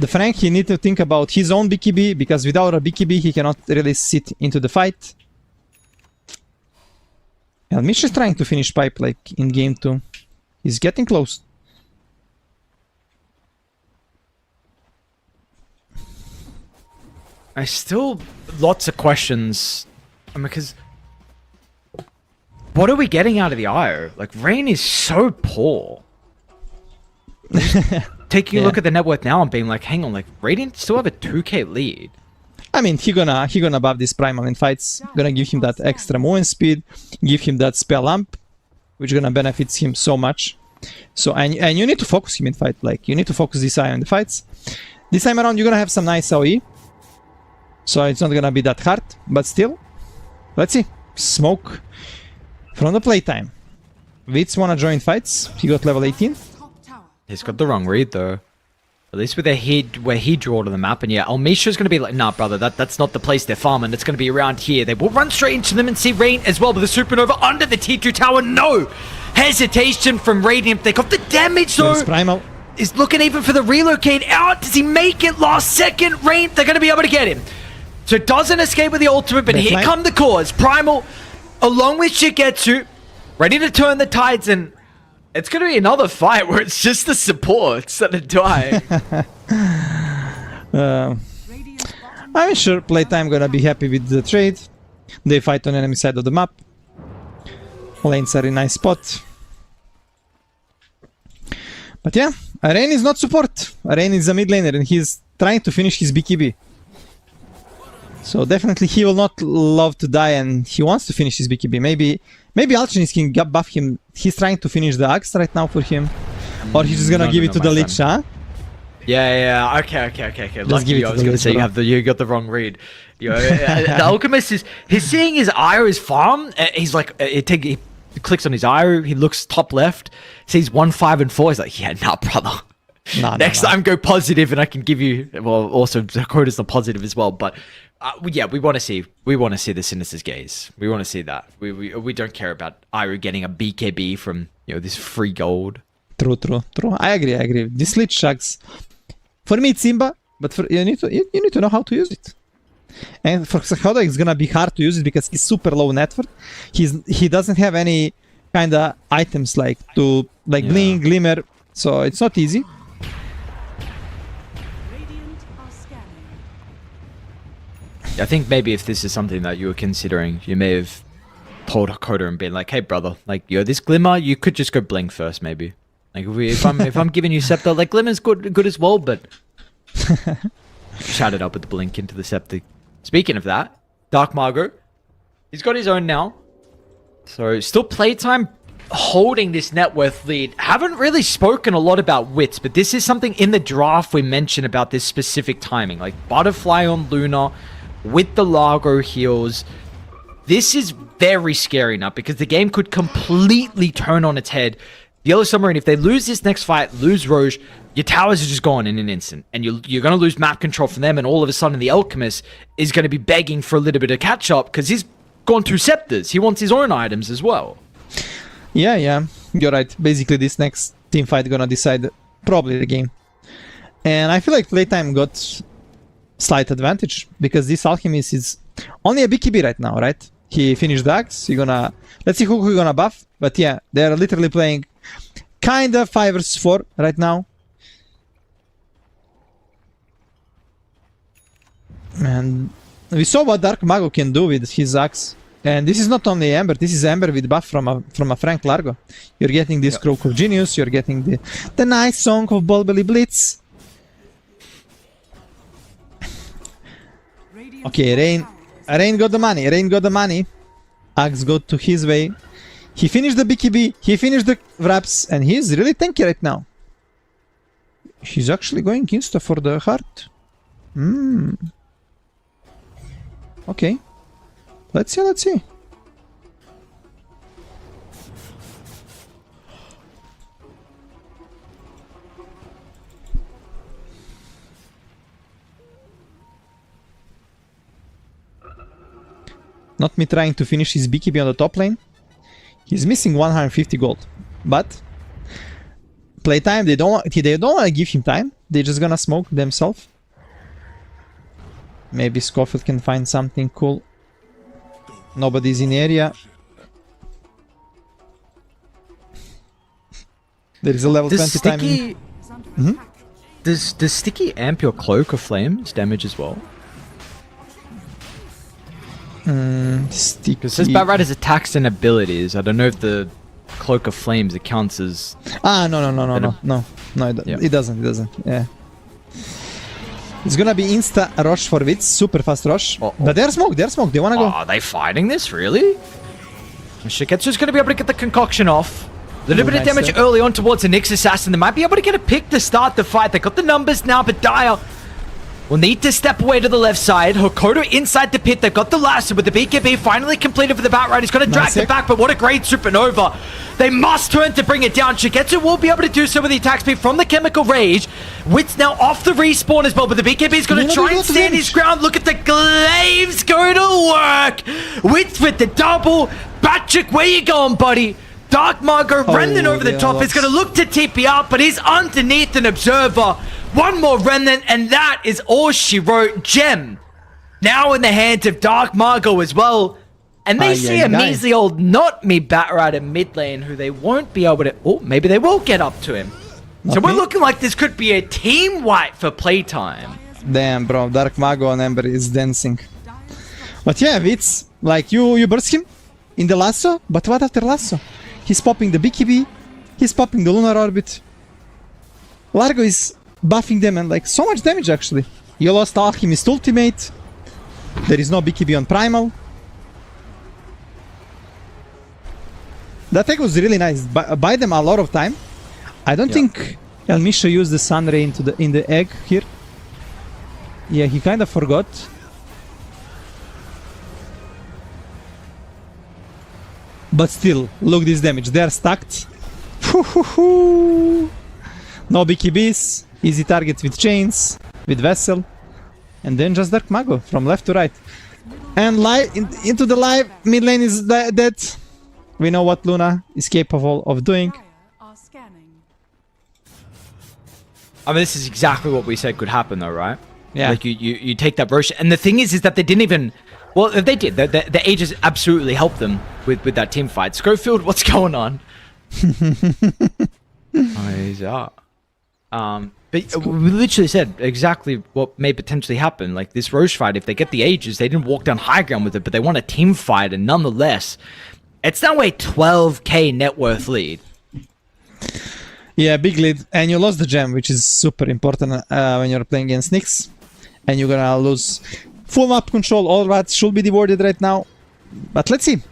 Frank, he need to think about his own BKB, because without a BKB he cannot really sit into the fight. And Mish is trying to finish pipe like in game 2. He's getting close. I still lots of questions. I mean, because what are we getting out of the IO? Like, Rain is so poor. Taking a look at the net worth now and being like, hang on, like, Radiant still have a 2k lead. I mean, he gonna buff this Primal in fights. Gonna give him that extra movement speed, give him that spell amp, which gonna benefits him so much. So and you need to focus him in fight. Like, you need to focus this IO in the fights. This time around, you're gonna have some nice AoE, so it's not gonna be that hard. But still, let's see. Smoke from the playtime. Vitz wanna join fights. He got level 18. Top tower. He's got the wrong read, though. At least with where he drew to the map. And yeah, Almisha's going to be like, nah, brother, that's not the place they're farming. It's going to be around here. They will run straight into them and see Rain as well. But the Supernova under the T2 tower. No hesitation from Radiant. They got the damage, though. There's Primal. Is looking even for the relocate out. Does he make it last second? Rain, they're going to be able to get him. So doesn't escape with the ultimate, but here come the cores. Primal, along with Shigetsu, ready to turn the tides, and it's going to be another fight where it's just the supports that are dying. Radiant's bottom I'm sure playtime gonna be happy with the trade. They fight on enemy side of the map. Lanes are in nice spot. But yeah, Arain is not support. Arain is a mid laner and he's trying to finish his BKB. So definitely he will not love to die, and he wants to finish his BKB. Maybe Alchemist can buff him. He's trying to finish the Axe right now for him. Or he's just gonna give it to the Lich, huh? Yeah. Okay. Just Lucky give it you. to I was the gonna Lich, say bro. you got the wrong read. The Alchemist he's seeing his Io's farm. He's like, he clicks on his Io. He looks top left, sees 1, 5, and 4. He's like, yeah, nah, brother. Next time go positive, and I can give you. Well, also Dakota's not positive as well, but. Yeah, we want to see the Sinister's gaze. We want to see that. We don't care about Iru getting a BKB from this free gold. True. I agree. This Lich sucks. For me, it's Simba, but you need to know how to use it. And for Sakhoda, it's gonna be hard to use it because he's super low net worth. He doesn't have any kind of items like Blink, Glimmer, so it's not easy. Radiant are scanning. I think maybe if this is something that you were considering, you may have told Hakoda and been like, "Hey, brother, like this Glimmer, you could just go Blink first, maybe. Like if I'm giving you Scepter, like Glimmer's good as well, but shout it up with the Blink into the Scepter." Speaking of that, Dark Margot, he's got his own now, so still playtime holding this net worth lead. Haven't really spoken a lot about wits, but this is something in the draft we mentioned about this specific timing, like Butterfly on Luna with the Largo heals. This is very scary now because the game could completely turn on its head. The Yellow Submarine, if they lose this next fight, lose Roche, your towers are just gone in an instant. And you're going to lose map control from them, and all of a sudden the Alchemist is going to be begging for a little bit of catch-up because he's gone through Scepters. He wants his own items as well. Yeah, you're right. Basically, this next team fight gonna decide probably the game. And I feel like Playtime got slight advantage because this Alchemist is only a BKB right now, right? He finished the Axe. Let's see who gonna buff. But yeah, they're literally playing kind of 5 vs 4 right now. And we saw what Dark Mago can do with his Axe. And this is not only Ember, this is Ember with buff from a Frank Largo. You're getting this Croak of Genius, you're getting the nice song of Bulbily Blitz. Okay, Rain got the money. Axe got to his way. He finished the BKB, he finished the wraps, and he's really tanky right now. He's actually going insta for the heart. Okay. Let's see. Not me trying to finish his BKB on the top lane. He's missing 150 gold. But Playtime, they don't want to give him time. They're just gonna smoke themselves. Maybe Scofield can find something cool. Nobody's in the area. There is a level 20 timing. Is under attack. Does Sticky amp your Cloak of Flames damage as well? Sticky. Because it says Batrider's attacks and abilities. I don't know if the Cloak of Flames it counts as... No, it doesn't. Yeah. It's gonna be insta rush for Wits, super fast rush. But they're smoked, they wanna go. Are they fighting this, really? Shiketsu's gonna be able to get the concoction off. A little bit of nice damage set. early on towards the Nyx Assassin. They might be able to get a pick to start the fight. They got the numbers now, but Dire will need to step away to the left side. Hokoto inside the pit. They've got the lasso with the BKB finally completed for the Batrider. He's going to drag it back, but what a great supernova. They must turn to bring it down. Shigetsu will be able to do so with the attack speed from the Chemical Rage. Wit's now off the respawn as well, but the BKB is going to try and stand his ground. Look at the glaives go to work. Wit's with the double. Patrick, where you going, buddy? Dark Margot Remnant over the top is going to look to TP out, but he's underneath an Observer. One more Remnant, and that is all she wrote. Gem now in the hands of Dark Margot as well. And they see a measly old not me Batrider mid lane who they won't be able to... Oh, maybe they will get up to him. So we're looking like this could be a team wipe for Playtime. Damn, bro. Dark Mago on Ember is dancing. But yeah, Wits, like you burst him in the lasso, but what after lasso? He's popping the BKB, he's popping the Lunar Orbit. Largo is buffing them and like so much damage actually. You lost Alchemist ultimate. There is no BKB on Primal. That tech was really nice. Buy them a lot of time. I don't think El Misha used the Sun Ray in the egg here. Yeah, he kind of forgot. But still, look this damage. They are stacked. No BKBs. Easy targets with chains, with Vessel. And then just Dark Mago from left to right. And into the live, mid lane is dead. We know what Luna is capable of doing. Dire are scanning. I mean, this is exactly what we said could happen, though, right? Yeah. Like you take that Rosh, and the thing is that they didn't even. Well, they did. The Aegis absolutely helped them with that team fight. Schofield, what's going on? Oh, he's out. But we literally said exactly what may potentially happen. Like this Rosh fight, if they get the Aegis, they didn't walk down high ground with it, but they want a team fight, and nonetheless, it's now a 12k net worth lead. Yeah, big lead. And you lost the gem, which is super important when you're playing against Nyx. And you're gonna lose full map control. All rats should be devoted right now. But let's see.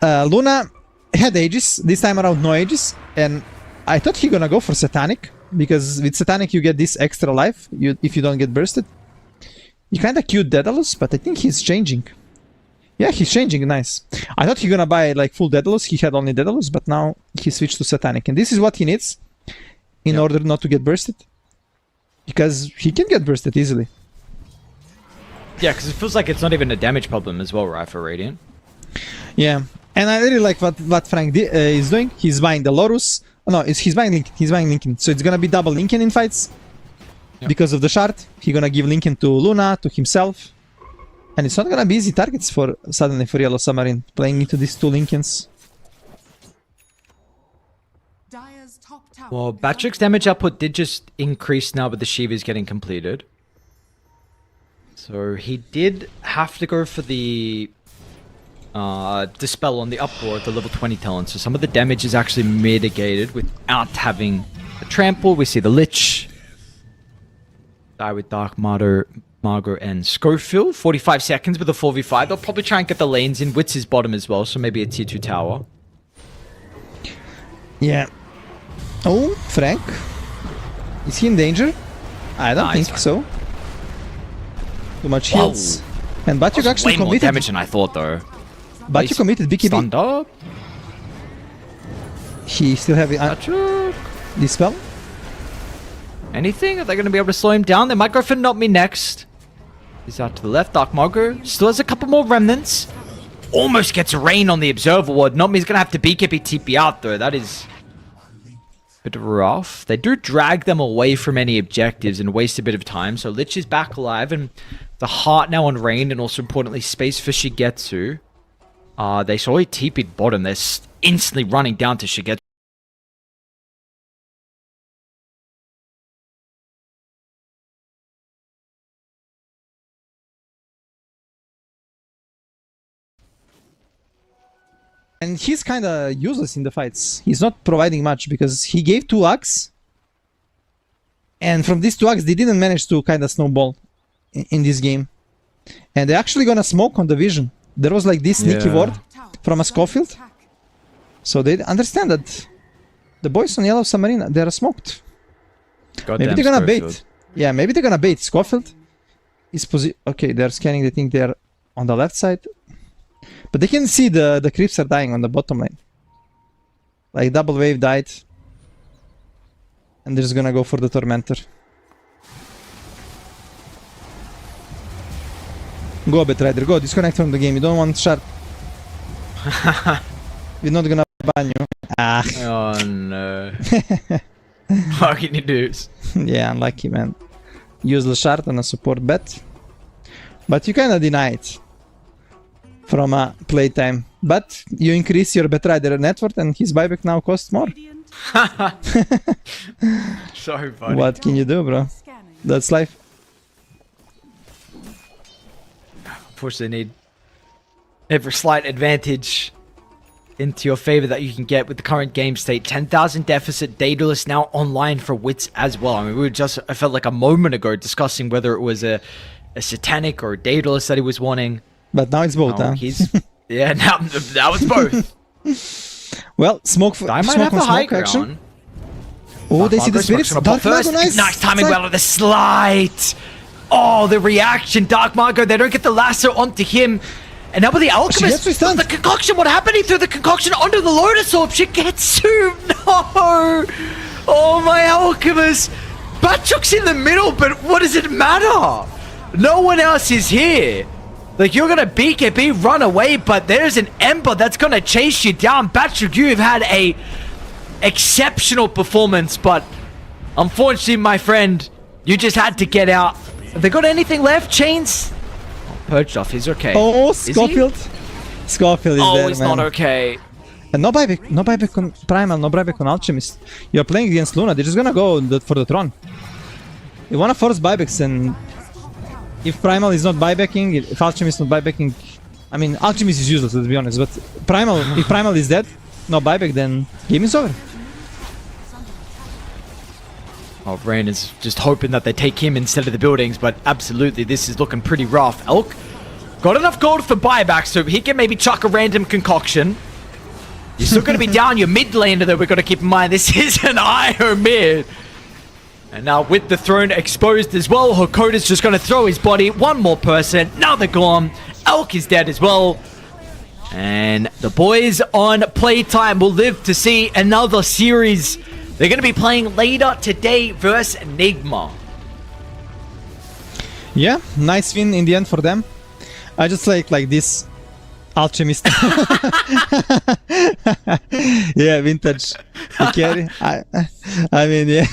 Luna had Aegis. This time around, no Aegis. And I thought he gonna go for Satanic. Because with Satanic, you get this extra life if you don't get bursted. You kinda queued Daedalus, but I think he's changing. Yeah, he's changing, nice. I thought he gonna buy like full Daedalus, he had only Daedalus, but now he switched to Satanic. And this is what he needs in order not to get bursted. Because he can get bursted easily. Yeah, because it feels like it's not even a damage problem as well, right, for Radiant. Yeah, and I really like what Frank is doing. He's buying the Lorus. Oh, no, he's buying Lincoln. He's buying Lincoln. So it's gonna be double Lincoln in fights. Because of the shard. He's gonna give Lincoln to Luna, to himself. And it's not gonna be easy targets suddenly for Yellow Submarine, playing into these two Lincolns. Dire's top tower. Well, Batrick's damage output did just increase now with the Shivas getting completed. So he did have to go for the Dispel on the Uproar at the level 20 talent. So some of the damage is actually mitigated without having a Trample. We see the Lich die with Dark Martyr, Margot and Schofield. 45 seconds with a 4v5. They'll probably try and get the lanes in. Wits is bottom as well, so maybe a tier 2 tower. Yeah. Oh, Frank. Is he in danger? I don't think so. Too much heals. And Batyuk actually way more committed. damage than I thought, though. Batyuk committed BKB. Stunned up. He still have Batyuk. Dispel. Anything? Are they going to be able to slow him down? They might go for Not Me next. He's out to the left. Dark Margot still has a couple more remnants. Almost gets Rain on the Observer Ward. Not Me's going to have to BKB TP out, though. That is a bit rough. They do drag them away from any objectives and waste a bit of time. So Lich is back alive, and the heart now on Rain, and also importantly space for Shigetsu. They saw he TP'd bottom. They're instantly running down to Shigetsu. And he's kind of useless in the fights. He's not providing much because he gave 2 Axe. And from these 2 Axe, they didn't manage to kind of snowball in this game. And they're actually gonna smoke on the vision. There was like this sneaky ward from a Schofield. So they understand that the boys on Yellow Submarine, they're smoked. Maybe they're gonna bait. Yeah, maybe they're gonna bait. Schofield is okay, they're scanning. They think they're on the left side. But they can see the creeps are dying on the bottom lane. Like double wave died. And they're just gonna go for the Tormentor. Go Betrider, go, disconnect from the game. You don't want shard. We're not gonna ban you. Ah. Oh no. What can you do? Yeah, unlucky man. Use the shard on a support bet. But you kinda deny it. From a playtime. But you increase your Betrider net worth and his buyback now costs more. So funny. What can you do, bro? That's life. Unfortunately, need every slight advantage into your favor that you can get with the current game state. 10,000 deficit. Daedalus now online for Wits as well. I mean, we were just, I felt like a moment ago discussing whether it was a a Satanic or a Daedalus that he was wanting. But now it's both, Oh, huh? he's yeah. Now that was both. Well, smoke for I might smoke have on the high smoke action. ground. Oh, they see the Marco's spirits. gonna Dark pop first. Mago, Nice timing well on the slide. Oh, the reaction. Dark Margo, they don't get the lasso onto him. And now with the Alchemist, gets stunned. the concoction, what happened? He threw the concoction onto the Lotus Orb. She gets to no. Oh, my Alchemist. Batchuk's in the middle, but what does it matter? No one else is here. Like, you're gonna BKB run away, but there's an Ember that's gonna chase you down. Batchuk, you have had a exceptional performance, but unfortunately, my friend, you just had to get out. Have they got anything left? Chains? Oh, purged off. He's okay. Oh, Is he? Scofield. Scofield is Oh, there, he's man. not okay. And no buyback on Primal, no buyback on Alchemist. You're playing against Luna, they're just gonna go for the throne. You wanna force buybacks, and if Primal is not buybacking, if Alchemist is not buybacking, I mean, Alchemist is useless, let's be honest, but Primal, if Primal is dead, no buyback, then game is over. Oh, Rain is just hoping that they take him instead of the buildings, but absolutely, this is looking pretty rough. Elk got enough gold for buyback, so he can maybe chuck a random concoction. You're still going to be down your mid laner, though. We've got to keep in mind this is an IO mid. And now with the throne exposed as well, Hakoda's just going to throw his body. One more person. Now they're gone. Elk is dead as well. And the boys on Playtime will live to see another series. They're going to be playing later today versus NIGMA. Yeah, nice win in the end for them. I just like this Alchemist. Yeah, vintage. The carry. I mean, yeah.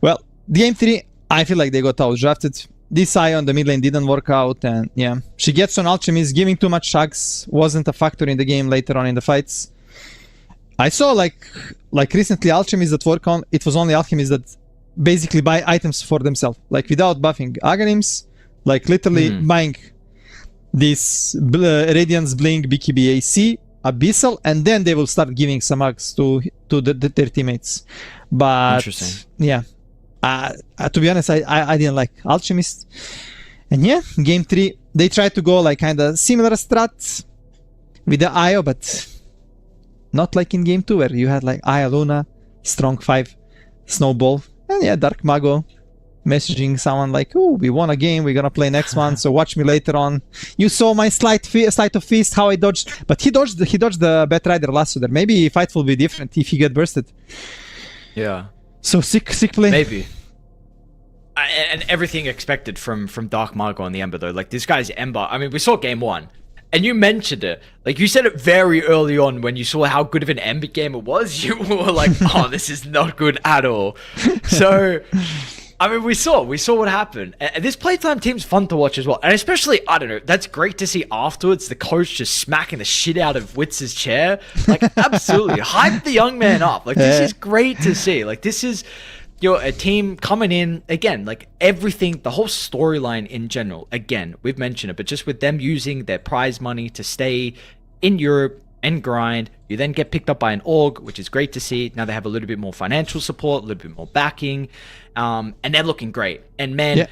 Well, game 3, I feel like they got out drafted. This eye on the mid lane didn't work out, and yeah, she gets on Alchemist, giving too much shags wasn't a factor in the game later on in the fights. I saw like recently Alchemists that work on, it was only Alchemists that basically buy items for themselves, like without buffing Aghanims, like literally buying this Radiance, Blink, BKB AC, Abyssal, and then they will start giving some Aghs to their teammates. But Interesting. yeah, to be honest, I didn't like Alchemist. And yeah, game 3, they tried to go like kind of similar strat with the IO, but not like in game 2 where you had like Aya Luna, Strong 5, Snowball, and yeah, Dark Mago messaging someone like, oh, we won a game, we're gonna play next one, so watch me later on. You saw my sleight of fist, how I dodged, but he dodged the Batrider lasso there. Maybe fight will be different if he get bursted. Yeah. So sick play. Maybe. And everything expected from Dark Margo on the Ember, though. Like, this guy's Ember. I mean, we saw game 1. And you mentioned it. Like, you said it very early on when you saw how good of an Ember game it was. You were like, oh, this is not good at all. So, I mean, we saw what happened. And this Playtime team's fun to watch as well. And especially, I don't know, that's great to see afterwards, the coach just smacking the shit out of Witz's chair. Like, absolutely. Hype the young man up. Like, this is great to see. Like, this is... a team coming in, again, like everything, the whole storyline in general, again, we've mentioned it, but just with them using their prize money to stay in Europe and grind, you then get picked up by an org, which is great to see. Now they have a little bit more financial support, a little bit more backing, and they're looking great. And man,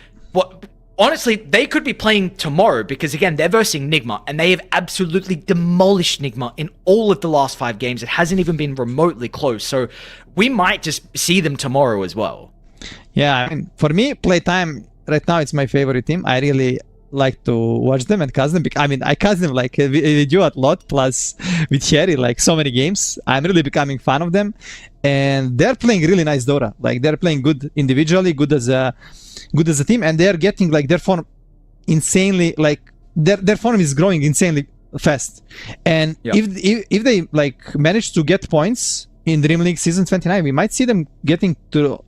honestly, they could be playing tomorrow because, again, they're versing NIGMA, and they have absolutely demolished NIGMA in all of the last 5 games. It hasn't even been remotely close. So we might just see them tomorrow as well. Yeah, I mean, for me, Playtime, right now, it's my favorite team. I really like to watch them and cast them. I mean, I cast them like with you a lot, plus with Harry, like so many games. I'm really becoming fan of them. And they're playing really nice Dota. Like, they're playing good individually, good as a team, and they're getting like their form insanely, like their form is growing insanely fast. And if they like manage to get points in Dream League season 29, we might see them getting to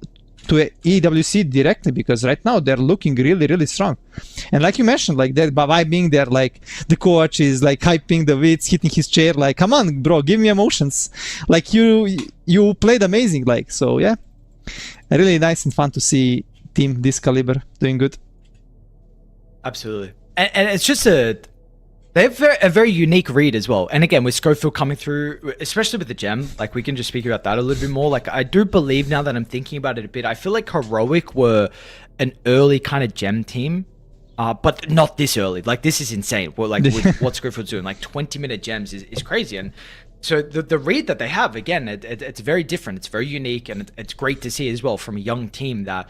EWC directly, because right now they're looking really, really strong. And like you mentioned, like they're vibing, they're like, the coach is like hyping the Wits, hitting his chair, like, come on bro, give me emotions, like you played amazing. Like, so yeah, really nice and fun to see team this caliber doing good. Absolutely. And it's just they have a very unique read as well. And again, with Schofield coming through, especially with the gem, like we can just speak about that a little bit more. Like, I do believe, now that I'm thinking about it a bit, I feel like Heroic were an early kind of gem team but not this early. Like, this is insane. Well, like with what Scrifford's doing, like 20-minute gems is crazy. And so the read that they have, again, it's very different. It's very unique, and it's great to see as well from a young team that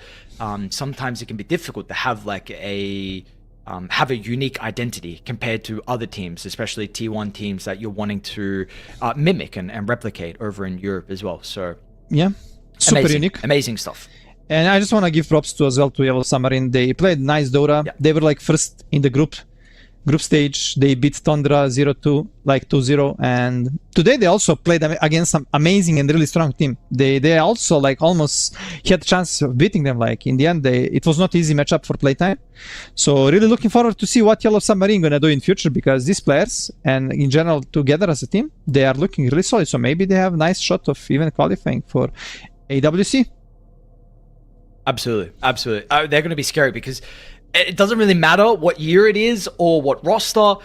sometimes it can be difficult to have like have a unique identity compared to other teams, especially T1 teams that you're wanting to mimic and replicate over in Europe as well. So Yeah, super unique. Amazing stuff. And I just want to give props to as well to Yellow Submarine. They played nice Dota. Yeah. They were like first in the group stage. They beat Tundra 0-2, like 2-0. And today they also played against some amazing and really strong team. They also like almost had a chance of beating them. Like in the end, it was not easy matchup for Playtime. So really looking forward to see what Yellow Submarine gonna do in future, because these players and in general together as a team, they are looking really solid. So maybe they have a nice shot of even qualifying for AWC. Absolutely. They're going to be scary because it doesn't really matter what year it is or what roster.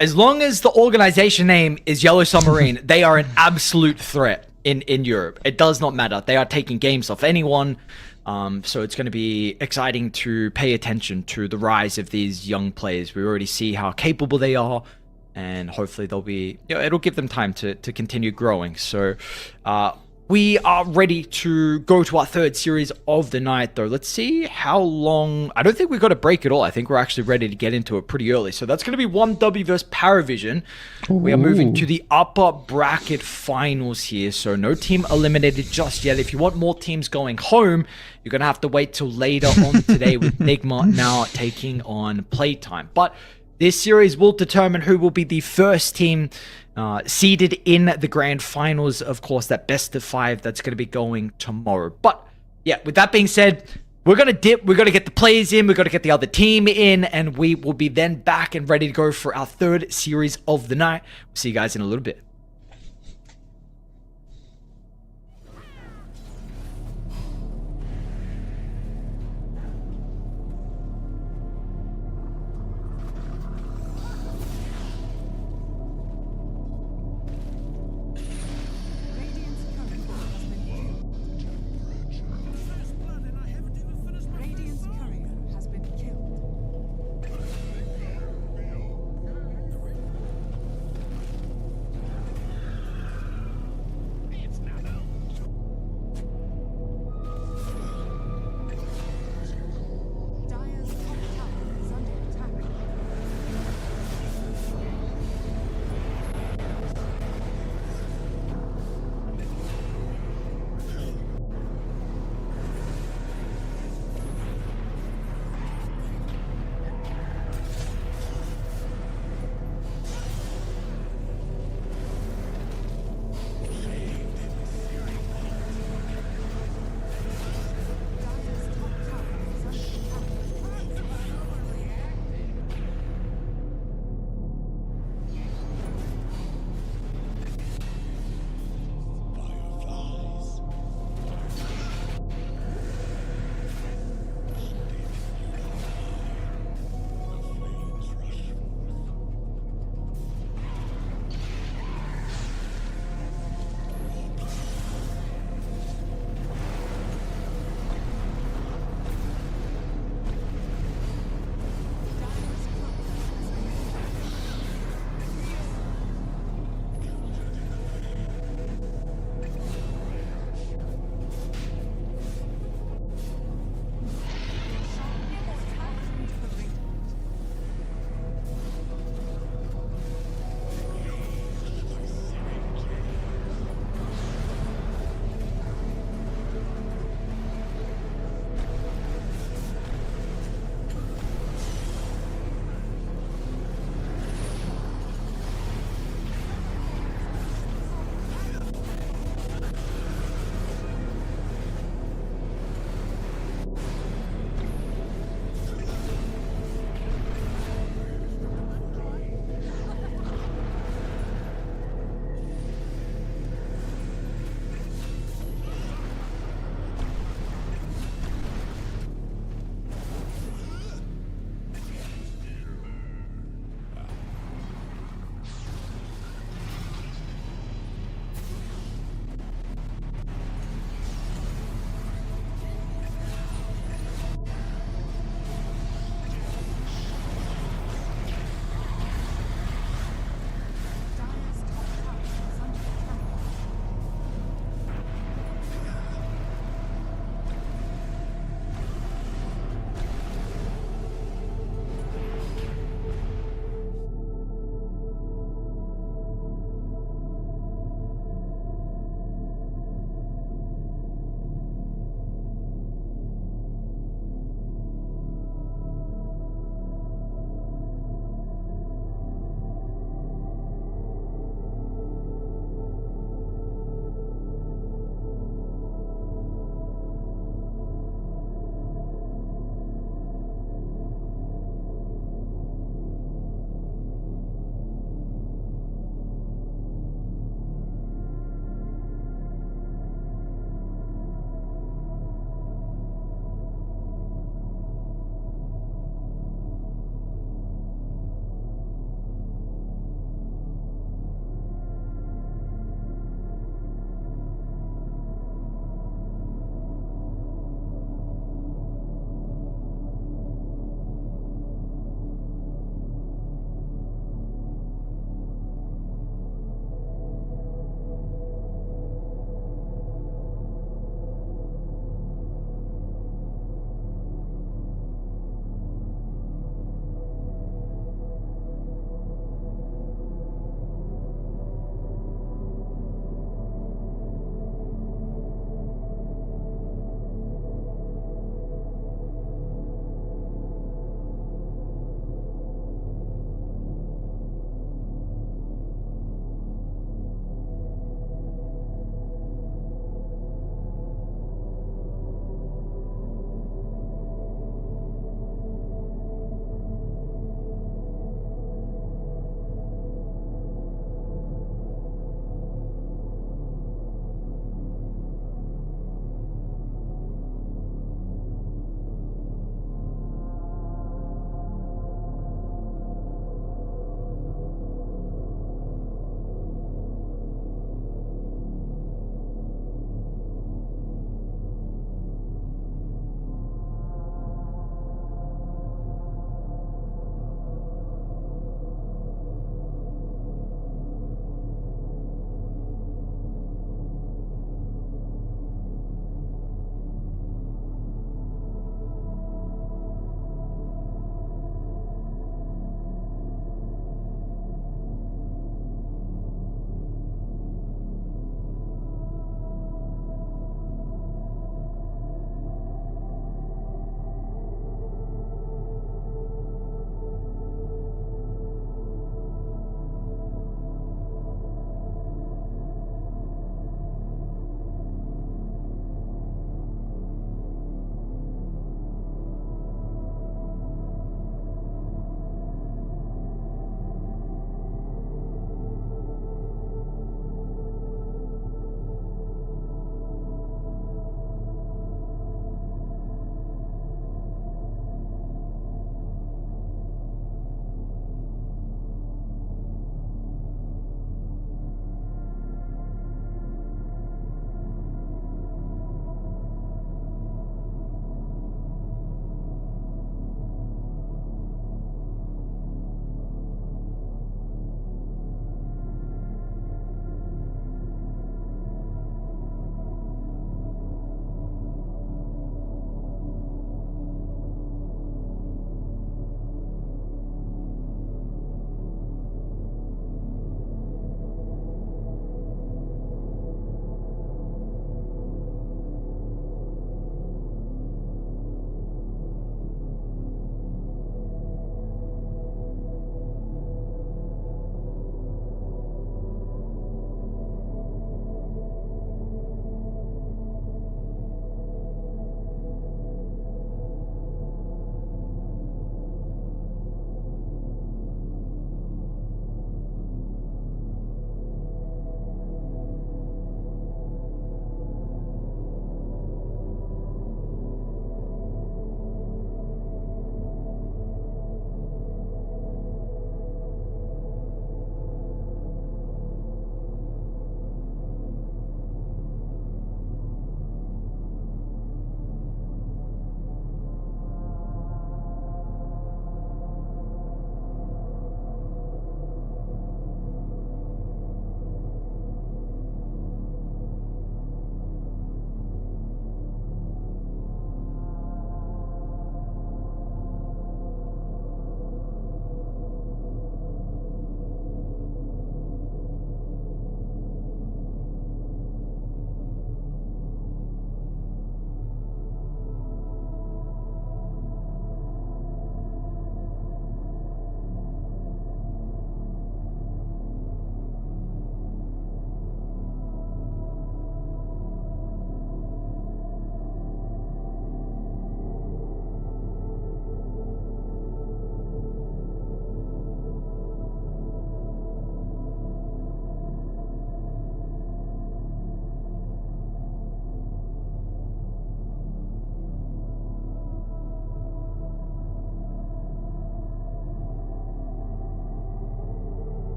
As long as the organization name is Yellow Submarine, they are an absolute threat in Europe. It does not matter. They are taking games off anyone. So it's going to be exciting to pay attention to the rise of these young players. We already see how capable they are, and hopefully they'll be, it'll give them time to continue growing. So, we are ready to go to our third series of the night, though. Let's see how long. I don't think we've got a break at all. I think we're actually ready to get into it pretty early. So that's going to be 1W versus Paravision. We are moving to the upper bracket finals here. So no team eliminated just yet. If you want more teams going home, you're going to have to wait till later on today with NIGMA now taking on Playtime. But this series will determine who will be the first team seeded in the grand finals, of course, that best of 5 that's going to be going tomorrow. But yeah, with that being said, we're going to dip, we're going to get the players in, we're going to get the other team in, and we will be then back and ready to go for our third series of the night. We'll see you guys in a little bit. Radiant's courier has been killed.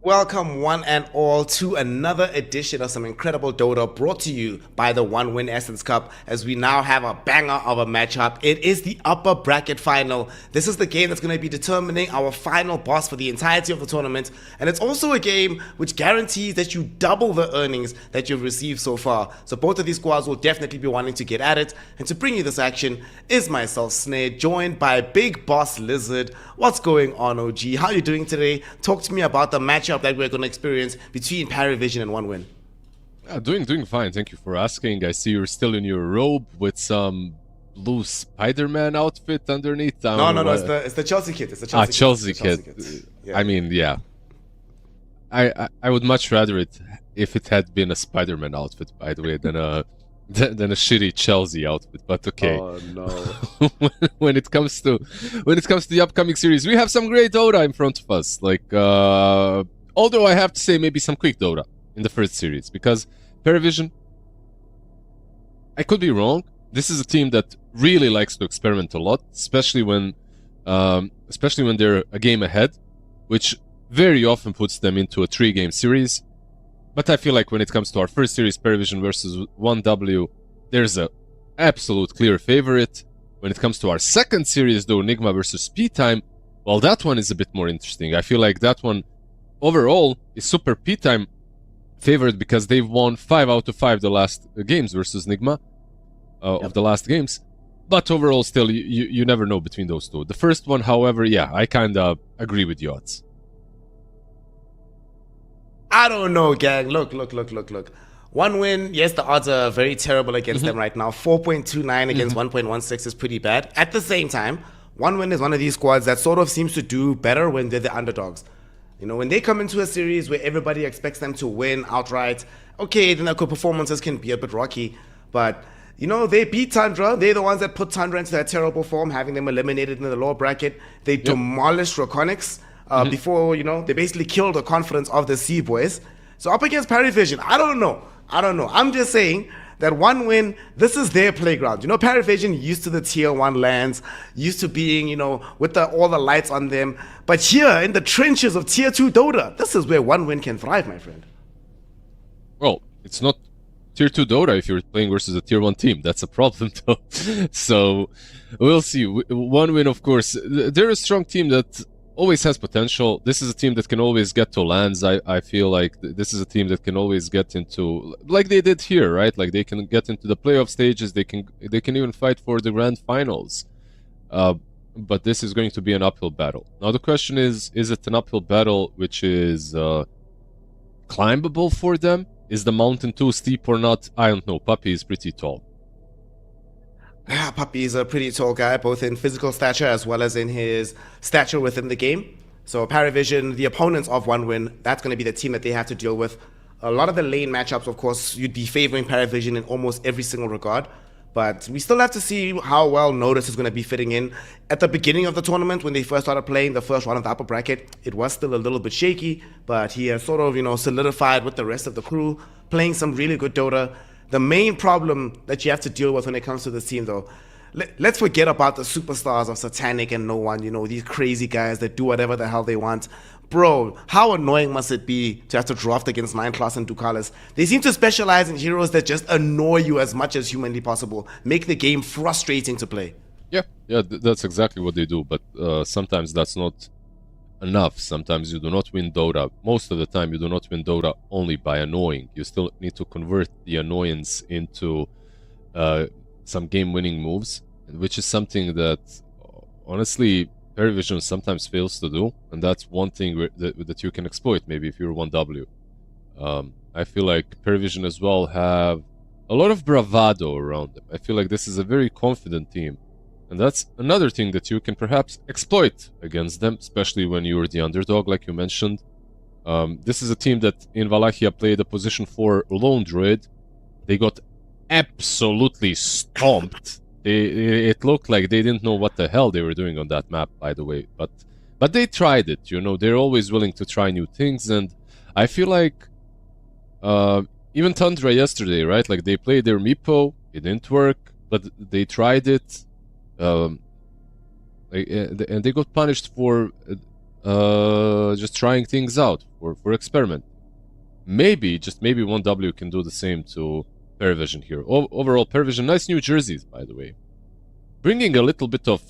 Welcome one and all to another edition of some incredible Dota brought to you by the One Win Essence Cup, as we now have a banger of a matchup. It is the upper bracket final. This is the game that's going to be determining our final boss for the entirety of the tournament, and it's also a game which guarantees that you double the earnings that you've received so far. So both of these squads will definitely be wanting to get at it, and to bring you this action is myself, Snare, joined by Big Boss Lizard. What's going on, OG? How are you doing today? Talk to me about the matchup that we're going to experience between Paravision and One Win. Doing fine. Thank you for asking. I see you're still in your robe with some blue Spider-Man outfit underneath. No, it's the Chelsea kit. It's the Chelsea kit. kit. Yeah. I mean, yeah. I would much rather it if it had been a Spider-Man outfit, by the way, than a shitty Chelsea outfit. But okay. Oh no. when it comes to the upcoming series, we have some great Dota in front of us. Like, although I have to say maybe some quick Dota in the first series, because Paravision, I could be wrong. This is a team that really likes to experiment a lot, especially when they're a game ahead, which very often puts them into a 3-game series. But I feel like when it comes to our first series, Paravision versus 1W, there's a absolute clear favorite. When it comes to our second series, though, NIGMA versus PlayTime, well, that one is a bit more interesting. I feel like that one overall is super PlayTime favored because they've won 5 out of 5 the last games versus NIGMA of the last games. But overall, still, you never know between those two. The first one, however, yeah, I kind of agree with the odds. I don't know, gang. Look. One Win, yes, the odds are very terrible against them right now. 4.29 against 1.16 is pretty bad. At the same time, One Win is one of these squads that sort of seems to do better when they're the underdogs. You know, when they come into a series where everybody expects them to win outright, okay, then their performances can be a bit rocky. But, you know, they beat Tundra. They're the ones that put Tundra into that terrible form, having them eliminated in the lower bracket. They demolished Raconics. Before, you know, they basically killed the confidence of the Sea Boys. So up against Paravision, I don't know. I'm just saying that One Win, this is their playground. You know, Paravision used to the tier 1 lands, used to being, you know, with all the lights on them. But here in the trenches of tier 2 Dota, this is where One Win can thrive, my friend. Well, it's not tier 2 Dota if you're playing versus a tier 1 team. That's a problem, though. So we'll see. One Win, of course, they're a strong team that always has potential. This is a team that can always get to lands. I feel like this is a team that can always get into, like they did here, right? Like they can get into the playoff stages. They can even fight for the grand finals. But this is going to be an uphill battle. Now the question is it an uphill battle which is climbable for them? Is the mountain too steep or not? I don't know. Puppy is pretty tall. Yeah, Puppy is a pretty tall guy, both in physical stature as well as in his stature within the game. So Paravision, the opponents of One Win, that's going to be the team that they have to deal with. A lot of the lane matchups, of course, you'd be favoring Paravision in almost every single regard. But we still have to see how well Notice is going to be fitting in. At the beginning of the tournament, when they first started playing the first round of the upper bracket, it was still a little bit shaky, but he has sort of, you know, solidified with the rest of the crew, playing some really good Dota. The main problem that you have to deal with when it comes to this team, though, let's forget about the superstars of Satanic and No One, you know, these crazy guys that do whatever the hell they want. Bro, how annoying must it be to have to draft against 9 Class and Ducalis? They seem to specialize in heroes that just annoy you as much as humanly possible, make the game frustrating to play. Yeah, that's exactly what they do, but sometimes that's not enough. Sometimes you do not win Dota. Most of the time you do not win Dota only by annoying. You still need to convert the annoyance into some game-winning moves, which is something that honestly Paravision sometimes fails to do, and that's one thing that you can exploit maybe if you're 1W. I feel like Paravision as well have a lot of bravado around them. I feel like this is a very confident team, and that's another thing that you can perhaps exploit against them, especially when you're the underdog, like you mentioned. This is a team that in Wallachia played a position 4 lone druid. They got absolutely stomped. It looked like they didn't know what the hell they were doing on that map, by the way. But they tried it, you know. They're always willing to try new things, and I feel like even Tundra yesterday, right? Like they played their Meepo, it didn't work, but they tried it. And they got punished for just trying things out for experiment. Maybe, just maybe 1W can do the same to Paravision here. Overall, Paravision, nice new jerseys, by the way. Bringing a little bit of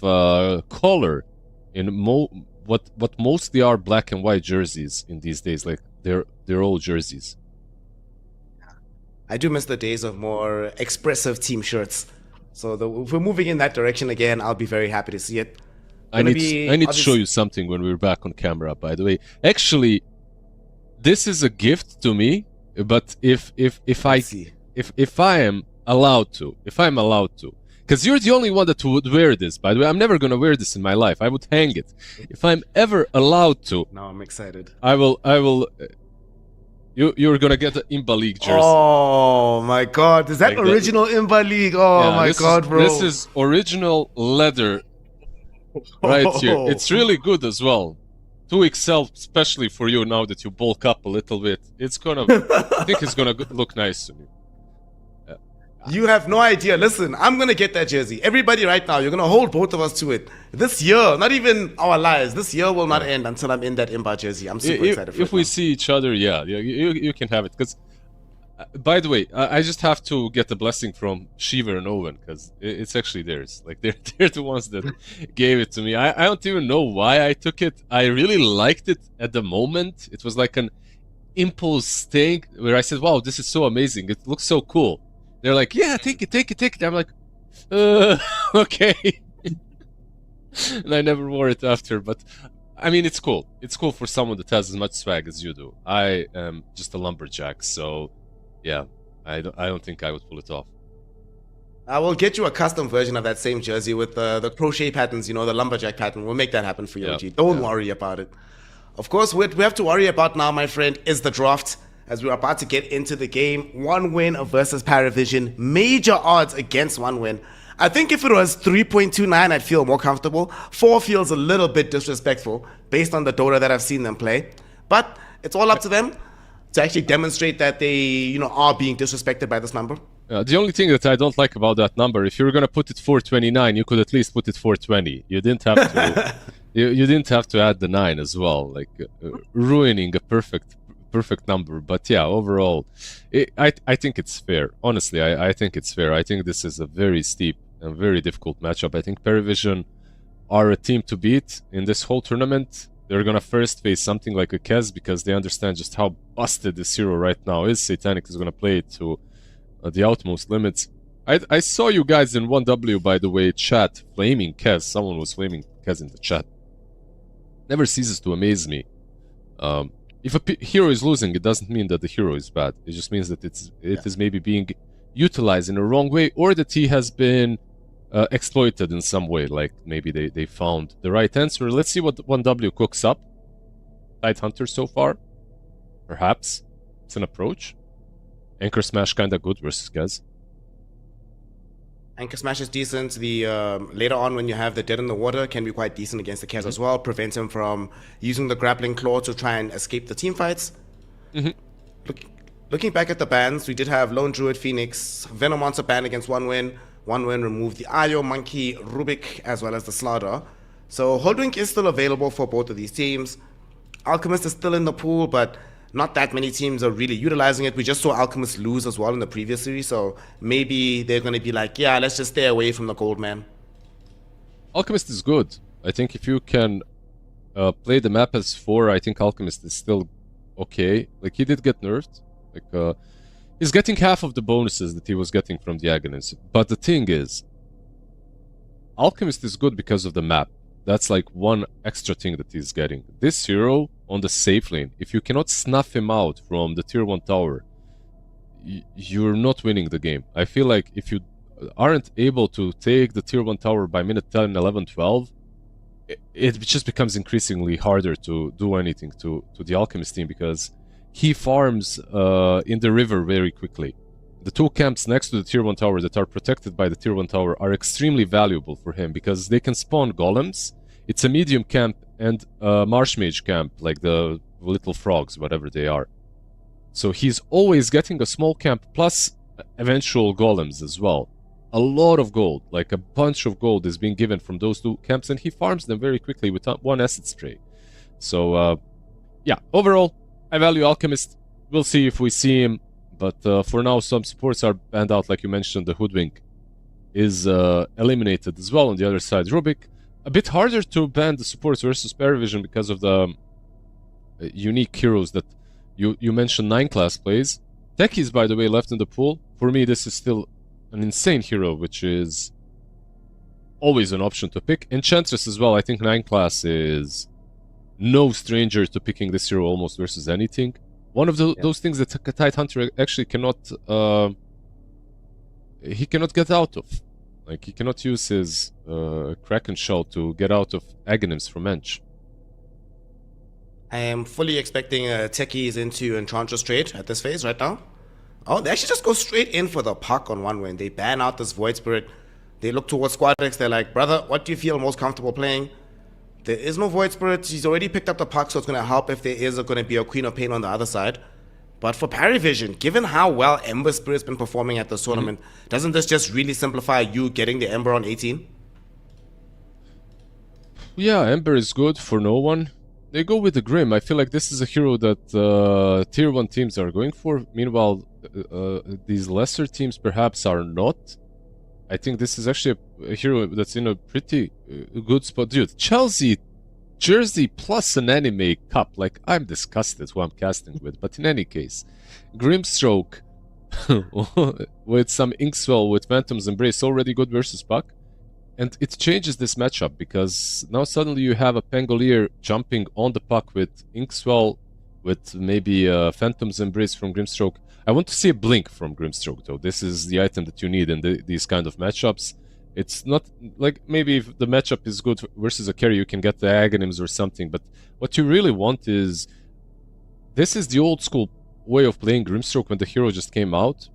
color in what mostly are black and white jerseys in these days, like their old jerseys. I do miss the days of more expressive team shirts. So if we're moving in that direction again, I'll be very happy to see it. I need to show you something when we're back on camera, by the way. Actually, this is a gift to me, but if I am allowed to, because you're the only one that would wear this, by the way. I'm never gonna wear this in my life. I would hang it. If I'm ever allowed to, now I'm excited. I will. You're gonna get an Imba League jersey. Oh my god, is that Like original Imba League? Oh yeah, my god, bro. This is original leather right here. It's really good as well. 2XL, especially for you now that you bulk up a little bit. It's gonna, I think it's gonna look nice to me. You have no idea. Listen, I'm gonna get that jersey. Everybody right now, you're gonna hold both of us to it. This year, not even our lives, this year will not end until I'm in that Imba jersey. I'm super excited for it. If we see each other, yeah, you can have it. Because, by the way, I just have to get a blessing from Shiva and Owen, because it's actually theirs. Like, they're the ones that gave it to me. I don't even know why I took it. I really liked it at the moment. It was like an impulse thing where I said, wow, this is so amazing. It looks so cool. They're like, yeah, take it. I'm like, okay. And I never wore it after, but I mean, it's cool. It's cool for someone that has as much swag as you do. I am just a lumberjack, so yeah, I don't think I would pull it off. I will get you a custom version of that same jersey with the crochet patterns, the lumberjack pattern. We'll make that happen for you, OG. Don't worry about it. Of course, what we have to worry about now, my friend, is the draft. As we're about to get into the game, 1win versus Paravision. Major odds against 1win. I think if it was 3.29, I'd feel more comfortable. 4 feels a little bit disrespectful based on the Dota that I've seen them play. But it's all up to them to actually demonstrate that they, are being disrespected by this number. The only thing that I don't like about that number, if you were gonna put it 429, you could at least put it 420. You didn't have to. you didn't have to add the 9 as well, like ruining a perfect number. But yeah, overall, I think it's fair. Honestly, I think it's fair. I think this is a very steep and very difficult matchup. I think Paravision are a team to beat in this whole tournament. They're gonna first face something like a Kez because they understand just how busted this hero right now is. Satanic is gonna play it to the utmost limits. I saw you guys in 1W, by the way, chat, flaming Kez. Someone was flaming Kez in the chat. Never ceases to amaze me. If a hero is losing, it doesn't mean that the hero is bad. It just means that it is maybe being utilized in a wrong way, or that he has been exploited in some way. Like maybe they found the right answer. Let's see what 1W cooks up. Tidehunter so far, perhaps it's an approach. Anchor Smash kinda good versus Kez. Anchor Smash is decent. The later on when you have the Dead in the Water can be quite decent against the Kez as well. Prevent him from using the grappling claw to try and escape the team fights. Looking back at the bans, we did have Lone Druid, Phoenix, Venomonster banned against 1win. 1win removed the Ayo, Monkey, Rubik, as well as the Slaughter. So Holdwink is still available for both of these teams. Alchemist is still in the pool, but not that many teams are really utilizing it. We just saw Alchemist lose as well in the previous series, so maybe they're going to be like, yeah, let's just stay away from the Gold Man. Alchemist is good. I think if you can play the map as 4, I think Alchemist is still okay. Like, he did get nerfed. Like, he's getting half of the bonuses that he was getting from the Agonists. But the thing is, Alchemist is good because of the map. That's like one extra thing that he's getting. This hero on the safe lane, if you cannot snuff him out from the tier 1 tower, you're not winning the game. I feel like if you aren't able to take the tier 1 tower by minute 10, 11, 12, it just becomes increasingly harder to do anything to the Alchemist team, because he farms in the river very quickly. The 2 camps next to the tier 1 tower that are protected by the tier 1 tower are extremely valuable for him, because they can spawn golems. It's a medium camp and a marsh mage camp, like the little frogs, whatever they are. So he's always getting a small camp plus eventual golems as well. A lot of gold, like a bunch of gold is being given from those 2 camps, and he farms them very quickly with 1 acid spray. So yeah, overall, I value Alchemist. We'll see if we see him, but for now, some supports are banned out, like you mentioned. The Hoodwink is eliminated as well. On the other side, Rubik, a bit harder to ban the supports versus Paravision because of the unique heroes that you mentioned. 9 class plays. Techies, by the way, left in the pool. For me, this is still an insane hero, which is always an option to pick. Enchantress as well. I think 9 class is no stranger to picking this hero almost versus anything. One of those things that a Tidehunter actually cannot he cannot get out of. Like, he cannot use his Kraken Shell to get out of Aghanims from Ench. I am fully expecting Techies into Enchantress trade at this phase right now. Oh, they actually just go straight in for the puck on one win. They ban out this Void Spirit. They look towards Squad X. They're like, brother, what do you feel most comfortable playing? There is no Void Spirit. He's already picked up the puck, so it's going to help if there is going to be a Queen of Pain on the other side. But for Paravision, given how well Ember Spirit's been performing at this tournament, doesn't this just really simplify you getting the Ember on 18? Yeah, Ember is good for no one. They go with the Grim. I feel like this is a hero that tier 1 teams are going for. Meanwhile, these lesser teams perhaps are not. I think this is actually a hero that's in a pretty good spot. Dude, Chelsea jersey plus an anime cup. Like, I'm disgusted who I'm casting with. But in any case, Grimstroke with some Inkswell with Phantom's Embrace, already good versus Puck. And it changes this matchup because now suddenly you have a Pangolier jumping on the puck with Inkswell, with maybe Phantom's Embrace from Grimstroke. I want to see a Blink from Grimstroke, though. This is the item that you need in these kind of matchups. It's not like, maybe if the matchup is good versus a carry, you can get the Aghanims or something. But what you really want is, this is the old school way of playing Grimstroke when the hero just came out.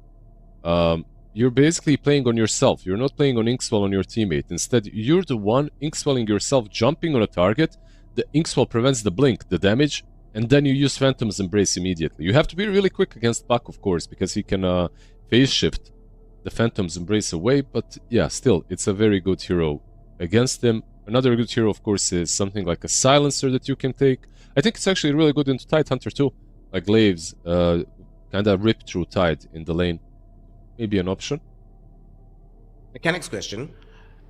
You're basically playing on yourself. You're not playing on Inkswell on your teammate. Instead, you're the one Inkswelling yourself, jumping on a target. The Inkswell prevents the blink, the damage, and then you use Phantom's Embrace immediately. You have to be really quick against Puck, of course, because he can phase shift the Phantom's Embrace away. But yeah, still, it's a very good hero against him. Another good hero, of course, is something like a Silencer that you can take. I think it's actually really good into Tidehunter too. Like Glaives, kind of rip through Tide in the lane. Maybe an option. Mechanics question.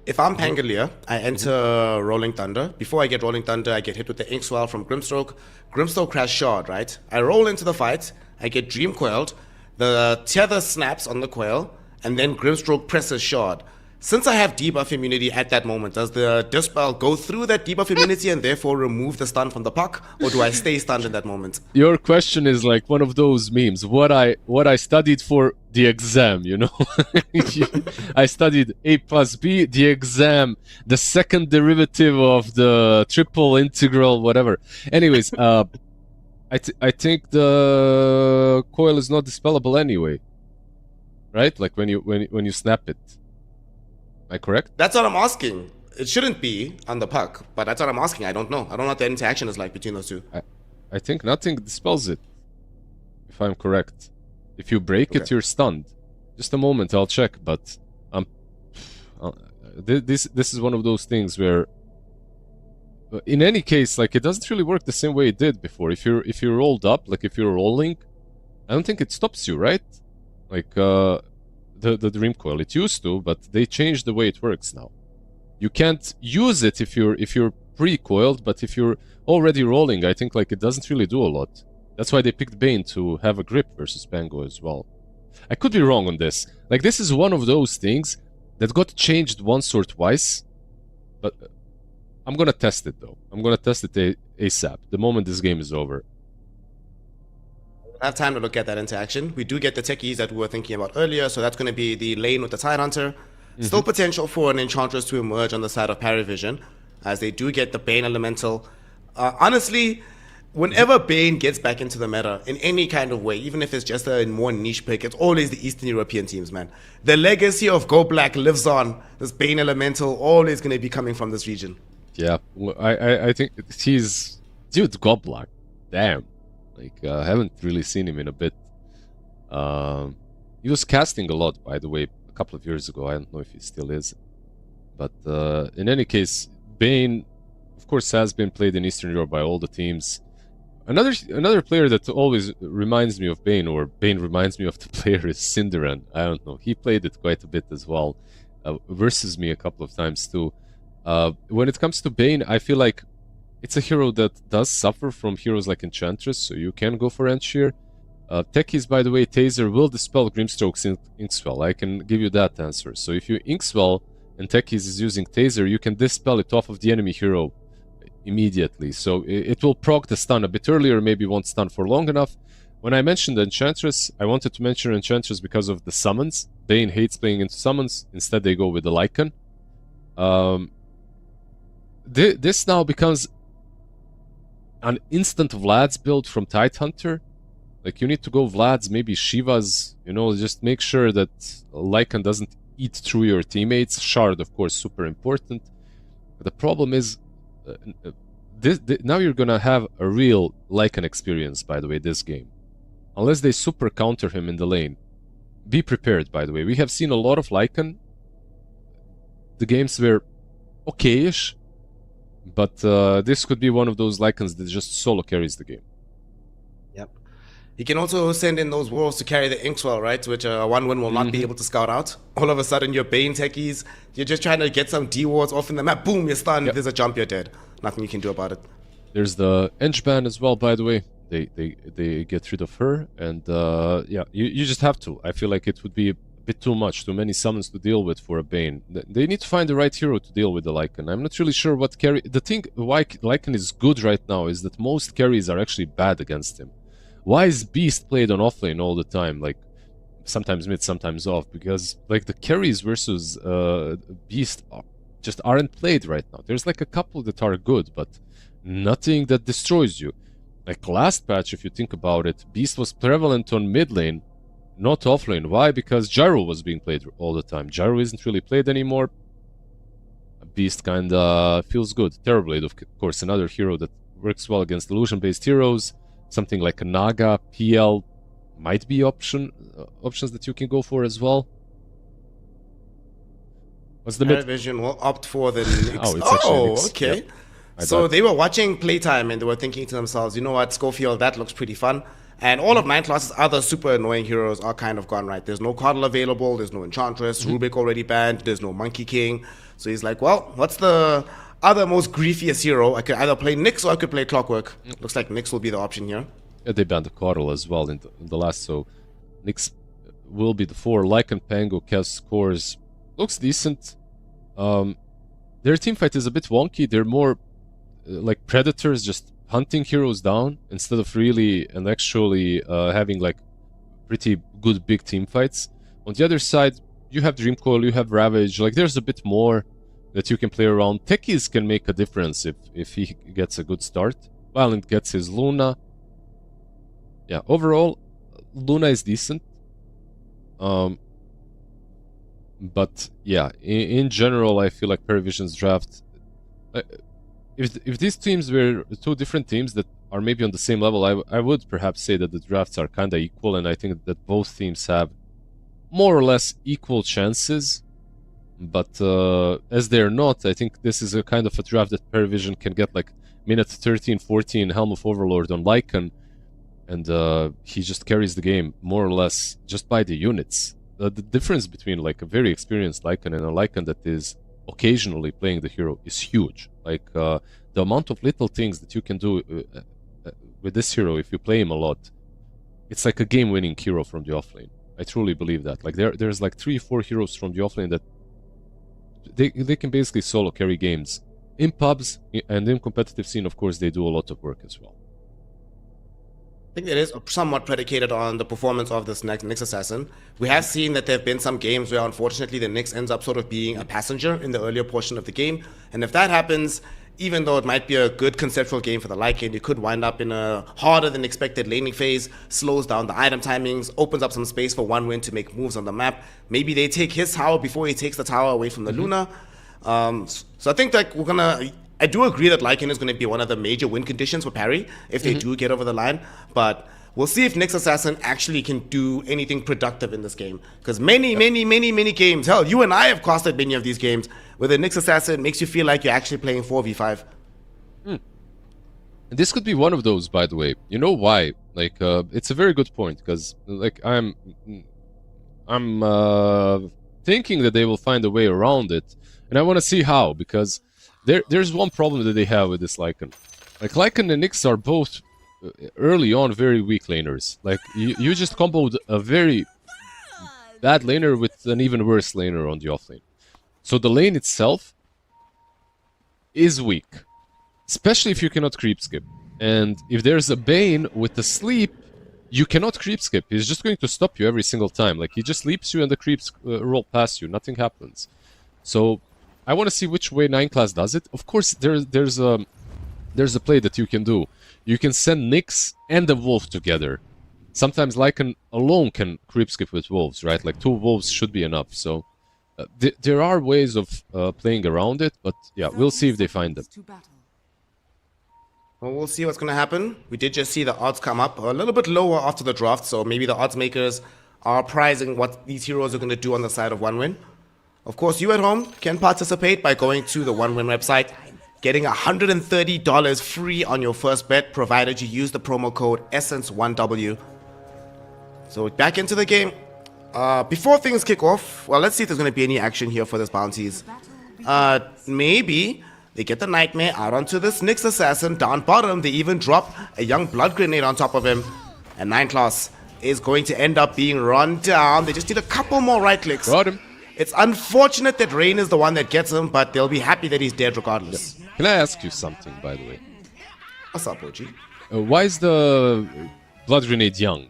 If I'm Pangolier, I enter Rolling Thunder. Before I get Rolling Thunder, I get hit with the Inkswell from Grimstroke. Grimstroke crash shard, right? I roll into the fight. I get Dream Coiled. The tether snaps on the coil. And then Grimstroke presses shard. Since I have debuff immunity at that moment, does the Dispel go through that debuff immunity and therefore remove the stun from the puck? Or do I stay stunned in that moment? Your question is like one of those memes. What I studied for the exam, you know? I studied A plus B, the exam, the second derivative of the triple integral, whatever. Anyways, I think the coil is not dispellable anyway. Right? Like when you snap it. Am I correct? That's what I'm asking. It shouldn't be on the puck, but that's what I'm asking. I don't know. I don't know what the interaction is like between those two. I think nothing dispels it, if I'm correct. If you break it, you're stunned. Just a moment, I'll check. But this is one of those things where, in any case, like, it doesn't really work the same way it did before. If you're rolled up, like if you're rolling, I don't think it stops you, right? Like the Dream Coil, it used to, but they changed the way it works now. You can't use it if you're pre-coiled, but if you're already rolling, I think like it doesn't really do a lot. That's why they picked Bane to have a grip versus Pango as well. I could be wrong on this. Like, this is one of those things that got changed once or twice, but I'm gonna test it though. I'm gonna test it ASAP, the moment this game is over. I have time to look at that interaction. We do get the techies that we were thinking about earlier, so that's going to be the lane with the Tidehunter. Still potential for an Enchantress to emerge on the side of Paravision, as they do get the Bane Elemental. Honestly, whenever Bane gets back into the meta in any kind of way, even if it's just a more niche pick, it's always the Eastern European teams, man. The legacy of Go Black lives on. This Bane Elemental always going to be coming from this region. Yeah, I think he's... Dude, Go Black. Damn. Like, I haven't really seen him in a bit. He was casting a lot, by the way, a couple of years ago. I don't know if he still is. But in any case, Bane, of course, has been played in Eastern Europe by all the teams. Another player that always reminds me of Bane, or Bane reminds me of the player, is Cinderan. I don't know. He played it quite a bit as well, versus me a couple of times too. When it comes to Bane, I feel like it's a hero that does suffer from heroes like Enchantress, so you can go for Enchir. Techies, by the way, Taser will dispel Grimstroke's Inkswell. I can give you that answer. So if you Inkswell and Techies is using Taser, you can dispel it off of the enemy hero immediately. So it will proc the stun a bit earlier, maybe won't stun for long enough. When I mentioned Enchantress, I wanted to mention Enchantress because of the summons. Bane hates playing into summons. Instead, they go with the Lycan. This now becomes an instant Vlad's build from Tidehunter. Like, you need to go Vlad's, maybe Shiva's, you know, just make sure that Lycan doesn't eat through your teammates. Shard, of course, super important. But the problem is, now you're gonna have a real Lycan experience, by the way, this game. Unless they super counter him in the lane. Be prepared, by the way. We have seen a lot of Lycan. The games were okay-ish, but this could be one of those Lycans that just solo carries the game. Yep. He can also send in those wolves to carry the Inkswell, right? Which one win will not be able to scout out. All of a sudden, your Bane techies, you're just trying to get some D-wards off in the map. Boom, you're stunned. Yep. There's a jump, you're dead. Nothing you can do about it. There's the Ench ban as well, by the way. They get rid of her, and yeah, you just have to. I feel like it would be a bit too much, too many summons to deal with for a Bane. They need to find the right hero to deal with the Lycan. I'm not really sure what carry. The thing why Lycan is good right now is that most carries are actually bad against him. Why is Beast played on offlane all the time? Like, sometimes mid, sometimes off, because like the carries versus Beast just aren't played right now. There's like a couple that are good, but nothing that destroys you. Like last patch, if you think about it, Beast was prevalent on mid lane, not offlane. Why? Because Gyro was being played all the time. Gyro isn't really played anymore. Beast kinda feels good. Terrorblade, of course, another hero that works well against illusion-based heroes. Something like a Naga, PL might be options that you can go for as well. What's the mid? Vision will opt for the Nyx. Oh, it's actually Nyx. Okay. Yep. So they were watching Playtime and they were thinking to themselves, you know what, Schofield, that looks pretty fun. And all of 9 classes' other super annoying heroes are kind of gone right. There's no Coddle available, there's no Enchantress, Rubik already banned, there's no Monkey King. So he's like, well, what's the other most griefiest hero? I could either play Nyx or I could play Clockwork. Looks like Nyx will be the option here. Yeah, they banned the Coddle as well in the last, so Nyx will be the 4. Lycan Pango cast scores looks decent. Their teamfight is a bit wonky. They're more like predators, just hunting heroes down instead of really and actually having like pretty good big team fights. On the other side, you have Dreamcoil, you have Ravage. Like, there's a bit more that you can play around. Techies can make a difference if he gets a good start. Violent gets his Luna. Yeah, overall, Luna is decent. But yeah, in general, I feel like Perivision's draft. If these teams were 2 different teams that are maybe on the same level, I would perhaps say that the drafts are kind of equal, and I think that both teams have more or less equal chances. But as they're not, I think this is a kind of a draft that Perivision can get like minute 13, 14 Helm of Overlord on Lycan, and he just carries the game more or less just by the units. The difference between like a very experienced Lycan and a Lycan that is occasionally playing the hero is huge. Like the amount of little things that you can do with this hero if you play him a lot, it's like a game-winning hero from the offlane. I truly believe that. Like there's like 3-4 heroes from the offlane that they can basically solo carry games. In pubs and in competitive scene, of course, they do a lot of work as well. I think it is somewhat predicated on the performance of this Nyx Assassin. We have seen that there have been some games where, unfortunately, the Nyx ends up sort of being a passenger in the earlier portion of the game. And if that happens, even though it might be a good conceptual game for the Lycan, you could wind up in a harder than expected laning phase, slows down the item timings, opens up some space for one win to make moves on the map. Maybe they take his tower before he takes the tower away from the Luna. So I think that I do agree that Lycan is going to be one of the major win conditions for Parry if they do get over the line, but we'll see if Nyx Assassin actually can do anything productive in this game. Because many games, hell, you and I have costed many of these games where the Nyx Assassin makes you feel like you're actually playing 4v5. This could be one of those, by the way. You know why? Like, it's a very good point, because, like, I'm thinking that they will find a way around it, and I want to see how, because there's one problem that they have with this Lycan. Like, Lycan and Nyx are both early on very weak laners. Like, you just comboed a very bad laner with an even worse laner on the offlane. So the lane itself is weak. Especially if you cannot creep skip. And if there's a Bane with the sleep, you cannot creep skip. He's just going to stop you every single time. Like, he just leaps you and the creeps roll past you. Nothing happens. So, I want to see which way 9 class does it. Of course, there's a play that you can do. You can send Nyx and the Wolf together. Sometimes Lycan alone can creep skip with Wolves, right? Like, 2 Wolves should be enough. So, there are ways of playing around it. But, yeah, we'll see if they find them. Well, we'll see what's going to happen. We did just see the odds come up a little bit lower after the draft, so maybe the odds makers are prizing what these heroes are going to do on the side of OneWin. Of course, you at home can participate by going to the OneWin website, getting $130 free on your first bet, provided you use the promo code ESSENVE1W. So back into the game. Before things kick off, well, let's see if there's going to be any action here for this bounties. Maybe they get the Nightmare out onto this Nyx assassin. Down bottom, they even drop a young blood grenade on top of him. And 9 class is going to end up being run down. They just need a couple more right clicks. Got him. It's unfortunate that Rain is the one that gets him, but they'll be happy that he's dead regardless. Yep. Can I ask you something, by the way? What's up, OG? Why is the blood grenade young?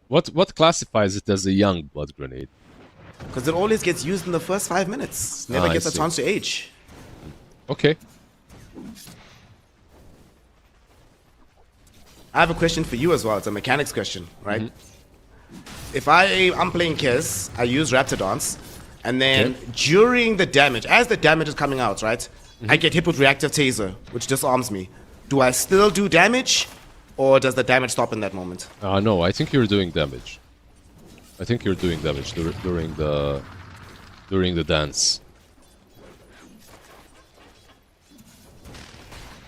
What classifies it as a young blood grenade? Because it always gets used in the first 5 minutes. Never gets a chance to age. Okay. I have a question for you as well. It's a mechanics question, right? If I'm playing Kez, I use Raptor Dance, and then during the damage, as the damage is coming out, right, I get hit with Reactive Taser, which disarms me. Do I still do damage, or does the damage stop in that moment? No, I think you're doing damage. I think you're doing damage during the dance.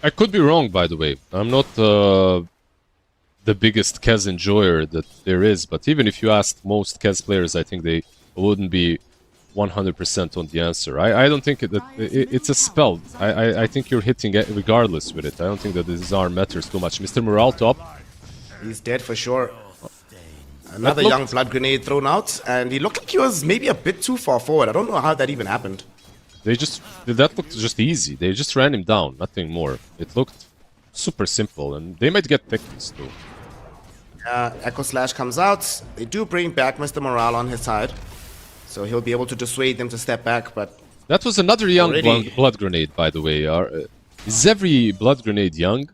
I could be wrong, by the way. I'm not the biggest Kez enjoyer that there is, but even if you asked most Kez players, I think they wouldn't be 100% on the answer. I don't think it's a spell. I think you're hitting it regardless with it. I don't think that this arm matters too much. Mr. Morale top. He's dead for sure. Another young blood grenade thrown out, and he looked like he was maybe a bit too far forward. I don't know how that even happened. That looked just easy. They just ran him down, nothing more. It looked super simple, and they might get victims too. Echo Slash comes out. They do bring back Mr. Morale on his side, so he'll be able to dissuade them to step back, but... That was another young blood grenade, by the way. Is every blood grenade young?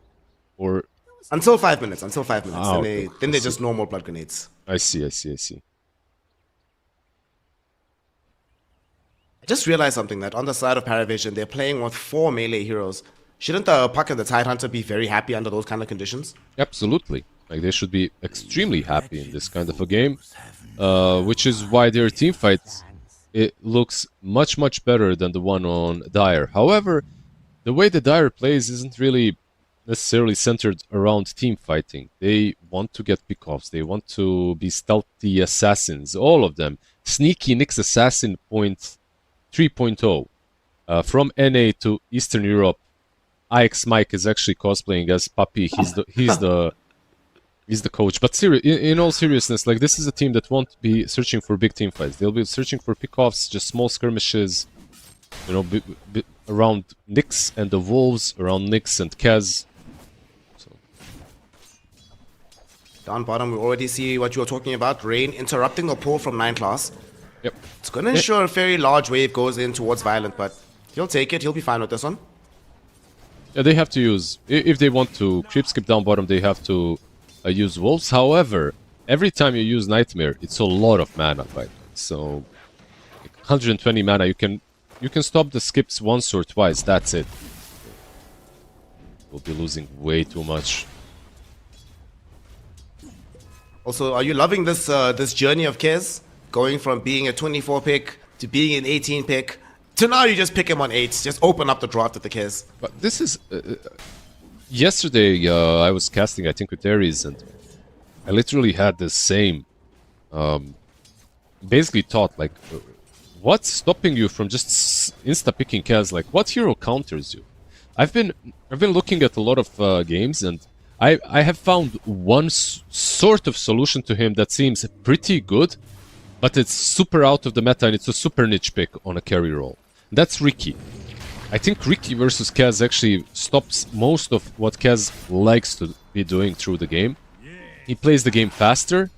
Or... Until 5 minutes, until 5 minutes. Ah, then they're just normal blood grenades. I see. I just realized something, that on the side of Paravision, they're playing with 4 melee heroes. Shouldn't the Puck and the Tidehunter be very happy under those kind of conditions? Absolutely. Like, they should be extremely happy in this kind of a game. Which is why their team fight, it looks much better than the one on Dire. However, the way the Dire plays isn't really necessarily centered around team fighting. They want to get pickoffs. They want to be stealthy assassins. All of them. Sneaky Nyx Assassin 3.0. From NA to Eastern Europe, IX Mike is actually cosplaying as Puppy. He's the coach. But in all seriousness, like, this is a team that won't be searching for big team fights. They'll be searching for pickoffs, just small skirmishes, you know, around Nyx and the Wolves, around Nyx and Kez. So. Down bottom, we already see what you were talking about. Rain interrupting a pull from 9 class. Yep. It's going to ensure a very large wave goes in towards Violent, but he'll take it. He'll be fine with this one. Yeah, they have to use... If they want to creep skip down bottom, they have to use Wolves. However, every time you use Nightmare, it's a lot of mana, right? So, 120 mana, you can stop the skips once or twice, that's it. We'll be losing way too much. Also, are you loving this this journey of Kez? Going from being a 24 pick to being an 18 pick So now you just pick him on 8. Just open up the draft with the Kez. But this is... yesterday, I was casting, I think, with Ares, and I literally had the same... basically thought, like, what's stopping you from just insta-picking Kaz? Like, what hero counters you? I've been looking at a lot of games, and I have found one sort of solution to him that seems pretty good, but it's super out of the meta, and it's a super niche pick on a carry role. That's Riki. I think Riki versus Kaz actually stops most of what Kaz likes to be doing through the game. He plays the game faster.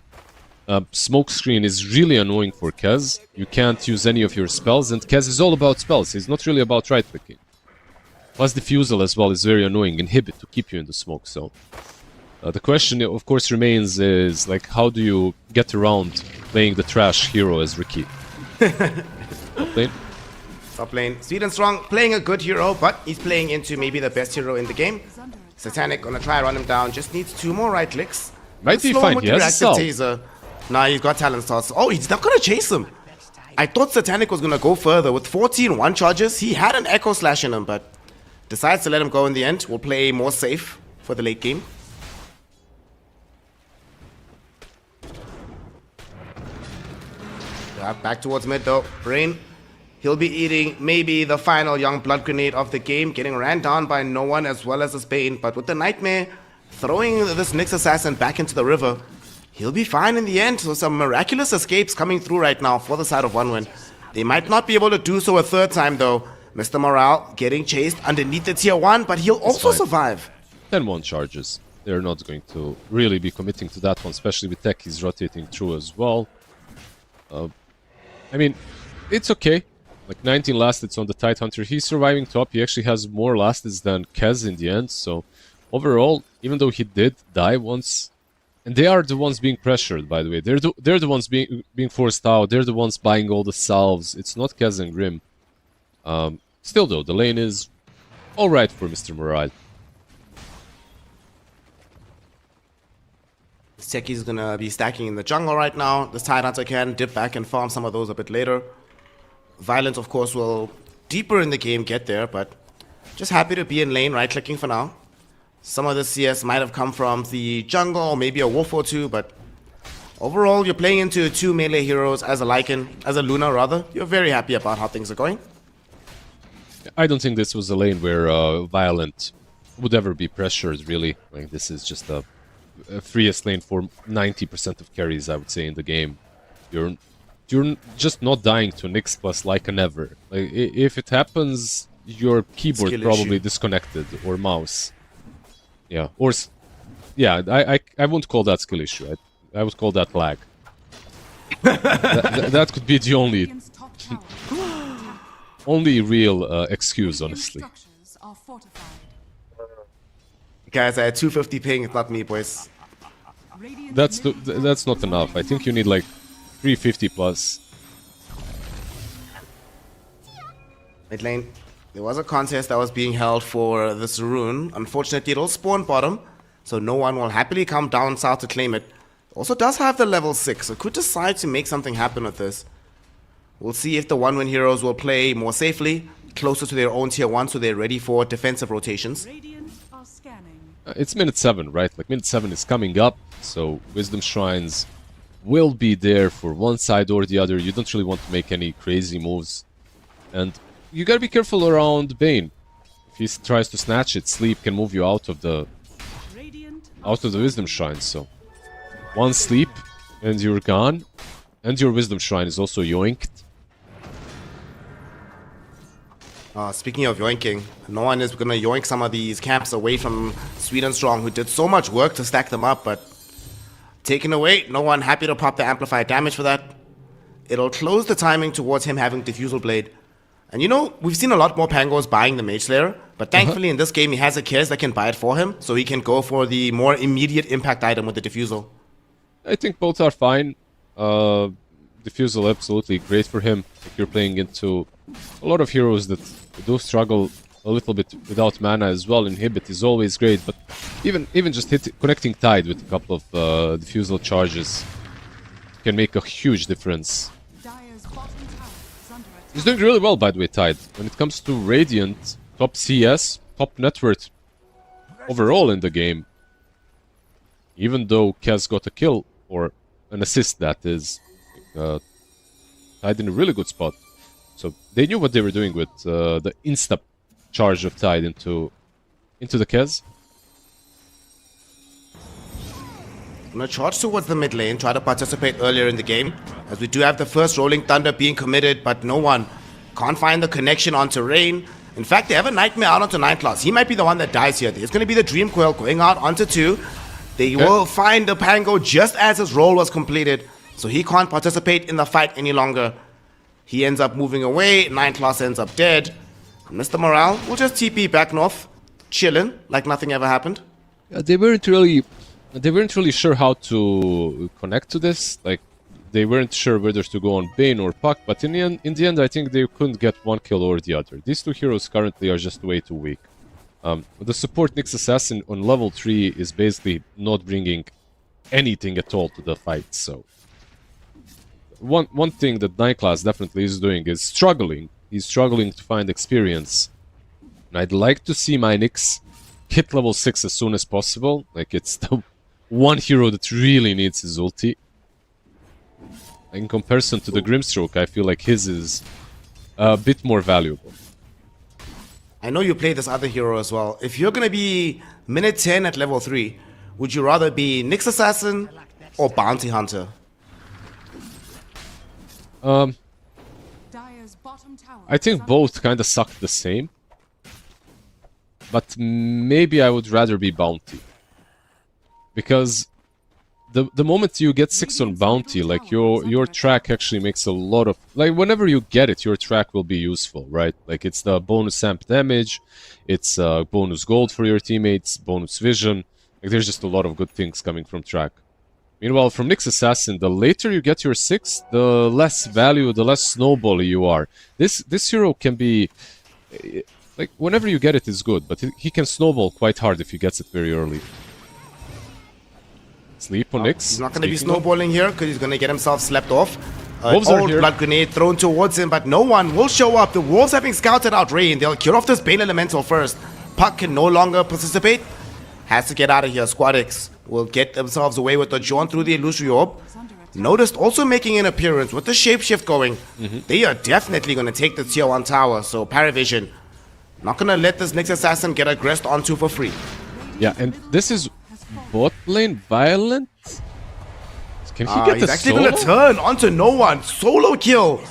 Smokescreen is really annoying for Kaz. You can't use any of your spells, and Kaz is all about spells. He's not really about right-clicking. Plus Diffusal as well is very annoying. Inhibit to keep you in the smoke zone. The question, of course, remains is, like, how do you get around playing the trash hero as Riki? Lane? Top lane. Sweden Strong playing a good hero, but he's playing into maybe the best hero in the game. Satanic gonna try run him down. Just needs 2 more right clicks. Might be Slow fine. him with He has a reactive Salve. taser. Nah, he's got talent stars. Oh, he's not gonna chase him. I thought Satanic was gonna go further. With 14 1 charges, he had an Echo Slash in him, but decides to let him go in the end. Will play more safe for the late game. Yeah, back towards mid though. Brain. He'll be eating maybe the final young blood grenade of the game, getting ran down by no one as well as his Bane. But with the Nightmare throwing this Nyx Assassin back into the river, he'll be fine in the end. So some miraculous escapes coming through right now for the side of OneWin. They might not be able to do so a third time though. Mr. Morale getting chased underneath the tier 1, but he'll also fine. survive. 10-1 charges. They're not going to really be committing to that one, especially with tech he's rotating through as well. I mean, it's okay. Like 19 lasteds on the Tidehunter. He's surviving top. He actually has more lasteds than Kez in the end. So overall, even though he did die once, and they are the ones being pressured, by the way. They're the ones being forced out. They're the ones buying all the salves. It's not Kez and Grim. Still though, the lane is alright for Mr. Morale. Seki's gonna be stacking in the jungle right now. This Tidehunter can dip back and farm some of those a bit later. Violence, of course, will deeper in the game get there, but just happy to be in lane, right-clicking for now. Some of the CS might have come from the jungle, or maybe a wolf or two, but overall, you're playing into 2 melee heroes as a Lycan, as a Luna rather. You're very happy about how things are going. I don't think this was a lane where Violent would ever be pressured, really. Like, this is just a freest lane for 90% of carries, I would say, in the game. You're just not dying to Nyx plus Lycan ever. Like, if it happens, your keyboard Skill probably issue. disconnected, or mouse. Yeah, or... Yeah, I wouldn't call that skill issue. I would call that lag. that could be the Radiant's top tower. only real excuse, Radiant honestly. structures are fortified. Guys, I had 250 ping, it's not me, boys. Radiant That's not enough. I think you need like 350 plus. Mid lane, there was a contest that was being held for this rune. Unfortunately, it'll spawn bottom, so no one will happily come down south to claim it. Also does have the level 6, so could decide to make something happen with this. We'll see if the OneWin heroes will play more safely, closer to their own tier 1, so they're ready for defensive rotations. Radiant are scanning. It's minute 7, right? Like minute 7 is coming up, so Wisdom Shrines will be there for one side or the other. You don't really want to make any crazy moves. And you gotta be careful around Bane. If he tries to snatch it, sleep can move you out of the Radiant Wisdom Shrine. So one sleep and you're gone. And your Wisdom Shrine is also yoinked. Speaking of yoinking, no one is gonna yoink some of these camps away from Sweden Strong, who did so much work to stack them up, but taken away, no one happy to pop the amplified damage for that. It'll close the timing towards him having Diffusal Blade. And you know, we've seen a lot more Pangos buying the Mage Slayer, but thankfully in this game he has a Kez that can buy it for him, so he can go for the more immediate impact item with the Diffusal. I think both are fine. Diffusal absolutely great for him if you're playing into a lot of heroes that do struggle a little bit without mana as well. Inhibit is always great, but even just connecting Tide with a couple of Diffusal charges can make a huge difference. Dire's bottom tower is under He's doing really well, by the way, Tide. When it comes to Radiant, top CS, top net worth overall in the game. Even though Kaz got a kill, or an assist that is, Tide in a really good spot. So they knew what they were doing with the insta charge of Tide into the Kaz. Gonna charge towards the mid lane, try to participate earlier in the game, as we do have the first Rolling Thunder being committed, but no one can't find the connection onto Rain. In fact, they have a Nightmare out onto 9 class. He might be the one that dies here. There's gonna be the Dream Coil going out onto 2. They will find the Pango just as his role was completed, so he can't participate in the fight any longer. He ends up moving away, 9 class ends up dead. Mr. Morale will just TP back north, chilling like nothing ever happened. They weren't really sure how to connect to this. Like, they weren't sure whether to go on Bane or Puck, but in the end, I think they couldn't get one kill or the other. These two heroes currently are just way too weak. The support Nyx Assassin on level 3 is basically not bringing anything at all to the fight, so... One thing that 9 class definitely is doing is struggling. He's struggling to find experience. And I'd like to see my Nyx hit level 6 as soon as possible. Like, it's the one hero that really needs his ulti. In comparison to the Grimstroke, I feel like his is a bit more valuable. I know you play this other hero as well. If you're gonna be minute 10 at level 3, would you rather be Nyx Assassin or Bounty Hunter? Dire's bottom tower I think both kind of suck the same. But maybe I would rather be Bounty. Because the moment you get 6 on Bounty, like your track actually makes a lot of... Like, whenever you get it, your track will be useful, right? Like, it's the bonus amp damage, it's bonus gold for your teammates, bonus vision. Like, there's just a lot of good things coming from track. Meanwhile, from Nyx Assassin, the later you get your 6, the less value, the less snowbally you are. This hero can be... Like, whenever you get it is good, but he can snowball quite hard if he gets it very early. Sleep on Nyx. He's not going to be snowballing here because he's going to get himself slept off. Wolves An are old here. blood grenade thrown towards him, but no one will show up. The Wolves having scouted out Rain. They'll kill off this Bane Elemental first. Puck can no longer participate. Has to get out of here. Squad X will get themselves away with the jaunt through the illusory orb. Noticed also making an appearance with the shapeshift going. They are definitely going to take the tier 1 tower. So Paravision not going to let this Nyx Assassin get aggressed onto for free. Yeah, and this is bot lane violent. Can he get He's the actually solo? going to turn onto no one. Solo kill.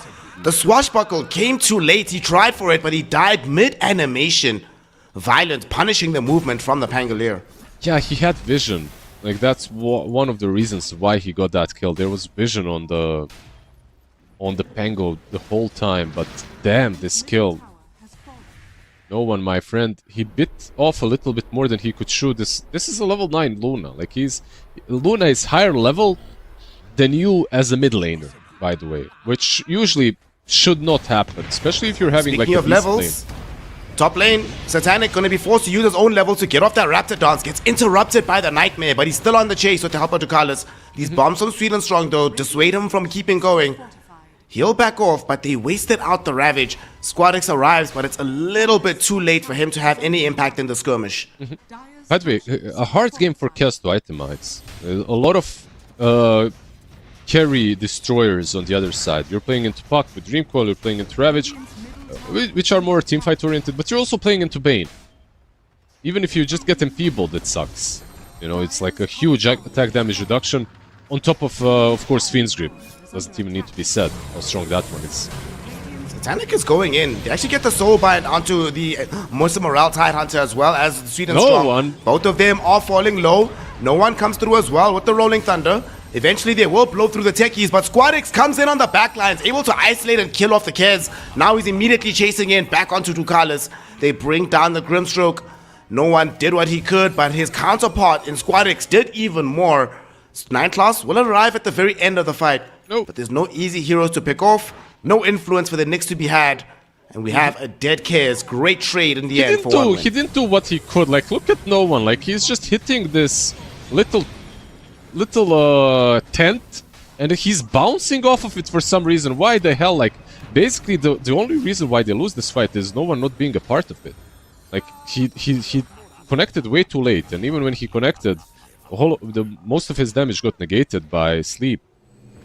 The swashbuckle came too late. He tried for it, but he died mid-animation. Violent, punishing the movement from the Pangolier. Yeah, he had vision. Like, that's one of the reasons why he got that kill. There was vision on the Pango the whole time, but damn, this kill. No one, my friend. He bit off a little bit more than he could chew. This is a level 9 Luna. Like, Luna is higher level than you as a mid laner, by the way, which usually should not happen, especially if you're having Speaking like of a beast levels, lane. top lane, Satanic going to be forced to use his own level to get off that Raptor dance. Gets interrupted by the Nightmare, but he's still on the chase with the help of Ducalis. These bombs from Sweet and Strong, though, dissuade him from keeping going. He'll back off, but they wasted out the Ravage. Squad X arrives, but it's a little bit too late for him to have any impact in the skirmish. By the way, a hard game for Kaz to itemize. A lot of carry destroyers on the other side. You're playing into Puck with Dreamcoil, you're playing into Ravage, which are more teamfight oriented, but you're also playing into Bane. Even if you just get enfeebled, it sucks. You know, it's like a huge attack damage reduction on top of course, Fiend's Grip. Doesn't even need to be said how strong that one is. Satanic is going in. They actually get the soul bind onto the Mr. Morale Tidehunter as well as the Sweet and Strong. one. Both of them are falling low. No one comes through as well with the Rolling Thunder. Eventually they will blow through the techies, but Squad X comes in on the back lines, able to isolate and kill off the Kez. Now he's immediately chasing in back onto Ducalis. They bring down the Grimstroke. No one did what he could, but his counterpart in Squad X did even more. 9 class will arrive at the very end of the fight. Nope. But there's no easy heroes to pick off, no influence for the Nyx to be had, and we have a dead Kez. Great trade in the end for one win. He didn't do what he could. Like, look at no one. Like, he's just hitting this little tent, and he's bouncing off of it for some reason. Why the hell? Like, basically the only reason why they lose this fight is no one not being a part of it. Like he connected way too late, and even when he connected, most of his damage got negated by sleep.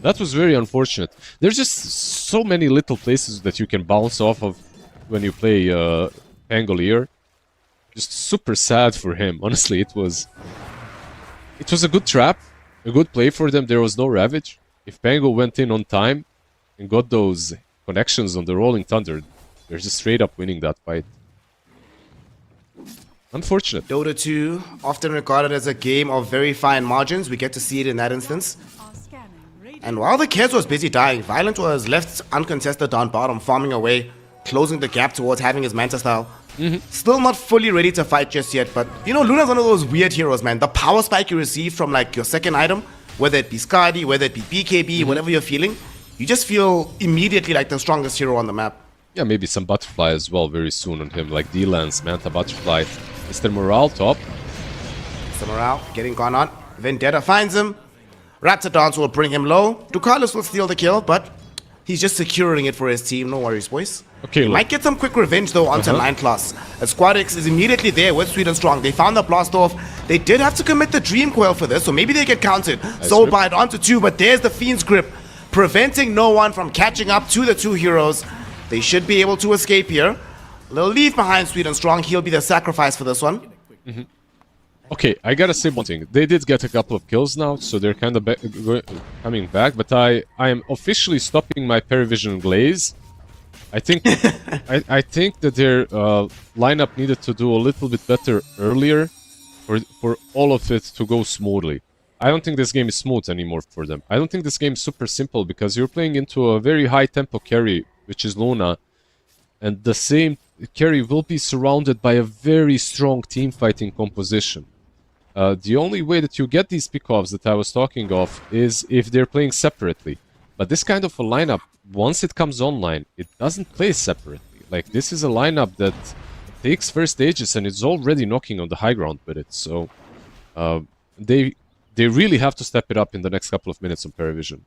That was very unfortunate. There's just so many little places that you can bounce off of when you play Pangolier. Just super sad for him. Honestly, it was a good trap, a good play for them. There was no Ravage. If Pango went in on time and got those connections on the Rolling Thunder, they're just straight up winning that fight. Unfortunate. Dota 2, often regarded as a game of very fine margins. We get to see it in that instance. And while the Kez was busy dying, Violent was left uncontested down bottom, farming away, closing the gap towards having his Manta style. Still not fully ready to fight just yet, but you know, Luna's one of those weird heroes, man. The power spike you receive from like your second item, whether it be Skadi, whether it be BKB, whatever you're feeling, you just feel immediately like the strongest hero on the map. Yeah, maybe some Butterfly as well very soon on him, like D-Lance, Manta Butterfly. Mr. Morale top. Mr. Morale getting gone on. Vendetta finds him. Raptidance will bring him low. Ducalis will steal the kill, but he's just securing it for his team. No worries, boys. Okay, Might get some quick revenge though onto 9 class. As SquadX is immediately there with Sweden Strong. They found the blast off. They did have to commit the Dream Coil for this, so maybe they get counted. Soulbite onto 2, but there's the Fiend's Grip, preventing no one from catching up to the 2 heroes. They should be able to escape here. They'll leave behind Sweden Strong. He'll be the sacrifice for this one. Okay, I gotta say one thing. They did get a couple of kills now, so they're kind of coming back. But I am officially stopping my Perivision Glaze. I think I think that their lineup needed to do a little bit better earlier for all of it to go smoothly. I don't think this game is smooth anymore for them. I don't think this game is super simple because you're playing into a very high tempo carry, which is Luna, and the same carry will be surrounded by a very strong team fighting composition. The only way that you get these pickoffs that I was talking of is if they're playing separately. But this kind of a lineup, once it comes online, it doesn't play separately. Like, this is a lineup that takes first stages and it's already knocking on the high ground with it. So they really have to step it up in the next couple of minutes on Perivision.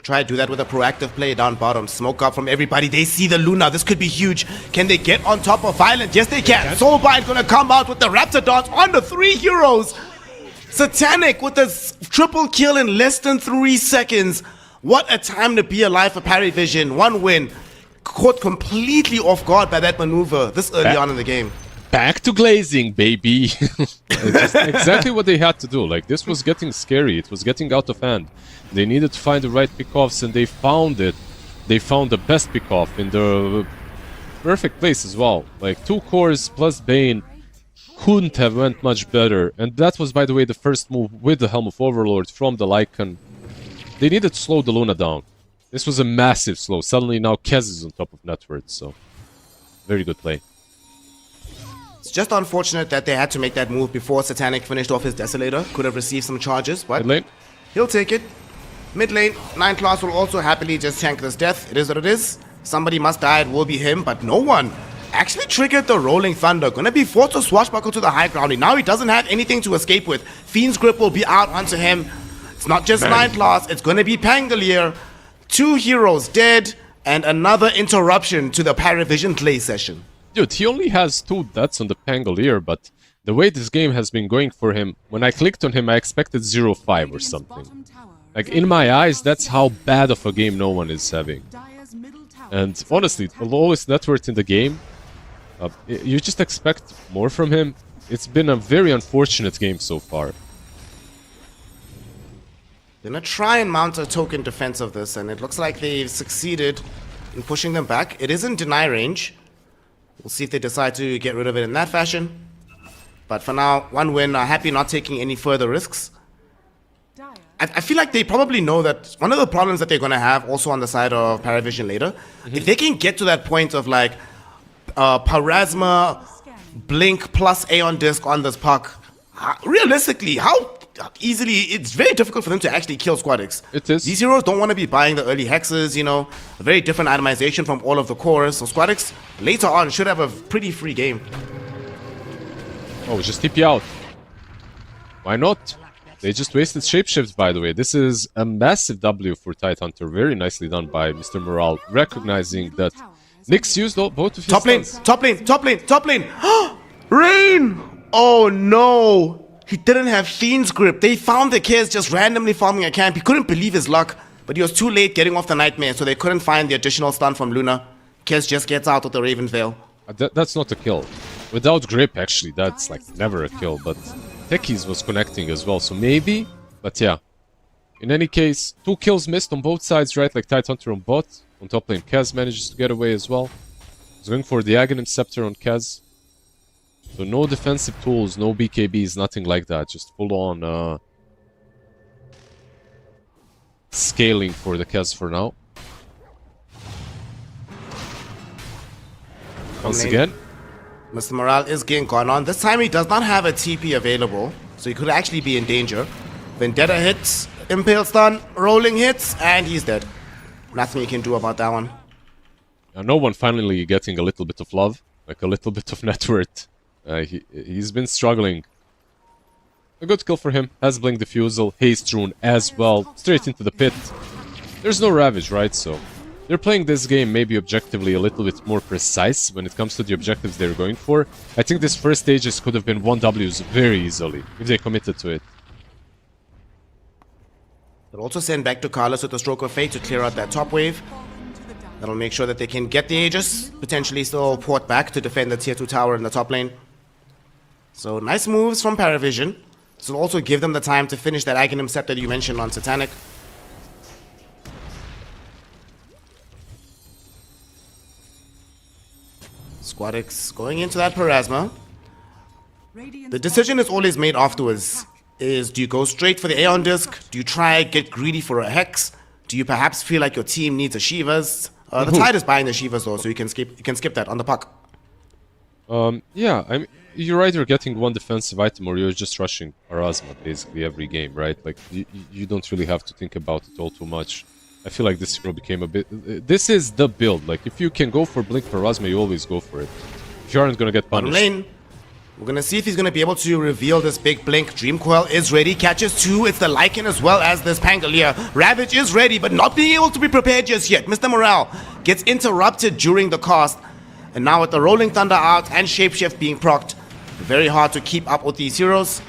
Try to do that with a proactive play down bottom. Smoke up from everybody. They see the Luna. This could be huge. Can they get on top of Violent? Yes, they can. Soulbite gonna come out with the Raptor Dance on the 3 heroes. Satanic with a triple kill in less than 3 seconds. What a time to be alive for Perivision. 1 win. Caught completely off guard by that maneuver this early on in the game. Back to glazing, baby. Just exactly what they had to do. Like, this was getting scary. It was getting out of hand. They needed to find the right pickoffs, and they found it. They found the best pickoff in the perfect place as well. Like, 2 cores plus Bane couldn't have went much better. And that was, by the way, the first move with the Helm of Overlord from the Lycan. They needed to slow the Luna down. This was a massive slow. Suddenly now Kez is on top of Network, so very good play. It's just unfortunate that they had to make that move before Satanic finished off his Desolator. Could have received some charges, but Mid lane. he'll take it. Mid lane, 9 class will also happily just tank this death. It is what it is. Somebody must die, it will be him, but no one actually triggered the Rolling Thunder. Gonna be forced to swashbuckle to the high ground. Now he doesn't have anything to escape with. Fiend's Grip will be out onto him. It's not just 9 class, it's gonna be Pangolier. 2 heroes dead, and another interruption to the Perivision play session. Dude, he only has 2 deaths on the Pangolier, but the way this game has been going for him, when I clicked on him, I expected 0-5 or something. Like, in my eyes, that's how bad of a game no one is having. And honestly, the lowest net worth in the game, you just expect more from him. It's been a very unfortunate game so far. They're gonna try and mount a token defense of this, and it looks like they've succeeded in pushing them back. It is in deny range. We'll see if they decide to get rid of it in that fashion. But for now, 1 win, happy not taking any further risks. I feel like they probably know that one of the problems that they're going to have also on the side of Perivision later, if they can get to that point of like Parasma, Blink plus Aeon Disc on this puck, realistically, how easily, it's very difficult for them to actually kill SquadX. It is. These heroes don't want to be buying the early hexes, you know, a very different itemization from all of the cores. So SquadX later on should have a pretty free game. Oh, just TP out. Why not? They just wasted Shapeshift, by the way. This is a massive W for Tidehunter. Very nicely done by Mr. Morale, recognizing that Nyx used both of his Top lane, stuns. top lane, top lane, top lane. Rain! Oh no! He didn't have Fiend's Grip. They found the Kez just randomly farming a camp. He couldn't believe his luck, but he was too late getting off the Nightmare, so they couldn't find the additional stun from Luna. Kez just gets out with the Raven Veil. That's not a kill. Without grip, actually, that's like never a kill. But Techies was connecting as well, so maybe. But yeah. In any case, 2 kills missed on both sides, right? Like Tidehunter on bot. On top lane, Kaz manages to get away as well. He's going for the Aghanim Scepter on Kaz. So no defensive tools, no BKBs, nothing like that. Just full on scaling for the Kaz for now. Once again, Mr. Morale is getting gone on. This time he does not have a TP available, so he could actually be in danger. Vendetta hits, Impale stun, rolling hits, and he's dead. Nothing you can do about that one. no one finally getting a little bit of love, like a little bit of net worth. He's been struggling. A good kill for him. Has Blink Diffusal, Haste Rune as well, straight into the pit. There's no Ravage, right? So they're playing this game maybe objectively a little bit more precise when it comes to the objectives they're going for. I think this first stages could have been 1Ws very easily if they committed to it. They'll also send back to Carlos with a Stroke of Fate to clear out that top wave. That'll make sure that they can get the Aegis, potentially still port back to defend the tier 2 tower in the top lane. So nice moves from Paravision. This will also give them the time to finish that Aghanim Scepter that you mentioned on Satanic. Squadix going into that Parasma. The decision is always made afterwards. Do you go straight for the Aeon Disc? Do you try get greedy for a Hex? Do you perhaps feel like your team needs a Shivas? The Tide is buying the Shivas though, so you can skip that on the puck. Yeah, I mean, you're either getting one defensive item or you're just rushing Parasma basically every game, right? Like, you don't really have to think about it all too much. I feel like this hero became a bit... This is the build. Like, if you can go for Blink Parasma, you always go for it. If you aren't gonna get punished. Lane. We're gonna see if he's gonna be able to reveal this big Blink. Dream Coil is ready, catches 2. It's the Lycan as well as this Pangolier. Ravage is ready, but not being able to be prepared just yet. Mr. Morale gets interrupted during the cast. And now with the Rolling Thunder out and Shapeshift being procced, very hard to keep up with these heroes.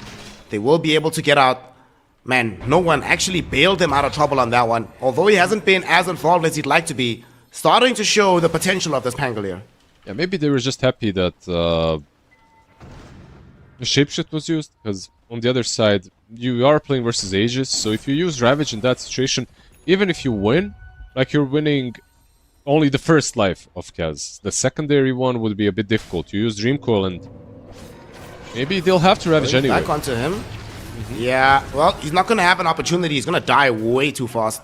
They will be able to get out. Man, no one actually bailed him out of trouble on that one. Although he hasn't been as involved as he'd like to be, starting to show the potential of this Pangolier. Yeah, maybe they were just happy that the Shapeshift was used, because on the other side, you are playing versus Aegis, so if you use Ravage in that situation, even if you win, like you're winning only the first life of Kaz. The secondary one would be a bit difficult. You use Dream Coil and maybe they'll have to Ravage anyway. Back onto him. Yeah, well, he's not going to have an opportunity. He's going to die way too fast.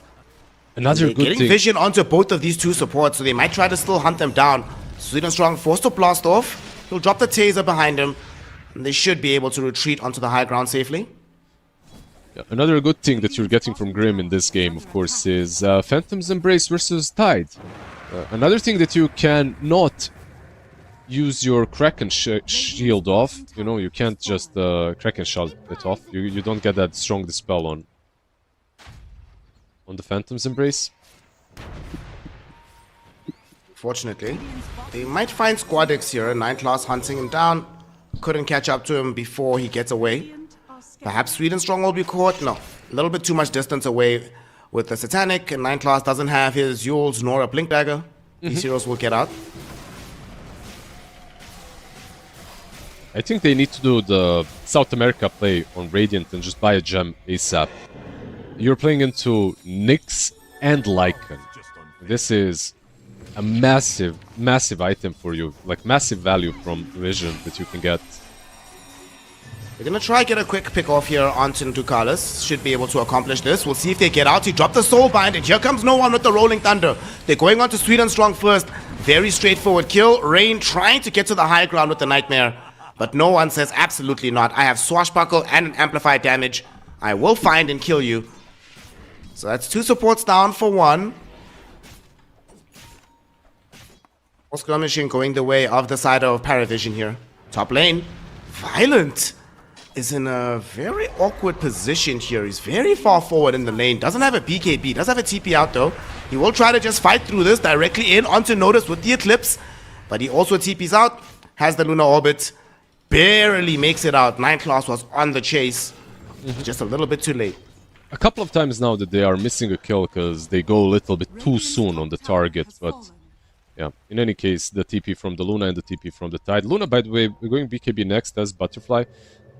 Another They're good getting thing. vision onto both of these two supports, so they might try to still hunt them down. Sweet and Strong forced to blast off. He'll drop the taser behind him. And they should be able to retreat onto the high ground safely. Yeah, another good thing that you're getting from Grim in this game, of course, is Phantom's Embrace versus Tide. Another thing that you cannot use your Kraken shield off. You know, you can't just Kraken shield it off. You don't get that strong dispel on the Phantom's Embrace. Fortunately, they might find Squadix here. 9 class hunting him down. Couldn't catch up to him before he gets away. Perhaps Sweet and Strong will be caught. No, a little bit too much distance away with the Satanic. And 9 class doesn't have his Yules nor a Blink Dagger. These heroes will get out. I think they need to do the South America play on Radiant and just buy a gem ASAP. You're playing into Nyx and Lycan. This is a massive, massive item for you. Like, massive value from Vision that you can get. They're gonna try get a quick pick off here onto Ducalis. Should be able to accomplish this. We'll see if they get out. He dropped the Soul Bind, and here comes no one with the Rolling Thunder. They're going on to Sweet and Strong first. Very straightforward kill. Rain trying to get to the high ground with the Nightmare. But no one says absolutely not. I have Swashbuckle and an Amplified damage. I will find and kill you. So that's 2 supports down for 1. Skirmishing going the way of the side of Paravision here. Top lane. Violent is in a very awkward position here. He's very far forward in the lane. Doesn't have a BKB. Does have a TP out though. He will try to just fight through this directly in onto Notice with the Eclipse. But he also TPs out. Has the Lunar Orbit. Barely makes it out. 9 Class was on the chase. Just a little bit too late. A couple of times now that they are missing a kill because they go a little bit too soon on the target, but yeah, in any case, the TP from the Luna and the TP from the Tide. Luna, by the way, we're going BKB next as Butterfly.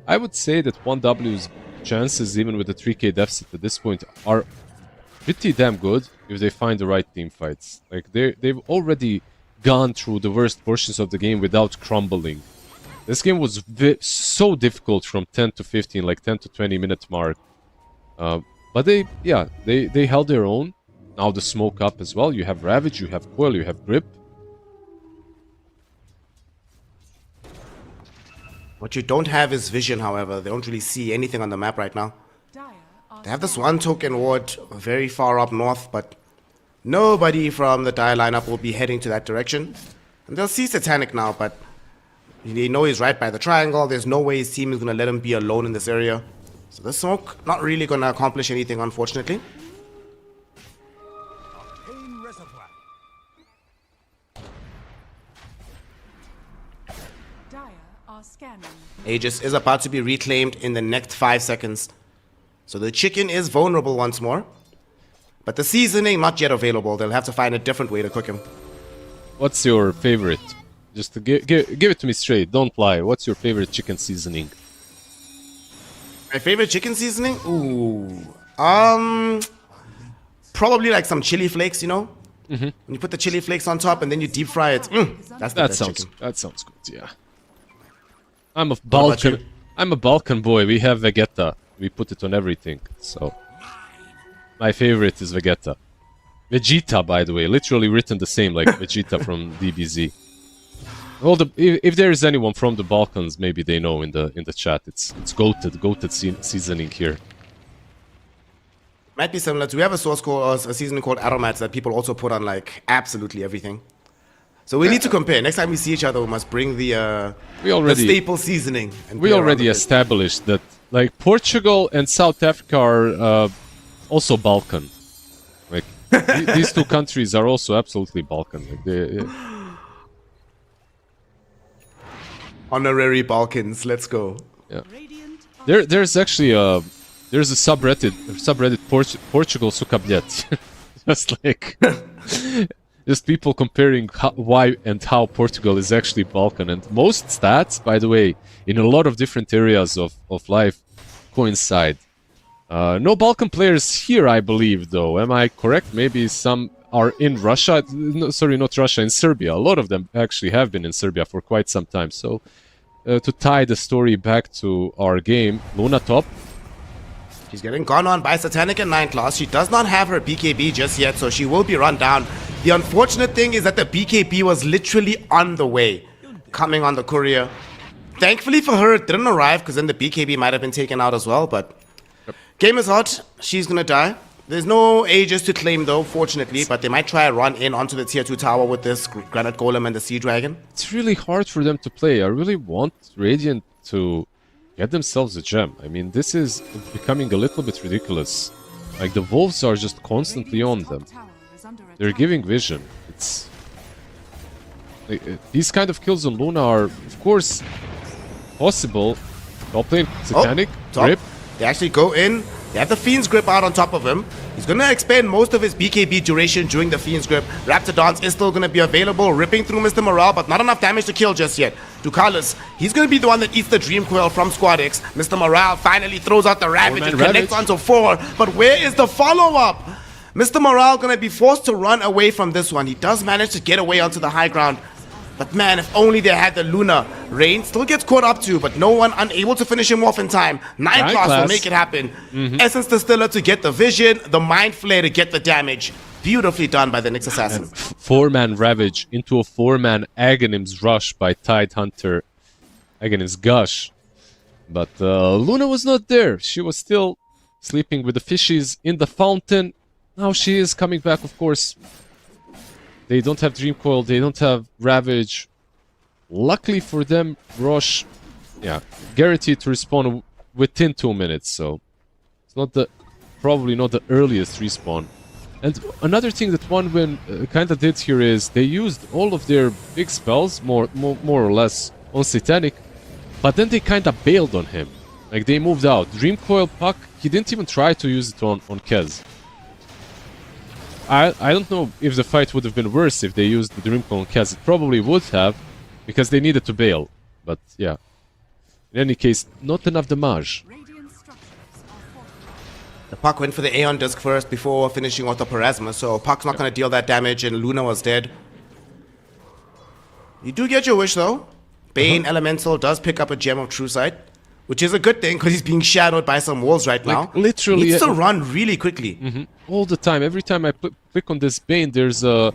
I would say that 1W's chances, even with the 3k deficit at this point, are pretty damn good if they find the right team fights. Like, they've already gone through the worst portions of the game without crumbling. This game was so difficult from 10 to 15, like 10 to 20 minute mark. But they held their own. Now the smoke up as well. You have Ravage, you have Coil, you have Grip. What you don't have is vision, however. They don't really see anything on the map right now. They have this one token ward very far up north, but nobody from the Dire lineup will be heading to that direction. And they'll see Satanic now, but they know he's right by the triangle. There's no way his team is going to let him be alone in this area. So the smoke, not really going to accomplish anything, unfortunately. Aegis is about to be reclaimed in the next 5 seconds. So the chicken is vulnerable once more. But the seasoning not yet available. They'll have to find a different way to cook him. What's your favorite? Just to give it to me straight. Don't lie. What's your favorite chicken seasoning? My favorite chicken seasoning? Ooh. Probably like some chili flakes, you know? When you put the chili flakes on top and then you deep fry it. That's the best chicken. That sounds good, yeah. I'm a Balkan boy. We have Vegeta. We put it on everything. So my favorite is Vegeta. Vegeta, by the way, literally written the same like Vegeta from DBZ. Well, if there is anyone from the Balkans, maybe they know in the chat. It's goated seasoning here. Might be similar to, we have a source called a seasoning called aromats that people also put on like absolutely everything. So we need to compare. Next time we see each other, we must bring the staple seasoning. And we already established that like Portugal and South Africa are also Balkan. Like these two countries are also absolutely Balkan. Like honorary Balkans. Let's go. Yeah. There's actually a subreddit Portugal Sucabilhete. Just like just people comparing why and how Portugal is actually Balkan, and most stats, by the way, in a lot of different areas of life coincide. No Balkan players here, I believe, though. Am I correct? Maybe some are in Russia. No, sorry, not Russia, in Serbia. A lot of them actually have been in Serbia for quite some time. So, to tie the story back to our game, Luna top. She's getting gone on by Satanic and 9 Class. She does not have her BKB just yet, so she will be run down. The unfortunate thing is that the BKB was literally on the way, coming on the courier. Thankfully for her, it didn't arrive, because then the BKB might have been taken out as well, but game is hot. She's gonna die. There's no Aegis to claim though, fortunately, but they might try a run in onto the tier 2 tower with this Granite Golem and the Sea Dragon. It's really hard for them to play. I really want Radiant to get themselves a gem. I mean, this is becoming a little bit ridiculous. Like, the wolves are just constantly on them. They're giving vision. It's these kind of kills on Luna are, of course, possible. Top lane, Satanic, Grip. They actually go in. They have the Fiend's Grip out on top of him. He's going to expend most of his BKB duration during the Fiend's Grip. Raptidance is still going to be available, ripping through Mr. Morale, but not enough damage to kill just yet. Ducalis, he's going to be the one that eats the Dream Coil from Squad X. Mr. Morale finally throws out the Ravage and connects onto 4. But where is the follow-up? Mr. Morale going to be forced to run away from this one. He does manage to get away onto the high ground. But man, if only they had the Luna. Rain still gets caught up to, but no one unable to finish him off in time. 9 Class will make it happen. Essence Distiller to get the vision, the Mind Flare to get the damage. Beautifully done by the Nyx Assassin. 4-man Ravage into a 4-man Aghanim's Rush by Tide Hunter. Aghanim's Gush. But Luna was not there. She was still sleeping with the fishies in the fountain. Now she is coming back, of course. They don't have Dream Coil, they don't have Ravage. Luckily for them, Rosh, guaranteed to respawn within 2 minutes, so it's not probably not the earliest respawn. And another thing that OneWin kind of did here is they used all of their big spells, more or less, on Satanic, but then they kind of bailed on him. Like, they moved out. Dream Coil Puck, he didn't even try to use it on Kez. I don't know if the fight would have been worse if they used the Dream Coil on Kez. It probably would have, because they needed to bail. But, yeah. In any case, not enough damage. Radiant structures are fortified. The Puck went for the Aeon Disc first before finishing off the Parasma, so Puck's not going to deal that damage, and Luna was dead. You do get your wish, though. Bane Elemental does pick up a Gem of True Sight, which is a good thing because he's being shadowed by some walls right now. Like, literally... He needs to run really quickly. All the time. Every time I click on this Bane, there's a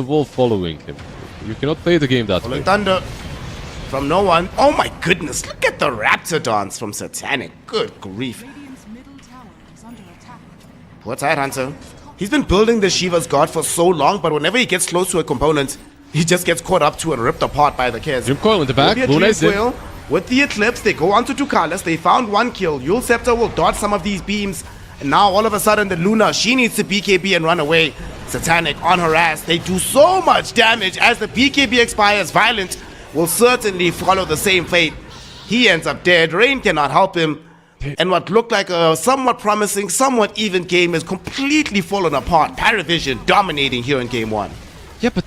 wall following him. You cannot play the game that way. Rolling Thunder from no one. Oh my goodness, look at the Raptor dance from Satanic. Good grief. Radiant's middle tower is under attack. Poor Tidehunter. He's been building the Shiva's God for so long, but whenever he gets close to a component, he just gets caught up to and ripped apart by the Kez. Dream Coil in the back. Luna is in. With the Eclipse, they go onto Ducalis. They found one kill. Yule Scepter will dodge some of these beams. And now all of a sudden the Luna, she needs to BKB and run away. Satanic on her ass. They do so much damage as the BKB expires. Violent will certainly follow the same fate. He ends up dead. Rain cannot help him. And what looked like a somewhat promising, somewhat even game is completely fallen apart. Paravision dominating here in game 1. Yeah, but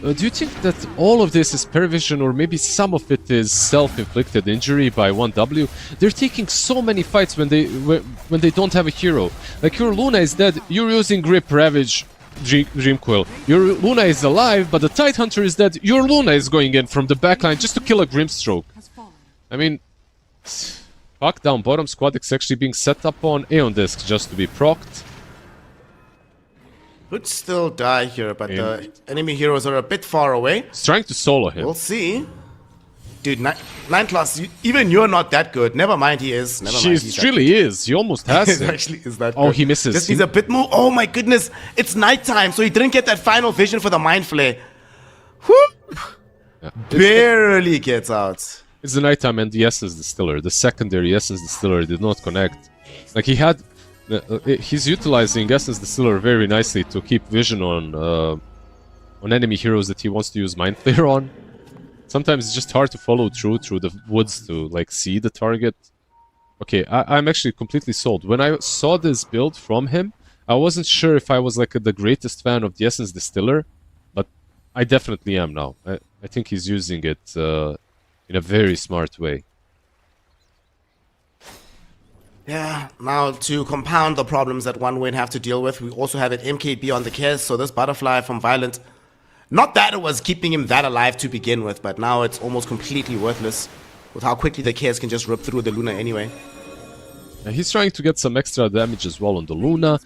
do you think that all of this is Paravision, or maybe some of it is self-inflicted injury by 1W? They're taking so many fights when they don't have a hero. Like, your Luna is dead, you're using Grip, Ravage, Dream Coil. Your Luna is alive, but the Tidehunter is dead. Your Luna is going in from the backline just to kill a Grimstroke. Has fallen. I mean, Puck down bottom, Squadix actually being set up on Aeon Disc just to be procced. Could still die here, but the enemy heroes are a bit far away. He's trying to solo him. We'll see. Dude, 9 class, even you're not that good. Never mind, he is. Never mind, She really is. He almost has He it. actually is that Oh, good. he misses. Just needs a bit more. Oh my goodness. It's nighttime, so he didn't get that final vision for the Mind Flare. Whoop. Yeah. Barely gets out. It's the nighttime and the Essence Distiller. The secondary Essence Distiller did not connect. Like, he had... he's utilizing Essence Distiller very nicely to keep vision on enemy heroes that he wants to use Mind Flare on. Sometimes it's just hard to follow through the woods to, like, see the target. Okay, I'm actually completely sold. When I saw this build from him, I wasn't sure if I was, like, the greatest fan of the Essence Distiller, but I definitely am now. I think he's using it in a very smart way. Yeah, now to compound the problems that OneWin have to deal with, we also have an MKB on the Kez, so this Butterfly from Violent, not that it was keeping him that alive to begin with, but now it's almost completely worthless with how quickly the Kez can just rip through the Luna anyway. And he's trying to get some extra damage as well on the Luna.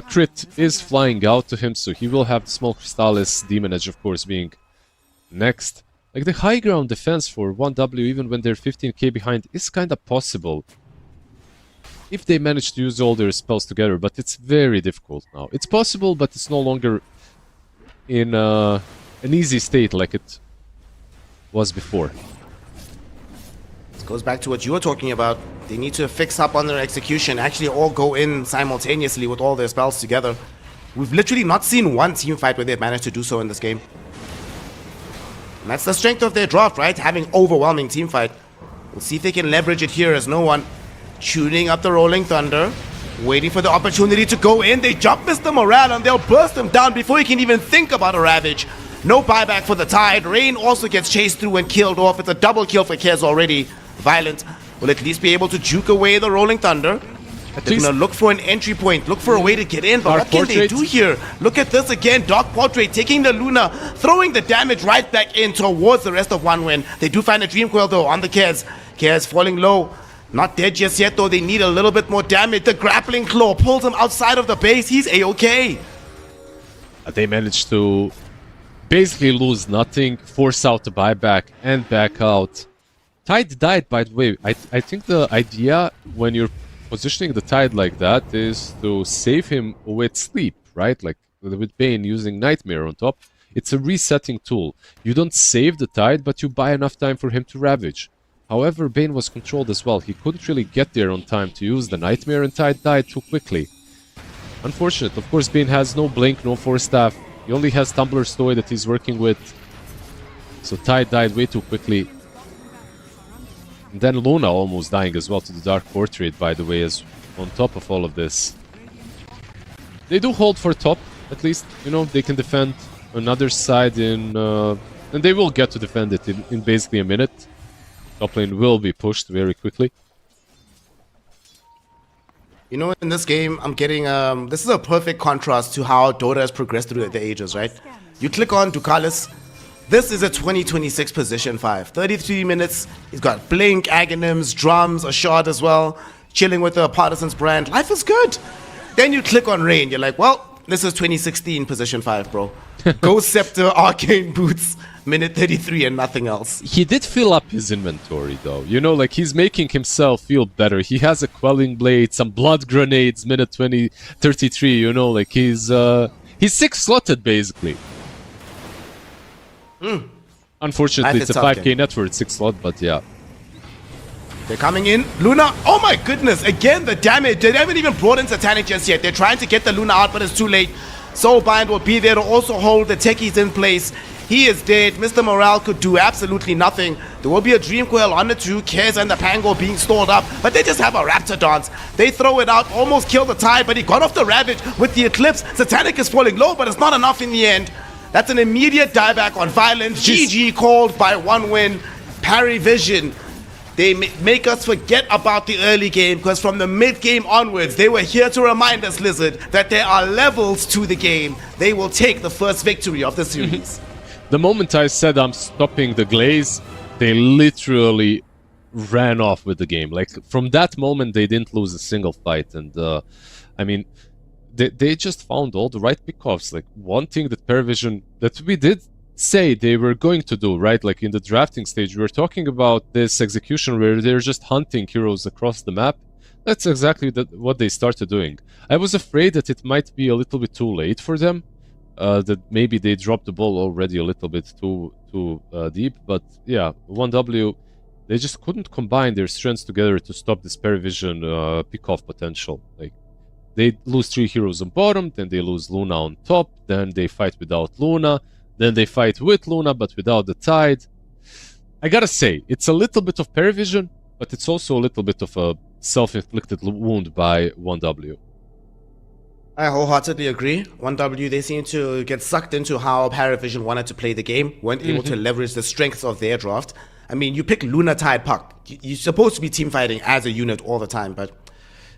Crit is flying out to him, so he will have the Small Crystallis, Demon Edge of course being next. Like, the high ground defense for 1W, even when they're 15k behind, is kinda possible if they manage to use all their spells together, but it's very difficult now. It's possible, but it's no longer in an easy state like it was before. This goes back to what you were talking about. They need to fix up on their execution, actually all go in simultaneously with all their spells together. We've literally not seen one team fight where they've managed to do so in this game. And that's the strength of their draft, right? Having overwhelming team fight. We'll see if they can leverage it here as no one tuning up the Rolling Thunder, waiting for the opportunity to go in. They jump Mr. Morale and they'll burst him down before he can even think about a Ravage. No buyback for the Tide. Rain also gets chased through and killed off. It's a double kill for Kez already. Violent will at least be able to juke away the Rolling Thunder. They're gonna look for an entry point, look for a way to get in, but what can they do here? Look at this again, Dark Portrait taking the Luna, throwing the damage right back in towards the rest of OneWin. They do find a Dream Coil though on the Kez. Kez falling low. Not dead just yet though, they need a little bit more damage. The Grappling Claw pulls him outside of the base, he's a-okay. They managed to basically lose nothing, force out the buyback and back out. Tide died, by the way. I think the idea when you're positioning the Tide like that is to save him with sleep, right? Like with Bane using Nightmare on top. It's a resetting tool. You don't save the Tide, but you buy enough time for him to Ravage. However, Bane was controlled as well. He couldn't really get there on time to use the Nightmare, and Tide died too quickly. Unfortunate. Of course, Bane has no Blink, no Force Staff. He only has Tumbler's Toy that he's working with. So Tide died way too quickly. And then Luna almost dying as well to the Dark Portrait, by the way, as on top of all of this. They do hold for top, at least. You know, they can defend another side in... and they will get to defend it in basically a minute. Top lane will be pushed very quickly. You know, in this game, I'm getting... this is a perfect contrast to how Dota has progressed through the ages, right? You click on Ducalis. This is a 2026 position 5. 33 minutes. He's got Blink, Aghanims, Drums, a shot as well. Chilling with the Partisans brand. Life is good. Then you click on Rain. You're like, well, this is 2016 position 5, bro. Ghost Scepter, Arcane Boots, minute 33 and nothing else. He did fill up his inventory, though. You know, like, he's making himself feel better. He has a Quelling Blade, some Blood Grenades, minute 33, you know, like, he's 6-slotted, basically. Unfortunately, it's a 5k net for 6-slot, but yeah. They're coming in. Luna, oh my goodness, again the damage. They haven't even brought in Satanic just yet. They're trying to get the Luna out, but it's too late. Soulbind will be there to also hold the techies in place. He is dead. Mr. Morale could do absolutely nothing. There will be a Dream Coil on the 2, Kez and the Pango being stalled up, but they just have a Raptor dance. They throw it out, almost kill the Tide, but he got off the Ravage with the Eclipse. Satanic is falling low, but it's not enough in the end. That's an immediate dieback on Violence. GG called by 1 win. Parry Vision. They make us forget about the early game, because from the mid-game onwards, they were here to remind us, Lizard, that there are levels to the game. They will take the first victory of the series. The moment I said I'm stopping the glaze, they literally ran off with the game. Like, from that moment, they didn't lose a single fight. And, I mean, they just found all the right pickoffs. Like, one thing that Paravision, that we did say they were going to do, right? Like, in the drafting stage, we were talking about this execution where they're just hunting heroes across the map. That's exactly what they started doing. I was afraid that it might be a little bit too late for them, that maybe they dropped the ball already a little bit too deep. But yeah, 1W, they just couldn't combine their strengths together to stop this Paravision pick-off potential. Like, they lose 3 heroes on bottom, then they lose Luna on top, then they fight without Luna, then they fight with Luna but without the Tide. I gotta say, it's a little bit of Paravision, but it's also a little bit of a self-inflicted wound by 1W. I wholeheartedly agree. 1W, they seem to get sucked into how Paravision wanted to play the game, weren't able to leverage the strengths of their draft. I mean, you pick Luna, Tide, Puck. You're supposed to be team fighting as a unit all the time, but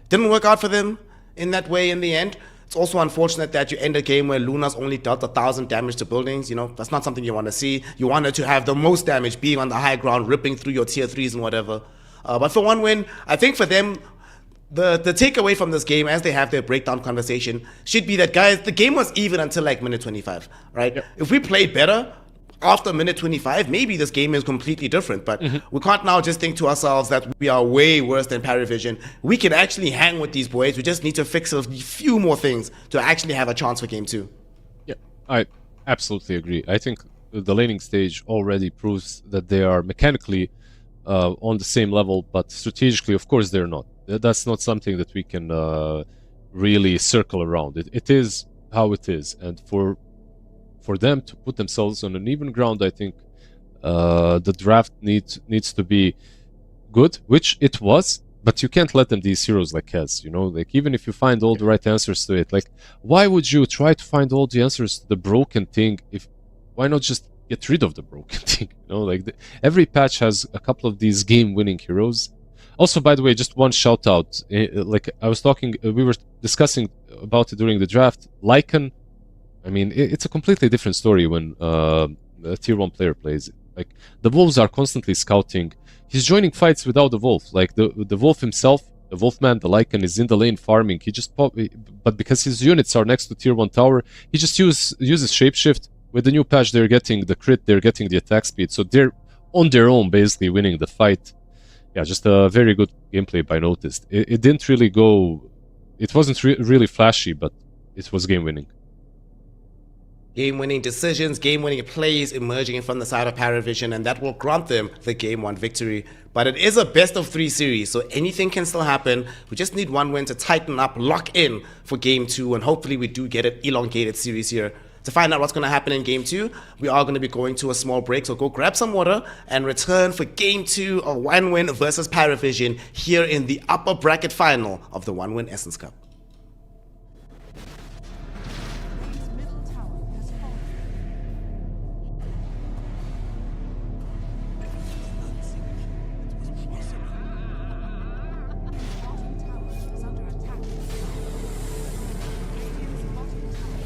didn't work out for them in that way in the end. It's also unfortunate that you end a game where Luna's only dealt 1,000 damage to buildings. You know, that's not something you want to see. You want her to have the most damage, being on the high ground, ripping through your tier 3s and whatever. But for 1 win, I think for them, the takeaway from this game, as they have their breakdown conversation, should be that, guys, the game was even until like minute 25, right? Yep. If we played better after minute 25, maybe this game is completely different. But we can't now just think to ourselves that we are way worse than Paravision. We can actually hang with these boys. We just need to fix a few more things to actually have a chance for game 2. Yeah, I absolutely agree. I think the laning stage already proves that they are mechanically on the same level, but strategically, of course, they're not. That's not something that we can really circle around. It is how it is, and for them to put themselves on an even ground, I think the draft needs to be good, which it was. But you can't let them these heroes like Kez, you know, like, even if you find all the right answers to it, like, why would you try to find all the answers to the broken thing? Why not just get rid of the broken thing? You know, like, every patch has a couple of these game-winning heroes. Also, by the way, just one shout out. Like, I was talking, we were discussing about it during the draft. Lycan, I mean, it's a completely different story when a tier 1 player plays it. Like, the Wolves are constantly scouting. He's joining fights without the Wolf. Like, the Wolf himself, the Wolfman, the Lycan, is in the lane farming. He just but because his units are next to tier 1 tower, he just uses Shapeshift. With the new patch, they're getting the crit, they're getting the attack speed. So they're on their own, basically winning the fight. Yeah, just a very good gameplay by Noticed. It didn't really go... It wasn't really flashy, but it was game-winning. game-winning decisions, game-winning plays emerging from the side of Paravision, and that will grant them the Game 1 victory. But it is a best-of-3 series, so anything can still happen. We just need one win to tighten up, lock in for Game 2, and hopefully we do get an elongated series here. To find out what's going to happen in Game 2, we are going to be going to a small break, so go grab some water and return for Game 2 of One Win versus Paravision here in the upper bracket final of the One Win Essence Cup. Radiant's middle tower has fallen. Bottom tower is under attack. Radiant's bottom tower.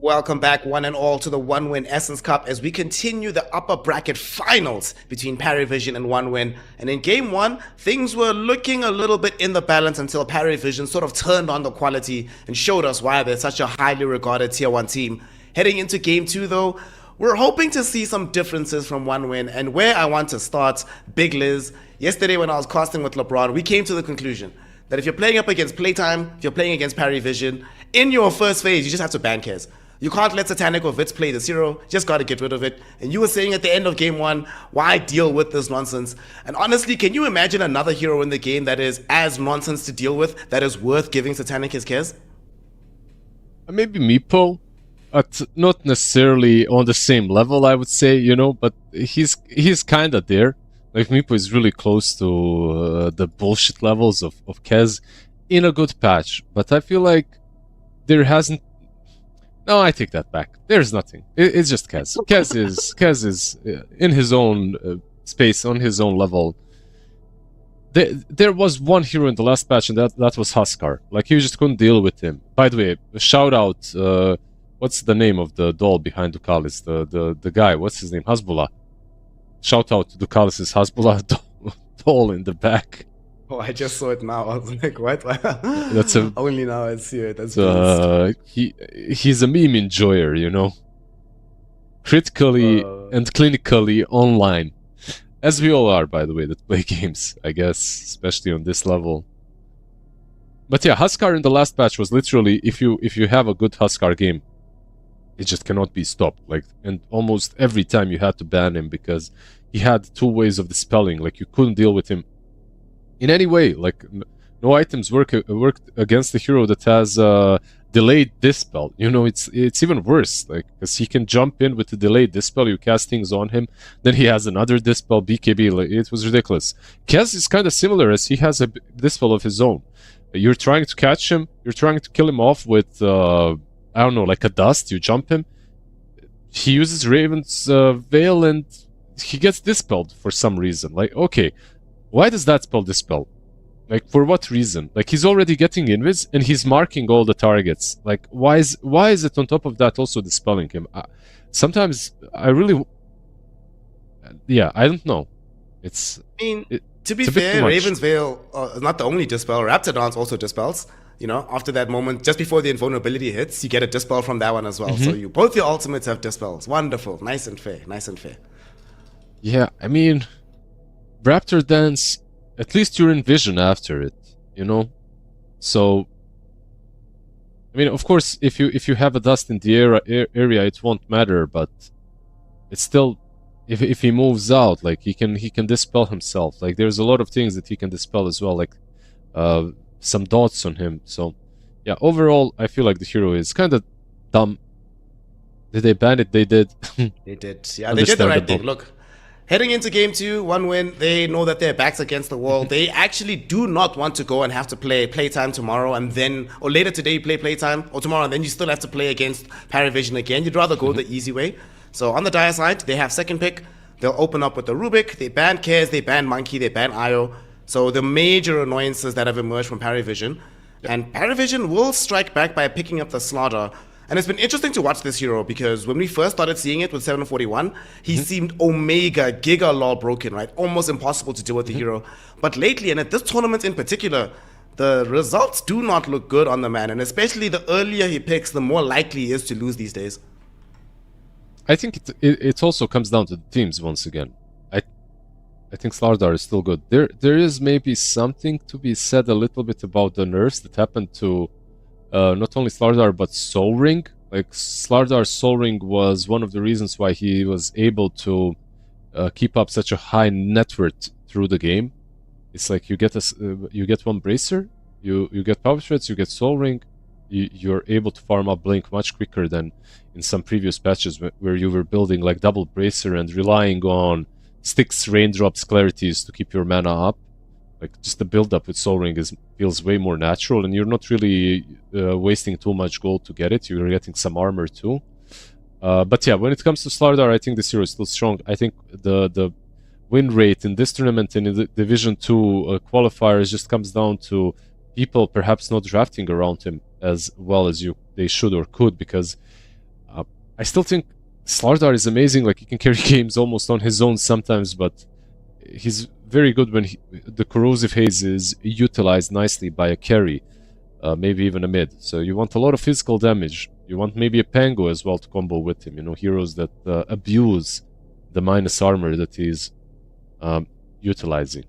Welcome back, one and all, to the One Win Essence Cup as we continue the upper bracket finals between Parivision and One Win. And in game one, things were looking a little bit in the balance until Parivision sort of turned on the quality and showed us why they're such a highly regarded tier 1 team. Heading into game two, though, we're hoping to see some differences from One Win. And where I want to start, Big Liz, yesterday when I was casting with LeBron, we came to the conclusion that if you're playing up against PlayTime, if you're playing against Parivision, in your first phase, you just have to ban Kez. You can't let Satanic or Vitz play the zero, just gotta get rid of it. And you were saying at the end of game one, why deal with this nonsense? And honestly, can you imagine another hero in the game that is as nonsense to deal with, that is worth giving Satanic his Kez? Maybe Meepo, but not necessarily on the same level, I would say, you know, but he's kind of there. Like, Meepo is really close to the bullshit levels of Kez in a good patch. But I feel like there hasn't... No, I take that back. There's nothing. It's just Kez. Kez is in his own space, on his own level. There was one hero in the last patch, and that was Huskar. Like, you just couldn't deal with him. By the way, shout out... what's the name of the doll behind Ducalis? The guy, what's his name? Hasbullah. Shout out to Ducalis' Hasbullah doll in the back. Oh, I just saw it now. I was like, what? That's a, Only now I see it. That's he's a meme enjoyer, you know. Critically and clinically online. As we all are, by the way, that play games, I guess, especially on this level. But yeah, Huskar in the last patch was literally, if you have a good Huskar game, it just cannot be stopped. Like, and almost every time you had to ban him because he had two ways of dispelling. Like, you couldn't deal with him in any way. Like, no items worked against the hero that has delayed dispel. You know, it's even worse. Like, because he can jump in with the delayed dispel, you cast things on him, then he has another dispel, BKB. Like, it was ridiculous. Kez is kind of similar, as he has a dispel of his own. You're trying to catch him, you're trying to kill him off with I don't know, like a dust, you jump him. He uses Raven's Veil and he gets dispelled for some reason. Like, okay, why does that spell dispel? Like, for what reason? Like, he's already getting invis and he's marking all the targets. Like, why is it on top of that also dispelling him? Sometimes I really... Yeah, I don't know. It's... I mean, to be fair, Raven's Veil is not the only dispel. Raptidons also dispels. You know, after that moment, just before the invulnerability hits, you get a dispel from that one as well. So both your ultimates have dispels. Wonderful. Nice and fair. Nice and fair. Yeah, I mean, Raptor Dance, at least you're in vision after it, you know? So, I mean, of course, if you have a dust in the area, it won't matter, but it's still... If he moves out, like, he can dispel himself. Like, there's a lot of things that he can dispel as well, like some dots on him. So yeah, overall I feel like the hero is kind of dumb. Did they ban it? They did. They did. Yeah, they did the right thing. Look, heading into game two, One Win, they know that their back's against the wall. They actually do not want to go and have to play Playtime tomorrow and then, or later today you play Playtime, or tomorrow and then you still have to play against Parivision again. You'd rather go the easy way. So on the Dire side, they have second pick. They'll open up with the Rubik. They ban Kez, they ban Monkey, they ban Io. So the major annoyances that have emerged from Parivision. And Parivision will strike back by picking up the Slaughter. And it's been interesting to watch this hero because when we first started seeing it with 741, he seemed Omega, Giga Lol broken, right? Almost impossible to deal with the hero. But lately, and at this tournament in particular, the results do not look good on the man. And especially the earlier he picks, the more likely he is to lose these days. I think it also comes down to the teams once again. I think Slardar is still good. There is maybe something to be said a little bit about the nerfs that happened to not only Slardar but Soul Ring. Like, Slardar's Soul Ring was one of the reasons why he was able to keep up such a high net worth through the game. It's like you get one bracer, you get power shreds, you get Soul Ring, you're able to farm up Blink much quicker than in some previous patches where you were building like double bracer and relying on sticks, raindrops, clarities to keep your mana up. Like, just the build up with Soul Ring feels way more natural, and you're not really wasting too much gold to get it. You're getting some armor too. But yeah, when it comes to Slardar, I think this hero is still strong. I think the win rate in this tournament and in the Division 2 qualifiers just comes down to people perhaps not drafting around him as well as they should or could, because I still think Slardar is amazing. Like, he can carry games almost on his own sometimes, but he's very good when the corrosive haze is utilized nicely by a carry, maybe even a mid. So you want a lot of physical damage. You want maybe a Pango as well to combo with him. You know, heroes that abuse the minus armor that he's utilizing.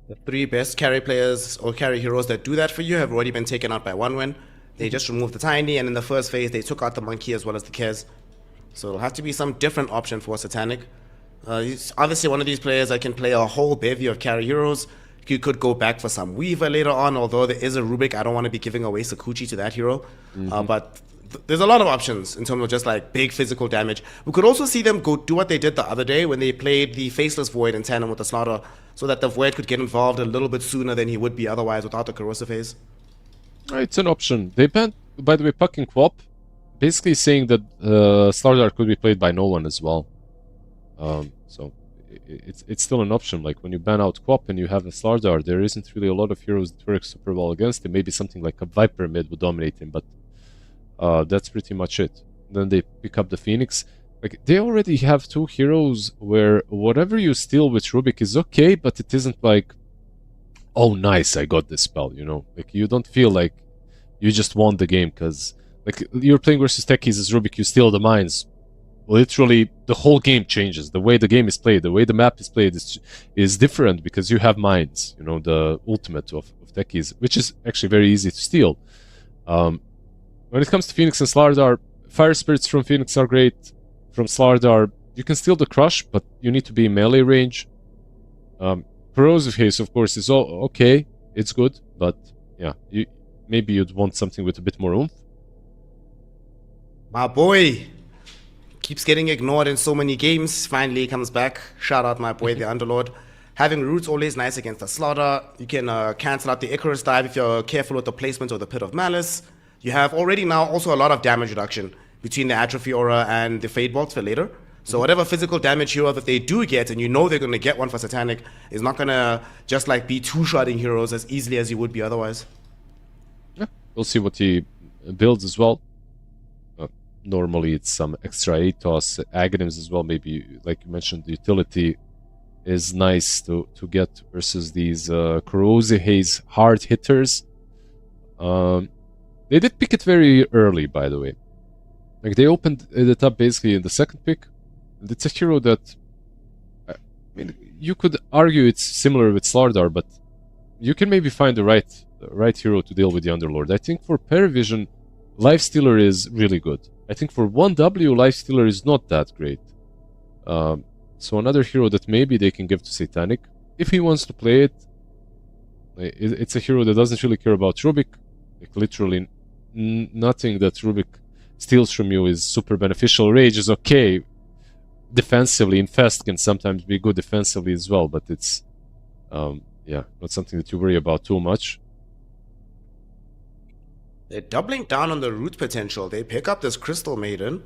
The 3 best carry players or carry heroes that do that for you have already been taken out by 1-win. They just removed the Tiny, and in the first phase, they took out the Monkey as well as the Kez. So it'll have to be some different option for Satanic. He's obviously one of these players that can play a whole bevy of carry heroes. You could go back for some Weaver later on, although there is a Rubik. I don't want to be giving away Sakuchi to that hero. But there's a lot of options in terms of just like big physical damage. We could also see them go do what they did the other day when they played the Faceless Void in tandem with the Slaughter, so that the Void could get involved a little bit sooner than he would be otherwise without the corrosive phase. It's an option. They banned, by the way, Pucking Quap, basically saying that Slardar could be played by no one as well. So it's still an option. Like, when you ban out Quap and you have a Slardar, there isn't really a lot of heroes that work super well against him. Maybe something like a Viper mid would dominate him, but that's pretty much it. Then they pick up the Phoenix. Like, they already have 2 heroes where whatever you steal with Rubik is okay, but it isn't like, oh nice, I got this spell, you know? Like, you don't feel like you just won the game, because like, you're playing versus techies as Rubik, you steal the mines. Literally, the whole game changes. The way the game is played, the way the map is played is different, because you have mines, you know, the ultimate of techies, which is actually very easy to steal. When it comes to Phoenix and Slardar, Fire Spirits from Phoenix are great. From Slardar, you can steal the Crush, but you need to be in melee range. Corrosive Haze, of course, is all okay. It's good, but yeah, maybe you'd want something with a bit more oomph. My boy keeps getting ignored in so many games. Finally comes back. Shout out my boy, the Underlord. Having Roots always nice against the Slaughter. You can cancel out the Icarus dive if you're careful with the placement of the Pit of Malice. You have already now also a lot of damage reduction between the Atrophy Aura and the Fade Bolts for later. So whatever physical damage hero that they do get, and you know they're going to get one for Satanic, is not going to just like be two-shotting heroes as easily as you would be otherwise. Yeah, we'll see what he builds as well. Normally it's some extra ATOS Aghanims as well. Maybe, like you mentioned, the utility is nice to get versus these Corrosive Haze hard hitters. They did pick it very early, by the way. Like, they opened it up basically in the second pick. It's a hero that, I mean, you could argue it's similar with Slardar, but you can maybe find the right hero to deal with the Underlord. I think for Perivision, Lifestealer is really good. I think for 1W, Lifestealer is not that great. So another hero that maybe they can give to Satanic, if he wants to play it. It's a hero that doesn't really care about Rubik. Like, literally nothing that Rubik steals from you is super beneficial. Rage is okay defensively. Infest can sometimes be good defensively as well, but it's yeah, not something that you worry about too much. They're doubling down on the root potential. They pick up this Crystal Maiden.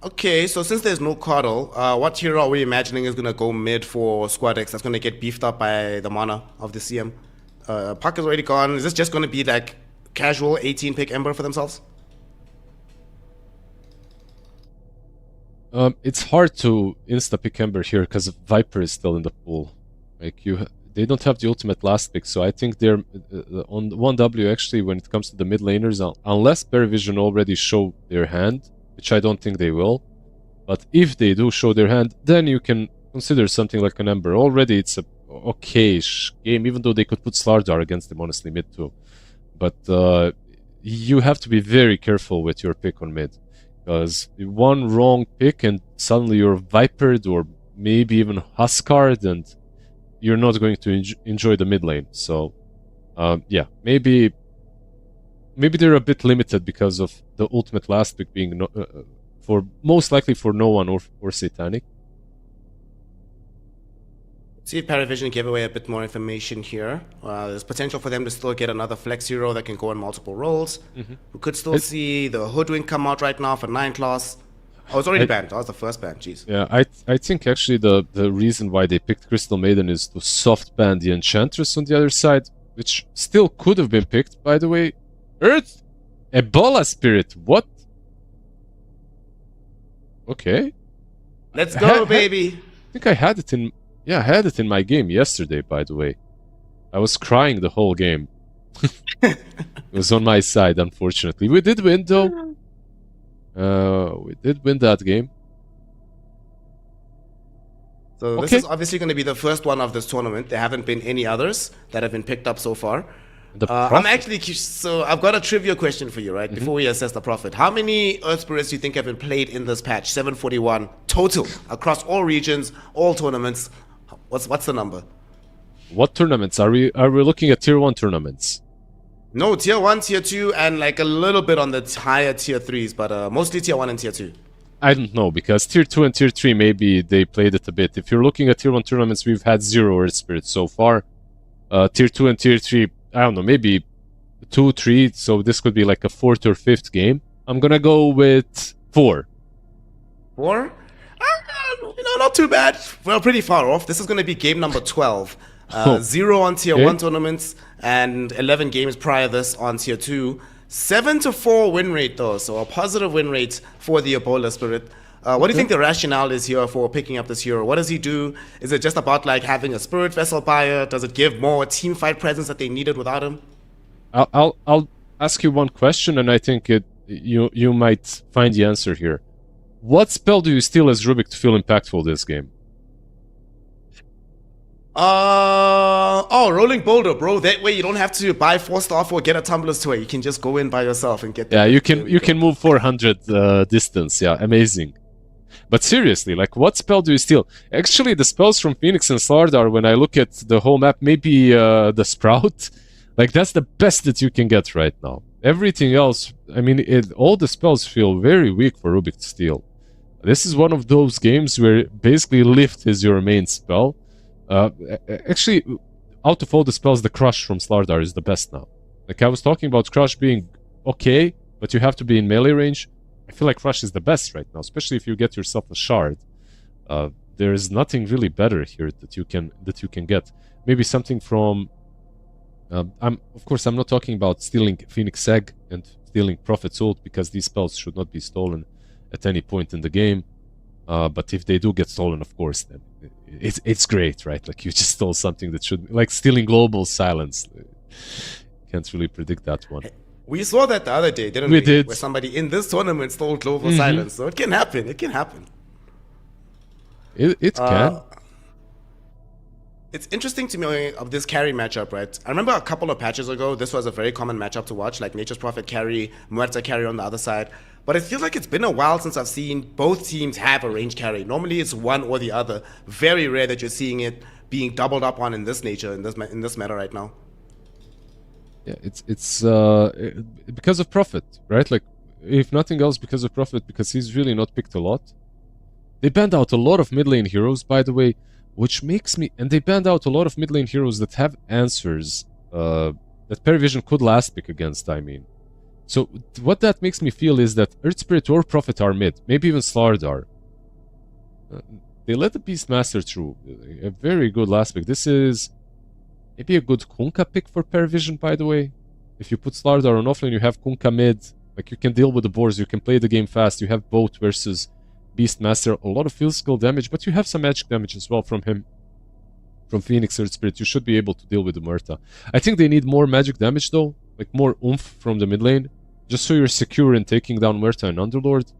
Okay, so since there's no Coddle, what hero are we imagining is going to go mid for Squad X that's going to get beefed up by the mana of the CM? Puck is already gone. Is this just going to be like casual 18 pick Ember for themselves? It's hard to insta-pick Ember here because Viper is still in the pool. Like, they don't have the ultimate last pick, so I think they're on 1W actually when it comes to the mid laners, unless Perivision already show their hand, which I don't think they will. But if they do show their hand, then you can consider something like an Ember. Already it's a okay-ish game, even though they could put Slardar against them, honestly, mid too. But you have to be very careful with your pick on mid, because one wrong pick and suddenly you're Vipered or maybe even Huskard, and you're not going to enjoy the mid lane. So yeah, maybe they're a bit limited because of the ultimate last pick being for most likely for no one or Satanic. See if Paravision gave away a bit more information here. There's potential for them to still get another flex hero that can go in multiple roles. We could still see the Hoodwink come out right now for 9 class. Oh, it's already banned. That was the first ban. Jeez. Yeah, I think actually the reason why they picked Crystal Maiden is to soft ban the Enchantress on the other side, which still could have been picked, by the way. Earth? Ebola Spirit, what? Okay. Let's go, baby. I think I had it in... Yeah, I had it in my game yesterday, by the way. I was crying the whole game. It was on my side, unfortunately. We did win, though. We did win that game. So this Okay. is obviously going to be the first one of this tournament. There haven't been any others that have been picked up so far. I'm actually so I've got a trivia question for you, right? Before we assess the profit, how many Earth Spirits do you think have been played in this patch? 741 total across all regions, all tournaments. What's the number? What tournaments? Are we looking at tier 1 tournaments? No, tier 1, tier 2, and like a little bit on the higher tier 3s, but mostly tier 1 and tier 2. I don't know, because tier 2 and tier 3 maybe they played it a bit. If you're looking at tier 1 tournaments, we've had 0 Earth Spirits so far. Tier 2 and tier 3, I don't know, maybe 2, 3, so this could be like a 4th or 5th game. I'm gonna go with 4. 4? Not too bad. We're pretty far off. This is going to be game number 12. 0 on tier 1 tournaments and 11 games prior this on tier 2. 7-4 win rate though, so a positive win rate for the Ebola Spirit. What do you think the rationale is here for picking up this hero? What does he do? Is it just about like having a Spirit Vessel buyer? Does it give more team fight presence that they needed without him? I'll ask you one question, and I think you might find the answer here. What spell do you steal as Rubik to feel impactful this game? Rolling Boulder, bro. That way you don't have to buy 4-star or get a Tumbler's Toy. You can just go in by yourself and get. Yeah, you can move 400 distance. Yeah, amazing. But seriously, like, what spell do you steal? Actually, the spells from Phoenix and Slardar, when I look at the whole map, maybe the Sprout, like, that's the best that you can get right now. Everything else, I mean, all the spells feel very weak for Rubik to steal. This is one of those games where basically Lift is your main spell. Actually, out of all the spells, the Crush from Slardar is the best now. Like, I was talking about Crush being okay, but you have to be in melee range. I feel like Crush is the best right now, especially if you get yourself a shard. There is nothing really better here that you can get. Maybe something from... of course, I'm not talking about stealing Phoenix Egg and stealing Prophet's Ult, because these spells should not be stolen at any point in the game. But if they do get stolen, of course, then it's great, right? Like, you just stole something that should... Like stealing Global Silence. Can't really predict that one. We saw that the other day, didn't we? We did. Where somebody in this tournament stole Global Silence. So it can happen. It can happen. It can. It's interesting to me of this carry matchup, right? I remember a couple of patches ago, this was a very common matchup to watch, like Nature's Prophet carry, Muerta carry on the other side. But it feels like it's been a while since I've seen both teams have a range carry. Normally it's one or the other. Very rare that you're seeing it being doubled up on in this nature, in this meta right now. Yeah, it's because of Prophet, right? Like, if nothing else, because of Prophet, because he's really not picked a lot. They banned out a lot of mid lane heroes, by the way, which makes me... And they banned out a lot of mid lane heroes that have answers that Perivision could last pick against, I mean. So what that makes me feel is that Earth Spirit or Prophet are mid, maybe even Slardar. They let the Beastmaster through. A very good last pick. This is... Maybe a good Kunkka pick for Perivision, by the way. If you put Slardar on offlane, you have Kunkka mid. Like, you can deal with the boards, you can play the game fast. You have both versus Beastmaster. A lot of physical damage, but you have some magic damage as well from him. From Phoenix Earth Spirit, you should be able to deal with the Muerta. I think they need more magic damage, though. Like, more oomph from the mid lane. Just so you're secure in taking down Muerta and Underlord.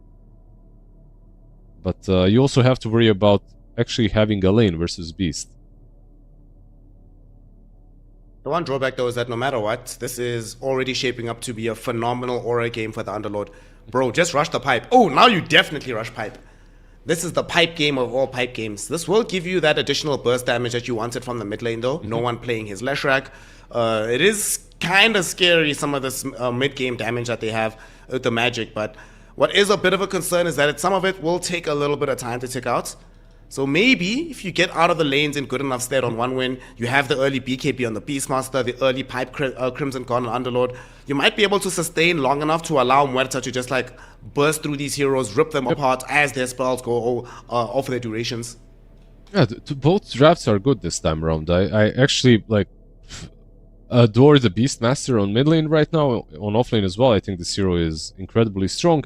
But you also have to worry about actually having a lane versus Beast. The one drawback, though, is that no matter what, this is already shaping up to be a phenomenal aura game for the Underlord. Bro, just rush the pipe. Oh, now you definitely rush pipe. This is the pipe game of all pipe games. This will give you that additional burst damage that you wanted from the mid lane, though. No one playing his Leshrac. It is kind of scary, some of this mid-game damage that they have with the magic. But what is a bit of a concern is that some of it will take a little bit of time to tick out. So maybe if you get out of the lanes in good enough state on one win, you have the early BKB on the Beastmaster, the early pipe Crimson Guard on Underlord, you might be able to sustain long enough to allow Muerta to just like burst through these heroes, rip them apart as their spells go off their durations. Yeah, both drafts are good this time around. I actually like adore the Beastmaster on mid lane right now, on offlane as well. I think this hero is incredibly strong.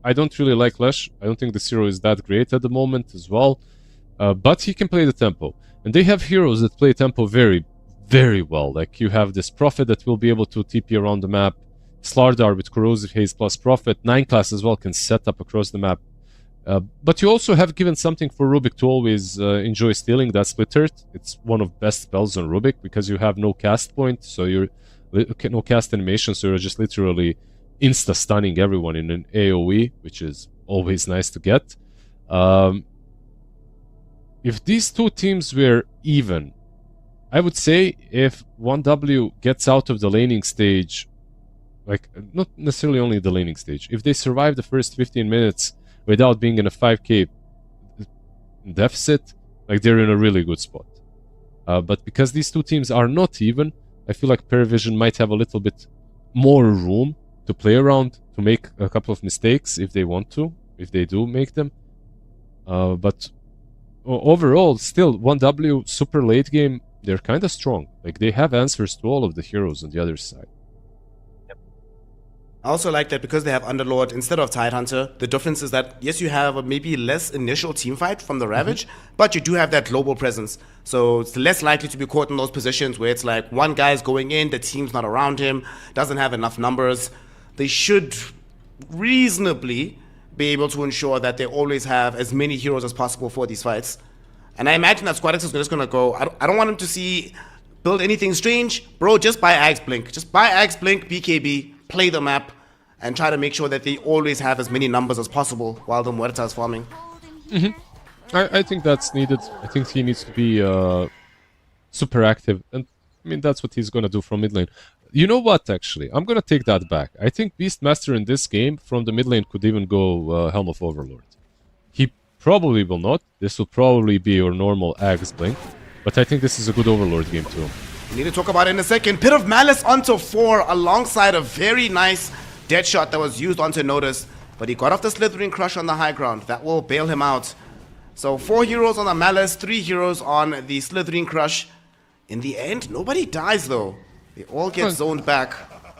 I don't really like Lesh. I don't think the hero is that great at the moment as well. But he can play the tempo. And they have heroes that play tempo very, very well. Like you have this Prophet that will be able to TP around the map. Slardar with Corrosive Haze plus Prophet. 9 class as well can set up across the map. But you also have given something for Rubik to always enjoy stealing. That's Split Earth. It's one of best spells on Rubik because you have no cast point. So you're no cast animation. So you're just literally insta-stunning everyone in an AoE, which is always nice to get. If these two teams were even, I would say if 1W gets out of the laning stage, like not necessarily only the laning stage, if they survive the first 15 minutes without being in a 5k deficit, like they're in a really good spot. But because these two teams are not even, I feel like Paravision might have a little bit more room to play around, to make a couple of mistakes if they want to, if they do make them. But overall, still, 1W super late game, they're kind of strong. Like, they have answers to all of the heroes on the other side. I also like that because they have Underlord instead of Tidehunter, the difference is that, yes, you have a maybe less initial team fight from the Ravage, but you do have that global presence. So it's less likely to be caught in those positions where it's like one guy's going in, the team's not around him, doesn't have enough numbers. They should reasonably be able to ensure that they always have as many heroes as possible for these fights. And I imagine that Squadex is just going to go, I don't want him to build anything strange. Bro, just buy Axe Blink. Just buy Axe Blink, BKB, play the map, and try to make sure that they always have as many numbers as possible while the Muerta is farming. I think that's needed. I think he needs to be super active. And I mean, that's what he's going to do from mid lane. You know what, actually? I'm going to take that back. I think Beastmaster in this game from the mid lane could even go Helm of Overlord. He probably will not. This will probably be your normal Axe Blink. But I think this is a good Overlord game too. We need to talk about it in a second. Pit of Malice onto 4 alongside a very nice dead shot that was used onto Notice. But he got off the Slithering Crush on the high ground. That will bail him out. So 4 heroes on the Malice, 3 heroes on the Slithering Crush. In the end, nobody dies though. They all get zoned back.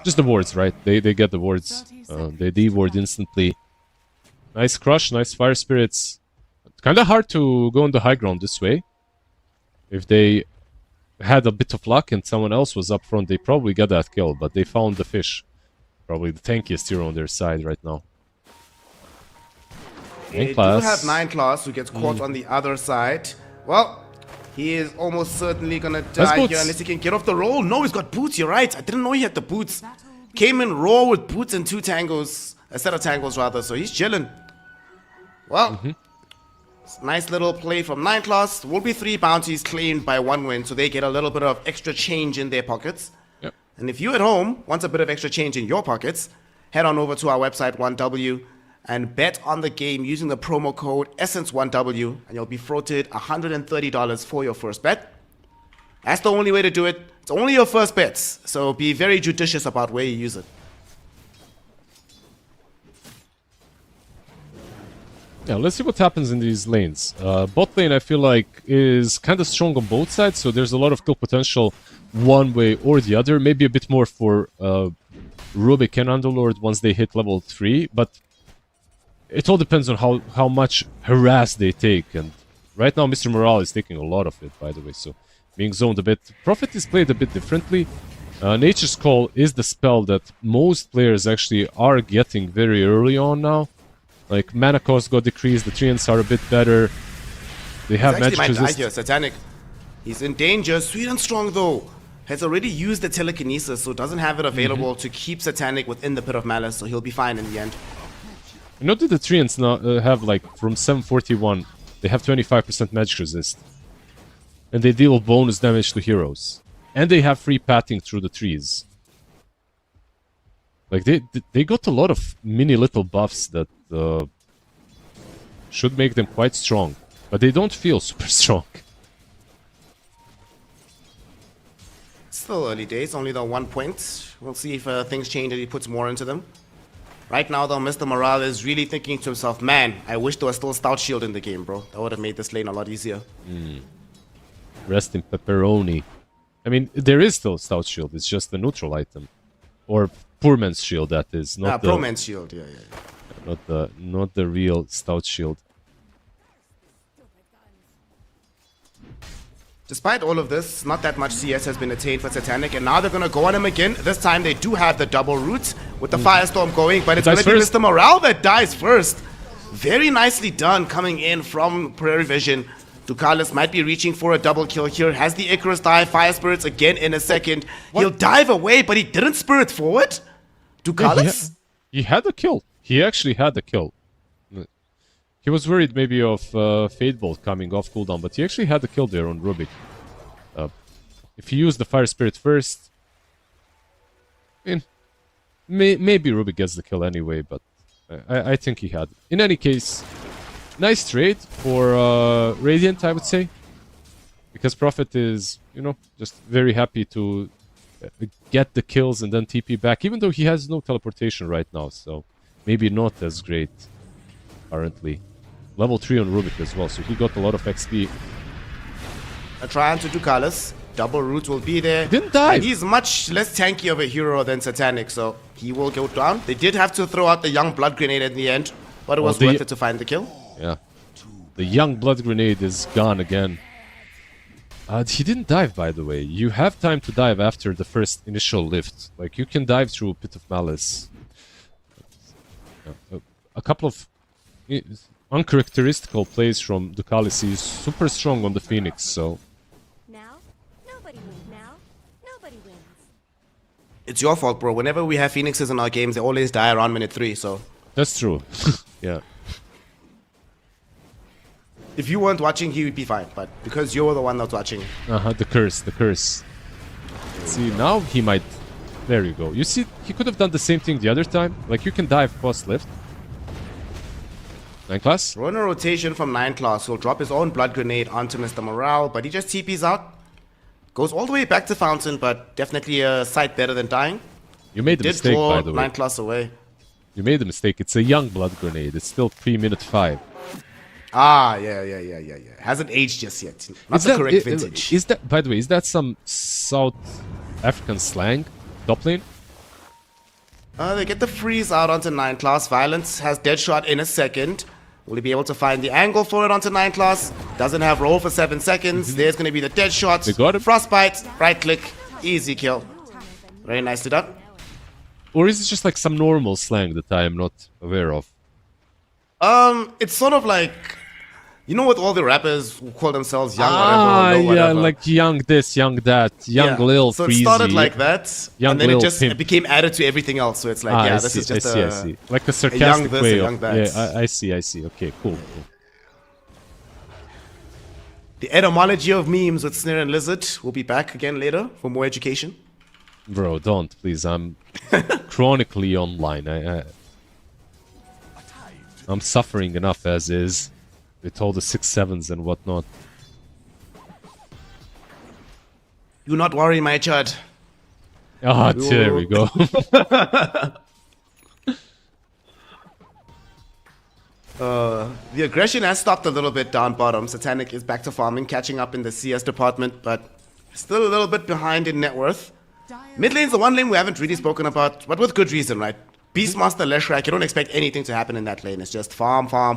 Just the wards, right? They get the wards. They de-ward instantly. Nice Crush, nice Fire Spirits. It's kind of hard to go on the high ground this way. If they had a bit of luck and someone else was up front, they probably got that kill, but they found the fish. Probably the tankiest hero on their side right now. They do have 9 class who gets caught on the other side. Well, he is almost certainly gonna die here unless he can get off the roll. No, he's got boots, you're right. I didn't know he had the boots. Came in raw with boots and 2 tangos. A set of tangos rather, so he's chilling. Well, nice little play from 9 class. Will be 3 bounties claimed by 1 win, so they get a little bit of extra change in their pockets. Yep. And if you at home want a bit of extra change in your pockets, head on over to our website 1W and bet on the game using the promo code Essence1W, and you'll be floated $130 for your first bet. That's the only way to do it. It's only your first bets, so be very judicious about where you use it. Yeah, let's see what happens in these lanes. Bot lane, I feel like, is kind of strong on both sides, so there's a lot of kill potential one way or the other. Maybe a bit more for Rubik and Underlord once they hit level 3, but it all depends on how much harass they take. And right now, Mr. Morale is taking a lot of it, by the way, so being zoned a bit. Prophet is played a bit differently. Nature's Call is the spell that most players actually are getting very early on now. Like, mana cost got decreased, the treants are a bit better. They have magic might die resist. here, Satanic. He's in danger. Sweet and Strong, though, has already used the telekinesis, so doesn't have it available to keep Satanic within the Pit of Malice, so he'll be fine in the end. You know that the treants now have, like, from 741, they have 25% magic resist. And they deal bonus damage to heroes. And they have free patting through the trees. Like, they got a lot of mini little buffs that should make them quite strong. But they don't feel super strong. Still early days, only the 1 point. We'll see if things change and he puts more into them. Right now, though, Mr. Morale is really thinking to himself, man, I wish there was still Stout Shield in the game, bro. That would have made this lane a lot easier. Rest in pepperoni. I mean, there is still Stout Shield, it's just the neutral item. Or Poor Man's Shield, that is. Not Pro Man's Shield, yeah. not the real stout shield. Despite all of this, not that much CS has been attained for Satanic, and now they're going to go on him again. This time they do have the double roots with the Firestorm going, but it's going to be Mr. Morale that dies first. Very nicely done coming in from Prairie Vision. Ducalis might be reaching for a double kill here. Has the Icarus dive, Fire Spirits again in a second. He'll dive away, but he didn't spirit forward. Ducalis? He had a kill. He actually had a kill. He was worried maybe of Fade Bolt coming off cooldown, but he actually had a kill there on Rubik. If he used the Fire Spirit first, maybe Rubik gets the kill anyway, but I think he had. In any case, nice trade for Radiant, I would say. Because Prophet is, you know, just very happy to get the kills and then TP back, even though he has no teleportation right now, so maybe not as great currently. Level 3 on Rubik as well, so he got a lot of XP. A try onto Ducalis. Double roots will be there. Didn't die. And he's much less tanky of a hero than Satanic, so he will go down. They did have to throw out the Young Blood Grenade in the end, but it was worth it to find the kill. Yeah. The Young Blood Grenade is gone again. He didn't dive, by the way. You have time to dive after the first initial lift. Like, you can dive through Pit of Malice. A couple of uncharacteristical plays from Ducalis. He's super strong on the Phoenix, so... Now, nobody wins. Now, nobody wins. It's your fault, bro. Whenever we have Phoenixes in our games, they always die around minute 3, so... That's true. Yeah. If you weren't watching, he would be fine, but because you're the one that's watching... The curse. See, now he might... There you go. You see, he could have done the same thing the other time. Like, you can dive cross lift. 9 class? Run a rotation from 9 class. He'll drop his own Blood Grenade onto Mr. Morale, but he just TPs out. Goes all the way back to Fountain, but definitely a sight better than dying. You made the mistake, by the way. 9 class away. You made a mistake. It's a Young Blood Grenade. It's still pre-minute 5. Ah, yeah. Hasn't aged just yet. Not the correct vintage. Is that, by the way, is that some South African slang? Top lane? They get the freeze out onto 9 class. Violence has Deadshot in a second. Will he be able to find the angle for it onto 9 class? Doesn't have roll for 7 seconds. There's going to be the Deadshot. They got him. Frostbite, right click, easy kill. Very nicely done. Or is it just like some normal slang that I am not aware of? It's sort of like, you know what all the rappers who call themselves young whatever, yeah, whatever. like young this, young that, young Lil so Freezy. it started like that, Young and then Lil it just Pimp. became added to everything else. So it's like, this is just I see. Like a sarcastic young this, way a young of... that. Yeah, I see. Okay, cool. The etymology of memes with Snare and Lizard will be back again later for more education. Bro, don't, please. I'm chronically online. I'm suffering enough as is with all the 6-7s and whatnot. Do not worry, my child. Ah, there we go. The aggression has stopped a little bit down bottom. Satanic is back to farming, catching up in the CS department, but still a little bit behind in net worth. Mid lane's the one lane we haven't really spoken about, but with good reason, right? Beastmaster, Leshrac, you don't expect anything to happen in that lane. It's just farm. Well,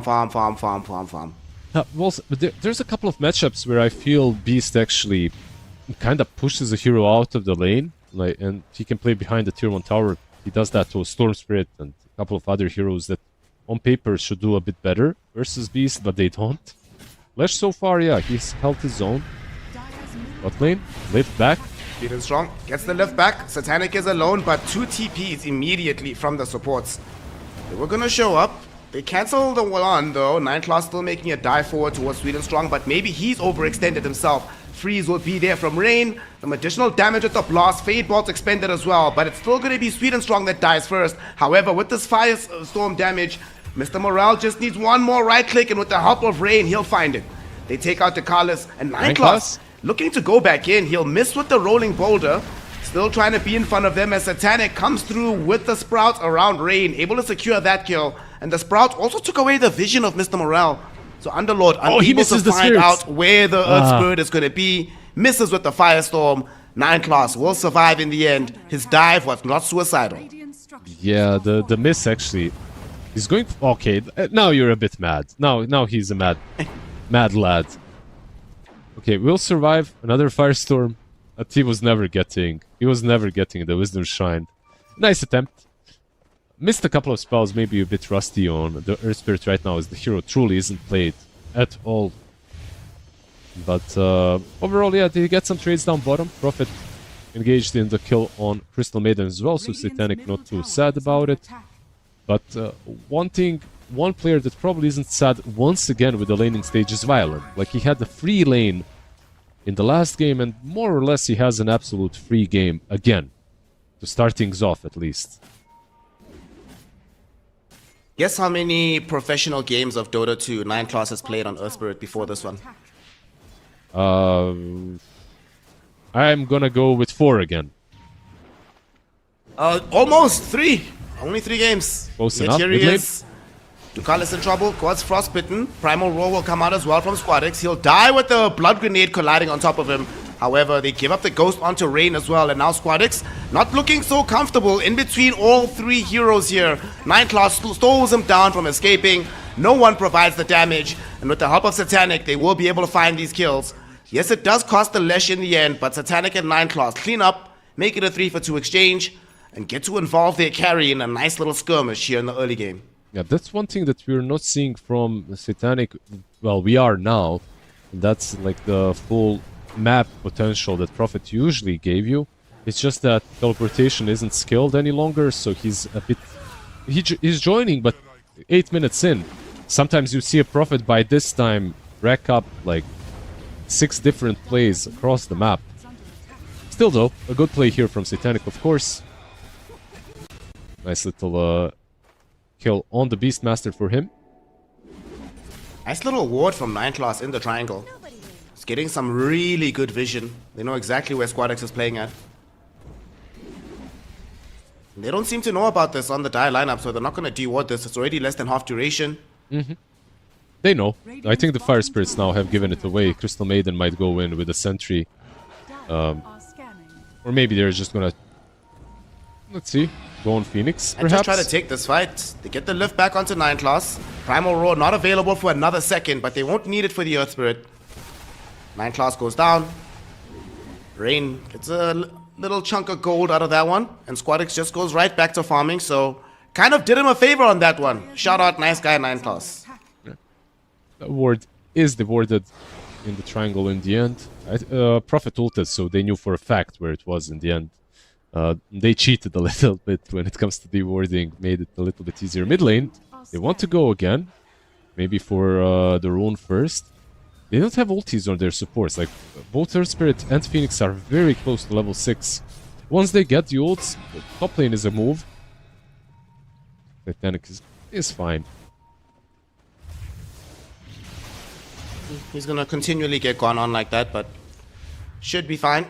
there's a couple of matchups where I feel Beast actually kind of pushes a hero out of the lane, like, and he can play behind the tier 1 tower. He does that to Storm Spirit and a couple of other heroes that on paper should do a bit better versus Beast, but they don't. Lesh so far, yeah, he's held his own. Bot lane, lift back. Feeling strong, gets the lift back. Satanic is alone, but 2 TPs immediately from the supports. They were gonna show up. They cancel the one though. 9 class still making a dive forward towards Sweet and Strong, but maybe he's overextended himself. Freeze will be there from Rain. Some additional damage with the blast. Fade Bolt's expended as well, but it's still gonna be Sweet and Strong that dies first. However, with this Firestorm damage, Mr. Morale just needs one more right click, and with the help of Rain, he'll find it. They take out the Carlos, and 9 class looking to go back in. He'll miss with the rolling boulder. Still trying to be in front of them as Satanic comes through with the Sprout around Rain, able to secure that kill. And the Sprout also took away the vision of Mr. Morale. So Underlord unable to find out where the Earth Spirit is going to be. Misses with the Firestorm. 9 class will survive in the end. His dive was not suicidal. Yeah, the miss actually He's going... Okay, now you're a bit mad. Now he's a mad lad. Okay, we'll survive another Firestorm that he was never getting. He was never getting the Wisdom Shrine. Nice attempt. Missed a couple of spells, maybe a bit rusty on the Earth Spirit right now, as the hero truly isn't played at all. But overall, yeah, they get some trades down bottom. Prophet engaged in the kill on Crystal Maiden as well, so Satanic not too sad about it. But one player that probably isn't sad once again with the laning stage is Violent. Like, he had the free lane in the last game, and more or less he has an absolute free game again. To start things off, at least. Guess how many professional games of Dota 2 9 Class has played on Earth Spirit before this one? I'm gonna go with 4 again. Almost 3. Only 3 games. Close Yet enough. here he Mid lane. is. Ducal is in trouble. Quad's frostbitten. Primal Roar will come out as well from Squadix. He'll die with the blood grenade colliding on top of him. However, they give up the ghost onto Rain as well, and now Squadix not looking so comfortable in between all 3 heroes here. 9 Class slows him down from escaping. No one provides the damage, and with the help of Satanic, they will be able to find these kills. Yes, it does cost the Lesh in the end, but Satanic and 9 Class clean up, make it a 3-for-2 exchange, and get to involve their carry in a nice little skirmish here in the early game. Yeah, that's one thing that we're not seeing from Satanic. Well, we are now. That's like the full map potential that Prophet usually gave you. It's just that teleportation isn't skilled any longer, so he's a bit... He's joining, but 8 minutes in. Sometimes you see a Prophet by this time rack up like 6 different plays across the map. Still though, a good play here from Satanic, of course. Nice little kill on the Beastmaster for him. Nice little ward from 9 Class in the triangle. It's getting some really good vision. They know exactly where Squadix is playing at. They don't seem to know about this on the die lineup, so they're not going to de-ward this. It's already less than half duration. They know. I think the Fire Spirits now have given it away. Crystal Maiden might go in with a sentry. Or maybe they're just gonna... Let's see. Go on Phoenix, And perhaps? just try to take this fight. They get the lift back onto 9 Class. Primal Roar not available for another second, but they won't need it for the Earth Spirit. 9 Class goes down. Rain gets a little chunk of gold out of that one. And Squadix just goes right back to farming, so... Kind of did him a favor on that one. Shout out, nice guy, 9 Class. The ward is dewarded in the triangle in the end. Prophet ulted, so they knew for a fact where it was in the end. They cheated a little bit when it comes to dewarding, made it a little bit easier. Mid lane, they want to go again. Maybe for the rune first. They don't have ultis on their supports. Like, both Earth Spirit and Phoenix are very close to level 6. Once they get the ults, the top lane is a move. Titanic is fine. He's gonna continually get gone on like that, but should be fine.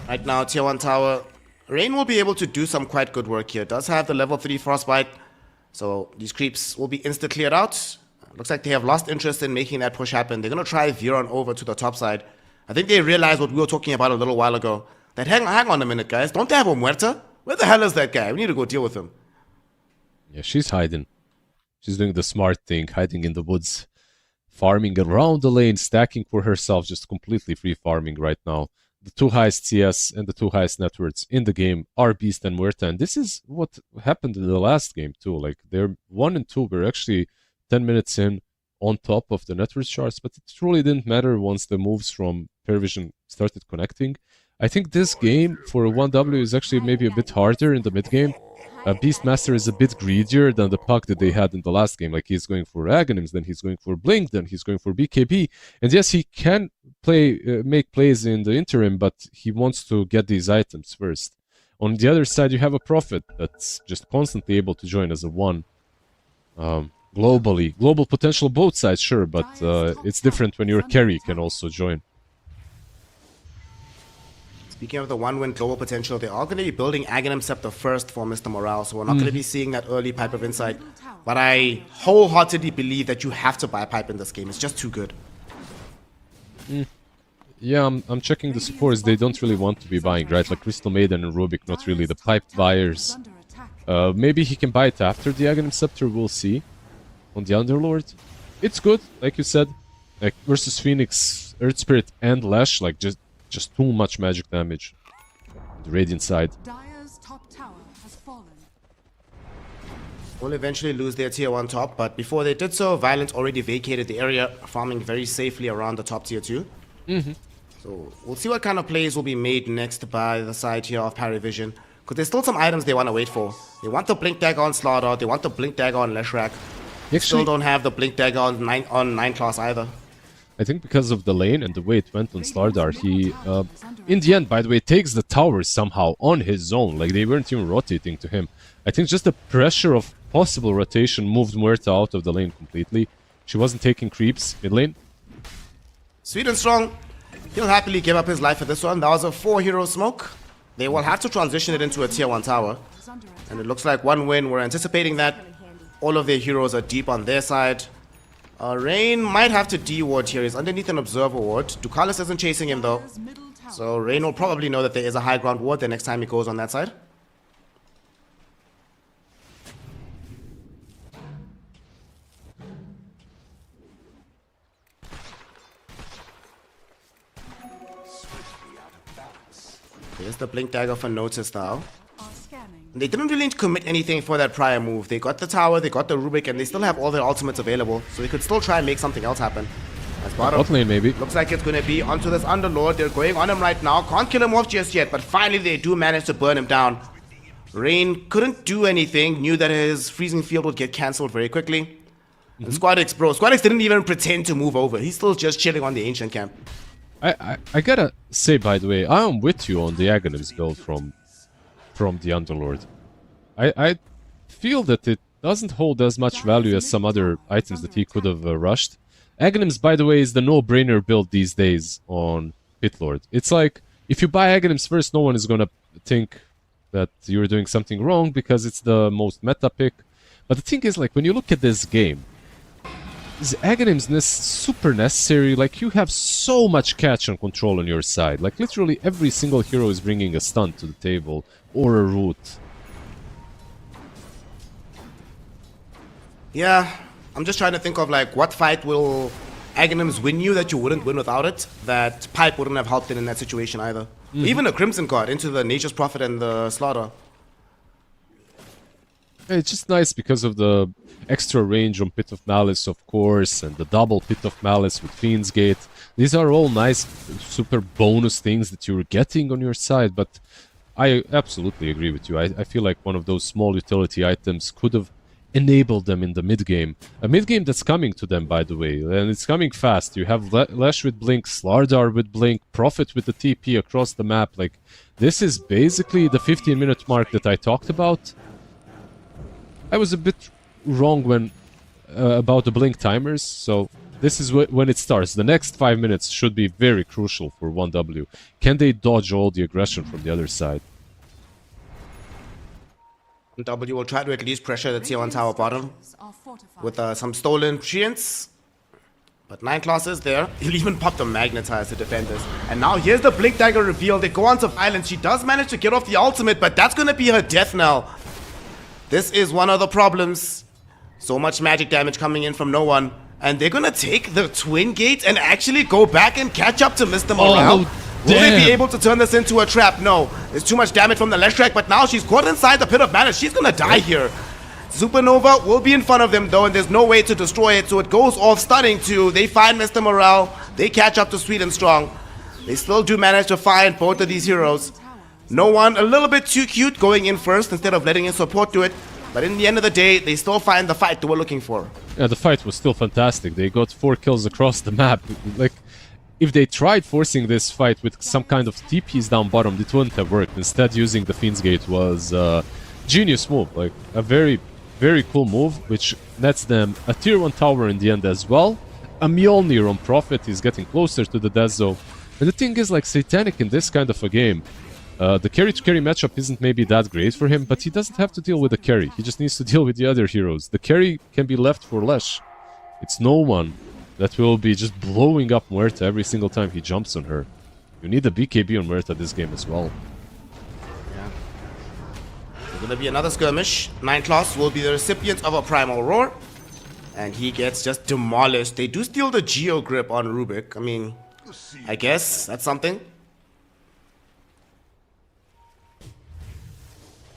Right now, tier 1 tower. Rain will be able to do some quite good work here. Does have the level 3 frostbite, so these creeps will be insta cleared out. Looks like they have lost interest in making that push happen. They're gonna try Viron over to the top side. I think they realized what we were talking about a little while ago. That hang on a minute, guys. Don't they have a Muerta? Where the hell is that guy? We need to go deal with him. Yeah, she's hiding. She's doing the smart thing, hiding in the woods. Farming around the lane, stacking for herself, just completely free farming right now. The 2 highest CS and the 2 highest net worths in the game are Beast and Muerta, and this is what happened in the last game too. Like, they're 1 and 2, we're actually 10 minutes in on top of the net worth charts, but it truly didn't matter once the moves from Paravision started connecting. I think this game for a 1W is actually maybe a bit harder in the mid game. Beastmaster is a bit greedier than the puck that they had in the last game. Like, he's going for Aghanims, then he's going for Blink, then he's going for BKB. And yes, he can make plays in the interim, but he wants to get these items first. On the other side, you have a Prophet that's just constantly able to join as a 1. Globally. Global potential both sides, sure, but it's different when your carry can also join. Speaking of the 1-win global potential, they are going to be building Aghanim Scepter first for Mr. Morale, so we're not going to be seeing that early Pipe of Insight. But I wholeheartedly believe that you have to buy Pipe in this game. It's just too good. Yeah, I'm checking the supports. They don't really want to be buying, right? Like Crystal Maiden and Rubik, not really the Pipe buyers. Maybe he can buy it after the Aghanim Scepter, we'll see. On the Underlord. It's good, like you said. Like versus Phoenix, Earth Spirit and Lash, like just too much magic damage. The Radiant side. Dire's top tower has fallen. Will eventually lose their tier 1 top, but before they did so, Violent already vacated the area, farming very safely around the top tier 2. So we'll see what kind of plays will be made next by the side here of Parivision. Because there's still some items they want to wait for. They want the Blink Dagger on Slaughter, they want the Blink Dagger on Leshrac. They still don't have the Blink Dagger on 9 class either. I think because of the lane and the way it went on Slardar, he, in the end, by the way, takes the tower somehow on his own. Like, they weren't even rotating to him. I think just the pressure of possible rotation moved Muerta out of the lane completely. She wasn't taking creeps mid lane. Sweet and Strong, he'll happily give up his life for this one. That was a 4-hero smoke. They will have to transition it into a tier 1 tower. And it looks like 1 win. We're anticipating that. All of their heroes are deep on their side. Rain might have to D-ward here. He's underneath an observer ward. Ducalis isn't chasing him though. So Rain will probably know that there is a high ground ward the next time he goes on that side. Here's the Blink Dagger for Notice now. They didn't really commit anything for that prior move. They got the tower, they got the Rubik, and they still have all their ultimates available. So they could still try and make something else happen. As bottom, Bot lane, maybe. looks like it's going to be onto this Underlord. They're going on him right now. Can't kill him off just yet, but finally they do manage to burn him down. Rain couldn't do anything, knew that his freezing field would get cancelled very quickly. And Squadix, bro, Squadix didn't even pretend to move over. He's still just chilling on the Ancient Camp. I gotta say, by the way, I am with you on the Aghanims build from the Underlord. I feel that it doesn't hold as much value as some other items that he could have rushed. Aghanims, by the way, is the no-brainer build these days on Pitlord. It's like, if you buy Aghanims first, no one is gonna think that you're doing something wrong because it's the most meta pick. But the thing is, like, when you look at this game, is Aghanims super necessary? Like, you have so much catch and control on your side. Like, literally every single hero is bringing a stun to the table or a root. Yeah, I'm just trying to think of like what fight will Aghanims win you that you wouldn't win without it. That Pipe wouldn't have helped in that situation either. Even a Crimson Guard into the Nature's Prophet and the Slaughter. It's just nice because of the extra range on Pit of Malice, of course, and the double Pit of Malice with Fiend's Gate. These are all nice, super bonus things that you're getting on your side, but I absolutely agree with you. I feel like one of those small utility items could have enabled them in the mid-game. A mid-game that's coming to them, by the way, and it's coming fast. You have Lash with Blink, Slardar with Blink, Prophet with the TP across the map. Like, this is basically the 15-minute mark that I talked about. I was a bit wrong when about the Blink timers, so this is when it starts. The next 5 minutes should be very crucial for 1W. Can they dodge all the aggression from the other side? W will try to at least pressure the tier 1 tower bottom with some stolen treants. But 9 class is there. He'll even pop the Magnetize to defenders. And now here's the Blink Dagger reveal. They go on to Violence. She does manage to get off the ultimate, but that's going to be her death knell. This is one of the problems. So much magic damage coming in from no one. And they're going to take the Twin Gate and actually go back and catch up to Mr. Morale. Will they be able to turn this into a trap? No. There's too much damage from the Leshrac, but now she's caught inside the Pit of Malice. She's going to die here. Supernova will be in front of them, though, and there's no way to destroy it, so it goes off stunning too. They find Mr. Morale. They catch up to Sweet and Strong. They still do manage to find both of these heroes. No one a little bit too cute going in first instead of letting his support do it. But in the end of the day, they still find the fight they were looking for. Yeah, the fight was still fantastic. They got 4 kills across the map. Like, if they tried forcing this fight with some kind of TPs down bottom, it wouldn't have worked. Instead, using the Fiend's Gate was a genius move. Like, a very, very cool move, which nets them a tier 1 tower in the end as well. A Mjolnir on Prophet is getting closer to the death zone. And the thing is, like, Satanic in this kind of a game, the carry-to-carry matchup isn't maybe that great for him, but he doesn't have to deal with the carry. He just needs to deal with the other heroes. The carry can be left for Lesh. It's no one that will be just blowing up Muerta every single time he jumps on her. You need a BKB on Muerta this game as well. Yeah. There's gonna be another skirmish. Nineclaws will be the recipient of a primal roar. And he gets just demolished. They do steal the Geo Grip on Rubik. I mean, I guess that's something.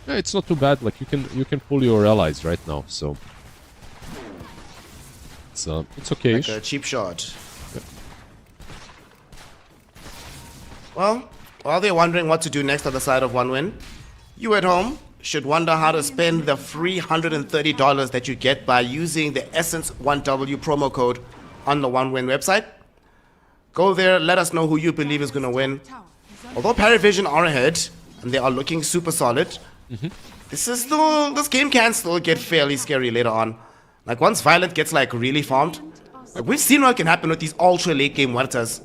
Yeah, it's not too bad. Like you can pull your allies right now, so it's okay. Like a cheap shot. Well, while they're wondering what to do next on the side of One Win, you at home should wonder how to spend the free $130 that you get by using the Essence1W promo code on the One Win website. Go there, let us know who you believe is going to win. Although Paravision are ahead, and they are looking super solid, this game can still get fairly scary later on. Like once Violent gets like really farmed, like we've seen what can happen with these ultra late game Muertas.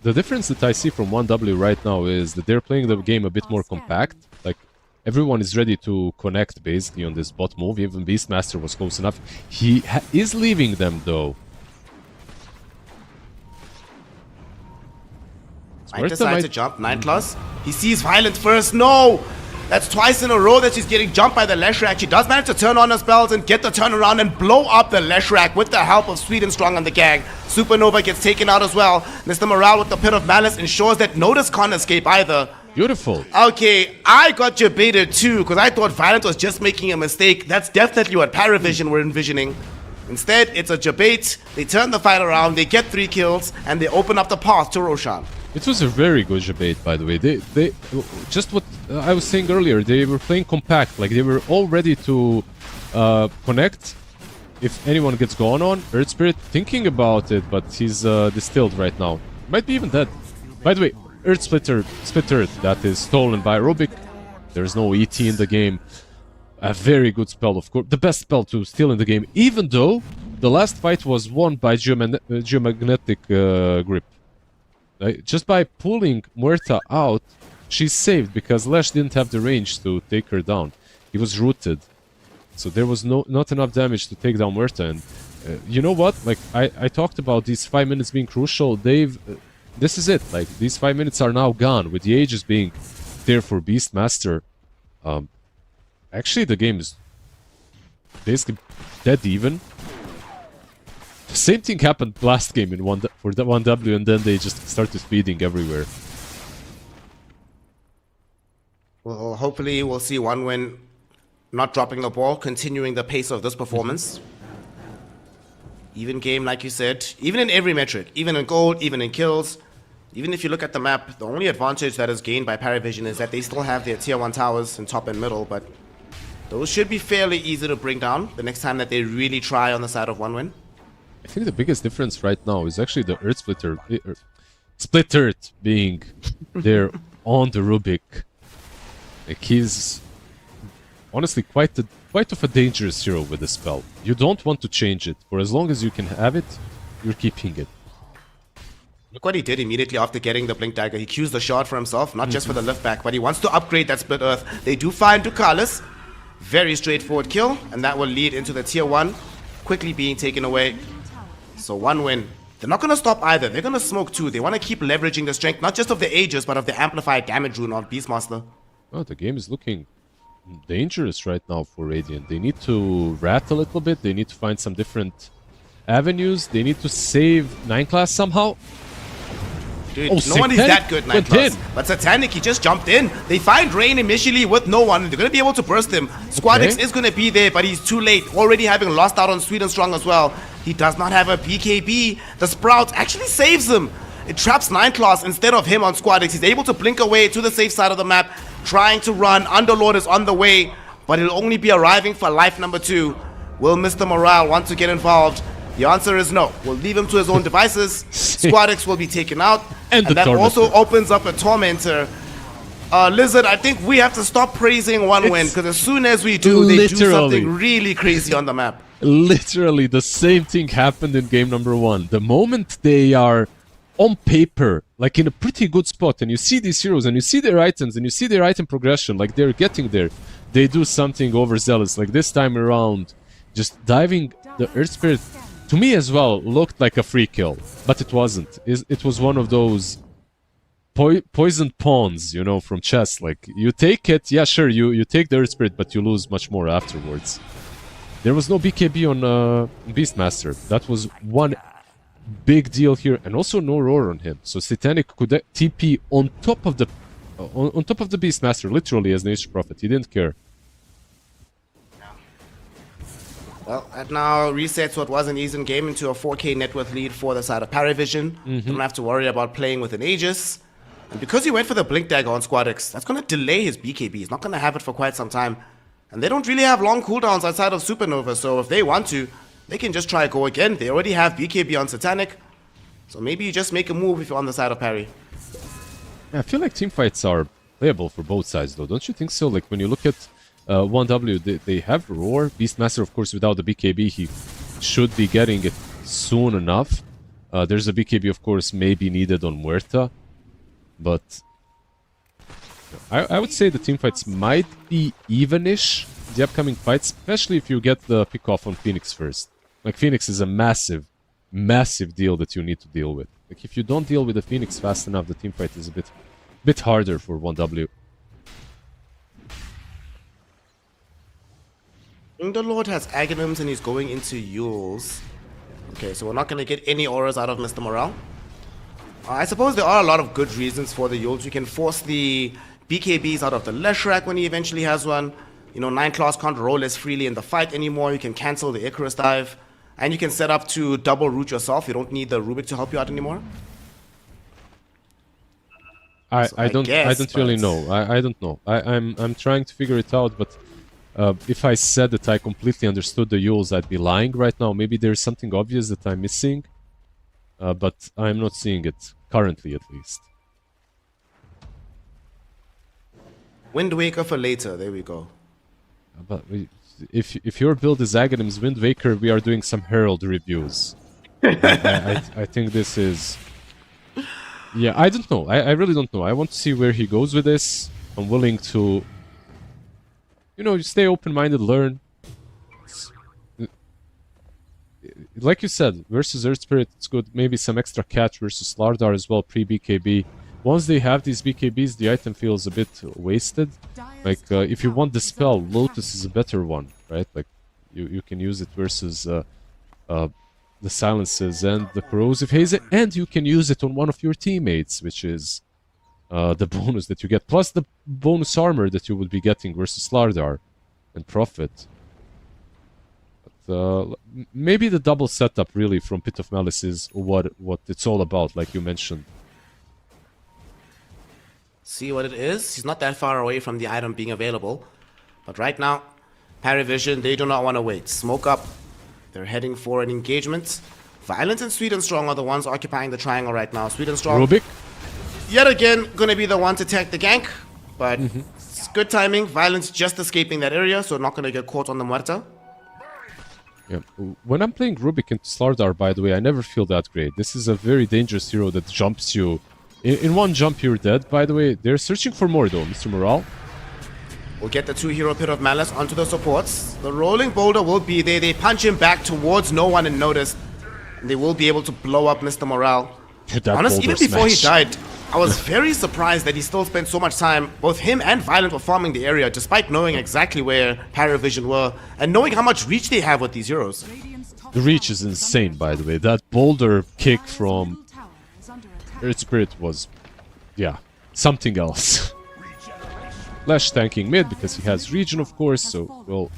The difference that I see from 1W right now is that they're playing the game a bit more compact. Like, everyone is ready to connect basically on this bot move. Even Beastmaster was close enough. He is leaving them though. Might decide to jump. Nineclaws. He sees Violent first. No! That's twice in a row that she's getting jumped by the Leshrac. She does manage to turn on her spells and get the turnaround and blow up the Leshrac with the help of Sweet and Strong and the gang. Supernova gets taken out as well. Mr. Morale with the Pit of Malice ensures that Notice can't escape either. Beautiful. Okay, I got debated too because I thought Violent was just making a mistake. That's definitely what Paravision were envisioning. Instead, it's a debate. They turn the fight around, they get 3 kills, and they open up the path to Roshan. It was a very good debate, by the way. They just what I was saying earlier. They were playing compact, like they were all ready to connect. If anyone gets going on, Earth Spirit thinking about it, but he's distilled right now. Might be even dead. By the way, Earth Split Earth that is stolen by Rubik. There's no ET in the game. A very good spell, of course. The best spell to steal in the game, even though the last fight was won by Geomagnetic Grip. Just by pulling Muerta out, she's saved because Lesh didn't have the range to take her down. He was rooted. So there was not enough damage to take down Muerta. And you know what? Like, I talked about these 5 minutes being crucial. This is it. Like, these 5 minutes are now gone, with the Aegis being there for Beastmaster. Actually, the game is basically dead even. The same thing happened last game in for the 1W, and then they just started feeding everywhere. Well, hopefully we'll see One Win not dropping the ball, continuing the pace of this performance. Even game, like you said, even in every metric, even in gold, even in kills, even if you look at the map, the only advantage that is gained by Paravision is that they still have their tier 1 towers in top and middle, but those should be fairly easy to bring down the next time that they really try on the side of One Win. I think the biggest difference right now is actually the Earth Splitter, Split Earth being there on the Rubik. Like, he's honestly quite of a dangerous hero with the spell. You don't want to change it. For as long as you can have it, you're keeping it. Look what he did immediately after getting the Blink Dagger. He cues the shard for himself, not just for the lift back, but he wants to upgrade that Split Earth. They do find Ducalis. Very straightforward kill, and that will lead into the tier 1 quickly being taken away. So One Win. They're not going to stop either. They're going to smoke too. They want to keep leveraging the strength, not just of the Aegis, but of the amplified damage rune on Beastmaster. Oh, the game is looking dangerous right now for Radiant. They need to rat a little bit. They need to find some different avenues. They need to save 9-class somehow. Dude, no one is that good, 9-class. But Satanic, he just jumped in. They find Rain initially with no one. They're going to be able to burst him. Squadix is going to be there, but he's too late. Already having lost out on Sweet and Strong as well. He does not have a BKB. The Sprout actually saves him. It traps 9-class instead of him on Squadix. He's able to blink away to the safe side of the map, trying to run. Underlord is on the way, but he'll only be arriving for life number 2. Will Mr. Morale want to get involved? The answer is no. We'll leave him to his own devices. Squadix will be taken out. And that also opens up a Tormentor. Lizard, I think we have to stop praising One Win, because as soon as we do, they do something really crazy on the map. Literally the same thing happened in game number 1. The moment they are on paper, like in a pretty good spot, and you see these heroes, and you see their items, and you see their item progression, like they're getting there, they do something overzealous. Like this time around, just diving the Earth Spirit, to me as well, looked like a free kill, but it wasn't. It was one of those poisoned pawns, you know, from chess. Like, you take it, yeah, sure, you take the Earth Spirit, but you lose much more afterwards. There was no BKB on Beastmaster. That was one big deal here, and also no roar on him. So Satanic could TP on top of the on top of the Beastmaster, literally as Nature Prophet. He didn't care. Well, that now resets what was an Eason game into a 4K net worth lead for the side of Paravision. Don't have to worry about playing with an Aegis. And because he went for the Blink Dagger on Squad X, that's going to delay his BKB. He's not going to have it for quite some time. And they don't really have long cooldowns outside of Supernova, so if they want to, they can just try go again. They already have BKB on Satanic. So maybe you just make a move if you're on the side of Parry. Yeah, I feel like teamfights are playable for both sides, though. Don't you think so? Like, when you look at 1W, they have Roar. Beastmaster, of course, without the BKB, he should be getting it soon enough. There's a BKB, of course, maybe needed on Muerta. But I would say the teamfights might be even-ish, the upcoming fights, especially if you get the pick-off on Phoenix first. Like, Phoenix is a massive, massive deal that you need to deal with. Like, if you don't deal with the Phoenix fast enough, the teamfight is a bit harder for 1W. Underlord has Aghanims and he's going into Yules. Okay, so we're not going to get any auras out of Mr. Morale. I suppose there are a lot of good reasons for the Yules. You can force the BKBs out of the Leshrac when he eventually has one. You know, 9 class can't roll as freely in the fight anymore. You can cancel the Icarus dive. And you can set up to double root yourself. You don't need the Rubik to help you out anymore. I don't really know. I don't know. I'm trying to figure it out, but if I said that I completely understood the Yules, I'd be lying right now. Maybe there's something obvious that I'm missing, but I'm not seeing it currently, at least. Wind Waker for later. There we go. But if your build is Aghanim's Wind Waker, we are doing some Herald reviews. I think this is... Yeah, I don't know. I really don't know. I want to see where he goes with this. I'm willing to... You know, stay open-minded, learn. Like you said, versus Earth Spirit, it's good. Maybe some extra catch versus Lardar as well, pre-BKB. Once they have these BKBs, the item feels a bit wasted. Like, if you want the spell, Lotus is a better one, right? Like, you can use it versus the Silences and the Corrosive Haze, and you can use it on one of your teammates, which is the bonus that you get, plus the bonus armor that you would be getting versus Lardar and Prophet. But, maybe the double setup, really, from Pit of Malice is what it's all about, like you mentioned. See what it is. He's not that far away from the item being available. But right now, Paravision, they do not want to wait. Smoke up. They're heading for an engagement. Violent and Sweet and Strong are the ones occupying the triangle right now. Sweet and Strong, Rubik? yet again, going to be the one to tech the gank. But it's good timing. Violence just escaping that area, so not going to get caught on the Muerta. Yeah. When I'm playing Rubik into Slardar, by the way, I never feel that great. This is a very dangerous hero that jumps you. In one jump, you're dead. By the way, they're searching for more, though, Mr. Morale. We'll get the 2-hero Pit of Malice onto the supports. The Rolling Boulder will be there. They punch him back towards no one and notice. And they will be able to blow up Mr. Morale. Honestly, even before he died, I was very surprised that he still spent so much time. Both him and Violent were farming the area, despite knowing exactly where Paravision were, and knowing how much reach they have with these heroes. The reach is insane, by the way. That boulder kick from Earth Spirit was, yeah, something else. Lash tanking mid because he has regen, of course, so we'll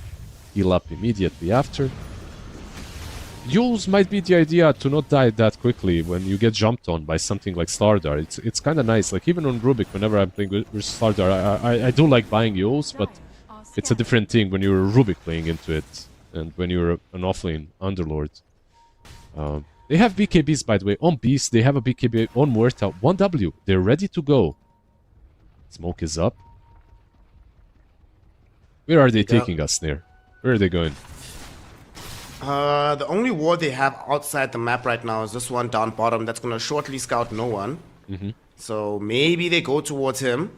heal up immediately after. Yules might be the idea to not die that quickly when you get jumped on by something like Slardar. It's kind of nice. Like, even on Rubik, whenever I'm playing versus Slardar, I do like buying Yules, but it's a different thing when you're a Rubik playing into it and when you're an offlane Underlord. They have BKBs, by the way. On Beast, they have a BKB on Muerta. 1W. They're ready to go. Smoke is up. Where are they taking us, Snare? Where are they going? The only ward they have outside the map right now is this one down bottom that's going to shortly scout no one. So maybe they go towards him.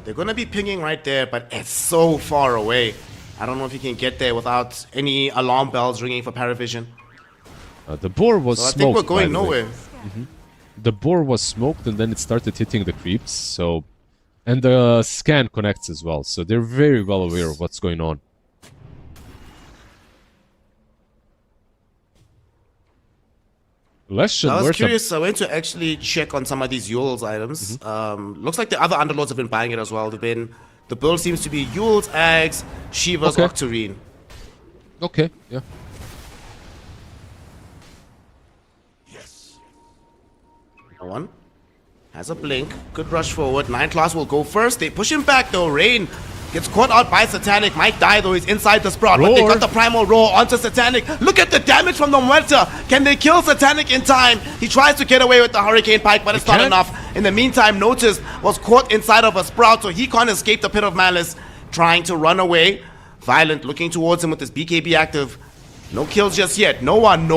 They're going to be pinging right there, but it's so far away. I don't know if you can get there without any alarm bells ringing for Paravision. The boar was So I smoked, think we're going by the way. nowhere. the boar was smoked and then it started hitting the creeps, so... And the scan connects as well, so they're very well aware of what's going on. Lesh and I was Muerta- curious. I went to actually check on some of these Yule's items. Looks like the other underlords have been buying it as well. The build seems to be Yule's, Ags, Shiva's, Okay. Octarine. Okay, yeah. No one has a blink. Good rush forward. 9 class will go first. They push him back though. Rain gets caught out by Satanic. Might die though. He's inside the sprout. But they Roar. got the primal roar onto Satanic. Look at the damage from the Muerta. Can they kill Satanic in time? He tries to get away with the Hurricane Pike, but it's not can't. enough. In the meantime, Notice was caught inside of a sprout, so he can't escape the Pit of Malice. Trying to run away. Violent looking towards him with his BKB active. No kills just yet. No one.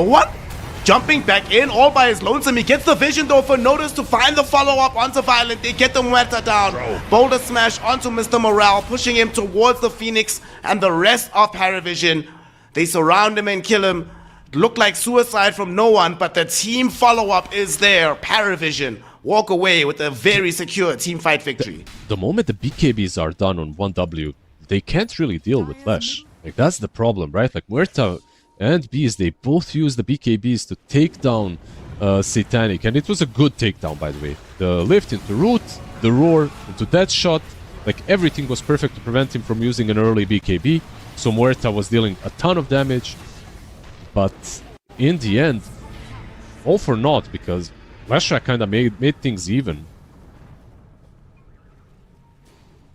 Jumping back in all by his lonesome. He gets the vision though for Notice to find the follow-up onto Violent. They get the Muerta down. Boulder smash onto Mr. Morale, pushing him towards the Phoenix and the rest of Paravision. They surround him and kill him. Look like suicide from no one, but the team follow-up is there. Paravision walk away with a very secure team fight victory. The moment the BKBs are done on 1W, they can't really deal with Lesh. Like, that's the problem, right? Like, Muerta and Bees, they both use the BKBs to take down Satanic, and it was a good takedown, by the way. The lift into Root, the roar into Dead Shot, like, everything was perfect to prevent him from using an early BKB, so Muerta was dealing a ton of damage, but in the end, all for naught, because Leshrac kind of made things even.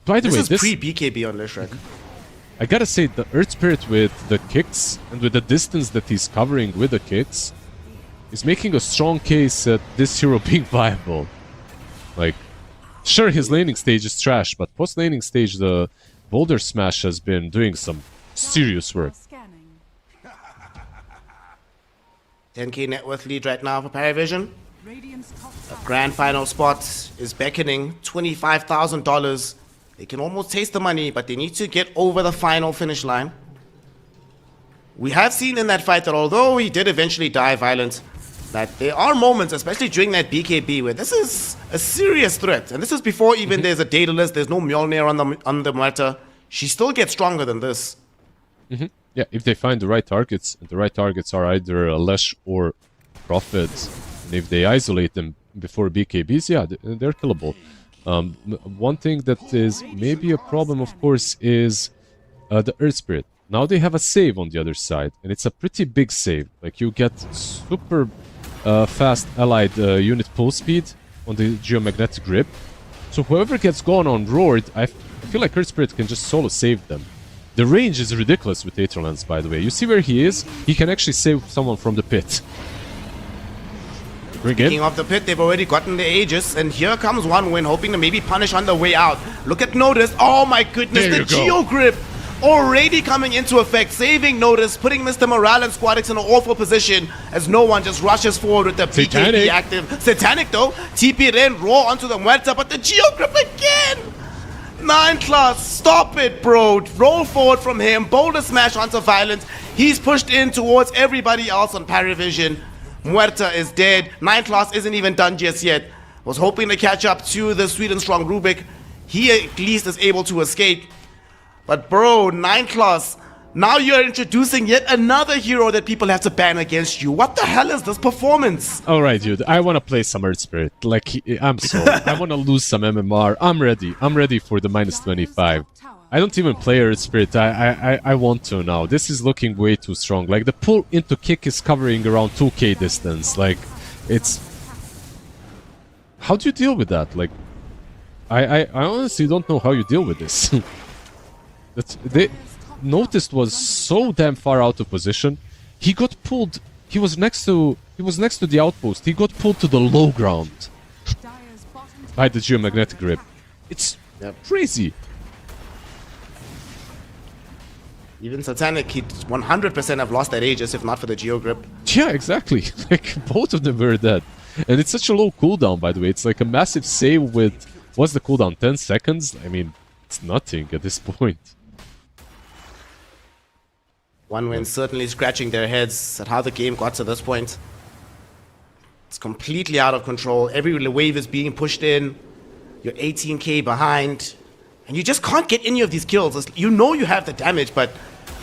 By the way, This is pre-BKB on Leshrac. I gotta say, the Earth Spirit with the kicks and with the distance that he's covering with the kicks is making a strong case at this hero being viable. Like, sure, his laning stage is trash, but post-laning stage, the Boulder Smash has been doing some serious work. Scanning. 10k net worth lead right now for Paravision. Radiant's top tower. Grand final spot is beckoning. $25,000. They can almost taste the money, but they need to get over the final finish line. We have seen in that fight that although he did eventually die Violent, that there are moments, especially during that BKB, where this is a serious threat. And this is before even there's a Daedalus, there's no Mjolnir on the Muerta. She still gets stronger than this. Yeah, if they find the right targets, and the right targets are either Lesh or Prophet, and if they isolate them before BKBs, yeah, they're killable. One thing that is maybe a problem, of course, is the Earth Spirit. Now they have a save on the other side, and it's a pretty big save. Like, you get super fast allied unit pull speed on the Geomagnetic Grip. So whoever gets gone on Roared, I feel like Earth Spirit can just solo save them. The range is ridiculous with Aether Lens, by the way. You see where he is? He can actually save someone from the pit. Speaking of the pit, they've already gotten the Aegis, and here comes one win, hoping to maybe punish on the way out. Look at Notice. Oh my goodness, There the you go. Geo Grip already coming into effect, saving Notice, putting Mr. Morale and Squadix in an awful position as no one just rushes forward with the BKB Satanic. active. Satanic though, TP Ren, roar onto the Muerta, but the Geo Grip again! 9 class, stop it, bro. Roll forward from him, Boulder Smash onto Violent. He's pushed in towards everybody else on Paravision. Muerta is dead. 9 class isn't even done just yet. Was hoping to catch up to the sweet and strong Rubik. He at least is able to escape. But bro, 9 class, now you're introducing yet another hero that people have to ban against you. What the hell is this performance? Alright, dude, I wanna play some Earth Spirit. Like, I'm sold. I wanna lose some MMR. I'm ready. I'm ready for the minus 25. I don't even play Earth Spirit. I want to now. This is looking way too strong. Like, the pull into kick is covering around 2k distance. Like, it's... How do you deal with that? Like, I honestly don't know how you deal with this. They noticed was so damn far out of position. He got pulled. He was next to the outpost. He got pulled to the low ground Dire's bottom by the Geomagnetic Grip. It's crazy. Even Satanic, he'd 100% have lost that Aegis if not for the Geo Grip. Yeah, exactly. Like, both of them were dead. And it's such a low cooldown, by the way. It's like a massive save with... What's the cooldown? 10 seconds? I mean, it's nothing at this point. One win certainly scratching their heads at how the game got to this point. It's completely out of control. Every wave is being pushed in. You're 18k behind. And you just can't get any of these kills. You know you have the damage, but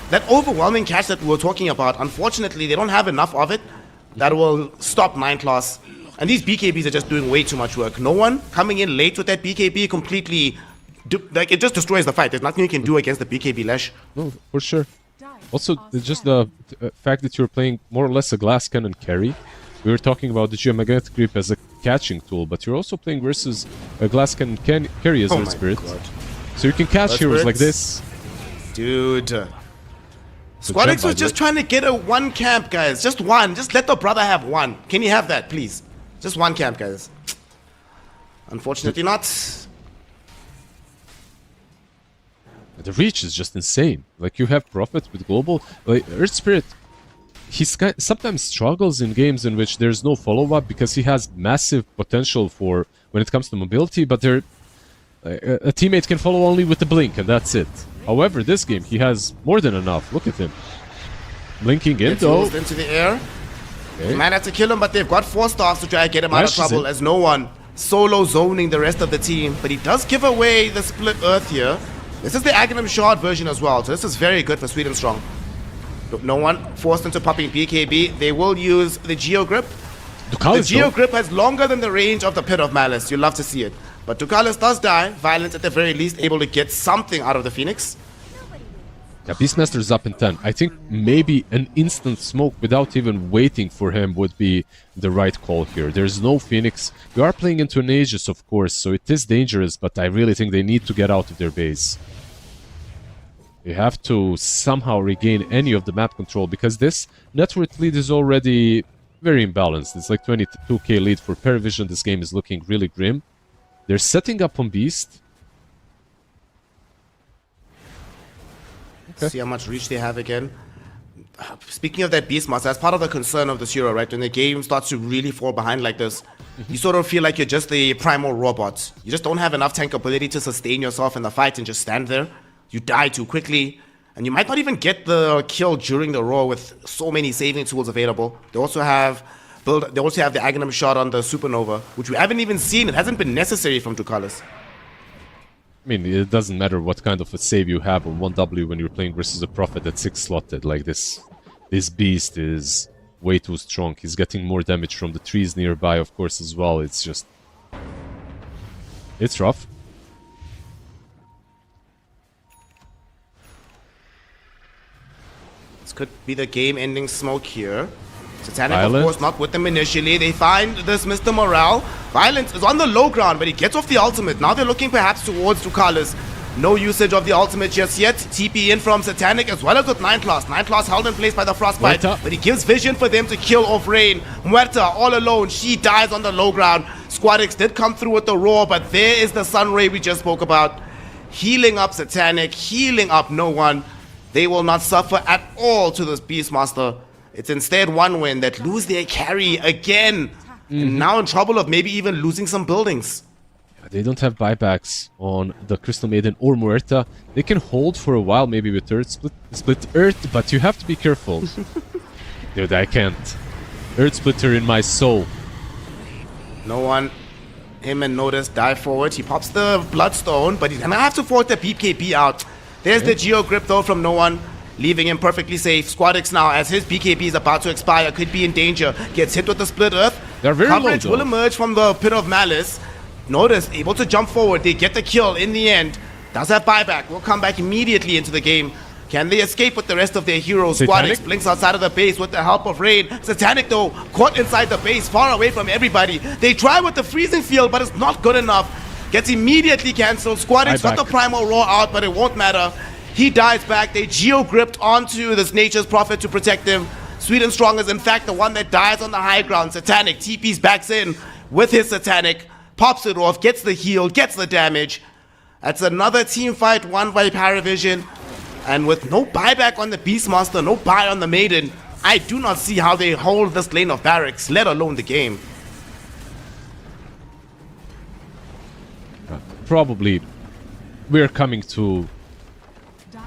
that overwhelming catch that we were talking about, unfortunately, they don't have enough of it that will stop 9 class. And these BKBs are just doing way too much work. No one coming in late with that BKB completely, like, it just destroys the fight. There's nothing you can do against the BKB Lesh. No, for sure. Also, it's just the fact that you're playing more or less a glass cannon carry. We were talking about the geomagnetic grip as a catching tool, but you're also playing versus a glass cannon carry as Earth Spirit. So you can catch Earth heroes Spirits. like this. Dude. Squadix was just trying to get a 1 camp, guys. Just one. Just let the brother have 1. Can you have that, please? Just 1 camp, guys. Unfortunately not. The reach is just insane. Like, you have Prophet with Global. Like, Earth Spirit, he sometimes struggles in games in which there's no follow-up because he has massive potential for when it comes to mobility, but a teammate can follow only with the blink, and that's it. However, this game, he has more than enough. Look at him. Blinking in, though. Into the air. Okay. They might have to kill him, but they've got 4 stars to try and get him out of Flashes trouble in. as no one solo zoning the rest of the team. But he does give away the split earth here. This is the Aghanim Shard version as well, so this is very good for Sweet and Strong. No one forced into popping BKB. They will use the Geo Grip. The Geo Grip has longer than the range of the Pit of Malice. You'll love to see it. But Ducalis does die. Violence at the very least able to get something out of the Phoenix. Yeah, Beastmaster is up in 10. I think maybe an instant smoke without even waiting for him would be the right call here. There's no Phoenix. You are playing into an Aegis, of course, so it is dangerous, but I really think they need to get out of their base. You have to somehow regain any of the map control, because this net worth lead is already very imbalanced. It's like 22k lead for Paravision. This game is looking really grim. They're setting up on Beast. See how much reach they have again. Speaking of that Beastmaster, that's part of the concern of this hero, right? When the game starts to really fall behind like this, you sort of feel like you're just a primal robot. You just don't have enough tank ability to sustain yourself in the fight and just stand there. You die too quickly, and you might not even get the kill during the roar with so many saving tools available. They also have the Aghanim Shot on the Supernova, which we haven't even seen. It hasn't been necessary from Ducalis. I mean, it doesn't matter what kind of a save you have on 1W when you're playing versus a Prophet that's 6-slotted. Like this Beast is way too strong. He's getting more damage from the trees nearby, of course, as well. It's just... it's rough. This could be the game-ending smoke here. Satanic, Violence. of course, not with them initially. They find this Mr. Morale. Violence is on the low ground, but he gets off the ultimate. Now they're looking perhaps towards Ducalis. No usage of the ultimate just yet. TP in from Satanic as well as with 9 class. 9 class held in place by the Frostbite, Muerta. but he gives vision for them to kill off Rain. Muerta all alone. She dies on the low ground. Squadix did come through with the roar, but there is the Sun Ray we just spoke about. Healing up Satanic, healing up no one. They will not suffer at all to this Beastmaster. It's instead one win that lose their carry again. And now in trouble of maybe even losing some buildings. They don't have buybacks on the Crystal Maiden or Muerta. They can hold for a while, maybe with Earth Split Earth, but you have to be careful. Dude, I can't. Earth Splitter in my soul. No one. Him and Notice dive forward. He pops the Bloodstone, but he's gonna have to force the BKB out. There's the Geo Grip though from no one, leaving him perfectly safe. Squadix now, as his BKB is about to expire, could be in danger. Gets hit with the Split Earth. They're very Coverage low, will though. emerge from the Pit of Malice. Notice able to jump forward. They get the kill in the end. Does have buyback. Will come back immediately into the game. Can they escape with the rest of their heroes? Satanic? Squadix blinks outside of the base with the help of Raid. Satanic though, caught inside the base, far away from everybody. They try with the freezing field, but it's not good enough. Gets immediately cancelled. Squadix got Buyback. the primal roar out, but it won't matter. He dies back. They geo-gripped onto this Nature's Prophet to protect him. Sweet and Strong is in fact the one that dies on the high ground. Satanic TP's backs in with his Satanic. Pops it off, gets the heal, gets the damage. That's another team fight won by Paravision. And with no buyback on the Beastmaster, no buy on the Maiden, I do not see how they hold this lane of barracks, let alone the game. Probably we're coming to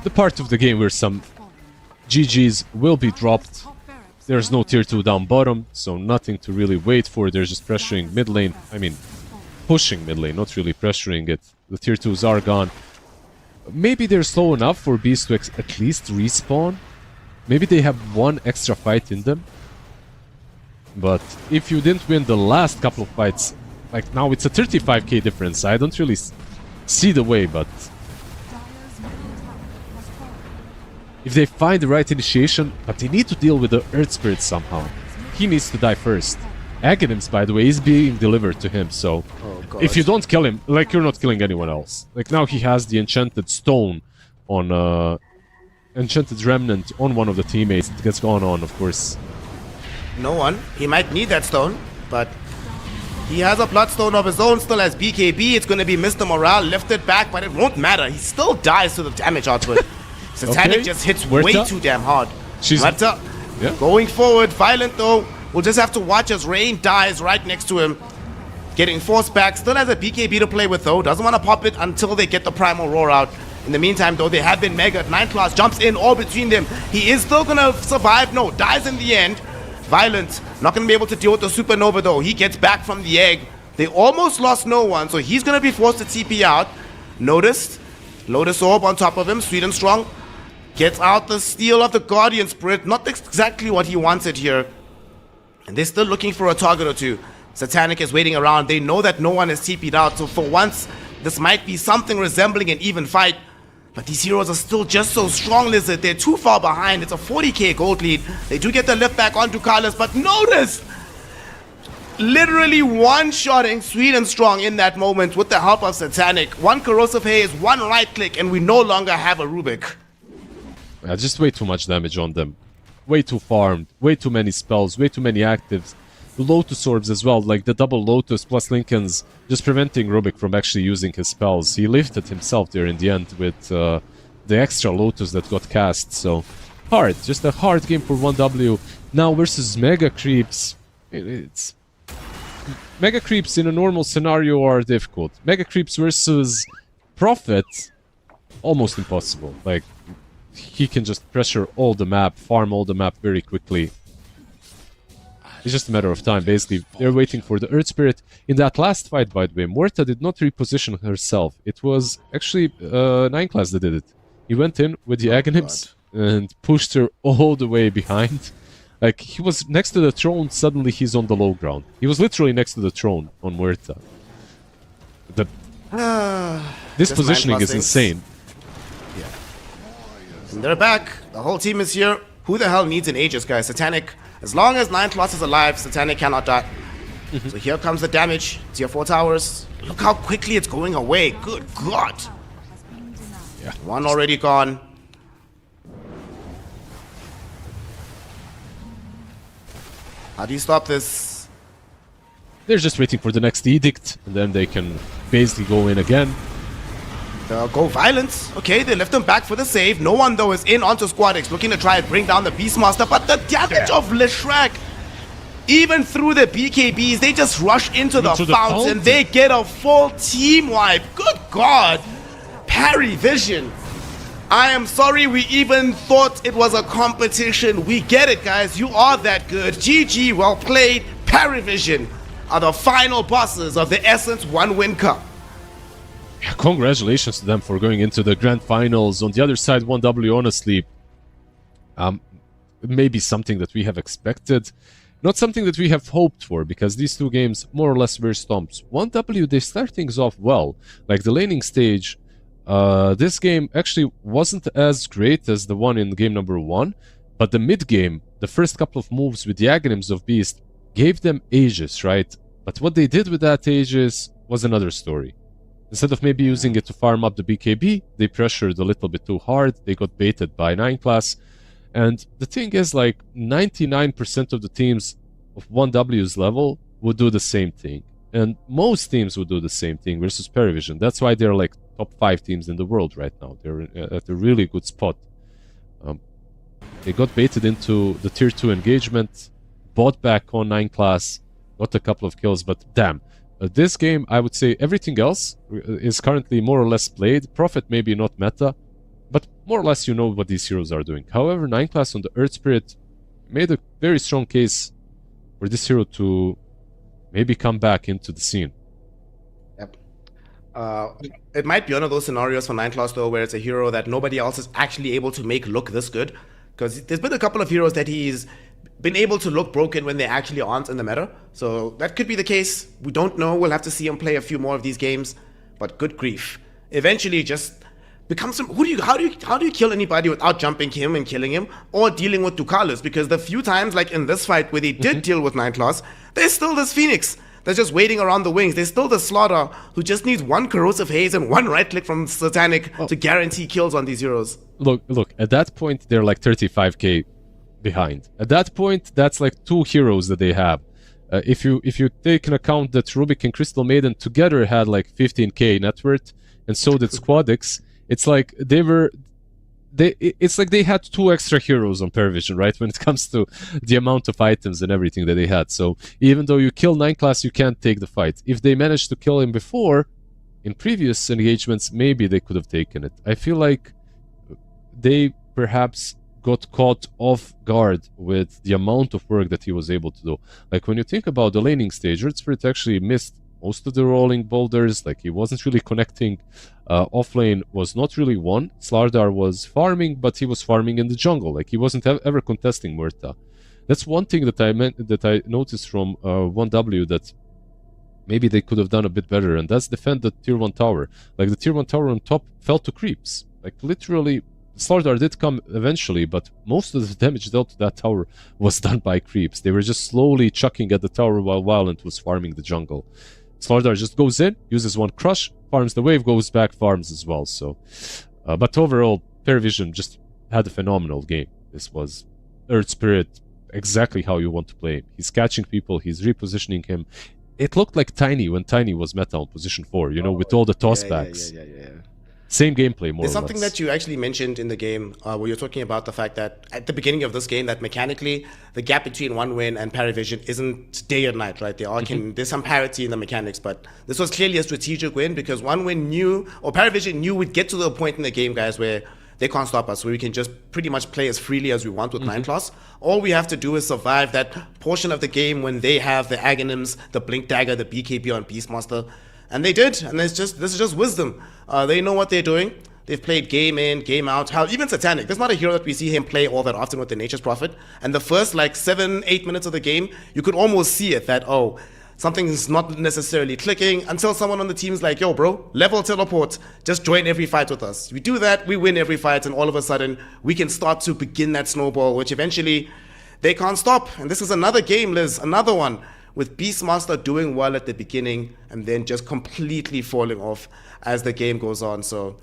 the part of the game where some GGs will be dropped. there's no tier 2 down bottom, so nothing to really wait for. They're just pressuring mid lane. I mean, pushing mid lane, not really pressuring it. The tier 2s are gone. Maybe they're slow enough for Beast to at least respawn. Maybe they have one extra fight in them. But if you didn't win the last couple of fights, like now it's a 35k difference. I don't really see the way, but if they find the right initiation, but they need to deal with the Earth Spirit somehow. He needs to die first. Aghanims, by the way, is being delivered to him, so if you don't kill him, like, you're not killing anyone else. Like, now he has the enchanted stone on, enchanted remnant on one of the teammates. It gets gone on, of course. No one. He might need that stone, but he has a bloodstone of his own, still has BKB. It's going to be Mr. Morale lifted back, but it won't matter. He still dies to the damage output. Satanic just hits way too damn hard. Muerta going forward, violent though. We'll just have to watch as Rain dies right next to him. Getting forced back, still has a BKB to play with though. Doesn't want to pop it until they get the Primal Roar out. In the meantime though, they have been mega. 9 Class jumps in all between them. He is still gonna survive. No, dies in the end. Violent, not gonna be able to deal with the Supernova though. He gets back from the egg. They almost lost no one, so he's gonna be forced to TP out. Noticed. Lotus Orb on top of him, sweet and strong. Gets out the steal of the Guardian Spirit. Not exactly what he wanted here. And they're still looking for a target or two. Satanic is waiting around. They know that no one is TP'd out. So for once, this might be something resembling an even fight. But these heroes are still just so strong, Lizard. They're too far behind. It's a 40k gold lead. They do get the lift back onto Carlos. But notice! Literally one-shotting Sweet and Strong in that moment with the help of Satanic. One Corrosive Haze, one right click, and we no longer have a Rubik. Just way too much damage on them. Way too farmed, way too many spells, way too many actives. The Lotus Orbs as well, like the double Lotus plus Lincoln's, just preventing Rubik from actually using his spells. He lifted himself there in the end with the extra Lotus that got cast, so hard, just a hard game for 1W. Now versus Mega Creeps, it's... Mega Creeps in a normal scenario are difficult. Mega Creeps versus Prophet, almost impossible. Like, he can just pressure all the map, farm all the map very quickly. It's just a matter of time, basically. They're waiting for the Earth Spirit. In that last fight, by the way, Muerta did not reposition herself. It was actually 9 Class that did it. He went in with the Aghanims and pushed her all the way behind. Like, he was next to the throne, suddenly he's on the low ground. He was literally next to the throne on Muerta. This positioning is insane. And they're back. The whole team is here. Who the hell needs an Aegis, guys? Satanic. As long as 9 Class is alive, Satanic cannot die. So here comes the damage. Tier 4 towers. Look how quickly it's going away. Good God. Yeah. One already gone. How do you stop this? They're just waiting for the next edict, and then they can basically go in again. Go violence. Okay, they left him back for the save. No one, though, is in onto Squadix, looking to try and bring down the Beastmaster. But the damage of Leshrac, even through the BKBs, they just rush into the fountain. They get a full team wipe. Good God. Parry Vision. I am sorry we even thought it was a competition. We get it, guys. You are that good. GG, well played. Parry Vision are the final bosses of the Essence 1-Win Cup. Congratulations to them for going into the grand finals. On the other side, 1W, honestly, maybe something that we have expected, not something that we have hoped for, because these two games more or less were stomps. 1W, they start things off well, like the laning stage. This game actually wasn't as great as the one in game number 1, but the mid game, the first couple of moves with the Aghanims of Beast, gave them Aegis, right? But what they did with that Aegis was another story. Instead of maybe using it to farm up the BKB, they pressured a little bit too hard. They got baited by 9 Class. And the thing is, like, 99% of the teams of 1W's level would do the same thing. And most teams would do the same thing versus Perivision. That's why they're like top 5 teams in the world right now. They're at a really good spot. They got baited into the tier 2 engagement, bought back on 9 Class, got a couple of kills, but damn. This game, I would say everything else is currently more or less played. Prophet maybe not meta, but more or less you know what these heroes are doing. However, 9 Class on the Earth Spirit, made a very strong case for this hero to maybe come back into the scene. Yep. It might be one of those scenarios for Nine Claws though, where it's a hero that nobody else is actually able to make look this good. Because there's been a couple of heroes that he's been able to look broken when they actually aren't in the meta. So that could be the case. We don't know. We'll have to see him play a few more of these games. But good grief. Eventually just become some... How do you kill anybody without jumping him and killing him? Or dealing with Ducalis? Because the few times, like in this fight where they did deal with Nine Claws, there's still this Phoenix that's just waiting around the wings. There's still the Slaughter who just needs one Corrosive Haze and one right click from Satanic to guarantee kills on these heroes. Look, at that point, they're like 35k behind. At that point, that's like 2 heroes that they have. If you take into account that Rubik and Crystal Maiden together had like 15k net worth, and so did Squadix, it's like it's like they had 2 extra heroes on Paravision, right? When it comes to the amount of items and everything that they had. So even though you kill 9 class, you can't take the fight. If they managed to kill him before, in previous engagements, maybe they could have taken it. I feel like they perhaps got caught off guard with the amount of work that he was able to do. Like when you think about the laning stage, Red Spirit actually missed most of the rolling boulders. Like he wasn't really connecting. Offlane was not really one. Slardar was farming, but he was farming in the jungle. Like he wasn't ever contesting Murta. That's one thing that I noticed from 1W that maybe they could have done a bit better, and that's defend the tier 1 tower. Like the tier 1 tower on top fell to creeps. Like literally, Slardar did come eventually, but most of the damage dealt to that tower was done by creeps. They were just slowly chucking at the tower while Violent was farming the jungle. Slardar just goes in, uses one crush, farms the wave, goes back, farms as well. So, but overall, Paravision just had a phenomenal game. This was Earth Spirit, exactly how you want to play him. He's catching people, he's repositioning him. It looked like Tiny when Tiny was meta on position 4, you know, with all the tossbacks. Yeah. Same gameplay, more There's or something less. that you actually mentioned in the game where you're talking about the fact that at the beginning of this game, that mechanically, the gap between one win and Paravision isn't day and night, right? There's some parity in the mechanics, but this was clearly a strategic win because one win knew, or Paravision knew we'd get to the point in the game, guys, where they can't stop us, where we can just pretty much play as freely as we want with Nine Claws. All we have to do is survive that portion of the game when they have the Aghanims, the Blink Dagger, the BKB on Beastmaster. And they did, and this is just wisdom. They know what they're doing. They've played game in, game out. Hell, even Satanic. There's not a hero that we see him play all that often with the Nature's Prophet. And the first like 7-8 minutes of the game, you could almost see it that, oh, something's not necessarily clicking until someone on the team is like, yo, bro, level teleport, just join every fight with us. We do that, we win every fight, and all of a sudden, we can start to begin that snowball, which eventually they can't stop. And this is another game, Liz, another one, with Beastmaster doing well at the beginning and then just completely falling off as the game goes on. So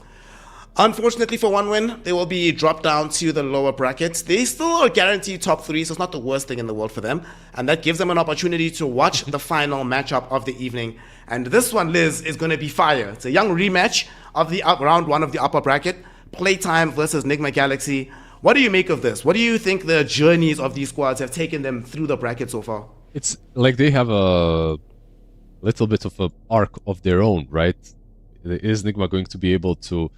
unfortunately for one win, they will be dropped down to the lower brackets. They still are guaranteed top 3, so it's not the worst thing in the world for them. And that gives them an opportunity to watch the final matchup of the evening. And this one, Liz, is going to be fire. It's a young rematch of the round 1 of the upper bracket. PlayTime versus NIGMA Galaxy. What do you make of this? What do you think the journeys of these squads have taken them through the bracket so far? It's like they have a little bit of an arc of their own, right? Is NIGMA going to be able to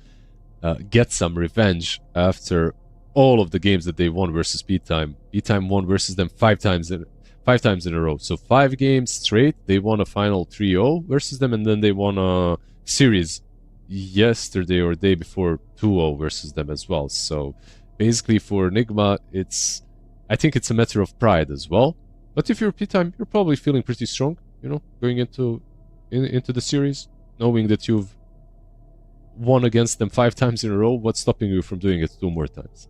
get some revenge after all of the games that they won versus PlayTime? PlayTime won versus them 5 times in a row. So 5 games straight, they won a final 3-0 versus them, and then they won a series yesterday or day before 2-0 versus them as well. So basically for NIGMA, I think it's a matter of pride as well. But if you're PlayTime, you're probably feeling pretty strong, you know, going into the series, knowing that you've won against them 5 times in a row. What's stopping you from doing it 2 more times?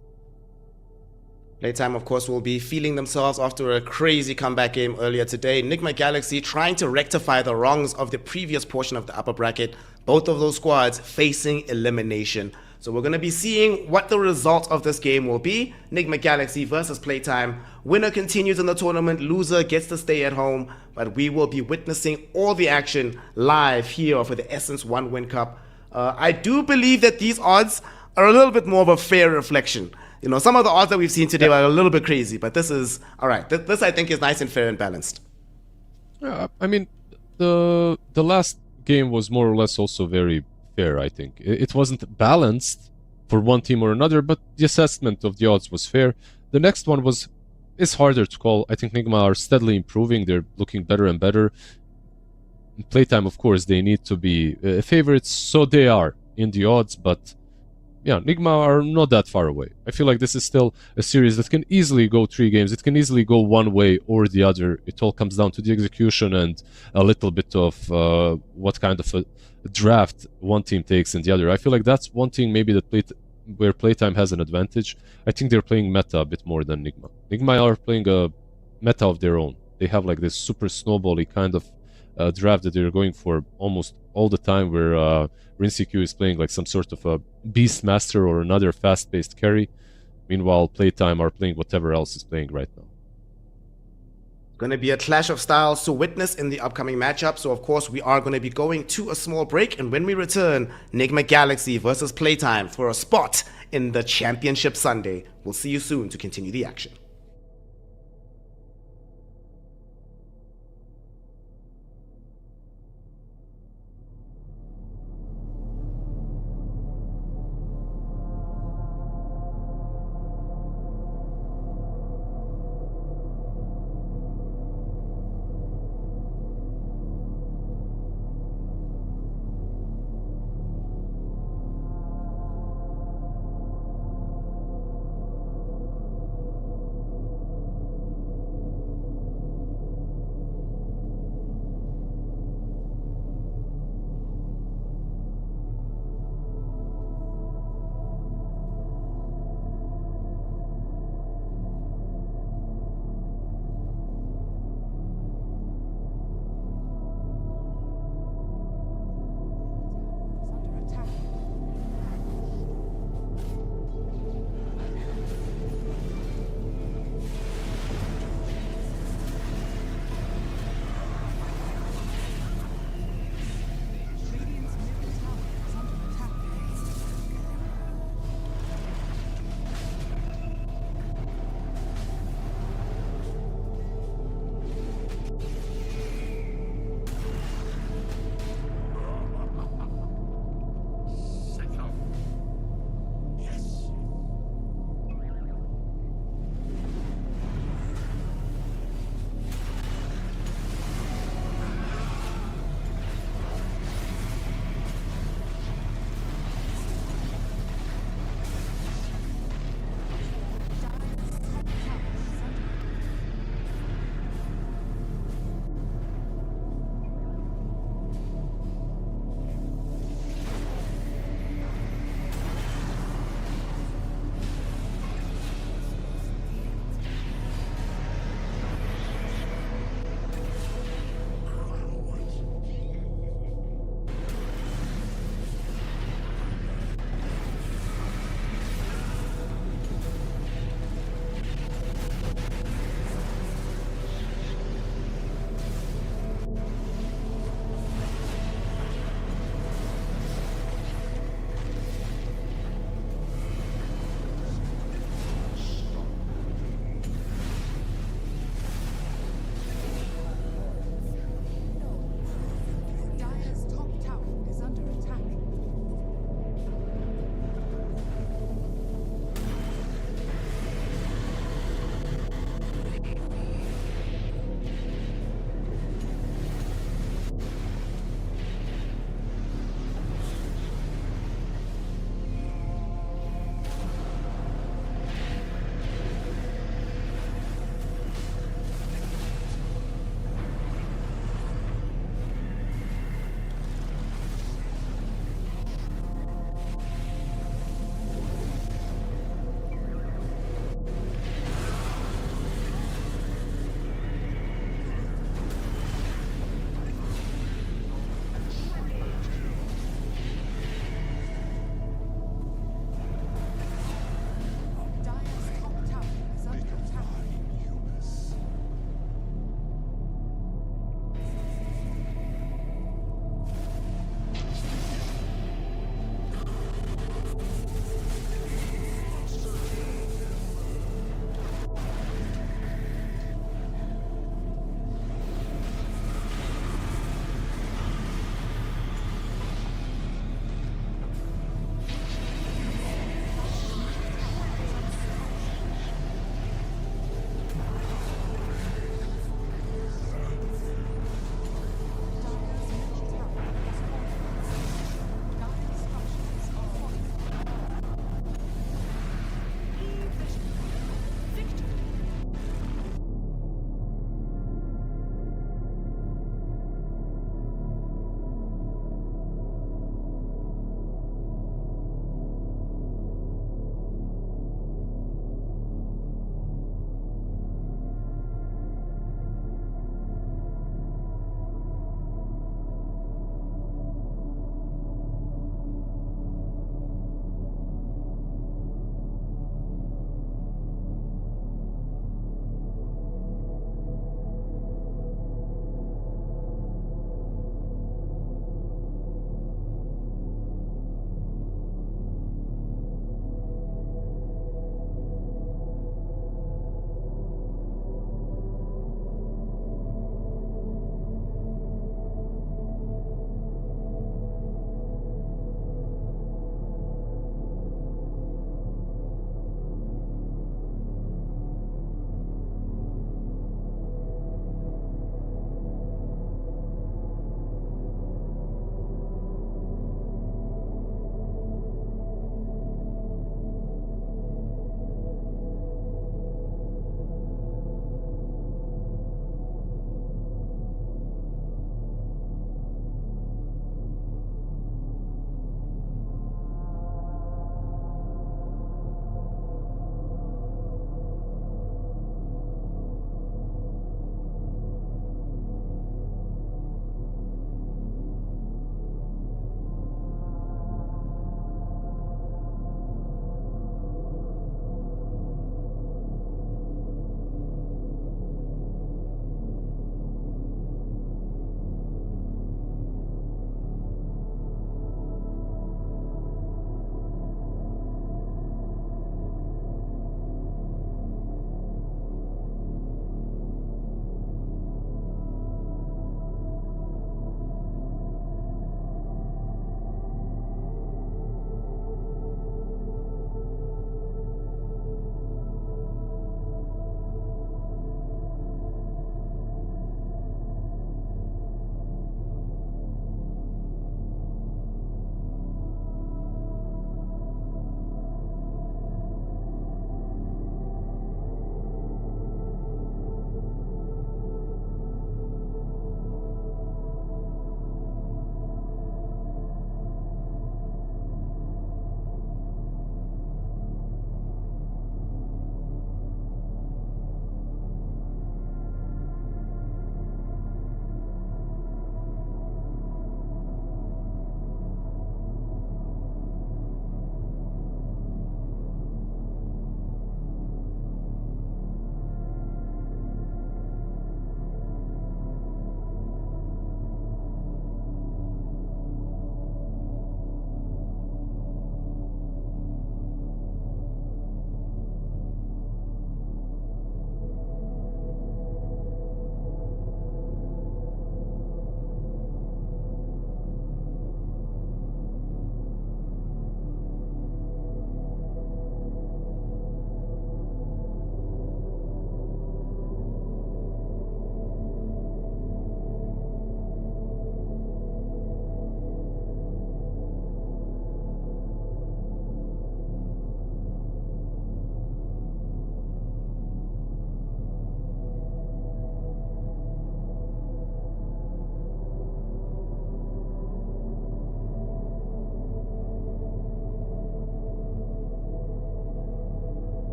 PlayTime, of course, will be feeling themselves after a crazy comeback game earlier today. NIGMA Galaxy trying to rectify the wrongs of the previous portion of the upper bracket. Both of those squads facing elimination. So we're going to be seeing what the result of this game will be. NIGMA Galaxy versus PlayTime. Winner continues in the tournament. Loser gets to stay at home. But we will be witnessing all the action live here for the Essence 1 Win Cup. I do believe that these odds are a little bit more of a fair reflection. You know, some of the odds that we've seen today are a little bit crazy, but this is, all right, this I think is nice and fair and balanced. I mean, the last game was more or less also very fair, I think. It wasn't balanced for one team or another, but the assessment of the odds was fair. The next one was it's harder to call. I think NIGMA are steadily improving. They're looking better and better. In PlayTime, of course, they need to be favorites, so they are in the odds, but yeah, NIGMA are not that far away. I feel like this is still a series that can easily go 3 games. It can easily go one way or the other. It all comes down to the execution and a little bit of what kind of a draft one team takes in the other. I feel like that's one thing maybe that where PlayTime has an advantage. I think they're playing meta a bit more than NIGMA. NIGMA are playing a meta of their own. They have like this super snowbally kind of draft that they're going for almost all the time, where Rinseq is playing like some sort of a beast master or another fast-paced carry. Meanwhile, PlayTime are playing whatever else is playing right now. Going to be a clash of styles to witness in the upcoming matchup. So, of course, we are going to be going to a small break. And when we return, NIGMA Galaxy versus PlayTime for a spot in the Championship Sunday. We'll see you soon to continue the action.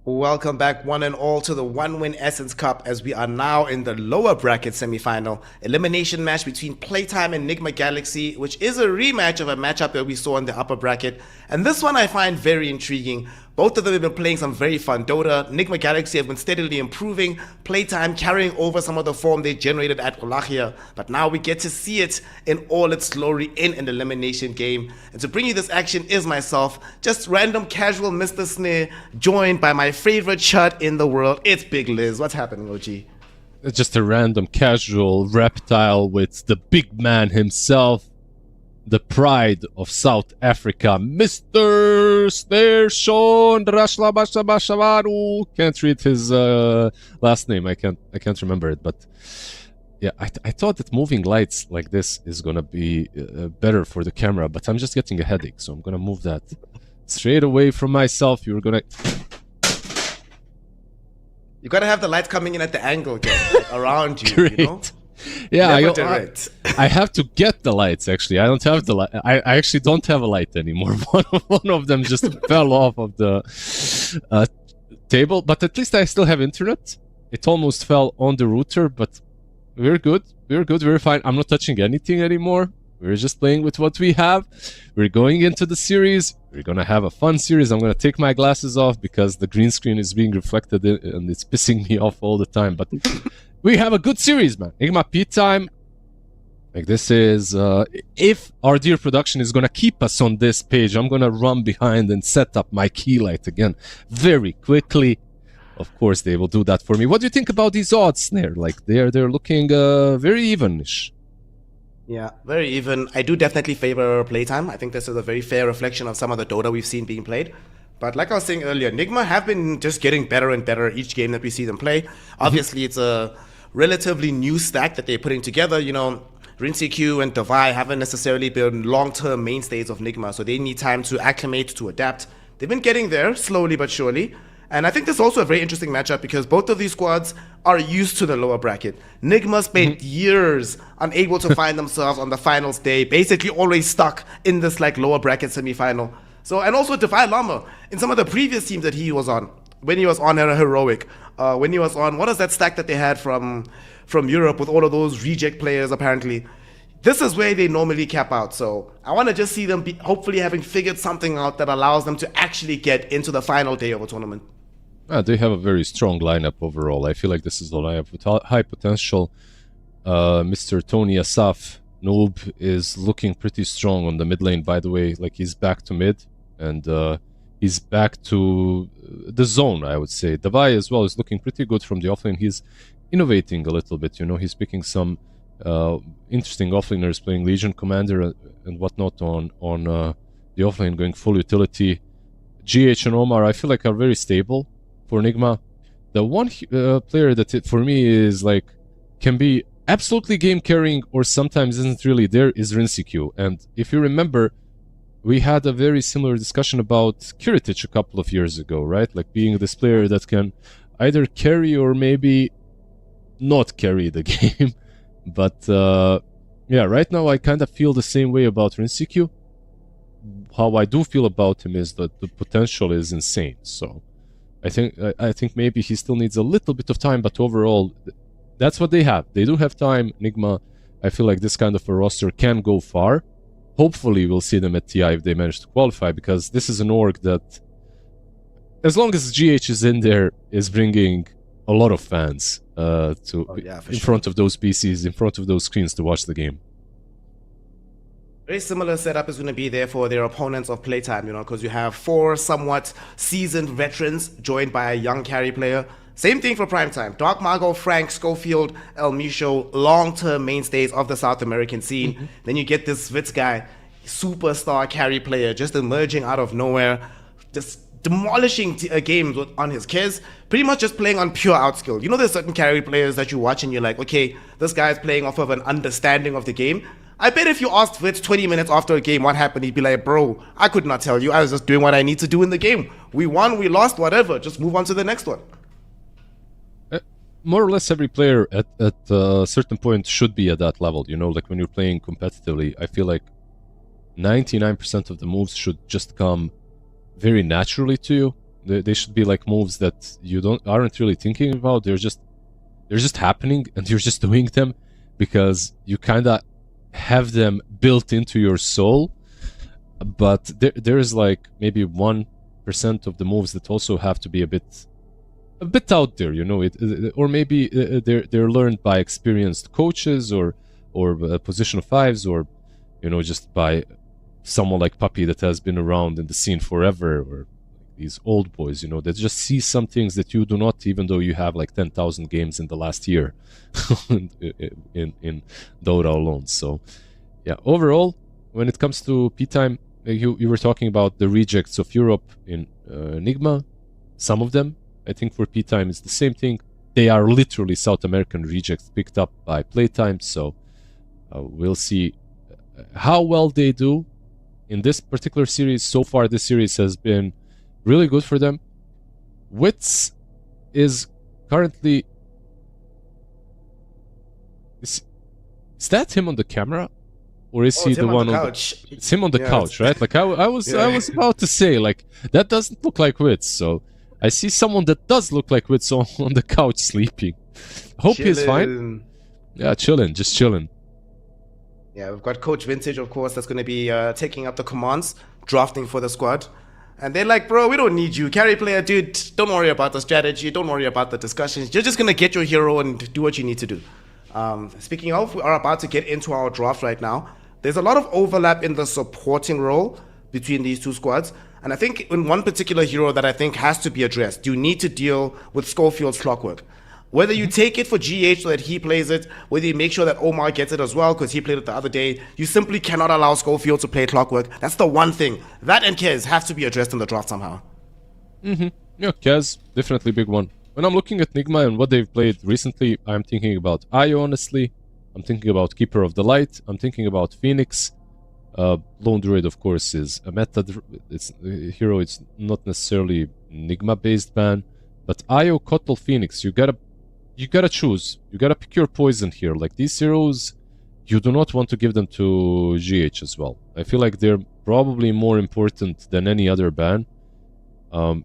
Welcome back, one and all, to the One-Win Essence Cup, as we are now in the lower bracket semi-final elimination match between PlayTime and NIGMA Galaxy, which is a rematch of a matchup that we saw in the upper bracket. And this one I find very intriguing. Both of them have been playing some very fun Dota. NIGMA Galaxy have been steadily improving, PlayTime carrying over some of the form they generated at Wallachia. But now we get to see it in all its glory in an elimination game. And to bring you this action is myself, just random casual Mr. Snare, joined by my favorite chut in the world. It's Big Liz. What's happening, OG? It's just a random casual reptile with the big man himself, the pride of South Africa, Mr. Snare Sean Rashlabashabashavaru. Can't read his last name. I can't remember it, but yeah, I thought that moving lights like this is gonna be better for the camera, but I'm just getting a headache, so I'm gonna move that straight away from myself. You're gonna. You gotta have the lights coming in at the angle again, like around you, Great. you know? Yeah, I I have to get the lights. Actually, I don't have the light. I actually don't have a light anymore. One of them just fell off of the table, but at least I still have internet. It almost fell on the router, but we're good. We're good. We're fine. I'm not touching anything anymore. We're just playing with what we have. We're going into the series. We're gonna have a fun series. I'm gonna take my glasses off because the green screen is being reflected in, and it's pissing me off all the time. But we have a good series, man. NIGMA P-Time. Like, this is if our dear production is gonna keep us on this page, I'm gonna run behind and set up my key light again very quickly. Of course, they will do that for me. What do you think about these odds, Snare? Like, they're looking very even-ish. Yeah, very even. I do definitely favor PlayTime. I think this is a very fair reflection of some of the Dota we've seen being played. But like I was saying earlier, NIGMA have been just getting better and better each game that we see them play. Obviously, it's a relatively new stack that they're putting together. You know, Rinseq and Davai haven't necessarily been long-term mainstays of NIGMA, so they need time to acclimate, to adapt. They've been getting there, slowly but surely. And I think this is also a very interesting matchup because both of these squads are used to the lower bracket. NIGMA spent years unable to find themselves on the finals day, basically always stuck in this like lower bracket semi-final. So, and also Defy Llama, in some of the previous teams that he was on, when he was on Heroic, when he was on, what is that stack that they had from Europe with all of those reject players apparently? This is where they normally cap out. So I want to just see them hopefully having figured something out that allows them to actually get into the final day of a tournament. They have a very strong lineup overall. I feel like this is a lineup with high potential. Mr. Tony Asaf Noob is looking pretty strong on the mid lane, by the way. Like, he's back to mid, and he's back to the zone, I would say. Davai as well is looking pretty good from the offlane. He's innovating a little bit, you know. He's picking some interesting offlaners, playing Legion Commander and whatnot on the offlane, going full utility. GH and Omar, I feel like, are very stable for NIGMA. The one player that for me is like can be absolutely game carrying or sometimes isn't really there is Rinseq. And if you remember, we had a very similar discussion about Kiritich a couple of years ago, right? Like, being this player that can either carry or maybe not carry the game. But yeah, right now I kind of feel the same way about Rinseq. How I do feel about him is that the potential is insane. So I think maybe he still needs a little bit of time, but overall, that's what they have. They do have time. NIGMA, I feel like this kind of a roster can go far. Hopefully, we'll see them at TI if they manage to qualify, because this is an org that, as long as GH is in there, is bringing a lot of fans in front of those PCs, in front of those screens to watch the game. Very similar setup is going to be there for their opponents of PlayTime, you know, because you have 4 somewhat seasoned veterans joined by a young carry player. Same thing for Primetime. Dark Mago, Frank, Schofield, El Misho, long-term mainstays of the South American scene. Then you get this Vitz guy, superstar carry player, just emerging out of nowhere, just demolishing games on his kids, pretty much just playing on pure outskill. You know, there's certain carry players that you watch and you're like, okay, this guy's playing off of an understanding of the game. I bet if you asked Vitz 20 minutes after a game what happened, he'd be like, bro, I could not tell you. I was just doing what I need to do in the game. We won, we lost, whatever. Just move on to the next one. More or less every player at a certain point should be at that level, you know, like when you're playing competitively. I feel like 99% of the moves should just come very naturally to you. They should be like moves that you aren't really thinking about. They're just happening, and you're just doing them because you kind of have them built into your soul. But there's like maybe 1% of the moves that also have to be a bit out there, you know, or maybe they're learned by experienced coaches or position fives, or you know, just by someone like Puppy that has been around in the scene forever, or these old boys, you know, that just see some things that you do not, even though you have like 10,000 games in the last year in Dota alone. So yeah, overall, when it comes to P-Time, you were talking about the rejects of Europe in NIGMA. Some of them, I think for P-Time it's the same thing. They are literally South American rejects picked up by PlayTime, so we'll see how well they do in this particular series. So far, this series has been really good for them. Wits is currently... Is that him on the camera? Or is he it's the him one on the on couch. It's him on the Yeah, couch, right? Like I was about to say, like, that doesn't look like Wits. So I see someone that does look like Wits on the couch sleeping. Hope he's fine. Chillin'. Yeah, chilling, just chilling. Yeah, we've got Coach Vintage, of course, that's going to be taking up the commands, drafting for the squad. And they're like, bro, we don't need you. Carry player, dude, don't worry about the strategy. Don't worry about the discussions. You're just going to get your hero and do what you need to do. Speaking of, we are about to get into our draft right now. There's a lot of overlap in the supporting role between these two squads. And I think in one particular hero that I think has to be addressed, you need to deal with Schofield's clockwork. Whether you take it for GH so that he plays it, whether you make sure that Omar gets it as well because he played it the other day, you simply cannot allow Schofield to play clockwork. That's the one thing. That and Kez have to be addressed in the draft somehow. Yeah, Kaz, definitely big one. When I'm looking at Nigma and what they've played recently, I'm thinking about Io, honestly. I'm thinking about Keeper of the Light. I'm thinking about Phoenix. Lone Druid, of course, is a meta hero. It's not necessarily Nigma-based ban. But Io, Kotl, Phoenix, you gotta choose. You gotta pick your poison here. Like, these heroes, you do not want to give them to GH as well. I feel like they're probably more important than any other ban. I'm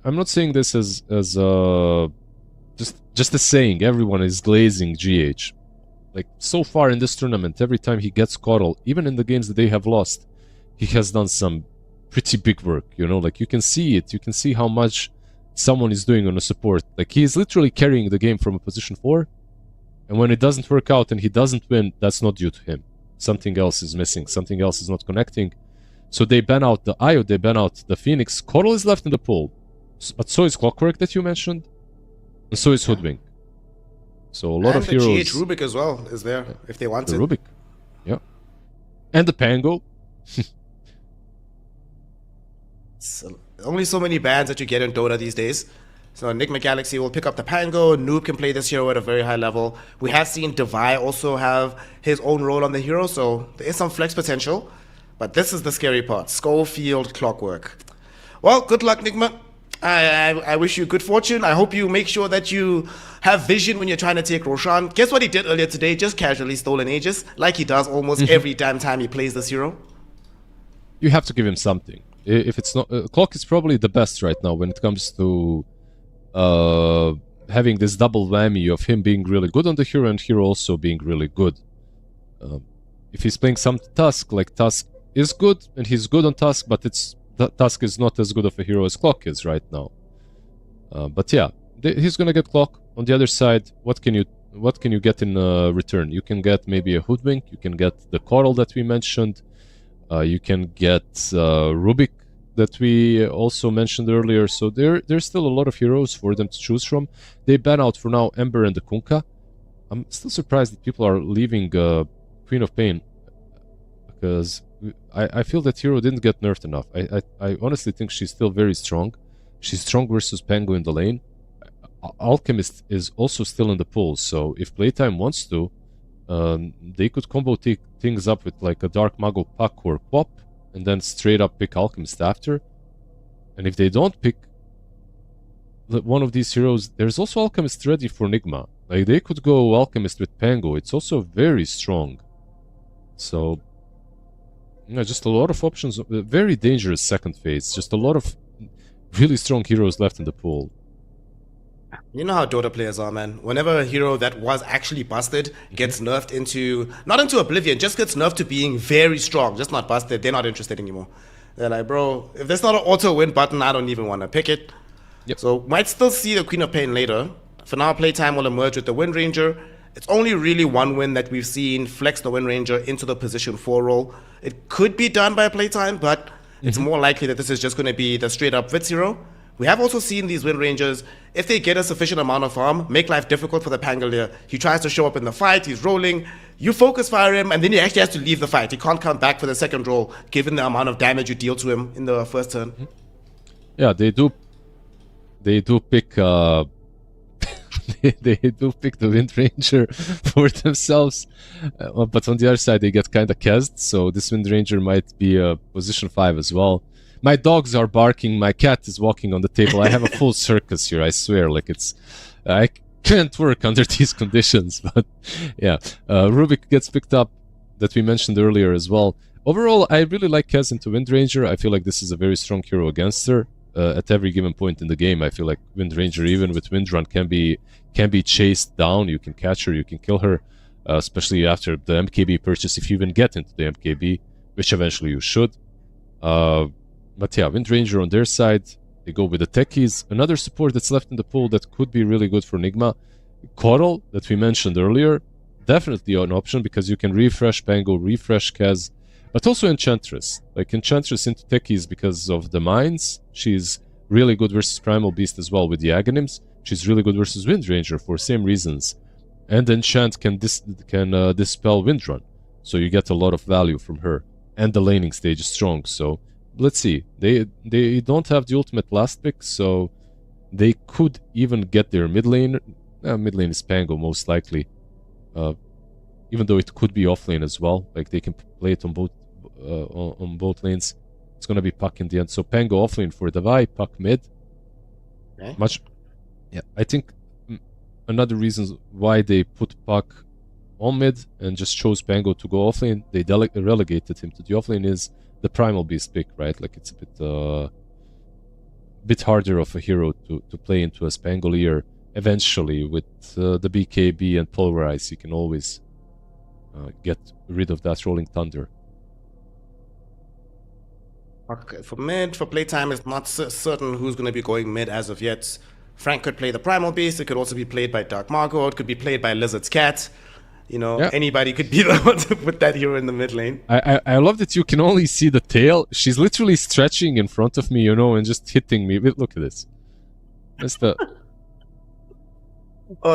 not saying this as just a saying. Everyone is glazing GH. Like, so far in this tournament, every time he gets Coddle, even in the games that they have lost, he has done some pretty big work, you know? Like, you can see it. You can see how much someone is doing on a support. Like, he is literally carrying the game from a position 4, and when it doesn't work out and he doesn't win, that's not due to him. Something else is missing. Something else is not connecting. So they ban out the Io, they ban out the Phoenix. Coddle is left in the pool. But so is Clockwork that you mentioned. And so is Hoodwink. So a lot of heroes... And the GH Rubik as well is there, if they want the it. Rubik. Yeah. And the Pango. So, only so many bans that you get in Dota these days. So Enigma Galaxy will pick up the Pango. Noob can play this hero at a very high level. We have seen Devi also have his own role on the hero, so there is some flex potential. But this is the scary part. Schofield Clockwork. Well, good luck, Nigma. I wish you good fortune. I hope you make sure that you have vision when you're trying to take Roshan. Guess what he did earlier today? Just casually stole an Aegis, like he does almost every damn time he plays this hero. You have to give him something. If it's not... Clock is probably the best right now when it comes to having this double whammy of him being really good on the hero and hero also being really good. If he's playing some Tusk, like Tusk is good and he's good on Tusk, but Tusk is not as good of a hero as Clock is right now. But yeah, he's gonna get Clock. On the other side, what can you get in return? You can get maybe a Hoodwink, you can get the Coral that we mentioned, you can get Rubik that we also mentioned earlier. So there's still a lot of heroes for them to choose from. They ban out for now Ember and the Kunkka. I'm still surprised that people are leaving Queen of Pain, because I feel that hero didn't get nerfed enough. I honestly think she's still very strong. She's strong versus Pango in the lane. Alchemist is also still in the pool, so if Playtime wants to, they could combo things up with like a Dark Mago Puck or Quap, and then straight up pick Alchemist after. And if they don't pick one of these heroes, there's also Alchemist ready for Nigma. Like, they could go Alchemist with Pango. It's also very strong. So, yeah, just a lot of options. Very dangerous second phase. Just a lot of... really strong heroes left in the pool. You know how Dota players are, man. Whenever a hero that was actually busted gets nerfed into, not into oblivion, just gets nerfed to being very strong, just not busted, they're not interested anymore. They're like, bro, if there's not an auto win button, I don't even want to pick it. Yep. So might still see the Queen of Pain later. For now, Playtime will emerge with the Wind Ranger. It's only really one win that we've seen flex the Wind Ranger into the position 4 role. It could be done by Playtime, but it's more likely that this is just going to be the straight up Vitz hero. We have also seen these Wind Rangers, if they get a sufficient amount of farm, make life difficult for the Pangolier. He tries to show up in the fight, he's rolling, you focus fire him, and then he actually has to leave the fight. He can't come back for the second roll, given the amount of damage you deal to him in the first turn. Yeah, they do pick they do pick the Wind Ranger for themselves, but on the other side they get kind of cast, so this Wind Ranger might be a position 5 as well. My dogs are barking, my cat is walking on the table. I have a full circus here, I swear. Like, it's... I can't work under these conditions, but yeah. Rubik gets picked up, that we mentioned earlier as well. Overall, I really like Kaz into Wind Ranger. I feel like this is a very strong hero against her. At every given point in the game, I feel like Wind Ranger, even with Wind Run, can be chased down. You can catch her, you can kill her, especially after the MKB purchase, if you even get into the MKB, which eventually you should. But yeah, Wind Ranger on their side, they go with the techies. Another support that's left in the pool that could be really good for NIGMA. Coral, that we mentioned earlier, definitely an option because you can refresh Pango, refresh Kaz, but also Enchantress. Like Enchantress into techies because of the mines. She's really good versus Primal Beast as well with the Aghanims. She's really good versus Wind Ranger for same reasons. And Enchant can dispel Wind Run, so you get a lot of value from her. And the laning stage is strong, so... Let's see. They don't have the ultimate last pick, so they could even get their mid lane. Mid lane is Pango most likely, even though it could be off lane as well. Like they can play it on both lanes. It's gonna be Puck in the end. So Pango off lane for Davai, Puck mid. Okay. Yeah, I think another reason why they put Puck on mid and just chose Pango to go off lane, they relegated him to the off lane, is the Primal Beast pick, right? Like it's a bit harder of a hero to play into as Pangolier. Eventually, with the BKB and Pulverize, you can always get rid of that Rolling Thunder. Okay, for mid, for Playtime, it's not certain who's going to be going mid as of yet. Frank could play the Primal Beast. It could also be played by Dark Margot. It could be played by Lizard's Cat. You know, yeah. Anybody could be the one to put that hero in the mid lane. I love that you can only see the tail. She's literally stretching in front of me, you know, and just hitting me. Look at this. That's the...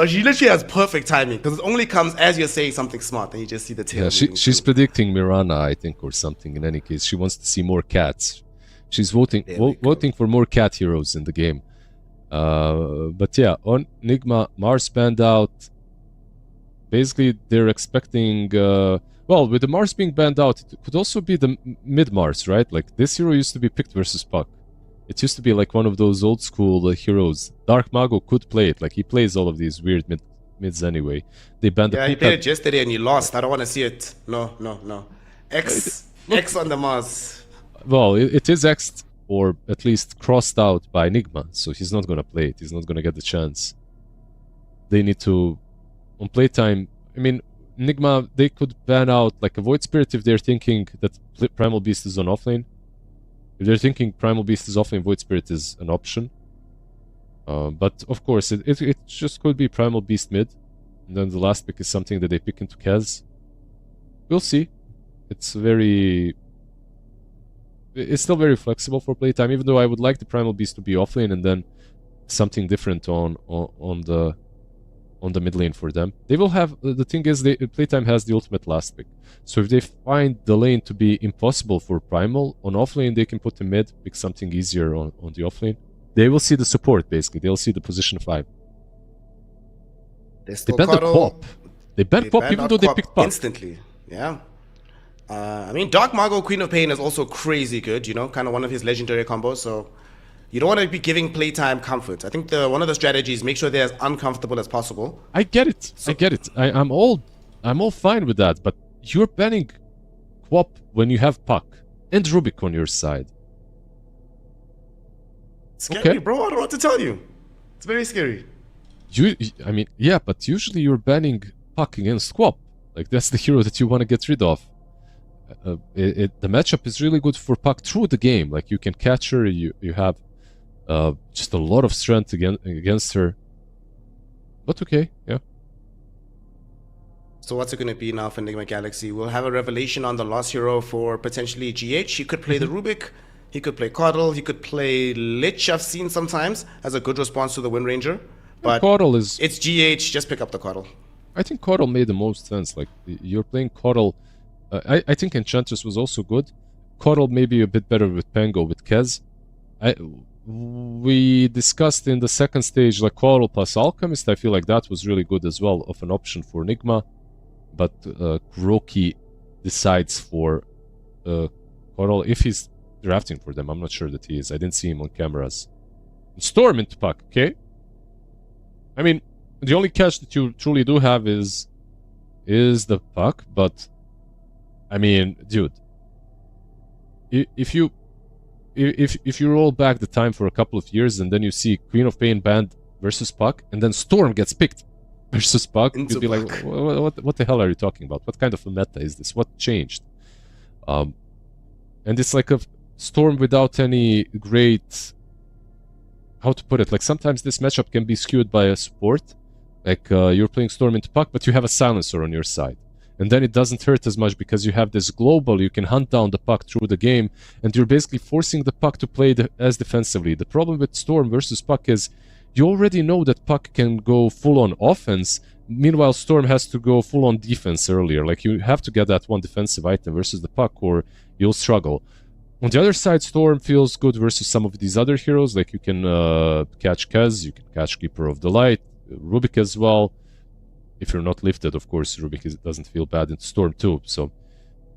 She literally has perfect timing, because it only comes as you're saying something smart, and you just see the tail. Yeah, she's predicting Mirana, I think, or something. In any case, she wants to see more cats. She's voting for more cat heroes in the game. But yeah, on NIGMA, Mars banned out. Basically, they're expecting... well, with the Mars being banned out, it could also be the mid-Mars, right? Like, this hero used to be picked versus Puck. It used to be like one of those old-school heroes. Dark Mago could play it. Like, he plays all of these weird mids anyway. They banned the... Yeah, he played it yesterday and he lost. I don't want to see it. No. X on the Mars. Well, it is X'd, or at least crossed out by NIGMA, so he's not gonna play it. He's not gonna get the chance. They need to... On Playtime, I mean, NIGMA, they could ban out like a Void Spirit if they're thinking that Primal Beast is on offlane. If they're thinking Primal Beast is offlane, Void Spirit is an option. But of course, it just could be Primal Beast mid. And then the last pick is something that they pick into Kaz. We'll see. It's still very flexible for Playtime, even though I would like the Primal Beast to be offlane and then something different on the mid lane for them. They will have... The thing is, Playtime has the ultimate last pick. So if they find the lane to be impossible for Primal, on offlane they can put a mid, pick something easier on the offlane. They will see the support, basically. They'll see the position 5. They banned the Pop. They banned Pop even though they picked Pop. Instantly, yeah. I mean, Dark Mago, Queen of Pain is also crazy good, you know, kind of one of his legendary combos, so... You don't want to be giving Playtime comfort. I think one of the strategies, make sure they're as uncomfortable as possible. I get it. I get it. I'm all fine with that. But you're banning Quap when you have Puck and Rubik on your side. Scary, Okay. bro. I don't know what to tell you. It's very scary. I mean, yeah, but usually you're banning Puck against Squap. Like, that's the hero that you want to get rid of. The matchup is really good for Puck through the game. Like, you can catch her, you have just a lot of strength against her. But okay, yeah. So what's it going to be now for Enigma Galaxy? We'll have a revelation on the lost hero for potentially GH. He could play the Rubik. He could play Coddle. He could play Lich, I've seen sometimes, as a good response to the Wind Ranger. But Coddle is... it's GH, just pick up the Coddle. I think Coddle made the most sense. Like, you're playing Coddle... I think Enchantress was also good. Coddle maybe a bit better with Pango, with Kez. We discussed in the second stage, like, Coddle plus Alchemist. I feel like that was really good as well, of an option for Enigma. But Kuroki decides for Coddle, if he's drafting for them. I'm not sure that he is. I didn't see him on cameras. Storm into Puck, okay? I mean, the only catch that you truly do have is the Puck, but I mean, dude, if you roll back the time for a couple of years and then you see Queen of Pain banned versus Puck, and then Storm gets picked versus Puck, you'd be like, what the hell are you talking about? What kind of a meta is this? What changed? And it's like a Storm without any great... How to put it? Like, sometimes this matchup can be skewed by a support. Like, you're playing Storm into Puck, but you have a Silencer on your side. And then it doesn't hurt as much because you have this global, you can hunt down the Puck through the game, and you're basically forcing the Puck to play as defensively. The problem with Storm versus Puck is you already know that Puck can go full-on offense, meanwhile Storm has to go full-on defense earlier. Like, you have to get that one defensive item versus the Puck, or you'll struggle. On the other side, Storm feels good versus some of these other heroes. Like, you can catch Kez, you can catch Keeper of the Light, Rubik as well. If you're not lifted, of course, Rubik doesn't feel bad in Storm too. So,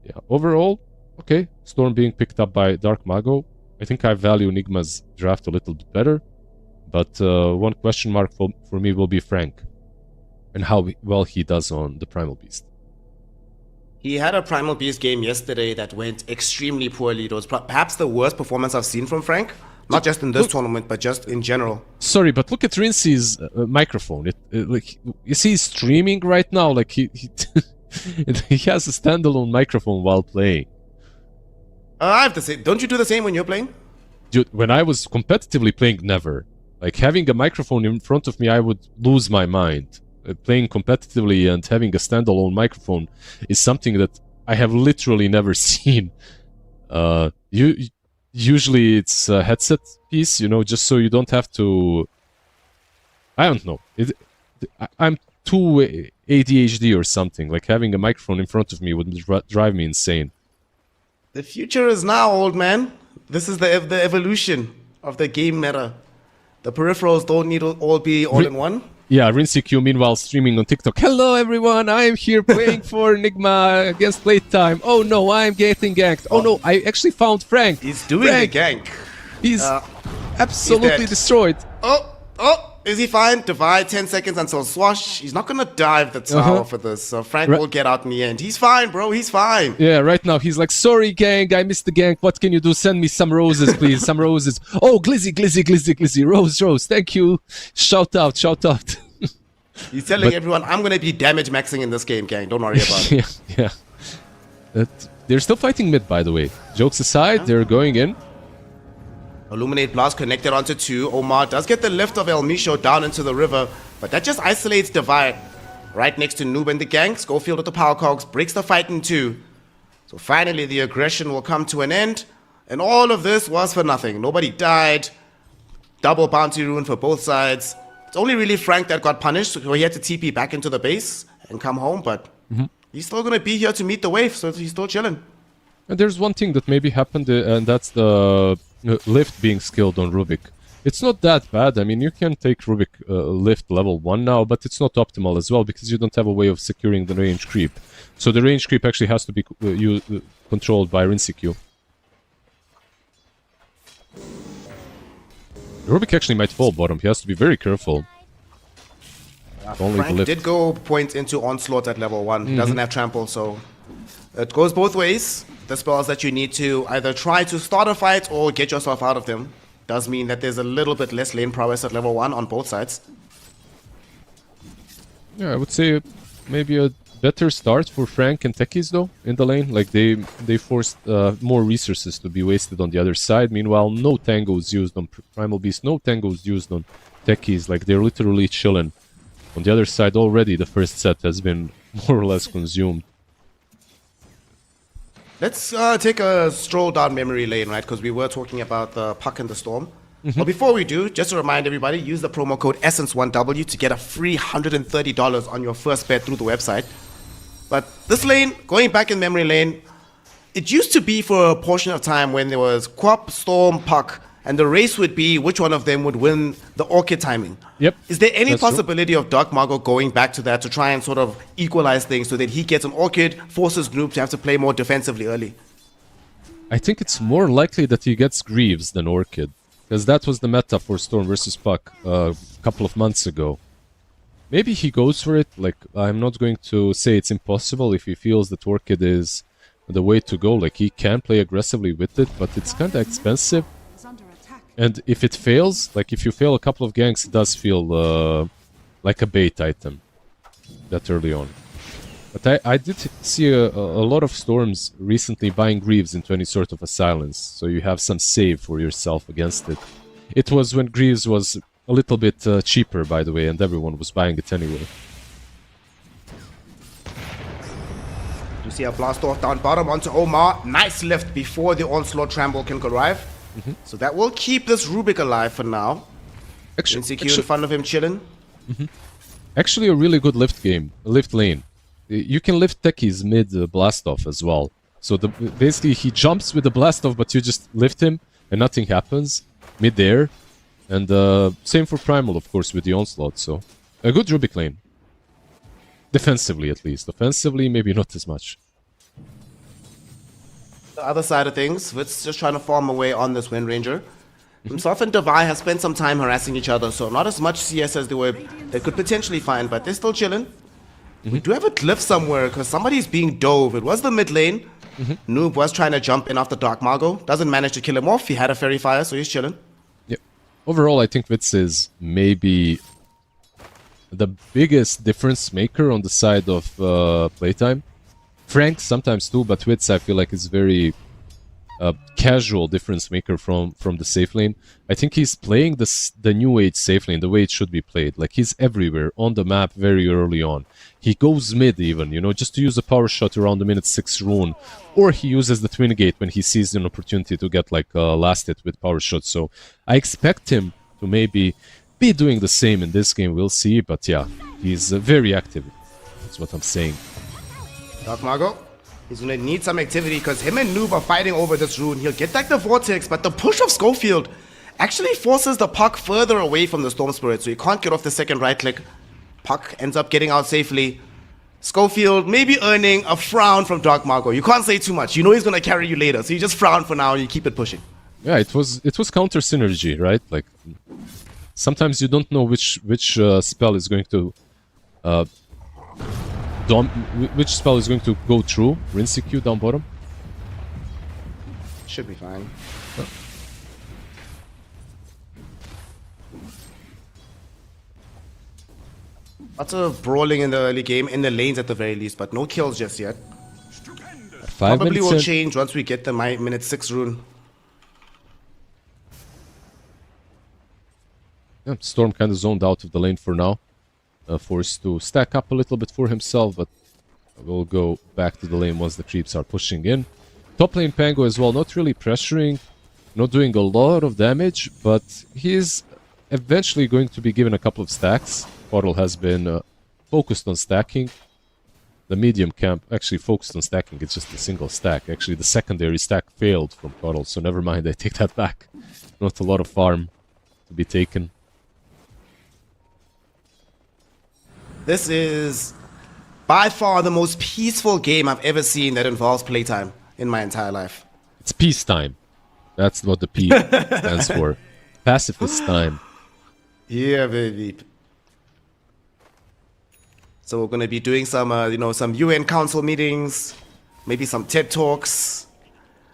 yeah, overall, okay. Storm being picked up by Dark Mago. I think I value Enigma's draft a little bit better. But one question mark for me will be Frank. And how well he does on the Primal Beast. He had a Primal Beast game yesterday that went extremely poorly. It was perhaps the worst performance I've seen from Frank. Not just in this tournament, but just in general. Sorry, but look at Rincy's microphone. Like, you see he's streaming right now. Like, he has a standalone microphone while playing. I have to say, don't you do the same when you're playing? Dude, when I was competitively playing, never. Like, having a microphone in front of me, I would lose my mind. Playing competitively and having a standalone microphone is something that I have literally never seen. Usually it's a headset piece, you know, just so you don't have to... I don't know. I'm too ADHD or something. Like, having a microphone in front of me would drive me insane. The future is now, old man. This is the evolution of the game meta. The peripherals don't need to all be all in one. Yeah, RincyQ meanwhile streaming on TikTok. Hello everyone, I am here playing for Enigma against PlayTime. Oh no, I am getting ganked. Oh no, I actually found Frank. He's doing the gank. He's absolutely destroyed. Is he fine? Divide 10 seconds until swash. He's not gonna dive the tower for this. So Frank will get out in the end. He's fine, bro. He's fine. Yeah, right now he's like, sorry gang, I missed the gank. What can you do? Send me some roses, please. Some roses. Oh, Glizzy. Rose. Thank you. Shout out. He's telling everyone, I'm gonna be damage maxing in this game, gang. Don't worry about it. yeah. They're still fighting mid, by the way. Jokes aside, they're going in. Illuminate Blast connected onto 2. Omar does get the lift of El Misho down into the river, but that just isolates Divide. Right next to Noob and the gang, Schofield with the power cogs breaks the fight in 2. So finally the aggression will come to an end, and all of this was for nothing. Nobody died. Double bounty rune for both sides. It's only really Frank that got punished, so he had to TP back into the base and come home, but he's still gonna be here to meet the wave, so he's still chilling. And there's one thing that maybe happened, and that's the lift being skilled on Rubik. It's not that bad. I mean, you can take Rubik lift level 1 now, but it's not optimal as well because you don't have a way of securing the range creep. So the range creep actually has to be controlled by RincyQ. Rubik actually might fall bottom. He has to be very careful. Frank did go point into Onslaught at level 1. He doesn't have trample, so it goes both ways. The spells that you need to either try to start a fight or get yourself out of them. does mean that there's a little bit less lane prowess at level 1 on both sides. Yeah, I would say maybe a better start for Frank and Techies though in the lane. Like they forced more resources to be wasted on the other side. Meanwhile, no tangos used on Primal Beast, no tangos used on Techies. Like they're literally chilling. On the other side, already the first set has been more or less consumed. Let's take a stroll down memory lane, right? Because we were talking about the Puck and the Storm. But before we do, just to remind everybody, use the promo code ESSENVE1W to get a free $130 on your first bet through the website. But this lane, going back in memory lane, it used to be for a portion of time when there was Quap, Storm, Puck, and the race would be which one of them would win the Orchid timing. Yep. Is there any That's possibility of Dark Margot going back to that to try and sort of equalize things so that he gets an Orchid, forces Noob to have to play more defensively early? I think it's more likely that he gets Greaves than Orchid. Because that was the meta for Storm versus Puck a couple of months ago. Maybe he goes for it. Like, I'm not going to say it's impossible if he feels that Orchid is the way to go. Like, he can play aggressively with it, but it's kind of expensive. Is under attack. And if it fails, like if you fail a couple of ganks, it does feel like a bait item that early on. But I did see a lot of Storms recently buying Greaves into any sort of a silence, so you have some save for yourself against it. It was when Greaves was a little bit cheaper, by the way, and everyone was buying it anyway. You see a blast off down bottom onto Omar. Nice lift before the Onslaught Tramble can arrive. So that will keep this Rubik alive for now. Insecure in front of him chilling. Actually, a really good lift lane. You can lift Techies mid blast off as well. So basically he jumps with the blast off, but you just lift him and nothing happens mid air. And same for Primal, of course, with the onslaught. So a good Rubik lane. Defensively, at least. Offensively, maybe not as much. The other side of things, Vitz just trying to farm away on this Wind Ranger. Himself and Devi have spent some time harassing each other, so not as much CS as they could potentially find, but they're still chilling. We do have a glyph somewhere, because somebody's being dove. It was the mid lane. Noob was trying to jump in after Dark Margot. Doesn't manage to kill him off. He had a Fairy Fire, so he's chilling. Yep. Overall, I think Vitz is maybe the biggest difference maker on the side of playtime. Frank sometimes too, but Vitz I feel like is very casual difference maker from the safe lane. I think he's playing the new age safe lane the way it should be played. Like he's everywhere on the map very early on. He goes mid even, you know, just to use a power shot around the minute 6 rune, or he uses the twin gate when he sees an opportunity to get like last hit with power shots. So I expect him to maybe be doing the same in this game. We'll see, but yeah, he's very active. That's what I'm saying. Dark Margot, he's going to need some activity because him and Noob are fighting over this rune. He'll get back the Vortex, but the push of Schofield actually forces the Puck further away from the Storm Spirit, so he can't get off the second right click. Puck ends up getting out safely. Schofield maybe earning a frown from Dark Margot. You can't say too much. You know he's going to carry you later, so you just frown for now and you keep it pushing. Yeah, it was counter synergy, right? Like sometimes you don't know which spell is going to which spell is going to go through. Rinse Q down bottom. Should be fine. Lots of brawling in the early game, in the lanes at the very least, but no kills just yet. 5 Probably minutes will in. change once we get the minute 6 rune. Yeah, Storm kind of zoned out of the lane for now. Forced to stack up a little bit for himself, but will go back to the lane once the creeps are pushing in. Top lane Pango as well, not really pressuring, not doing a lot of damage, but he's eventually going to be given a couple of stacks. Portal has been focused on stacking. The medium camp actually focused on stacking, it's just a single stack. Actually, the secondary stack failed from Portal, so never mind, I take that back. Not a lot of farm to be taken. This is by far the most peaceful game I've ever seen that involves playtime in my entire life. It's peacetime. That's what the P stands for. Pacifist time. Yeah, baby. So we're going to be doing some, some UN Council meetings, maybe some TED Talks.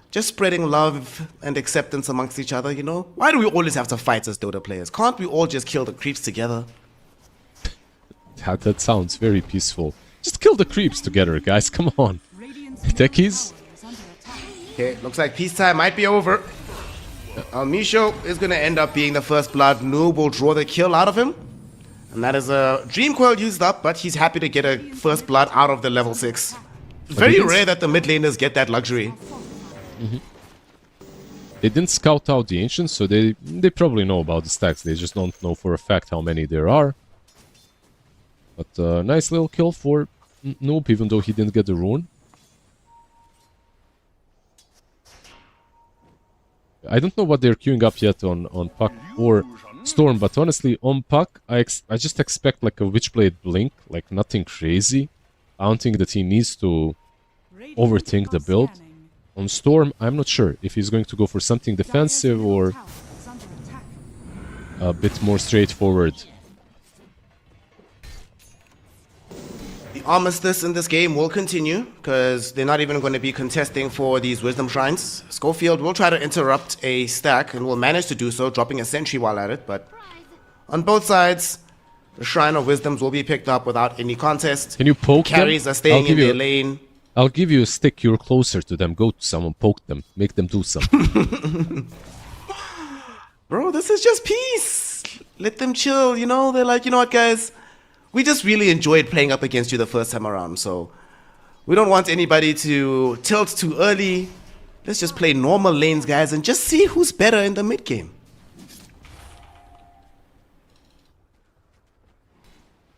just spreading love and acceptance amongst each other, you know? Why do we always have to fight as Dota players? Can't we all just kill the creeps together? That sounds very peaceful. Just kill the creeps together, guys. Come on. Techies? Okay, looks like peacetime might be over. Misho is going to end up being the first blood. Noob will draw the kill out of him. And that is a Dream Coil used up, but he's happy to get a first blood out of the level 6. Very rare that the mid laners get that luxury. They didn't scout out the Ancients, so they probably know about the stacks. They just don't know for a fact how many there are. But nice little kill for Noob, even though he didn't get the rune. I don't know what they're queuing up yet on Puck or Storm, but honestly, on Puck, I just expect like a Witchblade Blink, like nothing crazy. I don't think that he needs to overthink the build. On Storm, I'm not sure if he's going to go for something defensive or a bit more straightforward. The armistice in this game will continue, because they're not even going to be contesting for these Wisdom Shrines. Schofield will try to interrupt a stack, and will manage to do so, dropping a sentry while at it, but on both sides, the Shrine of Wisdoms will be picked up without any contest. Can you poke Carries them? are staying in their lane. I'll give you a stick, you're closer to them. Go to someone, poke them, make them do something. Bro, this is just peace. Let them chill, you know? They're like, you know what, guys? We just really enjoyed playing up against you the first time around, so we don't want anybody to tilt too early. Let's just play normal lanes, guys, and just see who's better in the mid game.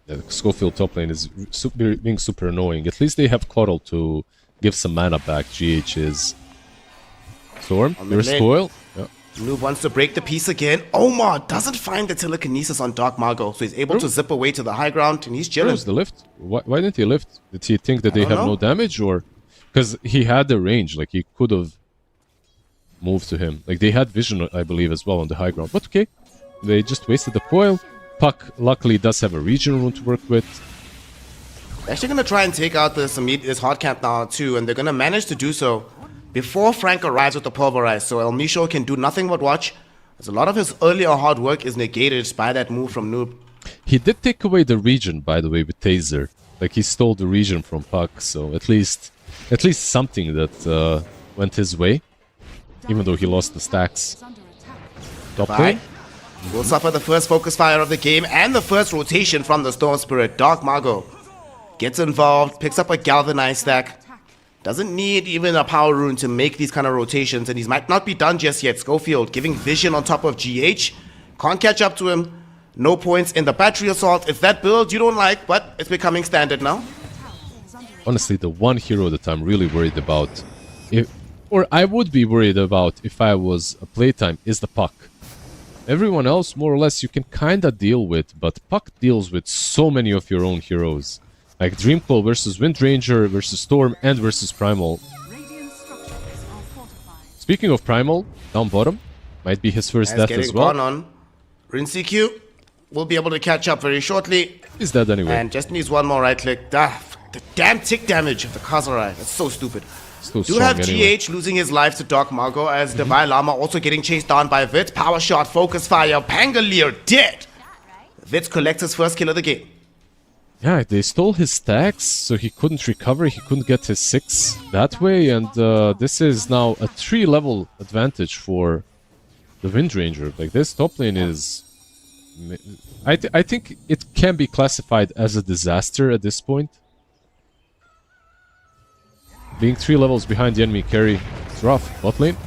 Yeah, the Schofield top lane is being super annoying. At least they have Coddle to give some mana back. GH is Storm. There's Coil. Yeah. Noob wants to break the piece again. Omar doesn't find the telekinesis on Dark Margo, so he's able to zip away to the high ground, and he's chilling. Where's the lift? Why didn't he lift? Did he think that they have no damage, or because he had the range, like he could have moved to him. Like they had vision, I believe, as well on the high ground. But okay, they just wasted the coil. Puck luckily does have a region rune to work with. They're actually going to try and take out this hard camp now too, and they're going to manage to do so before Frank arrives with the pulverize, so El Misho can do nothing but watch, as a lot of his earlier hard work is negated by that move from Noob. He did take away the region, by the way, with Taser. Like he stole the region from Puck, so at least something that went his way, even though he lost the stacks. Top lane. Will suffer the first focus fire of the game and the first rotation from the Storm Spirit. Dark Margo gets involved, picks up a galvanized stack. Doesn't need even a power rune to make these kind of rotations, and he might not be done just yet. Schofield giving vision on top of GH. Can't catch up to him. No points in the battery assault. It's that build you don't like, but it's becoming standard now. Honestly, the one hero that I'm really worried about, or I would be worried about if I was a PlayTime, is the Puck. Everyone else, more or less, you can kinda deal with, but Puck deals with so many of your own heroes. Like Dreamclaw versus Windranger versus Storm and versus Primal. Speaking of Primal, down bottom, might be his first death as well. On. Rinsey will be able to catch up very shortly. He's dead anyway. And just needs one more right click. The damn tick damage of the Kazarai. That's so stupid. Do have anyway. GH losing his life to Dark Margo, as Divine Llama also getting chased down by Vit. Power shot, focus fire, Pangolier dead. Vit collects his first kill of the game. Yeah, they stole his stacks, so he couldn't recover, he couldn't get his 6 that way, and this is now a 3-level advantage for the Windranger. Like, this top lane is... I think it can be classified as a disaster at this point. Being 3 levels behind the enemy carry, it's rough. Bot lane?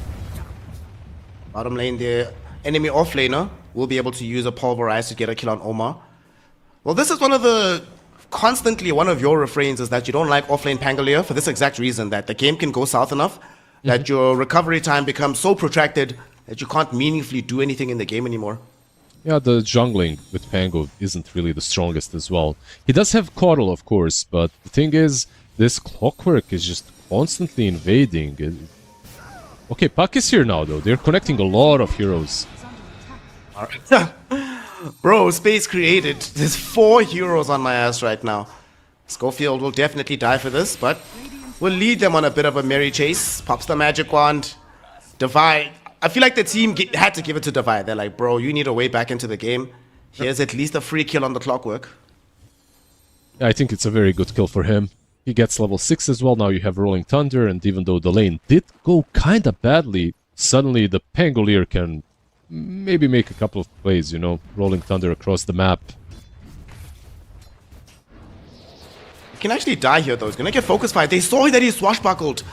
Bottom lane, the enemy offlaner will be able to use a pulverize to get a kill on Omar. Well, this is constantly one of your refrains is that you don't like offlane Pangolier for this exact reason, that the game can go south enough that your recovery time becomes so protracted that you can't meaningfully do anything in the game anymore. Yeah, the jungling with Pango isn't really the strongest as well. He does have Coddle, of course, but the thing is, this Clockwork is just constantly invading. Okay, Puck is here now, though. They're connecting a lot of heroes. Bro, space created. There's 4 heroes on my ass right now. Schofield will definitely die for this, but will lead them on a bit of a merry chase. Pops the magic wand. Divide. I feel like the team had to give it to Divide. They're like, bro, you need a way back into the game. Here's at least a free kill on the clockwork. I think it's a very good kill for him. He gets level 6 as well. Now you have Rolling Thunder, and even though the lane did go kinda badly, suddenly the Pangolier can maybe make a couple of plays, you know, Rolling Thunder across the map. He can actually die here though. He's gonna get focus fight. They saw that he swashbuckled.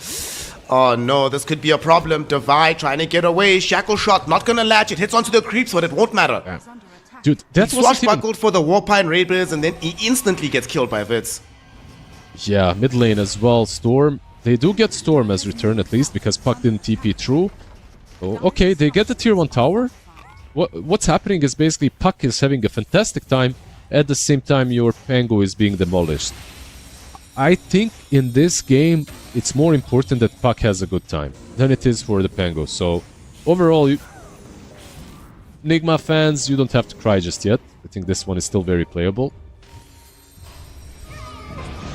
Oh no, this could be a problem. Divide trying to get away. Shackle shot, not gonna latch. It hits onto the creeps, but it won't matter. Is under attack. Dude, that He wasn't swashbuckled for the Warpine Raiders, and then he instantly gets killed by Vitz. Yeah, mid lane as well. Storm. They do get Storm as return at least because Puck didn't TP through. Oh, okay, they get the tier 1 tower. What's happening is basically Puck is having a fantastic time. At the same time, your Pango is being demolished. I think in this game, it's more important that Puck has a good time than it is for the Pango. So, overall, NIGMA fans, you don't have to cry just yet. I think this one is still very playable.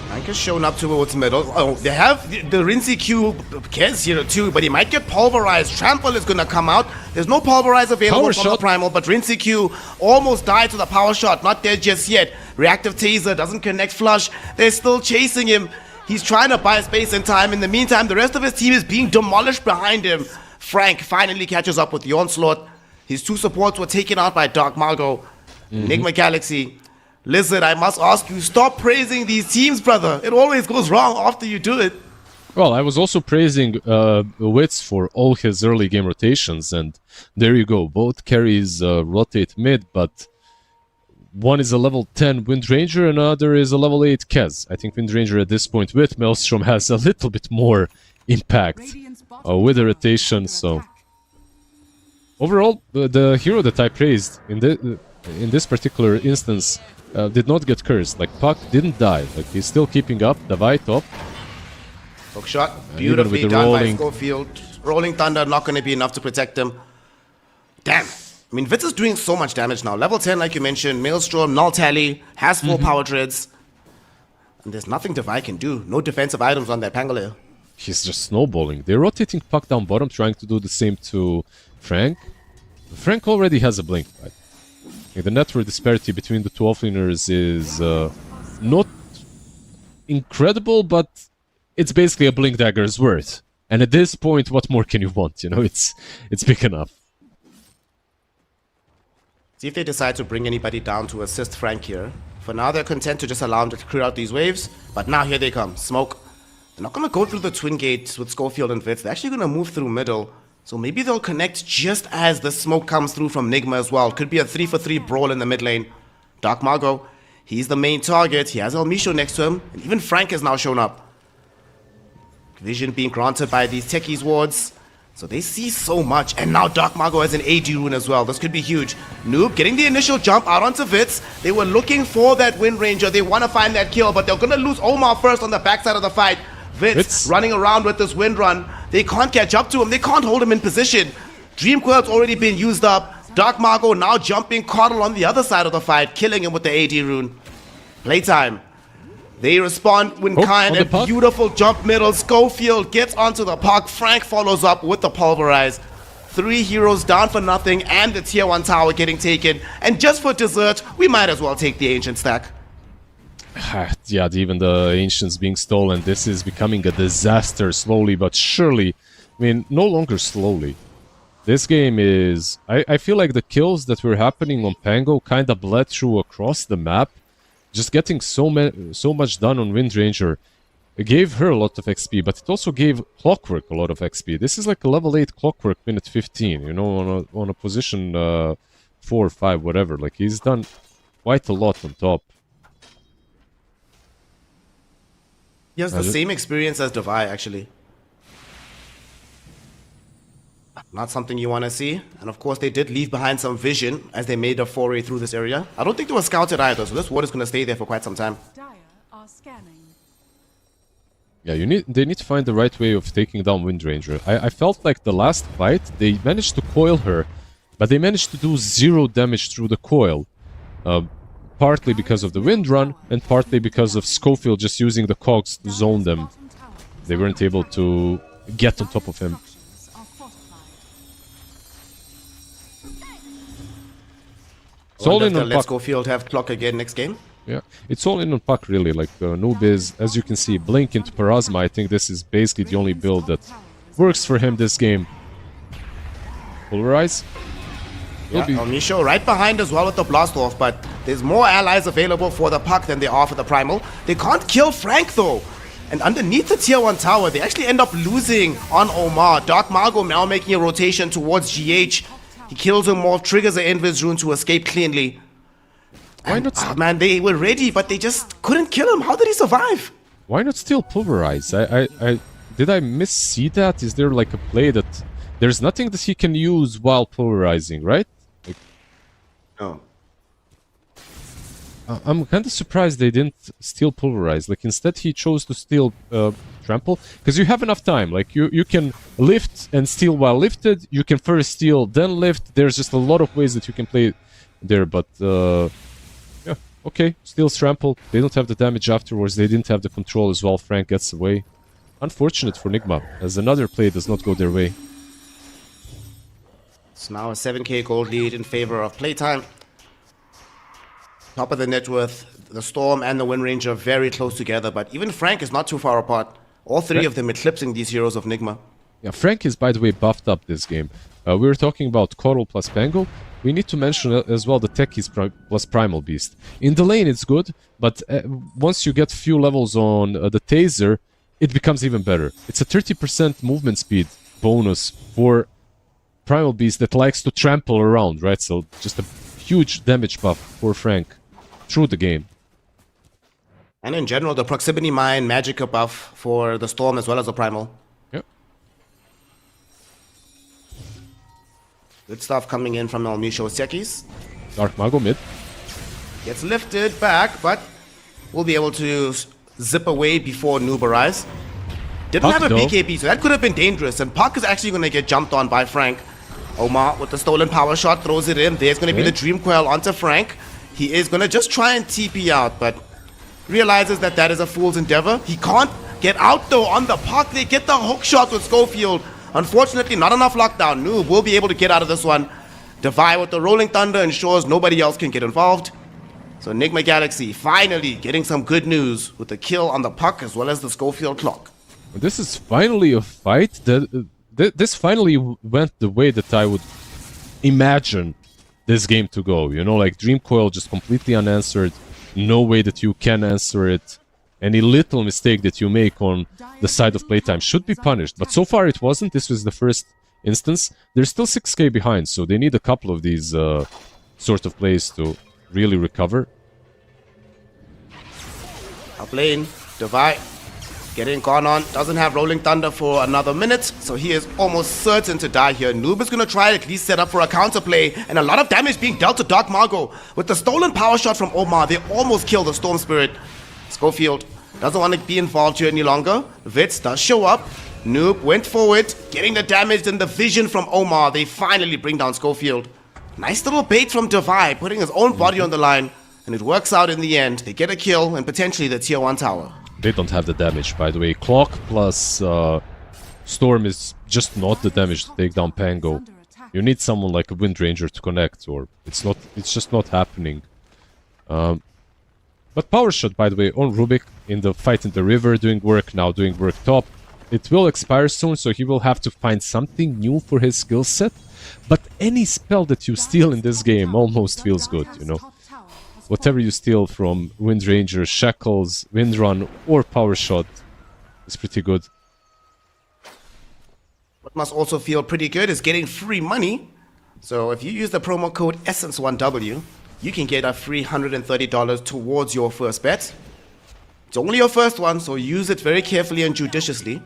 Frank has shown up towards middle. Oh, they have the Rincy Q Kez here too, but he might get pulverized. Trample is gonna come out. There's no pulverize available Power from shot. the Primal, but Rincy Q almost died to the power shot. Not dead just yet. Reactive Taser doesn't connect flush. They're still chasing him. He's trying to buy space and time. In the meantime, the rest of his team is being demolished behind him. Frank finally catches up with the onslaught. His 2 supports were taken out by Dark Margo. Enigma Galaxy. Lizard, I must ask you, stop praising these teams, brother. It always goes wrong after you do it. Well, I was also praising Wits for all his early game rotations, and there you go. Both carries rotate mid, but one is a level 10 Wind Ranger, and another is a level 8 Kez. I think Wind Ranger at this point with Maelstrom has a little bit more impact Radiant's bottom with the tower rotation, under so... attack. Overall, the hero that I praised in this particular instance did not get cursed. Like, Puck didn't die. Like, he's still keeping up. Divide top. Hook shot, even beautifully with the done rolling- by Schofield. Rolling Thunder not going to be enough to protect him. Damn. I mean, Vitz is doing so much damage now. Level 10, like you mentioned, Maelstrom, Null Tally, has 4 power treads. And there's nothing Divide can do. No defensive items on that Pangolier. He's just snowballing. They're rotating Puck down bottom, trying to do the same to Frank. Frank already has a blink, right? Like, the network disparity between the two offlaners is not incredible, but it's basically a blink dagger's worth. And at this point, what more can you want? You know, it's big enough. See if they decide to bring anybody down to assist Frank here. For now, they're content to just allow him to clear out these waves. But now here they come. Smoke. They're not going to go through the twin gates with Schofield and Vitz. They're actually going to move through middle. So maybe they'll connect just as the smoke comes through from NIGMA as well. Could be a 3-for-3 brawl in the mid lane. Dark Margo, he's the main target. He has El Misho next to him. And even Frank has now shown up. Vision being granted by these techies wards. So they see so much. And now Dark Margo has an AD rune as well. This could be huge. Noob getting the initial jump out onto Vitz. They were looking for that Wind Ranger. They want to find that kill, but they're going to lose Omar first on the backside of the fight. Vitz running around with this wind run. They can't catch up to him. They can't hold him in position. Dream Coil's already been used up. Dark Margo now jumping Coddle on the other side of the fight, killing him with the AD rune. Playtime. They respond when kind and puck. beautiful jump middle. Schofield gets onto the puck. Frank follows up with the pulverize. 3 heroes down for nothing and the tier 1 tower getting taken. And just for dessert, we might as well take the ancient stack. Yeah, even the Ancients being stolen, this is becoming a disaster slowly but surely. I mean, no longer slowly. This game is... I feel like the kills that were happening on Pango kind of bled through across the map. Just getting so much done on Wind Ranger. It gave her a lot of XP, but it also gave Clockwork a lot of XP. This is like a level 8 Clockwork minute 15, you know, on a position 4 or 5, whatever. Like, he's done quite a lot on top. He has the same experience as Devi, actually. Not something you want to see. And of course, they did leave behind some vision as they made a foray through this area. I don't think they were scouted either, so this ward is going to stay there for quite some time. Dire are scanning. Yeah, they need to find the right way of taking down Wind Ranger. I felt like the last fight, they managed to coil her, but they managed to do 0 damage through the coil. Partly because of the wind run, and partly because of Schofield just using the cogs to zone them. Bottom tower They weren't able to get on top of him. Structures are fortified. It's all Wonder in if on the Let's Puck. Go Field have clock again next game. Yeah, it's all in on Puck really. Like Noob is, as you can see, Blink into Parasma. I think this is basically the only build that works for him this game. Pulverize. Yeah, Misho right behind as well with the blast off, but there's more allies available for the Puck than there are for the Primal. They can't kill Frank though. And underneath the tier 1 tower, they actually end up losing on Omar. Dark Margo now making a rotation towards GH. He kills him off, triggers the Invis rune to escape cleanly. Why not? Man, they were ready, but they just couldn't kill him. How did he survive? Why not still Pulverize? Did I miss-see that? Is there like a play that there's nothing that he can use while pulverizing, right? Like, No. I'm kind of surprised they didn't steal Pulverize. Like instead he chose to steal Trample, because you have enough time. Like you can lift and steal while lifted. You can first steal, then lift. There's just a lot of ways that you can play there. But yeah, okay, steals Trample. They don't have the damage afterwards. They didn't have the control as well. Frank gets away. Unfortunate for NIGMA, as another play does not go their way. It's now a 7k gold lead in favor of PlayTime. Top of the net worth, the Storm and the Wind Ranger very close together, but even Frank is not too far apart. All three of them eclipsing these heroes of NIGMA. Yeah, Frank is, by the way, buffed up this game. We were talking about Coral plus Pango. We need to mention as well the Techies plus Primal Beast. In the lane it's good, but once you get few levels on the Taser, it becomes even better. It's a 30% movement speed bonus for Primal Beast that likes to trample around, right? So just a huge damage buff for Frank through the game. And in general, the Proximity Mine magic buff for the Storm as well as the Primal. Yep. Good stuff coming in from Misho Sekis. Dark Mago mid. Gets lifted back, but will be able to zip away before Noob arrives. Didn't Puck, have a though. BKB, so that could have been dangerous. And Puck is actually going to get jumped on by Frank. Omar with the stolen power shot throws it in. There's going to be the Dream Coil onto Frank. He is going to just try and TP out, but realizes that that is a fool's endeavor. He can't get out though on the Puck. They get the hook shot with Schofield. Unfortunately, not enough lockdown. Noob will be able to get out of this one. Devi with the Rolling Thunder ensures nobody else can get involved. So NIGMA Galaxy finally getting some good news with the kill on the Puck as well as the Schofield clock. This is finally a fight that this finally went the way that I would imagine this game to go. You know, like Dream Coil just completely unanswered. No way that you can answer it. Any little mistake that you make on the side of PlayTime should be punished. But so far it wasn't. This was the first instance. They're still 6k behind, so they need a couple of these sort of plays to really recover. Up lane, Devi getting gone on. Doesn't have Rolling Thunder for another minute, so he is almost certain to die here. Noob is going to try at least set up for a counterplay, and a lot of damage being dealt to Dark Margo. With the stolen power shot from Omar, they almost kill the Storm Spirit. Schofield doesn't want to be involved here any longer. Vitz does show up. Noob went forward, getting the damage and the vision from Omar. They finally bring down Schofield. Nice little bait from Devi, putting his own body on the line, and it works out in the end. They get a kill and potentially the tier 1 tower. They don't have the damage, by the way. Clock plus Storm is just not the damage to take down Pango. You need someone like a Wind Ranger to connect, or it's just not happening. But Power Shot, by the way, on Rubik in the fight in the river, doing work now, doing work top. It will expire soon, so he will have to find something new for his skill set. But any spell that you steal in this game almost feels good, you know. Whatever you steal from Wind Ranger, Shackles, Wind Run, or Power Shot is pretty good. What must also feel pretty good is getting free money. So if you use the promo code ESSENVE1W, you can get a free $130 towards your first bet. It's only your first one, so use it very carefully and judiciously.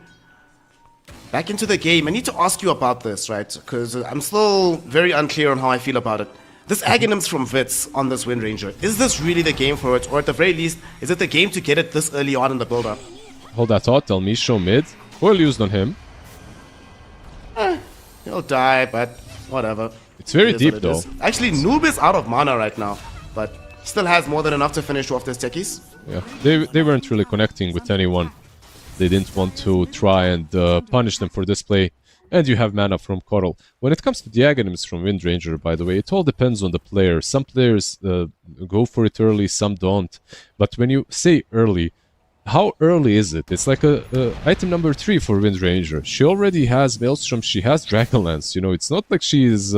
Back into the game, I need to ask you about this, right? Because I'm still very unclear on how I feel about it. This Aghanims from Vitz on this Wind Ranger, is this really the game for it? Or at the very least, is it the game to get it this early on in the build-up? Hold that thought, Elmisho mid. Coil used on him. He'll die, but whatever. It's very It is deep what it though. is. Actually, Noob is out of mana right now, but still has more than enough to finish off this techies. Yeah, they weren't really connecting with anyone. They didn't want to try and punish them for this play. And you have mana from Coral. When it comes to the Aghanims from Windranger, by the way, it all depends on the player. Some players go for it early, some don't. But when you say early, how early is it? It's like item number 3 for Windranger. She already has Maelstrom, she has Dragonlance. You know, it's not like she is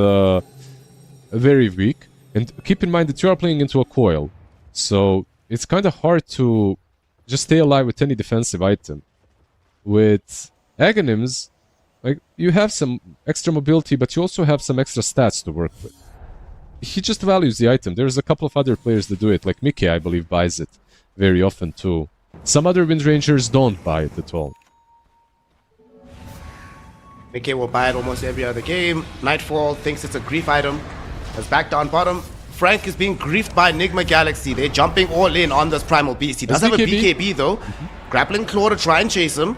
very weak. And keep in mind that you are playing into a coil. So it's kind of hard to just stay alive with any defensive item. With Aghanims, like, you have some extra mobility, but you also have some extra stats to work with. He just values the item. There's a couple of other players that do it, like Mickey, I believe, buys it very often too. Some other Windrangers don't buy it at all. Mickey will buy it almost every other game. Nightfall thinks it's a grief item. As back down bottom, Frank is being griefed by Enigma Galaxy. They're jumping all in on this Primal Beast. He does have a BKB though. Grappling Claw to try and chase him.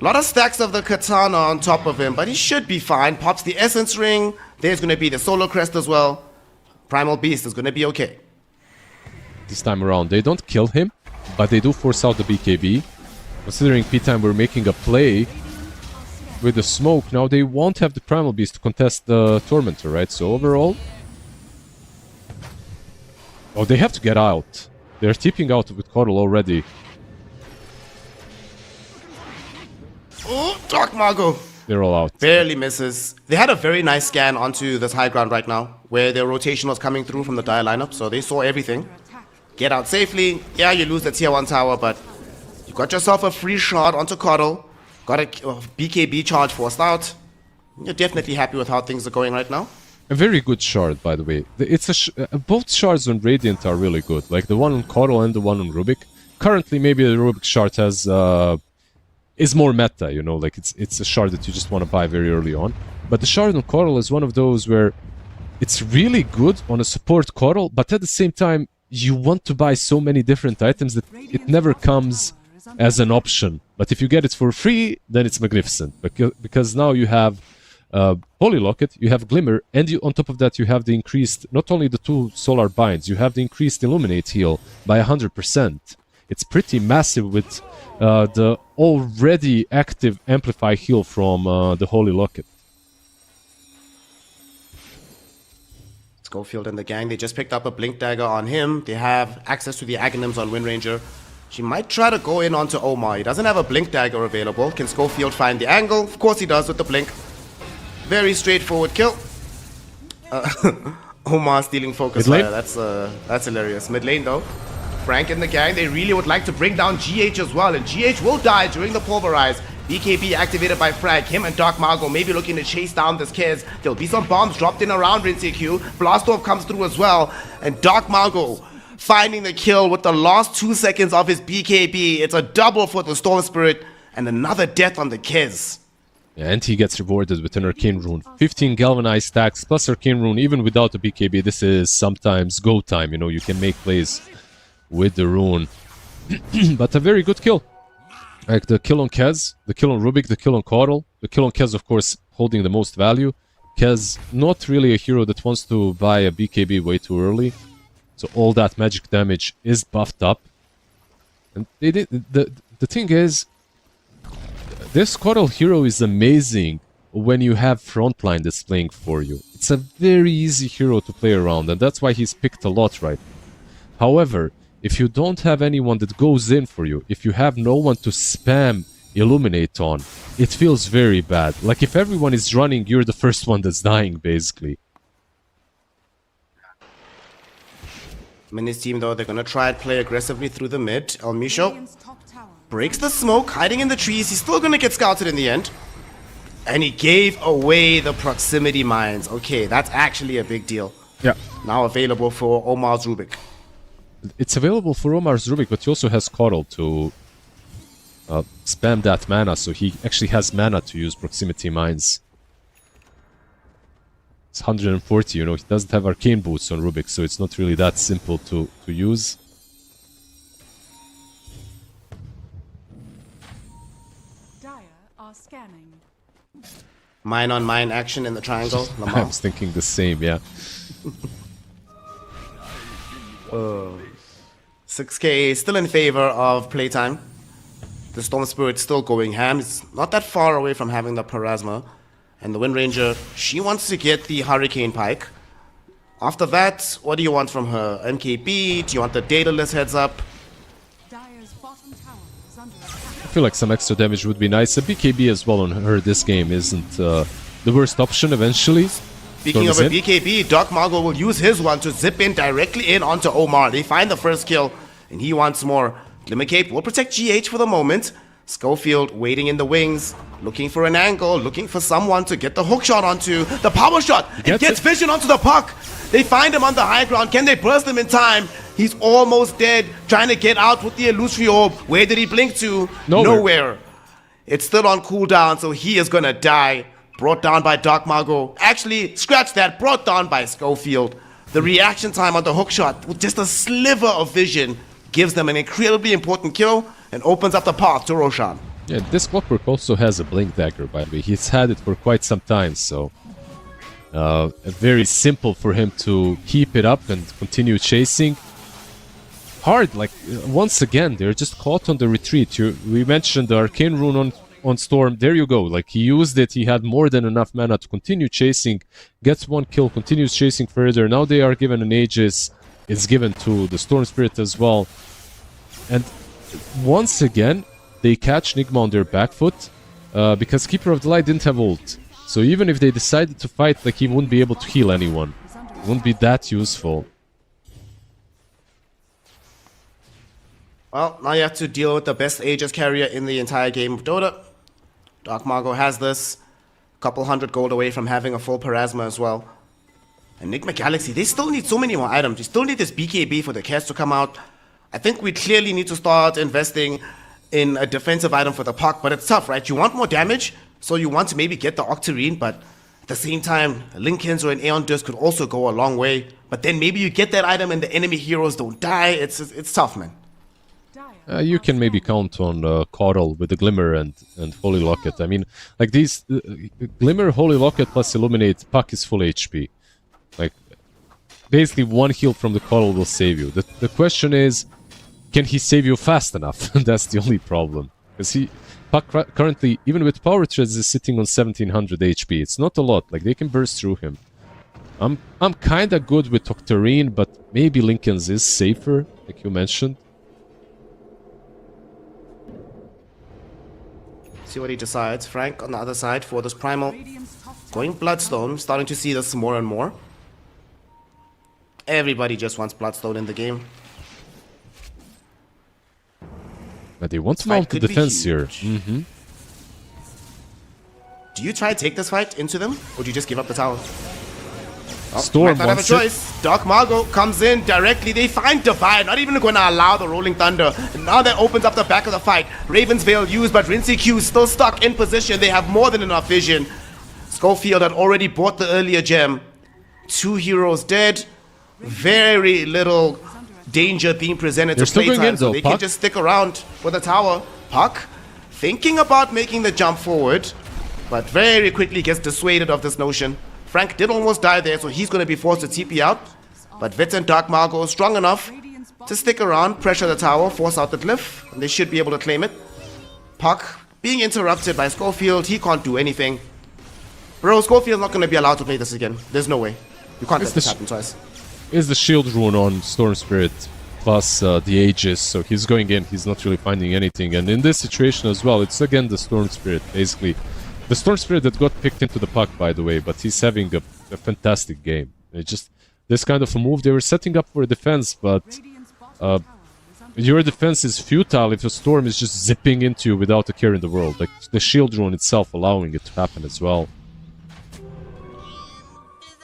A lot of stacks of the Katana on top of him, but he should be fine. Pops the Essence Ring. There's going to be the Solar Crest as well. Primal Beast is going to be okay. This time around, they don't kill him, but they do force out the BKB. Considering PlayTime were making a play with the smoke, now they won't have the Primal Beast to contest the Tormentor, right? So overall... Oh, they have to get out. They're tipping out with Coral already. Oh, Dark Margot. They're all out. Barely misses. They had a very nice scan onto this high ground right now, where their rotation was coming through from the Dire lineup, so they saw everything. Get out safely. Yeah, you lose the tier 1 tower, but you got yourself a free shot onto Coddle. Got a BKB charge forced out. You're definitely happy with how things are going right now. A very good shard, by the way. It's both shards on Radiant are really good, like the one on Coral and the one on Rubik. Currently, maybe the Rubik shard has... is more meta, you know, like it's a shard that you just want to buy very early on. But the shard on Coral is one of those where it's really good on a support Coral, but at the same time, you want to buy so many different items that it never comes as an option. But if you get it for free, then it's magnificent. Because now you have Holy Locket, you have Glimmer, and on top of that you have the increased, not only the 2 Solar Binds, you have the increased Illuminate heal by 100%. It's pretty massive with the already active Amplify heal from the Holy Locket. Schofield and the gang, they just picked up a Blink Dagger on him. They have access to the Aghanims on Windranger. She might try to go in onto Omar. He doesn't have a Blink Dagger available. Can Schofield find the angle? Of course he does with the Blink. Very straightforward kill. Omar stealing focus fire. That's hilarious. Mid lane though. Frank and the gang, they really would like to bring down GH as well, and GH will die during the Pulverize. BKB activated by Frank. Him and Dark Margot maybe looking to chase down this Kez. There'll be some bombs dropped in around Rinse Q. Blast Orb comes through as well, and Dark Margot finding the kill with the last 2 seconds of his BKB. It's a double for the Storm Spirit, and another death on the Kez. Yeah, and he gets rewarded with an Arcane Rune. 15 Galvanized stacks plus Arcane Rune, even without a BKB. This is sometimes go time, you know, you can make plays with the rune. But a very good kill. Like the kill on Kez, the kill on Rubik, the kill on Coral. The kill on Kez, of course, holding the most value. Kez, not really a hero that wants to buy a BKB way too early. So all that magic damage is buffed up. And they did, the thing is, this Coral hero is amazing when you have frontline that's playing for you. It's a very easy hero to play around, and that's why he's picked a lot right now. However, if you don't have anyone that goes in for you, if you have no one to spam Illuminate on, it feels very bad. Like if everyone is running, you're the first one that's dying, basically. Mini's team, though, they're going to try and play aggressively through the mid. El Misho breaks the smoke, hiding in the trees. He's still going to get scouted in the end. And he gave away the proximity mines. Okay, that's actually a big deal. Yeah. Now available for Omar's Rubik. It's available for Omar's Rubik, but he also has Coral to spam that mana, so he actually has mana to use proximity mines. It's 140, you know, he doesn't have Arcane Boots on Rubik, so it's not really that simple to use. Dire are scanning. Mine on mine action in the triangle. I was thinking the same, yeah. 6k still in favor of PlayTime. The Storm Spirit still going ham. It's not that far away from having the Parasma. And the Wind Ranger, she wants to get the Hurricane Pike. After that, what do you want from her? MKB? Do you want the Daedalus heads up? Dire's bottom tower is under attack. I feel like some extra damage would be nice. A BKB as well on her this game isn't the worst option eventually. Speaking of a BKB, Doc Margo will use his one to zip in directly in onto Omar. They find the first kill, and he wants more. Glimmer Cape will protect GH for the moment. Schofield waiting in the wings, looking for an angle, looking for someone to get the hook shot onto. The power shot! It gets vision onto the puck! They find him on the high ground. Can they burst him in time? He's almost dead, trying to get out with the illusory orb. Where did he blink to? Nowhere. It's still on cooldown, so he is gonna die. Brought down by Dark Margo. Actually, scratch that, brought down by Schofield. The reaction time on the hook shot, with just a sliver of vision, gives them an incredibly important kill and opens up the path to Roshan. Yeah, this Clockwork also has a Blink Dagger, by the way. He's had it for quite some time, so... very simple for him to keep it up and continue chasing. Hard, like, once again, they're just caught on the retreat. We mentioned the Arcane Rune on Storm. There you go. Like, he used it. He had more than enough mana to continue chasing. Gets one kill, continues chasing further. Now they are given an Aegis. It's given to the Storm Spirit as well. And once again, they catch NIGMA on their back foot because Keeper of the Light didn't have ult. So even if they decided to fight, like, he wouldn't be able to heal anyone. It wouldn't be that useful. Well, now you have to deal with the best Aegis carrier in the entire game of Dota. Dark Margo has this. A couple hundred gold away from having a full Parasma as well. And NIGMA Galaxy, they still need so many more items. You still need this BKB for the cast to come out. I think we clearly need to start investing in a defensive item for the puck, but it's tough, right? You want more damage, so you want to maybe get the Octarine, but at the same time, Linkens or an Aeon Disc could also go a long way. But then maybe you get that item and the enemy heroes don't die. It's tough, man. You can maybe count on Coddle with the Glimmer and Holy Locket. I mean, like these Glimmer, Holy Locket plus Illuminate, puck is full HP. Like, basically one heal from the Coddle will save you. The question is, can he save you fast enough? That's the only problem. Because Puck currently, even with Power Treads, is sitting on 1700 HP. It's not a lot. Like, they can burst through him. I'm kinda good with Octarine, but maybe Linkens is safer, like you mentioned. See what he decides. Frank on the other side for this Primal. Going Bloodstone, starting to see this more and more. Everybody just wants Bloodstone in the game. But they want to mount the defense here. Do you try to take this fight into them, or do you just give up the tower? Oh, Storm might not have a choice. Dark Margo comes in directly. They find Divide, not even going to allow the Rolling Thunder. And now that opens up the back of the fight. Raven's Veil used, but Rincy Q still stuck in position. They have more than enough vision. Schofield had already bought the earlier gem. 2 heroes dead. Very little danger being presented to PlayTime, so they can just stick around for the tower. Puck thinking about making the jump forward, but very quickly gets dissuaded of this notion. Frank did almost die there, so he's going to be forced to TP out. But Vit and Dark Margo strong enough to stick around, pressure the tower, force out the glyph, and they should be able to claim it. Puck being interrupted by Schofield. He can't do anything. Bro, Schofield's not going to be allowed to play this again. There's no way. You can't let this happen twice. Is the shield rune on Storm Spirit plus the Aegis, so he's going in, he's not really finding anything. And in this situation as well, it's again the Storm Spirit, basically. The Storm Spirit that got picked into the puck, by the way, but he's having a fantastic game. It just, this kind of a move, they were setting up for a defense, but your defense is futile if a Storm is just zipping into you without a care in the world. Like, the shield rune itself allowing it to happen as well.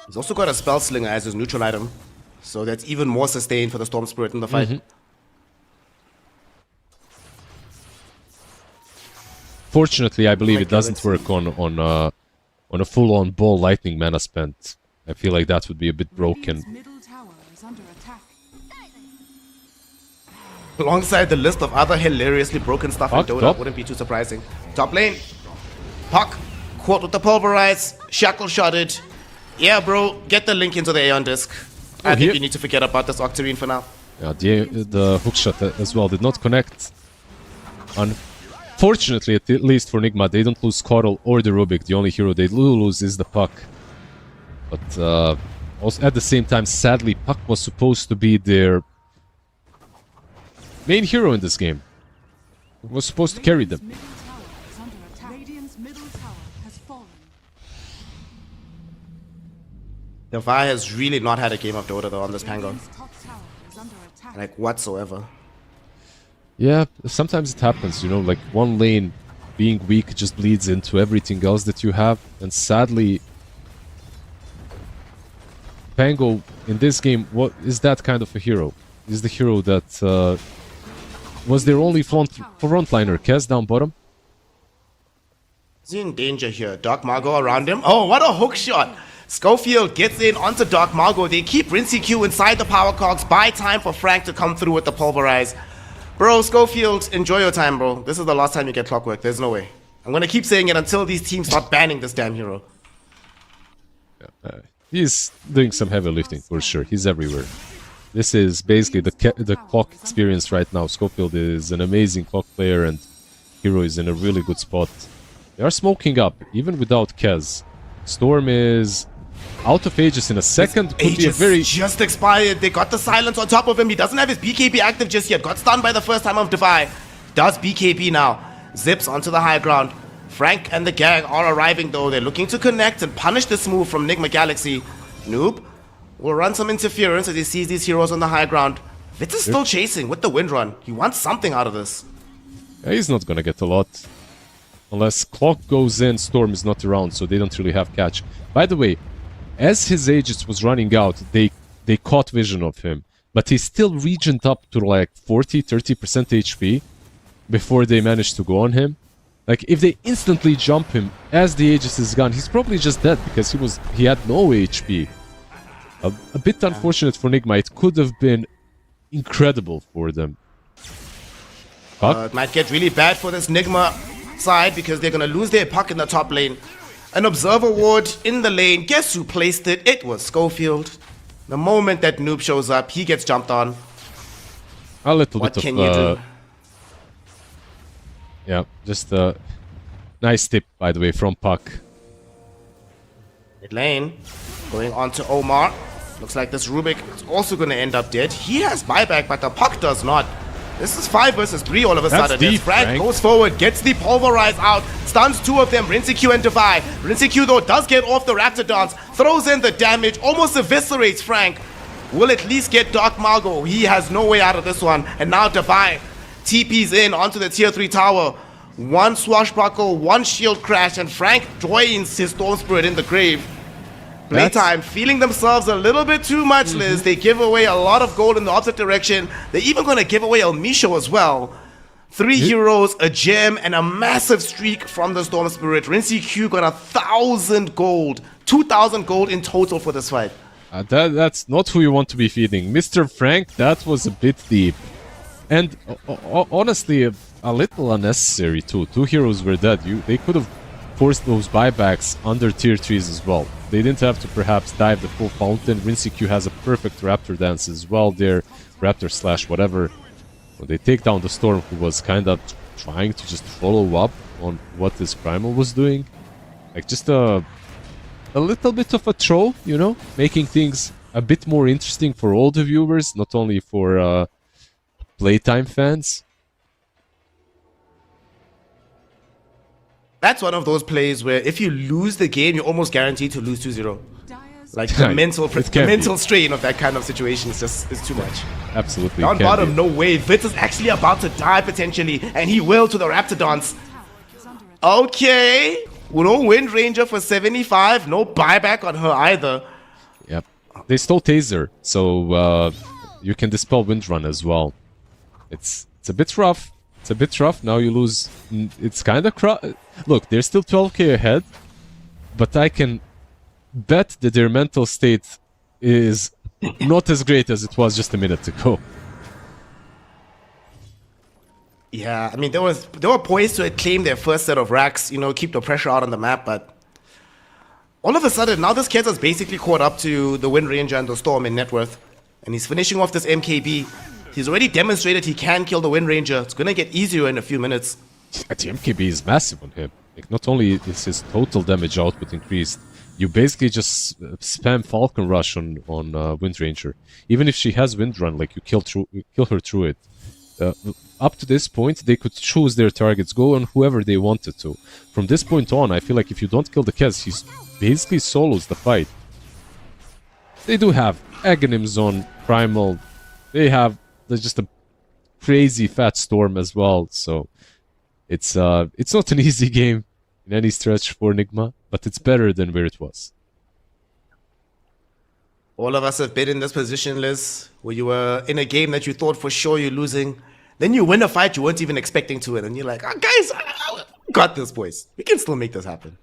He's also got a Spell Slinger as his neutral item. So that's even more sustained for the Storm Spirit in the fight. Fortunately, I believe it doesn't work on a full-on ball lightning mana spent. I feel like that would be a bit broken. Alongside the list of other hilariously broken stuff in Dota, wouldn't be too surprising. Top lane, Puck, caught with the Pulverize, Shackle shotted. Yeah, bro, get the link into the Aeon Disc. I think you need to forget about this Octarine for now. Yeah, the hookshot as well did not connect. Fortunately, at least for NIGMA, they don't lose Coral or the Rubik. The only hero they lose is the Puck. But also at the same time, sadly, Puck was supposed to be their main hero in this game. It was supposed to carry them. Middle tower is under attack. Radiant's middle tower has fallen. Devi has really not had a game of Dota though on this Pango. Radiant's top tower is under attack. Like whatsoever. Yeah, sometimes it happens, you know, like one lane being weak just bleeds into everything else that you have. And sadly, Pango in this game, what is that kind of a hero? Is the hero that was their only frontliner. Kez down bottom. Is he in danger here? Dark Margo around him. Oh, what a hook shot! Schofield gets in onto Dark Margo. They keep Rincy Q inside the power cogs. Buy time for Frank to come through with the pulverize. Bro, Schofield, enjoy your time, bro. This is the last time you get Clockwork. There's no way. I'm gonna keep saying it until these teams start banning this damn hero. He's doing some heavy lifting for sure. He's everywhere. This is basically the clock experience right now. Schofield is an amazing clock player and hero is in a really good spot. They are smoking up, even without Kez. Storm is out of Aegis in a second. Could be a Aegis very... just expired. They got the silence on top of him. He doesn't have his BKB active just yet. Got stunned by the first time of Devi. Does BKB now. Zips onto the high ground. Frank and the gang are arriving though. They're looking to connect and punish this move from NIGMA Galaxy. Noob will run some interference as he sees these heroes on the high ground. Vitz is still chasing with the wind run. He wants something out of this. Yeah, he's not gonna get a lot. Unless Clock goes in, Storm is not around, so they don't really have catch. By the way, as his Aegis was running out, they caught vision of him. But he still regened up to like 40-30% HP before they managed to go on him. Like, if they instantly jump him as the Aegis is gone, he's probably just dead because he had no HP. A bit unfortunate for NIGMA. It could have been incredible for them. It might get really bad for this NIGMA side because they're going to lose their puck in the top lane. An observer ward in the lane. Guess who placed it? It was Schofield. The moment that Noob shows up, he gets jumped on. A little What bit can of... you do? Yeah, just a nice tip, by the way, from Puck. Mid lane. Going on to Omar. Looks like this Rubik is also going to end up dead. He has buyback, but the puck does not. This is 5 versus 3 all of a sudden. Deep, As Frank Frank goes forward, gets the pulverize out, stuns 2 of them, Rincy Q and Devi. Rincy Q though does get off the Raptor dance, throws in the damage, almost eviscerates Frank. Will at least get Dark Margo. He has no way out of this one. And now Devi TP's in onto the tier 3 tower. 1 swashbuckle, 1 shield crash, and Frank joins his Storm Spirit in the grave. PlayTime feeling themselves a little bit too much, Liz. They give away a lot of gold in the opposite direction. They're even going to give away El Misho as well. 3 heroes, a gem, and a massive streak from the Storm Spirit. Rincy Q got 1,000 gold. 2,000 gold in total for this fight. That's not who you want to be feeding. Mr. Frank, that was a bit deep. And honestly, a little unnecessary too. 2 heroes were dead. They could have forced those buybacks under tier 3s as well. They didn't have to perhaps dive the full fountain. Rincy Q has a perfect Raptor dance as well there. Raptor slash whatever. When they take down the Storm, who was kind of trying to just follow up on what this Primal was doing. Like just a little bit of a troll, you know? Making things a bit more interesting for all the viewers, not only for PlayTime fans. That's one of those plays where if you lose the game, you're almost guaranteed to lose 2-0. Like the mental strain of that kind of situation is too much. Absolutely. Down bottom, no way. Vitz is actually about to die potentially, and he will to the Raptor dance. Okay. No Wind Ranger for 75. No buyback on her either. Yep. They stole Taser, so you can dispel Wind Run as well. It's a bit rough. It's a bit rough. Now you lose. It's kind of look, they're still 12k ahead, but I can bet that their mental state is not as great as it was just a minute ago. Yeah, I mean, they were poised to claim their first set of racks, you know, keep the pressure out on the map, but all of a sudden, now this kid has basically caught up to the Wind Ranger and the Storm in net worth, and he's finishing off this MKB. He's already demonstrated he can kill the Wind Ranger. It's gonna get easier in a few minutes. The MKB is massive on him. Like, not only is his total damage output increased, you basically just spam Falcon Rush on Wind Ranger. Even if she has Wind Run, like, you kill her through it. Up to this point, they could choose their targets, go on whoever they wanted to. From this point on, I feel like if you don't kill the Kez, he basically solos the fight. They do have Aghanims on Primal. They have just a crazy fat Storm as well, so it's not an easy game in any stretch for NIGMA, but it's better than where it was. All of us have been in this position, Liz, where you were in a game that you thought for sure you're losing. Then you win a fight you weren't even expecting to win, and you're like, oh, guys, I got this, boys. We can still make this happen.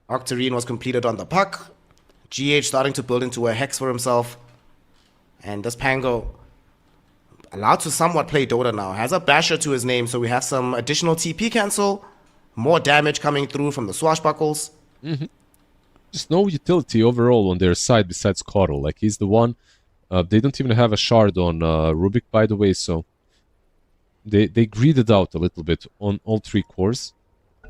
Octarine was completed on the puck. GH starting to build into a hex for himself. And this Pango, allowed to somewhat play Dota now, has a basher to his name, so we have some additional TP cancel, more damage coming through from the swashbuckles. Just no utility overall on their side besides Coddle. Like, he's the one. They don't even have a shard on Rubik, by the way, so they greeded out a little bit on all three cores,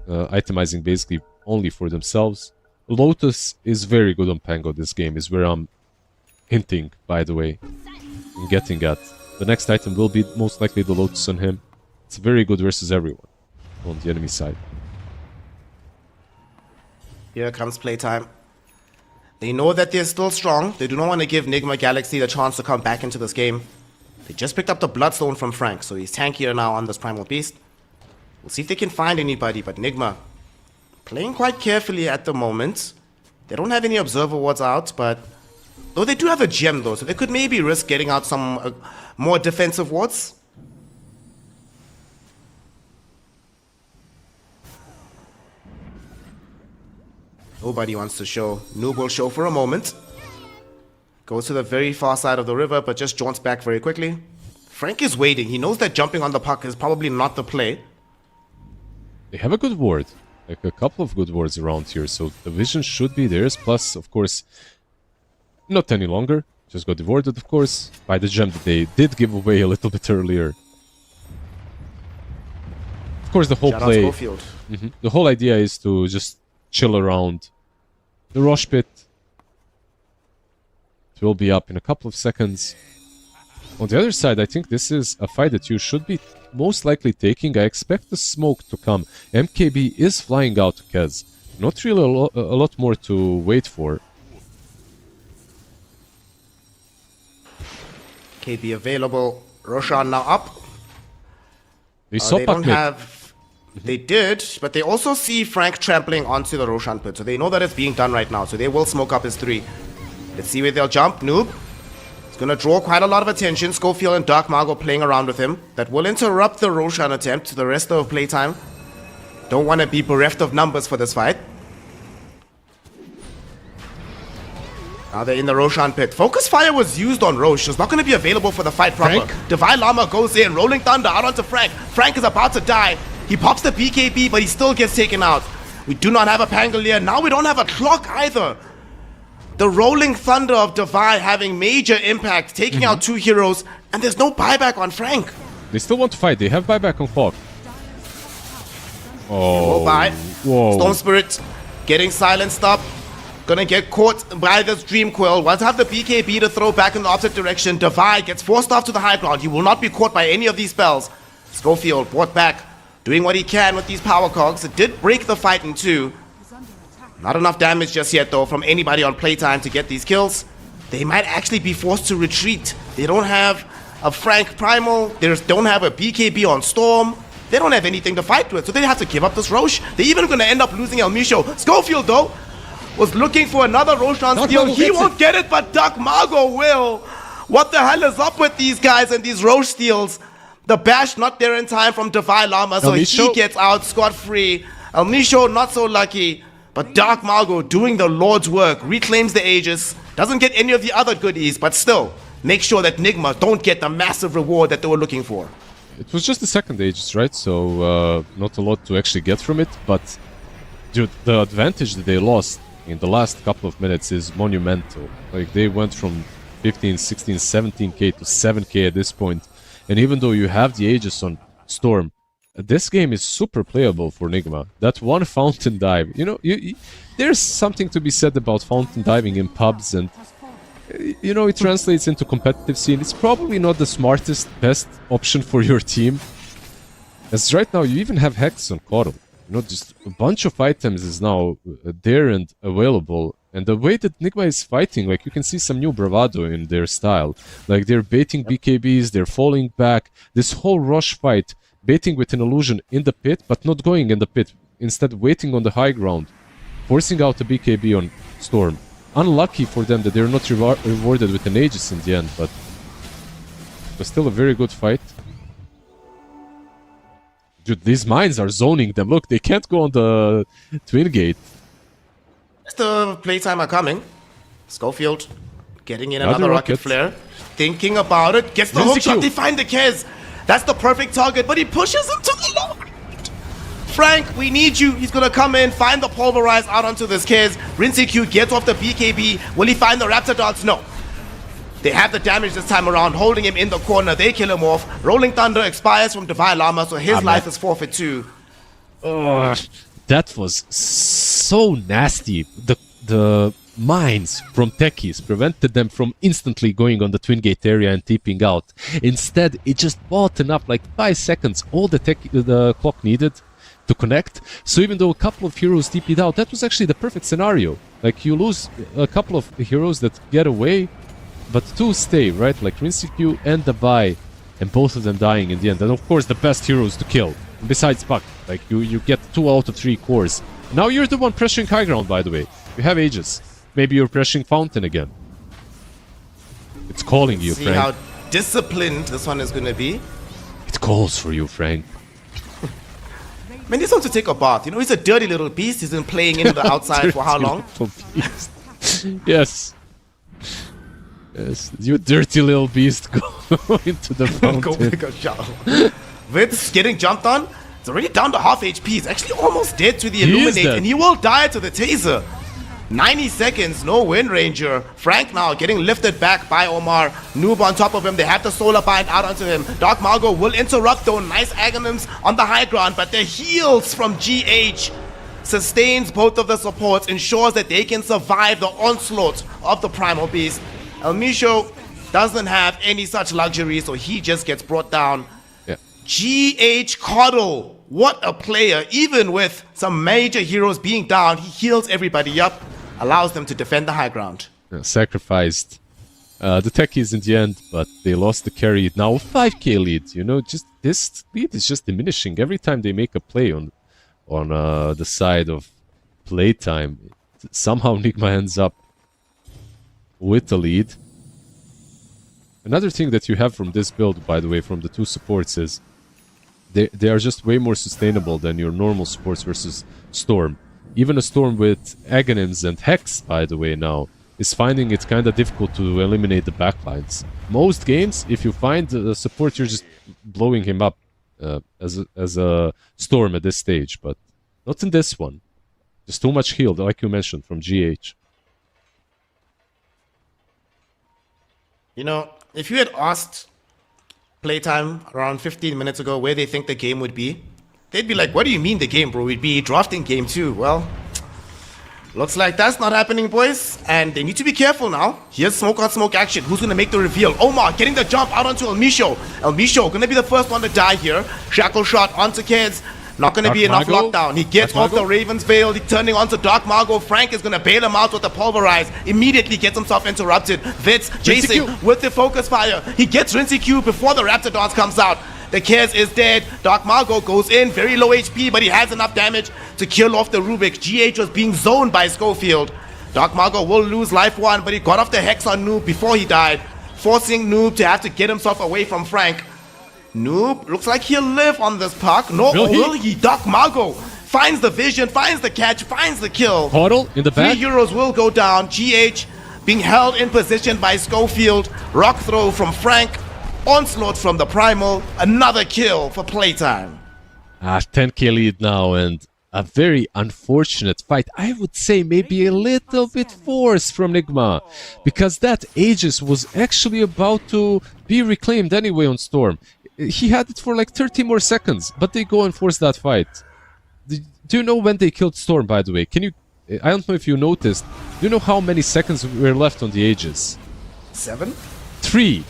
itemizing basically only for themselves. Lotus is very good on Pango this game, is where I'm hinting, by the way, and getting at. The next item will be most likely the Lotus on him. It's very good versus everyone on the enemy side. Here comes playtime. They know that they're still strong. They do not want to give NIGMA Galaxy the chance to come back into this game. They just picked up the Bloodstone from Frank, so he's tankier now on this Primal Beast. We'll see if they can find anybody, but NIGMA playing quite carefully at the moment. They don't have any Observer Wards out, but though they do have a gem though, so they could maybe risk getting out some more defensive wards. Nobody wants to show. Noob will show for a moment. Goes to the very far side of the river, but just jaunts back very quickly. Frank is waiting. He knows that jumping on the puck is probably not the play. They have a good ward. Like, a couple of good wards around here, so the vision should be theirs. Plus, of course, not any longer. Just got devoured, of course, by the gem that they did give away a little bit earlier. Of course, the whole Shout out play... Schofield. The whole idea is to just chill around the Rosh Pit. It will be up in a couple of seconds. On the other side, I think this is a fight that you should be most likely taking. I expect the smoke to come. MKB is flying out to Kez. Not really a lot more to wait for. KB available. Roshan now up. They saw They Puck don't mid. have... They did, but they also see Frank trampling onto the Roshan pit, so they know that it's being done right now, so they will smoke up his 3. Let's see where they'll jump. Noob. It's going to draw quite a lot of attention. Schofield and Dark Margo playing around with him. That will interrupt the Roshan attempt to the rest of playtime. Don't want to be bereft of numbers for this fight. Now they're in the Roshan pit. Focus Fire was used on Rosh. It's not going to be available for the fight proper. Frank? Divine Llama goes in. Rolling Thunder out onto Frank. Frank is about to die. He pops the BKB, but he still gets taken out. We do not have a Pangolier. Now we don't have a clock either. The Rolling Thunder of Devi having major impact, taking out 2 heroes, and there's no buyback on Frank. They still want to fight. They have buyback on clock. Oh, Go by. whoa. Storm Spirit getting silenced up. Gonna get caught by this Dream Quill. Want to have the BKB to throw back in the opposite direction. Devi gets forced off to the high ground. He will not be caught by any of these spells. Schofield brought back, doing what he can with these power cogs. It did break the fight in 2. Not enough damage just yet though from anybody on playtime to get these kills. They might actually be forced to retreat. They don't have a Frank Primal. They don't have a BKB on Storm. They don't have anything to fight with, so they have to give up this Rosh. They're even gonna end up losing El Misho. Schofield though was looking for another Roshan steal. He won't get it, but Dark Margo will. What the hell is up with these guys and these Rosh steals? The bash not there in time from Devi Llama, so he gets out scot-free. El Misho not so lucky, but Dark Margo doing the Lord's work, reclaims the Aegis, doesn't get any of the other goodies, but still, make sure that NIGMA don't get the massive reward that they were looking for. It was just the second Aegis, right? So, not a lot to actually get from it, but dude, the advantage that they lost in the last couple of minutes is monumental. Like, they went from 15, 16, 17k to 7k at this point. And even though you have the Aegis on Storm, this game is super playable for NIGMA. That one fountain dive, you know, there's something to be said about fountain diving in pubs, and you know, it translates into competitive scene. It's probably not the smartest, best option for your team. As right now, you even have Hex on Coddle. You know, just a bunch of items is now there and available. And the way that NIGMA is fighting, like, you can see some new bravado in their style. Like, they're baiting BKBs, they're falling back. This whole rush fight, baiting with an illusion in the pit, but not going in the pit. Instead, waiting on the high ground, forcing out a BKB on Storm. Unlucky for them that they're not rewarded with an Aegis in the end, but it was still a very good fight. Dude, these mines are zoning them. Look, they can't go on the twin gate. The playtime are coming. Schofield getting in another rocket flare. Thinking about it. Gets the hook shot. They find the Kez. That's the perfect target, but he pushes him to the low. Frank, we need you. He's gonna come in, find the pulverize out onto this Kez. Rinse Q gets off the BKB. Will he find the Raptor darts? No. They have the damage this time around, holding him in the corner. They kill him off. Rolling Thunder expires from Divine Llama, so his life is forfeit too. That was so nasty. The mines from techies prevented them from instantly going on the twin gate area and TPing out. Instead, it just bought enough, like 5 seconds, all the clock needed to connect. So even though a couple of heroes TP'd out, that was actually the perfect scenario. Like, you lose a couple of heroes that get away, but 2 stay, right? Like Rinseq and the Bai, and both of them dying in the end. And of course, the best heroes to kill, besides Puck. Like, you get 2 out of 3 cores. Now you're the one pressuring high ground, by the way. You have Aegis. Maybe you're pressuring Fountain again. It's calling you, See Frank. how disciplined this one is gonna be. It calls for you, Frank. Man, he's wants to take a bath. You know, he's a dirty little beast. He's been playing in the outside for how long? Yes. Yes, you dirty little beast, go into the fountain. Go pick a shower. Vitz getting jumped on. It's already down to half HP. He's actually almost dead to the Illuminate, and he will die to the Taser. 90 seconds, no Wind Ranger. Frank now getting lifted back by Omar. Noob on top of him. They have the Solar Bind out onto him. Dark Margot will interrupt though. Nice Aghanims on the high ground, but the heals from GH sustains both of the supports, ensures that they can survive the onslaught of the Primal Beast. El Misho doesn't have any such luxury, so he just gets brought down. Yeah. GH Coddle, what a player. Even with some major heroes being down, he heals everybody up, allows them to defend the high ground. Yeah, sacrificed the techies in the end, but they lost the carry. Now 5k lead, you know, just this lead is just diminishing every time they make a play on the side of playtime. Somehow NIGMA ends up with the lead. Another thing that you have from this build, by the way, from the 2 supports is they are just way more sustainable than your normal supports versus Storm. Even a Storm with Aghanims and Hex, by the way, now is finding it kind of difficult to eliminate the backlines. Most games, if you find a support, you're just blowing him up as a Storm at this stage, but not in this one. Just too much heal, like you mentioned, from GH. You know, if you had asked Playtime around 15 minutes ago where they think the game would be, they'd be like, what do you mean the game, bro? We'd be drafting game 2. Well, looks like that's not happening, boys. And they need to be careful now. Here's smoke on smoke action. Who's going to make the reveal? Omar getting the jump out onto El Misho. El Misho going to be the first one to die here. Shackle shot onto Kids. Not going to be enough lockdown. He gets off the Raven's Veil. He's turning onto Dark Margot. Frank is going to bail him out with the Pulverize. Immediately gets himself interrupted. Vitz chasing with the Focus Fire. He gets Rinse Q before the Raptor Dance comes out. The Kez is dead. Dark Margot goes in. Very low HP, but he has enough damage to kill off the Rubik. GH was being zoned by Schofield. Dark Margot will lose life 1, but he got off the Hex on Noob before he died, forcing Noob to have to get himself away from Frank. Noob looks like he'll live on this puck. No, will he? Dark Margot finds the vision, finds the catch, finds the kill. Portal in the back. 3 heroes will go down. GH being held in position by Schofield. Rock throw from Frank. Onslaught from the Primal. Another kill for Playtime. 10k lead now, and a very unfortunate fight. I would say maybe a little bit forced from NIGMA, because that Aegis was actually about to be reclaimed anyway on Storm. He had it for like 30 more seconds, but they go and force that fight. Do you know when they killed Storm, by the way? Can you... I don't know if you noticed. Do you know how many seconds were left on the Aegis? 7? 3.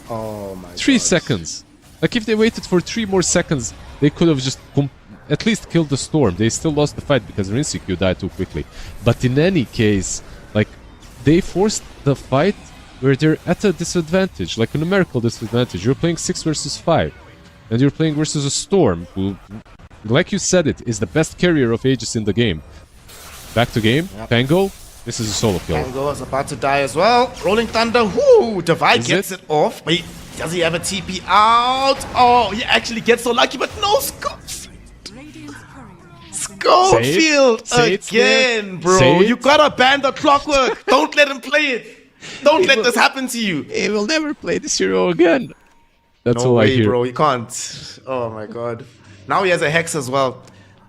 Oh my 3 God. seconds. Like, if they waited for 3 more seconds, they could have just at least killed the Storm. They still lost the fight because Rinsekyu died too quickly. But in any case, like, they forced the fight where they're at a disadvantage, like a numerical disadvantage. You're playing 6 versus 5, and you're playing versus a Storm who, like you said, it is the best carrier of Aegis in the game. Back to game. Yep. Pango, this is a solo kill. Pango is about to die as well. Rolling Thunder, whoo! Divide Is gets it off. Wait, does he have a TP out? Oh, he actually gets so lucky, but no, Schofield again, bro. You gotta ban the clockwork. Don't let him play it. Don't let this happen to you. He will never play this hero again. That's No all I way, hear. bro. He can't. Oh my God. Now he has a Hex as well.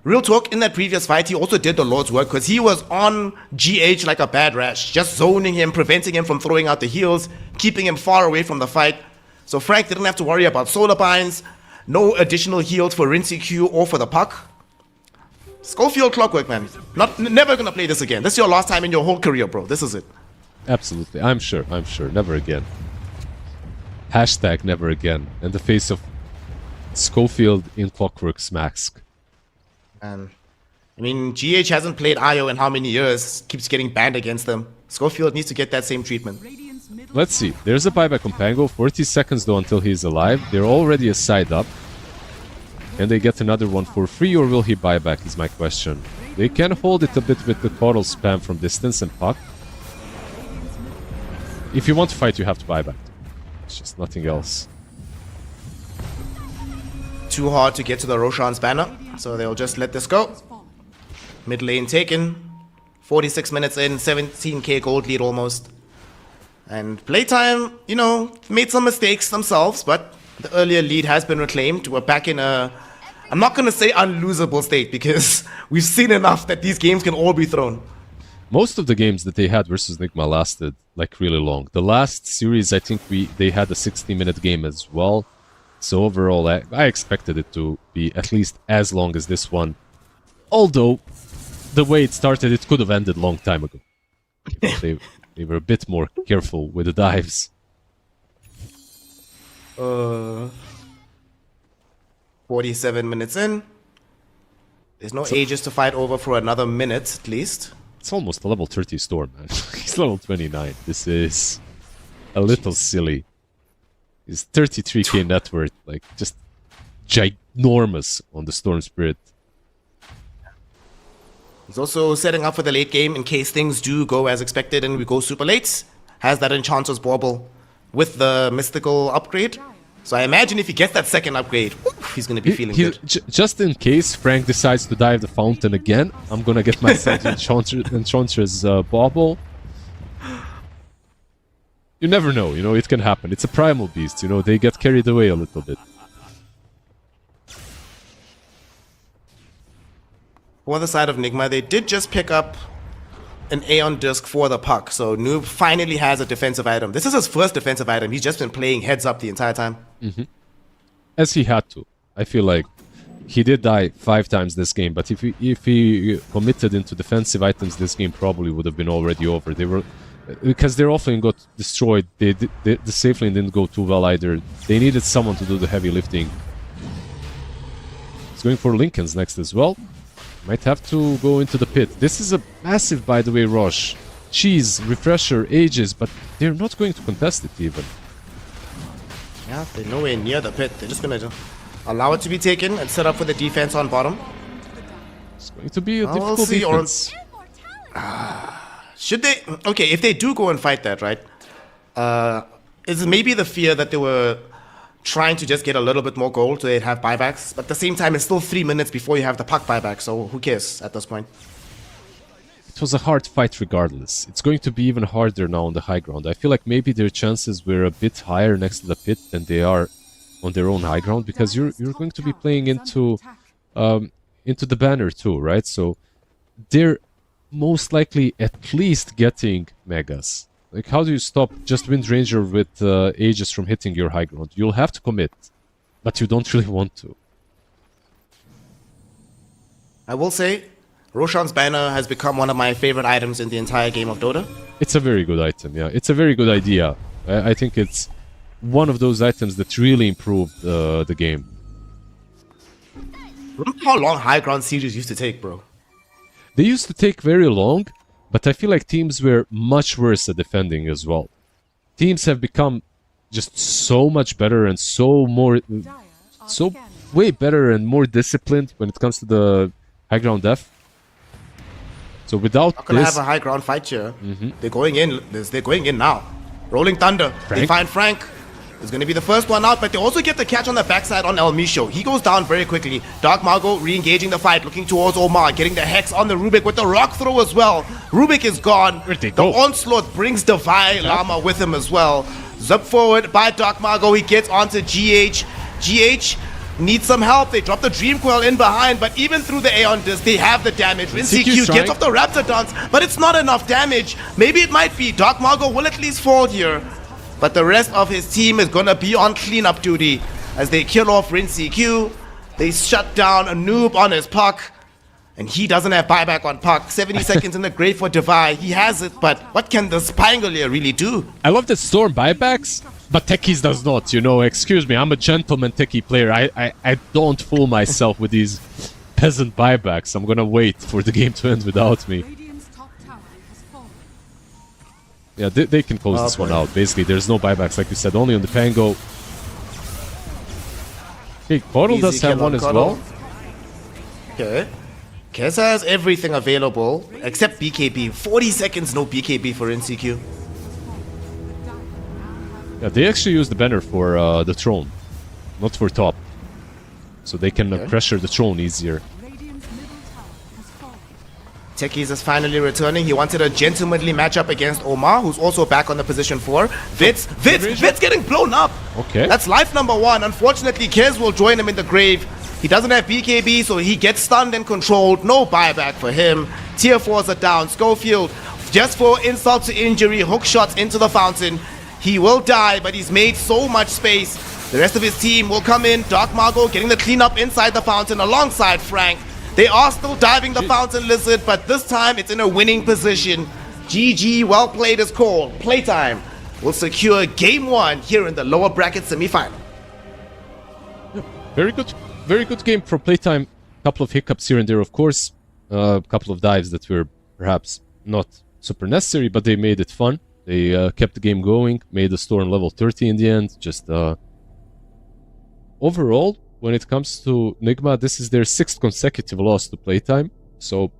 Real talk, in that previous fight, he also did the Lord's work because he was on GH like a bad rash, just zoning him, preventing him from throwing out the heals, keeping him far away from the fight. So Frank didn't have to worry about solar binds, no additional heals for Rinsekyu or for the puck. Schofield clockwork, man. Never gonna play this again. This is your last time in your whole career, bro. This is it. Absolutely. I'm sure. Never again. Hashtag never again. In the face of Schofield in Clockwork's mask. I mean, GH hasn't played IO in how many years? Keeps getting banned against them. Schofield needs to get that same treatment. Let's see. There's a buyback on Pango. 40 seconds though until he's alive. They're already a side up. Can they get another one for free, or will he buy back is my question. They can hold it a bit with the portal spam from distance and puck. If you want to fight, you have to buy back. It's just nothing else. Too hard to get to the Roshan's banner, so they'll just let this go. Mid lane taken. 46 minutes in, 17k gold lead almost. And PlayTime, you know, made some mistakes themselves, but the earlier lead has been reclaimed. We're back in a... I'm not going to say unlosable state, because we've seen enough that these games can all be thrown. Most of the games that they had versus NIGMA lasted like really long. The last series, I think they had a 60-minute game as well. So overall, I expected it to be at least as long as this one. Although, the way it started, it could have ended a long time ago. They were a bit more careful with the dives. 47 minutes in. There's no Aegis to fight over for another minute, at least. It's almost a level 30 Storm, man. He's level 29. This is a little silly. He's 33k net worth, like, just ginormous on the Storm Spirit. He's also setting up for the late game in case things do go as expected and we go super late. Has that Enchanter's Bauble with the mystical upgrade. So I imagine if he gets that second upgrade, he's going to be feeling good. Just in case Frank decides to dive the fountain again, I'm going to get myself Enchanter's Bauble. You never know, you know, it can happen. It's a primal beast, you know, they get carried away a little bit. On the side of NIGMA, they did just pick up an Aeon Disc for the puck, so Noob finally has a defensive item. This is his first defensive item. He's just been playing heads up the entire time. As he had to. I feel like he did die 5 times this game, but if he committed into defensive items, this game probably would have been already over. They were... Because their offlane got destroyed, the safe lane didn't go too well either. They needed someone to do the heavy lifting. He's going for Linken's next as well. Might have to go into the pit. This is a massive, by the way, rush. Cheese, Refresher, Aegis, but they're not going to contest it even. Yeah, they're nowhere near the pit. They're just going to allow it to be taken and set up for the defense on bottom. It's going to be a We'll difficult see, defense. Should they... Okay, if they do go and fight that, right? Is maybe the fear that they were trying to just get a little bit more gold so they'd have buybacks. But at the same time, it's still 3 minutes before you have the puck buyback, so who cares at this point? It was a hard fight regardless. It's going to be even harder now on the high ground. I feel like maybe their chances were a bit higher next to the pit than they are on their own high ground, because you're going to be playing into into the banner too, right? So they're most likely at least getting megas. Like, how do you stop just Wind Ranger with Aegis from hitting your high ground? You'll have to commit, but you don't really want to. I will say, Roshan's banner has become one of my favorite items in the entire game of Dota. It's a very good item, yeah. It's a very good idea. I think it's one of those items that really improved the game. Remember how long high ground sieges used to take, bro? They used to take very long, but I feel like teams were much worse at defending as well. Teams have become just so much better and so way better and more disciplined when it comes to the high ground def. So without Not gonna this, have a high ground fight here. They're going in. They're going in now. Rolling Thunder. They find Frank. Is going to be the first one out, but they also get the catch on the backside on El Misho. He goes down very quickly. Dark Margo re-engaging the fight, looking towards Omar, getting the Hex on the Rubik with the rock throw as well. Rubik is gone. Where'd they The go? onslaught brings Divine Llama with him as well. Zip forward by Dark Margo. He gets onto GH. GH needs some help. They drop the Dream Coil in behind, but even through the Aeon Disc, they have the damage. CQ's CQ gets off the Raptor dance, but it's not enough damage. Maybe it might be. Dark Margo will at least fall here. But the rest of his team is gonna be on cleanup duty as they kill off Rincy Q. They shut down a noob on his puck. And he doesn't have buyback on puck. 70 seconds in the grave for Devi. He has it, but what can the Spangolier really do? I love that Storm buybacks, but Techies does not, you know. Excuse me, I'm a gentleman Techie player. I don't fool myself with these peasant buybacks. I'm gonna wait for the game to end without me. Radiant's top tower has fallen. Yeah, they can close this one out. Basically, there's no buybacks, like you said, only on the Pango. Okay, Coddle does Easy have kill one on as Coddle. well. Okay. Kesa has everything available except BKB. 40 seconds, no BKB for NCQ. Yeah, they actually use the banner for the throne, not for top. So they can pressure the throne easier. Radiant's middle tower has fallen. Techies is finally returning. He wanted a gentlemanly matchup against Omar, who's also back on the position 4. Vitz getting blown up. Okay. That's life number 1. Unfortunately, Kez will join him in the grave. He doesn't have BKB, so he gets stunned and controlled. No buyback for him. Tier 4s are down. Schofield, just for insult to injury, hook shots into the fountain. He will die, but he's made so much space. The rest of his team will come in. Dark Margo getting the cleanup inside the fountain alongside Frank. They are still diving the fountain lizard, but this time it's in a winning position. GG, well played is called. Playtime will secure game 1 here in the lower bracket semifinal. Very good game for Playtime. Couple of hiccups here and there, of course. A couple of dives that were perhaps not super necessary, but they made it fun. They kept the game going, made the Storm level 30 in the end. Just overall, when it comes to NIGMA, this is their 6th consecutive loss to Playtime. So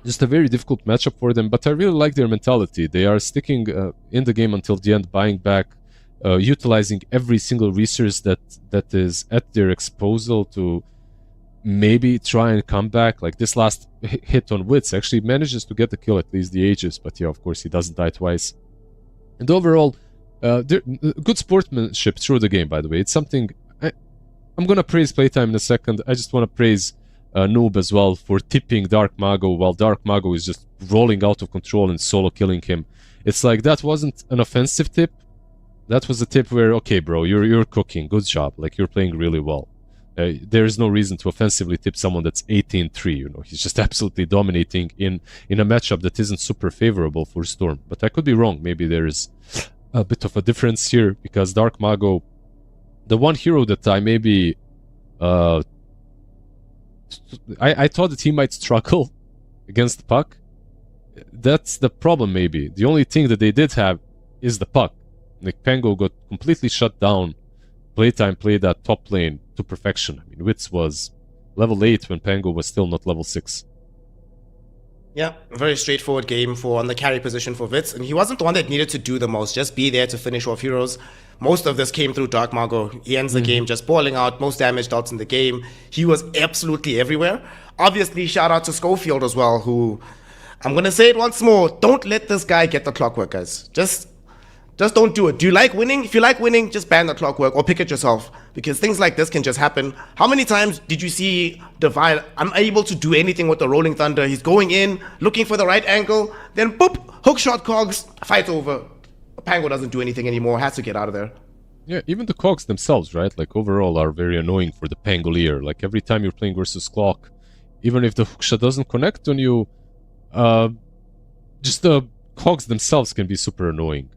just a very difficult matchup for them, but I really like their mentality. They are sticking in the game until the end, buying back, utilizing every single resource that is at their disposal to maybe try and come back. Like this last hit on Wits actually manages to get the kill, at least the Aegis, but yeah, of course he doesn't die twice. And overall, good sportsmanship through the game, by the way. It's something I'm gonna praise Playtime in a second. I just want to praise Noob as well for tipping Dark Mago while Dark Mago is just rolling out of control and solo killing him. It's like that wasn't an offensive tip. That was a tip where, okay, bro, you're cooking. Good job. Like, you're playing really well. There is no reason to offensively tip someone that's 18-3. You know, he's just absolutely dominating in a matchup that isn't super favorable for Storm. But I could be wrong. Maybe there is a bit of a difference here because Dark Mago, the one hero that I maybe I thought that he might struggle against puck. That's the problem, maybe. The only thing that they did have is the puck. Like, Pango got completely shut down. Playtime played that top lane to perfection. I mean, Wits was level 8 when Pango was still not level 6. Yeah, very straightforward game for on the carry position for Wits, and he wasn't the one that needed to do the most, just be there to finish off heroes. Most of this came through Dark Mago. He ends the game just balling out, most damage dealt in the game. He was absolutely everywhere. Obviously, shout out to Schofield as well, who, I'm going to say it once more, don't let this guy get the clockwork, guys. Just Just don't do it. Do you like winning? If you like winning, just ban the clockwork or pick it yourself. Because things like this can just happen. How many times did you see Divide unable to do anything with the Rolling Thunder? He's going in, looking for the right angle, then boop, hook shot cogs, fight's over. Pango doesn't do anything anymore, has to get out of there. Yeah, even the cogs themselves, right? Like overall are very annoying for the Pangolier. Like every time you're playing versus Clock, even if the hookshot doesn't connect on you, just the cogs themselves can be super annoying.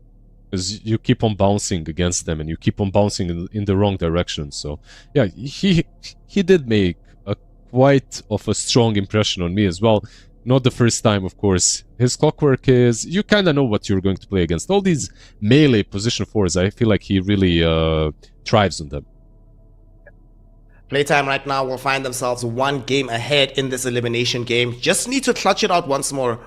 Because you keep on bouncing against them and you keep on bouncing in the wrong direction. So yeah, he did make a quite of a strong impression on me as well. Not the first time, of course. His clockwork is, you kind of know what you're going to play against. All these melee position 4s, I feel like he really thrives on them. Playtime right now will find themselves one game ahead in this elimination game. Just need to clutch it out once more.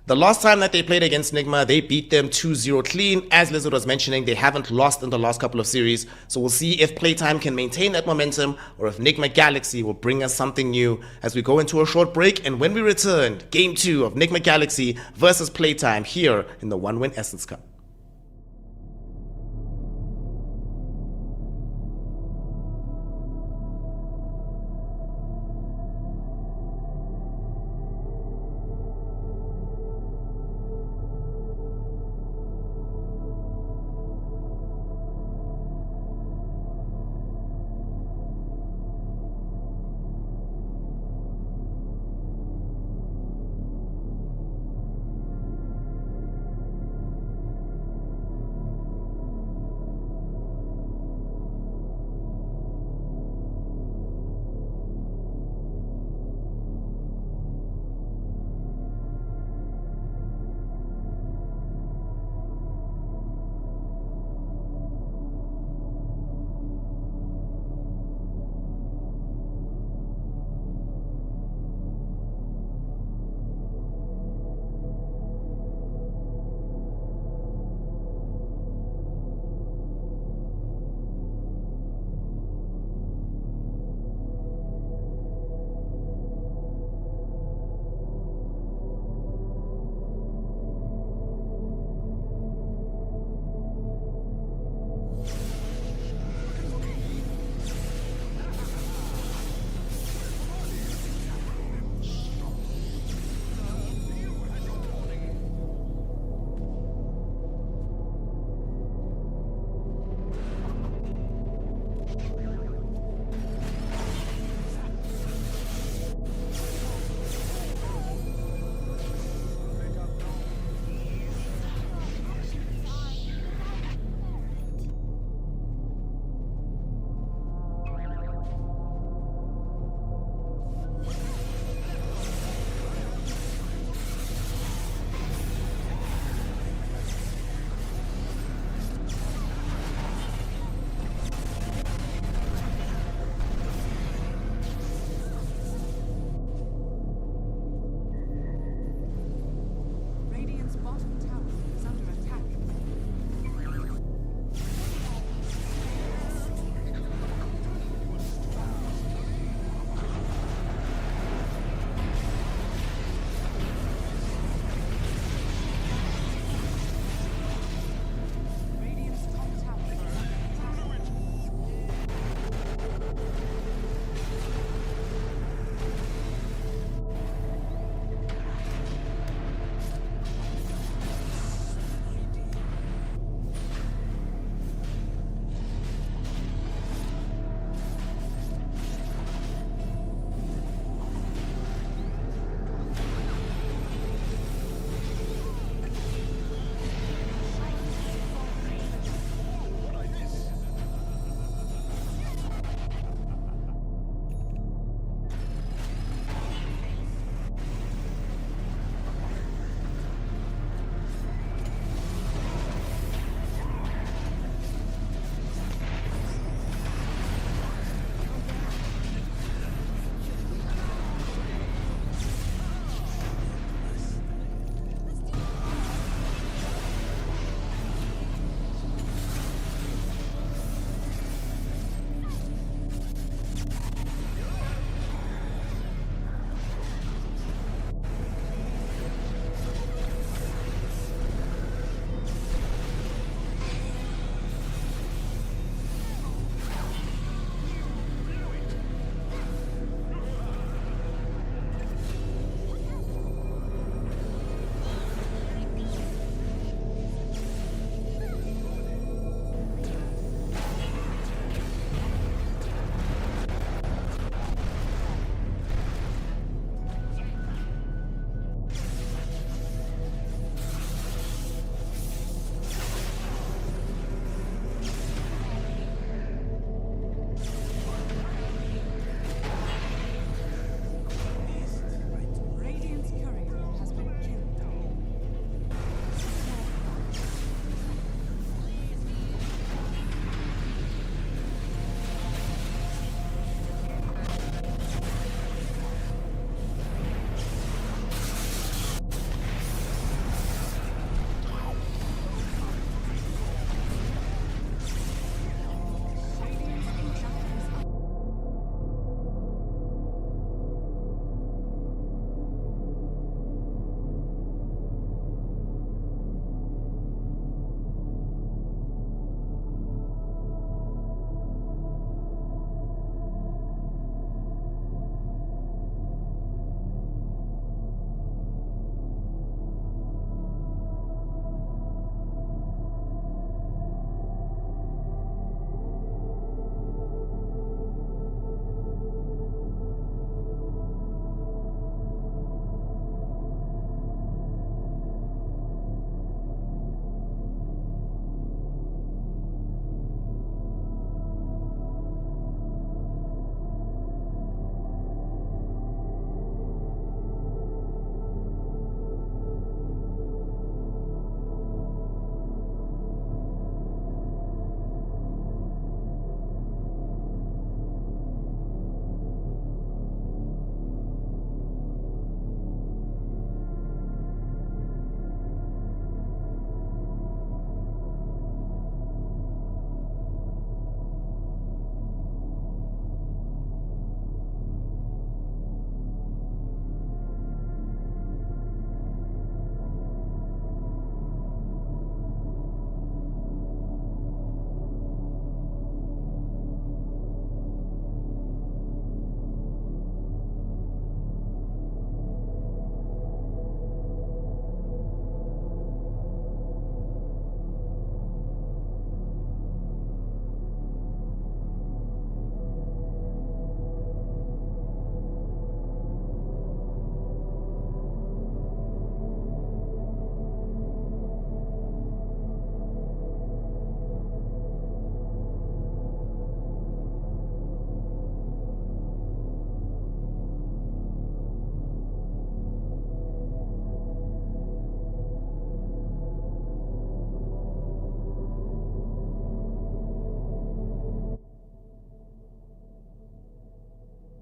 The last time that they played against NIGMA, they beat them 2-0 clean. As Lizard was mentioning, they haven't lost in the last couple of series. So we'll see if Playtime can maintain that momentum or if NIGMA Galaxy will bring us something new as we go into a short break. And when we return, Game 2 of NIGMA Galaxy versus Playtime here in the One Win Essence Cup.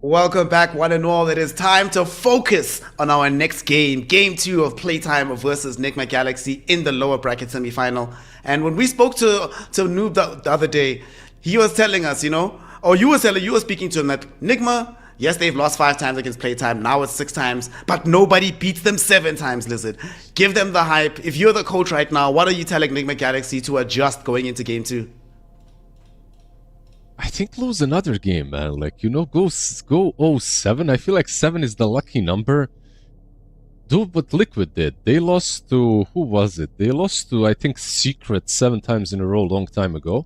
Welcome back, one and all. It is time to focus on our next game. Game 2 of Playtime versus NIGMA Galaxy in the lower bracket semifinal. And when we spoke to Noob the other day, he was telling us, you were speaking to him that NIGMA, yes, they've lost 5 times against Playtime. Now it's 6 times, but nobody beats them 7 times, Lizard. Give them the hype. If you're the coach right now, what are you telling NIGMA Galaxy to adjust going into game 2? I think lose another game, man. Like, go 0-7. I feel like 7 is the lucky number. Do what Liquid did. They lost to, who was it? They lost to, I think, Secret 7 times in a row, long time ago.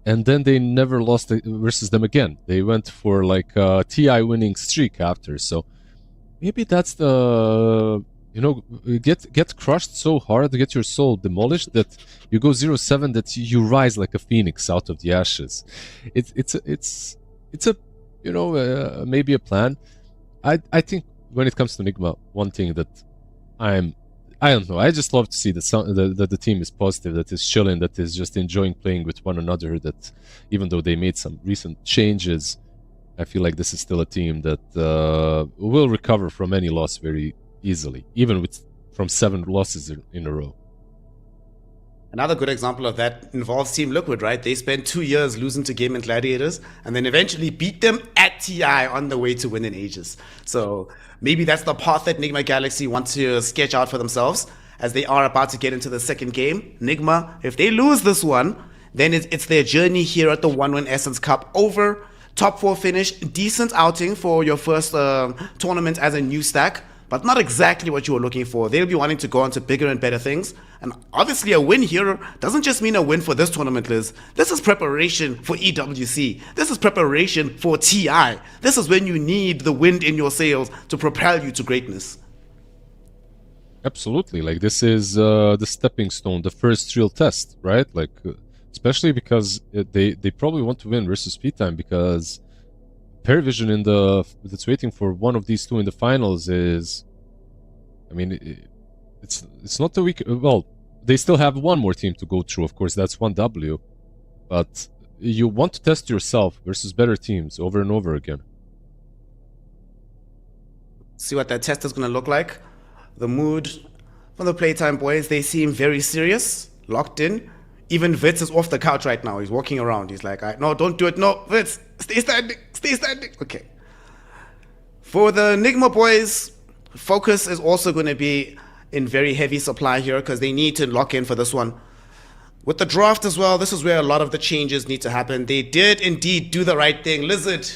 And then they never lost versus them again. They went for like a TI winning streak after. So maybe that's the, get crushed so hard, get your soul demolished that you go 0-7, that you rise like a phoenix out of the ashes. It's a maybe a plan. I think when it comes to NIGMA, one thing that I don't know, I just love to see that the team is positive, that is chilling, that is just enjoying playing with one another, that even though they made some recent changes, I feel like this is still a team that will recover from any loss very easily, even from 7 losses in a row. Another good example of that involves Team Liquid, right? They spent 2 years losing to Game and Gladiators and then eventually beat them at TI on the way to winning Aegis. So maybe that's the path that NIGMA Galaxy want to sketch out for themselves as they are about to get into the second game. NIGMA, if they lose this one, then it's their journey here at the 1-win Essence Cup over. Top 4 finish, decent outing for your first tournament as a new stack, but not exactly what you were looking for. They'll be wanting to go on to bigger and better things. And obviously a win here doesn't just mean a win for this tournament, Liz. This is preparation for EWC. This is preparation for TI. This is when you need the wind in your sails to propel you to greatness. Absolutely. Like, this is the stepping stone, the first real test, right? Like, especially because they probably want to win versus P-Time, because Paravision that's waiting for one of these two in the finals is, I mean, it's not a weak. Well, they still have one more team to go through. Of course, that's 1W, but you want to test yourself versus better teams over and over again. See what that test is going to look like. The mood from the Playtime boys, they seem very serious, locked in. Even Vitz is off the couch right now. He's walking around. He's like, no, don't do it. No, Vitz, stay standing. Stay standing. Okay. For the NIGMA boys, focus is also going to be in very heavy supply here because they need to lock in for this one. With the draft as well, this is where a lot of the changes need to happen. They did indeed do the right thing. Lizard,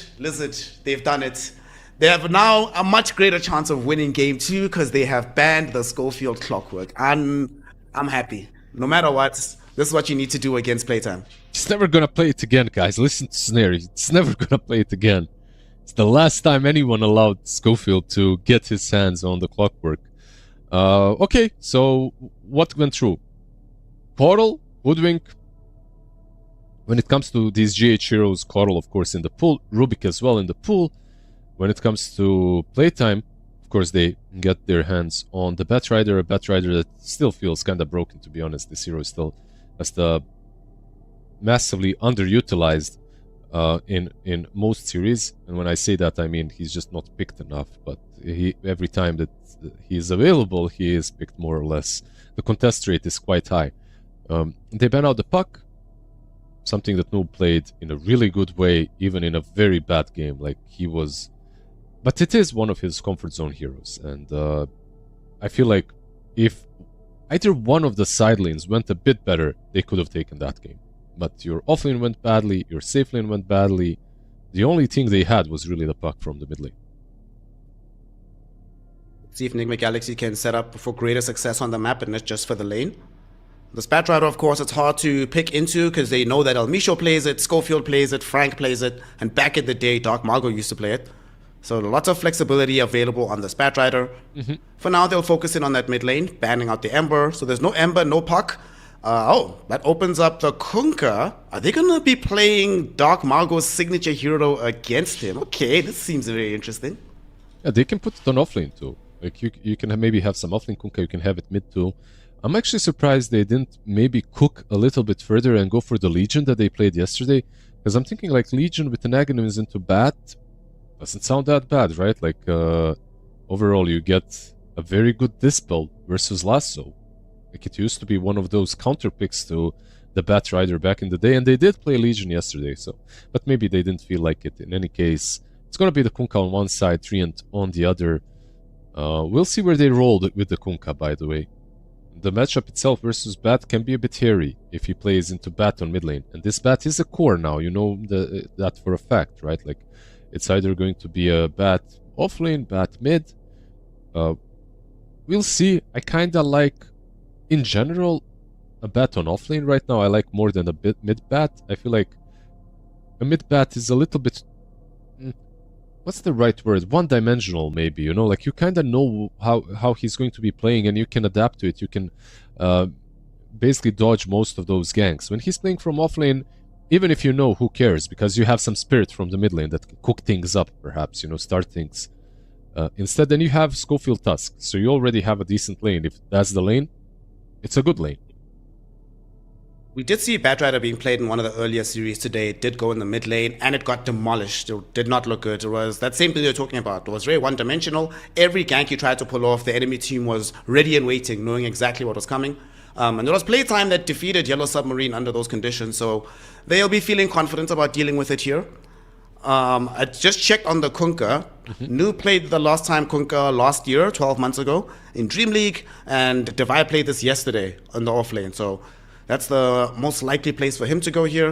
they've done it. They have now a much greater chance of winning game 2 because they have banned the Schofield clockwork. I'm happy. No matter what, this is what you need to do against Playtime. He's never gonna play it again, guys. Listen to Snare. It's never gonna play it again. It's the last time anyone allowed Schofield to get his hands on the clockwork. Okay, so what went through? Portal, Woodwink. When it comes to these GH heroes, Coral, of course, in the pool. Rubik as well in the pool. When it comes to Playtime, of course, they get their hands on the Batrider, a Batrider that still feels kind of broken, to be honest. This hero is still just massively underutilized in most series. And when I say that, I mean he's just not picked enough. But every time that he is available, he is picked more or less. The contest rate is quite high. They ban out the puck, something that Noob played in a really good way, even in a very bad game. Like, he was... But it is one of his comfort zone heroes, and I feel like if either one of the side lanes went a bit better, they could have taken that game. But your offlane went badly, your safe lane went badly. The only thing they had was really the puck from the mid lane. See if NIGMA Galaxy can set up for greater success on the map and not just for the lane. The Spat Rider, of course, it's hard to pick into because they know that El Misho plays it, Schofield plays it, Frank plays it, and back in the day, Dark Margo used to play it. So lots of flexibility available on the Spat Rider. For now, they'll focus in on that mid lane, banning out the Ember. So there's no Ember, no puck. That opens up the Kunkka. Are they going to be playing Dark Margo's signature hero against him? Okay, this seems very interesting. Yeah, they can put it on offlane too. Like, you can maybe have some offlane Kunkka, you can have it mid too. I'm actually surprised they didn't maybe cook a little bit further and go for the Legion that they played yesterday. Because I'm thinking, like, Legion with an Aghanim into bat, doesn't sound that bad, right? Like, overall, you get a very good Dispel versus Lasso. Like, it used to be one of those counter picks to the Bat Rider back in the day, and they did play Legion yesterday, so... But maybe they didn't feel like it. In any case, it's gonna be the Kunkka on one side, Treant on the other. We'll see where they roll with the Kunkka, by the way. The matchup itself versus Bat can be a bit hairy if he plays into Bat on mid lane. And this Bat is a core now, you know that for a fact, right? Like, it's either going to be a Bat off lane, Bat mid. We'll see. I kinda like, in general, a Bat on off lane right now. I like more than a bit mid Bat. I feel like a mid Bat is a little bit... what's the right word? One-dimensional, maybe, you know? Like, you kind of know how he's going to be playing, and you can adapt to it. You can basically dodge most of those ganks. When he's playing from offlane, even if you know, who cares? Because you have some spirit from the mid lane that can cook things up, perhaps, you know, start things. Instead, then you have Schofield Tusk, so you already have a decent lane. If that's the lane, it's a good lane. We did see Bat Rider being played in one of the earlier series today. It did go in the mid lane, and it got demolished. It did not look good. It was that same thing you're talking about. It was very one-dimensional. Every gank you tried to pull off, the enemy team was ready and waiting, knowing exactly what was coming. And it was PlayTime that defeated Yellow Submarine under those conditions, so they'll be feeling confident about dealing with it here. I just checked on the Kunkka. Nu played the last time Kunkka last year, 12 months ago, in Dream League, and Devi played this yesterday on the offlane, so... that's the most likely place for him to go here.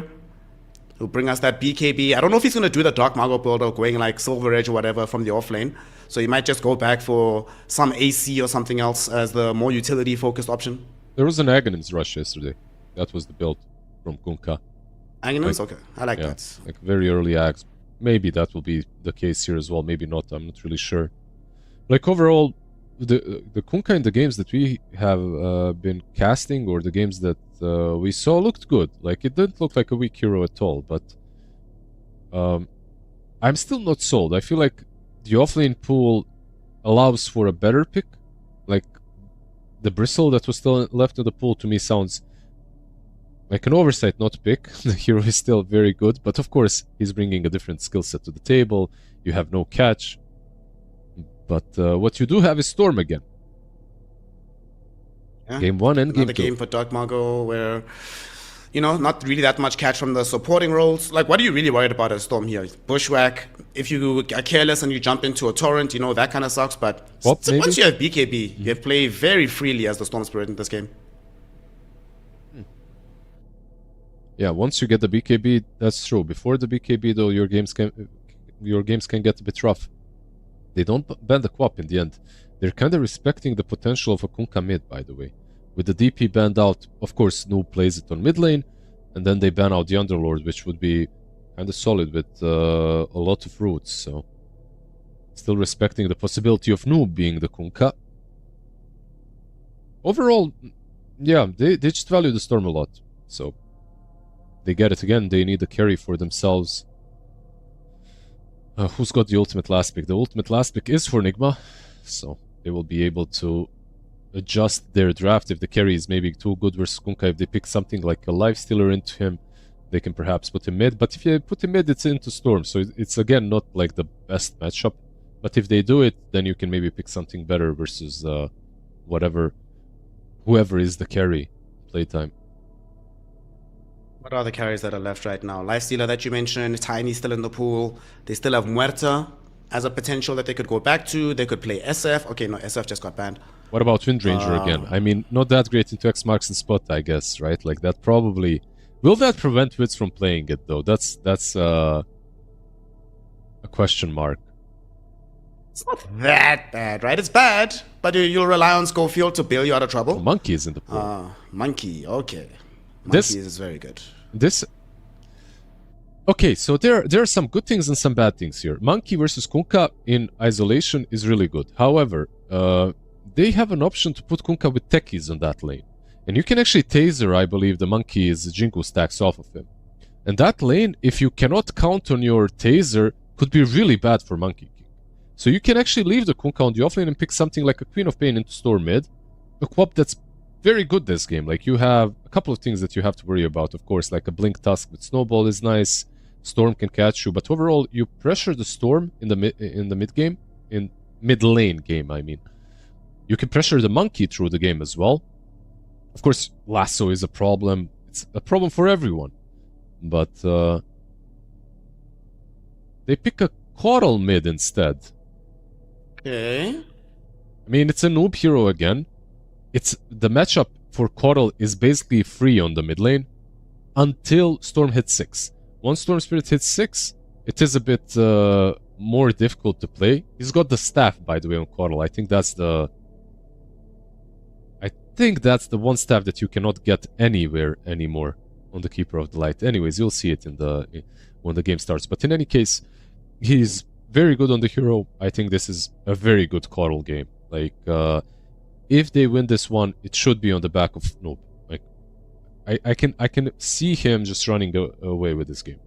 He'll bring us that BKB. I don't know if he's going to do the Dark Mago build or going like Silver Edge or whatever from the offlane. So he might just go back for some AC or something else as the more utility-focused option. There was an Aghanim's rush yesterday. That was the build from Kunkka. Aghanim's? Like, okay. I like yeah, that. like very early Ags. Maybe that will be the case here as well. Maybe not. I'm not really sure. Like, overall, the Kunkka in the games that we have been casting, or the games that we saw, looked good. Like, it didn't look like a weak hero at all, but I'm still not sold. I feel like the offlane pool allows for a better pick. Like, the Bristle that was still left in the pool to me sounds like an oversight, not pick. The hero is still very good, but of course he's bringing a different skill set to the table. You have no catch. But what you do have is Storm again. Yeah. Game 1 and Another game 2. game for Dark Mago where, you know, not really that much catch from the supporting roles. Like, what are you really worried about as Storm here? Bushwhack. If you are careless and you jump into a torrent, you know, that kind of sucks. But Pop, once you have BKB, you have play very freely as the Storm Spirit in this game. Yeah, once you get the BKB, that's true. Before the BKB, though, your games can get a bit rough. They don't ban the Quap in the end. They're kind of respecting the potential of a Kunkka mid, by the way. With the DP banned out, of course, Noob plays it on mid lane, and then they ban out the Underlord, which would be kind of solid with a lot of roots, so... Still respecting the possibility of Noob being the Kunkka. Overall, yeah, they just value the Storm a lot, so... They get it again, they need a carry for themselves. Who's got the ultimate last pick? The ultimate last pick is for NIGMA, so they will be able to adjust their draft if the carry is maybe too good versus Kunkka. If they pick something like a Lifestealer into him, they can perhaps put him mid. But if you put him mid, it's into Storm, so it's again not like the best matchup. But if they do it, then you can maybe pick something better versus whoever is the carry playtime. What are the carries that are left right now? Lifestealer that you mentioned, Tiny still in the pool. They still have Muerta as a potential that they could go back to. They could play SF. Okay, no, SF just got banned. What about Windranger again? I mean, not that great into X marks and spot, I guess, right? Like, that probably... Will that prevent Wits from playing it, though? That's a question mark. It's not that bad, right? It's bad, but you'll rely on Schofield to bail you out of trouble. Monkey is in the pool. Monkey, okay. Monkey is very good. Okay, so there are some good things and some bad things here. Monkey versus Kunkka in isolation is really good. However, they have an option to put Kunkka with techies on that lane. And you can actually taser, I believe, the Monkey's Jingu stacks off of him. And that lane, if you cannot count on your taser, could be really bad for Monkey King. So you can actually leave the Kunkka on the offlane and pick something like a Queen of Pain into Storm mid. A Quap that's very good this game. Like, you have a couple of things that you have to worry about, of course, like a Blink Tusk with Snowball is nice. Storm can catch you, but overall you pressure the Storm in the mid game, in mid lane game. I mean, you can pressure the Monkey through the game as well. Of course, Lasso is a problem. It's a problem for everyone, but they pick a Coral mid instead. Okay. I mean, it's a noob hero again. It's the matchup for Coral is basically free on the mid lane until Storm hits 6. Once Storm Spirit hits 6, it is a bit more difficult to play. He's got the staff, by the way, on Coral. I think that's the one staff that you cannot get anywhere anymore on the Keeper of the Light. Anyways, you'll see it in when the game starts. But in any case, he's very good on the hero. I think this is a very good Coral game. Like, if they win this one, it should be on the back of Noob. Like, I can see him just running away with this game.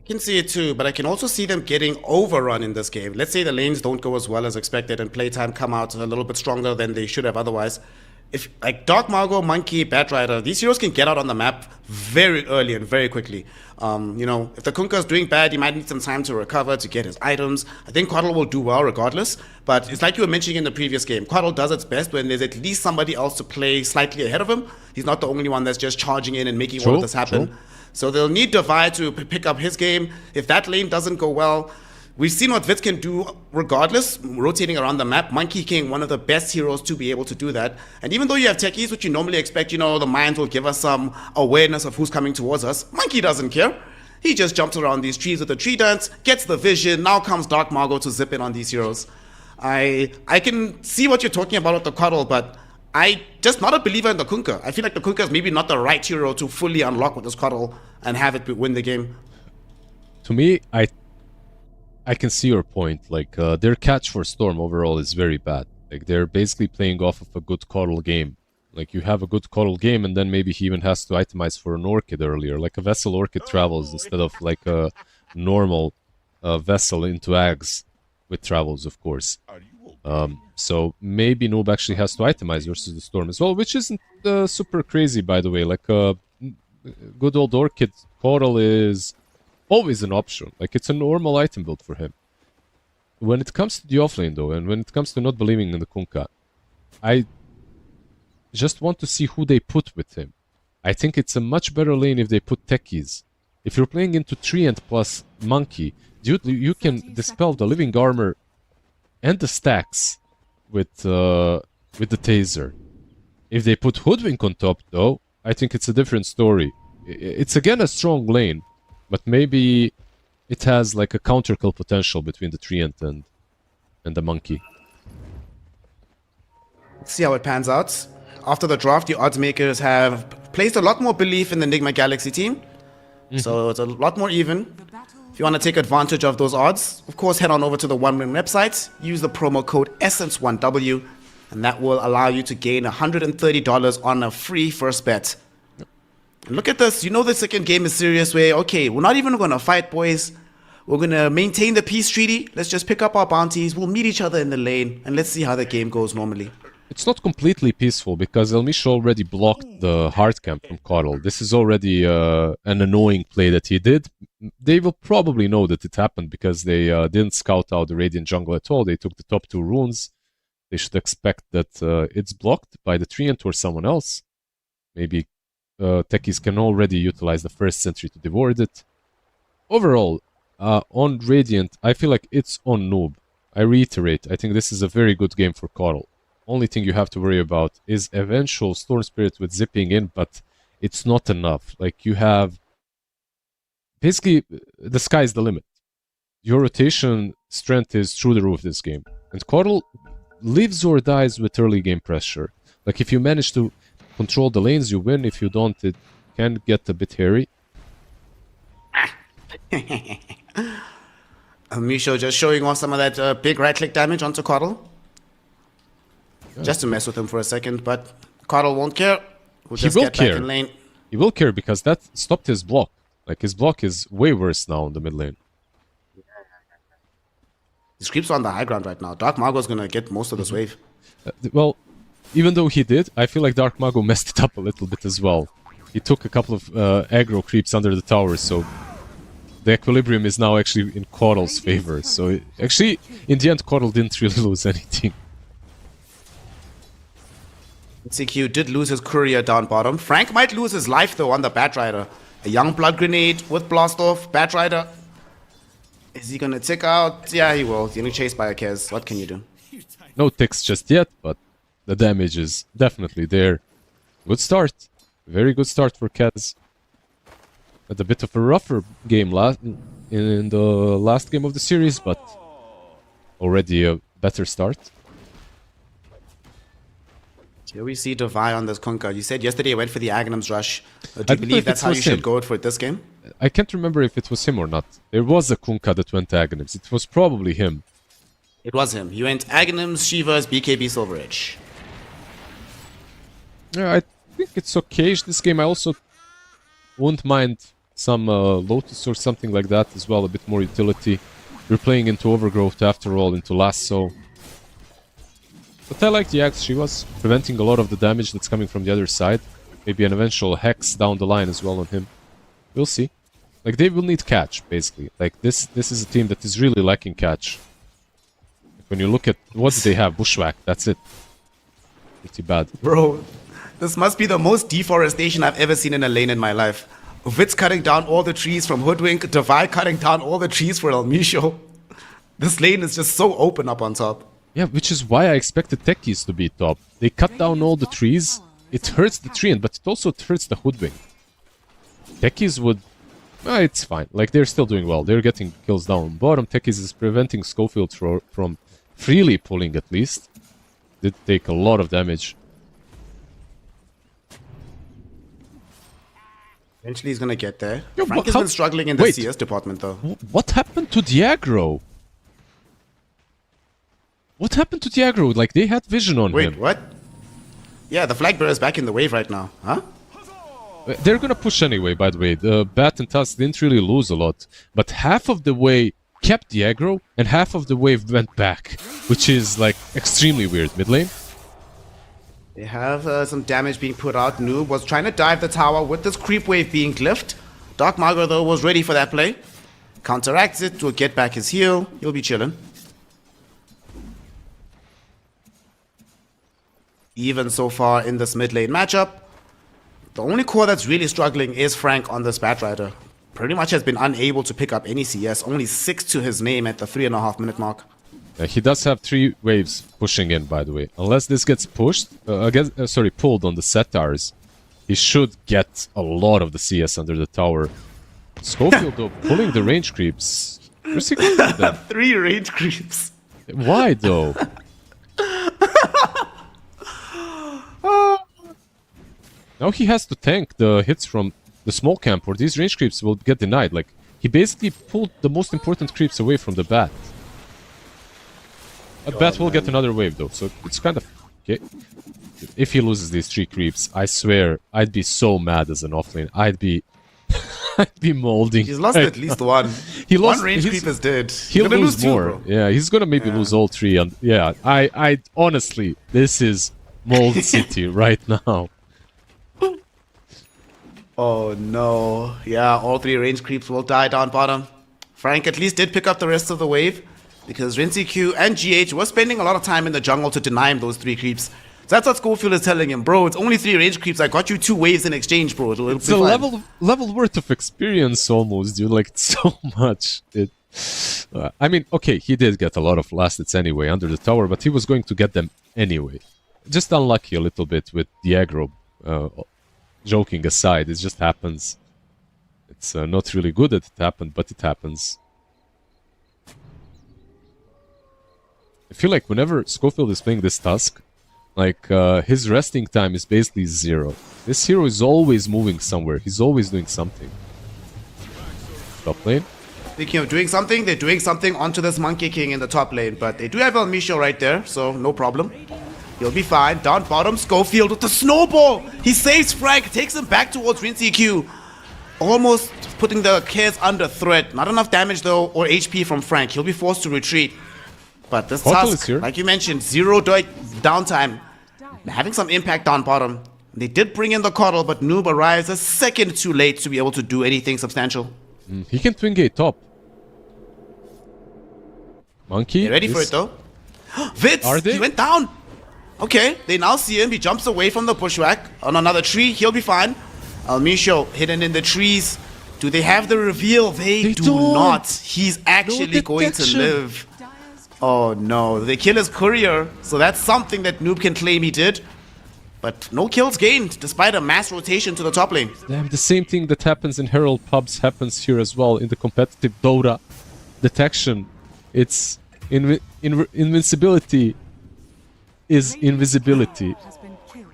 I can see it too, but I can also see them getting overrun in this game. Let's say the lanes don't go as well as expected and Playtime come out a little bit stronger than they should have otherwise. If, like, Dark Margot, Monkey, Batrider, these heroes can get out on the map very early and very quickly. You know, if the Kunkka's doing bad, he might need some time to recover, to get his items. I think Quaddle will do well regardless, but it's like you were mentioning in the previous game. Quaddle does its best when there's at least somebody else to play slightly ahead of him. He's not the only one that's just charging in and making all of this happen. True. So they'll need Divide to pick up his game. If that lane doesn't go well, we've seen what Vitz can do regardless, rotating around the map. Monkey King, one of the best heroes to be able to do that. And even though you have techies, which you normally expect, you know, the mines will give us some awareness of who's coming towards us, Monkey doesn't care. He just jumps around these trees with the tree dance, gets the vision. Now comes Dark Margot to zip in on these heroes. I can see what you're talking about with the Cuddle, but I just not a believer in the Kunkka. I feel like the Kunkka is maybe not the right hero to fully unlock with this Cuddle and have it win the game. To me, I can see your point. Like, their catch for Storm overall is very bad. Like, they're basically playing off of a good Coddle game. Like, you have a good Coddle game, and then maybe he even has to itemize for an Orchid earlier. Like, a Vessel Orchid travels instead of, like, a normal Vessel into Ags with travels, of course. So maybe Noob actually has to itemize versus the Storm as well, which isn't super crazy, by the way. Like, good old Orchid Coddle is always an option. Like, it's a normal item build for him. When it comes to the offlane, though, and when it comes to not believing in the Kunkka, I just want to see who they put with him. I think it's a much better lane if they put techies. If you're playing into Treant plus Monkey, you can dispel the Living Armor and the stacks with the Taser. If they put Hoodwink on top, though, I think it's a different story. It's again a strong lane, but maybe it has like a counter-kill potential between the Treant and the Monkey. Let's see how it pans out. After the draft, the odds makers have placed a lot more belief in the NIGMA Galaxy team. So it's a lot more even. If you want to take advantage of those odds, of course, head on over to the OneWin website, use the promo code ESSENCE1W, and that will allow you to gain $130 on a free first bet. And look at this. You know the second game is serious where, okay, we're not even going to fight, boys. We're going to maintain the peace treaty. Let's just pick up our bounties. We'll meet each other in the lane, and let's see how the game goes normally. It's not completely peaceful because Elmisha already blocked the hard camp from Coddle. This is already an annoying play that he did. They will probably know that it happened because they didn't scout out the Radiant jungle at all. They took the top 2 runes. They should expect that it's blocked by the Treant or someone else. Maybe techies can already utilize the first sentry to devour it. Overall, on Radiant, I feel like it's on Noob. I reiterate, I think this is a very good game for Coddle. Only thing you have to worry about is eventual Storm Spirit with zipping in, but it's not enough. Like, you have... Basically, the sky's the limit. Your rotation strength is through the roof this game. And Coddle lives or dies with early game pressure. Like, if you manage to control the lanes, you win. If you don't, it can get a bit hairy. Misho just showing off some of that big right-click damage onto Coddle. Just to mess with him for a second, but Coddle won't care. We'll just get back in lane. He will care because that stopped his block. Like, his block is way worse now in the mid lane. His creeps are on the high ground right now. Dark Margot's gonna get most of this wave. Well, even though he did, I feel like Dark Margot messed it up a little bit as well. He took a couple of aggro creeps under the tower, so the equilibrium is now actually in Quaddle's favor. So actually, in the end, Quaddle didn't really lose anything. CQ did lose his courier down bottom. Frank might lose his life though on the Batrider. A young blood grenade with blast off. Batrider. Is he gonna tick out? Yeah, he will. He's gonna chased by a Kez. What can you do? No ticks just yet, but the damage is definitely there. Good start. Very good start for Kez. Had a bit of a rougher game in the last game of the series, but already a better start. Here we see Devi on this Kunkka. You said yesterday you went for the Aghanim's Rush. Do I you don't know believe if that's it how was you should him. go for this game? I can't remember if it was him or not. There was a Kunkka that went to Aghanims. It was probably him. It was him. He went Aghanim's, Shiva's, BKB Silver Edge. Yeah, I think it's okay. This game I also wouldn't mind some Lotus or something like that as well. A bit more utility. You're playing into Overgrowth after all, into Lasso. But I like the Axe. She was preventing a lot of the damage that's coming from the other side. Maybe an eventual Hex down the line as well on him. We'll see. Like, they will need catch, basically. Like, this is a team that is really lacking catch. When you look at what they have, Bushwhack, that's it. Pretty bad. Bro, this must be the most deforestation I've ever seen in a lane in my life. Vitz cutting down all the trees from Hoodwink, Devi cutting down all the trees for El Misho. This lane is just so open up on top. Yeah, which is why I expected Techies to be top. They cut down all the trees. It hurts the tree, but it also hurts the Hoodwink. Techies would... it's fine. Like, they're still doing well. They're getting kills down. Bottom, Techies is preventing Schofield from freely pulling, at least. Did take a lot of damage. Eventually he's gonna get there. Yo, Frank has how- been struggling in the wait. CS department though. What happened to the aggro? What happened to the aggro? Like, they had vision on Wait, him. what? Yeah, the flag bearer is back in the wave right now. Huh? They're gonna push anyway, by the way. The Bat and Tusk didn't really lose a lot. But half of the way kept the aggro, and half of the wave went back. Which is, like, extremely weird. Mid lane? They have some damage being put out. Noob was trying to dive the tower with this creep wave being glyphed. Dark Mago though was ready for that play. Counteracts it to get back his heal. He'll be chilling. Even so far in this mid lane matchup, the only core that's really struggling is Frank on this Batrider. Pretty much has been unable to pick up any CS, only 6 to his name at the 3.5 minute mark. He does have 3 waves pushing in, by the way. Unless this gets pushed, pulled on the Setars, he should get a lot of the CS under the tower. Schofield, though, pulling the range creeps. Where's he going with that? 3 range creeps. Why, though? Now he has to tank the hits from the small camp, or these range creeps will get denied. Like, he basically pulled the most important creeps away from the Bat. A Bat will get another wave, though, so it's kind of... Okay. If he loses these 3 creeps, I swear, I'd be so mad as an offlane. I'd be... I'd be molding. He's lost at least one. He lost, one range creep is dead. He'll gonna lose two, more. bro. Yeah, he's gonna maybe lose all 3. And yeah, I honestly, this is Mold City right now. Oh no. Yeah, all 3 range creeps will die down bottom. Frank at least did pick up the rest of the wave because RenCQ and GH were spending a lot of time in the jungle to deny him those 3 creeps. So that's what Schofield is telling him, bro. It's only 3 range creeps. I got you 2 waves in exchange, bro. It's a level worth of experience almost, dude. Like, so much. I mean, okay, he did get a lot of last hits anyway under the tower, but he was going to get them anyway. Just unlucky a little bit with the aggro. Joking aside, it just happens. It's not really good that it happened, but it happens. I feel like whenever Schofield is playing this Tusk, like, his resting time is basically 0. This hero is always moving somewhere. He's always doing something. Top lane. Speaking of doing something, they're doing something onto this Monkey King in the top lane, but they do have El Misho right there, so no problem. He'll be fine. Down bottom, Schofield with the snowball. He saves Frank, takes him back towards RenCQ. Almost putting the Kez under threat. Not enough damage though, or HP from Frank. He'll be forced to retreat. But this Portal is Tusk, here. like you mentioned, 0 downtime. Having some impact down bottom. They did bring in the Coddle, but Noob arrives a second too late to be able to do anything substantial. He can twin gate top. Monkey. Get ready for it though. Vitz! Are they? He went down! Okay, they now see him. He jumps away from the bushwhack on another tree. He'll be fine. Almisho hidden in the trees. Do they have the reveal? They do don't. not. He's actually going to detection. live. Oh no, they kill his courier. So that's something that Noob can claim he did. But no kills gained, despite a mass rotation to the top lane. Damn, the same thing that happens in Herald pubs happens here as well in the competitive Dota detection. It's invincibility is invisibility. Has been killed.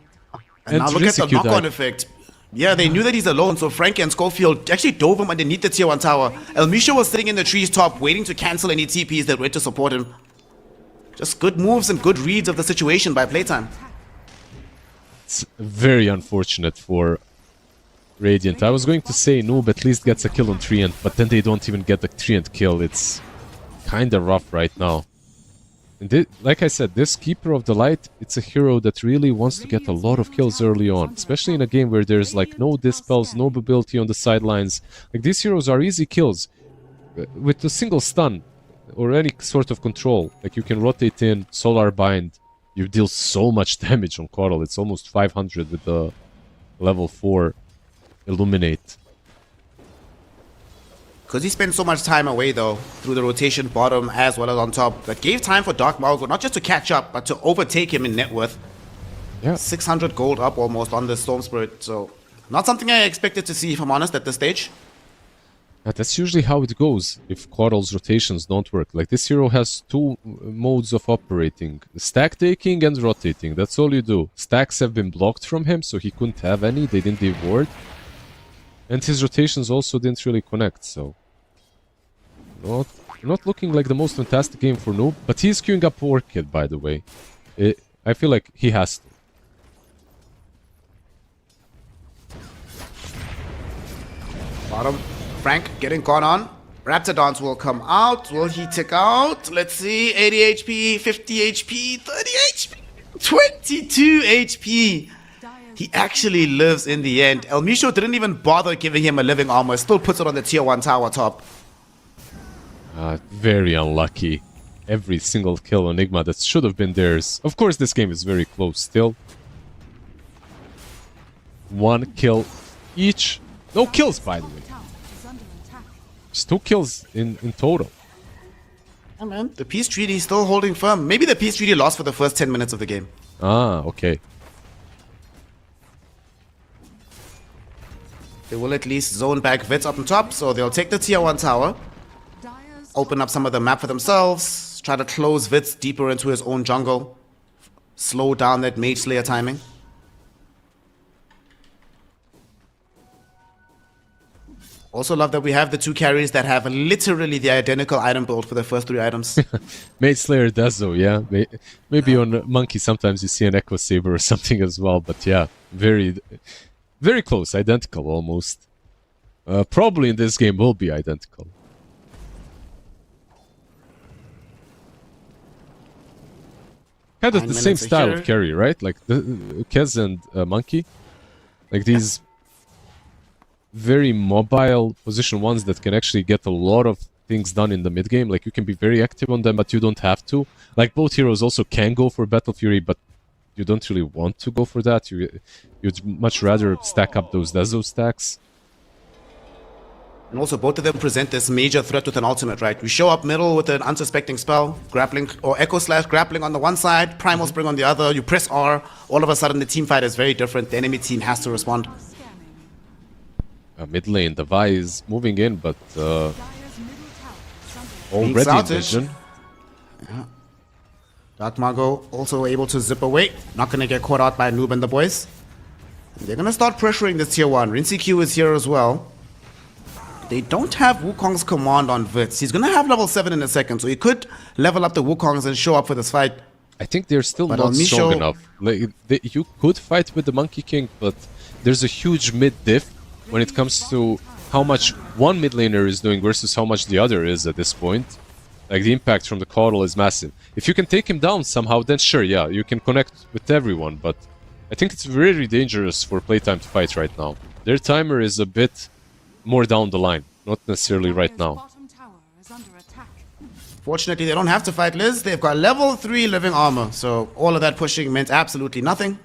And now look at the Rizikyu knock-on died. effect. Yeah, they knew that he's alone, so Frank and Schofield actually dove him underneath the tier 1 tower. Elmisha was sitting in the tree's top, waiting to cancel any TPs that went to support him. Just good moves and good reads of the situation by PlayTime. It's very unfortunate for Radiant. I was going to say Noob at least gets a kill on Treant, but then they don't even get the Treant kill. It's kinda rough right now. And like I said, this Keeper of the Light, it's a hero that really wants to get a lot of kills early on, especially in a game where there's like no dispels, no mobility on the sidelines. Like these heroes are easy kills with a single stun or any sort of control. Like you can rotate in, Solar Bind, you deal so much damage on Coral. It's almost 500 with the level 4 Illuminate. Because he spent so much time away, though, through the rotation bottom as well as on top, that gave time for Dark Malgo not just to catch up, but to overtake him in net worth. Yeah. 600 gold up almost on the Storm Spirit, so not something I expected to see, if I'm honest, at this stage. That's usually how it goes if Coral's rotations don't work. Like this hero has two modes of operating. Stack taking and rotating. That's all you do. Stacks have been blocked from him, so he couldn't have any. They didn't give ward. And his rotations also didn't really connect, so... Not looking like the most fantastic game for Noob, but he's queuing up Orchid, by the way. I feel like he has to. Bottom, Frank getting caught on. Raptidons will come out. Will he tick out? Let's see. 80 HP, 50 HP, 30 HP, 22 HP. He actually lives in the end. Elmisho didn't even bother giving him a living armor. Still puts it on the tier 1 tower top. Very unlucky. Every single kill on Enigma that should have been theirs. Of course, this game is very close still. One kill each. No kills, by the way. Just 2 kills in total. Oh man, the peace treaty is still holding firm. Maybe the peace treaty lost for the first 10 minutes of the game. Ah, okay. They will at least zone back Vitz up on top, so they'll take the tier 1 tower. Open up some of the map for themselves. Try to close Vitz deeper into his own jungle. Slow down that Mage Slayer timing. Also love that we have the 2 carries that have literally the identical item build for the first 3 items. Mage Slayer does though, yeah. Maybe on Monkey sometimes you see an Echo Saber or something as well, but yeah, very close, identical almost. Probably in this game will be identical. Kind of 9 the same minutes style here. of carry, right? Like the Kez and Monkey. Like these very mobile position ones that can actually get a lot of things done in the mid game. Like you can be very active on them, but you don't have to. Like both heroes also can go for Battle Fury, but you don't really want to go for that. You'd much rather stack up those Dezo stacks. And also both of them present this major threat with an ultimate, right? We show up middle with an unsuspecting spell, grappling or echo slash grappling on the one side, primal spring on the other, you press R, all of a sudden the team fight is very different, the enemy team has to respond. Mid lane, the Vi is moving in, but already in Exalted. vision. Yeah. Dark Mago also able to zip away, not gonna get caught out by Noob and the boys. And they're gonna start pressuring this tier 1. Rincy Q is here as well. They don't have Wukong's command on Vitz. He's gonna have level 7 in a second, so he could level up the Wukongs and show up for this fight. I think they're still But not strong Almisho- enough. Like, you could fight with the Monkey King, but there's a huge mid diff when it comes to how much one mid laner is doing versus how much the other is at this point. Like the impact from the Coddle is massive. If you can take him down somehow, then sure, yeah, you can connect with everyone, but I think it's very dangerous for Playtime to fight right now. Their timer is a bit more down the line, not necessarily right Dire's now. bottom tower is under attack. Fortunately, they don't have to fight Liz. They've got level 3 living armor, so all of that pushing meant absolutely nothing.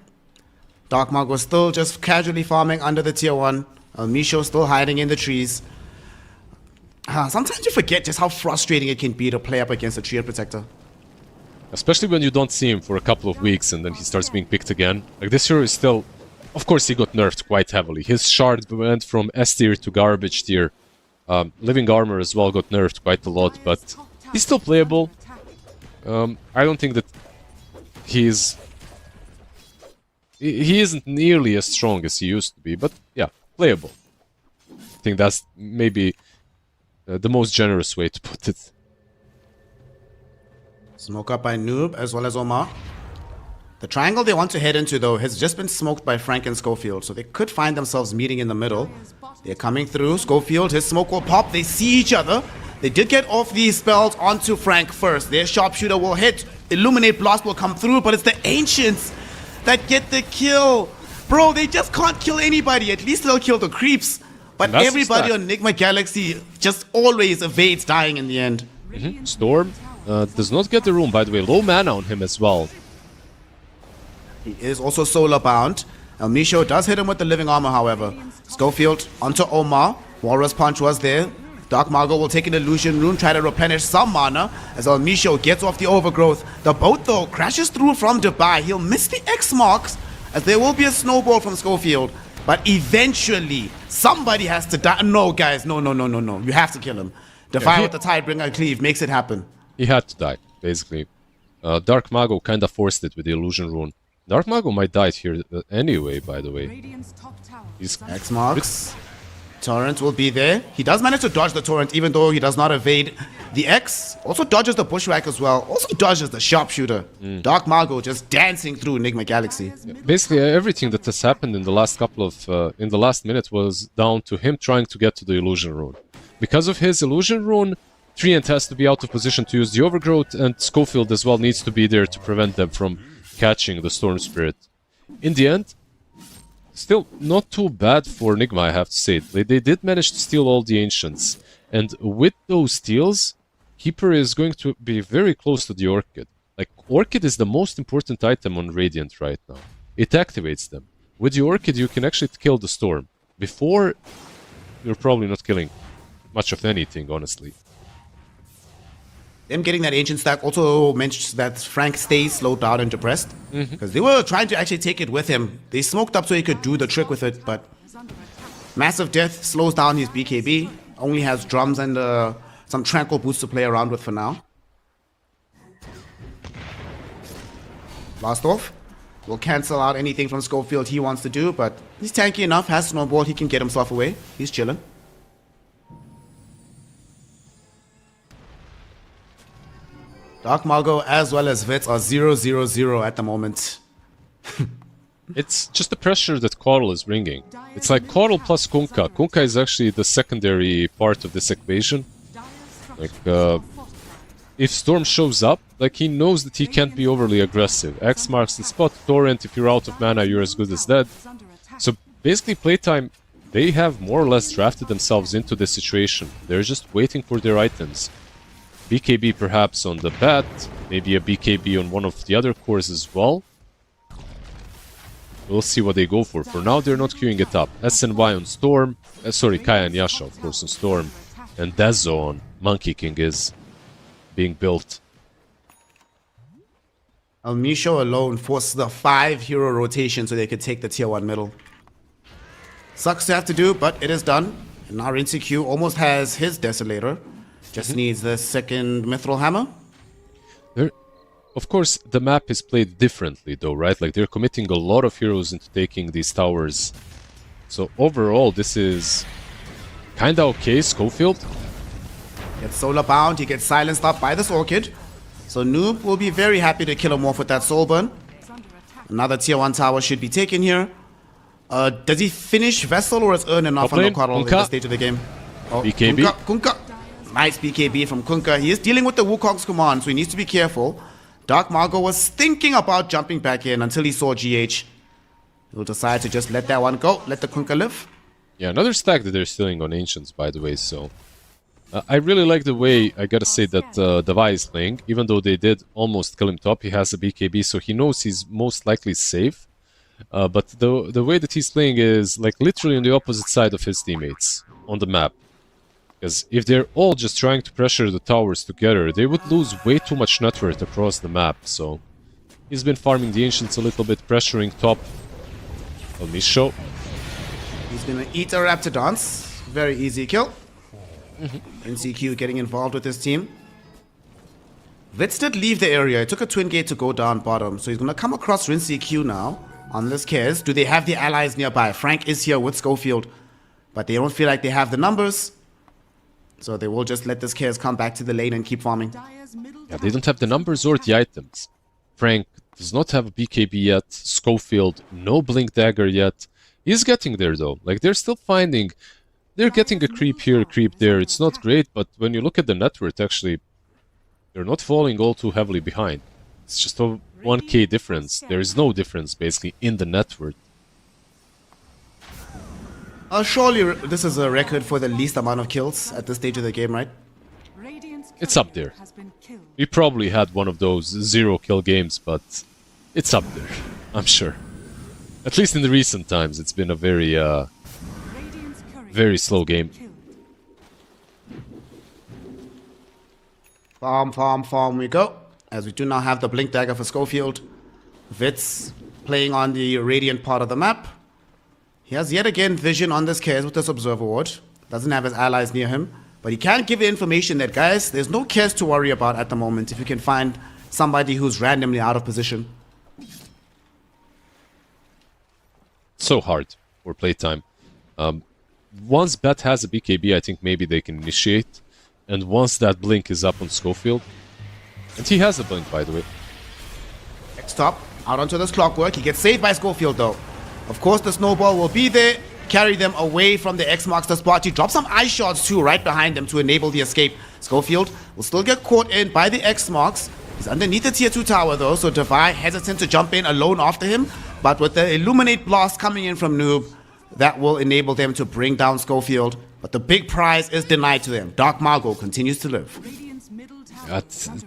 Dark Mago still just casually farming under the tier 1. Misho still hiding in the trees. Sometimes you forget just how frustrating it can be to play up against a Trio Protector. Especially when you don't see him for a couple of weeks and then he starts being picked again. Like, this hero is still... Of course, he got nerfed quite heavily. His shard went from S tier to garbage tier. Living armor as well got nerfed quite a lot, but he's still playable. I don't think that he's... He isn't nearly as strong as he used to be, but yeah, playable. I think that's maybe the most generous way to put it. Smoke up by Noob as well as Omar. The triangle they want to head into, though, has just been smoked by Frank and Schofield, so they could find themselves meeting in the middle. They're coming through. Schofield, his smoke will pop. They see each other. They did get off these spells onto Frank first. Their sharpshooter will hit. Illuminate Blast will come through, but it's the Ancients that get the kill. Bro, they just can't kill anybody. At least they'll kill the creeps. But That's everybody the on NIGMA Galaxy just always evades dying in the end. Storm does not get the room, by the way. Low mana on him as well. He is also solar bound. El Misho does hit him with the living armor, however. Schofield onto Omar. Walrus Punch was there. Dark Mago will take an illusion rune, try to replenish some mana as El Misho gets off the overgrowth. The boat, though, crashes through from Dubai. He'll miss the X marks as there will be a snowball from Schofield. But eventually, somebody has to die. No, guys, no. You have to kill him. Defy with the Tidebringer Cleave makes it happen. He had to die, basically. Dark Mago kinda forced it with the illusion rune. Dark Mago might die here anyway, by the way. Radiant's top tower He's is under X marks. Torrent will be there. He does manage to dodge the Torrent, even though he does not evade the X. Also dodges the Bushwhack as well. Also dodges the Sharpshooter. Dark Mago just dancing through NIGMA Galaxy. basically everything that has happened in the last couple of in the last minute was down to him trying to get to the illusion rune. Because of his illusion rune, Treant has to be out of position to use the overgrowth, and Schofield as well needs to be there to prevent them from catching the Storm Spirit. In the end, still not too bad for NIGMA, I have to say. They did manage to steal all the Ancients, and with those steals, Keeper is going to be very close to the Orchid. Like, Orchid is the most important item on Radiant right now. It activates them. With the Orchid, you can actually kill the Storm. Before, you're probably not killing much of anything, honestly. Them getting that Ancient stack also meant that Frank stays slowed down and depressed. Because they were trying to actually take it with him. They smoked up so he could do the trick with it, but Massive Death slows down his BKB. Only has drums and some tranquil boots to play around with for now. Blast off. Will cancel out anything from Schofield he wants to do, but he's tanky enough, has Snowball, he can get himself away. He's chilling. Dark Mago as well as Vets are 0-0-0 at the moment. It's just the pressure that Coral is bringing. It's like Coral plus Kunkka. Kunkka is actually the secondary part of this equation. Like, if Storm shows up, like, he knows that he can't be overly aggressive. X marks the spot. Torrent, if you're out of mana, you're as good as dead. So basically, Playtime, they have more or less drafted themselves into this situation. They're just waiting for their items. BKB perhaps on the bat, maybe a BKB on one of the other cores as well. We'll see what they go for. For now, they're not queuing it up. SNY on Storm, sorry, Kaya and Yasha, of course, on Storm. And Dezo on Monkey King is being built. El Misho alone forced the 5-hero rotation so they could take the tier 1 middle. Sucks to have to do, but it is done. And now Rinse-Q almost has his Desolator. Just needs the second Mithril Hammer. Of course, the map is played differently though, right? Like, they're committing a lot of heroes into taking these towers. So overall, this is kinda okay. Schofield Gets solar bound, he gets silenced up by this Orchid. So Noob will be very happy to kill him off with that Soul Burn. Another tier 1 tower should be taken here. Does he finish Vessel or is Earn enough on the Coral at this stage of the game? Oh, BKB. Kunkka. Nice BKB from Kunkka. He is dealing with the Wukong's command, so he needs to be careful. Dark Mago was thinking about jumping back in until he saw GH. He'll decide to just let that one go, let the Kunkka live. Yeah, another stack that they're stealing on Ancients, by the way, so... I really like the way, I gotta say, that Davai is playing. Even though they did almost kill him top, he has a BKB, so he knows he's most likely safe. But the way that he's playing is, like, literally on the opposite side of his teammates on the map. Because if they're all just trying to pressure the towers together, they would lose way too much net worth across the map, so... He's been farming the Ancients a little bit, pressuring top. Well, Misho. He's gonna eat a Raptidance. Very easy kill. NCQ getting involved with his team. Vitz did leave the area. It took a twin gate to go down bottom. So he's gonna come across NCQ now on this Kez. Do they have the allies nearby? Frank is here with Schofield. But they don't feel like they have the numbers. So they will just let this Kez come back to the lane and keep farming. Yeah, they don't have the numbers or the items. Frank does not have a BKB yet. Schofield, no Blink Dagger yet. He's getting there though. Like, they're still finding... They're getting a creep here, a creep there. It's not great, but when you look at the net worth, actually, they're not falling all too heavily behind. It's just a 1k difference. There is no difference, basically, in the net worth. Surely this is a record for the least amount of kills at this stage of the game, right? It's up there. We probably had one of those 0-kill games, but it's up there, I'm sure. At least in the recent times, it's been a very slow game. Farm we go. As we do now have the Blink Dagger for Schofield. Vitz playing on the Radiant part of the map. He has yet again vision on this Kez with this Observer Ward. Doesn't have his allies near him. But he can give the information that, guys, there's no Kez to worry about at the moment if you can find somebody who's randomly out of position. So hard for playtime. Once Bet has a BKB, I think maybe they can initiate. And once that Blink is up on Schofield... And he has a Blink, by the way. Next up, out onto this Clockwork. He gets saved by Schofield, though. Of course, the Snowball will be there. Carry them away from the X marks the spot. He drops some ice shards, too, right behind them to enable the escape. Schofield will still get caught in by the X marks. He's underneath the tier 2 tower, though, so Davai hesitant to jump in alone after him. But with the Illuminate Blast coming in from Noob, that will enable them to bring down Schofield. But the big prize is denied to them. Dark Margot continues to live.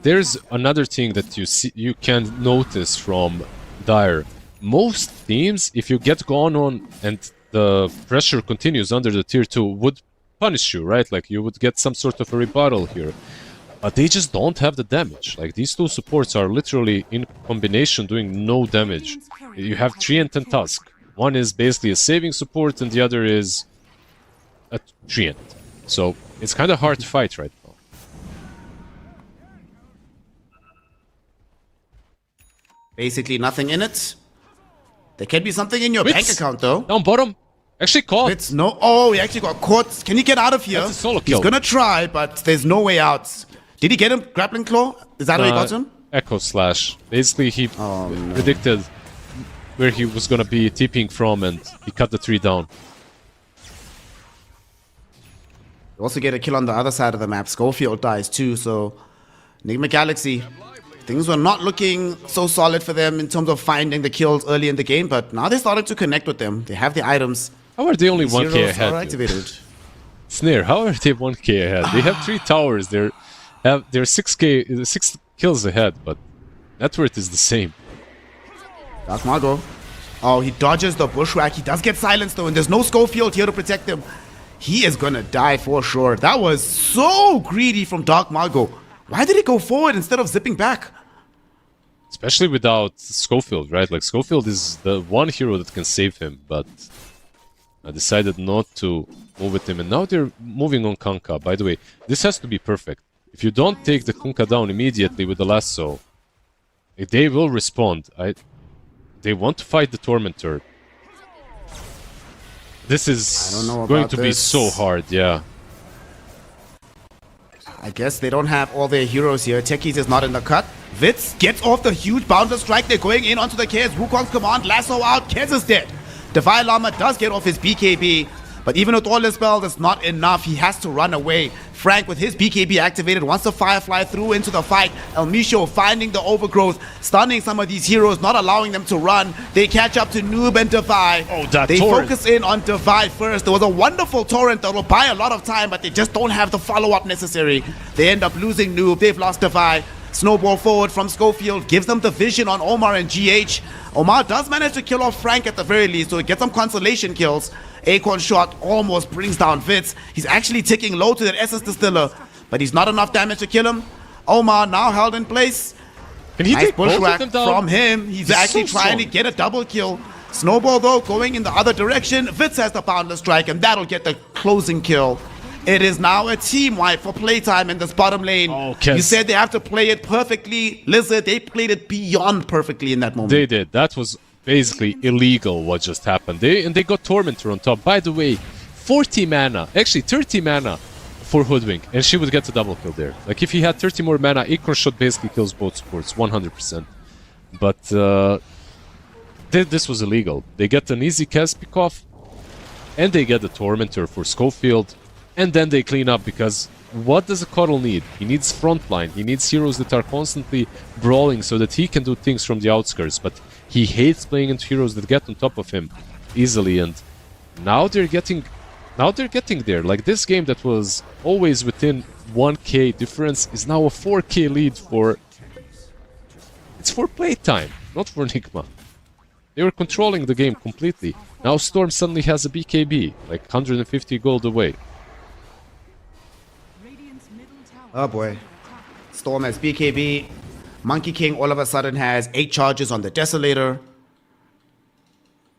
There's another thing that you can notice from Dire. Most teams, if you get gone on and the pressure continues under the tier 2, would punish you, right? Like, you would get some sort of a rebuttal here. But they just don't have the damage. Like, these two supports are literally in combination doing no damage. You have Treant and Tusk. One is basically a saving support and the other is a Treant. So it's kind of hard to fight right now. Basically nothing in it. There can be something in your bank account, though. Down bottom. Actually caught. It's no. Oh, he actually got caught. Can he get out of here? That's a solo kill. He's gonna try, but there's no way out. Did he get him? Grappling Claw? Is that how he got him? Echo Slash. Basically, he predicted where he was gonna be TPing from, and he cut the tree down. You also get a kill on the other side of the map. Schofield dies too, so NIGMA Galaxy. Things were not looking so solid for them in terms of finding the kills early in the game, but now they're starting to connect with them. They have the items. How are they only 1k Zeros ahead? are activated. Snare, how are they 1k ahead? They have 3 towers. They're 6 kills ahead, but net worth is the same. Dark Margot. Oh, he dodges the bushwhack. He does get silenced though, and there's no Schofield here to protect him. He is gonna die for sure. That was so greedy from Dark Margot. Why did he go forward instead of zipping back? Especially without Schofield, right? Like, Schofield is the one hero that can save him, but I decided not to move with him. And now they're moving on Kunkka. By the way, this has to be perfect. If you don't take the Kunkka down immediately with the lasso, they will respond. They want to fight the Tormentor. This is going to be so hard, yeah. I guess they don't have all their heroes here. Techies is not in the cut. Vitz gets off the huge Boundless Strike. They're going in onto the Kez. Wukong's command. Lasso out. Kez is dead. Defy Llama does get off his BKB. But even with all his spells, it's not enough. He has to run away. Frank, with his BKB activated, wants to Firefly through into the fight. El Misho finding the overgrowth, stunning some of these heroes, not allowing them to run. They catch up to Noob and Devi. Oh, that They torrent. focus in on Devi first. There was a wonderful torrent that will buy a lot of time, but they just don't have the follow-up necessary. They end up losing Noob. They've lost Devi. Snowball forward from Schofield gives them the vision on Omar and GH. Omar does manage to kill off Frank at the very least, so he gets some consolation kills. Acorn shot almost brings down Vitz. He's actually ticking low to that SS Distiller, but he's not enough damage to kill him. Omar now held in place. Can he Nice take both of bushwhack them down? from him. He's actually so trying to strong. get a double kill. Snowball though going in the other direction. Vitz has the Boundless Strike and that'll get the closing kill. It is now a team wipe for Playtime in this bottom lane. Oh, Kes. You said they have to play it perfectly. Lizard, they played it beyond perfectly in that moment. They did. That was basically illegal what just happened. They got Tormentor on top. By the way, 40 mana, actually 30 mana for Hoodwink, and she would get the double kill there. Like if he had 30 more mana, Acorn Shot basically kills both supports, 100%. But this was illegal. They get an easy cast pick off, and they get the Tormentor for Schofield, and then they clean up because what does a Cuddle need? He needs frontline. He needs heroes that are constantly brawling so that he can do things from the outskirts. But he hates playing into heroes that get on top of him easily. And now they're getting there. Like this game that was always within 1k difference is now a 4k lead for... It's for Playtime, not for NIGMA. They were controlling the game completely. Now Storm suddenly has a BKB, like 150 gold away. Radiant's middle tower Oh boy. Storm has BKB. Monkey King all of a sudden has 8 charges on the Desolator.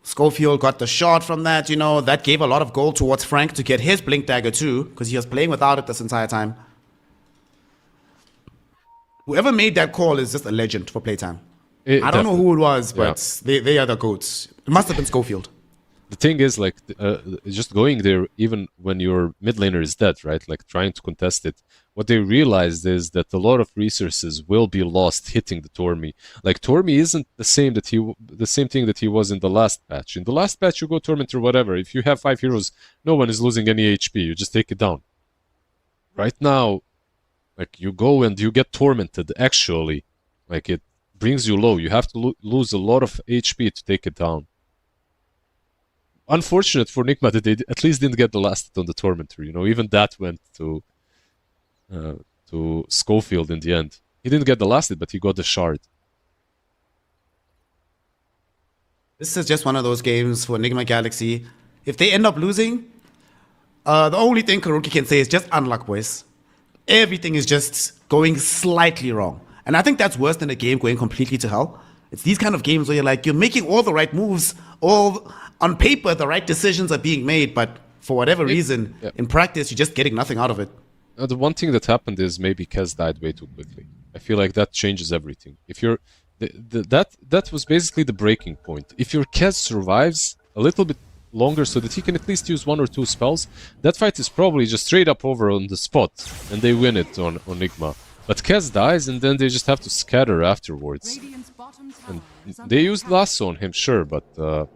Schofield got the shot from that, you know. That gave a lot of gold towards Frank to get his Blink Dagger too, because he was playing without it this entire time. Whoever made that call is just a legend for Playtime. I don't know who it was, but they are the GOATs. It must have been Schofield. The thing is, like, just going there, even when your mid laner is dead, right? Like, trying to contest it. What they realized is that a lot of resources will be lost hitting the Tormi. Like, Tormi isn't the same thing that he was in the last patch. In the last patch, you go Torment or whatever. If you have 5 heroes, no one is losing any HP. You just take it down. Right now, like, you go and you get tormented, actually. Like, it brings you low. You have to lose a lot of HP to take it down. Unfortunate for NIGMA that they at least didn't get the last hit on the Tormentor. You know, even that went to Schofield in the end. He didn't get the last hit, but he got the shard. This is just one of those games for NIGMA Galaxy. If they end up losing, the only thing Karuki can say is just unluck, boys. Everything is just going slightly wrong. And I think that's worse than a game going completely to hell. It's these kind of games where you're making all the right moves, all on paper the right decisions are being made, but for whatever reason, in practice, you're just getting nothing out of it. The one thing that happened is maybe Kez died way too quickly. I feel like that changes everything. If you're that was basically the breaking point. If your Kez survives a little bit longer so that he can at least use 1 or 2 spells, that fight is probably just straight up over on the spot, and they win it on NIGMA. But Kez dies, and then they just have to scatter afterwards. Radiant's bottom tower And is under they used attack. lasso on him, sure, but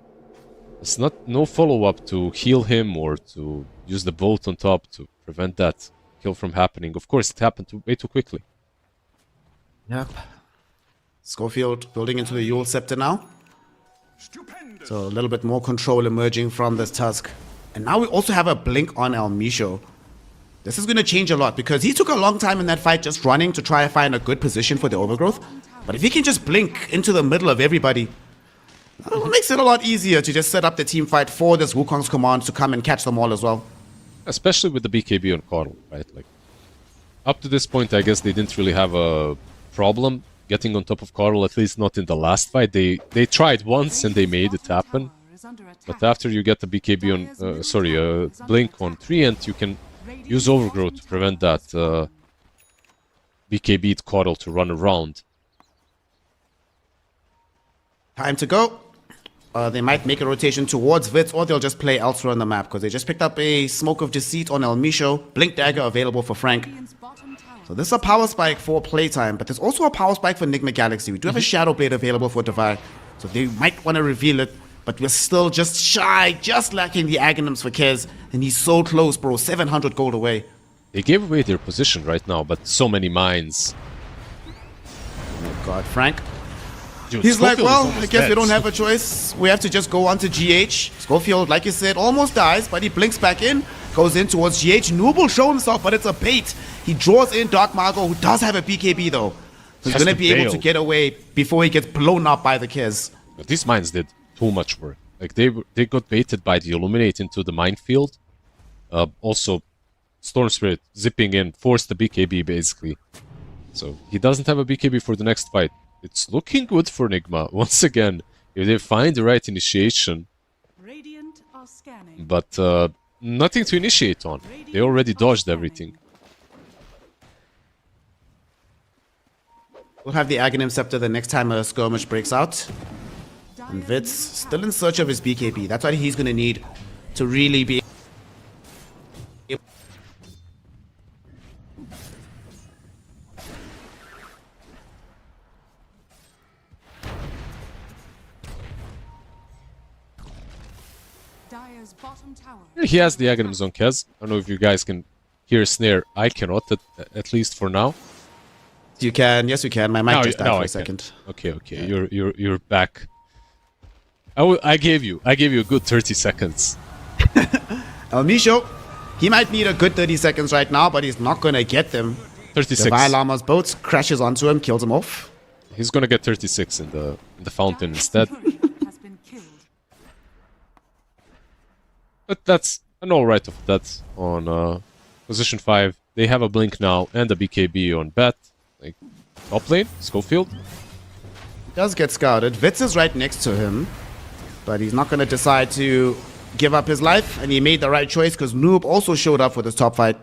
it's no follow-up to heal him or to use the bolt on top to prevent that kill from happening. Of course, it happened way too quickly. Yep. Schofield building into the Yule Scepter now. So a little bit more control emerging from this Tusk. And now we also have a blink on El Misho. This is going to change a lot because he took a long time in that fight just running to try and find a good position for the overgrowth. But if he can just blink into the middle of everybody, it makes it a lot easier to just set up the team fight for this Wukong's command to come and catch them all as well. Especially with the BKB on Coddle, right? Like, up to this point, I guess they didn't really have a problem getting on top of Coddle, at least not in the last fight. They tried once and they made it happen. But after you get the BKB on, Blink on Treant, you can use Overgrowth to prevent that BKB Coddle to run around. Time to go. They might make a rotation towards Vitz, or they'll just play elsewhere on the map, because they just picked up a Smoke of Deceit on El Misho. Blink Dagger available for Frank. Radiant's bottom tower So this is a power spike for Playtime, but there's also a power spike for NIGMA Galaxy. We do have a Shadow Blade available for Devi, so they might want to reveal it. But we're still just shy, just lacking the Aghanims for Kez. And he's so close, bro. 700 gold away. They gave away their position right now, but so many mines. Oh God, Frank. Dude, He's like, Schofield is well, I almost guess we dead. don't have a choice. We have to just go on to GH. Schofield, like you said, almost dies, but he blinks back in. Goes in towards GH. Noob will show himself, but it's a bait. He draws in Dark Margo, who does have a BKB though. He's Has going to to be able bail. to get away before he gets blown up by the Kez. But these mines did too much work. Like they got baited by the Illuminate into the minefield. Also, Storm Spirit zipping in forced the BKB basically. So he doesn't have a BKB for the next fight. It's looking good for NIGMA. Once again, if they find the right initiation, Radiant are scanning. but nothing to initiate on. They already dodged everything. We'll have the Aghanim Scepter the next time a skirmish breaks out. And Vitz still in search of his BKB. That's what he's going to need to really be. Dire's bottom tower. He has the Aghanims on Kez. I don't know if you guys can hear Snare. I cannot, at least for now. You can, yes, you can. My mic just died for I a can. second. Okay. You're back. I gave you a good 30 seconds. El Misho, he might need a good 30 seconds right now, but he's not going to get them. 36. The Violama's boat crashes onto him, kills him off. He's gonna get 36 in the fountain instead. Has been killed. But that's an alright of that on position 5. They have a blink now and a BKB on bat. Like top lane, Schofield. Does get scouted. Vitz is right next to him, but he's not going to decide to give up his life, and he made the right choice because Noob also showed up for this top fight,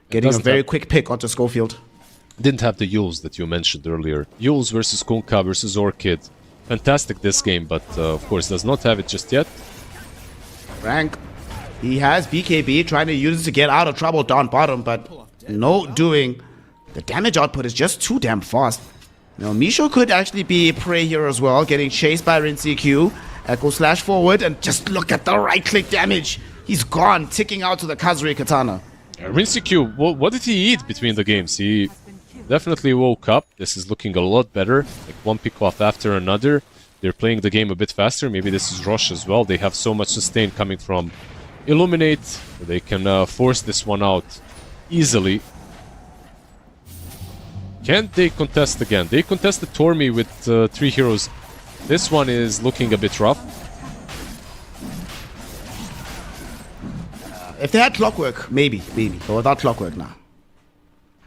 getting a doesn't very have- quick pick onto Schofield. Didn't have the Yules that you mentioned earlier. Yules versus Kunkka versus Orchid. Fantastic this game, but of course does not have it just yet. Frank, he has BKB trying to use it to get out of trouble down bottom, but no doing. The damage output is just too damn fast. Now, Misho could actually be a prey here as well, getting chased by Rincy Q. Echo slash forward, and just look at the right-click damage. He's gone, ticking out to the Kazuri Katana. Rincy Q, what did he eat between the games? He definitely woke up. This is looking a lot better. Like one pick off after another. They're playing the game a bit faster. Maybe this is Rosh as well. They have so much sustain coming from Illuminate. They can force this one out easily. Can they contest again? They contested Tormi with 3 heroes. This one is looking a bit rough. If they had Clockwork, maybe. But without Clockwork now,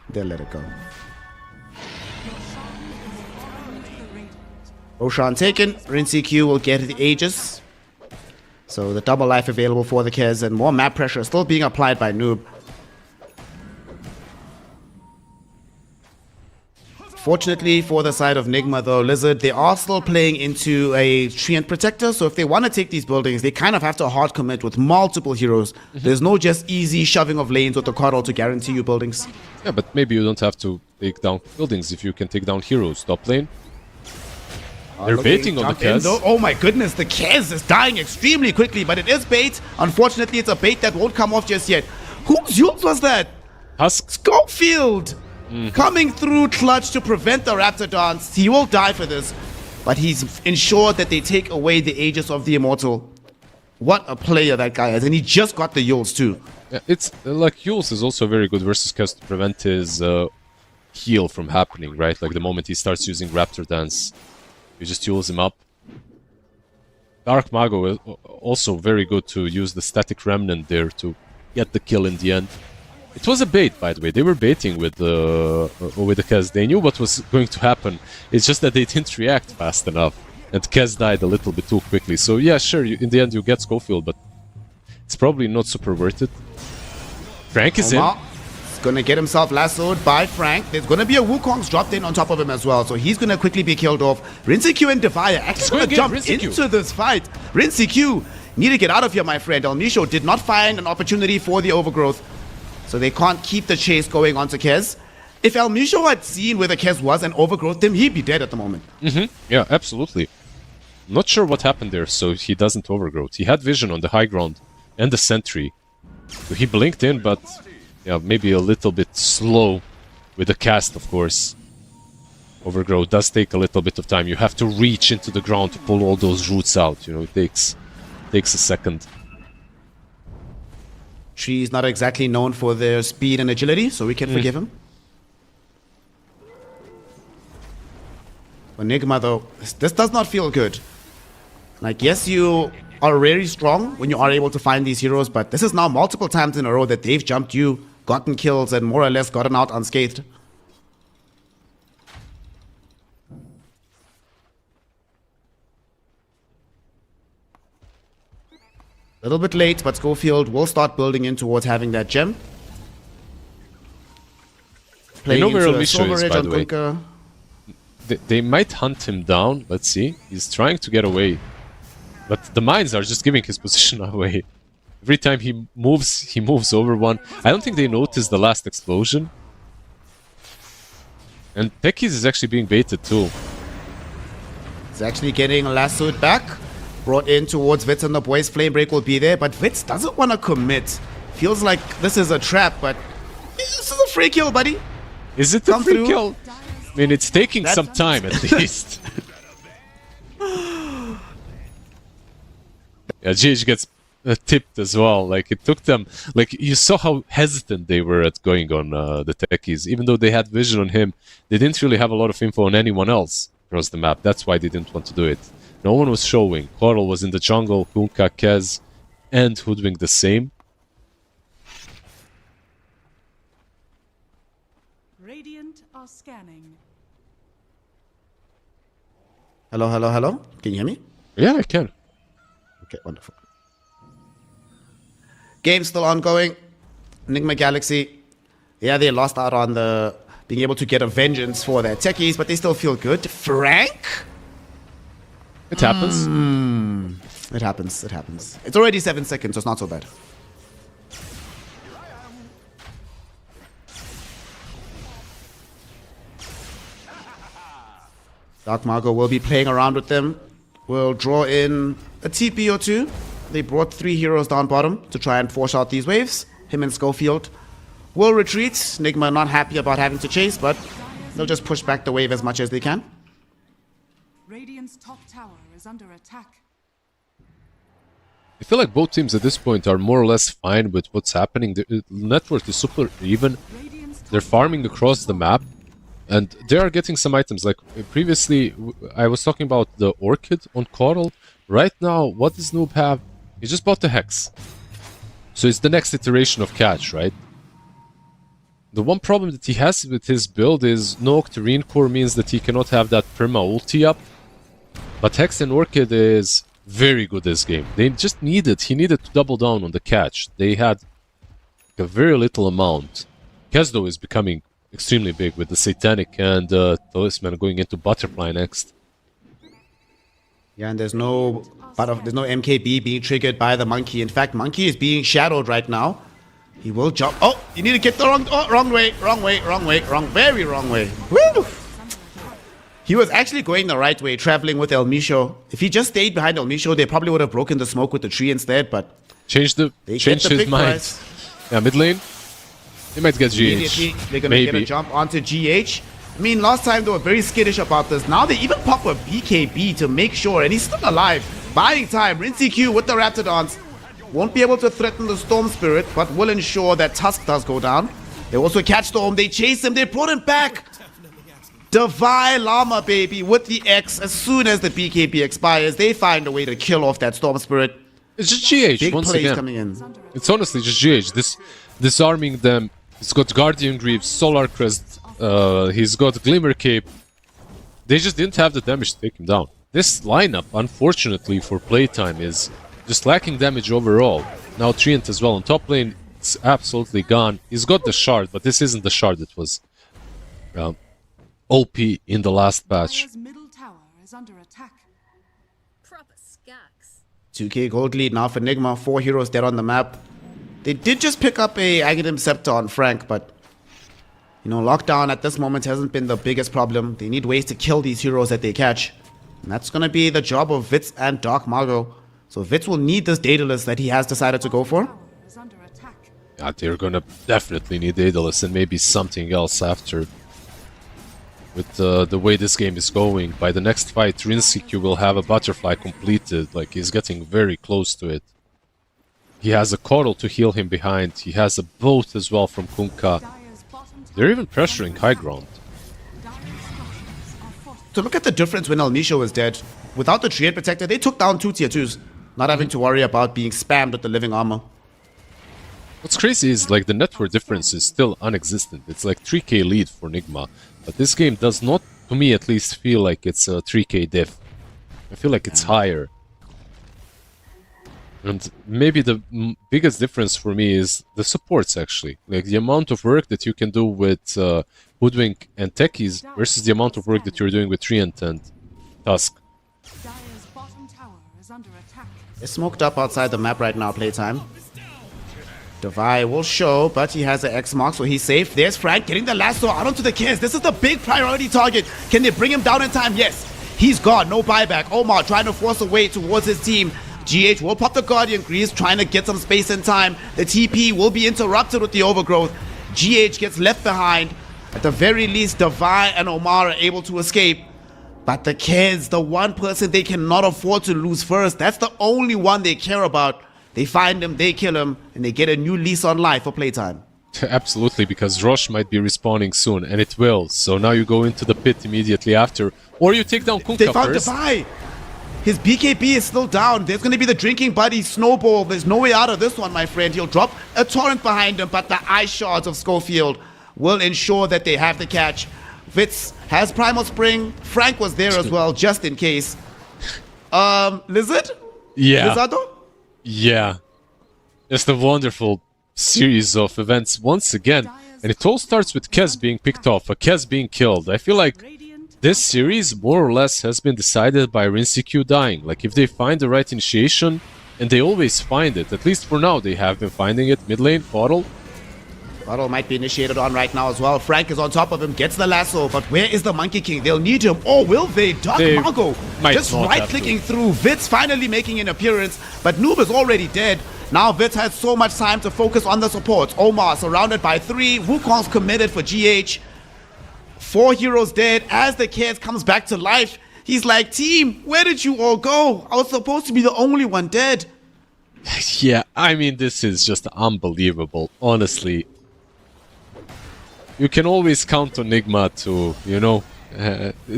they'll let it go. Roshan taken. Rincy Q will get the Aegis. So the double life available for the Kez, and more map pressure still being applied by Noob. Fortunately for the side of NIGMA though, Lizard, they are still playing into a Treant Protector, so if they want to take these buildings, they kind of have to hard commit with multiple heroes. There's no just easy shoving of lanes with the Coddle to guarantee you buildings. Yeah, but maybe you don't have to take down buildings if you can take down heroes. Top lane. They're baiting on the Jump in, Kez. though. Oh my goodness, the Kez is dying extremely quickly, but it is bait. Unfortunately, it's a bait that won't come off just yet. Whose use was that? Husk. Schofield! Coming through clutch to prevent the Raptor dance. He will die for this, but he's ensured that they take away the Aegis of the Immortal. What a player that guy is, and he just got the Yules too. Yeah, it's like Yules is also very good versus Kez to prevent his heal from happening, right? Like the moment he starts using Raptor Dance, you just Yules him up. Dark Mago is also very good to use the Static Remnant there to get the kill in the end. It was a bait, by the way. They were baiting with the Kez. They knew what was going to happen. It's just that they didn't react fast enough. And Kez died a little bit too quickly. So yeah, sure, in the end you get Schofield, but it's probably not super worth it. Frank is in. He's gonna get himself lassoed by Frank. There's gonna be a Wukong's dropped in on top of him as well, so he's gonna quickly be killed off. Rincy Q and Defier actually gonna jump into this fight. Rincy Q, need to get out of here, my friend. El Nisho did not find an opportunity for the overgrowth, so they can't keep the chase going onto Kez. If El Misho had seen where the Kez was and overgrowth him, he'd be dead at the moment. Yeah, absolutely. Not sure what happened there, so he doesn't overgrowth. He had vision on the high ground and the sentry. So he blinked in, but yeah, maybe a little bit slow with the cast, of course. Overgrowth does take a little bit of time. You have to reach into the ground to pull all those roots out. You know, it takes a second. Tree's not exactly known for their speed and agility, so we can forgive him. Enigma, though, this does not feel good. Like, yes, you are very strong when you are able to find these heroes, but this is now multiple times in a row that they've jumped you, gotten kills, and more or less gotten out unscathed. A little bit late, but Schofield will start building in towards having that gem. You know where into a Elisha Silver is, Edge by on the way. Kunkka. They might hunt him down. Let's see. He's trying to get away. But the mines are just giving his position away. Every time he moves over one. I don't think they noticed the last explosion. And Tekis is actually being baited too. He's actually getting lassoed back. Brought in towards Vitz, and the boys' flame break will be there, but Vitz doesn't want to commit. Feels like this is a trap, but this is a free kill, buddy. Is it Come a free through. kill? I mean, it's taking some time at least. Yeah, GH gets tipped as well. Like, it took them... Like, you saw how hesitant they were at going on the techies. Even though they had vision on him, they didn't really have a lot of info on anyone else across the map. That's why they didn't want to do it. No one was showing. Coral was in the jungle, Kunkka, Kez, and Hoodwink the same. Radiant are scanning. Hello, hello, hello. Can you hear me? Yeah, I can. Okay, wonderful. Game still ongoing. Enigma Galaxy. Yeah, they lost out on the being able to get a vengeance for their techies, but they still feel good. Frank? It happens. It happens, it happens. It's already 7 seconds, so it's not so bad. Dark Margo will be playing around with them. We'll draw in a TP or two. They brought 3 heroes down bottom to try and force out these waves. Him and Schofield will retreat. Nigma not happy about having to chase, but they'll just push back the wave as much as they can. Radiant's top tower is under attack. I feel like both teams at this point are more or less fine with what's happening. The network is super even. Radiant's top They're farming across the map, and they are getting some items. Like previously, I was talking about the Orchid on Coral. Right now, what does Noob have? He just bought the Hex. So it's the next iteration of Catch, right? The one problem that he has with his build is no Octarine Core means that he cannot have that perma ulti up. But Hex and Orchid is very good this game. They just he needed to double down on the catch. They had a very little amount. Kesdo is becoming extremely big with the Satanic and Talisman going into Butterfly next. Yeah, and there's no MKB being triggered by the Monkey. In fact, Monkey is being shadowed right now. He will jump. Oh, you need to get the wrong way, very wrong way. Woo! He was actually going the right way, traveling with El Misho. If he just stayed behind El Misho, they probably would have broken the smoke with the tree instead, but Changed his mind. Yeah, mid lane. They might get GH. Immediately, they're going to get a jump onto GH. I mean, last time they were very skittish about this. Now they even pop a BKB to make sure, and he's still alive. Buying time. Rinsey Q with the Raptidons. Won't be able to threaten the Storm Spirit, but will ensure that Tusk does go down. They also catch Storm. They chase him. They brought him back. Divine Llama, baby, with the X. As soon as the BKB expires, they find a way to kill off that Storm Spirit. It's just GH Big once plays again. coming in. It's honestly just GH. Disarming them. He's got Guardian Greaves, Solar Crest. He's got Glimmer Cape. They just didn't have the damage to take him down. This lineup, unfortunately for playtime, is just lacking damage overall. Now Treant as well on top lane. It's absolutely gone. He's got the shard, but this isn't the shard that was OP in the last patch. Dire's middle tower is under attack. Proper skacks. 2k gold lead now for Nigma. 4 heroes dead on the map. They did just pick up a Aghanim Scepter on Frank, but you know, lockdown at this moment hasn't been the biggest problem. They need ways to kill these heroes that they catch. And that's going to be the job of Vitz and Dark Margo. So Vitz will need this Daedalus that he has decided to go for. Tower is under attack. Yeah, they're gonna definitely need Daedalus and maybe something else after. With the way this game is going, by the next fight, Rinseku will have a butterfly completed. Like, he's getting very close to it. He has a Coral to heal him behind. He has a boat as well from Kunkka. Dire's bottom tower They're even pressuring high ground. Dire's structures are fortified. So look at the difference when El Misho is dead. Without the Triad Protector, they took down 2 tier 2s. Not having to worry about being spammed with the living armor. What's crazy is, like, the network difference is still non-existent. It's like 3k lead for NIGMA. But this game does not, to me at least, feel like it's a 3k diff. I feel like it's higher. And maybe the biggest difference for me is the supports, actually. Like, the amount of work that you can do with Hoodwink and Techies versus the amount of work that you're doing with Treant and Tusk. Dire's bottom tower is under attack. They're smoked up outside the map right now, playtime. Devi will show, but he has an X mark, so he's safe. There's Frank getting the lasso out onto the Kiss. This is the big priority target. Can they bring him down in time? Yes. He's gone. No buyback. Omar trying to force a way towards his team. GH will pop the Guardian Grease, trying to get some space and time. The TP will be interrupted with the overgrowth. GH gets left behind. At the very least, Devi and Omar are able to escape. But the kids, the one person they cannot afford to lose first, that's the only one they care about. They find him, they kill him, and they get a new lease on life for playtime. Absolutely, because Roche might be respawning soon, and it will. So now you go into the pit immediately after, or you take down Kunkka They found first. Devi. His BKB is still down. There's going to be the drinking buddy snowball. There's no way out of this one, my friend. He'll drop a torrent behind him, but the ice shards of Schofield will ensure that they have the catch. Vitz has Primal Spring. Frank was there as well, just in case. Lizard? Yeah. Lizardo? Yeah. Just a wonderful series of events once again. And it all starts with Kez being picked off, a Kez being killed. I feel like this series more or less has been decided by Rinseku dying. Like, if they find the right initiation, and they always find it, at least for now they have been finding it. Mid lane, Bottle. Bottle might be initiated on right now as well. Frank is on top of him, gets the lasso, but where is the Monkey King? They'll need him. Or will they? Dark They Margo might just not have right-clicking through. Vitz finally making an appearance, but Noob is already dead. Now Vitz has so much time to focus on the supports. Omar surrounded by 3. Wukong's committed for GH. 4 heroes dead. As the kid comes back to life, he's like, team, where did you all go? I was supposed to be the only one dead. Yeah, I mean, this is just unbelievable, honestly. You can always count on NIGMA to, you know,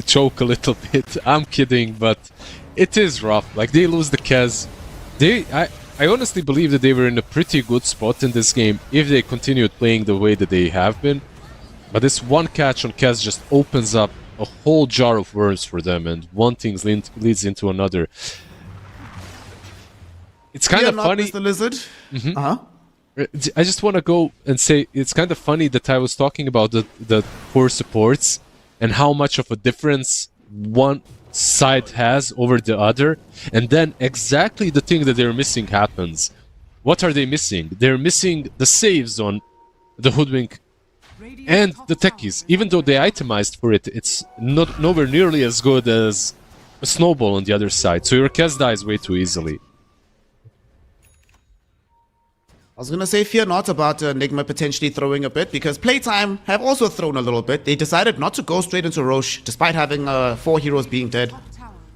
choke a little bit. I'm kidding, but it is rough. Like, they lose the Kez. I honestly believe that they were in a pretty good spot in this game if they continued playing the way that they have been. But this one catch on Kez just opens up a whole jar of worms for them, and one thing leads into another. It's kind of funny. Mr. Lizard. I just want to go and say it's kind of funny that I was talking about the poor supports and how much of a difference one side has over the other, and then exactly the thing that they're missing happens. What are they missing? They're missing the saves on the Hoodwink and the Techies. Even though they itemized for it, it's nowhere nearly as good as a Snowball on the other side. So your Kez dies way too easily. I was going to say fear not about NIGMA potentially throwing a bit, because Playtime have also thrown a little bit. They decided not to go straight into Roche, despite having 4 heroes being dead.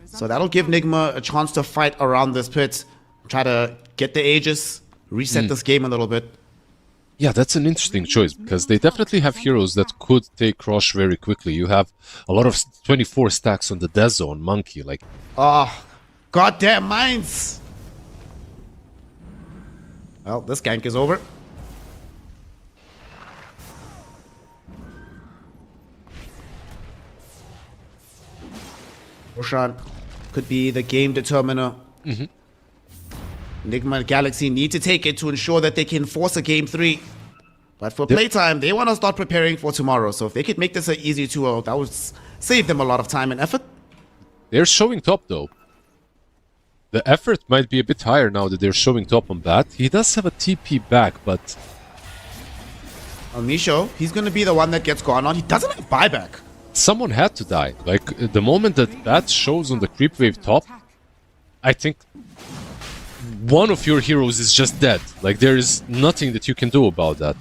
So that'll give NIGMA a chance to fight around this pit, try to get the Aegis, reset this game a little bit. Yeah, that's an interesting choice, because they definitely have heroes that could take Roche very quickly. You have a lot of 24 stacks on the Dezo on Monkey, like... Oh, goddamn mines! Well, this gank is over. Roshan could be the game determiner. NIGMA and Galaxy need to take it to ensure that they can force a game 3. But for Playtime, they want to start preparing for tomorrow. So if they could make this an easy 2-0, that would save them a lot of time and effort. They're showing top, though. The effort might be a bit higher now that they're showing top on Bat. He does have a TP back, but... Misho, he's going to be the one that gets gone on. He doesn't have buyback. someone had to die. Like, the moment that that shows on the creep wave top, I think one of your heroes is just dead. Like, there is nothing that you can do about that.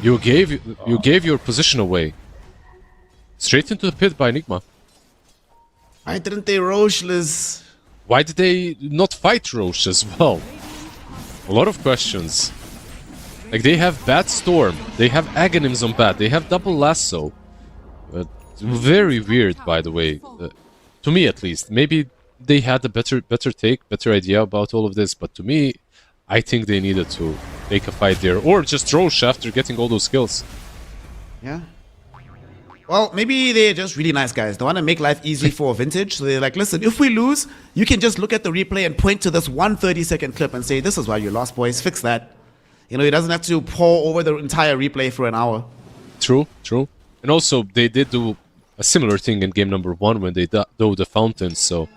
You gave your position away. Straight into the pit by Enigma. Why didn't they Roche, Liz? Why did they not fight Roche as well? A lot of questions. Like, they have Bat Storm, they have Aghanims on Bat, they have Double Lasso. Very weird, by the way. To me, at least. Maybe they had a better idea about all of this, but to me, I think they needed to take a fight there. Or just Roche after getting all those kills. Yeah. Well, maybe they're just really nice guys. They want to make life easy for Vintage. So they're like, listen, if we lose, you can just look at the replay and point to this 1 30-second clip and say, this is why you lost, boys. Fix that. You know, he doesn't have to pour over the entire replay for an hour. True, true. And also, they did do a similar thing in game number 1 when they dove the fountain, so...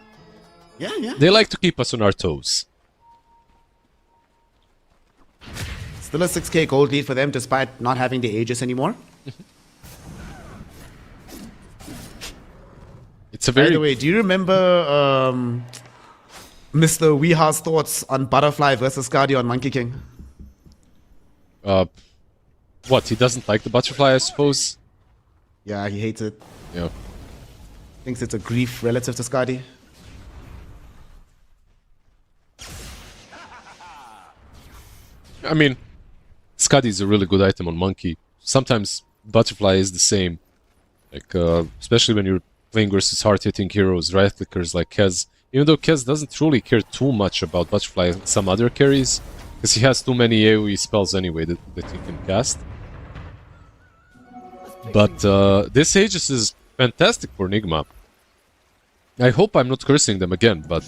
Yeah, yeah. They like to keep us on our toes. Still a 6k gold lead for them despite not having the Aegis anymore. It's a very... By the way, do you remember Mr. Weeha's thoughts on Butterfly versus Skadi on Monkey King? What, he doesn't like the butterfly, I suppose? Yeah, he hates it. Yeah. Thinks it's a grief relative to Skadi. I mean, Skadi is a really good item on Monkey. Sometimes Butterfly is the same. Like, especially when you're playing versus hard-hitting heroes, right-clickers like Kez. Even though Kez doesn't truly care too much about Butterfly and some other carries, because he has too many AoE spells anyway that he can cast. But this Aegis is fantastic for Nigma. I hope I'm not cursing them again, but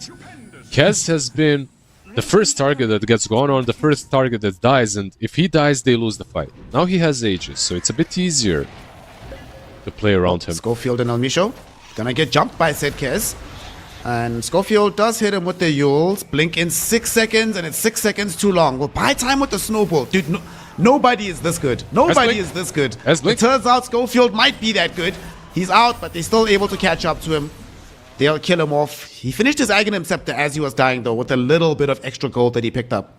Kez has been the first target that gets gone on, the first target that dies, and if he dies, they lose the fight. Now he has Aegis, so it's a bit easier to play around him. Schofield and Elmisho gonna get jumped by said Kez. And Schofield does hit him with the Yules. Blink in 6 seconds, and it's 6 seconds too long. Well, buy time with the Snowball. Dude, nobody is this good. Nobody is this good. It turns out Schofield might be that good. He's out, but they're still able to catch up to him. They'll kill him off. He finished his Aghanim Scepter as he was dying, though, with a little bit of extra gold that he picked up.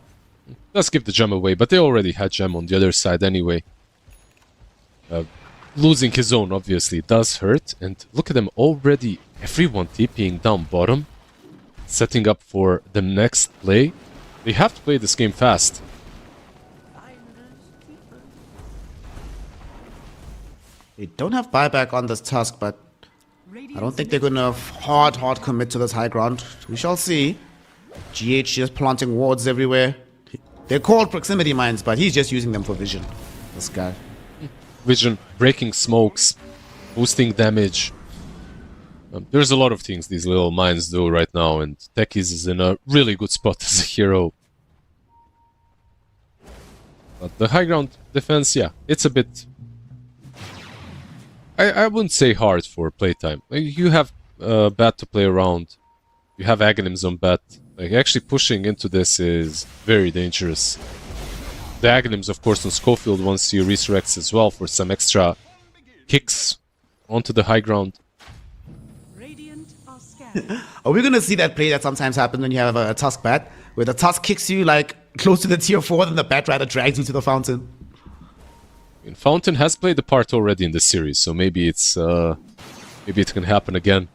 Let's give the gem away, but they already had gem on the other side anyway. Losing his own, obviously, does hurt. And look at them already. Everyone TPing down bottom. Setting up for the next play. They have to play this game fast. They don't have buyback on this Tusk, but I don't think they're going to hard commit to this high ground. We shall see. GH just planting wards everywhere. They're called proximity mines, but he's just using them for vision. This guy. Vision, breaking smokes, boosting damage. There's a lot of things these little mines do right now, and Techies is in a really good spot as a hero. But the high ground defense, yeah, it's a bit... I wouldn't say hard for playtime. Like, you have Bat to play around, you have Aghanims on Bat. Like, actually pushing into this is very dangerous. The Aghanims, of course, on Schofield once he resurrects as well for some extra kicks onto the high ground. Are we going to see that play that sometimes happens when you have a Tusk Bat, where the Tusk kicks you like close to the tier 4, then the Bat rather drags you to the fountain? And Fountain has played the part already in the series, so maybe it's maybe it can happen again.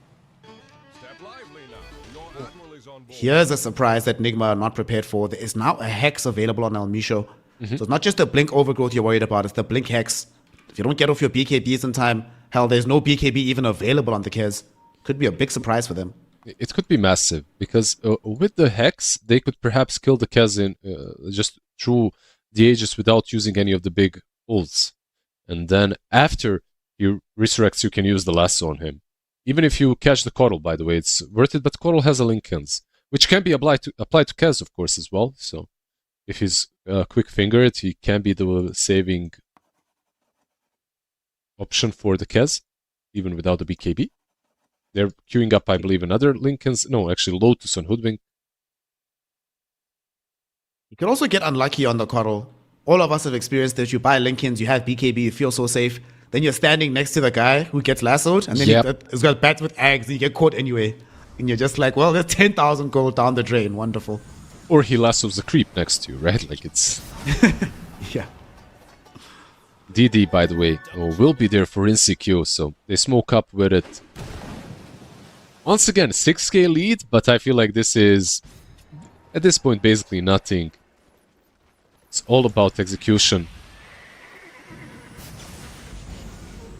Here's a surprise that NIGMA are not prepared for. There is now a Hex available on Elmisho. So it's not just the Blink Overgrowth you're worried about, it's the Blink Hex. If you don't get off your BKBs in time, hell, there's no BKB even available on the Kez. Could be a big surprise for them. It could be massive, because with the Hex, they could perhaps kill the Kez in, just through the Aegis without using any of the big ults. And then after he resurrects, you can use the lasso on him. Even if you catch the Coddle, by the way, it's worth it, but Coddle has a Linkens, which can be applied to Kez, of course, as well. So if he's quick-fingered, he can be the saving option for the Kez, even without the BKB. They're queuing up, I believe, another Linkens. No, actually, Lotus on Hoodwink. You can also get unlucky on the Coddle. All of us have experienced this. You buy Linkens, you have BKB, you feel so safe. then you're standing next to the guy who gets lassoed, and then he's got bats with eggs, and you get caught anyway. And you're just like, well, there's 10,000 gold down the drain. Wonderful. Or he lassos a creep next to you, right? Like it's... Yeah. DD, by the way, will be there for InCQ, so they smoke up with it. Once again, 6k lead, but I feel like this is, at this point, basically nothing. It's all about execution.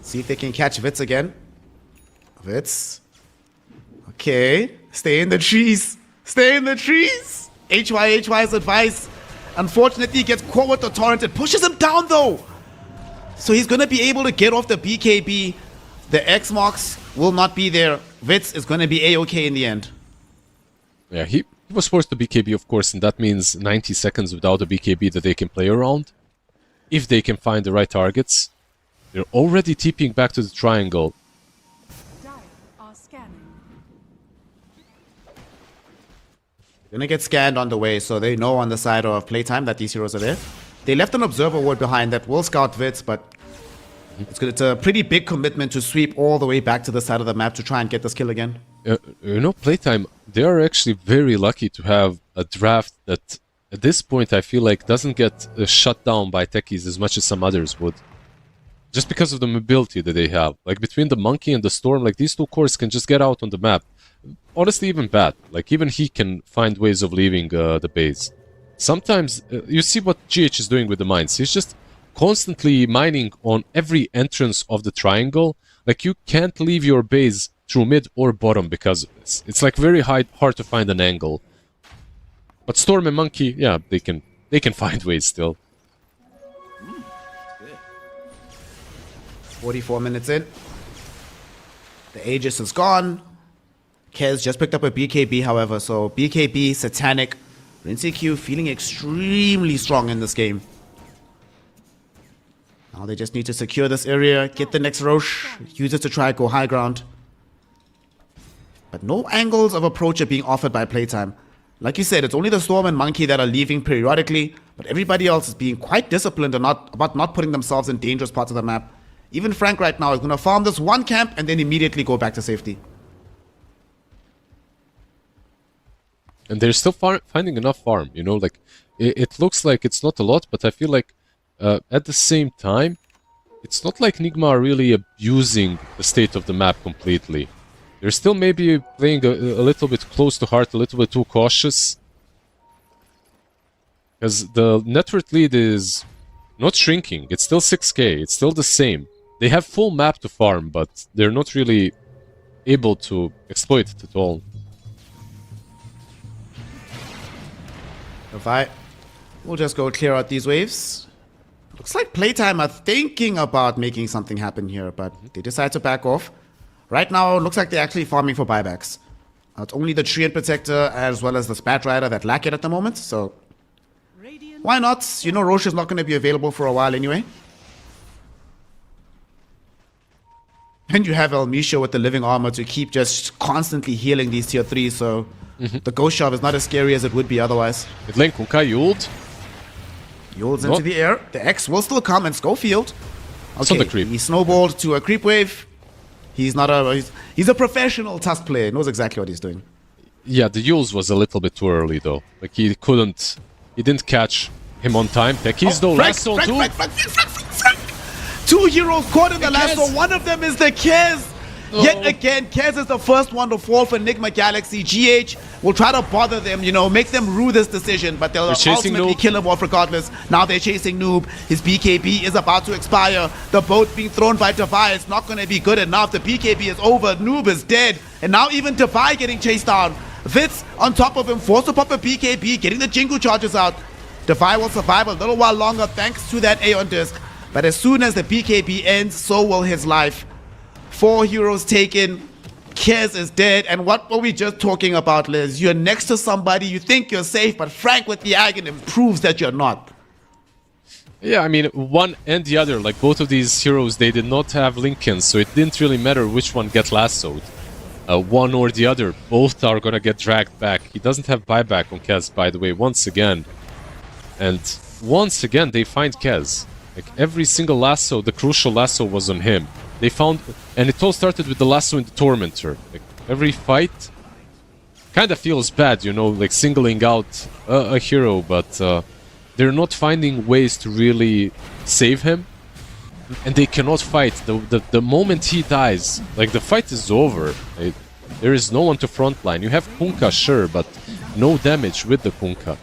See if they can catch Witz again. Witz. Okay. Stay in the trees. Stay in the trees. HY's advice. Unfortunately, he gets caught with the torrent. It pushes him down, though. So he's going to be able to get off the BKB. The X marks will not be there. Witz is going to be A-okay in the end. Yeah, he was forced to BKB, of course, and that means 90 seconds without a BKB that they can play around. If they can find the right targets. They're already TPing back to the triangle. Dire are scanning. Gonna get scanned on the way, so they know on the side of PlayTime that these heroes are there. They left an observer ward behind that will scout Witz, but it's a pretty big commitment to sweep all the way back to the side of the map to try and get this kill again. You know, PlayTime, they are actually very lucky to have a draft that, at this point, I feel like doesn't get shut down by techies as much as some others would. Just because of the mobility that they have. Like, between the Monkey and the Storm, like, these two cores can just get out on the map. Honestly, even Bat. Like, even he can find ways of leaving the base. Sometimes, you see what GH is doing with the mines. He's just constantly mining on every entrance of the triangle. Like, you can't leave your base through mid or bottom because of this. It's, like, very hard to find an angle. But Storm and Monkey, yeah, they can find ways still. 44 minutes in. The Aegis is gone. Kez just picked up a BKB, however, so BKB, Satanic, InCQ feeling extremely strong in this game. Now they just need to secure this area, get the next Roche, use it to try go high ground. But no angles of approach are being offered by PlayTime. Like you said, it's only the Storm and Monkey that are leaving periodically, but everybody else is being quite disciplined and about not putting themselves in dangerous parts of the map. Even Frank right now is going to farm this one camp and then immediately go back to safety. And they're still finding enough farm, you know, like, it looks like it's not a lot, but I feel like, at the same time, it's not like NIGMA are really abusing the state of the map completely. They're still maybe playing a little bit close to heart, a little bit too cautious. Because the net worth lead is not shrinking, it's still 6k, it's still the same. They have full map to farm, but they're not really able to exploit it at all. We'll just go clear out these waves. Looks like PlayTime are thinking about making something happen here, but they decide to back off. Right now, it looks like they're actually farming for buybacks. It's only the Treant Protector as well as the Spat Rider that lack it at the moment, so why not? You know Roche is not going to be available for a while anyway. And you have Elmisha with the living armor to keep just constantly healing these tier 3s, so the Ghost Shove is not as scary as it would be otherwise. Midlane Kunkka Yuled. Yule's into the air. The X will still come, and Schofield. It's on the creep. He snowballed to a creep wave. He's not a... He's a professional Tusk player. He knows exactly what he's doing. Yeah, the Yules was a little bit too early, though. Like, he didn't catch him on time. Techies, though, last on two. Frank. Two heroes caught in the lasso. One of them is the Kez. Yet again, Kez is the first one to fall for NIGMA Galaxy. GH will try to bother them, you know, make them rue this decision, but they'll ultimately kill him off regardless. Now they're chasing Noob. His BKB is about to expire. The boat being thrown by Devi is not going to be good enough. The BKB is over. Noob is dead. And now even Devi getting chased down. Witz on top of him, forced to pop a BKB, getting the Jingu charges out. Devi will survive a little while longer thanks to that Aeon disc. But as soon as the BKB ends, so will his life. 4 heroes taken. Kez is dead. And what were we just talking about, Liz? You're next to somebody, you think you're safe, but Frank with the Aghanim proves that you're not. Yeah, I mean, one and the other, like both of these heroes, they did not have Lincoln, so it didn't really matter which one get lassoed. One or the other, both are gonna get dragged back. He doesn't have buyback on Kez, by the way, once again. And once again, they find Kez. Like every single lasso, the crucial lasso was on him. They found, and it all started with the lasso in the Tormentor. Like every fight kind of feels bad, you know, like singling out a hero, but they're not finding ways to really save him. And they cannot fight. The moment he dies, like the fight is over. There is no one to frontline. You have Kunkka, sure, but no damage with the Kunkka.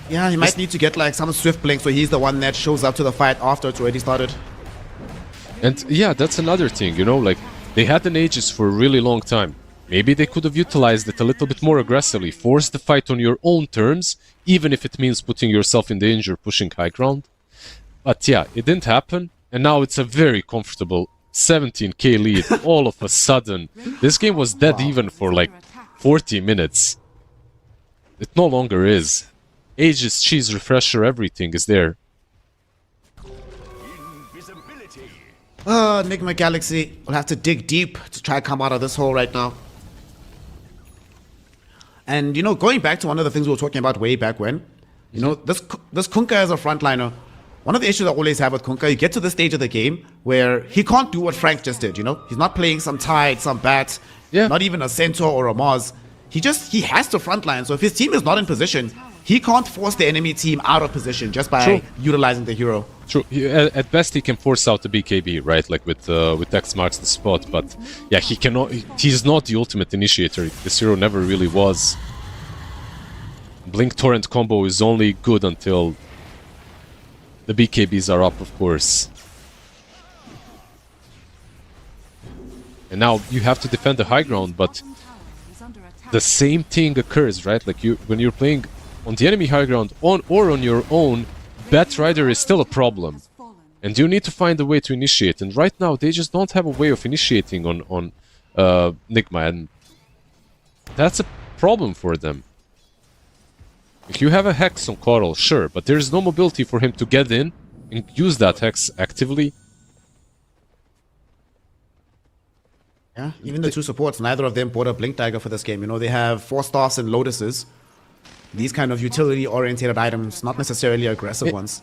Yeah, he might need to get like some swift blink, so he's the one that shows up to the fight after it's already started. And yeah, that's another thing, you know, like they had an Aegis for a really long time. Maybe they could have utilized it a little bit more aggressively, force the fight on your own terms, even if it means putting yourself in danger, pushing high ground. But yeah, it didn't happen, and now it's a very comfortable 17k lead all of a sudden. This game was dead even for like 40 minutes. It no longer is. Aegis, cheese, refresher, everything is there. NIGMA Galaxy will have to dig deep to try to come out of this hole right now. And, you know, going back to one of the things we were talking about way back when, you know, this Kunkka as a frontliner, one of the issues I always have with Kunkka, you get to the stage of the game where he can't do what Frank just did, you know? He's not playing some Tide, some Bat, not even a Centaur or a Mars. He has to frontline, so if his team is not in position, he can't force the enemy team out of position just by utilizing the hero. True. At best, he can force out the BKB, right? Like with X marks the spot. But yeah, he cannot. He's not the ultimate initiator. This hero never really was. Blink Torrent combo is only good until the BKBs are up, of course. And now you have to defend the high ground, but the same thing occurs, right? Like when you're playing on the enemy high ground or on your own, Bat Rider is still a problem, and you need to find a way to initiate. And right now, they just don't have a way of initiating on NIGMA, and that's a problem for them. If you have a Hex on Coral, sure, but there's no mobility for him to get in and use that Hex actively. Yeah, even the two supports, neither of them bought a Blink Dagger for this game. You know, they have 4 Staffs and Lotuses. These kind of utility-oriented items, not necessarily aggressive ones.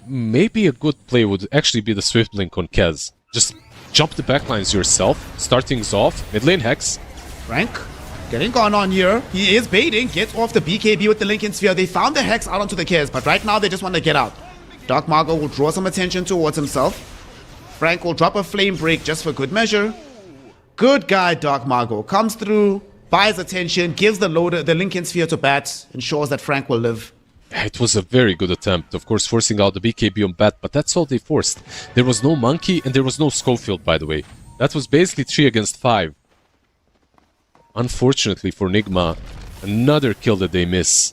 Maybe a good play would actually be the Swift Blink on Kez. Just jump the backlines yourself, start things off, mid lane Hex. Frank getting gone on here. He is baiting, gets off the BKB with the Lincoln Sphere. They found the Hex out onto the Kez, but right now they just want to get out. Dark Margo will draw some attention towards himself. Frank will drop a Flame Break just for good measure. Good guy, Dark Margo. Comes through, buys attention, gives the Lincoln Sphere to Bat, ensures that Frank will live. It was a very good attempt, of course, forcing out the BKB on Bat, but that's all they forced. There was no Monkey, and there was no Schofield, by the way. That was basically 3 against 5. Unfortunately for NIGMA, another kill that they miss.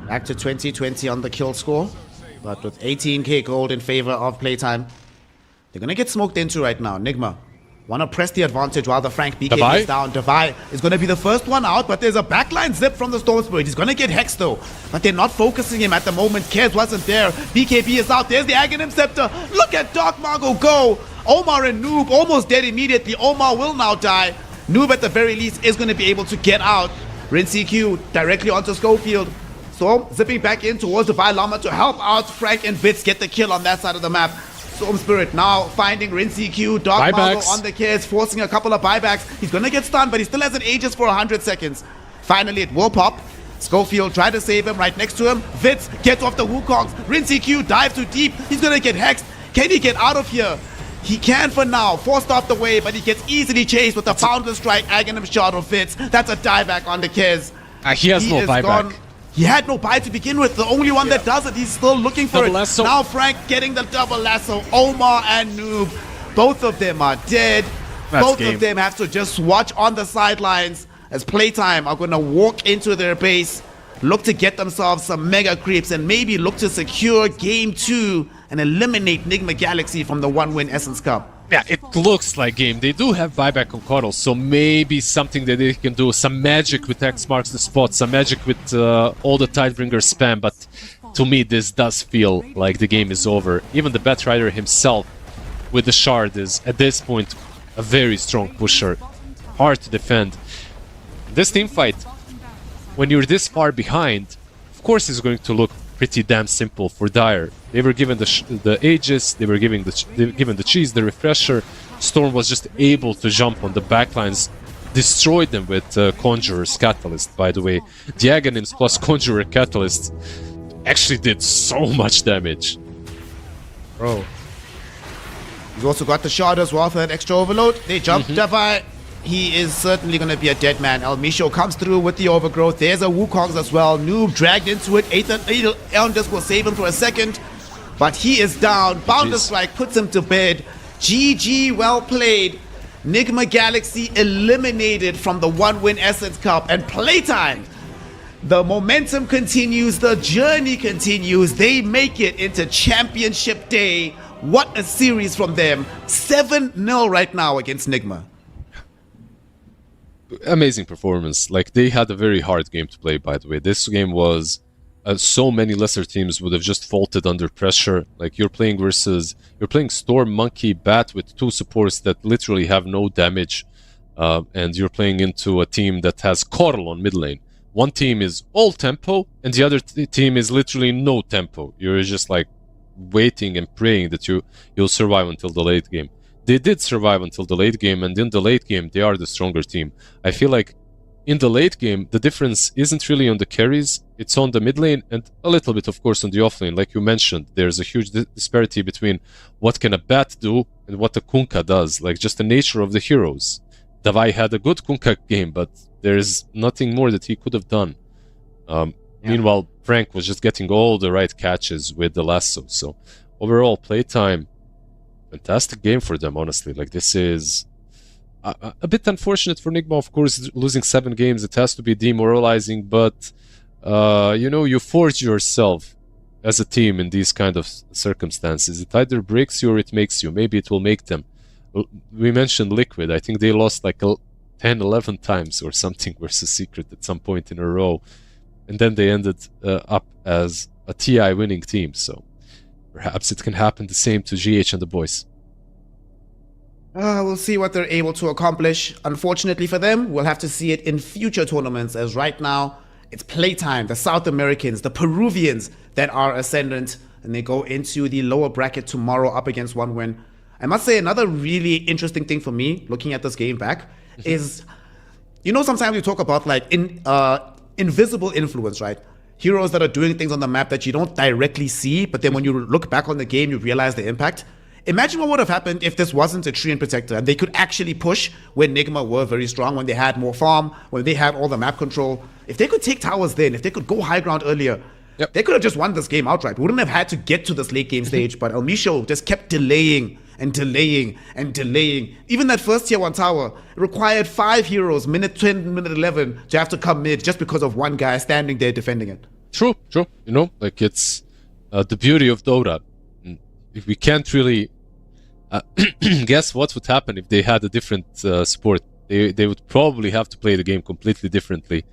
Back to 20-20 on the kill score, but with 18k gold in favor of PlayTime. They're gonna get smoked into right now. NIGMA want to press the advantage while the Frank BKB is down. Devi is going to be the first one out, but there's a backline zip from the Storm Spirit. He's going to get hexed though, but they're not focusing him at the moment. Kez wasn't there. BKB is out. There's the Aghanim Scepter. Look at Dark Margo go. Omar and Noob almost dead immediately. Omar will now die. Noob at the very least is going to be able to get out. Rinse Q directly onto Schofield. Storm zipping back in towards the Lama to help out Frank and Bits get the kill on that side of the map. Storm Spirit now finding Rinse Q. Dark Margo on the Kez, forcing a couple of buybacks. He's gonna get stunned, but he still has an Aegis for 100 seconds. Finally, it will pop. Schofield tried to save him right next to him. Vitz gets off the Wukongs. Rinse Q dives too deep. He's gonna get hexed. Can he get out of here? He can for now, forced off the way, but he gets easily chased with a Boundless Strike, Aghanim Shard of Vitz. That's a dieback on the Kez. He has no buyback. Gone. He had no buy to begin with. The only one that does it. He's still looking for double it. Lasso. Now Frank getting the double lasso. Omar and Noob. Both of them are dead. Both of them have to just watch on the sidelines as PlayTime are going to walk into their base, look to get themselves some mega creeps, and maybe look to secure Game 2 and eliminate NIGMA Galaxy from the 1-win Essence Cup. Yeah, it looks like game. They do have buyback on Coddle, so maybe something that they can do. Some magic with X marks the spot, some magic with all the Tidebringer spam, but to me this does feel like the game is over. Even the Batrider himself with the shard is, at this point, a very strong pusher. Hard to defend. This team fight, when you're this far behind, of course it's going to look pretty damn simple for Dire. They were given the Aegis, they were given the cheese, the refresher. Storm was just able to jump on the backlines, destroyed them with Conjurer's Catalyst, by the way. The Aghanims plus Conjurer Catalyst actually did so much damage. Bro. You've also got the shard as well for that extra overload. They jump Davai. He is certainly going to be a dead man. El Misho comes through with the overgrowth. There's a Wukong's as well. Noob dragged into it. Elndis will save him for a second. But he is down. Boundless Strike puts him to bed. GG, well played. NIGMA Galaxy eliminated from the 1-win Essence Cup. And PlayTime, the momentum continues. The journey continues. They make it into Championship Day. What a series from them. 7-0 right now against NIGMA. Amazing performance. Like, they had a very hard game to play, by the way. This game was so many lesser teams would have just faulted under pressure. Like, you're playing Storm, Monkey, Bat with 2 supports that literally have no damage, and you're playing into a team that has Coral on mid lane. One team is all tempo and the other team is literally no tempo. You're just like waiting and praying that you'll survive until the late game. They did survive until the late game, and in the late game, they are the stronger team. I feel like in the late game, the difference isn't really on the carries, it's on the mid lane, and a little bit, of course, on the off lane. Like you mentioned, there's a huge disparity between what can a Bat do and what a Kunkka does, like just the nature of the heroes. Davai had a good Kunkka game, but there's nothing more that he could have done. Meanwhile, Frank was just getting all the right catches with the lasso. So overall, playtime, fantastic game for them, honestly. Like, this is a bit unfortunate for NIGMA, of course, losing 7 games. It has to be demoralizing, but you forge yourself as a team in these kind of circumstances. It either breaks you or it makes you. Maybe it will make them. We mentioned Liquid. I think they lost like 10, 11 times or something versus Secret at some point in a row. And then they ended up as a TI winning team. So perhaps it can happen the same to GH and the boys. We'll see what they're able to accomplish. Unfortunately for them, we'll have to see it in future tournaments, as right now it's playtime. The South Americans, the Peruvians that are ascendant, and they go into the lower bracket tomorrow up against 1-win. I must say, another really interesting thing for me, looking at this game back, is, sometimes we talk about like invisible influence, right? Heroes that are doing things on the map that you don't directly see, but then when you look back on the game, you realize the impact. Imagine what would have happened if this wasn't a Treant Protector and they could actually push when NIGMA were very strong, when they had more farm, when they had all the map control. If they could take towers then, if they could go high ground earlier, they could have just won this game outright. We wouldn't have had to get to this late game stage, but El Misho just kept delaying and delaying and delaying. Even that first tier 1 tower required 5 heroes, minute 10, minute 11, to have to come mid just because of one guy standing there defending it. True. Like, it's the beauty of Dota. If we can't really guess what would happen if they had a different support. They would probably have to play the game completely differently.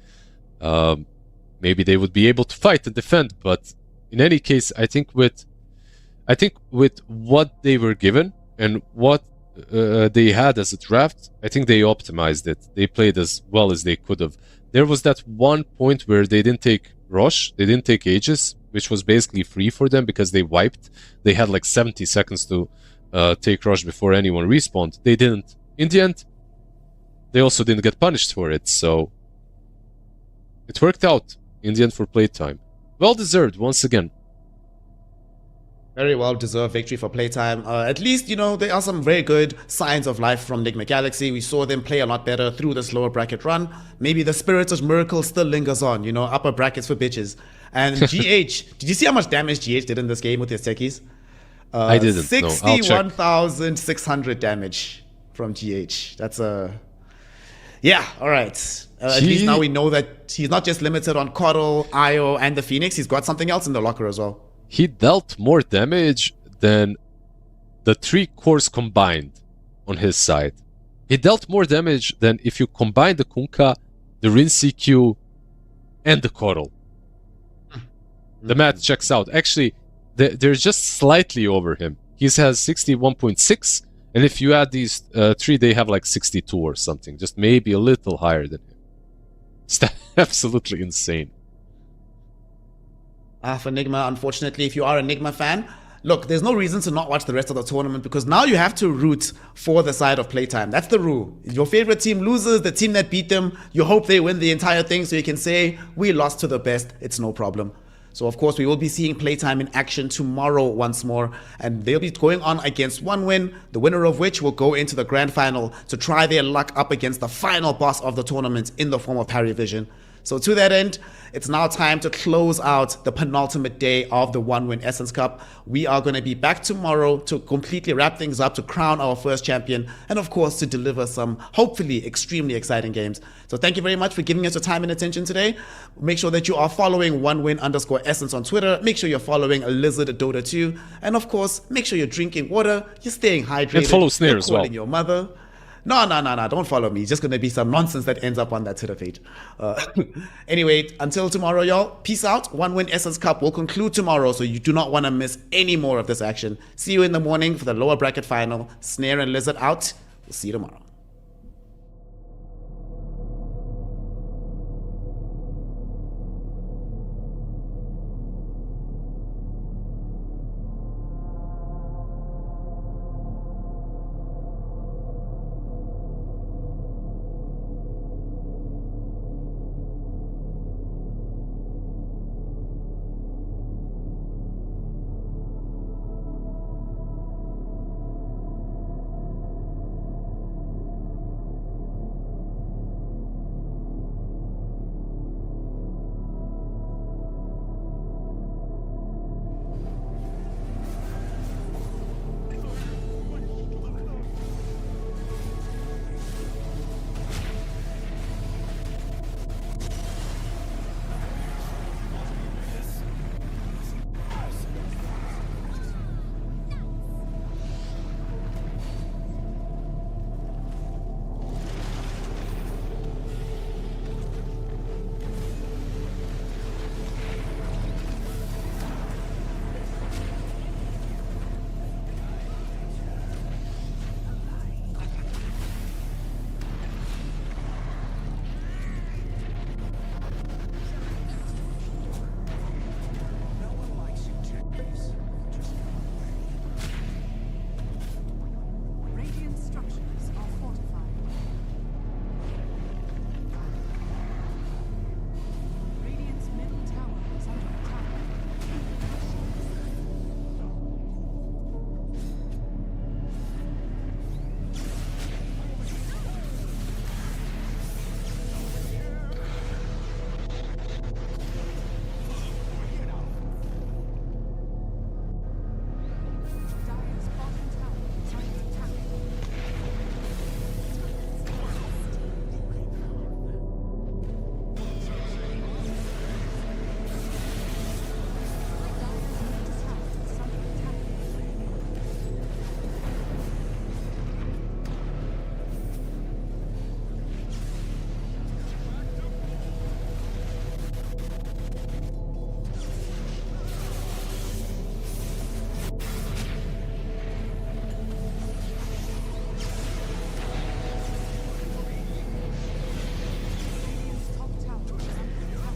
Maybe they would be able to fight and defend, but in any case, I think with what they were given and what they had as a draft, I think they optimized it. They played as well as they could have. There was that one point where they didn't take Rosh, they didn't take Aegis, which was basically free for them because they wiped. They had like 70 seconds to take Rosh before anyone respawned. They didn't. In the end, they also didn't get punished for it, so it worked out in the end for playtime. Well deserved once again. Very well deserved victory for playtime. At least, there are some very good signs of life from NIGMA Galaxy. We saw them play a lot better through this lower bracket run. Maybe the spirit of miracle still lingers on, upper brackets for bitches. And GH, did you see how much damage GH did in this game with his techies? I didn't. 61,600 damage from GH. That's yeah, all right. At least now we know that he's not just limited on Coddle, Io, and the Phoenix. He's got something else in the locker as well. He dealt more damage than the 3 cores combined on his side. He dealt more damage than if you combine the Kunkka, the Rin CQ, and the Coral. The math checks out. Actually, they're just slightly over him. He has 61.6, and if you add these 3, they have like 62 or something. Just maybe a little higher than him. It's absolutely insane. for NIGMA, unfortunately. If you are a NIGMA fan, look, there's no reason to not watch the rest of the tournament because now you have to root for the side of PlayTime. That's the rule. Your favorite team loses, the team that beat them, you hope they win the entire thing so you can say, we lost to the best, it's no problem. So, of course, we will be seeing PlayTime in action tomorrow once more, and they'll be going on against OneWin, the winner of which will go into the grand final to try their luck up against the final boss of the tournament in the form of Parivision. So to that end, it's now time to close out the penultimate day of the OneWin Essence Cup. We are going to be back tomorrow to completely wrap things up, to crown our first champion, and of course to deliver some hopefully extremely exciting games. So thank you very much for giving us your time and attention today. Make sure that you are following OneWin_Essence on Twitter. Make sure you're following Lizard Dota 2. And of course, make sure you're drinking water, you're staying hydrated. And follow Snare you're as well. calling your mother. No, don't follow me. It's just going to be some nonsense that ends up on that Twitter page. Anyway, until tomorrow, y'all, peace out. OneWin Essence Cup will conclude tomorrow, so you do not want to miss any more of this action. See you in the morning for the lower bracket final. Snare and Lizard out. We'll see you tomorrow.